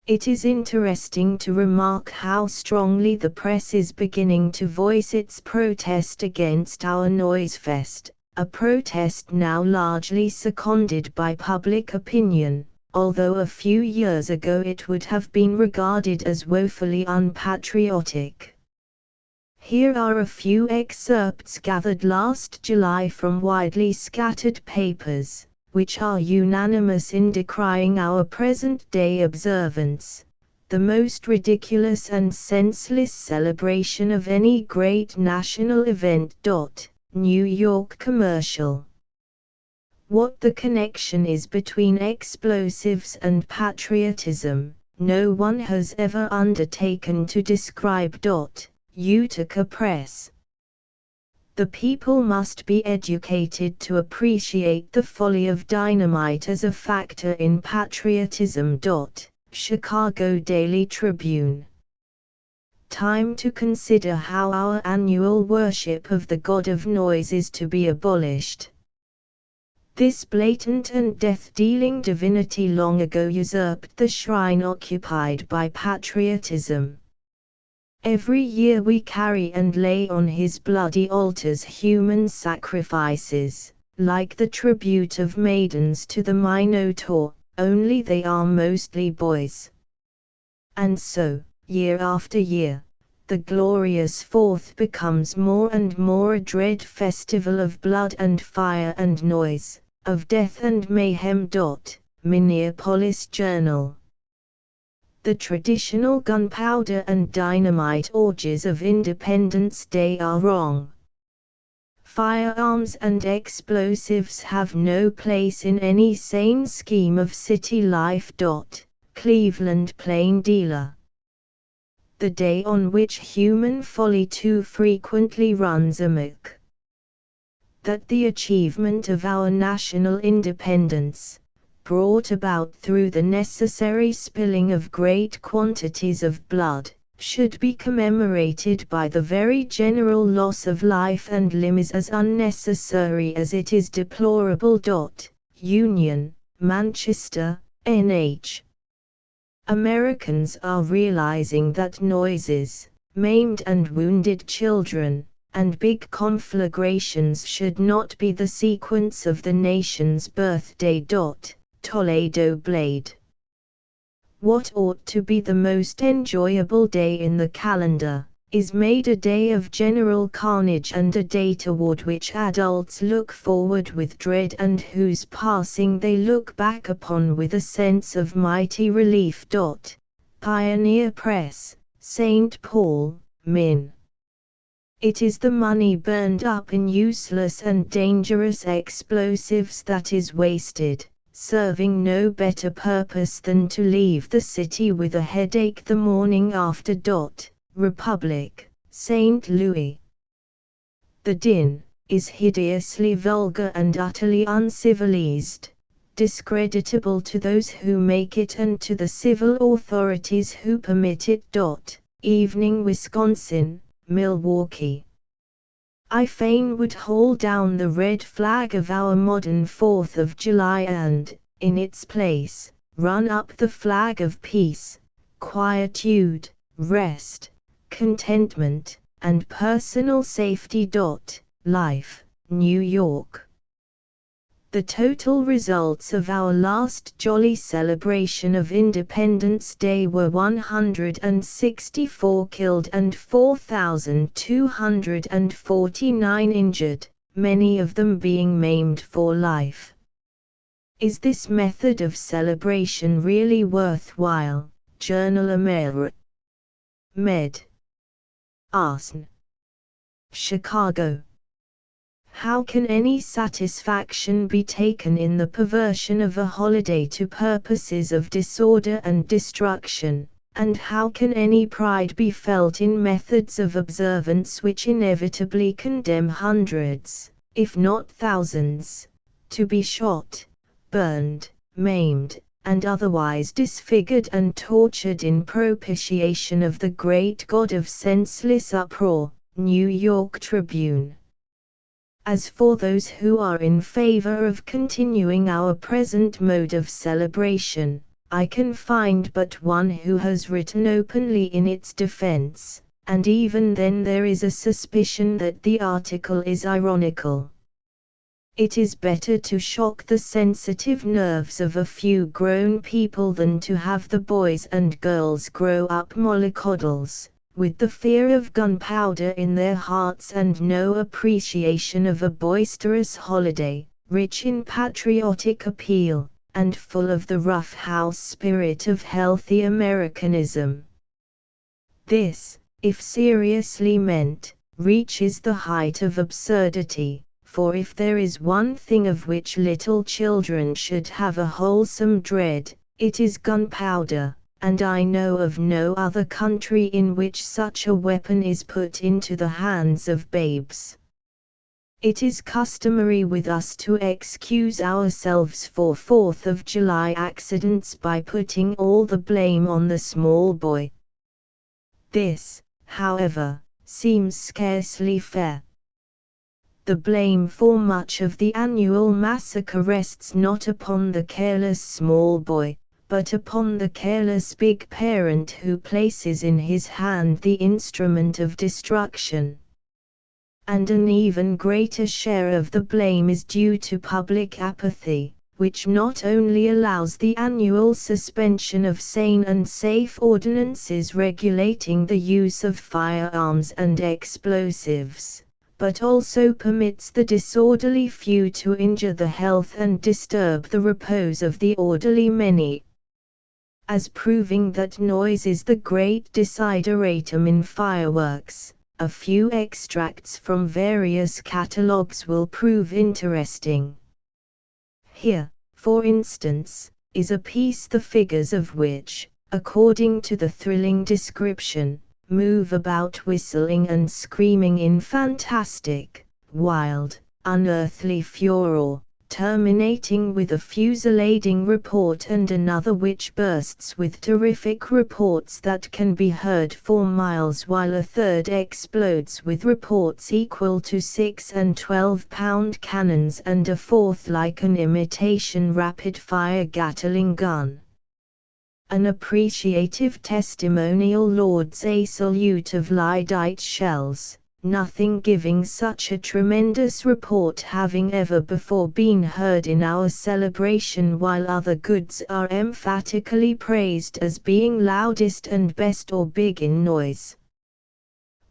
It is interesting to remark how strongly the press is beginning to voice its protest against our noise fest, a protest now largely seconded by public opinion, although a few years ago it would have been regarded as woefully unpatriotic. Here are a few excerpts gathered last July from widely scattered papers, which are unanimous in decrying our present-day observance, the most ridiculous and senseless celebration of any great national event. New York commercial. What the connection is between explosives and patriotism, no one has ever undertaken to describe. Utica Press. The people must be educated to appreciate the folly of dynamite as a factor in patriotism. Chicago Daily Tribune. Time to consider how our annual worship of the god of noise is to be abolished. This blatant and death-dealing divinity long ago usurped the shrine occupied by patriotism. Every year we carry and lay on his bloody altars human sacrifices, like the tribute of maidens to the Minotaur, only they are mostly boys. And so, year after year, the glorious Fourth becomes more and more a dread festival of blood and fire and noise, of death and mayhem. Minneapolis Journal. The traditional gunpowder and dynamite orgies of Independence Day are wrong. Firearms and explosives have no place in any sane scheme of city life. Cleveland Plain Dealer. The day on which human folly too frequently runs amok. That the achievement of our national independence, brought about through the necessary spilling of great quantities of blood, should be commemorated by the very general loss of life and limb is as unnecessary as it is deplorable. Union, Manchester, NH. Americans are realizing that noises, maimed and wounded children, and big conflagrations should not be the sequence of the nation's birthday. Toledo Blade. What ought to be the most enjoyable day in the calendar, is made a day of general carnage and a day toward which adults look forward with dread and whose passing they look back upon with a sense of mighty relief. Pioneer Press, St. Paul, Min. It is the money burned up in useless and dangerous explosives that is wasted, serving no better purpose than to leave the city with a headache the morning after. Republic, St. Louis. The din is hideously vulgar and utterly uncivilized, discreditable to those who make it and to the civil authorities who permit it. Evening Wisconsin, Milwaukee. I fain would haul down the red flag of our modern 4th of July and, in its place, run up the flag of peace, quietude, rest, contentment, and personal safety. Life, New York. The total results of our last jolly celebration of Independence Day were 164 killed and 4,249 injured, many of them being maimed for life. Is this method of celebration really worthwhile? Journal Med. Arson. Chicago. How can any satisfaction be taken in the perversion of a holiday to purposes of disorder and destruction, and how can any pride be felt in methods of observance which inevitably condemn hundreds, if not thousands, to be shot, burned, maimed, and otherwise disfigured and tortured in propitiation of the great god of senseless uproar? New York Tribune. As for those who are in favor of continuing our present mode of celebration, I can find but one who has written openly in its defense, and even then there is a suspicion that the article is ironical. It is better to shock the sensitive nerves of a few grown people than to have the boys and girls grow up mollycoddles, with the fear of gunpowder in their hearts and no appreciation of a boisterous holiday, rich in patriotic appeal, and full of the rough-house spirit of healthy Americanism. This, if seriously meant, reaches the height of absurdity, for if there is one thing of which little children should have a wholesome dread, it is gunpowder, and I know of no other country in which such a weapon is put into the hands of babes. It is customary with us to excuse ourselves for 4th of July accidents by putting all the blame on the small boy. This, however, seems scarcely fair. The blame for much of the annual massacre rests not upon the careless small boy, but upon the careless big parent who places in his hand the instrument of destruction. And an even greater share of the blame is due to public apathy, which not only allows the annual suspension of sane and safe ordinances regulating the use of firearms and explosives, but also permits the disorderly few to injure the health and disturb the repose of the orderly many. As proving that noise is the great desideratum in fireworks, a few extracts from various catalogues will prove interesting. Here, for instance, is a piece the figures of which, according to the thrilling description, move about whistling and screaming in fantastic, wild, unearthly furor, terminating with a fusillading report and another which bursts with terrific reports that can be heard for miles, while a third explodes with reports equal to 6 and 12-pound cannons, and a fourth like an imitation rapid-fire Gatling gun. An appreciative testimonial lauds a salute of lyddite shells, nothing giving such a tremendous report having ever before been heard in our celebration, while other goods are emphatically praised as being loudest and best or big in noise.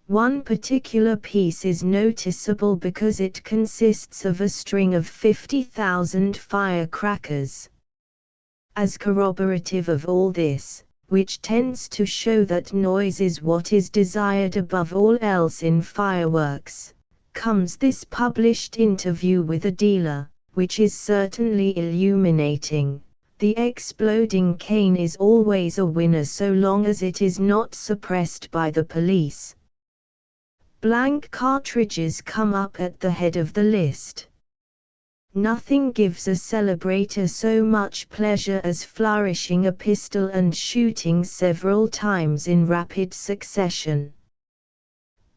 One particular piece is noticeable because it consists of a string of 50,000 firecrackers. As corroborative of all this, which tends to show that noise is what is desired above all else in fireworks, comes this published interview with a dealer, which is certainly illuminating. The exploding cane is always a winner so long as it is not suppressed by the police. Blank cartridges come up at the head of the list. Nothing gives a celebrator so much pleasure as flourishing a pistol and shooting several times in rapid succession.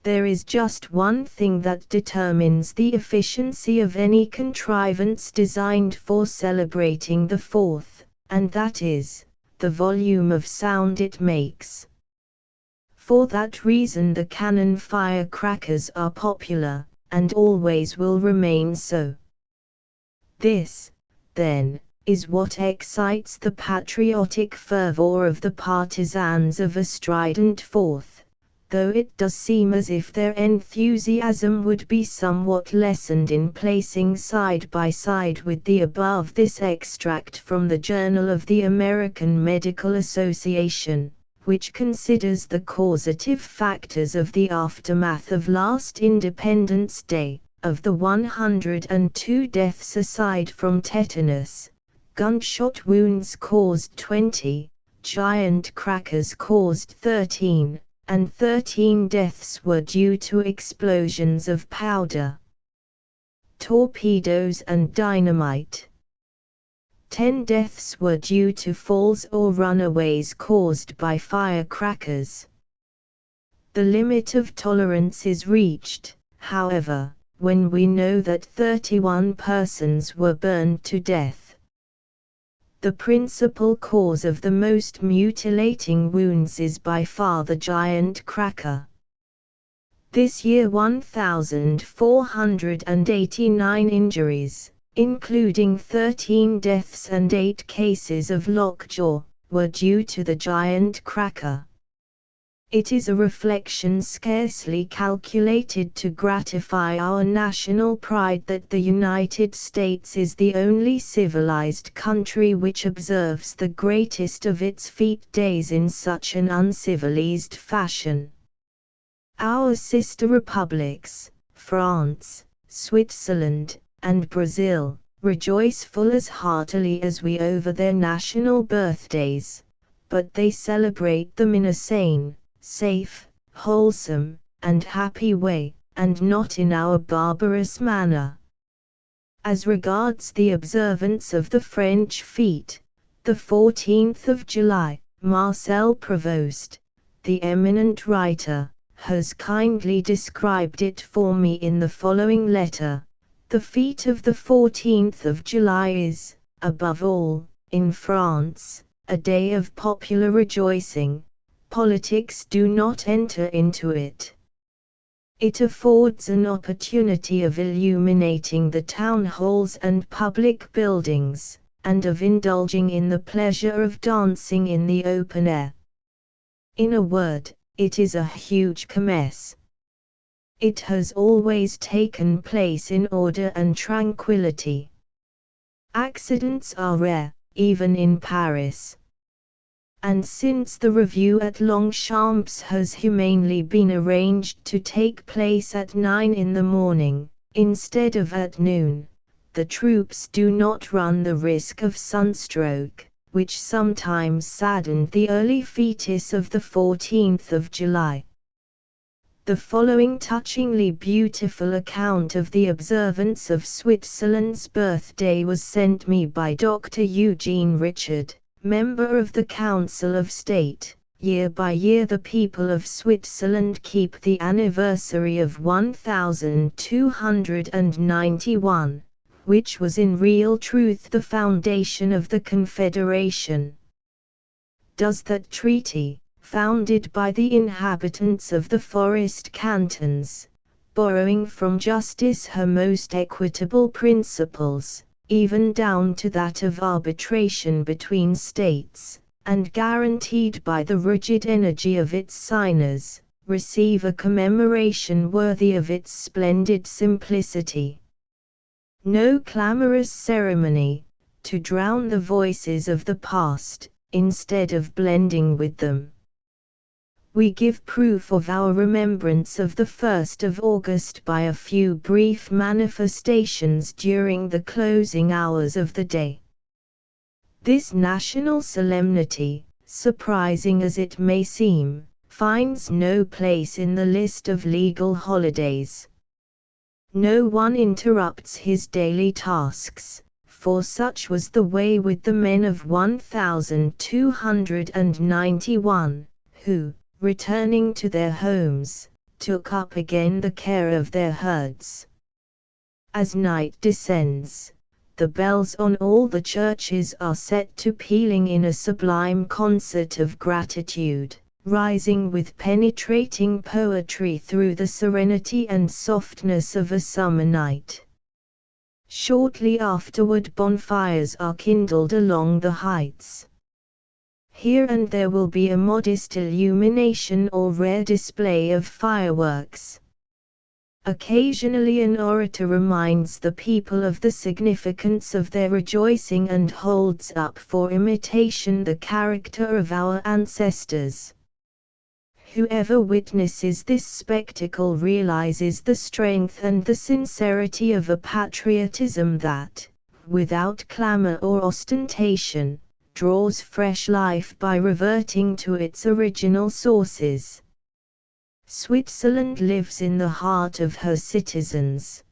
There is just one thing that determines the efficiency of any contrivance designed for celebrating the 4th, and that is, the volume of sound it makes. For that reason the cannon firecrackers are popular, and always will remain so. This, then, is what excites the patriotic fervor of the partisans of a strident 4th, though it does seem as if their enthusiasm would be somewhat lessened in placing side by side with the above this extract from the Journal of the American Medical Association, which considers the causative factors of the aftermath of last Independence Day. Of the 102 deaths aside from tetanus, gunshot wounds caused 20, giant crackers caused 13, and 13 deaths were due to explosions of powder, torpedoes and dynamite. 10 deaths were due to falls or runaways caused by firecrackers. The limit of tolerance is reached, however, when we know that 31 persons were burned to death. The principal cause of the most mutilating wounds is by far the giant cracker. This year 1,489 injuries, including 13 deaths and 8 cases of lockjaw, were due to the giant cracker. It is a reflection scarcely calculated to gratify our national pride that the United States is the only civilized country which observes the greatest of its feast days in such an uncivilized fashion. Our sister republics, France, Switzerland, and Brazil, rejoice full as heartily as we over their national birthdays, but they celebrate them in a sane, safe, wholesome, and happy way, and not in our barbarous manner. As regards the observance of the French fête, the 14th of July, Marcel Provost, the eminent writer, has kindly described it for me in the following letter. The fête of the 14th of July is, above all, in France, a day of popular rejoicing. Politics do not enter into it. It affords an opportunity of illuminating the town halls and public buildings, and of indulging in the pleasure of dancing in the open air. In a word, it is a huge kermesse. It has always taken place in order and tranquility. Accidents are rare, even in Paris. And since the review at Longchamps has humanely been arranged to take place at 9 in the morning, instead of at noon, the troops do not run the risk of sunstroke, which sometimes saddened the early fetus of the 14th of July. The following touchingly beautiful account of the observance of Switzerland's birthday was sent me by Dr. Eugene Richard, member of the Council of State. Year by year the people of Switzerland keep the anniversary of 1291, which was in real truth the foundation of the Confederation. Does that treaty, founded by the inhabitants of the forest cantons, borrowing from justice her most equitable principles, even down to that of arbitration between states, and guaranteed by the rigid energy of its signers, receive a commemoration worthy of its splendid simplicity. No clamorous ceremony, to drown the voices of the past, instead of blending with them. We give proof of our remembrance of the 1st of August by a few brief manifestations during the closing hours of the day. This national solemnity, surprising as it may seem, finds no place in the list of legal holidays. No one interrupts his daily tasks, for such was the way with the men of 1291, who, returning to their homes, took up again the care of their herds. As night descends, the bells on all the churches are set to pealing in a sublime concert of gratitude, rising with penetrating poetry through the serenity and softness of a summer night. Shortly afterward bonfires are kindled along the heights. Here and there will be a modest illumination or rare display of fireworks. Occasionally an orator reminds the people of the significance of their rejoicing and holds up for imitation the character of our ancestors. Whoever witnesses this spectacle realizes the strength and the sincerity of a patriotism that, without clamor or ostentation, draws fresh life by reverting to its original sources. Switzerland lives in the heart of her citizens.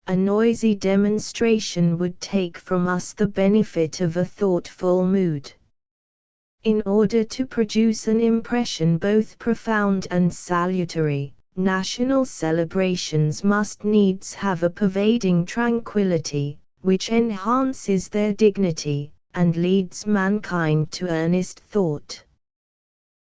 A noisy demonstration would take from us the benefit of a thoughtful mood. In order to produce an impression both profound and salutary, national celebrations must needs have a pervading tranquility, which enhances their dignity, and leads mankind to earnest thought.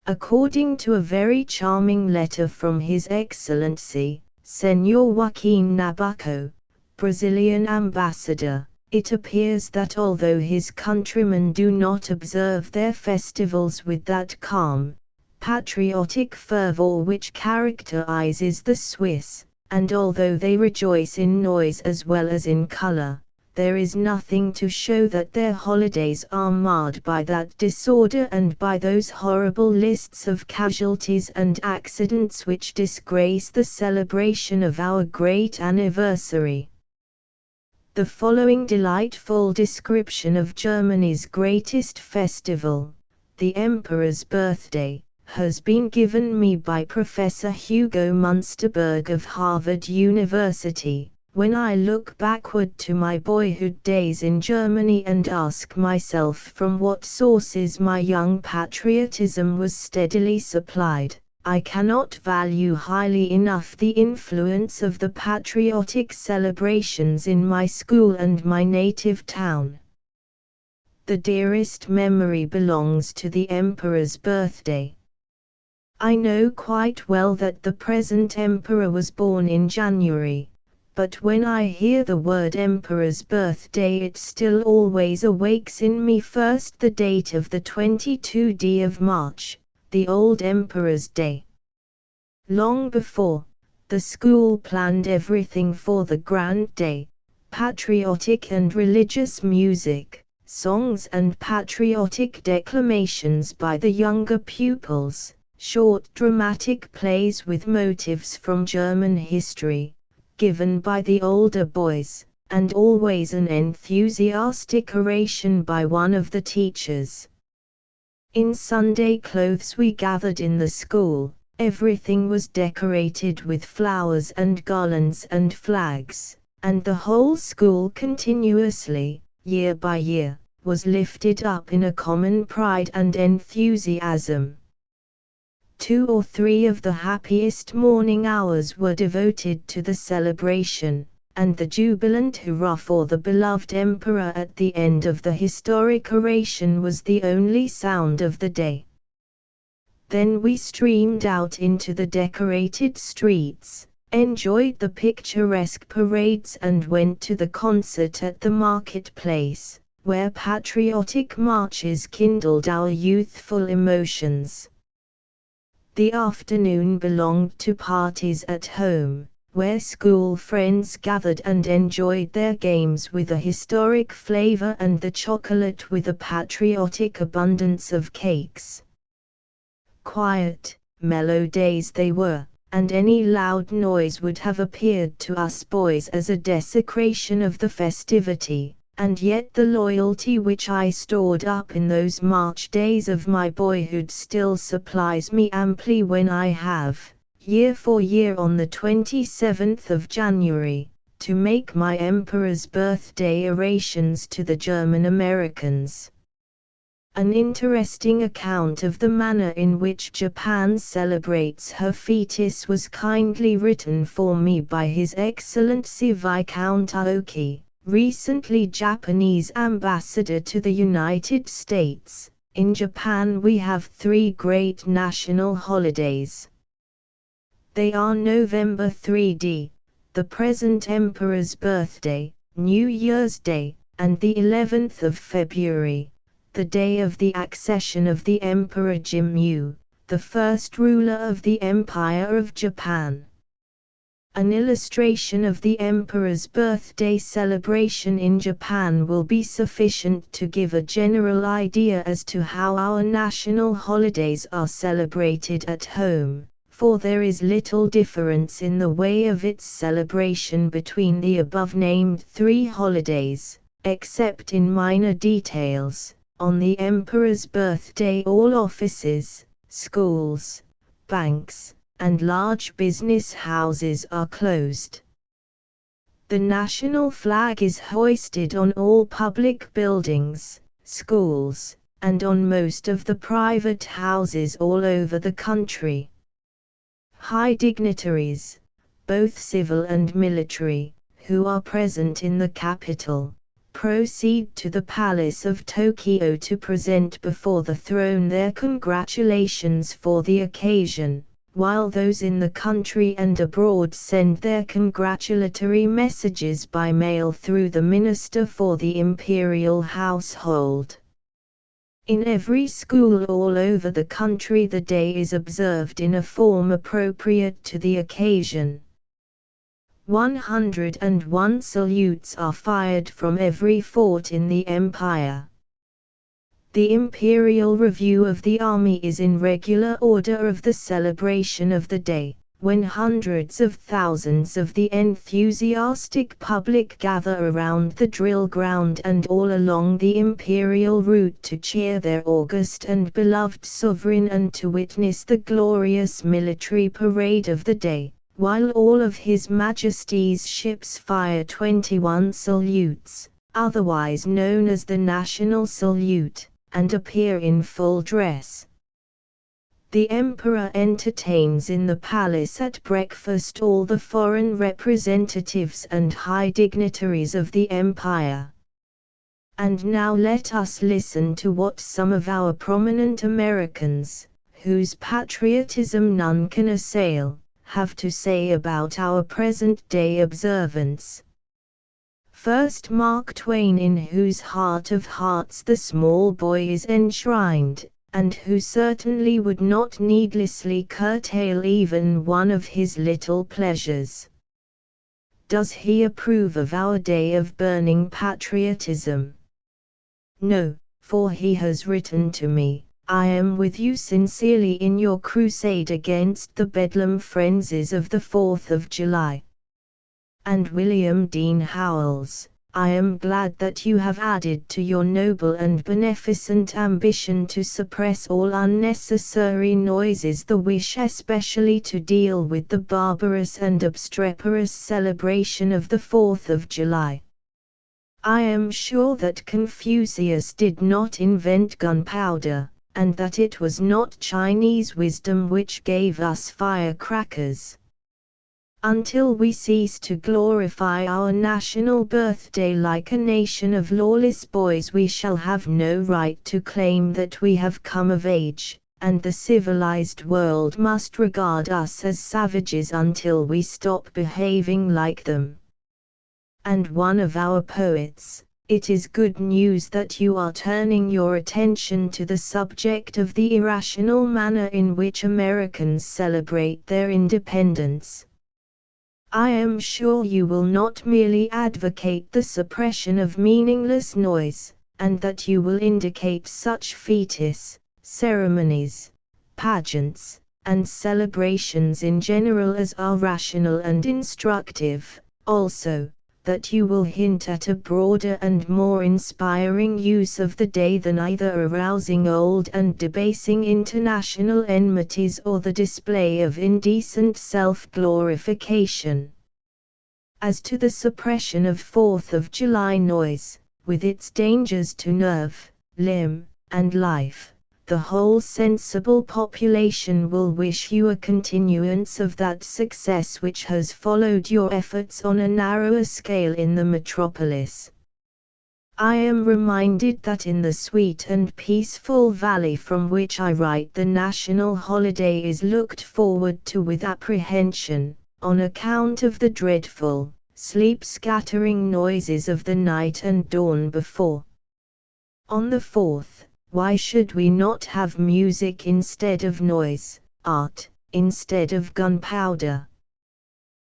According to a very charming letter from His Excellency, Senor Joaquim Nabucco, Brazilian ambassador, it appears that although his countrymen do not observe their festivals with that calm, patriotic fervor which characterizes the Swiss, and although they rejoice in noise as well as in color, there is nothing to show that their holidays are marred by that disorder and by those horrible lists of casualties and accidents which disgrace the celebration of our great anniversary. The following delightful description of Germany's greatest festival, the Emperor's birthday, has been given me by Professor Hugo Munsterberg of Harvard University. When I look backward to my boyhood days in Germany and ask myself from what sources my young patriotism was steadily supplied, I cannot value highly enough the influence of the patriotic celebrations in my school and my native town. The dearest memory belongs to the Emperor's birthday. I know quite well that the present Emperor was born in January. But when I hear the word Emperor's birthday it still always awakes in me first the date of the 22d of March, the old Emperor's Day. Long before, the school planned everything for the grand day, patriotic and religious music, songs and patriotic declamations by the younger pupils, short dramatic plays with motifs from German history, given by the older boys, and always an enthusiastic oration by one of the teachers. In Sunday clothes we gathered in the school, everything was decorated with flowers and garlands and flags, and the whole school continuously, year by year, was lifted up in a common pride and enthusiasm. 2 or 3 of the happiest morning hours were devoted to the celebration, and the jubilant hurrah for the beloved emperor at the end of the historic oration was the only sound of the day. Then we streamed out into the decorated streets, enjoyed the picturesque parades and went to the concert at the marketplace, where patriotic marches kindled our youthful emotions. The afternoon belonged to parties at home, where school friends gathered and enjoyed their games with a historic flavor and the chocolate with a patriotic abundance of cakes. Quiet, mellow days they were, and any loud noise would have appeared to us boys as a desecration of the festivity. And yet the loyalty which I stored up in those March days of my boyhood still supplies me amply when I have, year for year on the 27th of January, to make my Emperor's birthday orations to the German Americans. An interesting account of the manner in which Japan celebrates her fetis was kindly written for me by His Excellency Viscount Aoki, recently Japanese ambassador to the United States. In Japan we have 3 great national holidays. They are November 3d, the present Emperor's birthday, New Year's Day, and the 11th of February, the day of the accession of the Emperor Jimmu, the first ruler of the Empire of Japan. An illustration of the emperor's birthday celebration in Japan will be sufficient to give a general idea as to how our national holidays are celebrated at home, for there is little difference in the way of its celebration between the above-named three holidays, except in minor details. On the emperor's birthday all offices, schools, banks, and large business houses are closed. The national flag is hoisted on all public buildings, schools, and on most of the private houses all over the country. High dignitaries, both civil and military, who are present in the capital, proceed to the Palace of Tokyo to present before the throne their congratulations for the occasion, while those in the country and abroad send their congratulatory messages by mail through the Minister for the Imperial Household. In every school all over the country the day is observed in a form appropriate to the occasion. 101 salutes are fired from every fort in the empire. The Imperial Review of the Army is in regular order of the celebration of the day, when hundreds of thousands of the enthusiastic public gather around the drill ground and all along the imperial route to cheer their august and beloved sovereign and to witness the glorious military parade of the day, while all of His Majesty's ships fire 21 salutes, otherwise known as the National Salute, and appear in full dress. The Emperor entertains in the palace at breakfast all the foreign representatives and high dignitaries of the empire. And now let us listen to what some of our prominent Americans, whose patriotism none can assail, have to say about our present-day observance. First, Mark Twain, in whose heart of hearts the small boy is enshrined, and who certainly would not needlessly curtail even one of his little pleasures. Does he approve of our day of burning patriotism? No, for he has written to me, "I am with you sincerely in your crusade against the bedlam frenzies of the 4th of July." And William Dean Howells, "I am glad that you have added to your noble and beneficent ambition to suppress all unnecessary noises the wish especially to deal with the barbarous and obstreperous celebration of the 4th of July. I am sure that Confucius did not invent gunpowder, and that it was not Chinese wisdom which gave us firecrackers. Until we cease to glorify our national birthday like a nation of lawless boys, we shall have no right to claim that we have come of age, and the civilized world must regard us as savages until we stop behaving like them." And one of our poets, "It is good news that you are turning your attention to the subject of the irrational manner in which Americans celebrate their independence. I am sure you will not merely advocate the suppression of meaningless noise, and that you will indicate such fetes, ceremonies, pageants, and celebrations in general as are rational and instructive, also, that you will hint at a broader and more inspiring use of the day than either arousing old and debasing international enmities or the display of indecent self-glorification. As to the suppression of 4th of July noise, with its dangers to nerve, limb, and life, the whole sensible population will wish you a continuance of that success which has followed your efforts on a narrower scale in the metropolis. I am reminded that in the sweet and peaceful valley from which I write the national holiday is looked forward to with apprehension, on account of the dreadful, sleep-scattering noises of the night and dawn before. On the 4th, Why should we not have music instead of noise, art instead of gunpowder?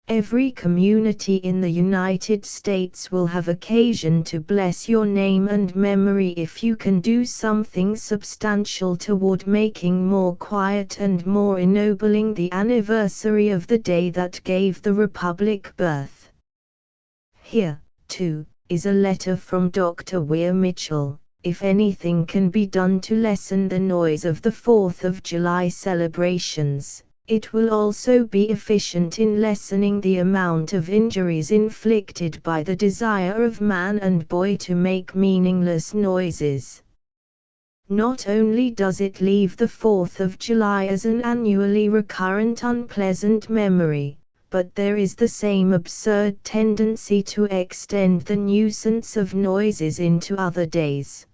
Every community in the United States will have occasion to bless your name and memory if you can do something substantial toward making more quiet and more ennobling the anniversary of the day that gave the Republic birth. Here, too, is a letter from Dr. Weir Mitchell. If anything can be done to lessen the noise of the 4th of July celebrations, it will also be efficient in lessening the amount of injuries inflicted by the desire of man and boy to make meaningless noises. Not only does it leave the 4th of July as an annually recurrent unpleasant memory, but there is the same absurd tendency to extend the nuisance of noises into other days.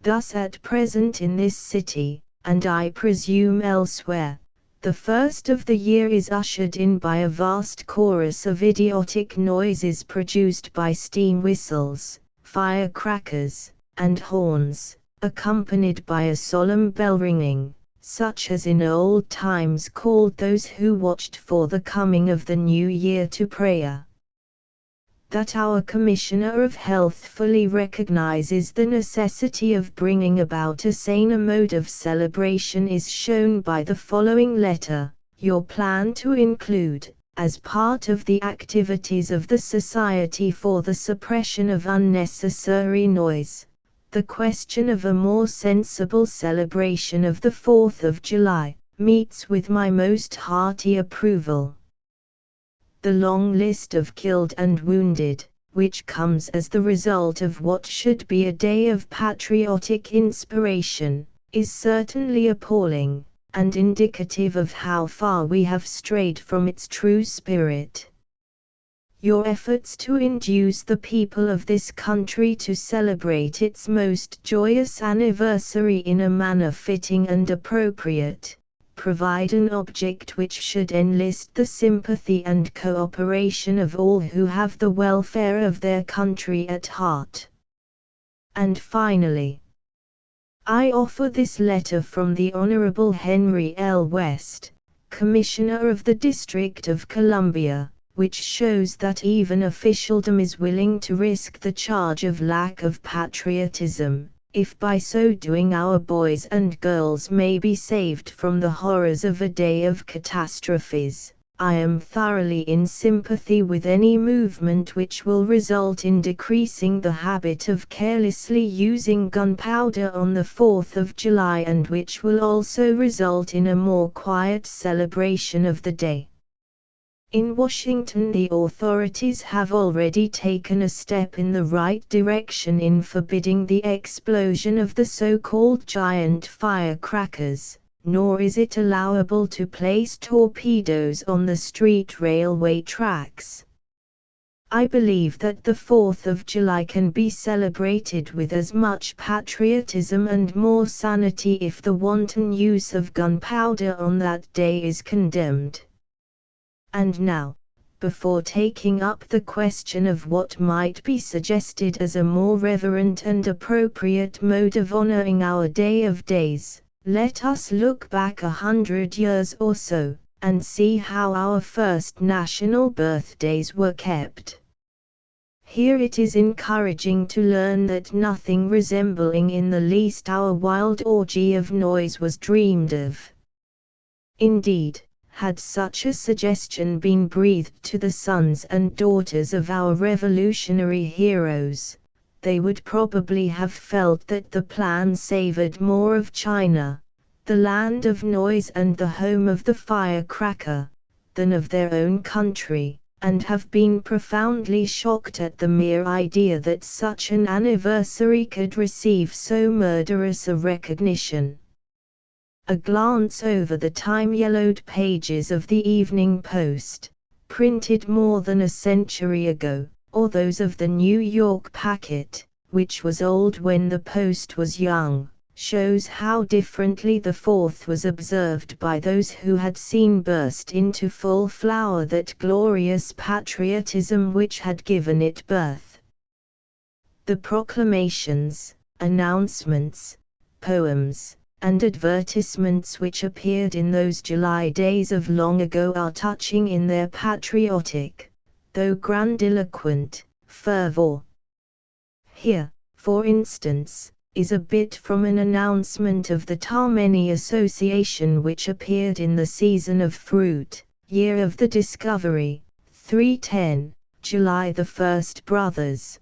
Thus at present in this city, and I presume elsewhere, the first of the year is ushered in by a vast chorus of idiotic noises produced by steam whistles, firecrackers, and horns, accompanied by a solemn bell ringing, such as in old times called those who watched for the coming of the new year to prayer. That our Commissioner of Health fully recognizes the necessity of bringing about a saner mode of celebration is shown by the following letter. Your plan to include, as part of the activities of the Society for the Suppression of Unnecessary Noise, the question of a more sensible celebration of the 4th of July, meets with my most hearty approval. The long list of killed and wounded, which comes as the result of what should be a day of patriotic inspiration, is certainly appalling, and indicative of how far we have strayed from its true spirit. Your efforts to induce the people of this country to celebrate its most joyous anniversary in a manner fitting and appropriate, provide an object which should enlist the sympathy and cooperation of all who have the welfare of their country at heart. And finally, I offer this letter from the Honorable Henry L. West, Commissioner of the District of Columbia, which shows that even officialdom is willing to risk the charge of lack of patriotism, if by so doing our boys and girls may be saved from the horrors of a day of catastrophes. I am thoroughly in sympathy with any movement which will result in decreasing the habit of carelessly using gunpowder on the 4th of July and which will also result in a more quiet celebration of the day. In Washington, the authorities have already taken a step in the right direction in forbidding the explosion of the so-called giant firecrackers, nor is it allowable to place torpedoes on the street railway tracks. I believe that the 4th of July can be celebrated with as much patriotism and more sanity if the wanton use of gunpowder on that day is condemned. And now, before taking up the question of what might be suggested as a more reverent and appropriate mode of honoring our Day of Days, let us look back 100 years or so, and see how our first national birthdays were kept. Here it is encouraging to learn that nothing resembling in the least our wild orgy of noise was dreamed of. Indeed, had such a suggestion been breathed to the sons and daughters of our revolutionary heroes, they would probably have felt that the plan savored more of China, the land of noise and the home of the firecracker, than of their own country, and have been profoundly shocked at the mere idea that such an anniversary could receive so murderous a recognition. A glance over the time-yellowed pages of the Evening Post, printed more than a century ago, or those of the New York Packet, which was old when the Post was young, shows how differently the 4th was observed by those who had seen burst into full flower that glorious patriotism which had given it birth. The proclamations, announcements, poems, and advertisements which appeared in those July days of long ago are touching in their patriotic, though grandiloquent, fervor. Here, for instance, is a bit from an announcement of the Tammany Association which appeared in the Season of Fruit, Year of the Discovery, 310, July the 1st. Brothers.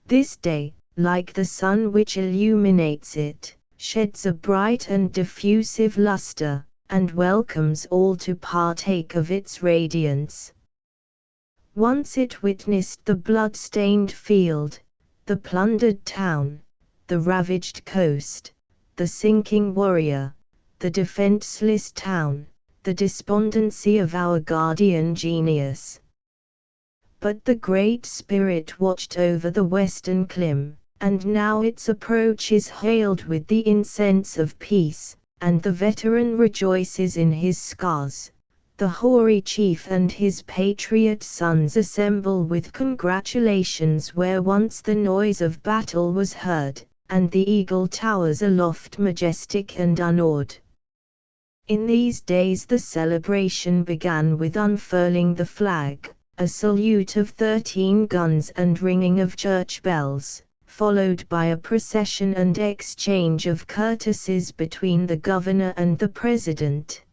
This day, like the sun which illuminates it, sheds a bright and diffusive luster, and welcomes all to partake of its radiance. Once it witnessed the blood-stained field, the plundered town, the ravaged coast, the sinking warrior, the defenseless town, the despondency of our guardian genius. But the Great Spirit watched over the western clime, and now its approach is hailed with the incense of peace, and the veteran rejoices in his scars. The hoary chief and his patriot sons assemble with congratulations where once the noise of battle was heard, and the eagle towers aloft majestic and unawed. In these days the celebration began with unfurling the flag, a salute of 13 guns and ringing of church bells, followed by a procession and exchange of courtesies between the governor and the president.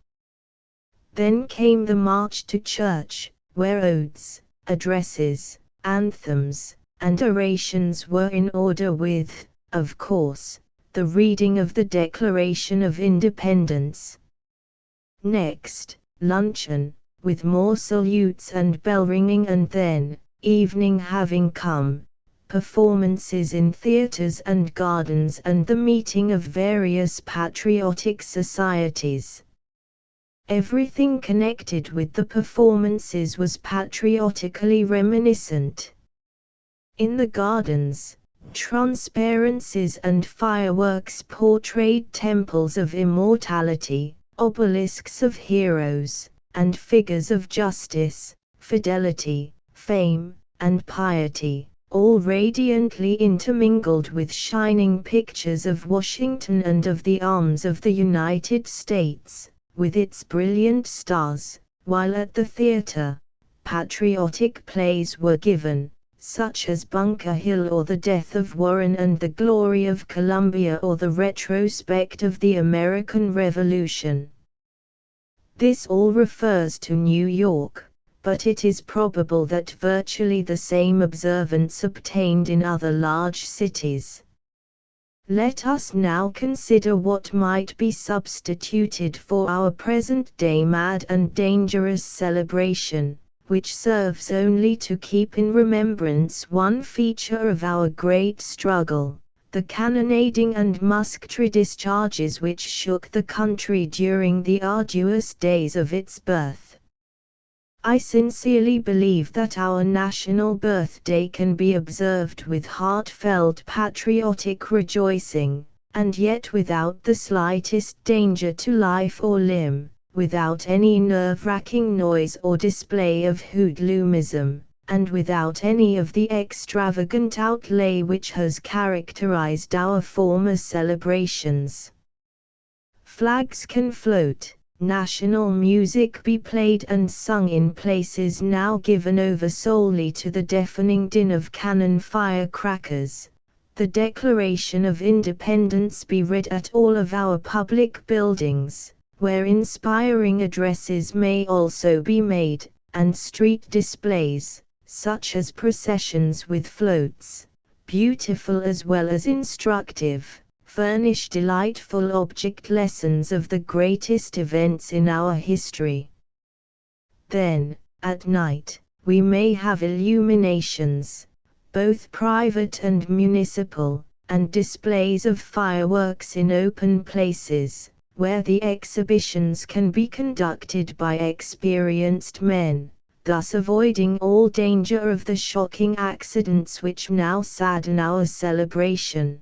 Then came the march to church, where odes, addresses, anthems, and orations were in order with, of course, the reading of the Declaration of Independence. Next, luncheon, with more salutes and bell-ringing, and then, evening having come, performances in theatres and gardens and the meeting of various patriotic societies. Everything connected with the performances was patriotically reminiscent. In the gardens, transparencies and fireworks portrayed temples of immortality, obelisks of heroes, and figures of justice, fidelity, fame, and piety, all radiantly intermingled with shining pictures of Washington and of the arms of the United States, with its brilliant stars, while at the theater, patriotic plays were given, such as Bunker Hill or The Death of Warren and the Glory of Columbia or the Retrospect of the American Revolution. This all refers to New York, but it is probable that virtually the same observance obtained in other large cities. Let us now consider what might be substituted for our present-day mad and dangerous celebration, which serves only to keep in remembrance one feature of our great struggle, the cannonading and musketry discharges which shook the country during the arduous days of its birth. I sincerely believe that our national birthday can be observed with heartfelt patriotic rejoicing, and yet without the slightest danger to life or limb, without any nerve-wracking noise or display of hoodlumism, and without any of the extravagant outlay which has characterized our former celebrations. Flags can float, national music be played and sung in places now given over solely to the deafening din of cannon firecrackers, the Declaration of Independence be read at all of our public buildings, where inspiring addresses may also be made, and street displays, such as processions with floats, beautiful as well as instructive, furnish delightful object lessons of the greatest events in our history. Then, at night, we may have illuminations, both private and municipal, and displays of fireworks in open places, where the exhibitions can be conducted by experienced men, thus avoiding all danger of the shocking accidents which now sadden our celebration.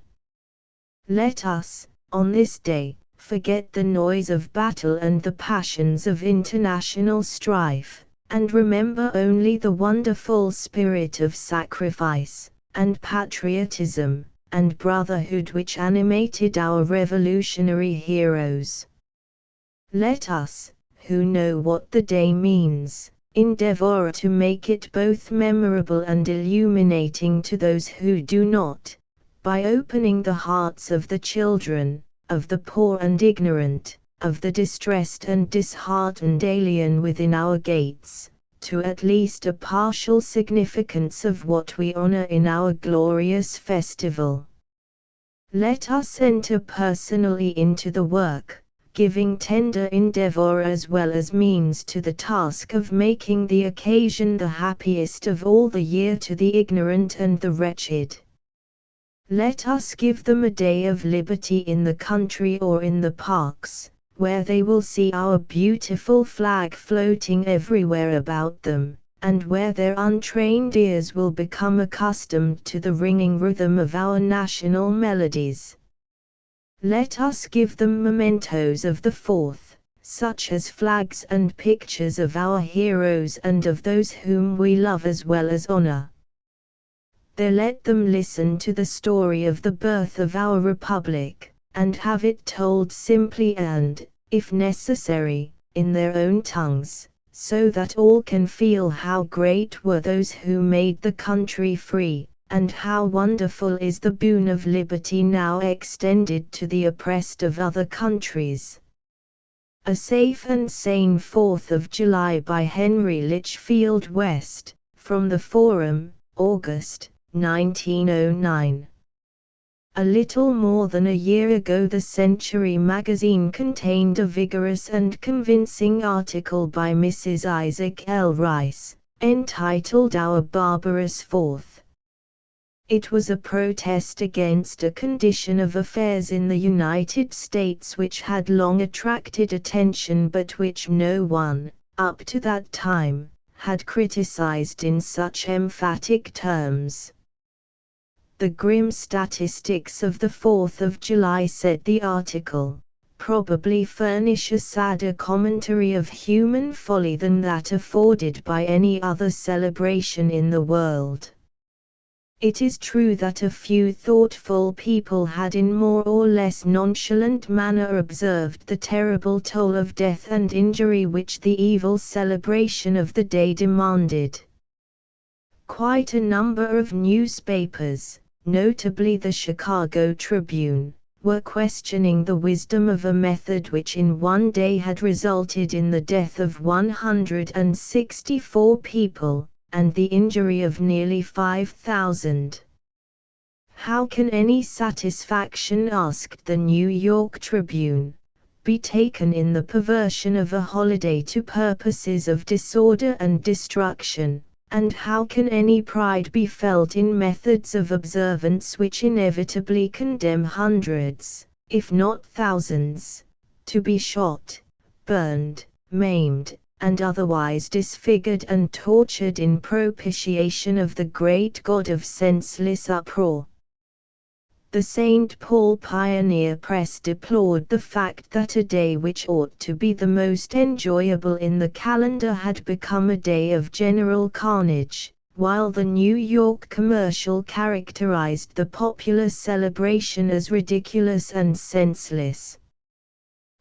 Let us, on this day, forget the noise of battle and the passions of international strife, and remember only the wonderful spirit of sacrifice, and patriotism, and brotherhood which animated our revolutionary heroes. Let us, who know what the day means, endeavor to make it both memorable and illuminating to those who do not, by opening the hearts of the children, of the poor and ignorant, of the distressed and disheartened alien within our gates, to at least a partial significance of what we honor in our glorious festival. Let us enter personally into the work, giving tender endeavor as well as means to the task of making the occasion the happiest of all the year to the ignorant and the wretched. Let us give them a day of liberty in the country or in the parks, where they will see our beautiful flag floating everywhere about them, and where their untrained ears will become accustomed to the ringing rhythm of our national melodies. Let us give them mementos of the 4th, such as flags and pictures of our heroes and of those whom we love as well as honor. There let them listen to the story of the birth of our Republic, and have it told simply and, if necessary, in their own tongues, so that all can feel how great were those who made the country free, and how wonderful is the boon of liberty now extended to the oppressed of other countries. A Safe and Sane 4th of July by Henry Litchfield West, from the Forum, August, 1909. A little more than a year ago the Century magazine contained a vigorous and convincing article by Mrs. Isaac L. Rice, entitled Our Barbarous Fourth. It was a protest against a condition of affairs in the United States which had long attracted attention but which no one, up to that time, had criticized in such emphatic terms. The grim statistics of the 4th of July, said the article, probably furnish a sadder commentary of human folly than that afforded by any other celebration in the world. It is true that a few thoughtful people had in more or less nonchalant manner observed the terrible toll of death and injury which the evil celebration of the day demanded. Quite a number of newspapers, notably the Chicago Tribune, were questioning the wisdom of a method which in one day had resulted in the death of 164 people, and the injury of nearly 5,000. How can any satisfaction, asked the New York Tribune, be taken in the perversion of a holiday to purposes of disorder and destruction, and how can any pride be felt in methods of observance which inevitably condemn hundreds, if not thousands, to be shot, burned, maimed, and otherwise disfigured and tortured in propitiation of the great god of senseless uproar? The St. Paul Pioneer Press deplored the fact that a day which ought to be the most enjoyable in the calendar had become a day of general carnage, while the New York Commercial characterized the popular celebration as ridiculous and senseless.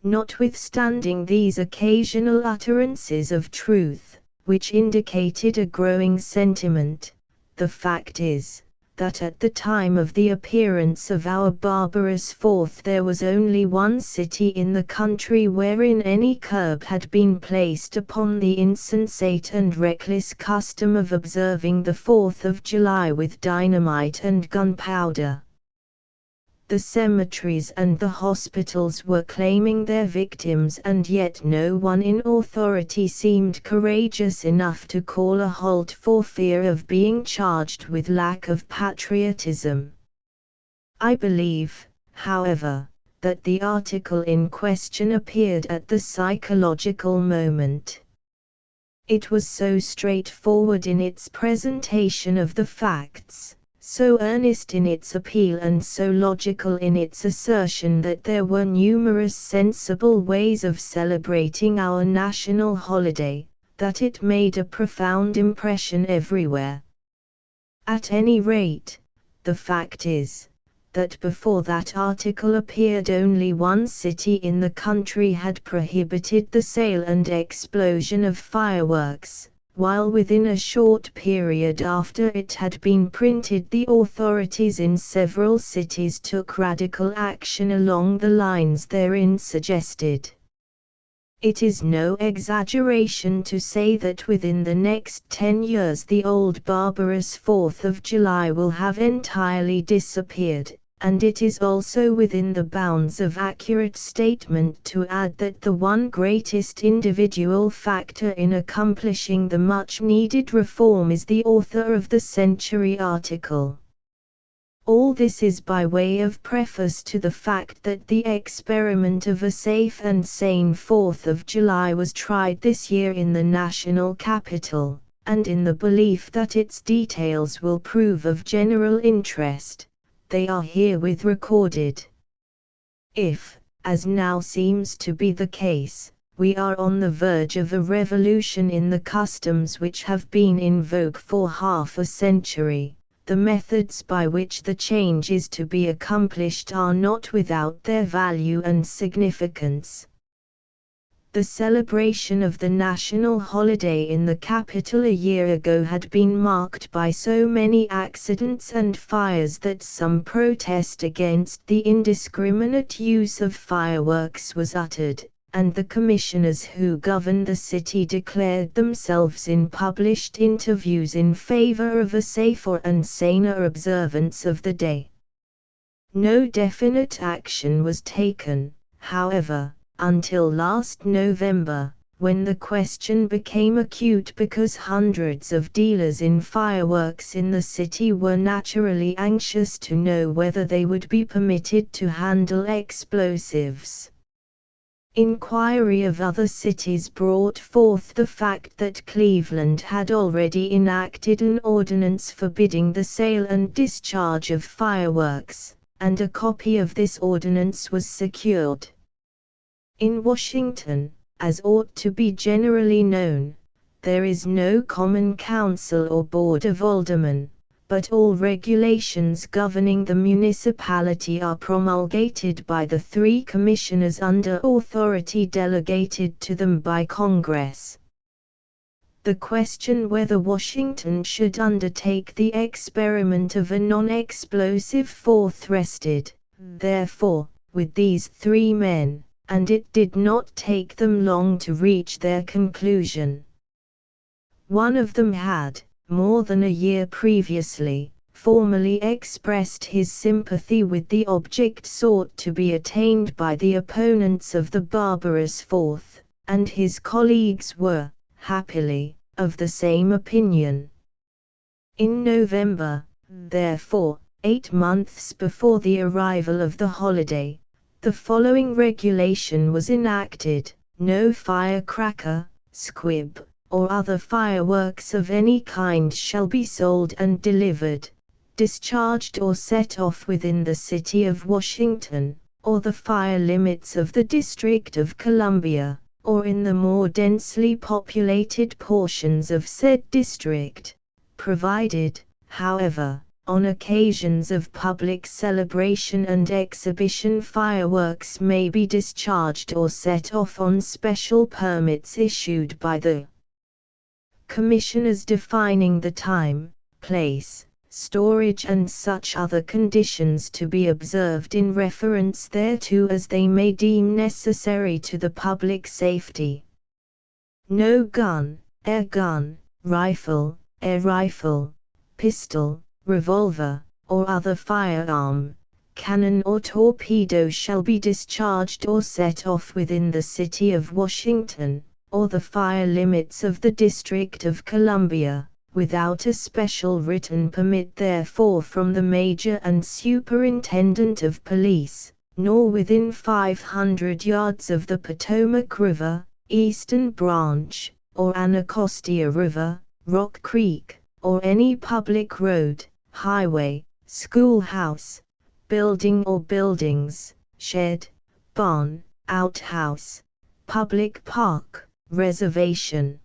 Notwithstanding these occasional utterances of truth, which indicated a growing sentiment, the fact is, that at the time of the appearance of our barbarous Fourth there was only one city in the country wherein any curb had been placed upon the insensate and reckless custom of observing the 4th of July with dynamite and gunpowder. The cemeteries and the hospitals were claiming their victims, and yet no one in authority seemed courageous enough to call a halt for fear of being charged with lack of patriotism. I believe, however, that the article in question appeared at the psychological moment. It was so straightforward in its presentation of the facts, so earnest in its appeal and so logical in its assertion that there were numerous sensible ways of celebrating our national holiday, that it made a profound impression everywhere. At any rate, the fact is, that before that article appeared only one city in the country had prohibited the sale and explosion of fireworks, while within a short period after it had been printed the authorities in several cities took radical action along the lines therein suggested. It is no exaggeration to say that within the next 10 years the old barbarous 4th of July will have entirely disappeared, and it is also within the bounds of accurate statement to add that the one greatest individual factor in accomplishing the much-needed reform is the author of the Century article. All this is by way of preface to the fact that the experiment of a safe and sane 4th of July was tried this year in the national capital, and in the belief that its details will prove of general interest, they are herewith recorded. If, as now seems to be the case, we are on the verge of a revolution in the customs which have been in vogue for half a century, the methods by which the change is to be accomplished are not without their value and significance. The celebration of the national holiday in the capital a year ago had been marked by so many accidents and fires that some protest against the indiscriminate use of fireworks was uttered, and the commissioners who govern the city declared themselves in published interviews in favor of a safer and saner observance of the day. No definite action was taken, however, until last November, when the question became acute because hundreds of dealers in fireworks in the city were naturally anxious to know whether they would be permitted to handle explosives. Inquiry of other cities brought forth the fact that Cleveland had already enacted an ordinance forbidding the sale and discharge of fireworks, and a copy of this ordinance was secured. In Washington, as ought to be generally known, there is no common council or board of aldermen, but all regulations governing the municipality are promulgated by the 3 commissioners under authority delegated to them by Congress. The question whether Washington should undertake the experiment of a non-explosive 4th rested, therefore, with these 3 men, and it did not take them long to reach their conclusion. One of them had, more than a year previously, formally expressed his sympathy with the object sought to be attained by the opponents of the barbarous 4th, and his colleagues were, happily, of the same opinion. In November, therefore, 8 months before the arrival of the holiday, the following regulation was enacted: no firecracker, squib, or other fireworks of any kind shall be sold and delivered, discharged or set off within the city of Washington, or the fire limits of the District of Columbia, or in the more densely populated portions of said district, provided, however, on occasions of public celebration and exhibition fireworks may be discharged or set off on special permits issued by the commissioners defining the time, place, storage and such other conditions to be observed in reference thereto as they may deem necessary to the public safety. No gun, air rifle, pistol, revolver, or other firearm, cannon or torpedo shall be discharged or set off within the city of Washington, or the fire limits of the District of Columbia, without a special written permit therefor from the Major and Superintendent of Police, nor within 500 yards of the Potomac River, Eastern Branch, or Anacostia River, Rock Creek, or any public road, highway, schoolhouse, building or buildings, shed, barn, outhouse, public park, reservation,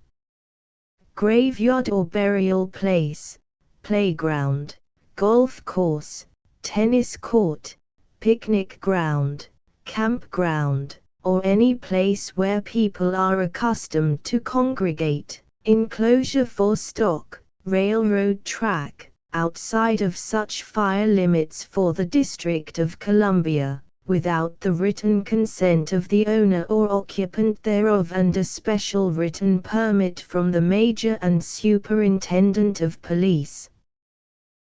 graveyard or burial place, playground, golf course, tennis court, picnic ground, campground, or any place where people are accustomed to congregate, enclosure for stock, railroad track, outside of such fire limits for the District of Columbia, without the written consent of the owner or occupant thereof and a special written permit from the Major and Superintendent of Police.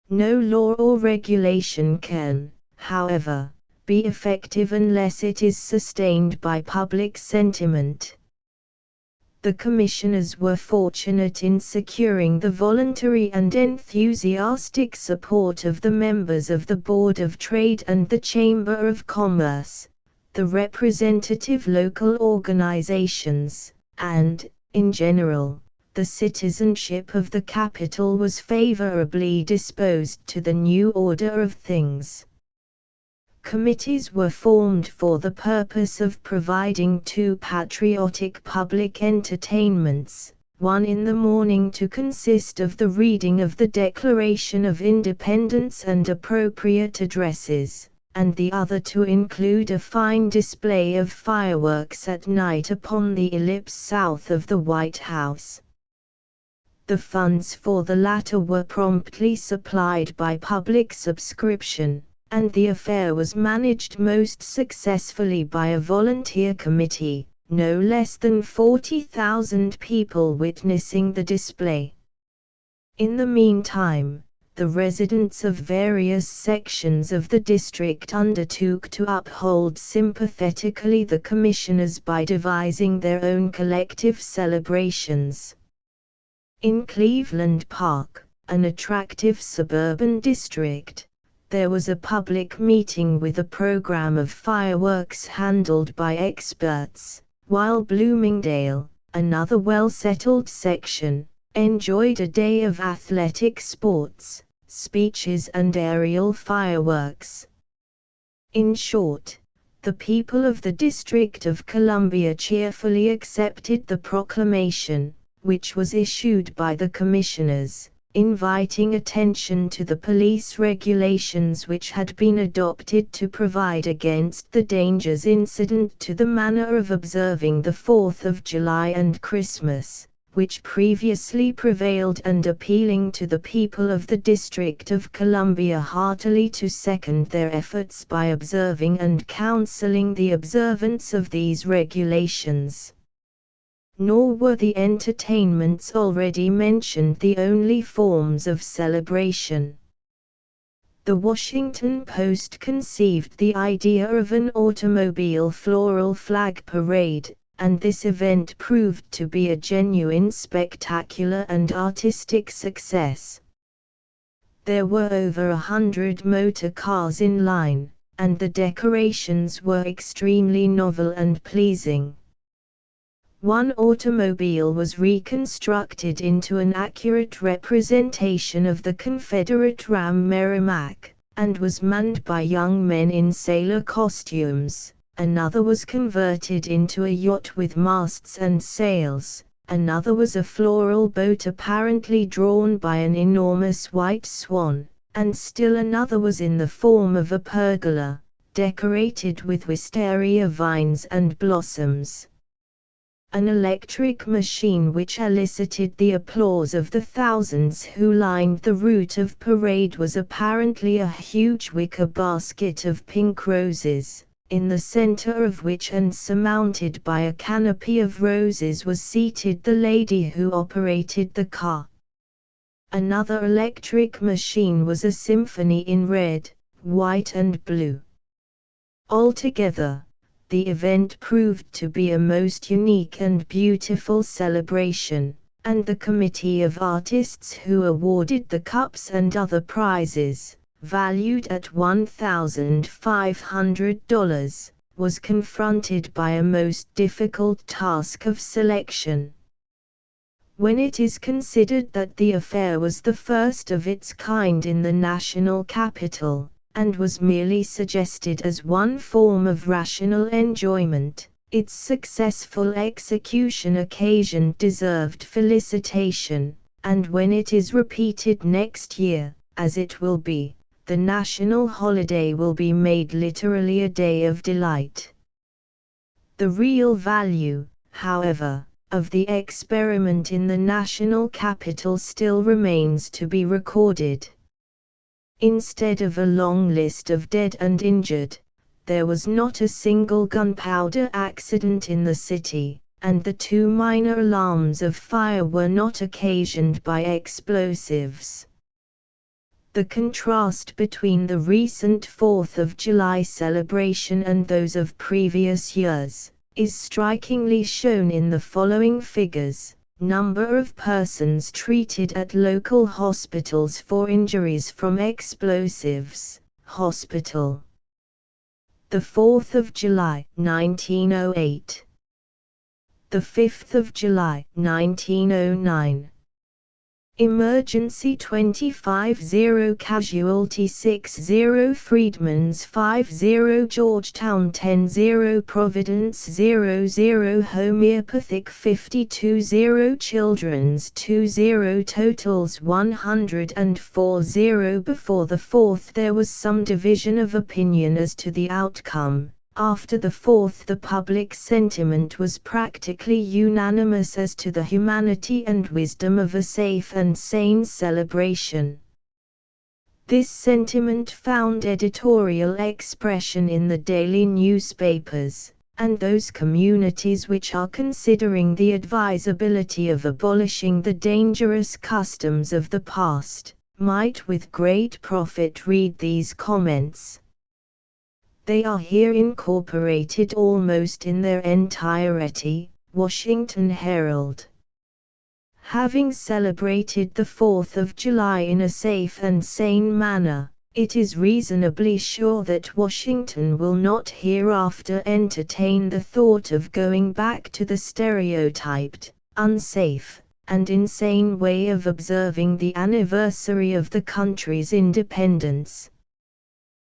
No law or regulation can, however, be effective unless it is sustained by public sentiment. The commissioners were fortunate in securing the voluntary and enthusiastic support of the members of the Board of Trade and the Chamber of Commerce, the representative local organizations, and, in general, the citizenship of the capital was favorably disposed to the new order of things. Committees were formed for the purpose of providing two patriotic public entertainments, one in the morning to consist of the reading of the Declaration of Independence and appropriate addresses, and the other to include a fine display of fireworks at night upon the ellipse south of the White House. The funds for the latter were promptly supplied by public subscription, and the affair was managed most successfully by a volunteer committee, no less than 40,000 people witnessing the display. In the meantime, the residents of various sections of the district undertook to uphold sympathetically the commissioners by devising their own collective celebrations. In Cleveland Park, an attractive suburban district, there was a public meeting with a program of fireworks handled by experts, while Bloomingdale, another well-settled section, enjoyed a day of athletic sports, speeches and aerial fireworks. In short, the people of the District of Columbia cheerfully accepted the proclamation, which was issued by the commissioners, inviting attention to the police regulations which had been adopted to provide against the dangers incident to the manner of observing the 4th of July and Christmas, which previously prevailed, and appealing to the people of the District of Columbia heartily to second their efforts by observing and counseling the observance of these regulations. Nor were the entertainments already mentioned the only forms of celebration. The Washington Post conceived the idea of an automobile floral flag parade, and this event proved to be a genuine spectacular and artistic success. There were over 100 motor cars in line, and the decorations were extremely novel and pleasing. One automobile was reconstructed into an accurate representation of the Confederate ram Merrimack, and was manned by young men in sailor costumes. Another was converted into a yacht with masts and sails. Another was a floral boat apparently drawn by an enormous white swan, and still another was in the form of a pergola, decorated with wisteria vines and blossoms. An electric machine which elicited the applause of the thousands who lined the route of parade was apparently a huge wicker basket of pink roses, in the center of which and surmounted by a canopy of roses was seated the lady who operated the car. Another electric machine was a symphony in red, white and blue. Altogether, the event proved to be a most unique and beautiful celebration, and the committee of artists who awarded the cups and other prizes, valued at $1,500, was confronted by a most difficult task of selection. When it is considered that the affair was the first of its kind in the national capital, and was merely suggested as one form of rational enjoyment, its successful execution occasioned deserved felicitation, and when it is repeated next year, as it will be, the national holiday will be made literally a day of delight. The real value, however, of the experiment in the national capital still remains to be recorded. Instead of a long list of dead and injured, there was not a single gunpowder accident in the city, and the 2 minor alarms of fire were not occasioned by explosives. The contrast between the recent 4th of July celebration and those of previous years is strikingly shown in the following figures: number of persons treated at local hospitals for injuries from explosives, hospital. The 4th of July, 1908. The 5th of July, 1909. Emergency 25-0 Casualty 6-0 Freedman's 5-0 Georgetown 10-0 Providence 0-0 Homeopathic 52-0 Children's 2-0 Totals 104-0 Before the 4th there was some division of opinion as to the outcome. After the 4th the public sentiment was practically unanimous as to the humanity and wisdom of a safe and sane celebration. This sentiment found editorial expression in the daily newspapers, and those communities which are considering the advisability of abolishing the dangerous customs of the past, might with great profit read these comments. They are here incorporated almost in their entirety. Washington Herald. Having celebrated the 4th of July in a safe and sane manner, it is reasonably sure that Washington will not hereafter entertain the thought of going back to the stereotyped, unsafe, and insane way of observing the anniversary of the country's independence.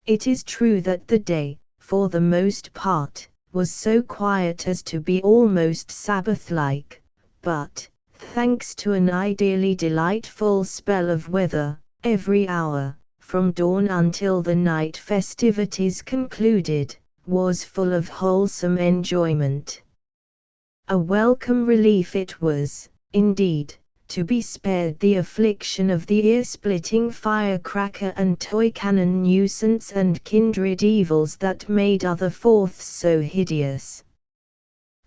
It is true that the day, for the most part, was so quiet as to be almost Sabbath-like, but, thanks to an ideally delightful spell of weather, every hour, from dawn until the night festivities concluded, was full of wholesome enjoyment. A welcome relief it was, indeed, to be spared the affliction of the ear-splitting firecracker and toy cannon nuisance and kindred evils that made other 4ths so hideous.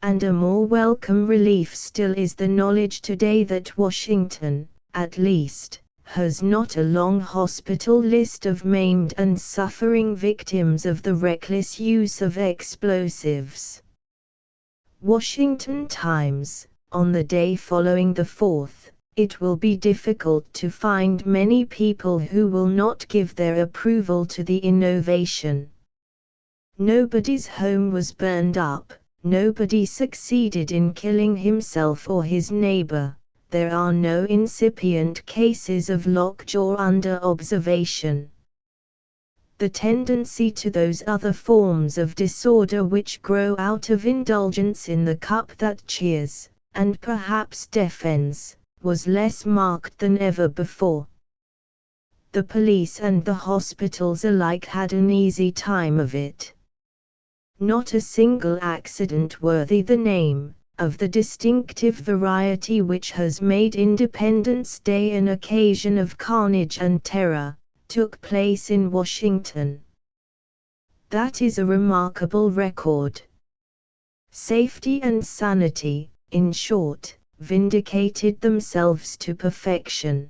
And a more welcome relief still is the knowledge today that Washington, at least, has not a long hospital list of maimed and suffering victims of the reckless use of explosives. Washington Times, on the day following the 4th. It will be difficult to find many people who will not give their approval to the innovation. Nobody's home was burned up, nobody succeeded in killing himself or his neighbor, there are no incipient cases of lockjaw under observation. The tendency to those other forms of disorder which grow out of indulgence in the cup that cheers, and perhaps defends, was less marked than ever before. The police and the hospitals alike had an easy time of it. Not a single accident worthy the name, of the distinctive variety which has made Independence Day an occasion of carnage and terror, took place in Washington. That is a remarkable record. Safety and sanity, in short, vindicated themselves to perfection.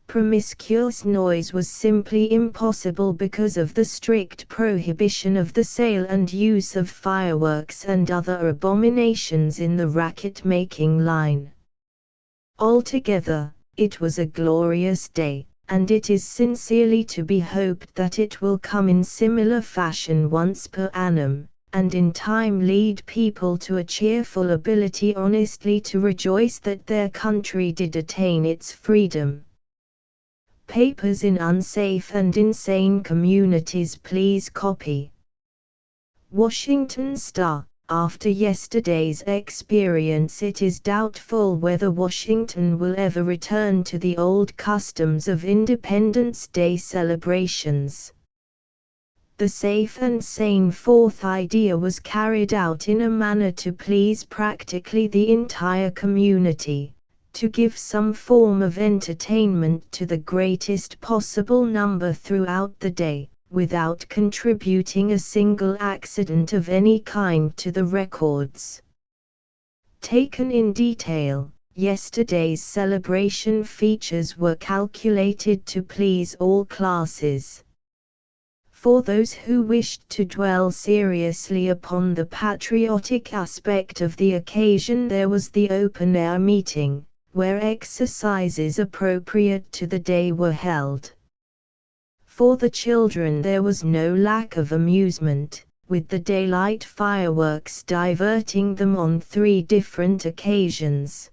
Promiscuous noise was simply impossible because of the strict prohibition of the sale and use of fireworks and other abominations in the racket-making line. Altogether, it was a glorious day, and it is sincerely to be hoped that it will come in similar fashion once per annum, and in time lead people to a cheerful ability honestly to rejoice that their country did attain its freedom. Papers in unsafe and insane communities please copy. Washington Star, After yesterday's experience, it is doubtful whether Washington will ever return to the old customs of Independence Day celebrations. The safe and sane Fourth idea was carried out in a manner to please practically the entire community, to give some form of entertainment to the greatest possible number throughout the day, without contributing a single accident of any kind to the records. Taken in detail, yesterday's celebration features were calculated to please all classes. For those who wished to dwell seriously upon the patriotic aspect of the occasion, there was the open-air meeting, where exercises appropriate to the day were held. For the children there was no lack of amusement, with the daylight fireworks diverting them on 3 different occasions.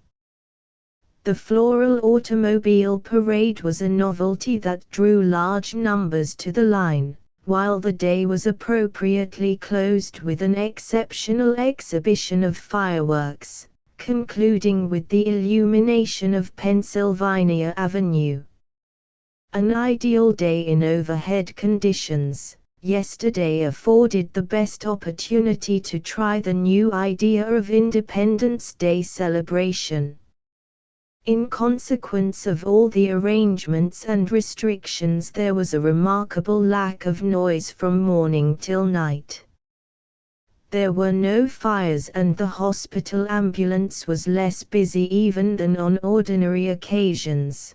The floral automobile parade was a novelty that drew large numbers to the line, while the day was appropriately closed with an exceptional exhibition of fireworks, concluding with the illumination of Pennsylvania Avenue. An ideal day in overhead conditions, yesterday afforded the best opportunity to try the new idea of Independence Day celebration. In consequence of all the arrangements and restrictions, there was a remarkable lack of noise from morning till night. There were no fires and the hospital ambulance was less busy even than on ordinary occasions.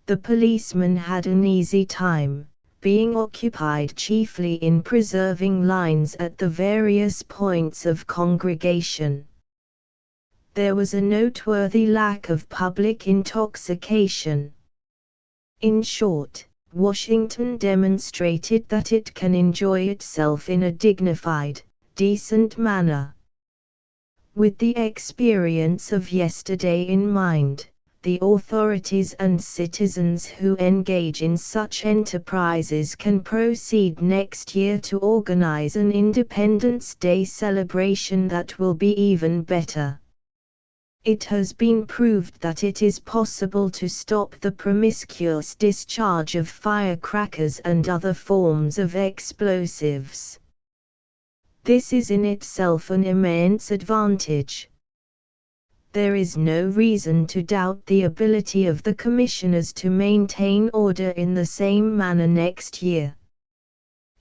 The policeman had an easy time, being occupied chiefly in preserving lines at the various points of congregation. There was a noteworthy lack of public intoxication. In short, Washington demonstrated that it can enjoy itself in a dignified, decent manner. With the experience of yesterday in mind, the authorities and citizens who engage in such enterprises can proceed next year to organize an Independence Day celebration that will be even better. It has been proved that it is possible to stop the promiscuous discharge of firecrackers and other forms of explosives. This is in itself an immense advantage. There is no reason to doubt the ability of the commissioners to maintain order in the same manner next year.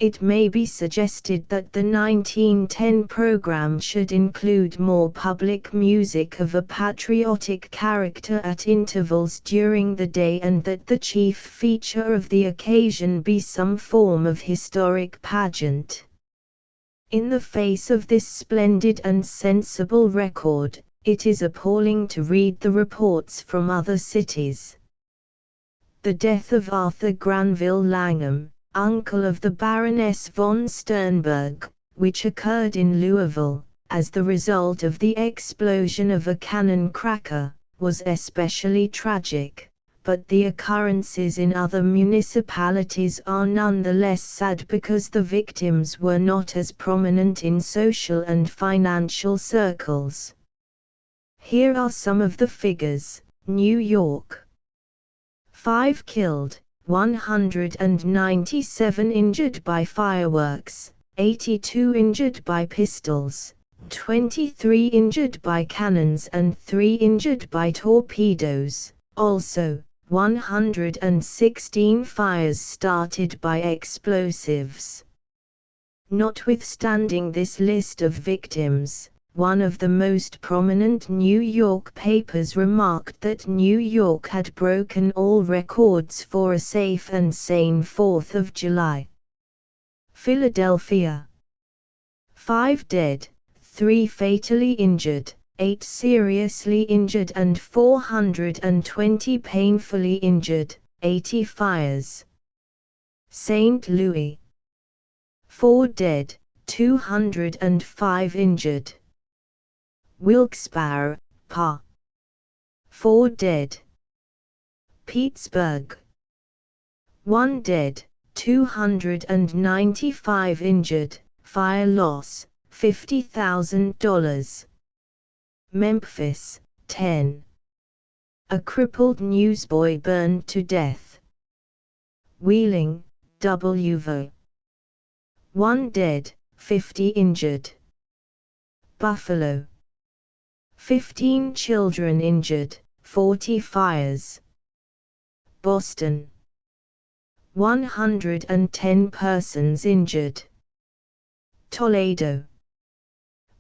It may be suggested that the 1910 program should include more public music of a patriotic character at intervals during the day, and that the chief feature of the occasion be some form of historic pageant. In the face of this splendid and sensible record, it is appalling to read the reports from other cities. The death of Arthur Granville Langham, uncle of the Baroness von Sternberg, which occurred in Louisville, as the result of the explosion of a cannon cracker, was especially tragic, but the occurrences in other municipalities are nonetheless sad because the victims were not as prominent in social and financial circles. Here are some of the figures. New York. 5 killed, 197 injured by fireworks, 82 injured by pistols, 23 injured by cannons and 3 injured by torpedoes. Also, 116 fires started by explosives. Notwithstanding this list of victims, one of the most prominent New York papers remarked that New York had broken all records for a safe and sane 4th of July. Philadelphia. 5 dead, 3 fatally injured, 8 seriously injured and 420 painfully injured, 80 fires. St. Louis. 4 dead, 205 injured. Wilkes-Barre, Pa. 4 dead. Pittsburgh. 1 dead, 295 injured, fire loss, $50,000. Memphis, 10. A crippled newsboy burned to death. Wheeling, WV. 1 dead, 50 injured. Buffalo. 15 children injured, 40 fires. Boston. 110 persons injured. Toledo.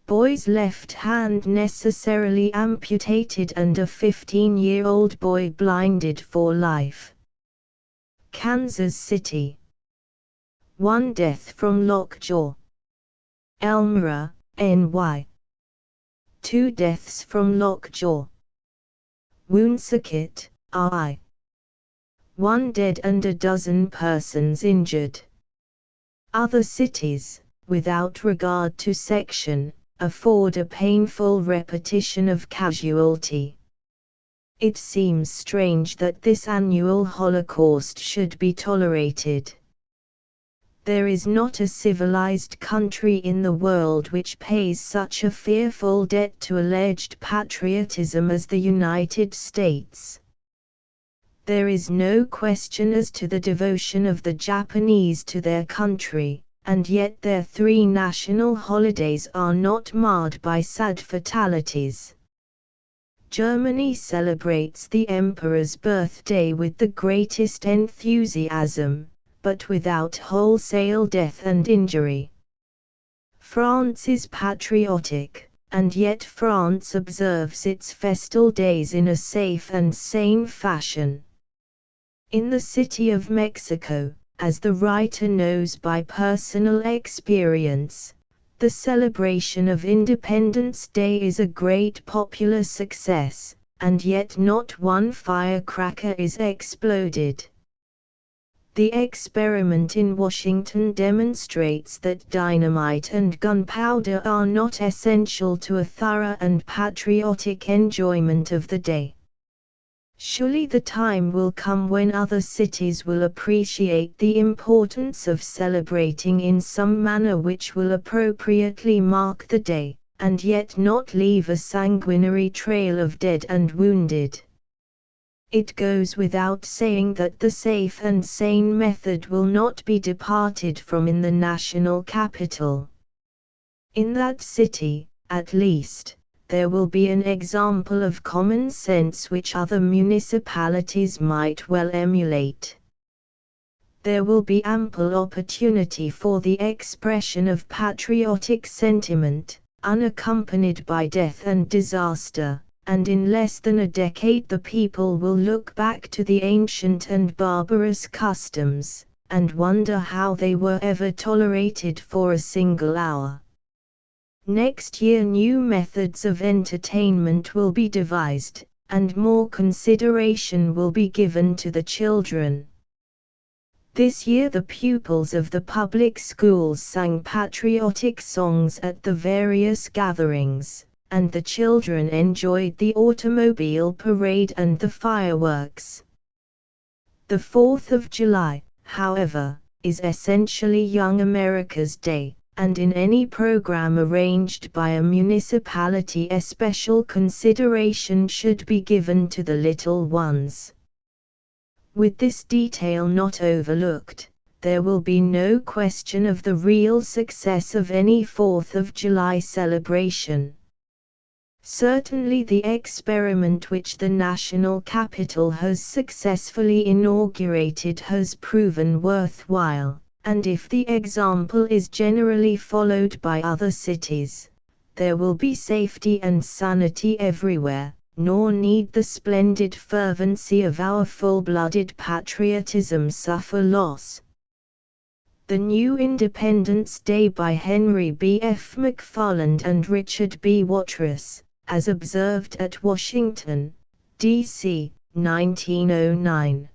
Boy's left hand necessarily amputated and a 15-year-old boy blinded for life. Kansas City. 1 death from lockjaw. Elmira, NY. 2 deaths from lockjaw. Woonsocket, RI. 1 dead and a dozen persons injured. Other cities, without regard to section, afford a painful repetition of casualty. It seems strange that this annual Holocaust should be tolerated. There is not a civilized country in the world which pays such a fearful debt to alleged patriotism as the United States. There is no question as to the devotion of the Japanese to their country, and yet their 3 national holidays are not marred by sad fatalities. Germany celebrates the Emperor's birthday with the greatest enthusiasm, but without wholesale death and injury. France is patriotic, and yet France observes its festal days in a safe and sane fashion. In the City of Mexico, as the writer knows by personal experience, the celebration of Independence Day is a great popular success, and yet not one firecracker is exploded. The experiment in Washington demonstrates that dynamite and gunpowder are not essential to a thorough and patriotic enjoyment of the day. Surely the time will come when other cities will appreciate the importance of celebrating in some manner which will appropriately mark the day, and yet not leave a sanguinary trail of dead and wounded. It goes without saying that the safe and sane method will not be departed from in the national capital. In that city, at least, there will be an example of common sense which other municipalities might well emulate. There will be ample opportunity for the expression of patriotic sentiment, unaccompanied by death and disaster, and in less than a decade the people will look back to the ancient and barbarous customs, and wonder how they were ever tolerated for a single hour. Next year new methods of entertainment will be devised, and more consideration will be given to the children. This year the pupils of the public schools sang patriotic songs at the various gatherings, and the children enjoyed the automobile parade and the fireworks. The 4th of July, however, is essentially Young America's Day, and in any program arranged by a municipality especial consideration should be given to the little ones. With this detail not overlooked, there will be no question of the real success of any 4th of July celebration. Certainly the experiment which the national capital has successfully inaugurated has proven worthwhile, and if the example is generally followed by other cities, there will be safety and sanity everywhere, nor need the splendid fervency of our full-blooded patriotism suffer loss. The New Independence Day by Henry B. F. McFarland and Richard B. Watrous, as observed at Washington, D.C., 1909.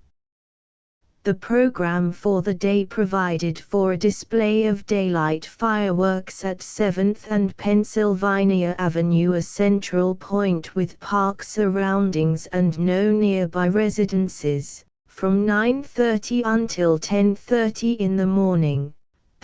The program for the day provided for a display of daylight fireworks at 7th and Pennsylvania Avenue, a central point with park surroundings and no nearby residences, from 9:30 until 10:30 in the morning.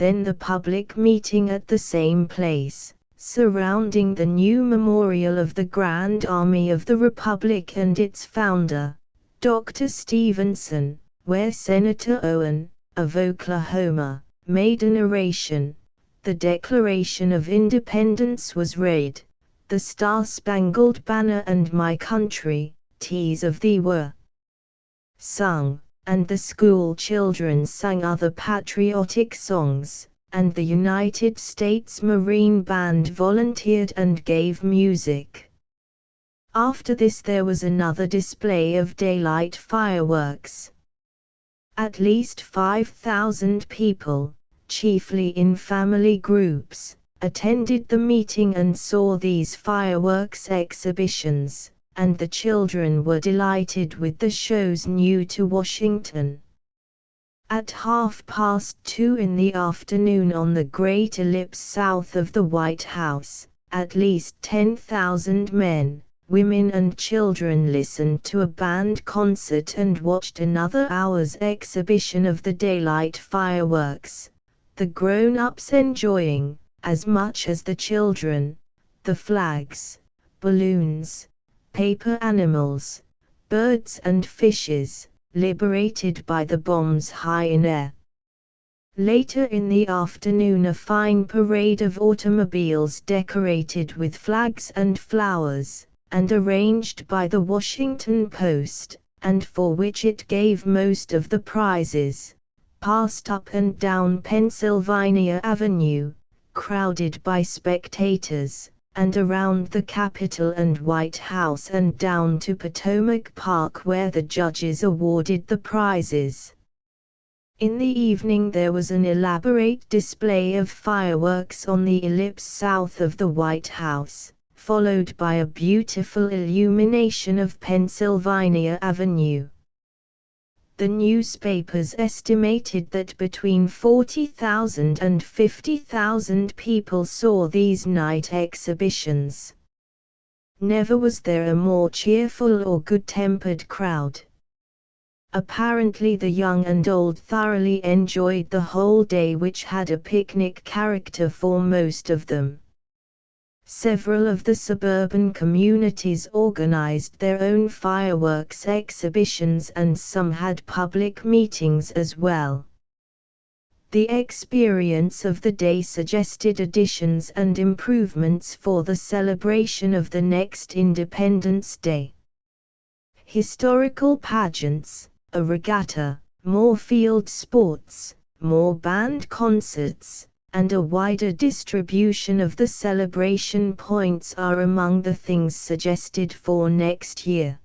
then the public meeting at the same place, surrounding the new memorial of the Grand Army of the Republic and its founder, Dr. Stevenson, where Senator Owen, of Oklahoma, made an oration. The Declaration of Independence was read. The Star-Spangled Banner and My Country, Tears of Thee were sung, and the school children sang other patriotic songs, and the United States Marine Band volunteered and gave music. After this there was another display of daylight fireworks. At least 5,000 people, chiefly in family groups, attended the meeting and saw these fireworks exhibitions, and the children were delighted with the shows new to Washington. At 2:30 in the afternoon on the great ellipse south of the White House, at least 10,000 men, women and children listened to a band concert and watched another hour's exhibition of the daylight fireworks, the grown-ups enjoying, as much as the children, the flags, balloons, paper animals, birds and fishes, liberated by the bombs high in air. Later in the afternoon a fine parade of automobiles decorated with flags and flowers, and arranged by the Washington Post, and for which it gave most of the prizes, passed up and down Pennsylvania Avenue, crowded by spectators, and around the Capitol and White House and down to Potomac Park where the judges awarded the prizes. In the evening there was an elaborate display of fireworks on the ellipse south of the White House, followed by a beautiful illumination of Pennsylvania Avenue. The newspapers estimated that between 40,000 and 50,000 people saw these night exhibitions. Never was there a more cheerful or good-tempered crowd. Apparently the young and old thoroughly enjoyed the whole day, which had a picnic character for most of them. Several of the suburban communities organized their own fireworks exhibitions and some had public meetings as well. The experience of the day suggested additions and improvements for the celebration of the next Independence Day. Historical pageants, a regatta, more field sports, more band concerts, and a wider distribution of the celebration points are among the things suggested for next year.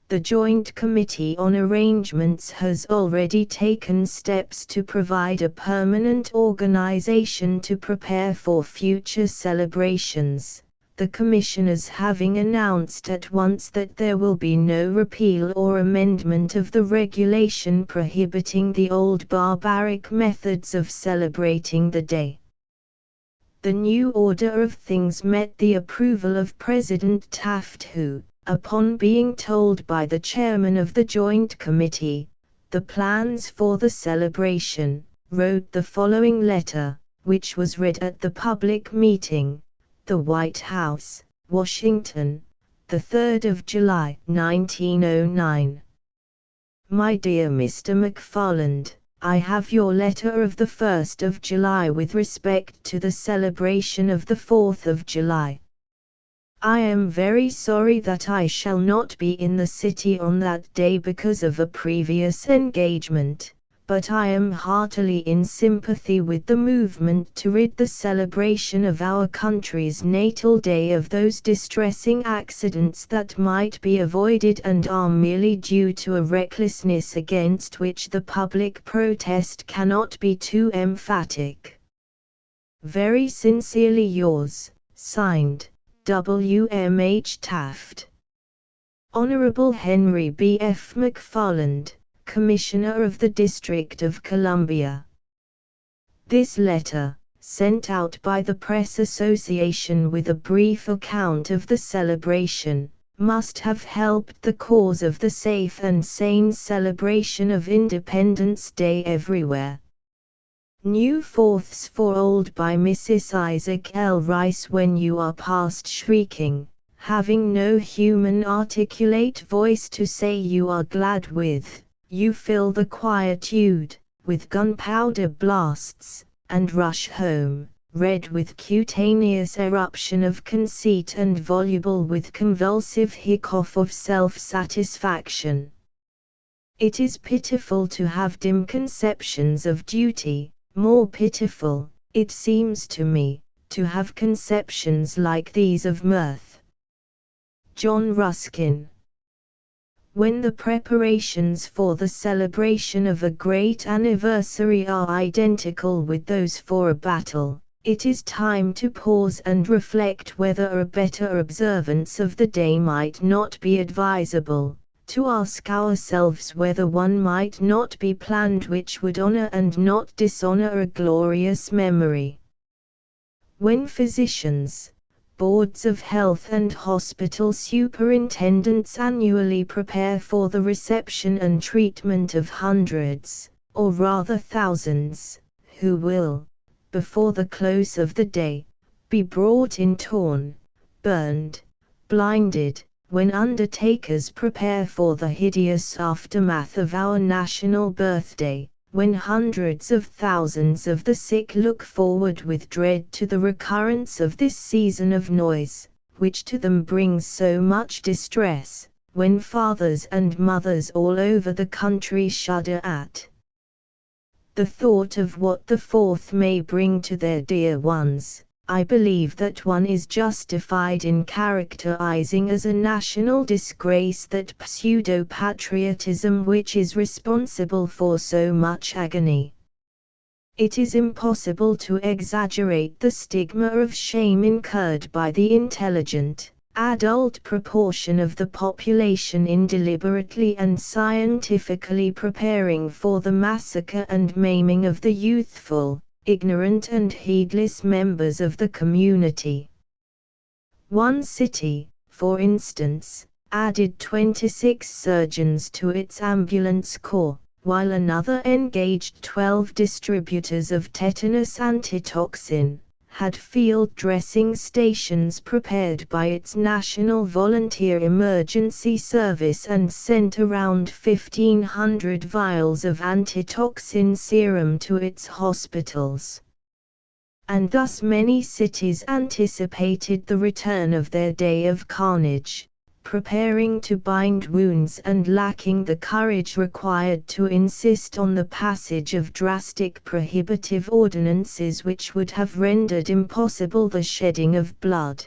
The Joint Committee on Arrangements has already taken steps to provide a permanent organization to prepare for future celebrations, the commissioners having announced at once that there will be no repeal or amendment of the regulation prohibiting the old barbaric methods of celebrating the day. The new order of things met the approval of President Taft, who, upon being told by the chairman of the Joint Committee the plans for the celebration, wrote the following letter, which was read at the public meeting. The White House, Washington, the 3rd of July, 1909. My dear Mr. McFarland, I have your letter of the 1st of July with respect to the celebration of the 4th of July. I am very sorry that I shall not be in the city on that day because of a previous engagement, but I am heartily in sympathy with the movement to rid the celebration of our country's natal day of those distressing accidents that might be avoided and are merely due to a recklessness against which the public protest cannot be too emphatic. Very sincerely yours, signed, W. M. H. Taft. Honorable Henry B. F. McFarland, Commissioner of the District of Columbia. This letter, sent out by the Press Association with a brief account of the celebration, must have helped the cause of the safe and sane celebration of Independence Day everywhere. New Fourths for Old by Mrs. Isaac L. Rice. When you are past shrieking, having no human articulate voice to say you are glad with, you fill the quietude with gunpowder blasts, and rush home, red with cutaneous eruption of conceit and voluble with convulsive hiccough of self-satisfaction. It is pitiful to have dim conceptions of duty, more pitiful, it seems to me, to have conceptions like these of mirth. John Ruskin. When the preparations for the celebration of a great anniversary are identical with those for a battle, it is time to pause and reflect whether a better observance of the day might not be advisable, to ask ourselves whether one might not be planned which would honor and not dishonor a glorious memory. When physicians, boards of health and hospital superintendents annually prepare for the reception and treatment of hundreds, or rather thousands, who will, before the close of the day, be brought in torn, burned, blinded, when undertakers prepare for the hideous aftermath of our national birthday, when hundreds of thousands of the sick look forward with dread to the recurrence of this season of noise, which to them brings so much distress, when fathers and mothers all over the country shudder at the thought of what the Fourth may bring to their dear ones, I believe that one is justified in characterizing as a national disgrace that pseudo-patriotism which is responsible for so much agony. It is impossible to exaggerate the stigma of shame incurred by the intelligent, adult proportion of the population in deliberately and scientifically preparing for the massacre and maiming of the youthful, ignorant and heedless members of the community. One city, for instance, added 26 surgeons to its ambulance corps, while another engaged 12 distributors of tetanus antitoxin, had field dressing stations prepared by its National Volunteer Emergency Service and sent around 1,500 vials of antitoxin serum to its hospitals. And thus many cities anticipated the return of their day of carnage, preparing to bind wounds and lacking the courage required to insist on the passage of drastic prohibitive ordinances which would have rendered impossible the shedding of blood.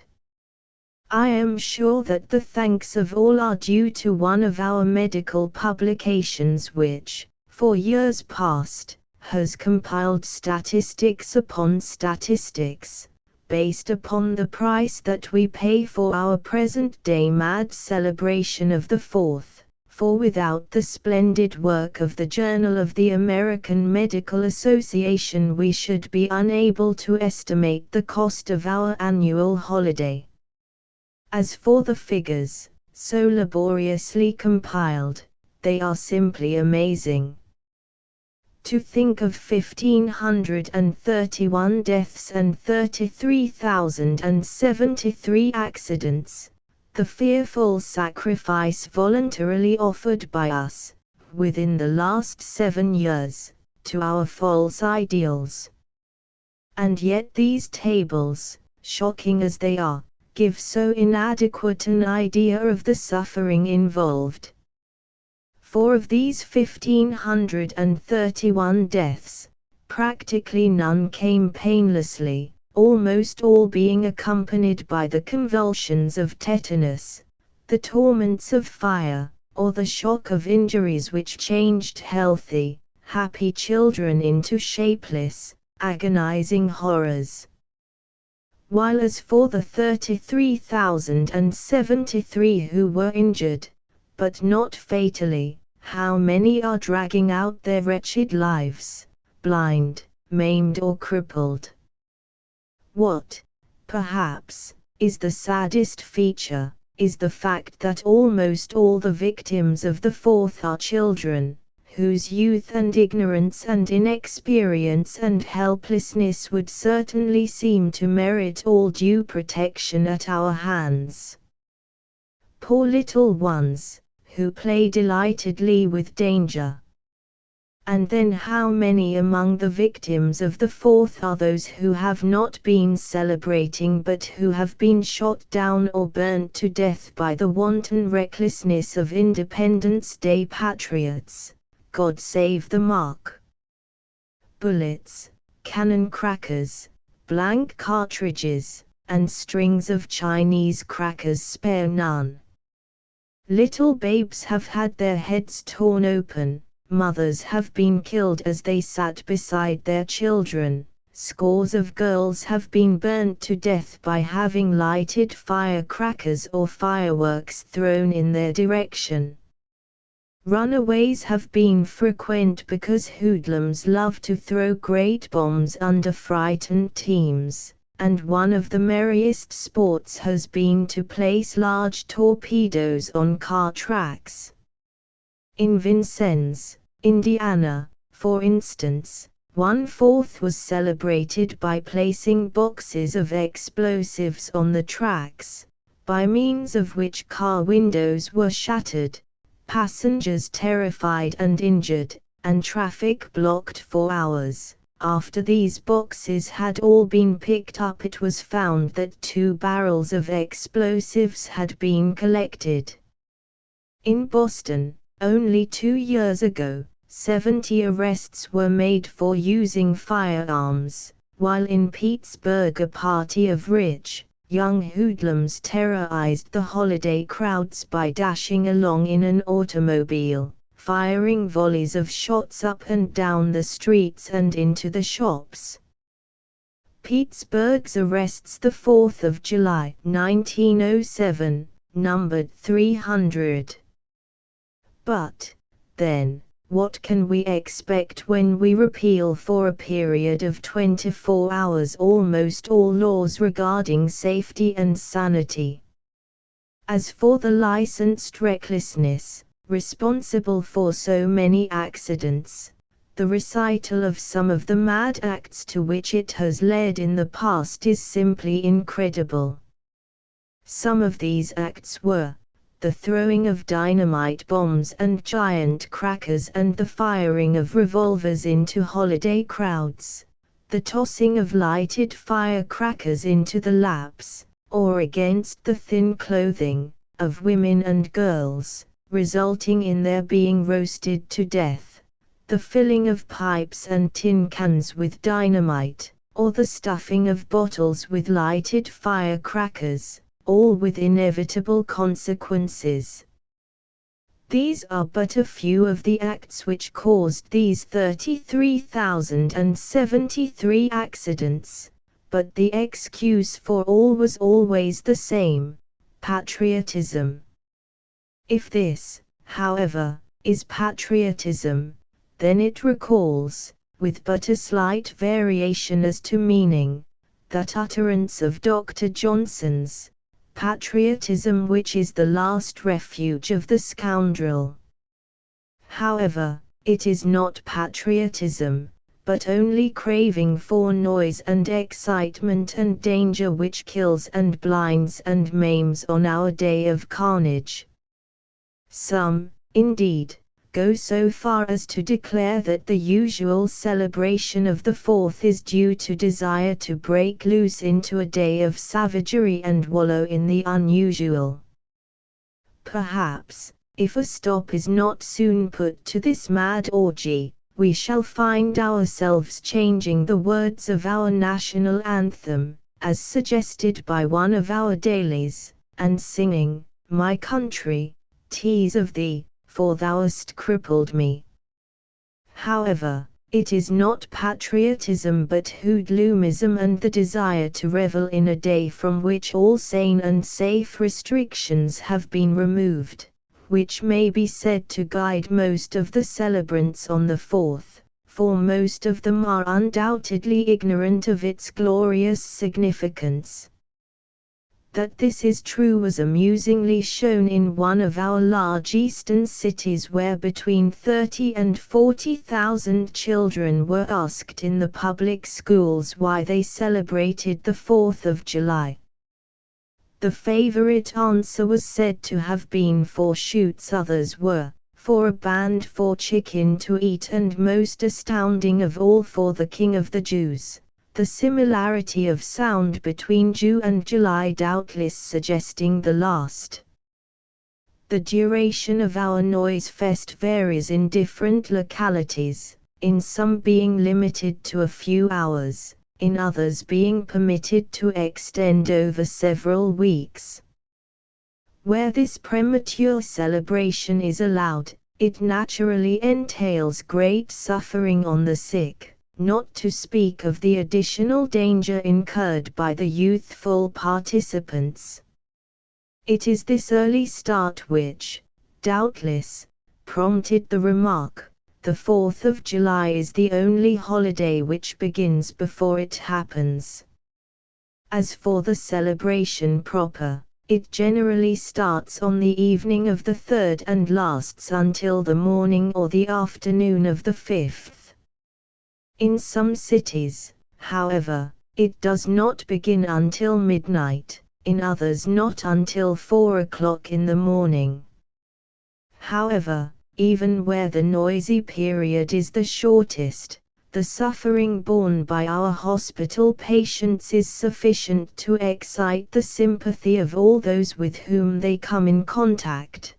I am sure that the thanks of all are due to one of our medical publications which, for years past, has compiled statistics upon statistics, based upon the price that we pay for our present-day mad celebration of the Fourth, for without the splendid work of the Journal of the American Medical Association we should be unable to estimate the cost of our annual holiday. As for the figures, so laboriously compiled, they are simply amazing. To think of 1,531 deaths and 33,073 accidents, the fearful sacrifice voluntarily offered by us, within the last 7 years, to our false ideals. And yet these tables, shocking as they are, give so inadequate an idea of the suffering involved. For of these 1,531 deaths, practically none came painlessly, almost all being accompanied by the convulsions of tetanus, the torments of fire, or the shock of injuries which changed healthy, happy children into shapeless, agonizing horrors. While as for the 33,073 who were injured, but not fatally, how many are dragging out their wretched lives, blind, maimed or crippled? What, perhaps, is the saddest feature, is the fact that almost all the victims of the Fourth are children, whose youth and ignorance and inexperience and helplessness would certainly seem to merit all due protection at our hands. Poor little ones, who play delightedly with danger. And then how many among the victims of the 4th are those who have not been celebrating but who have been shot down or burnt to death by the wanton recklessness of Independence Day patriots, God save the mark. Bullets, cannon crackers, blank cartridges, and strings of Chinese crackers spare none. Little babes have had their heads torn open. Mothers have been killed as they sat beside their children. Scores of girls have been burnt to death by having lighted firecrackers or fireworks thrown in their direction. Runaways have been frequent because hoodlums love to throw great bombs under frightened teams, and one of the merriest sports has been to place large torpedoes on car tracks. In Vincennes, Indiana, for instance, 1/4 was celebrated by placing boxes of explosives on the tracks, by means of which car windows were shattered, passengers terrified and injured, and traffic blocked for hours. After these boxes had all been picked up, it was found that 2 barrels of explosives had been collected. In Boston, only 2 years ago, 70 arrests were made for using firearms, while in Pittsburgh a party of rich, young hoodlums terrorized the holiday crowds by dashing along in an automobile, firing volleys of shots up and down the streets and into the shops. Pittsburgh's arrests the 4th of July 1907, numbered 300. But, then, what can we expect when we repeal for a period of 24 hours almost all laws regarding safety and sanity? As for the licensed recklessness, responsible for so many accidents, the recital of some of the mad acts to which it has led in the past is simply incredible. Some of these acts were the throwing of dynamite bombs and giant crackers and the firing of revolvers into holiday crowds, the tossing of lighted firecrackers into the laps, or against the thin clothing, of women and girls, resulting in their being roasted to death, the filling of pipes and tin cans with dynamite, or the stuffing of bottles with lighted firecrackers, all with inevitable consequences. These are but a few of the acts which caused these 33,073 accidents, but the excuse for all was always the same: patriotism. If this, however, is patriotism, then it recalls, with but a slight variation as to meaning, that utterance of Dr. Johnson's, patriotism which is the last refuge of the scoundrel. However, it is not patriotism, but only craving for noise and excitement and danger which kills and blinds and maims on our day of carnage. Some, indeed, go so far as to declare that the usual celebration of the 4th is due to desire to break loose into a day of savagery and wallow in the unusual. Perhaps, if a stop is not soon put to this mad orgy, we shall find ourselves changing the words of our national anthem, as suggested by one of our dailies, and singing, "My country, 'tis of thee, for thou hast crippled me." However, it is not patriotism but hoodlumism and the desire to revel in a day from which all sane and safe restrictions have been removed, which may be said to guide most of the celebrants on the 4th, for most of them are undoubtedly ignorant of its glorious significance. That this is true was amusingly shown in one of our large eastern cities where between 30 and 40,000 children were asked in the public schools why they celebrated the 4th of July. The favorite answer was said to have been 4 shoots, others were, for a band, 4 chicken to eat, and most astounding of all, for the King of the Jews. The similarity of sound between Jew and July doubtless suggesting the last. The duration of our noise fest varies in different localities, in some being limited to a few hours, in others being permitted to extend over several weeks. Where this premature celebration is allowed, it naturally entails great suffering on the sick, not to speak of the additional danger incurred by the youthful participants. It is this early start which, doubtless, prompted the remark, "The 4th of July is the only holiday which begins before it happens." As for the celebration proper, it generally starts on the evening of the 3rd and lasts until the morning or the afternoon of the 5th. In some cities, however, it does not begin until midnight, in others not until 4 o'clock in the morning. However, even where the noisy period is the shortest, the suffering borne by our hospital patients is sufficient to excite the sympathy of all those with whom they come in contact.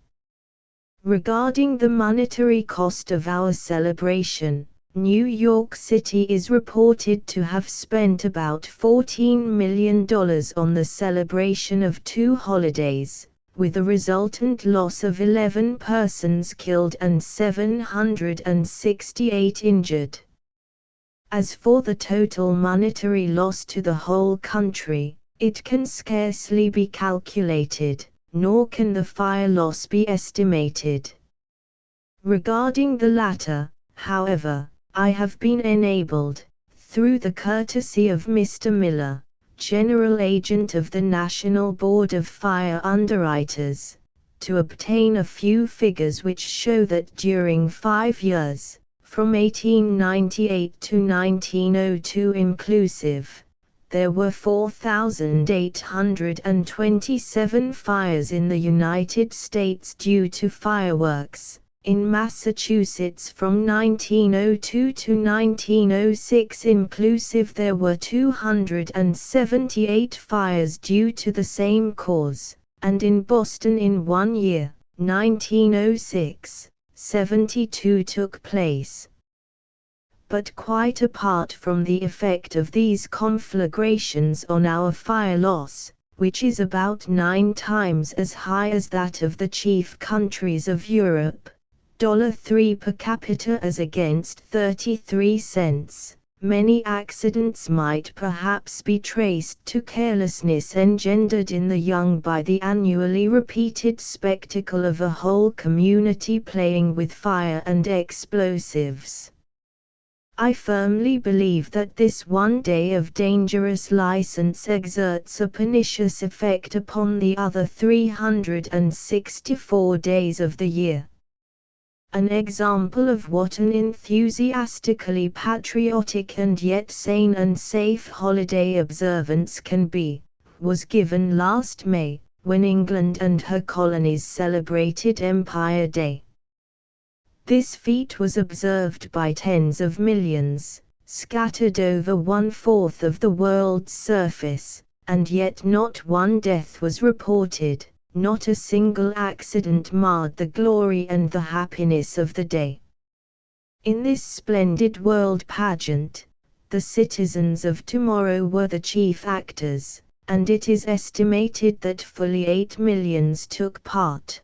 Regarding the monetary cost of our celebration, New York City is reported to have spent about $14 million on the celebration of 2 holidays, with a resultant loss of 11 persons killed and 768 injured. As for the total monetary loss to the whole country, it can scarcely be calculated, nor can the fire loss be estimated. Regarding the latter, however, I have been enabled, through the courtesy of Mr. Miller, General Agent of the National Board of Fire Underwriters, to obtain a few figures which show that during 5 years, from 1898 to 1902 inclusive, there were 4,827 fires in the United States due to fireworks. In Massachusetts from 1902 to 1906 inclusive there were 278 fires due to the same cause, and in Boston in 1 year, 1906, 72 took place. But quite apart from the effect of these conflagrations on our fire loss, which is about 9 times as high as that of the chief countries of Europe, $3 per capita as against 33 cents, many accidents might perhaps be traced to carelessness engendered in the young by the annually repeated spectacle of a whole community playing with fire and explosives. I firmly believe that this one day of dangerous license exerts a pernicious effect upon the other 364 days of the year. An example of what an enthusiastically patriotic and yet sane and safe holiday observance can be, was given last May, when England and her colonies celebrated Empire Day. This feat was observed by tens of millions, scattered over 1/4 of the world's surface, and yet not one death was reported. Not a single accident marred the glory and the happiness of the day. In this splendid world pageant, the citizens of tomorrow were the chief actors, and it is estimated that fully 8 millions took part.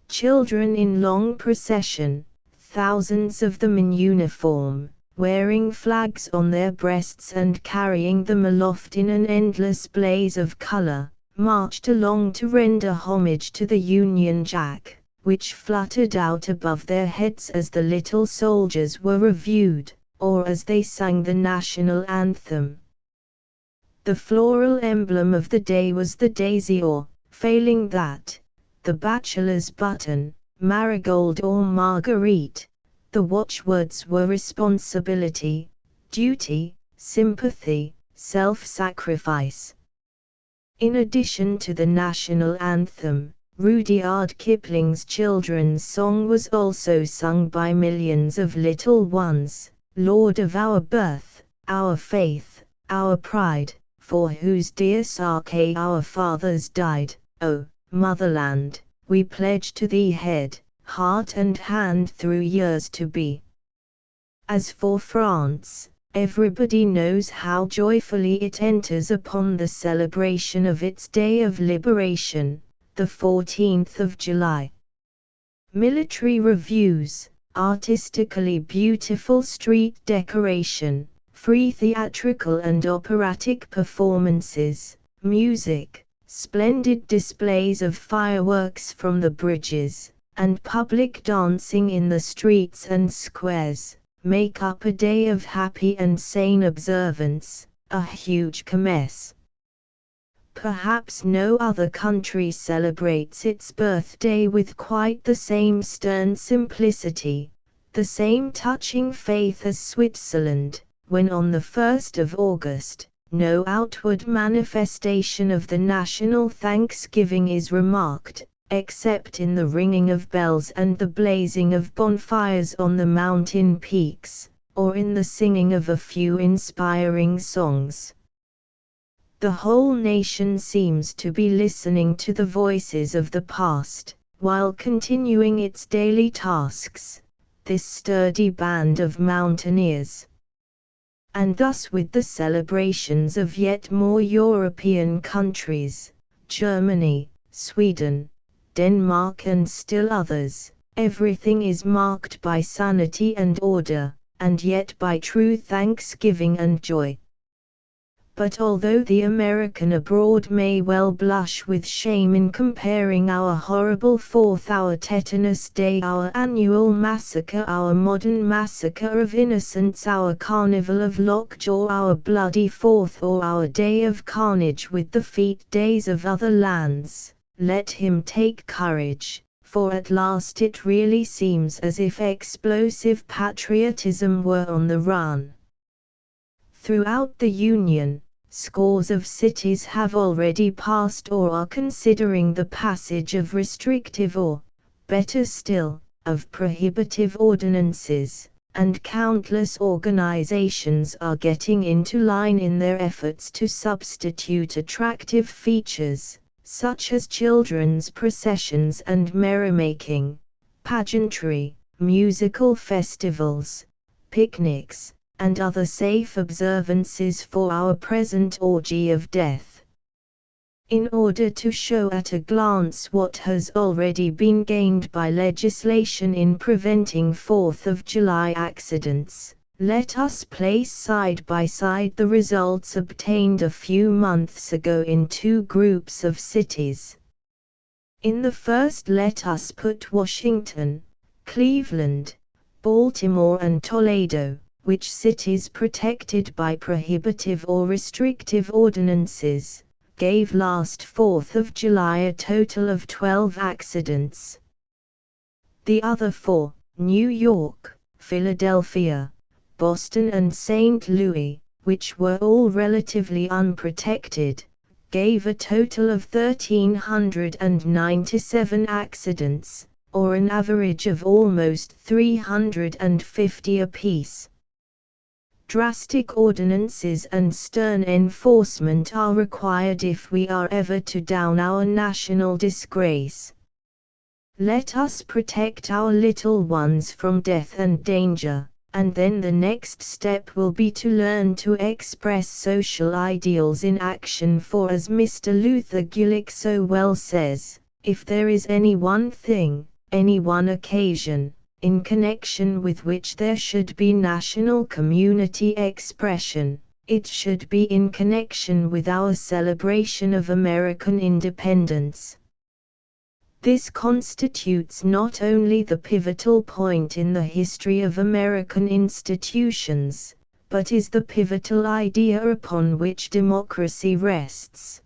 Children in long procession, thousands of them in uniform, wearing flags on their breasts and carrying them aloft in an endless blaze of color, marched along to render homage to the Union Jack, which fluttered out above their heads as the little soldiers were reviewed, or as they sang the national anthem. The floral emblem of the day was the daisy, or, failing that, the bachelor's button, marigold or marguerite. The watchwords were responsibility, duty, sympathy, self-sacrifice. In addition to the national anthem, Rudyard Kipling's children's song was also sung by millions of little ones, Lord of our birth, our faith, our pride, for whose dear sake our fathers died, O motherland, we pledge to thee head, heart and hand through years to be. As for France, everybody knows how joyfully it enters upon the celebration of its Day of Liberation, the 14th of July. Military reviews, artistically beautiful street decoration, free theatrical and operatic performances, music, splendid displays of fireworks from the bridges, and public dancing in the streets and squares, make up a day of happy and sane observance, a huge kermesse. Perhaps no other country celebrates its birthday with quite the same stern simplicity, the same touching faith as Switzerland, when on the 1st of August, no outward manifestation of the national thanksgiving is remarked, except in the ringing of bells and the blazing of bonfires on the mountain peaks, or in the singing of a few inspiring songs. The whole nation seems to be listening to the voices of the past, while continuing its daily tasks, this sturdy band of mountaineers. And thus with the celebrations of yet more European countries, Germany, Sweden, Denmark and still others, everything is marked by sanity and order, and yet by true thanksgiving and joy. But although the American abroad may well blush with shame in comparing our horrible 4th, our tetanus day, our annual massacre, our modern massacre of innocents, our carnival of lockjaw, our bloody 4th, or our day of carnage with the fete days of other lands, let him take courage, for at last it really seems as if explosive patriotism were on the run. Throughout the Union, scores of cities have already passed or are considering the passage of restrictive or, better still, of prohibitive ordinances, and countless organizations are getting into line in their efforts to substitute attractive features, such as children's processions and merrymaking, pageantry, musical festivals, picnics, and other safe observances for our present orgy of death. In order to show at a glance what has already been gained by legislation in preventing 4th of July accidents, let us place side by side the results obtained a few months ago in two groups of cities. In the first, let us put Washington, Cleveland, Baltimore and Toledo, which cities protected by prohibitive or restrictive ordinances, gave last 4th of July a total of 12 accidents. The other four, New York, Philadelphia, Boston and St. Louis, which were all relatively unprotected, gave a total of 1,397 accidents, or an average of almost 350 apiece. Drastic ordinances and stern enforcement are required if we are ever to down our national disgrace. Let us protect our little ones from death and danger, and then the next step will be to learn to express social ideals in action, for as Mr. Luther Gulick so well says, if there is any one thing, any one occasion, in connection with which there should be national community expression, it should be in connection with our celebration of American independence. This constitutes not only the pivotal point in the history of American institutions, but is the pivotal idea upon which democracy rests.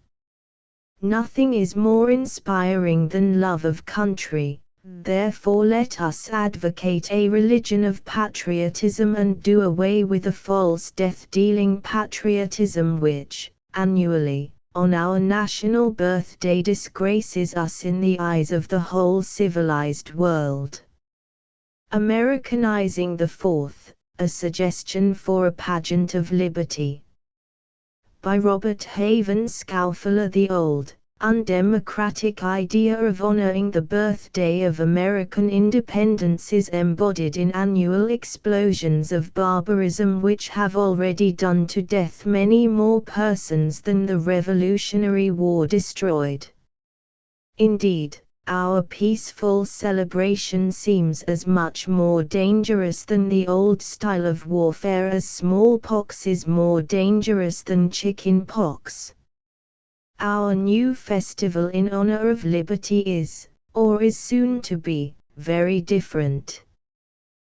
Nothing is more inspiring than love of country. Therefore let us advocate a religion of patriotism and do away with the false death-dealing patriotism which, annually, on our national birthday disgraces us in the eyes of the whole civilized world. Americanizing the Fourth, a suggestion for a pageant of liberty. By Robert Haven Scowfeller. The old, undemocratic idea of honoring the birthday of American independence is embodied in annual explosions of barbarism which have already done to death many more persons than the Revolutionary War destroyed. Indeed, our peaceful celebration seems as much more dangerous than the old style of warfare as smallpox is more dangerous than chicken pox. Our new festival in honor of liberty is, or is soon to be, very different.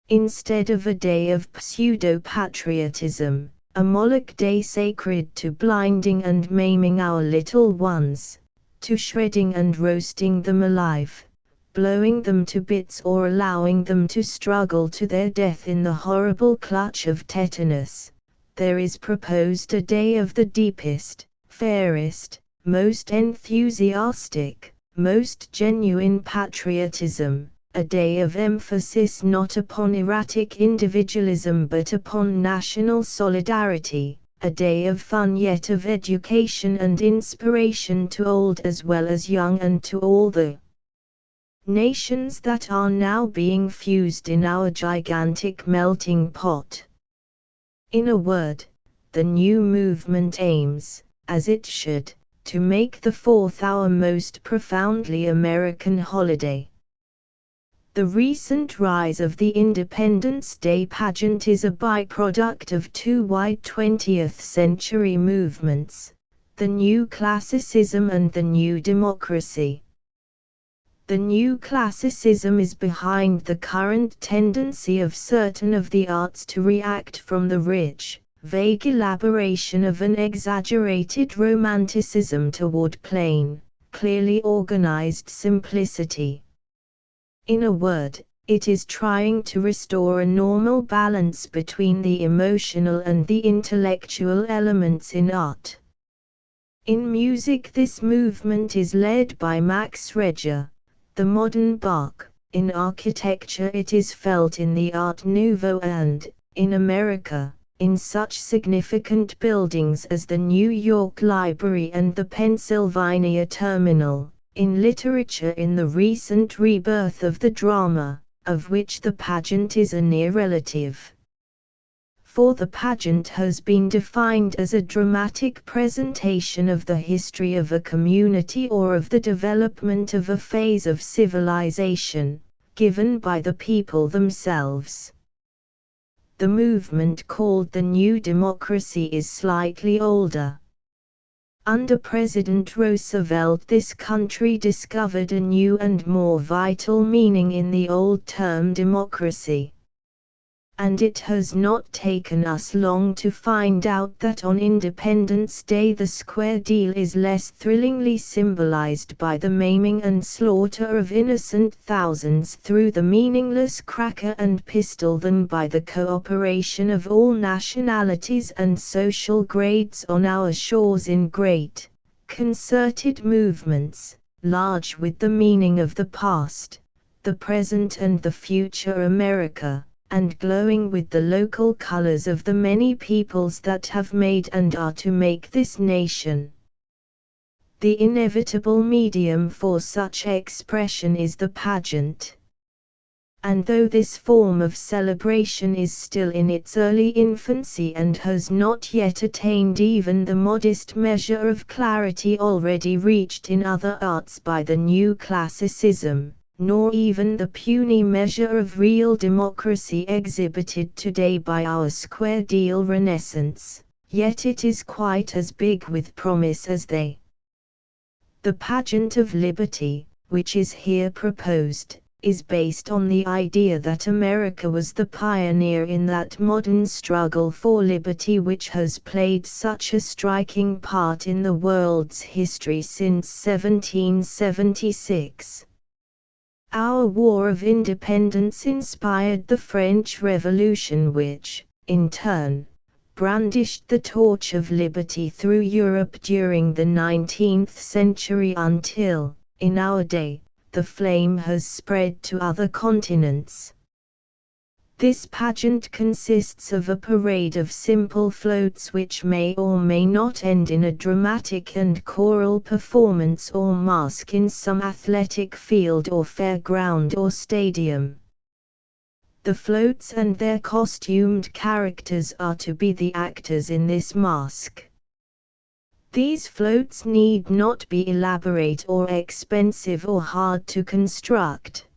Instead of a day of pseudo-patriotism, a Moloch day sacred to blinding and maiming our little ones, to shredding and roasting them alive, blowing them to bits or allowing them to struggle to their death in the horrible clutch of tetanus, there is proposed a day of the deepest, fairest, most enthusiastic, most genuine patriotism, a day of emphasis not upon erratic individualism but upon national solidarity, a day of fun yet of education and inspiration to old as well as young and to all the nations that are now being fused in our gigantic melting pot. In a word, the new movement aims, as it should, to make the Fourth our most profoundly American holiday. The recent rise of the Independence Day pageant is a byproduct of two wide 20th century movements, the New Classicism and the New Democracy. The New Classicism is behind the current tendency of certain of the arts to react from the rich, vague elaboration of an exaggerated romanticism toward plain, clearly organized simplicity. In a word, it is trying to restore a normal balance between the emotional and the intellectual elements in art. In music this movement is led by Max Reger, the modern Bach. In architecture it is felt in the Art Nouveau and, in America, in such significant buildings as the New York Library and the Pennsylvania Terminal, in literature in the recent rebirth of the drama, of which the pageant is a near relative. For the pageant has been defined as a dramatic presentation of the history of a community or of the development of a phase of civilization, given by the people themselves. The movement called the New Democracy is slightly older. Under President Roosevelt this country discovered a new and more vital meaning in the old term democracy. And it has not taken us long to find out that on Independence Day the square deal is less thrillingly symbolized by the maiming and slaughter of innocent thousands through the meaningless cracker and pistol than by the cooperation of all nationalities and social grades on our shores in great, concerted movements, large with the meaning of the past, the present and the future America, and glowing with the local colors of the many peoples that have made and are to make this nation. The inevitable medium for such expression is the pageant. And though this form of celebration is still in its early infancy and has not yet attained even the modest measure of clarity already reached in other arts by the New Classicism, nor even the puny measure of real democracy exhibited today by our square deal renaissance, yet it is quite as big with promise as they. The pageant of liberty, which is here proposed, is based on the idea that America was the pioneer in that modern struggle for liberty which has played such a striking part in the world's history since 1776. Our War of Independence inspired the French Revolution which, in turn, brandished the torch of liberty through Europe during the 19th century until, in our day, the flame has spread to other continents. This pageant consists of a parade of simple floats which may or may not end in a dramatic and choral performance or masque in some athletic field or fairground or stadium. The floats and their costumed characters are to be the actors in this masque. These floats need not be elaborate or expensive or hard to construct.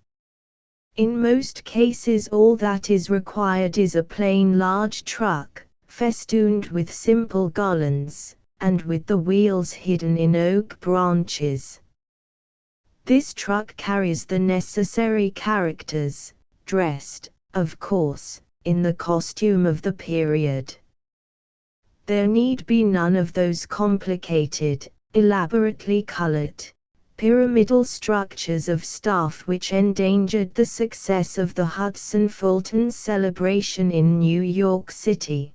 In most cases all that is required is a plain large truck, festooned with simple garlands, and with the wheels hidden in oak branches. This truck carries the necessary characters, dressed, of course, in the costume of the period. There need be none of those complicated, elaborately colored, pyramidal structures of staff which endangered the success of the Hudson-Fulton celebration in New York City.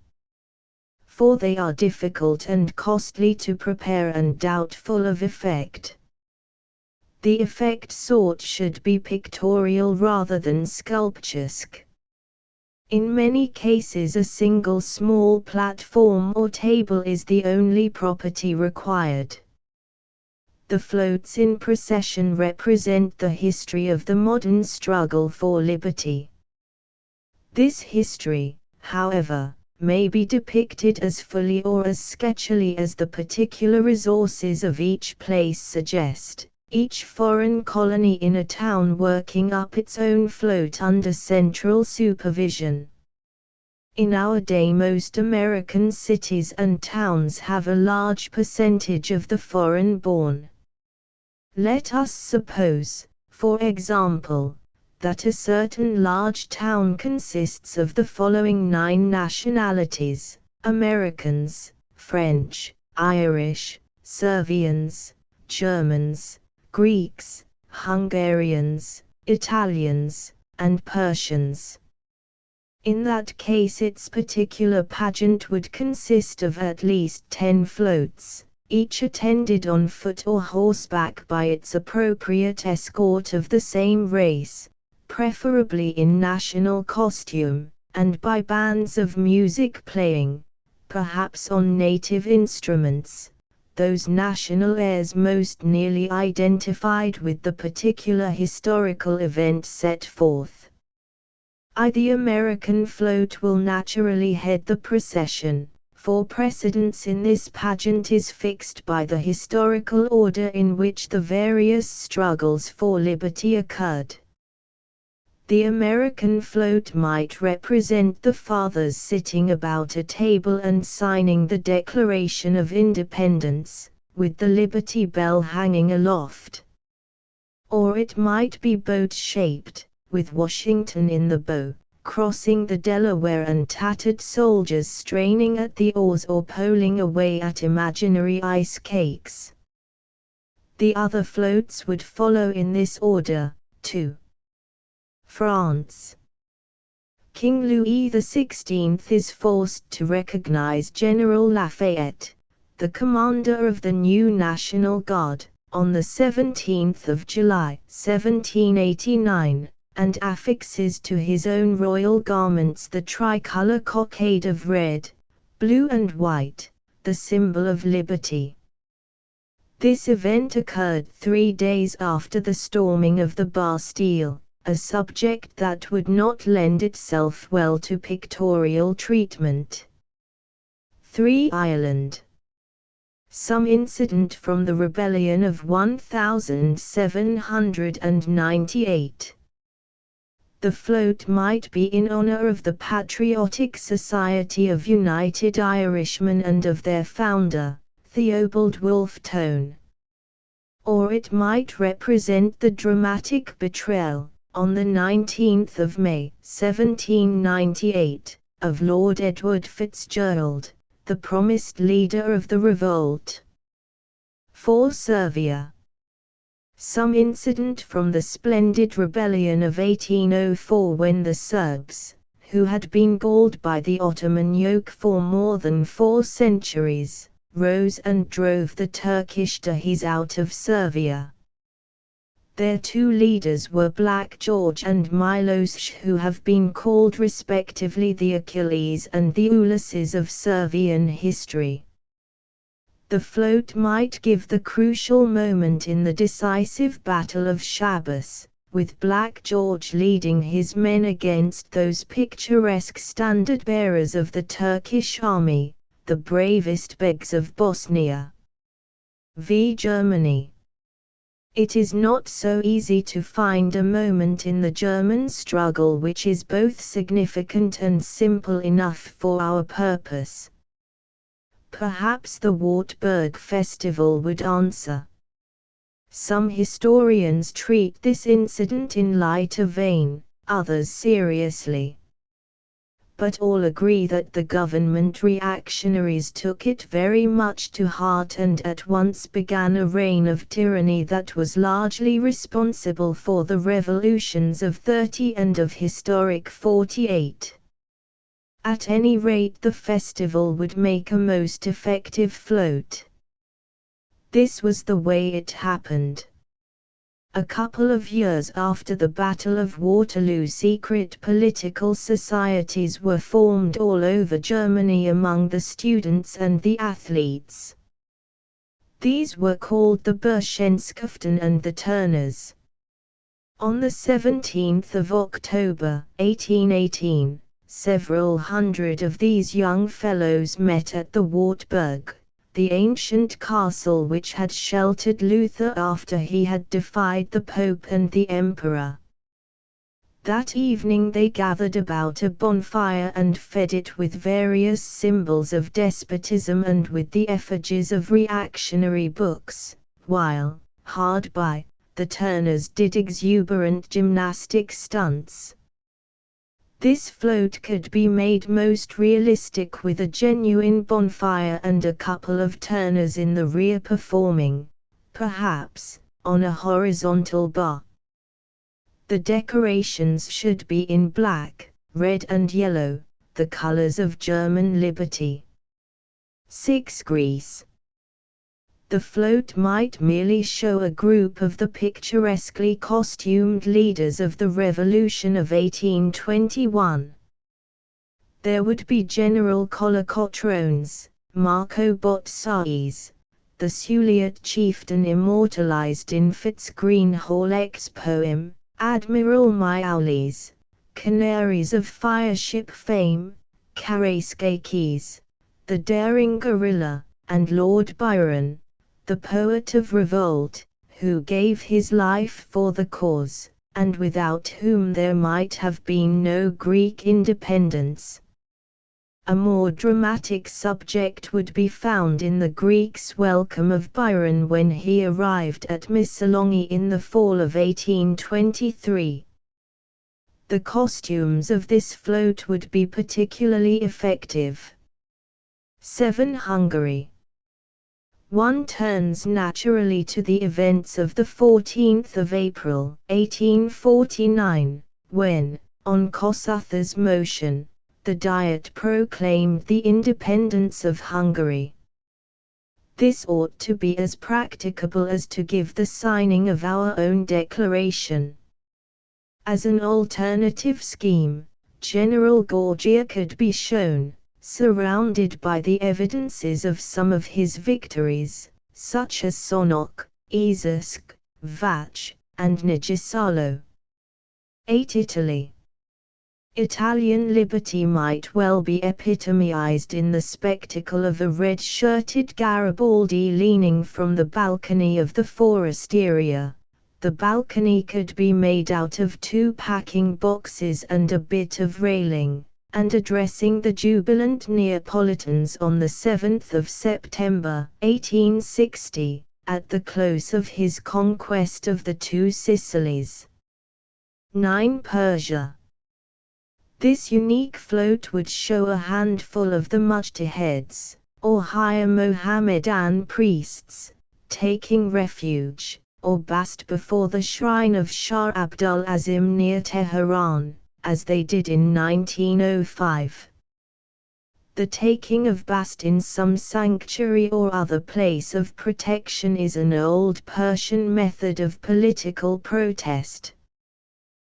For they are difficult and costly to prepare and doubtful of effect. The effect sought should be pictorial rather than sculpturesque. In many cases a single small platform or table is the only property required. The floats in procession represent the history of the modern struggle for liberty. This history, however, may be depicted as fully or as sketchily as the particular resources of each place suggest. Each foreign colony in a town working up its own float under central supervision. In our day most American cities and towns have a large percentage of the foreign-born. Let us suppose, for example, that a certain large town consists of the following 9 nationalities: Americans, French, Irish, Servians, Germans, Greeks, Hungarians, Italians, and Persians. In that case its particular pageant would consist of at least 10 floats, each attended on foot or horseback by its appropriate escort of the same race, preferably in national costume, and by bands of music playing, perhaps on native instruments, those national airs most nearly identified with the particular historical event set forth. The American float will naturally head the procession, for precedence in this pageant is fixed by the historical order in which the various struggles for liberty occurred. The American float might represent the fathers sitting about a table and signing the Declaration of Independence, with the Liberty Bell hanging aloft. Or it might be boat-shaped, with Washington in the bow, crossing the Delaware and tattered soldiers straining at the oars or poling away at imaginary ice cakes. The other floats would follow in this order, too. France. King Louis XVI is forced to recognize General Lafayette, the commander of the new National Guard, on the 17th of July, 1789, and affixes to his own royal garments the tricolor cockade of red, blue and white, the symbol of liberty. This event occurred 3 days after the storming of the Bastille, a subject that would not lend itself well to pictorial treatment. 3. Ireland. Some incident from the rebellion of 1798. The float might be in honor of the Patriotic Society of United Irishmen and of their founder, Theobald Wolfe Tone. Or it might represent the dramatic betrayal, on the 19th of May, 1798, of Lord Edward Fitzgerald, the promised leader of the revolt. For Servia. Some incident from the splendid rebellion of 1804, when the Serbs, who had been galled by the Ottoman yoke for more than 4 centuries, rose and drove the Turkish Dahis out of Servia. Their 2 leaders were Black George and Miloš, who have been called respectively the Achilles and the Ulysses of Servian history. The float might give the crucial moment in the decisive Battle of Shabbos, with Black George leading his men against those picturesque standard-bearers of the Turkish army, the bravest Begs of Bosnia v Germany. It is not so easy to find a moment in the German struggle which is both significant and simple enough for our purpose. Perhaps the Wartburg Festival would answer. Some historians treat this incident in light of vein, others seriously. But all agree that the government reactionaries took it very much to heart and at once began a reign of tyranny that was largely responsible for the revolutions of 30 and of historic 48. At any rate, the festival would make a most effective float. This was the way it happened. A couple of years after the Battle of Waterloo, secret political societies were formed all over Germany among the students and the athletes. These were called the Burschenschaften and the Turners. On the 17th of October, 1818, several hundred of these young fellows met at the Wartburg, the ancient castle which had sheltered Luther after he had defied the Pope and the Emperor. That evening they gathered about a bonfire and fed it with various symbols of despotism and with the effigies of reactionary books, while, hard by, the Turners did exuberant gymnastic stunts. This float could be made most realistic with a genuine bonfire and a couple of Turners in the rear performing, perhaps, on a horizontal bar. The decorations should be in black, red and yellow, the colors of German liberty. 6. Greece. The float might merely show a group of the picturesquely costumed leaders of the Revolution of 1821. There would be General Kolokotrones, Marco Botsaris, the Suliot chieftain immortalized in Fitz-Greenhalgh's poem, Admiral Miaulis, Canaries of fireship fame, Karaiskakis, the daring guerrilla, and Lord Byron, the poet of revolt, who gave his life for the cause, and without whom there might have been no Greek independence. A more dramatic subject would be found in the Greeks' welcome of Byron when he arrived at Missolonghi in the fall of 1823. The costumes of this float would be particularly effective. 7. Hungary. One turns naturally to the events of the 14th of April, 1849, when, on Kossuth's motion, the Diet proclaimed the independence of Hungary. This ought to be as practicable as to give the signing of our own declaration. As an alternative scheme, General Gorgia could be shown, surrounded by the evidences of some of his victories, such as Sonok, Izisk, Vach, and Nigisalo. 8. Italy. Italian liberty might well be epitomized in the spectacle of a red-shirted Garibaldi leaning from the balcony of the Foresteria. The balcony could be made out of 2 packing boxes and a bit of railing, and addressing the jubilant Neapolitans on the 7th of September, 1860, at the close of his conquest of the 2 Sicilies. 9. Persia. This unique float would show a handful of the mujtahids, or higher Mohammedan priests, taking refuge, or bast before the shrine of Shah Abdul Azim near Tehran, as they did in 1905. The taking of bast in some sanctuary or other place of protection is an old Persian method of political protest.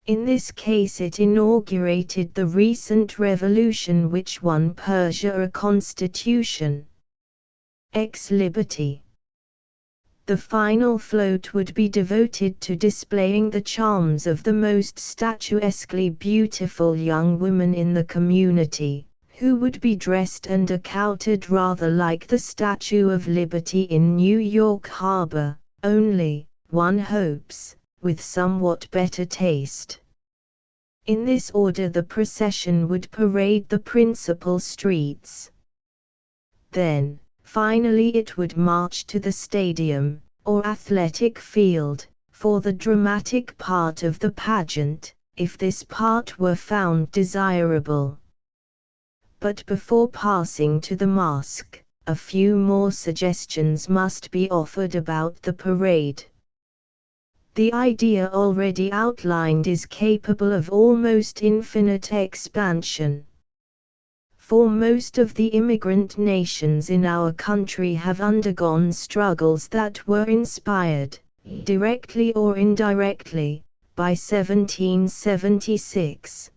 In this case it inaugurated the recent revolution which won Persia a constitution. Ex-liberty. The final float would be devoted to displaying the charms of the most statuesquely beautiful young women in the community, who would be dressed and accoutred rather like the Statue of Liberty in New York Harbor, only, one hopes, with somewhat better taste. In this order the procession would parade the principal streets. Then, finally it would march to the stadium, or athletic field, for the dramatic part of the pageant, if this part were found desirable. But before passing to the mosque, a few more suggestions must be offered about the parade. The idea already outlined is capable of almost infinite expansion. For most of the immigrant nations in our country have undergone struggles that were inspired, directly or indirectly, by 1776.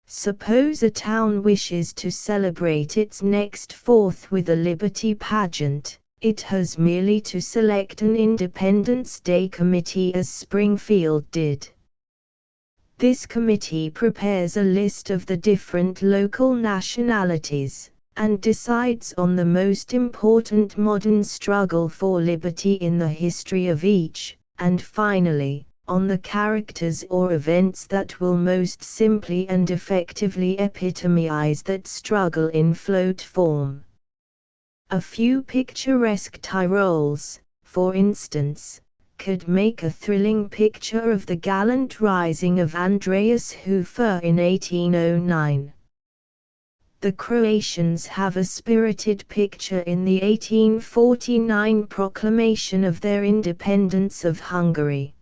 Suppose a town wishes to celebrate its next 4th with a liberty pageant. It has merely to select an Independence Day committee as Springfield did. This committee prepares a list of the different local nationalities, and decides on the most important modern struggle for liberty in the history of each, and finally, on the characters or events that will most simply and effectively epitomize that struggle in float form. A few picturesque Tyrols, for instance, could make a thrilling picture of the gallant rising of Andreas Hofer in 1809. The Croatians have a spirited picture in the 1849 proclamation of their independence of Hungary.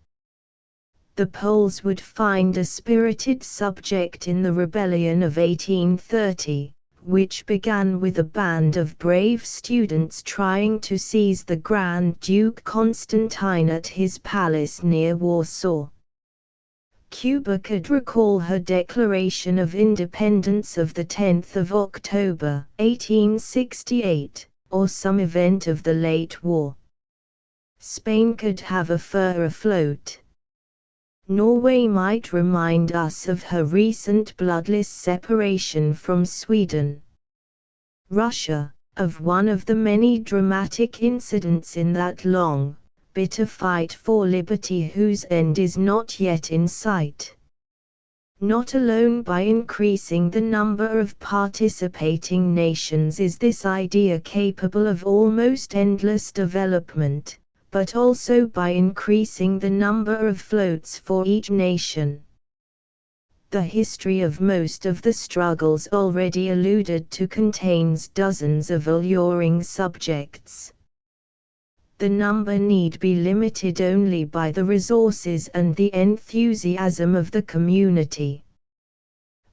The Poles would find a spirited subject in the rebellion of 1830. Which began with a band of brave students trying to seize the Grand Duke Constantine at his palace near Warsaw. Cuba could recall her Declaration of Independence of the 10th of October, 1868, or some event of the late war. Spain could have a fur afloat. Norway might remind us of her recent bloodless separation from Sweden. Russia, of one of the many dramatic incidents in that long, bitter fight for liberty whose end is not yet in sight. Not alone by increasing the number of participating nations is this idea capable of almost endless development, but also by increasing the number of floats for each nation. The history of most of the struggles already alluded to contains dozens of alluring subjects. The number need be limited only by the resources and the enthusiasm of the community.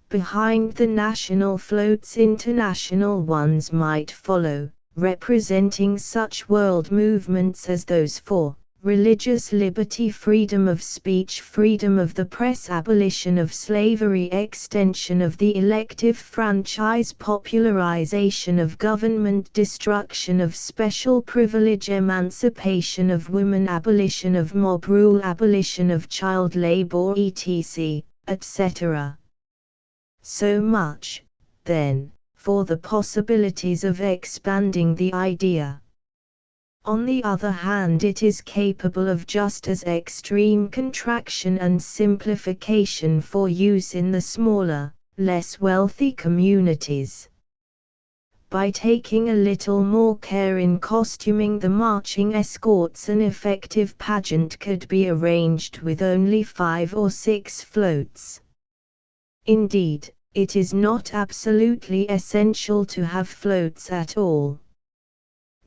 Behind the national floats international ones might follow, representing such world movements as those for religious liberty, freedom of speech, freedom of the press, abolition of slavery, extension of the elective franchise, popularization of government, destruction of special privilege, emancipation of women, abolition of mob rule, abolition of child labor, etc., etc. So much, then, for the possibilities of expanding the idea. On the other hand, it is capable of just as extreme contraction and simplification for use in the smaller, less wealthy communities. by taking a little more care in costuming the marching escorts, an effective pageant could be arranged with only 5 or 6 floats. Indeed, it is not absolutely essential to have floats at all.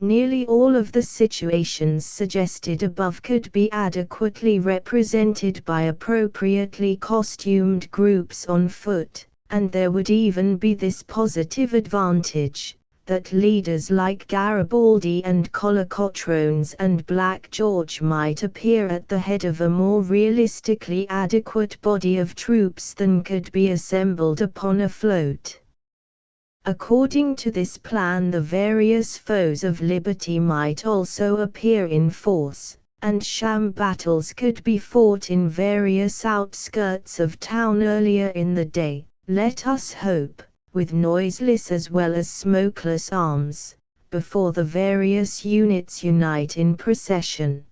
Nearly all of the situations suggested above could be adequately represented by appropriately costumed groups on foot, and there would even be this positive advantage, that leaders like Garibaldi and Colocotrones and Black George might appear at the head of a more realistically adequate body of troops than could be assembled upon a float. According to this plan, the various foes of liberty might also appear in force, and sham battles could be fought in various outskirts of town earlier in the day, let us hope, with noiseless as well as smokeless arms, before the various units unite in procession.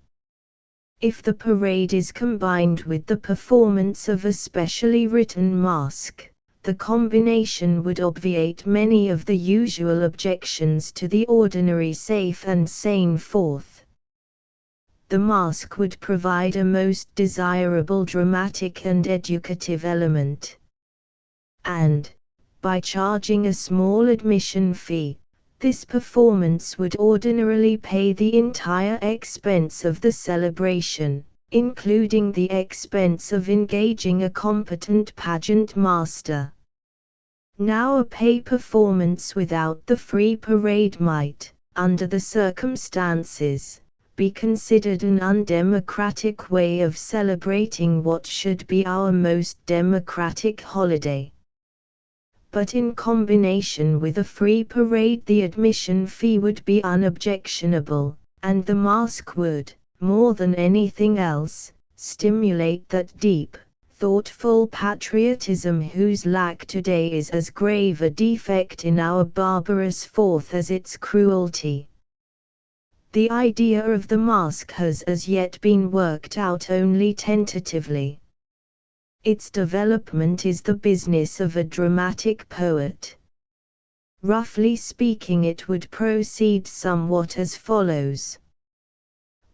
If the parade is combined with the performance of a specially written masque, the combination would obviate many of the usual objections to the ordinary safe and sane fourth. The masque would provide a most desirable dramatic and educative element. And, by charging a small admission fee, this performance would ordinarily pay the entire expense of the celebration, including the expense of engaging a competent pageant master. Now, a pay performance without the free parade might, under the circumstances, be considered an undemocratic way of celebrating what should be our most democratic holiday. But in combination with a free parade, the admission fee would be unobjectionable, and the masque would, more than anything else, stimulate that deep, thoughtful patriotism whose lack today is as grave a defect in our barbarous fourth as its cruelty. The idea of the masque has as yet been worked out only tentatively. Its development is the business of a dramatic poet. Roughly speaking, it would proceed somewhat as follows.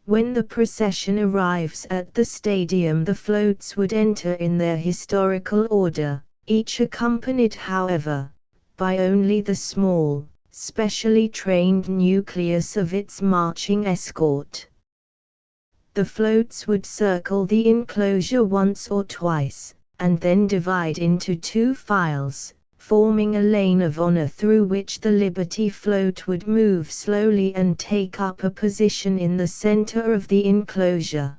When the procession arrives at the stadium, the floats would enter in their historical order, each accompanied, however, by only the small, specially trained nucleus of its marching escort. The floats would circle the enclosure once or twice, and then divide into 2 files, forming a lane of honor through which the Liberty float would move slowly and take up a position in the center of the enclosure.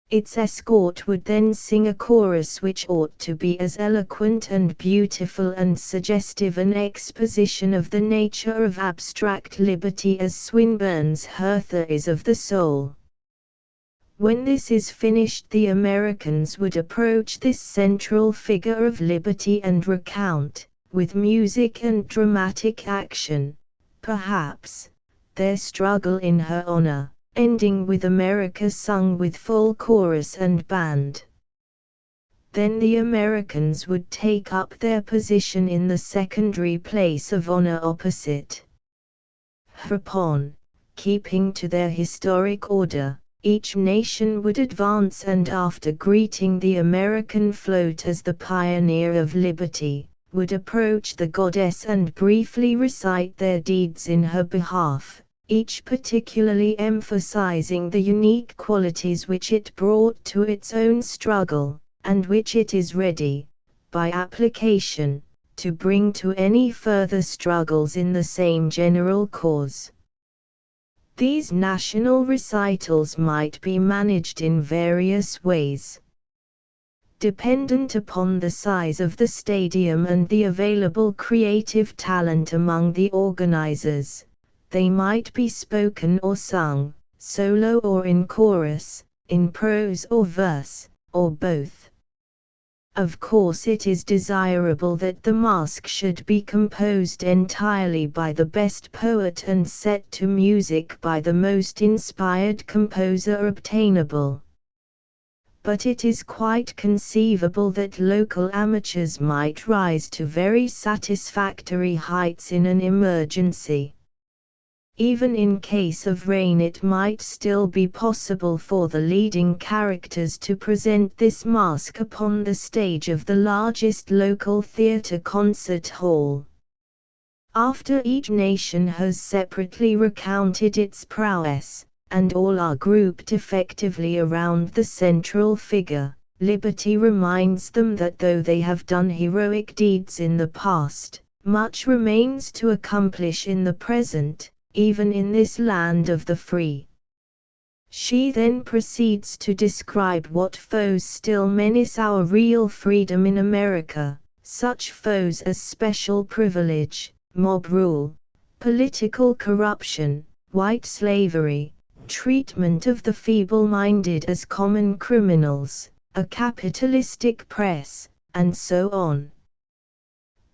Its escort would then sing a chorus which ought to be as eloquent and beautiful and suggestive an exposition of the nature of abstract liberty as Swinburne's Hertha is of the soul. When this is finished, the Americans would approach this central figure of liberty and recount, with music and dramatic action, perhaps, their struggle in her honor, ending with America sung with full chorus and band. Then the Americans would take up their position in the secondary place of honor opposite her. Upon keeping to their historic order, each nation would advance, and after greeting the American float as the pioneer of liberty, would approach the goddess and briefly recite their deeds in her behalf, each particularly emphasizing the unique qualities which it brought to its own struggle, and which it is ready, by application, to bring to any further struggles in the same general cause. These national recitals might be managed in various ways. Dependent upon the size of the stadium and the available creative talent among the organizers, they might be spoken or sung, solo or in chorus, in prose or verse, or both. Of course, it is desirable that the masque should be composed entirely by the best poet and set to music by the most inspired composer obtainable. but it is quite conceivable that local amateurs might rise to very satisfactory heights in an emergency. Even in case of rain, it might still be possible for the leading characters to present this masque upon the stage of the largest local theatre concert hall. After each nation has separately recounted its prowess, and all are grouped effectively around the central figure, Liberty reminds them that though they have done heroic deeds in the past, much remains to accomplish in the present, even in this land of the free. She then proceeds to describe what foes still menace our real freedom in America, such foes as special privilege, mob rule, political corruption, white slavery, treatment of the feeble-minded as common criminals, a capitalistic press, and so on.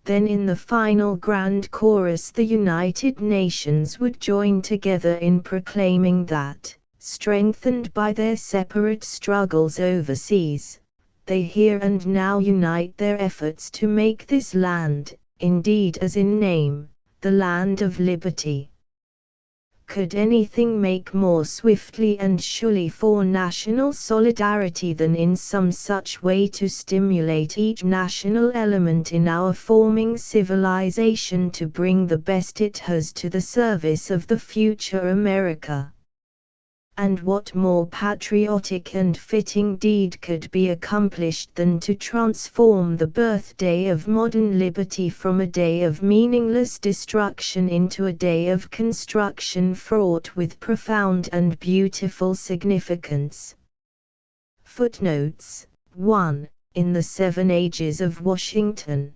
Then in the final grand chorus the United Nations would join together in proclaiming that, strengthened by their separate struggles overseas, they here and now unite their efforts to make this land, indeed as in name, the land of liberty. Could anything make more swiftly and surely for national solidarity than in some such way to stimulate each national element in our forming civilization to bring the best it has to the service of the future America? And what more patriotic and fitting deed could be accomplished than to transform the birthday of modern liberty from a day of meaningless destruction into a day of construction fraught with profound and beautiful significance? Footnotes: 1. In the Seven Ages of Washington.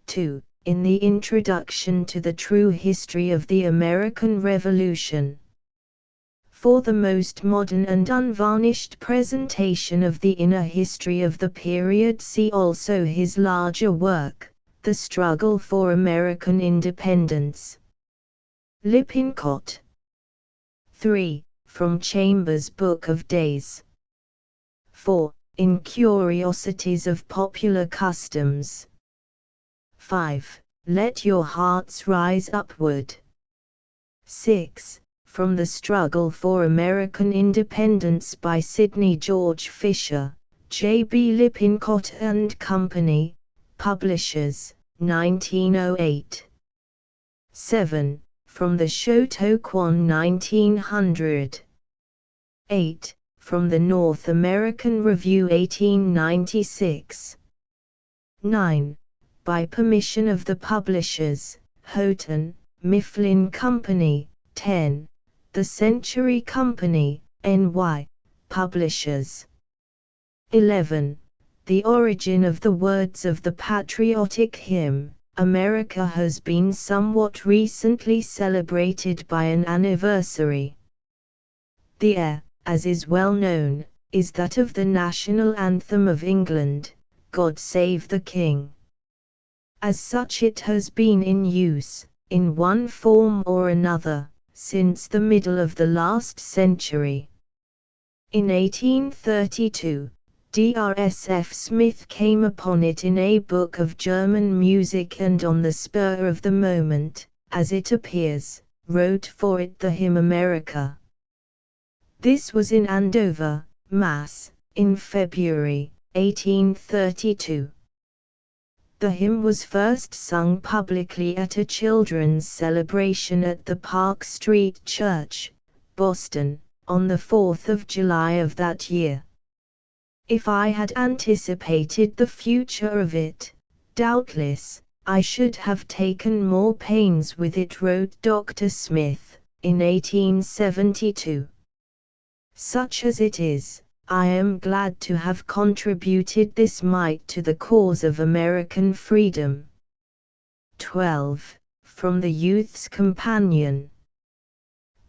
2. In the Introduction to the True History of the American Revolution. For the most modern and unvarnished presentation of the inner history of the period, see also his larger work, The Struggle for American Independence. Lippincott. 3. From Chambers' Book of Days. 4. In Curiosities of Popular Customs. 5. Let Your Hearts Rise Upward. 6. From the Struggle for American Independence by Sidney George Fisher, J. B. Lippincott and Company, Publishers, 1908. 7. From the Chautauquan 1900. 8. From the North American Review 1896. 9. By permission of the publishers, Houghton, Mifflin Company, 10. The Century Company, N.Y., Publishers. 11. The origin of the words of the patriotic hymn, America has been somewhat recently celebrated by an anniversary. The air, as is well known, is that of the national anthem of England, God Save the King. As such it has been in use, in one form or another, since the middle of the last century. In 1832, Dr.S.F. Smith came upon it in a book of German music and on the spur of the moment, as it appears, wrote for it the hymn America. This was in Andover, Mass., in February, 1832. The hymn was first sung publicly at a children's celebration at the Park Street Church, Boston, on the 4th of July of that year. If I had anticipated the future of it, doubtless, I should have taken more pains with it, wrote Dr. Smith, in 1872. Such as it is, I am glad to have contributed this mite to the cause of American freedom. 12. From the Youth's Companion.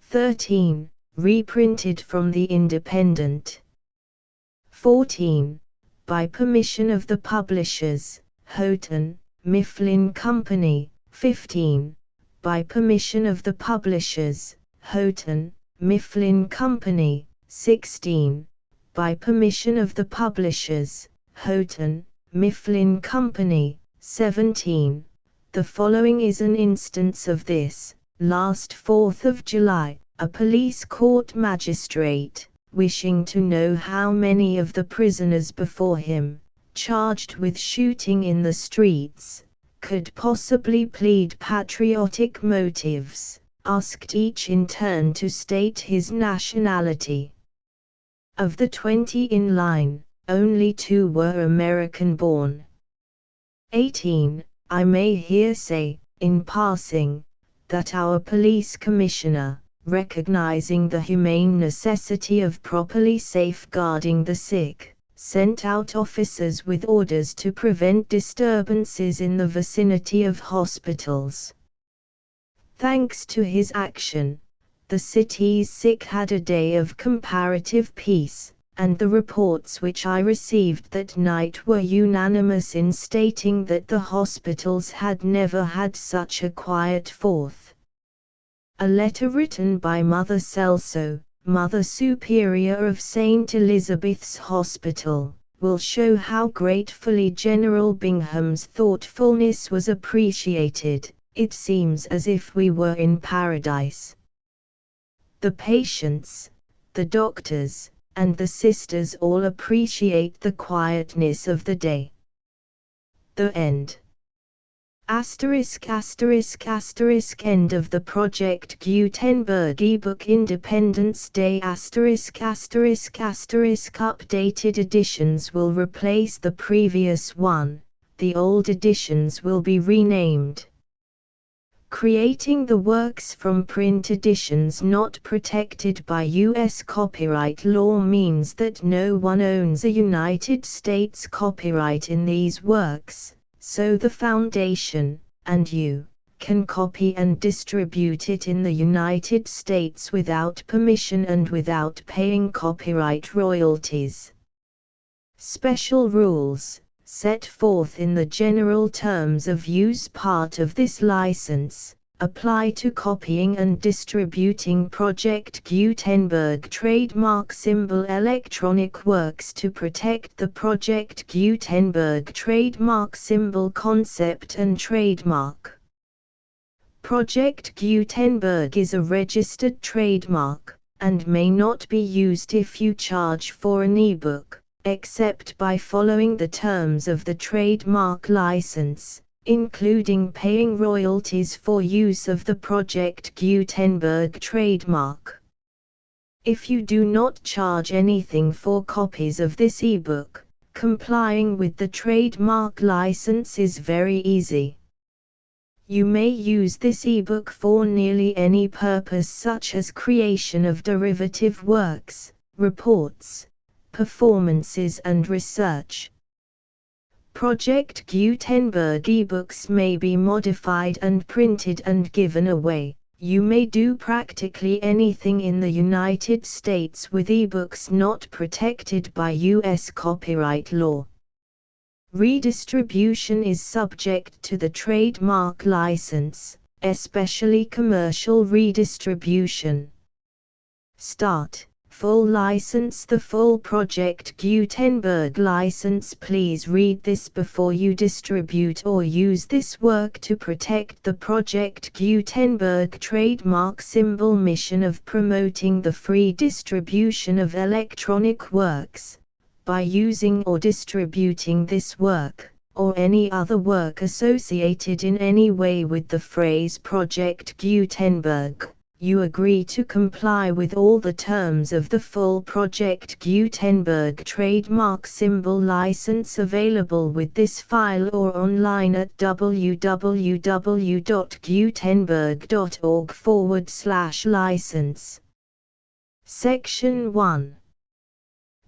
13. Reprinted from the Independent. 14. By permission of the publishers, Houghton, Mifflin Company. 15. By permission of the publishers, Houghton, Mifflin Company. 16. by permission of the publishers, Houghton, Mifflin Company, 17. The following is an instance of this. Last 4th of July, a police court magistrate, wishing to know how many of the prisoners before him, charged with shooting in the streets, could possibly plead patriotic motives, asked each in turn to state his nationality. Of the 20 in line, only 2 were American-born. 18. I may here say, in passing, that our police commissioner, recognizing the humane necessity of properly safeguarding the sick, sent out officers with orders to prevent disturbances in the vicinity of hospitals. Thanks to his action, the city's sick had a day of comparative peace, and the reports which I received that night were unanimous in stating that the hospitals had never had such a quiet 4th. A letter written by Mother Celso, Mother Superior of St. Elizabeth's Hospital, will show how gratefully General Bingham's thoughtfulness was appreciated. It seems as if we were in paradise. The patients, the doctors, and the sisters all appreciate the quietness of the day. The end. Asterisk asterisk asterisk end of the Project Gutenberg ebook Independence Day asterisk asterisk asterisk updated editions will replace the previous one, the old editions will be renamed. Creating the works from print editions not protected by U.S. copyright law means that no one owns a United States copyright in these works, so the Foundation, and you, can copy and distribute it in the United States without permission and without paying copyright royalties. Special rules, set forth in the general terms of use part of this license, apply to copying and distributing Project Gutenberg trademark symbol electronic works to protect the Project Gutenberg trademark symbol concept and trademark. Project Gutenberg is a registered trademark, and may not be used if you charge for an ebook, except by following the terms of the trademark license, including paying royalties for use of the Project Gutenberg trademark. If you do not charge anything for copies of this ebook, complying with the trademark license is very easy. You may use this ebook for nearly any purpose such as creation of derivative works, reports, performances and research. Project Gutenberg ebooks may be modified and printed and given away. You may do practically anything in the United States with ebooks not protected by U.S. copyright law. Redistribution is subject to the trademark license, especially commercial redistribution. Start. Full license. The full Project Gutenberg license. Please read this before you distribute or use this work to protect the Project Gutenberg trademark symbol mission of promoting the free distribution of electronic works. By using or distributing this work, or any other work associated in any way with the phrase Project Gutenberg, you agree to comply with all the terms of the full Project Gutenberg trademark symbol license available with this file or online at www.gutenberg.org/license. Section 1.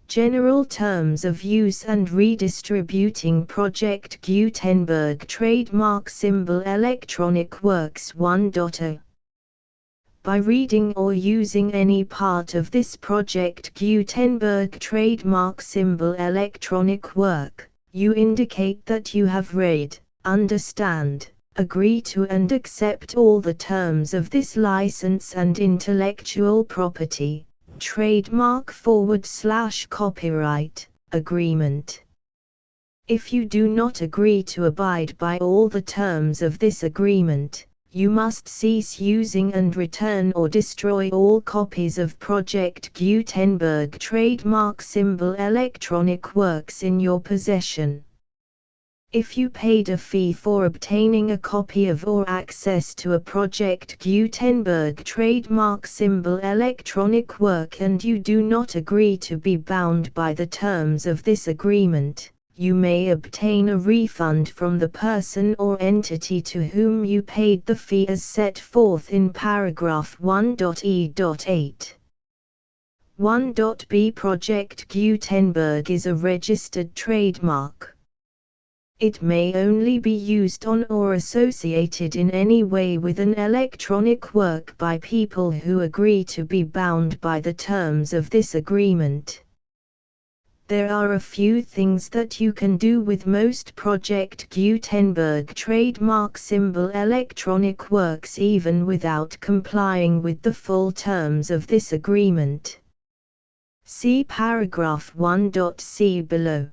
General Terms of Use and Redistributing Project Gutenberg Trademark Symbol Electronic Works 1.0. By reading or using any part of this Project Gutenberg trademark symbol electronic work, you indicate that you have read, understand, agree to and accept all the terms of this license and intellectual property. trademark/copyright agreement. If you do not agree to abide by all the terms of this agreement, you must cease using and return or destroy all copies of Project Gutenberg trademark symbol electronic works in your possession. If you paid a fee for obtaining a copy of or access to a Project Gutenberg trademark symbol electronic work and you do not agree to be bound by the terms of this agreement, you may obtain a refund from the person or entity to whom you paid the fee as set forth in paragraph 1.e.8. 1.b Project Gutenberg is a registered trademark. It may only be used on or associated in any way with an electronic work by people who agree to be bound by the terms of this agreement. There are a few things that you can do with most Project Gutenberg trademark symbol electronic works even without complying with the full terms of this agreement. See paragraph 1.c below.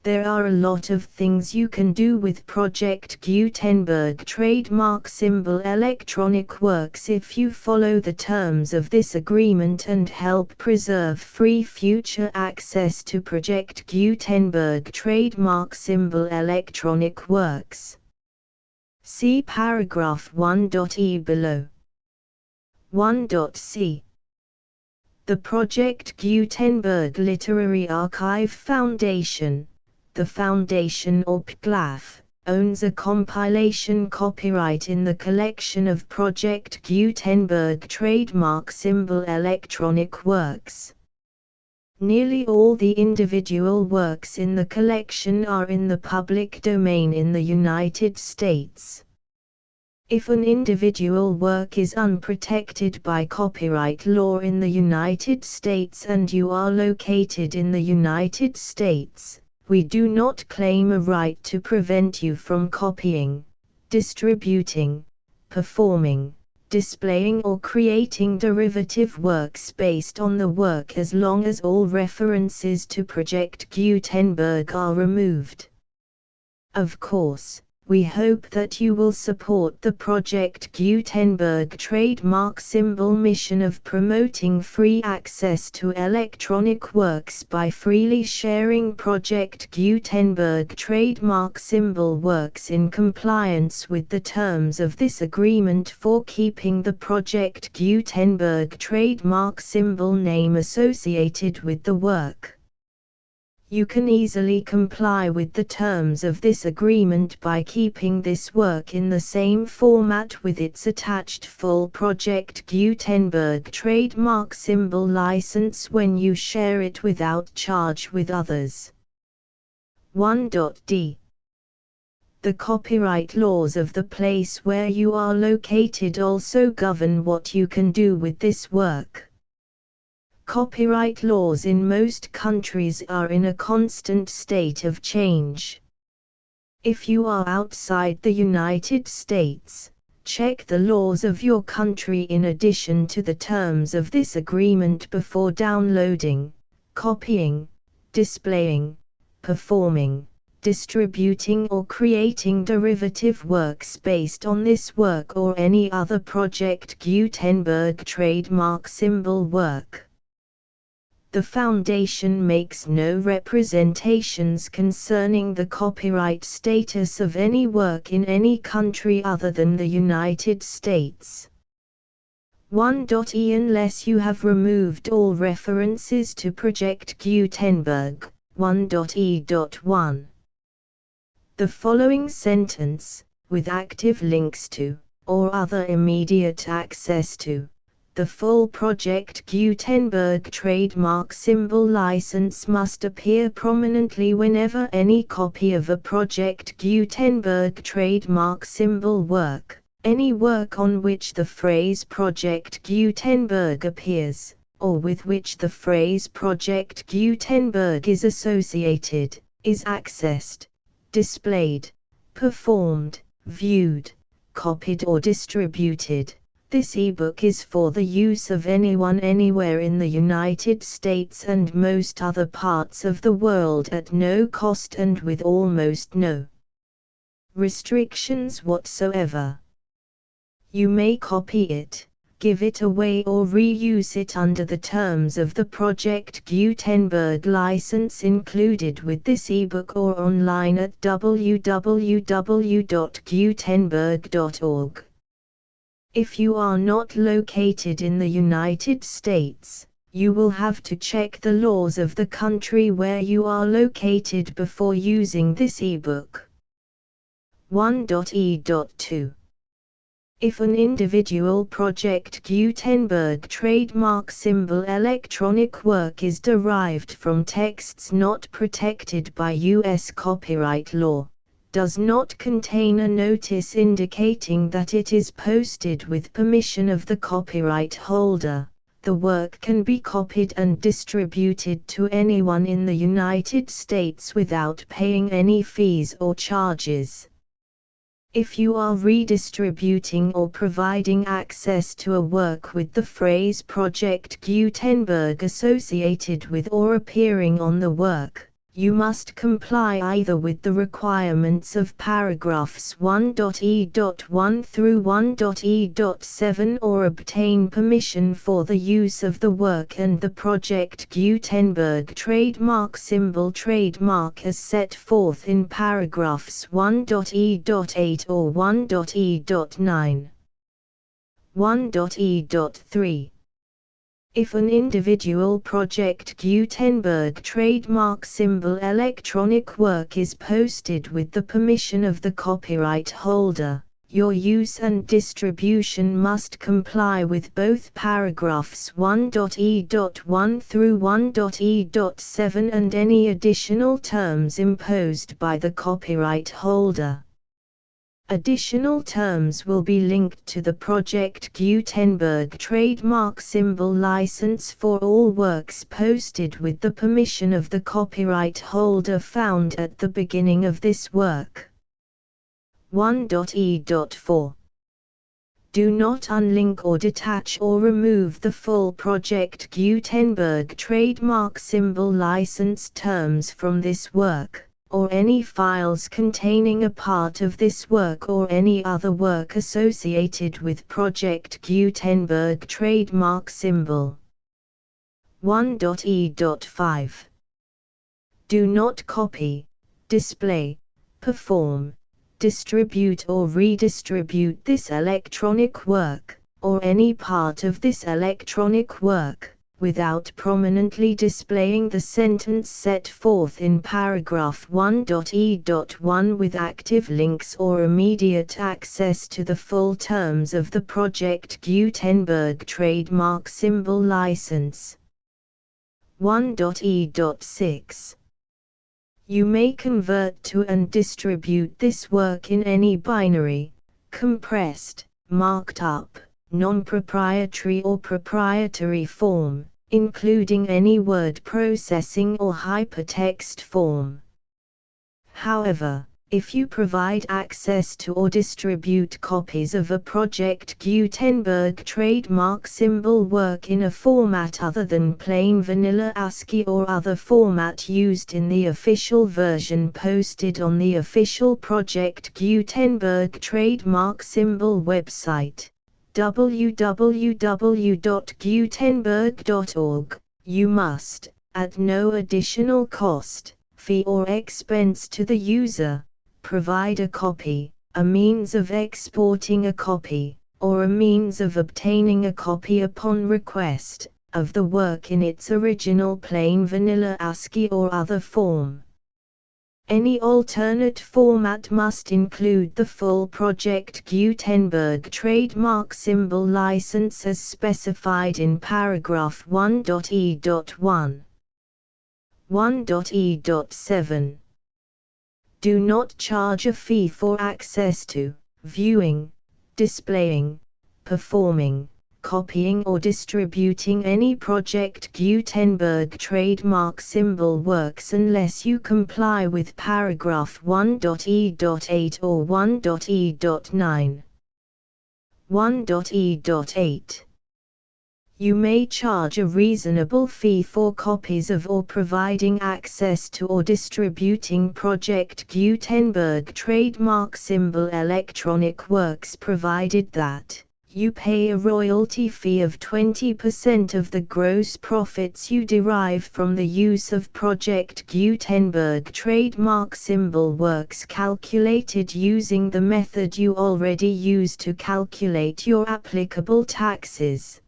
There are a lot of things you can do with Project Gutenberg trademark symbol electronic works if you follow the terms of this agreement and help preserve free future access to Project Gutenberg trademark symbol electronic works. See paragraph 1.e below. 1.c The Project Gutenberg Literary Archive Foundation, the Foundation or PGLAF, owns a compilation copyright in the collection of Project Gutenberg trademark symbol electronic works. Nearly all the individual works in the collection are in the public domain in the United States. If an individual work is unprotected by copyright law in the United States and you are located in the United States, we do not claim a right to prevent you from copying, distributing, performing, displaying or creating derivative works based on the work as long as all references to Project Gutenberg are removed. Of course, we hope that you will support the Project Gutenberg trademark symbol mission of promoting free access to electronic works by freely sharing Project Gutenberg trademark symbol works in compliance with the terms of this agreement for keeping the Project Gutenberg trademark symbol name associated with the work. You can easily comply with the terms of this agreement by keeping this work in the same format with its attached full Project Gutenberg trademark symbol license when you share it without charge with others. 1.d The copyright laws of the place where you are located also govern what you can do with this work. Copyright laws in most countries are in a constant state of change. If you are outside the United States, check the laws of your country in addition to the terms of this agreement before downloading, copying, displaying, performing, distributing or creating derivative works based on this work or any other Project Gutenberg trademark symbol work. The Foundation makes no representations concerning the copyright status of any work in any country other than the United States. 1.e Unless you have removed all references to Project Gutenberg, 1.e.1. The following sentence, with active links to, or other immediate access to, the full Project Gutenberg trademark symbol license must appear prominently whenever any copy of a Project Gutenberg trademark symbol work, any work on which the phrase Project Gutenberg appears, or with which the phrase Project Gutenberg is associated, is accessed, displayed, performed, viewed, copied or distributed, This ebook is for the use of anyone anywhere in the United States and most other parts of the world at no cost and with almost no restrictions whatsoever. You may copy it, give it away or reuse it under the terms of the Project Gutenberg license included with this ebook or online at www.gutenberg.org. If you are not located in the United States, you will have to check the laws of the country where you are located before using this ebook. 1.e.2. If an individual Project Gutenberg trademark symbol electronic work is derived from texts not protected by U.S. copyright law, does not contain a notice indicating that it is posted with permission of the copyright holder, the work can be copied and distributed to anyone in the United States without paying any fees or charges. If you are redistributing or providing access to a work with the phrase Project Gutenberg associated with or appearing on the work, you must comply either with the requirements of paragraphs 1.e.1 through 1.e.7 or obtain permission for the use of the work and the Project Gutenberg trademark symbol trademark as set forth in paragraphs 1.e.8 or 1.e.9. 1.e.3. If an individual Project Gutenberg trademark symbol electronic work is posted with the permission of the copyright holder, your use and distribution must comply with both paragraphs 1.e.1 through 1.e.7 and any additional terms imposed by the copyright holder. Additional terms will be linked to the Project Gutenberg trademark symbol license for all works posted with the permission of the copyright holder found at the beginning of this work. 1.e.4. Do not unlink or detach or remove the full Project Gutenberg trademark symbol license terms from this work, or any files containing a part of this work or any other work associated with Project Gutenberg trademark symbol. 1.e.5. Do not copy, display, perform, distribute or redistribute this electronic work, or any part of this electronic work, without prominently displaying the sentence set forth in paragraph 1.e.1 with active links or immediate access to the full terms of the Project Gutenberg trademark symbol license. 1.e.6. You may convert to and distribute this work in any binary, compressed, marked up, non-proprietary or proprietary form, including any word processing or hypertext form. However, if you provide access to or distribute copies of a Project Gutenberg trademark symbol work in a format other than plain vanilla ASCII or other format used in the official version posted on the official Project Gutenberg trademark symbol website, www.gutenberg.org, you must, at no additional cost, fee or expense to the user, provide a copy, a means of exporting a copy, or a means of obtaining a copy upon request, of the work in its original plain vanilla ASCII or other form. Any alternate format must include the full Project Gutenberg trademark symbol license as specified in paragraph 1.e.1. 1.e.7. Do not charge a fee for access to, viewing, displaying, performing, copying or distributing any Project Gutenberg trademark symbol works unless you comply with paragraph 1.e.8 or 1.e.9. 1.e.8. You may charge a reasonable fee for copies of or providing access to or distributing Project Gutenberg trademark symbol electronic works, provided that you pay a royalty fee of 20% of the gross profits you derive from the use of Project Gutenberg trademark symbol works calculated using the method you already use to calculate your applicable taxes.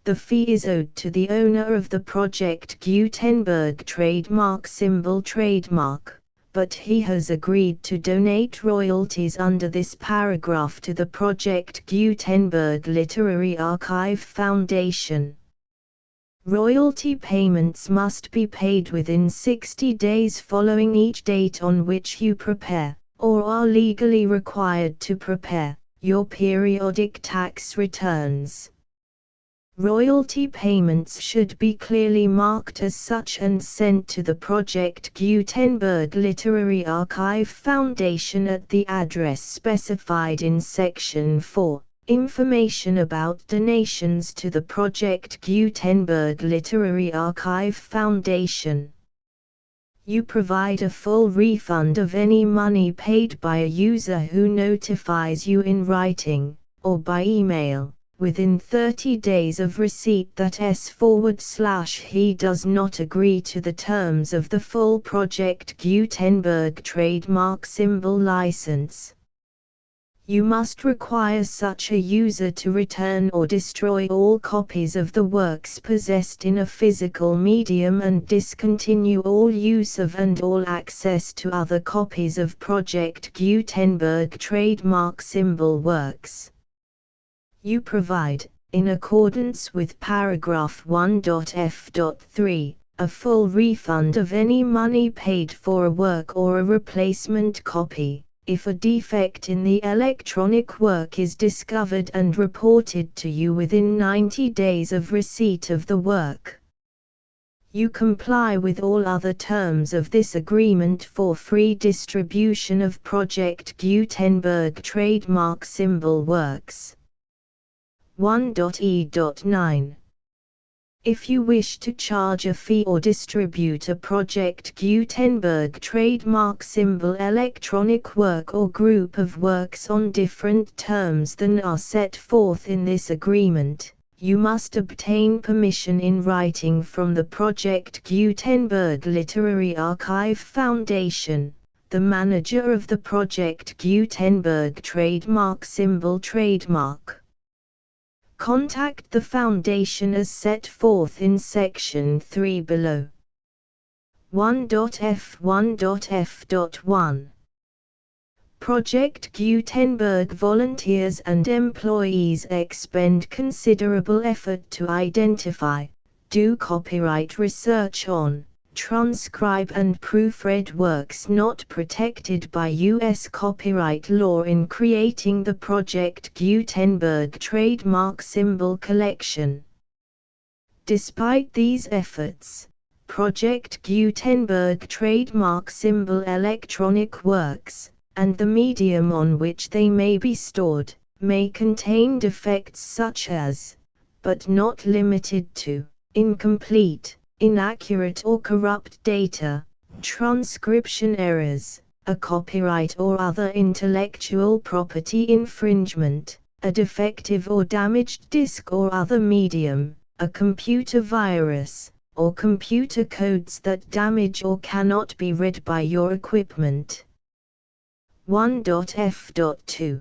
The fee is owed to the owner of the Project Gutenberg trademark symbol trademark, but he has agreed to donate royalties under this paragraph to the Project Gutenberg Literary Archive Foundation. Royalty payments must be paid within 60 days following each date on which you prepare, or are legally required to prepare, your periodic tax returns. Royalty payments should be clearly marked as such and sent to the Project Gutenberg Literary Archive Foundation at the address specified in Section 4. Information about donations to the Project Gutenberg Literary Archive Foundation. You provide a full refund of any money paid by a user who notifies you in writing, or by email, within 30 days of receipt that he does not agree to the terms of the full Project Gutenberg trademark symbol license. You must require such a user to return or destroy all copies of the works possessed in a physical medium and discontinue all use of and all access to other copies of Project Gutenberg trademark symbol works. You provide, in accordance with paragraph 1.f.3, a full refund of any money paid for a work or a replacement copy, if a defect in the electronic work is discovered and reported to you within 90 days of receipt of the work. You comply with all other terms of this agreement for free distribution of Project Gutenberg trademark symbol works. 1.e.9. If you wish to charge a fee or distribute a Project Gutenberg trademark symbol electronic work or group of works on different terms than are set forth in this agreement, you must obtain permission in writing from the Project Gutenberg Literary Archive Foundation, the manager of the Project Gutenberg trademark symbol trademark. Contact the Foundation as set forth in Section 3 below. 1.f1.f.1. Project Gutenberg volunteers and employees expend considerable effort to identify, do copyright research on, transcribe and proofread works not protected by U.S. copyright law in creating the Project Gutenberg trademark symbol collection. Despite these efforts, Project Gutenberg trademark symbol electronic works, and the medium on which they may be stored, may contain defects such as, but not limited to, incomplete, inaccurate or corrupt data, transcription errors, a copyright or other intellectual property infringement, a defective or damaged disk or other medium, a computer virus, or computer codes that damage or cannot be read by your equipment. 1.f.2.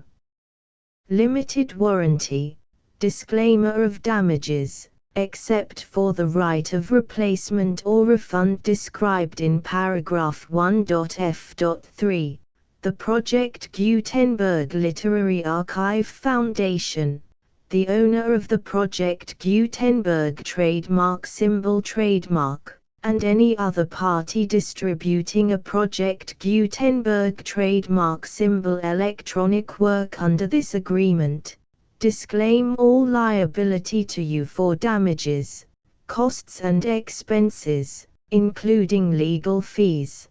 Limited warranty, disclaimer of damages, except for the right of replacement or refund described in paragraph 1.f.3, the Project Gutenberg Literary Archive Foundation, the owner of the Project Gutenberg trademark symbol trademark, and any other party distributing a Project Gutenberg trademark symbol electronic work under this agreement, disclaim all liability to you for damages, costs and expenses, including legal fees.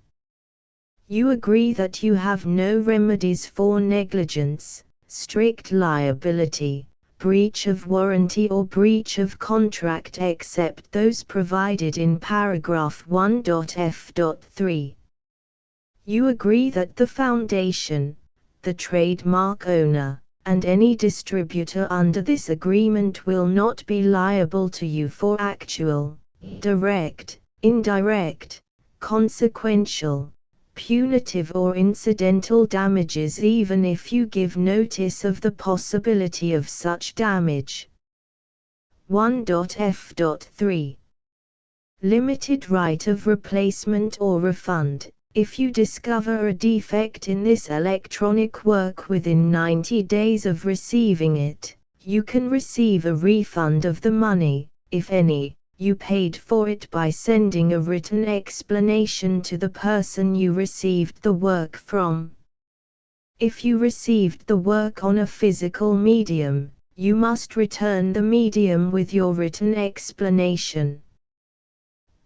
You agree that you have no remedies for negligence, strict liability, breach of warranty or breach of contract except those provided in paragraph 1.f.3. You agree that the foundation, the trademark owner, and any distributor under this agreement will not be liable to you for actual, direct, indirect, consequential, punitive or incidental damages even if you give notice of the possibility of such damage. 1.f.3. Limited right of replacement or refund. If you discover a defect in this electronic work within 90 days of receiving it, you can receive a refund of the money, if any, you paid for it by sending a written explanation to the person you received the work from. If you received the work on a physical medium, you must return the medium with your written explanation.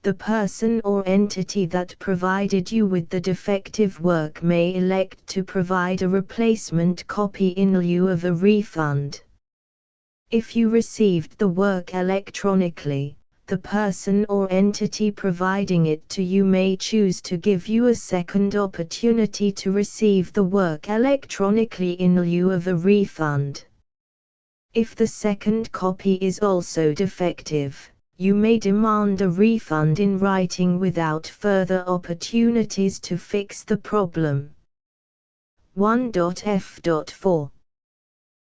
The person or entity that provided you with the defective work may elect to provide a replacement copy in lieu of a refund. If you received the work electronically, the person or entity providing it to you may choose to give you a second opportunity to receive the work electronically in lieu of a refund. If the second copy is also defective, you may demand a refund in writing without further opportunities to fix the problem. 1.f.4.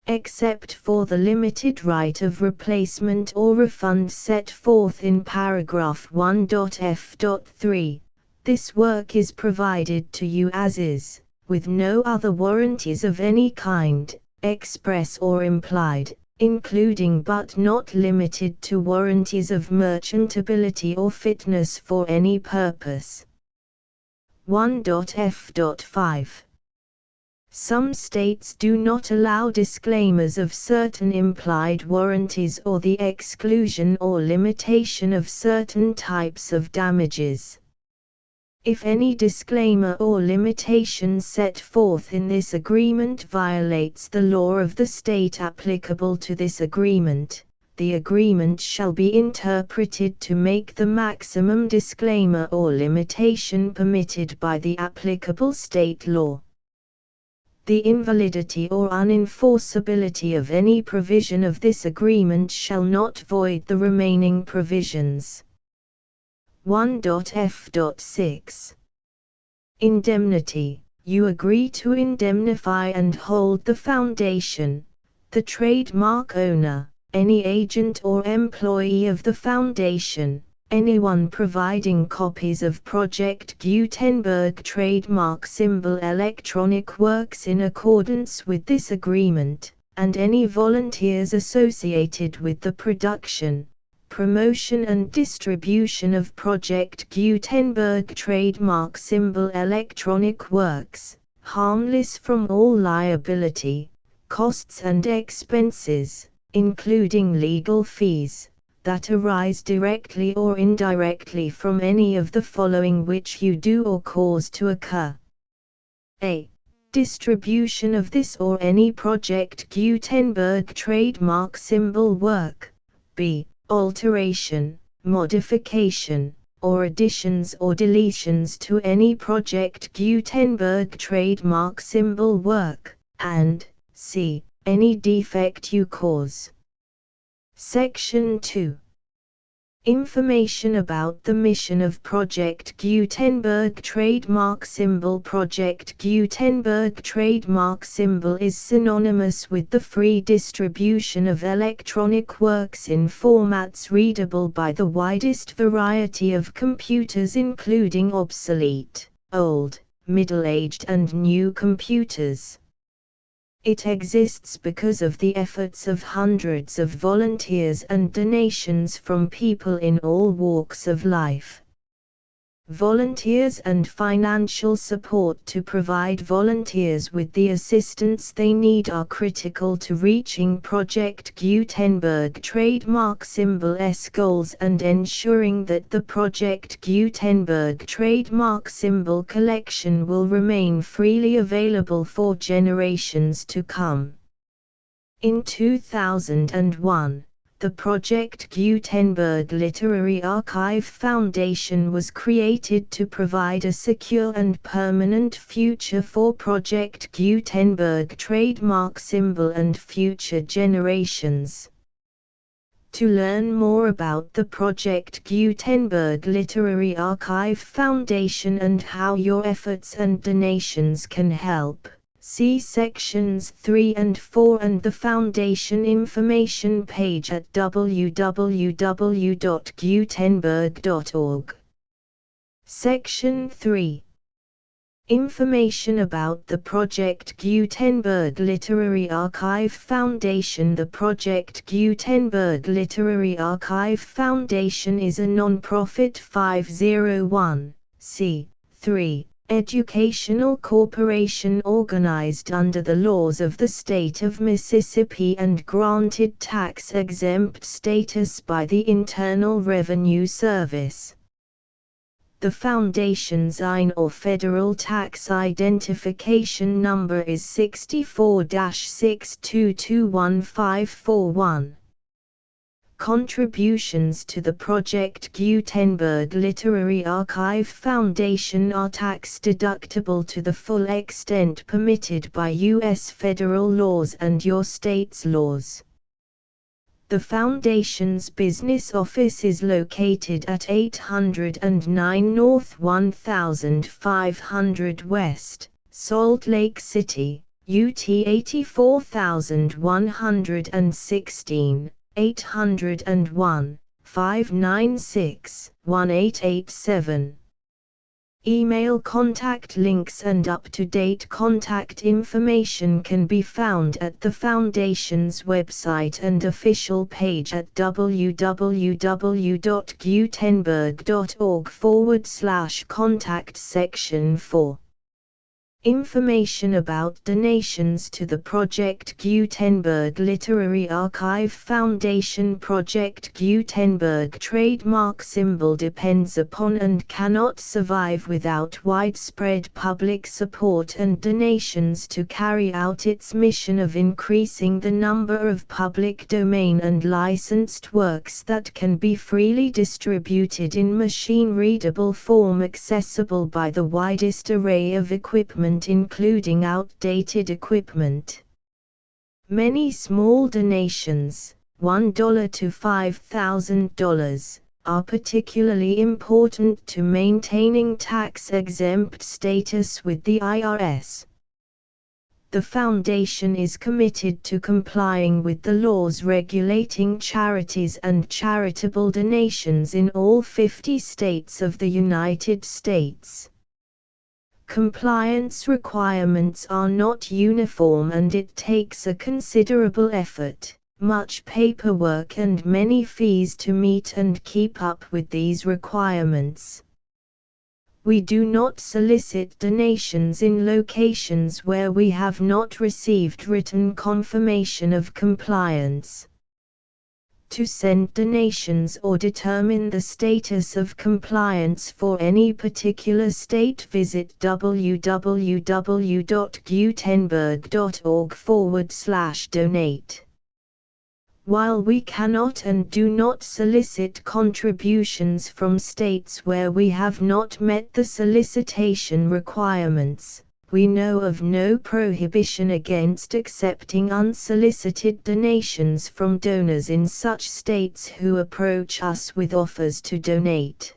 Except for the limited right of replacement or refund set forth in paragraph 1.f.3, this work is provided to you as is, with no other warranties of any kind, express or implied, including but not limited to warranties of merchantability or fitness for any purpose. 1.f.5. Some states do not allow disclaimers of certain implied warranties or the exclusion or limitation of certain types of damages. If any disclaimer or limitation set forth in this agreement violates the law of the state applicable to this agreement, the agreement shall be interpreted to make the maximum disclaimer or limitation permitted by the applicable state law. The invalidity or unenforceability of any provision of this agreement shall not void the remaining provisions. 1.f.6. Indemnity. You agree to indemnify and hold the foundation, the trademark owner, any agent or employee of the foundation, anyone providing copies of Project Gutenberg trademark symbol electronic works in accordance with this agreement, and any volunteers associated with the production, promotion and distribution of Project Gutenberg trademark symbol electronic works, harmless from all liability, costs and expenses, including legal fees, that arise directly or indirectly from any of the following which you do or cause to occur. A. Distribution of this or any Project Gutenberg trademark symbol work. B. Alteration, modification, or additions or deletions to any Project Gutenberg trademark symbol work, and c. Any defect you cause. Section 2. Information about the mission of Project Gutenberg trademark symbol. Project Gutenberg trademark symbol is synonymous with the free distribution of electronic works in formats readable by the widest variety of computers, including obsolete, old, middle-aged and new computers. It exists because of the efforts of hundreds of volunteers and donations from people in all walks of life. Volunteers and financial support to provide volunteers with the assistance they need are critical to reaching Project Gutenberg trademark symbol's goals and ensuring that the Project Gutenberg trademark symbol collection will remain freely available for generations to come. In 2001, the Project Gutenberg Literary Archive Foundation was created to provide a secure and permanent future for Project Gutenberg trademark symbol and future generations. To learn more about the Project Gutenberg Literary Archive Foundation and how your efforts and donations can help, see sections 3 and 4 and the Foundation information page at www.gutenberg.org. Section 3. Information about the Project Gutenberg Literary Archive Foundation. The Project Gutenberg Literary Archive Foundation is a non-profit 501(c)(3) educational corporation organized under the laws of the state of Mississippi and granted tax-exempt status by the Internal Revenue Service. The Foundation's IN or Federal Tax Identification Number is 64-6221541. Contributions to the Project Gutenberg Literary Archive Foundation are tax-deductible to the full extent permitted by U.S. federal laws and your state's laws. The Foundation's business office is located at 809 North 1500 West, Salt Lake City, UT 84116, 801-596-1887. Email contact links and up-to-date contact information can be found at the Foundation's website and official page at www.gutenberg.org/contact section 4. Information about donations to the Project Gutenberg Literary Archive Foundation. Project Gutenberg trademark symbol depends upon and cannot survive without widespread public support and donations to carry out its mission of increasing the number of public domain and licensed works that can be freely distributed in machine-readable form accessible by the widest array of equipment including outdated equipment. Many small donations, $1 to $5,000, are particularly important to maintaining tax-exempt status with the IRS. The Foundation is committed to complying with the laws regulating charities and charitable donations in all 50 states of the United States. Compliance requirements are not uniform and it takes a considerable effort, much paperwork and many fees to meet and keep up with these requirements. We do not solicit donations in locations where we have not received written confirmation of compliance. To send donations or determine the status of compliance for any particular state, visit www.gutenberg.org/donate. While we cannot and do not solicit contributions from states where we have not met the solicitation requirements, we know of no prohibition against accepting unsolicited donations from donors in such states who approach us with offers to donate.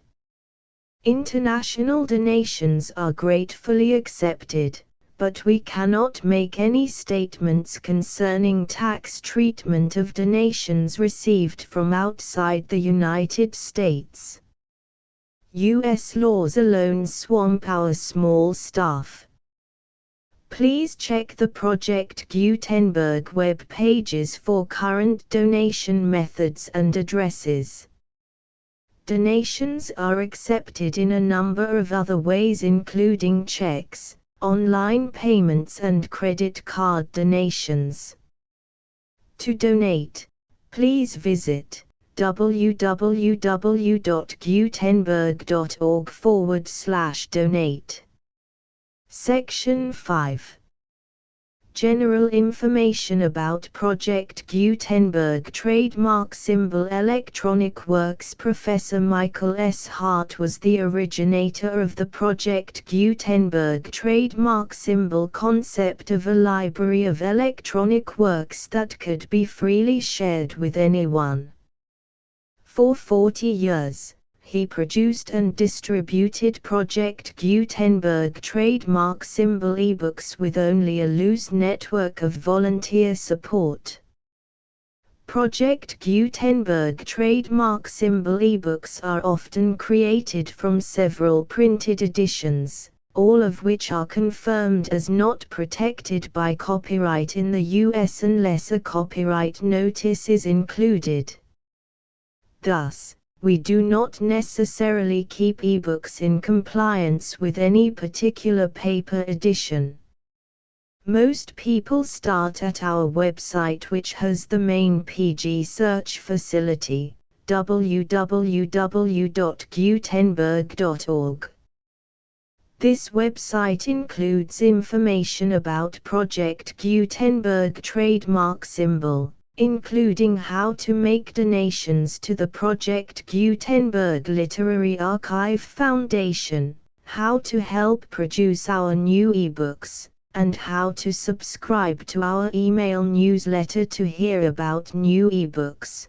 International donations are gratefully accepted, but we cannot make any statements concerning tax treatment of donations received from outside the United States. U.S. laws alone swamp our small staff. Please check the Project Gutenberg web pages for current donation methods and addresses. Donations are accepted in a number of other ways including checks, online payments and credit card donations. To donate, please visit www.gutenberg.org/donate. Section 5. General information about Project Gutenberg trademark symbol electronic works. Professor Michael S. Hart was the originator of the Project Gutenberg trademark symbol concept of a library of electronic works that could be freely shared with anyone. For 40 years, he produced and distributed Project Gutenberg trademark symbol ebooks with only a loose network of volunteer support. Project Gutenberg trademark symbol ebooks are often created from several printed editions, all of which are confirmed as not protected by copyright in the US unless a copyright notice is included. Thus, we do not necessarily keep ebooks in compliance with any particular paper edition. Most people start at our website, which has the main PG search facility, www.gutenberg.org. This website includes information about Project Gutenberg trademark symbol, including how to make donations to the Project Gutenberg Literary Archive Foundation, how to help produce our new ebooks, and how to subscribe to our email newsletter to hear about new ebooks.